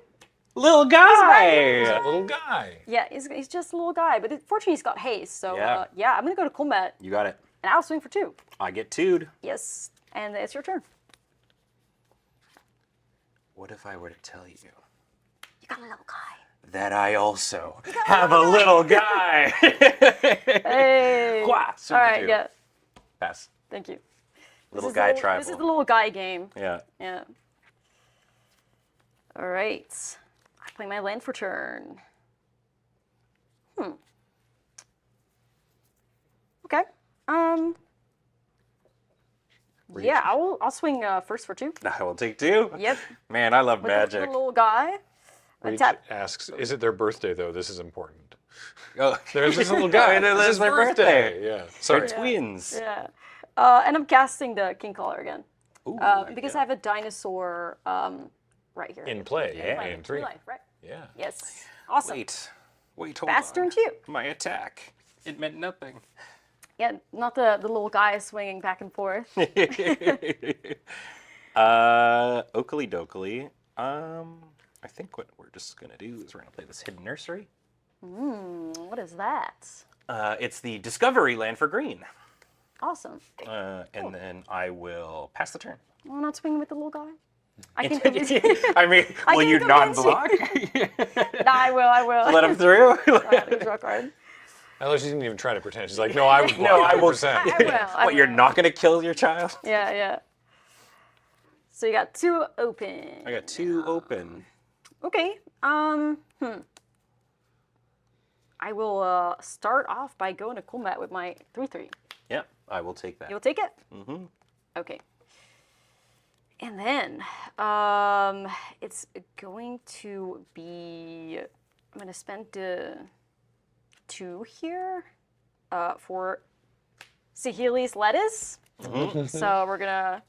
Little guy.
Yeah, he's just a little guy, but fortunately he's got haste. So
Yeah.
I'm gonna go to combat,
You got it.
and I'll swing for 2.
I get 2'd.
Yes, and it's your turn.
What if I were to tell you
You got a little guy.
that I also have a little guy?
Hey.
Wah,
All
swing for
right,
2.
yeah.
Pass.
Thank you.
Little
This is
guy
the
tribal.
This is the little guy game.
Yeah.
Yeah. All right. I play my land for turn. Okay. Yeah, I'll swing first for 2.
I will take 2.
Yep.
Man, I love
With
magic.
the little guy.
Reach
Tap.
asks, is it their birthday, though? This is important.
Oh,
There's this little guy.
This is their birthday.
Yeah.
Sorry.
Sorry.
Twins.
Yeah. And I'm casting the King Collar again.
Ooh,
because I have a dinosaur right here.
In play.
Yeah.
In 3.
Real life, right?
Yeah.
Yes. Awesome.
Wait, hold
Fast
on.
turn 2.
My attack. It meant nothing.
Yeah, not the little guy swinging back and forth.
Oakley dokley. I think what we're just gonna do is we're gonna play this Hidden Nursery.
What is that?
It's the Discovery Land for green.
Awesome.
And then I will pass the turn.
Well, I'm not swinging with the little guy. I can
I mean, will you non-block?
No, I will.
Let him through?
Draw card.
I know she didn't even try to pretend. She's like, no, I would block
No, I will.
100%.
I
What, you're
will.
not gonna kill your child?
Yeah. So you got 2 open.
I got 2 open.
Okay. I will start off by going to combat with my 3/3.
Yep, I will take that.
You'll take it?
Mm-hmm.
Okay. And then it's going to be. I'm gonna spend 2 here for Sahili's lettuce. So we're gonna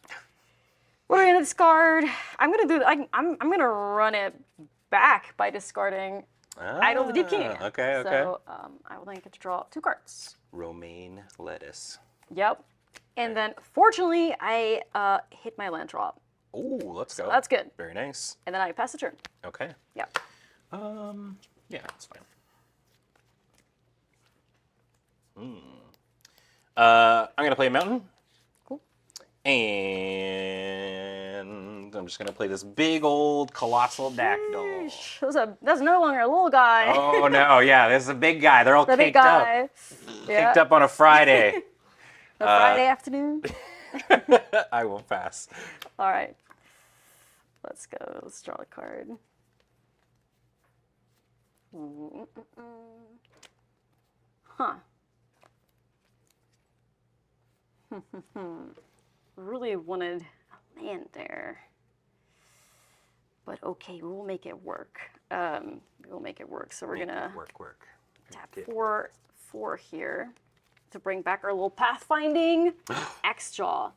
discard. I'm gonna run it back by discarding Idol the Deep King.
Okay.
So I will then get to draw 2 cards.
Romaine lettuce.
Yep. And then fortunately I hit my land drop.
Ooh, let's go.
So that's good.
Very nice.
And then I pass the turn.
Okay.
Yeah.
Yeah, that's fine. I'm gonna play a mountain.
Cool.
And I'm just gonna play this big old colossal dactyl.
That's no longer a little guy.
Oh no, yeah, this is a big guy. They're all
The big
caked up.
guy.
Caked up on a Friday.
A Friday afternoon.
I will pass.
All right. Let's go. Let's draw a card. Huh. Really wanted a land there. But okay, we will make it work. We will make it work. So we're gonna
work.
tap 4 here to bring back our little pathfinding X-Jaw.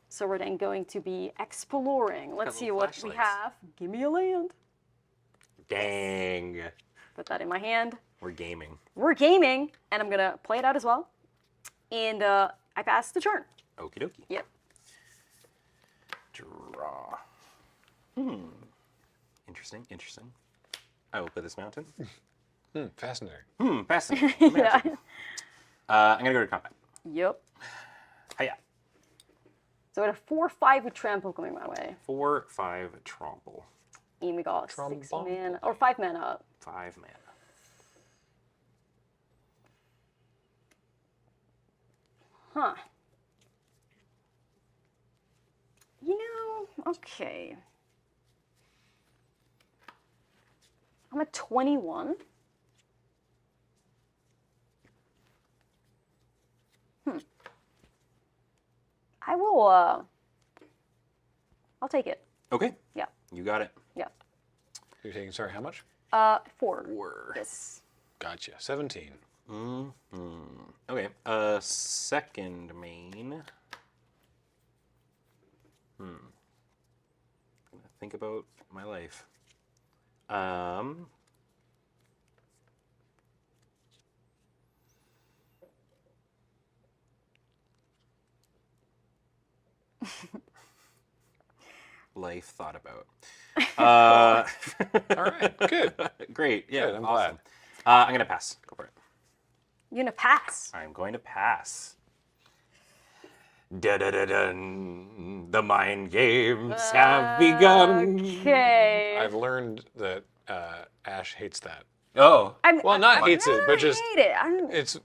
So we're then going to be exploring. Let's see what we have. Give me a land.
Dang.
Put that in my hand.
We're gaming.
We're gaming, and I'm gonna play it out as well. And I pass the turn.
Okie dokie.
Yep.
Draw. Interesting, interesting. I will play this mountain.
Fascinating.
Fascinating.
Yeah.
I'm gonna go to combat.
Yep.
Hiya.
So we had a 4/5 with trample going my way.
4/5 trample.
And we got 6 mana, or 5 mana.
5 mana.
Huh. You know, okay. I'm at 21. I will, I'll take it.
Okay.
Yeah.
You got it.
Yeah.
You're taking, sorry, how much?
4.
4.
Yes.
Gotcha. 17.
Okay. Second main. Think about my life. Life thought about.
All right, good.
Great. Yeah,
Good, I'm
awesome. I'm going to pass. Go for it.
You're gonna pass.
I'm going to pass. Da-da-da-dun. The mind games have begun.
Okay.
I've learned that Ash hates that.
Oh.
Well, not hates it, but just
hate it.
it's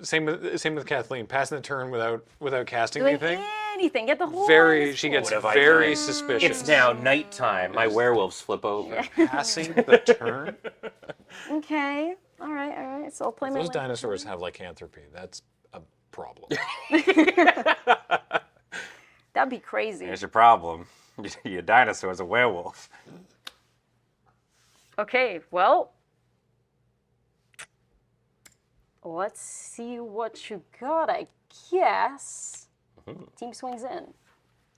same with Kathleen. Passing the turn without casting
Doing
anything.
anything. Get the whole
She gets
What have I
very
done?
suspicious.
It's now nighttime. My werewolves flip over.
Passing the turn.
Okay. All right. So I'll play my.
Those dinosaurs have lycanthropy. That's a problem.
That'd be crazy.
Here's your problem. Your dinosaur's a werewolf.
Okay. Well. Let's see what you got, I guess. Team swings in.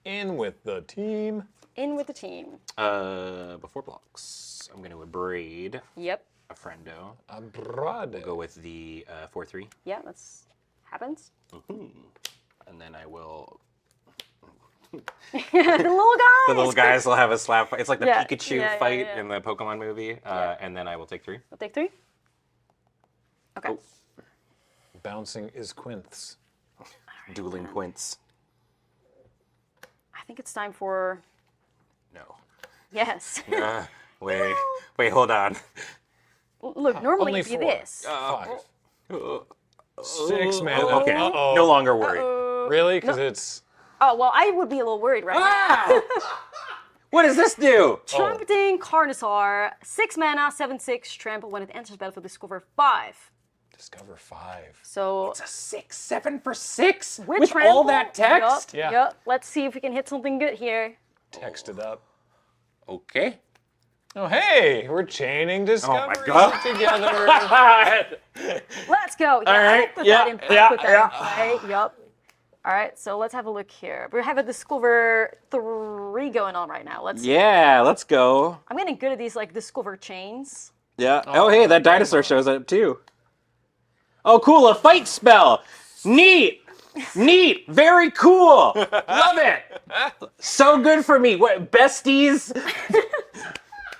In with the team.
In with the team.
Before blocks, I'm going to abrade.
Yep.
A friendo.
Abrade.
We'll go with the 4/3.
Yeah, that's happens.
And then I will.
The little guys.
The little guys will have a slap fight. It's like the
Yeah,
Pikachu
yeah,
fight
yeah.
in the Pokemon movie. And then I will take 3.
I'll take 3. Okay.
Oh.
Bouncing is quinths.
Dueling quints.
I think it's time for.
No.
Yes.
Wait, hold on.
Look, normally
Only
it'd be
4.
this.
5. 6 mana.
Okay.
Uh-oh.
No longer worried.
Really? Because it's.
Oh, well, I would be a little worried right now.
What does this do?
Trumpeting Carnosaur, 6 mana, 7/6, trample. When it enters the battlefield, discover 5.
Discover 5.
So
It's a 6/7 for 6
with
all
trample,
that text.
Yup. Let's see if we can hit something good here.
Text it up.
Okay.
Oh, hey, we're chaining discoveries
God.
together.
Let's go. Yeah,
All right.
I put
Yeah,
that in,
yeah,
put that in play. Yup. All right, so let's have a look here. We have a Discover 3 going on right now. Let's.
Yeah, let's go.
I'm getting good at these like Discover chains.
Yeah. Oh, hey, that dinosaur shows up too. Oh, cool, a fight spell. Neat. Very cool. Love it. So good for me. What, besties?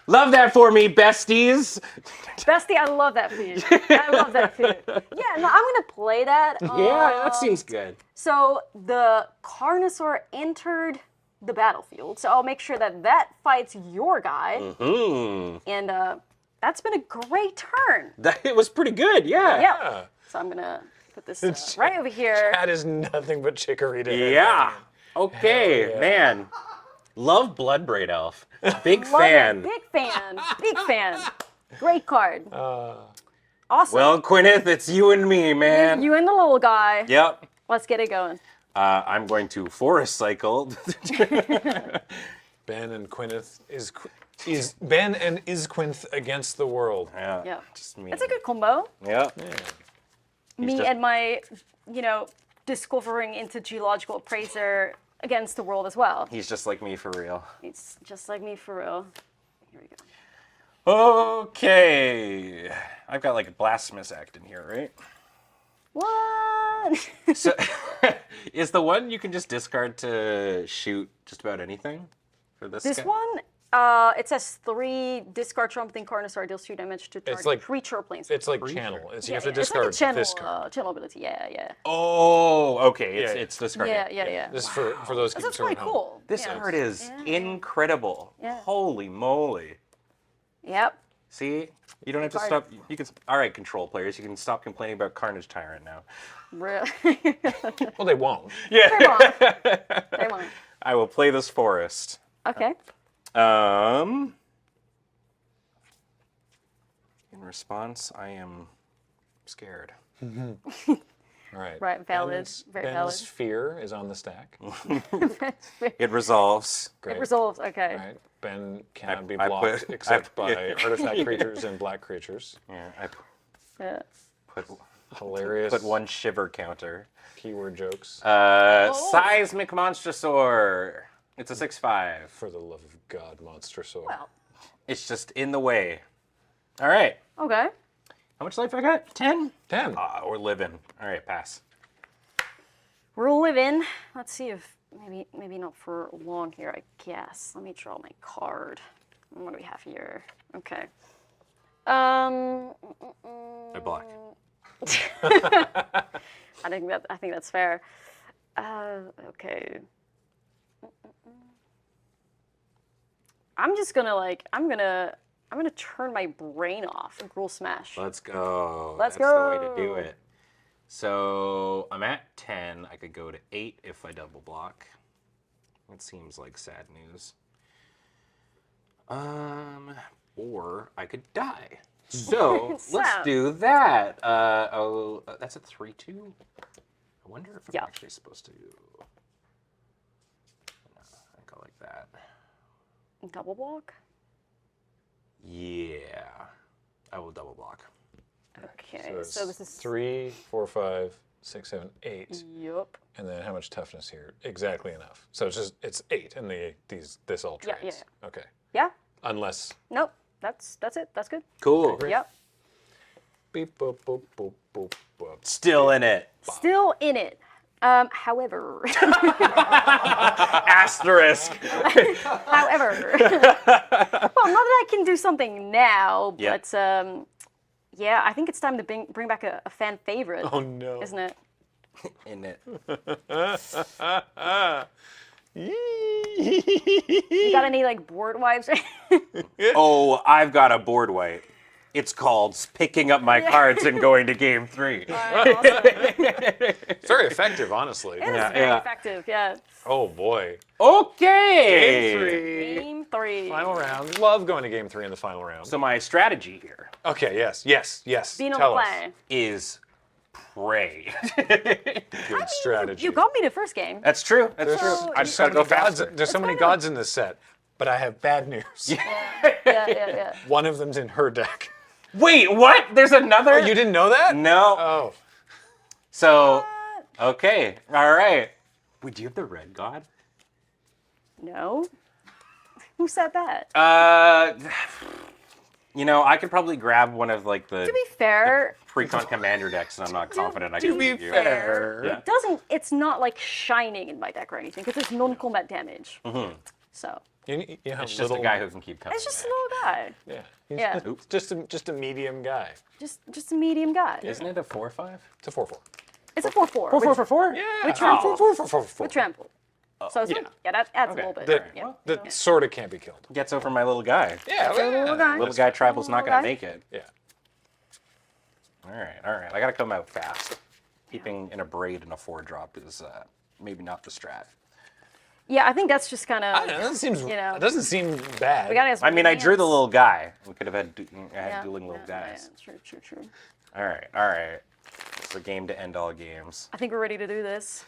Love that for me, besties.
Bestie, I love that for you. I love that for you. Yeah, no, I'm gonna play that.
Yeah, that seems good.
So the Carnosaur entered the battlefield, so I'll make sure that fights your guy. And that's been a great turn.
It was pretty good, yeah.
Yeah. So I'm gonna put this right over here.
That is nothing but chicory to hit.
Yeah. Okay,
yeah.
man. Love Bloodbraid Elf. Big
Love
fan.
it. Big fan. Great card. Awesome.
Well, Gwyneth, it's you and me, man.
You and the little guy.
Yep.
Let's get it going.
I'm going to forest cycle.
Ben and Quineth is Ben and Isquinth against the world.
Yeah.
Yeah.
Just me.
It's a good combo.
Yeah.
Me
just-
and my, discovering into geological appraiser against the world as well.
He's just like me for real.
It's just like me for real. Here we go.
Okay. I've got like a blasphemous act in here, right?
What?
So, is the one you can just discard to shoot just about anything for this?
This
guy?
one, it says 3 discard trumpeting Carnosaur deals 2 damage to target
like-
creature or planeswalker.
It's like channel. You have to
It's
discard
like a channel,
this card.
channel ability. Yeah.
Oh, okay. It's
Yeah.
it's discarding.
Yeah.
This is for those
That's
concerned
quite
at home.
cool.
This
Yeah.
card is
Yeah.
incredible.
Yeah.
Holy moly.
Yep.
See? You don't have to
Card.
stop. You can. All right, control players. You can stop complaining about Carnage Tyrant now.
Really?
Well, they won't.
Yeah.
They won't.
I will play this forest.
Okay.
In response, I am scared.
All right.
Right, valid.
Ben's,
Very
Ben's
valid.
fear is on the stack.
It resolves.
Great.
It resolves, okay.
All right. Ben can be
I
blocked
put-
except
I-
by
yeah.
artifact creatures and black creatures.
Yeah,
Yeah.
put
Hilarious.
put 1 shiver counter.
Keyword jokes.
Seismic Monstrosaur. It's a 6/5.
For the love of God, monster sword.
Well,
It's just in the way. All right.
okay.
How much life I got? 10?
10.
We're living. All right, pass.
We're living. Let's see if maybe not for long here, I guess. Let me draw my card. What do we have here? Okay.
I block.
I think that's fair. Okay. I'm just gonna I'm gonna turn my brain off and Gruul Smash.
Let's go.
Let's
That's the way to
go.
do it. So I'm at 10. I could go to 8 if I double block. That seems like sad news. Or I could die. So let's do that. That's a 3/2. I wonder if I'm actually supposed to. No, I go like that.
Double block?
Yeah, I will double block.
Okay,
it's
so this is
3, 4, 5, 6, 7, 8.
Yup.
And then how much toughness here? Exactly enough. So it's 8 in this all
Yeah,
trades.
yeah.
Okay.
Yeah?
Unless.
Nope. That's it. That's good.
Cool.
Yep.
Beep boop boop boop boop boop.
Still in it.
Still in it. However.
Asterisk.
However. Well, not that I can do something now,
Yep.
but yeah, I think it's time to bring back a fan favorite.
Oh no.
Isn't it?
In it.
You got any board wipes?
Oh, I've got a board wipe. It's called picking up my cards and going to game 3.
It's very effective, honestly.
It is very effective, yeah.
Oh boy.
Okay.
Game 3.
Game 3.
Final round. Love going to game 3 in the final round.
So my strategy here
Okay. Yes.
Being on
Tell
the
us.
play.
is pray.
Good strategy.
You got me the first game.
That's true. That's
So-
true.
I just
gotta
got
go
gods.
faster.
There's so many gods in this set, but I have bad news.
Yeah.
One of them's in her deck.
Wait, what? There's another?
Oh, you didn't know that?
No.
Oh.
So, okay. All right. Wait, do you have the red god?
No. Who said that?
I could probably grab one of the
To be fair,
pre-con commander decks, and I'm not confident I can
to be
give you.
fair.
Yeah.
it's not shining in my deck or anything because it's non-combat damage.
Mhm.
So
You have
It's
a
just
little
a guy who can keep coming.
it's just a little guy.
Yeah. He's
Yeah.
Just a medium guy.
Just a medium guy.
Isn't it a 4/5?
It's a 4/4.
It's a 4/4.
4/4.
Yeah.
With trample.
4/4.
With trample. So
yeah.
that adds a little bit.
That,
Yeah.
that sort of can't be killed.
Gets over my little guy.
Yeah.
It's a little guy.
Little guy tribal's not
Little
gonna
guy.
make it.
Yeah.
All right. I gotta come out fast. Keeping in a braid and a 4-drop is maybe not the strat.
Yeah, I think that's just kind of.
I don't know. That doesn't seem bad.
We gotta get some
I mean, I drew the
hands.
little guy. We could have had
Yeah,
dueling little guys.
Yeah, true.
All right. It's a game to end all games.
I think we're ready to do this.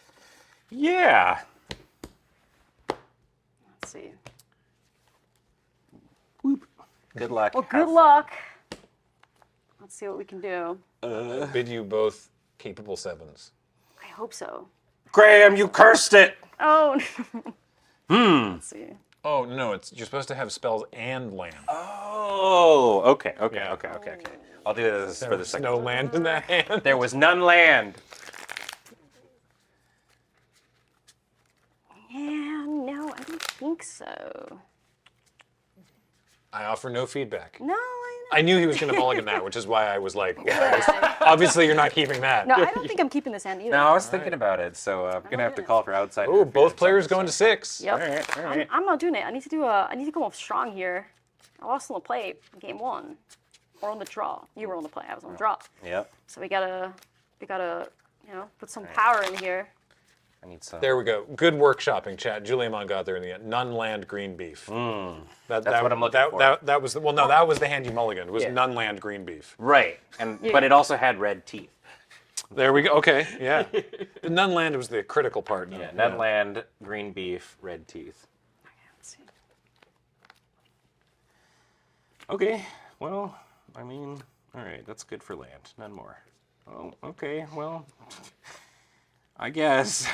Yeah.
Let's see.
Good luck.
Well,
Have
good
fun.
luck. Let's see what we can do.
I bid you both capable 7s.
I hope so.
Graham, you cursed it.
Oh.
Hmm.
Let's see.
Oh no, you're supposed to have spells and land.
Oh, okay. I'll do this
There
for the
was
second
no
time.
land in that hand.
There was none land.
Yeah, no, I don't think so.
I offer no feedback.
No,
I knew he was going to mulligan that, which is why I was like, obviously you're not keeping that.
No, I don't think I'm keeping this hand either.
No, I was thinking about it, so I'm gonna have to call for outside.
Ooh, both players going to 6.
Yep.
All right.
I'm not doing it. I need to do I need to come off strong here. I lost on the play game 1, or on the draw. You were on the play. I was on the draw.
Yep.
So we gotta put some power in here.
I need some.
There we go. Good workshopping, chat. Juliamon got there in the end. None land green beef.
That's what I'm looking for.
That was that was the hand you mulliganed. Was
Yeah.
none land green beef.
Right, but it also had red teeth.
There we go. Okay, yeah. The none land was the critical part.
Yeah, none land, green beef, red teeth. Okay, well, I mean, all right, that's good for land. None more. Oh, okay, well, I guess.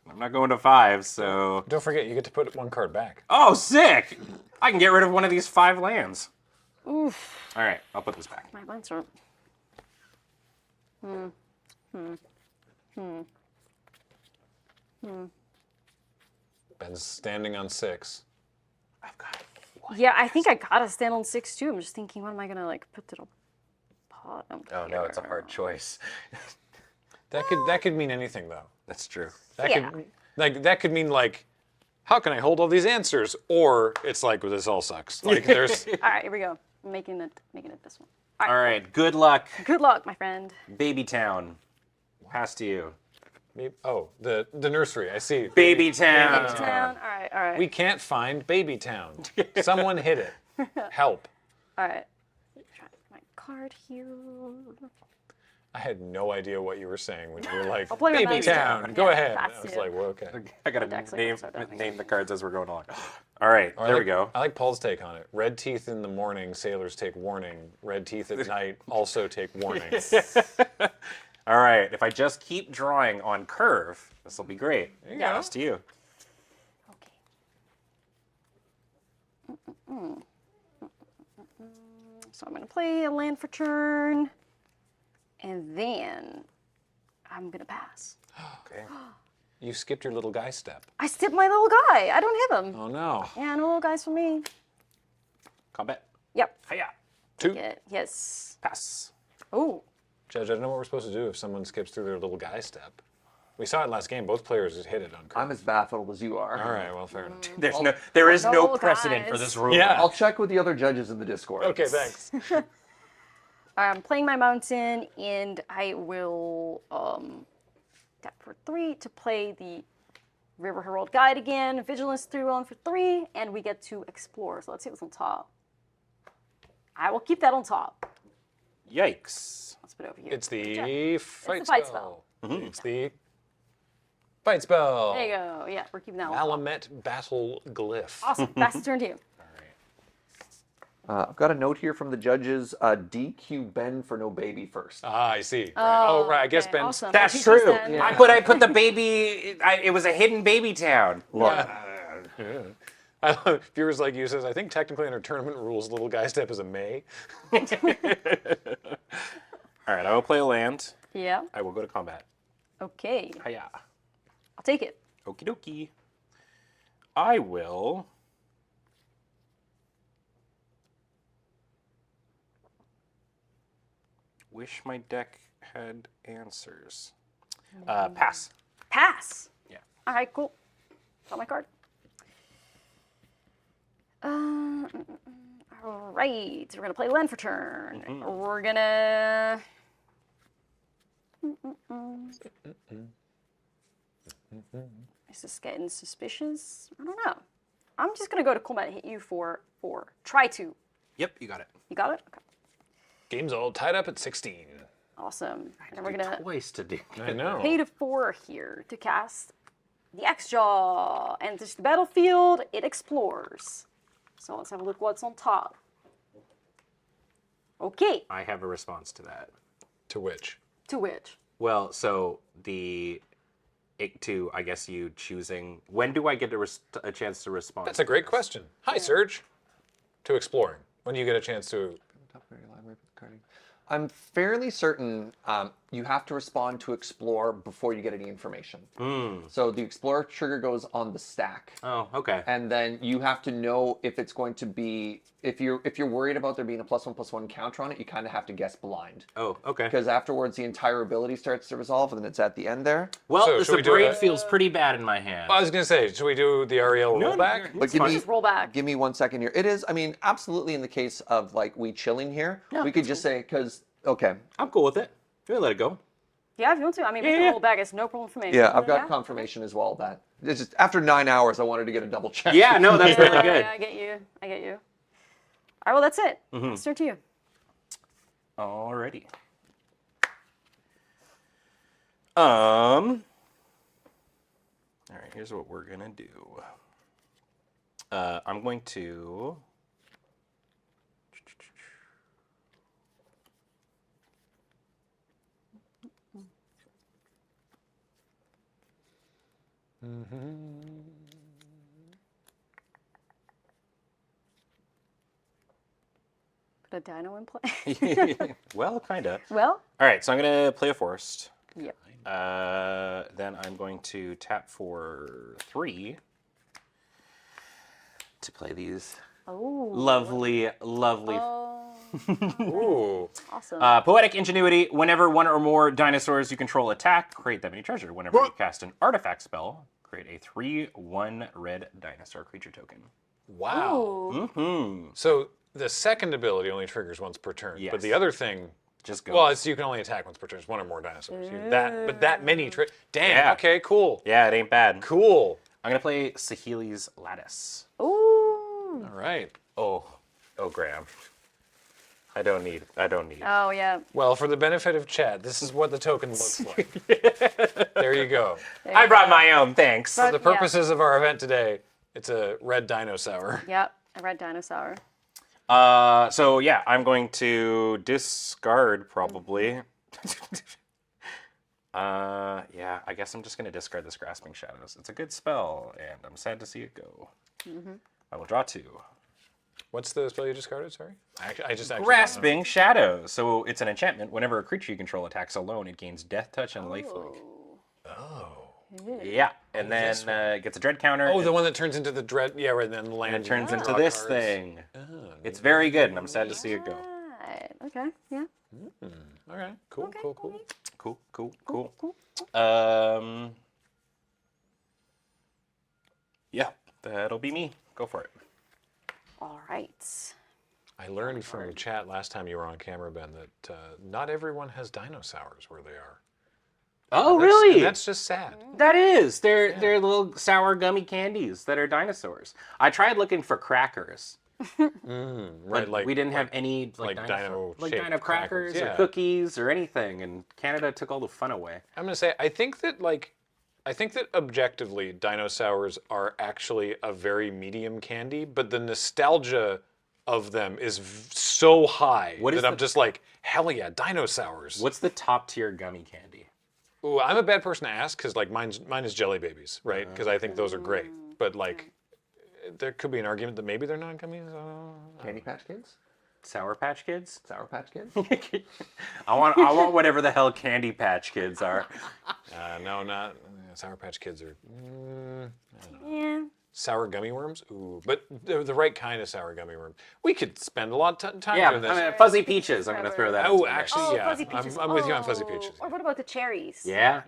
I'm not going to 5, so.
Don't forget, you get to put 1 card back.
Oh, sick! I can get rid of one of these 5 lands.
Oof.
All right, I'll put this back.
My lands are.
Ben's standing on 6.
Yeah, I think I gotta stand on 6 too. I'm just thinking, what am I gonna put to the bottom?
Oh no, it's a hard choice.
That could mean anything though.
That's true.
That could mean how can I hold all these answers? Or it's like, well, this all sucks. There's.
All right, here we go. I'm making it this one.
All right, good luck.
Good luck, my friend.
Baby Town. Pass to you.
Oh, the nursery. I see.
Baby Town.
Baby Town. All right.
We can't find Baby Town. Someone hit it. Help.
All right. Try my card here.
I had no idea what you were saying when you were like,
I'll play my
Baby
mouse.
Town, go
Yeah,
ahead.
that's
I was
it.
like, well, okay.
I gotta
Deck's
name the cards as we're going along. All right, there we go.
I like Paul's take on it. Red teeth in the morning, sailors take warning. Red teeth at night also take warning.
All right, if I just keep drawing on curve, this will be great.
There you
Yeah.
go.
Pass to you.
So I'm gonna play a land for turn, and then I'm gonna pass.
Okay. You skipped your little guy step.
I skipped my little guy. I don't have him.
Oh no.
Yeah, no little guys for me.
Combat.
Yep.
Hiya.
2.
Yes.
Pass.
Oh.
Judge, I don't know what we're supposed to do if someone skips through their little guy step. We saw it last game. Both players hit it on curve.
I'm as baffled as you are.
All right, well, fair enough.
There is no
No,
precedent for
guys.
this rule.
Yeah.
I'll check with the other judges in the Discord.
Okay, thanks.
I'm playing my mountain, and I will tap for 3 to play the River Herald Guide again. Vigilance 3-1 for 3, and we get to explore. So let's see what's on top. I will keep that on top.
Yikes.
Let's put it over here.
It's the fight
fight
spell.
Mm-hmm.
It's the fight spell.
There you go. Yeah, we're keeping that on top.
Alamet Battle Glyph.
Awesome. Pass the turn to you.
I've got a note here from the judges. DQ Ben for no baby first.
Ah, I see.
Oh,
right. I guess
okay,
Ben.
awesome.
That's
Teach us
true.
then.
Yeah. I put the baby. It was a hidden baby town.
Look,
Viewers like you says, I think technically under tournament rules, little guy step is a May.
All right, I will play a land.
Yeah.
I will go to combat.
Okay.
Hiya.
I'll take it.
Okie dokie. I will. Wish my deck had answers. Pass.
Pass.
Yeah.
All right, cool. Draw my card. All right, so we're gonna play land for turn. We're gonna. Is this getting suspicious? I don't know. I'm just gonna go to combat and hit you for 4. Try to.
Yep, you got it.
You got it? Okay.
Game's all tied up at 16.
Awesome. And then we're gonna
Twice to do.
I know.
pay to 4 here to cast the X-Jaw. And just the battlefield, it explores. So let's have a look what's on top. Okay.
I have a response to that.
To which?
To which?
Well, so the to, I guess, you choosing. When do I get a chance to respond?
That's a great question. Hi, Serge. To exploring. When do you get a chance to?
I'm fairly certain you have to respond to explore before you get any information. So the explore trigger goes on the stack.
Oh, okay.
And then you have to know if it's going to be, if you're worried about there being a +1/+1 counter on it, you kind of have to guess blind.
Oh, okay.
Because afterwards the entire ability starts to resolve, and then it's at the end there.
Well,
So,
the
should we do
braid
it?
feels pretty bad in my hand.
I was gonna say, should we do the Ariel rollback?
But give me,
Just roll back.
give me 1 second here. It is, I mean, absolutely in the case of like we chilling here, we could just say, because, okay.
I'm cool with it. We'll let it go.
Yeah, if you want to. I mean, we can roll back. It's no problem for me.
Yeah, I've got confirmation as well that it's just after 9 hours, I wanted to get a double check.
Yeah, no, that's really good.
Yeah, I get you. I get you. All right, well, that's it. Let's turn to you.
Alrighty. All right, here's what we're gonna do. I'm going to.
Put a dino in play.
Well, kinda.
Well?
All right, so I'm gonna play a forest.
Yep.
Then I'm going to tap for 3 to play these
Oh.
lovely.
Ooh.
Awesome.
Poetic Ingenuity. Whenever one or more dinosaurs you control attack, create that many treasure. Whenever you cast an artifact spell, create a 3/1 red dinosaur creature token.
Wow.
Mm-hmm.
So the second ability only triggers once per turn,
Yes.
but the other thing
just goes.
Well, it's you can only attack once per turn. It's one or more dinosaurs. But that many damn.
Yeah.
Okay. Cool.
Yeah, it ain't bad.
Cool.
I'm gonna play Sahili's Lattice.
Ooh.
All right.
Oh, Graham. I don't need.
Oh, yeah.
Well, for the benefit of chat, this is what the token looks like. There you go.
I brought my own. Thanks.
For the purposes of our event today, it's a red dinosaur.
Yep, a red dinosaur.
So yeah, I'm going to discard probably. Yeah, I guess I'm just gonna discard this Grasping Shadows. It's a good spell, and I'm sad to see it go. I will draw 2.
What's the spell you discarded? Sorry, I just actually
Grasping Shadows. So it's an enchantment. Whenever a creature you control attacks alone, it gains Death Touch and Lifelink.
Oh.
Yeah, and then it gets a dread counter.
Oh, the one that turns into the dread. Yeah, right. Then land.
And it turns into
draw
this
cards.
thing. It's very good, and I'm sad to see it go.
Right. Okay, yeah.
All right. Cool.
Okay,
Cool. Yeah, that'll be me. Go for it.
All right.
I learned from chat last time you were on camera, Ben, that not everyone has dinosaurs where they are.
Oh,
That's-
really?
That's just sad.
That is. They're little sour gummy candies that are dinosaurs. I tried looking for crackers.
Right,
like we didn't have any
like dino
like
shaped
dino crackers
crackers,
or
yeah.
cookies or anything, and Canada took all the fun away.
I'm gonna say I think that objectively dinosaurs are actually a very medium candy, but the nostalgia of them is so high
What is
that I'm just like, hell yeah, dinosaurs.
What's the top tier gummy candy?
Ooh, I'm a bad person to ask because like mine is Jelly Babies, right? Because I think those are great, but like there could be an argument that maybe they're not gummies.
Candy Patch Kids?
Sour Patch Kids?
Sour Patch Kids?
I want whatever the hell Candy Patch Kids are.
No, not Sour Patch Kids are. I don't know.
Yeah.
Sour gummy worms? Ooh, but the right kind of sour gummy worm. We could spend a lot of time
Yeah,
doing this.
I mean, Fuzzy Peaches. I'm going to throw that.
Oh,
into the mix.
actually, yeah.
Fuzzy peaches.
I'm with you on Fuzzy Peaches.
Or what about the cherries?
Yeah.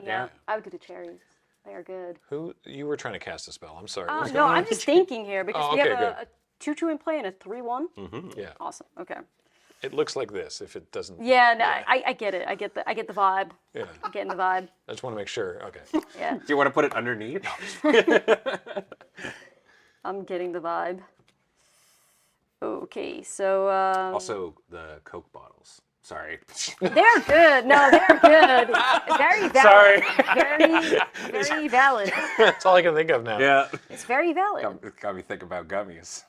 I would do the cherries. They are good.
Who you were trying to cast a spell? I'm sorry. What's
No,
going on?
I'm just thinking here because we
okay,
have
good.
a 2/2 in play and a 3/1.
Yeah.
Awesome. Okay.
It looks like this. If it doesn't.
Yeah, no, I get it. I get the vibe.
Yeah.
I'm getting the vibe.
I just want to make sure. Okay.
Yeah.
Do you want to put it underneath?
I'm getting the vibe. Okay, so
Also, the Coke bottles. Sorry.
they're good. No, they're good. Very valid.
Sorry.
Very valid.
That's all I can think of now.
Yeah.
It's very valid.
Got me thinking about gummies.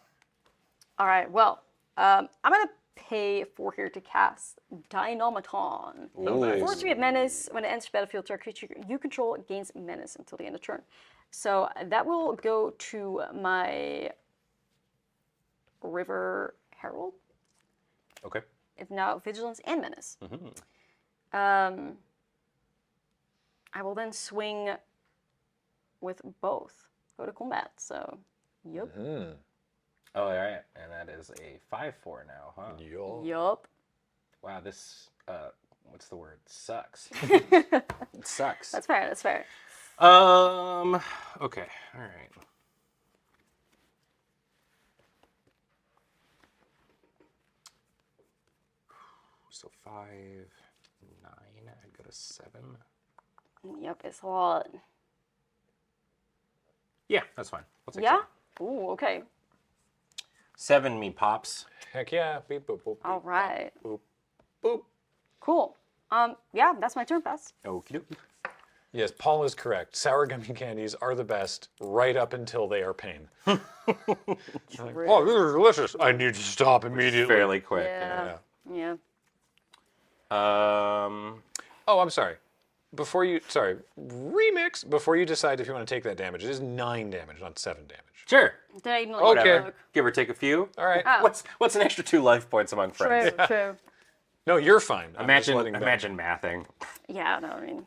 All right. Well, I'm gonna pay 4 here to cast Dynamaton.
Nice.
4-3 menace. When it enters battlefield, target creature you control gains menace until the end of turn. So that will go to my River Herald.
Okay.
If now Vigilance and Menace.
Mm-hmm.
I will then swing with both. Go to combat. So, yep.
Mm-hmm. Oh, all right. And that is a 5/4 now, huh?
Yup.
Wow, this, what's the word? Sucks. It sucks.
That's fair. That's fair.
Okay. All right. So 5, 9. I'd go to 7.
Yep, it's a lot.
Yeah, that's fine. I'll take
Yeah? Ooh, okay.
7 me pops.
Heck yeah. Beep, boop, boop.
All right.
Boop, boop.
Cool. Yeah, that's my turn pass.
Okie doke.
Yes, Paul is correct. Sour gummy candies are the best right up until they are pain. Like, oh, this is delicious. I need to stop immediately.
Fairly quick.
Yeah.
Oh, I'm sorry. Remix, before you decide if you want to take that damage, it is 9 damage, not 7 damage.
Sure.
Did I even
Okay.
Whatever.
Give or take a few.
All right.
Oh.
What's an extra 2 life points among friends?
True.
No, you're fine. I'm just letting
Imagine mathing.
Yeah, no, I mean,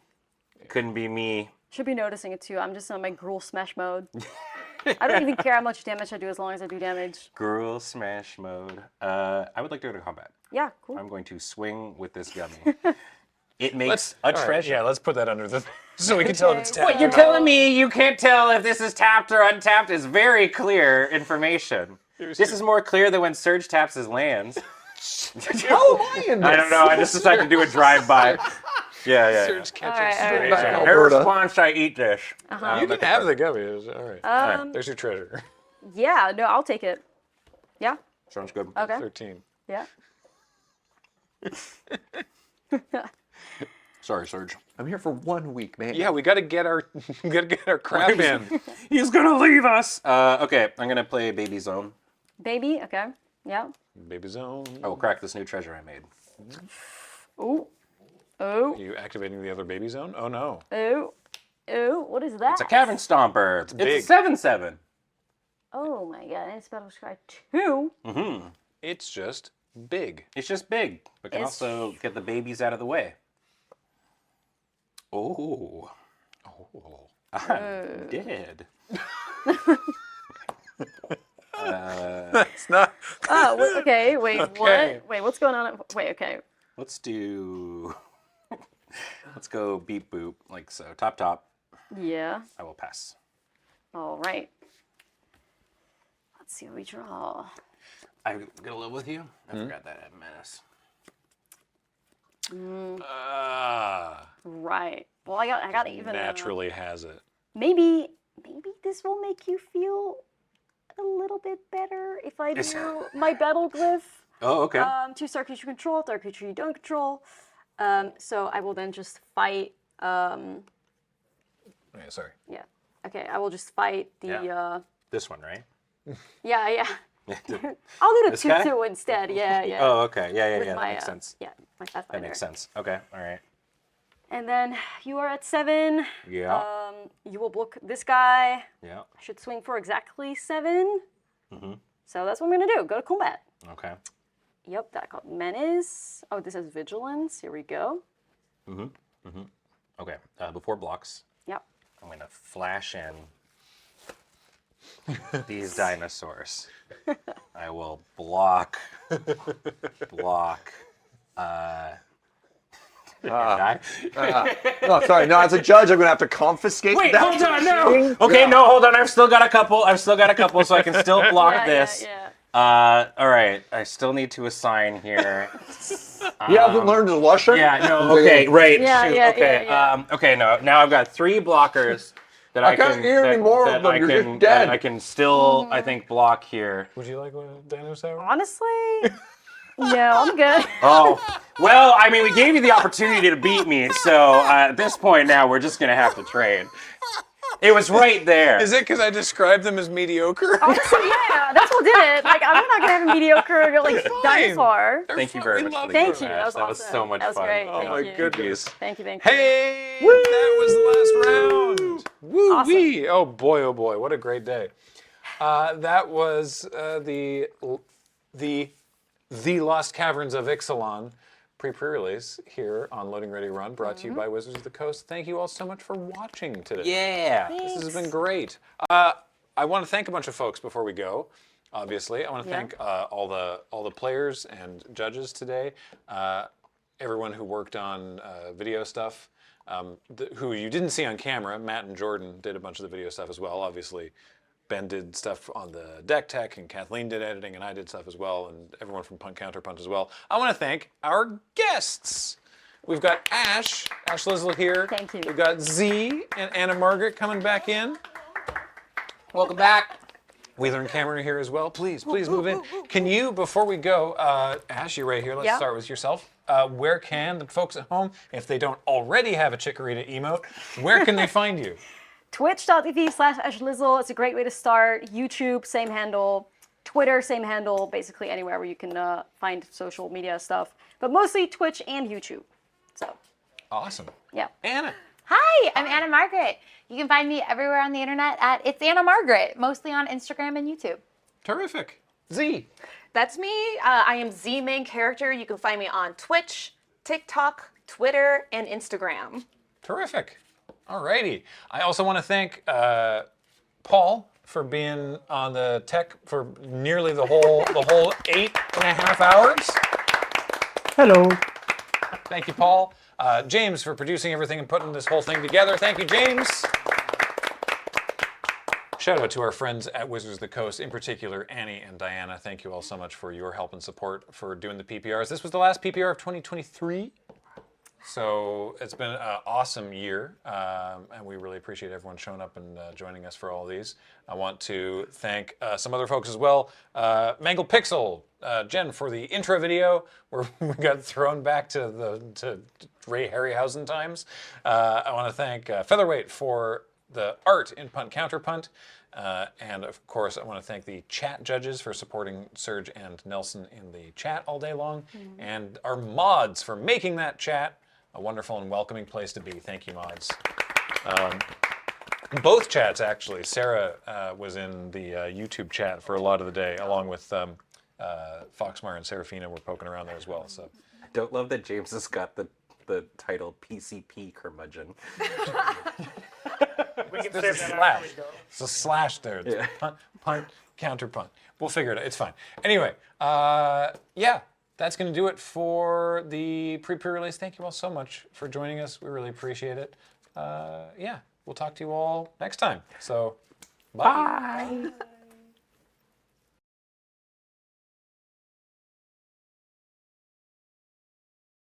Couldn't be me.
should be noticing it too. I'm just on my Gruel Smash mode. I don't even care how much damage I do as long as I do damage.
Gruel smash mode. I would like to go to combat.
Yeah, cool.
I'm going to swing with this gummy. It makes a
all right,
treasure.
yeah, let's put that under the... So we can tell if it's tapped.
What you're telling me you can't tell if this is tapped or untapped is very clear information. This is more clear than when Serge taps his lands.
How am I in this?
I don't know. I just decided to do a drive-by. Yeah.
Serge catches
All right,
straight.
all right.
In response, I eat this.
You can have the gummy. All right. There's your treasure.
Yeah, no, I'll take it. Yeah?
Sounds good.
Okay.
13.
Yeah.
Sorry, Serge.
I'm here for 1 week, man.
Yeah, we got to get our crap in.
He's gonna leave us. Okay, I'm gonna play Baby Zone.
Baby, okay. Yeah.
Baby zone.
I will crack this new treasure I made.
Ooh. Oh.
Are you activating the other baby zone? Oh no.
Oh. Oh, what is that?
It's a Cavern Stomper. It's
big.
a 7/7.
Oh my god, it's Battle Cry 2.
Mm-hmm.
It's just big.
It's just big, but can
It's-
also get the babies out of the way. Oh. I'm dead.
That's not.
Oh, okay, wait,
Okay.
what? Wait, what's going on? Wait, okay.
Let's do. Let's go beep boop like so. Top.
Yeah.
I will pass.
All right. Let's see what we draw.
I'm gonna live with you. I forgot that I had menace.
Right. Well, I got even
Naturally has it.
maybe this will make you feel a little bit better if I do my battle glyph.
Oh, okay.
2-star creature control, third creature you don't control. So I will then just fight.
Yeah, sorry.
Yeah. Okay. I will just fight the.
Yeah. This one, right?
Yeah. I'll do the
This guy?
2/2 instead. Yeah.
Oh, okay. Yeah.
With
That
my,
makes sense.
Yeah, my Pathfinder.
That makes sense. Okay. All right.
And then you are at 7.
Yeah.
You will block this guy.
Yeah.
I should swing for exactly 7.
Mm-hmm.
So that's what I'm gonna do. Go to combat.
Okay.
Yep, that got menace. Oh, this has vigilance. Here we go.
Okay. Before blocks,
Yep.
I'm gonna flash in these dinosaurs. I will block.
No, sorry. No, as a judge, I'm gonna have to confiscate.
Wait,
that
hold on, no.
machine.
Okay, no, hold on. I've still got a couple, so I can still block
Yeah,
this.
yeah.
All right. I still need to assign here.
You haven't learned to lusher?
Yeah. No. Okay. Right.
Yeah,
Shoot.
yeah,
Okay.
yeah.
Okay. No. Now I've got 3 blockers that
I can't hear any more of them. You're just dead.
that I can still, I think, block here.
Would you like a dinosaur?
Honestly, no, I'm good.
Oh, well, I mean, we gave you the opportunity to beat me, so at this point now, we're just gonna have to trade. It was right there.
Is it because I described them as mediocre?
Honestly, yeah, that's what did it. Like, I'm not gonna have a mediocre like dinosaur.
Thank you very much. For the
Thank
gift,
you.
Ash.
That was awesome.
so much
That was
fun.
great.
Oh
Thank
my
you.
goodness.
Thank you. Thank you.
Hey, that was the last round. Woo wee! Oh boy, what a great day. That was the Lost Caverns of Ixalan pre-release here on Loading Ready Run, brought to you by Wizards of the Coast. Thank you all so much for watching today.
Yeah.
This has been great. I want to thank a bunch of folks before we go. Obviously, I want to thank all the players and judges today. Everyone who worked on video stuff, who you didn't see on camera. Matt and Jordan did a bunch of the video stuff as well. Obviously, Ben did stuff on the deck tech, and Kathleen did editing, and I did stuff as well, and everyone from Punt, Counterpunt as well. I want to thank our guests. We've got Ash Lizzle here.
Thank you.
We've got Z and Anna Margaret coming back in.
Welcome back.
Wheeler and Cameron are here as well. Please move in. Can you, before we go, Ash, you're right here. Let's start with yourself. Where can the folks at home, if they don't already have a Chikorita emote, where can they find you?
Twitch.tv/AshLizzle. It's a great way to start. YouTube, same handle. Twitter, same handle. Basically anywhere where you can find social media stuff. But mostly Twitch and YouTube. So.
Awesome.
Yeah.
Anna.
Hi, I'm Anna Margaret. You can find me everywhere on the internet at It's Anna Margaret, mostly on Instagram and YouTube.
Terrific. Z.
That's me. I am Z main character. You can find me on Twitch, TikTok, Twitter, and Instagram.
Terrific. Alrighty. I also want to thank Paul for being on the tech for nearly the whole 8.5 hours.
Hello.
Thank you, Paul. James for producing everything and putting this whole thing together. Thank you, James. Shout out to our friends at Wizards of the Coast, in particular Annie and Diana. Thank you all so much for your help and support for doing the PPRs. This was the last PPR of 2023. So it's been an awesome year, and we really appreciate everyone showing up and joining us for all of these. I want to thank some other folks as well. Mangled Pixel, Jen for the intro video where we got thrown back to Ray Harryhausen times. I want to thank Featherweight for the art in Punt Counterpunt. And of course, I want to thank the chat judges for supporting Serge and Nelson in the chat all day long. And our mods for making that chat a wonderful and welcoming place to be. Thank you, mods. Both chats, actually. Sarah was in the YouTube chat for a lot of the day, along with Foxmar and Serafina were poking around there as well. So,
I don't love that James has got the title PCP curmudgeon.
There's a slash. It's a slash there. It's punt, counterpunt. We'll figure it out. It's fine. Anyway, yeah. That's going to do it for the pre-release. Thank you all so much for joining us. We really appreciate it. Yeah, we'll talk to you all next time. So, bye.
Bye.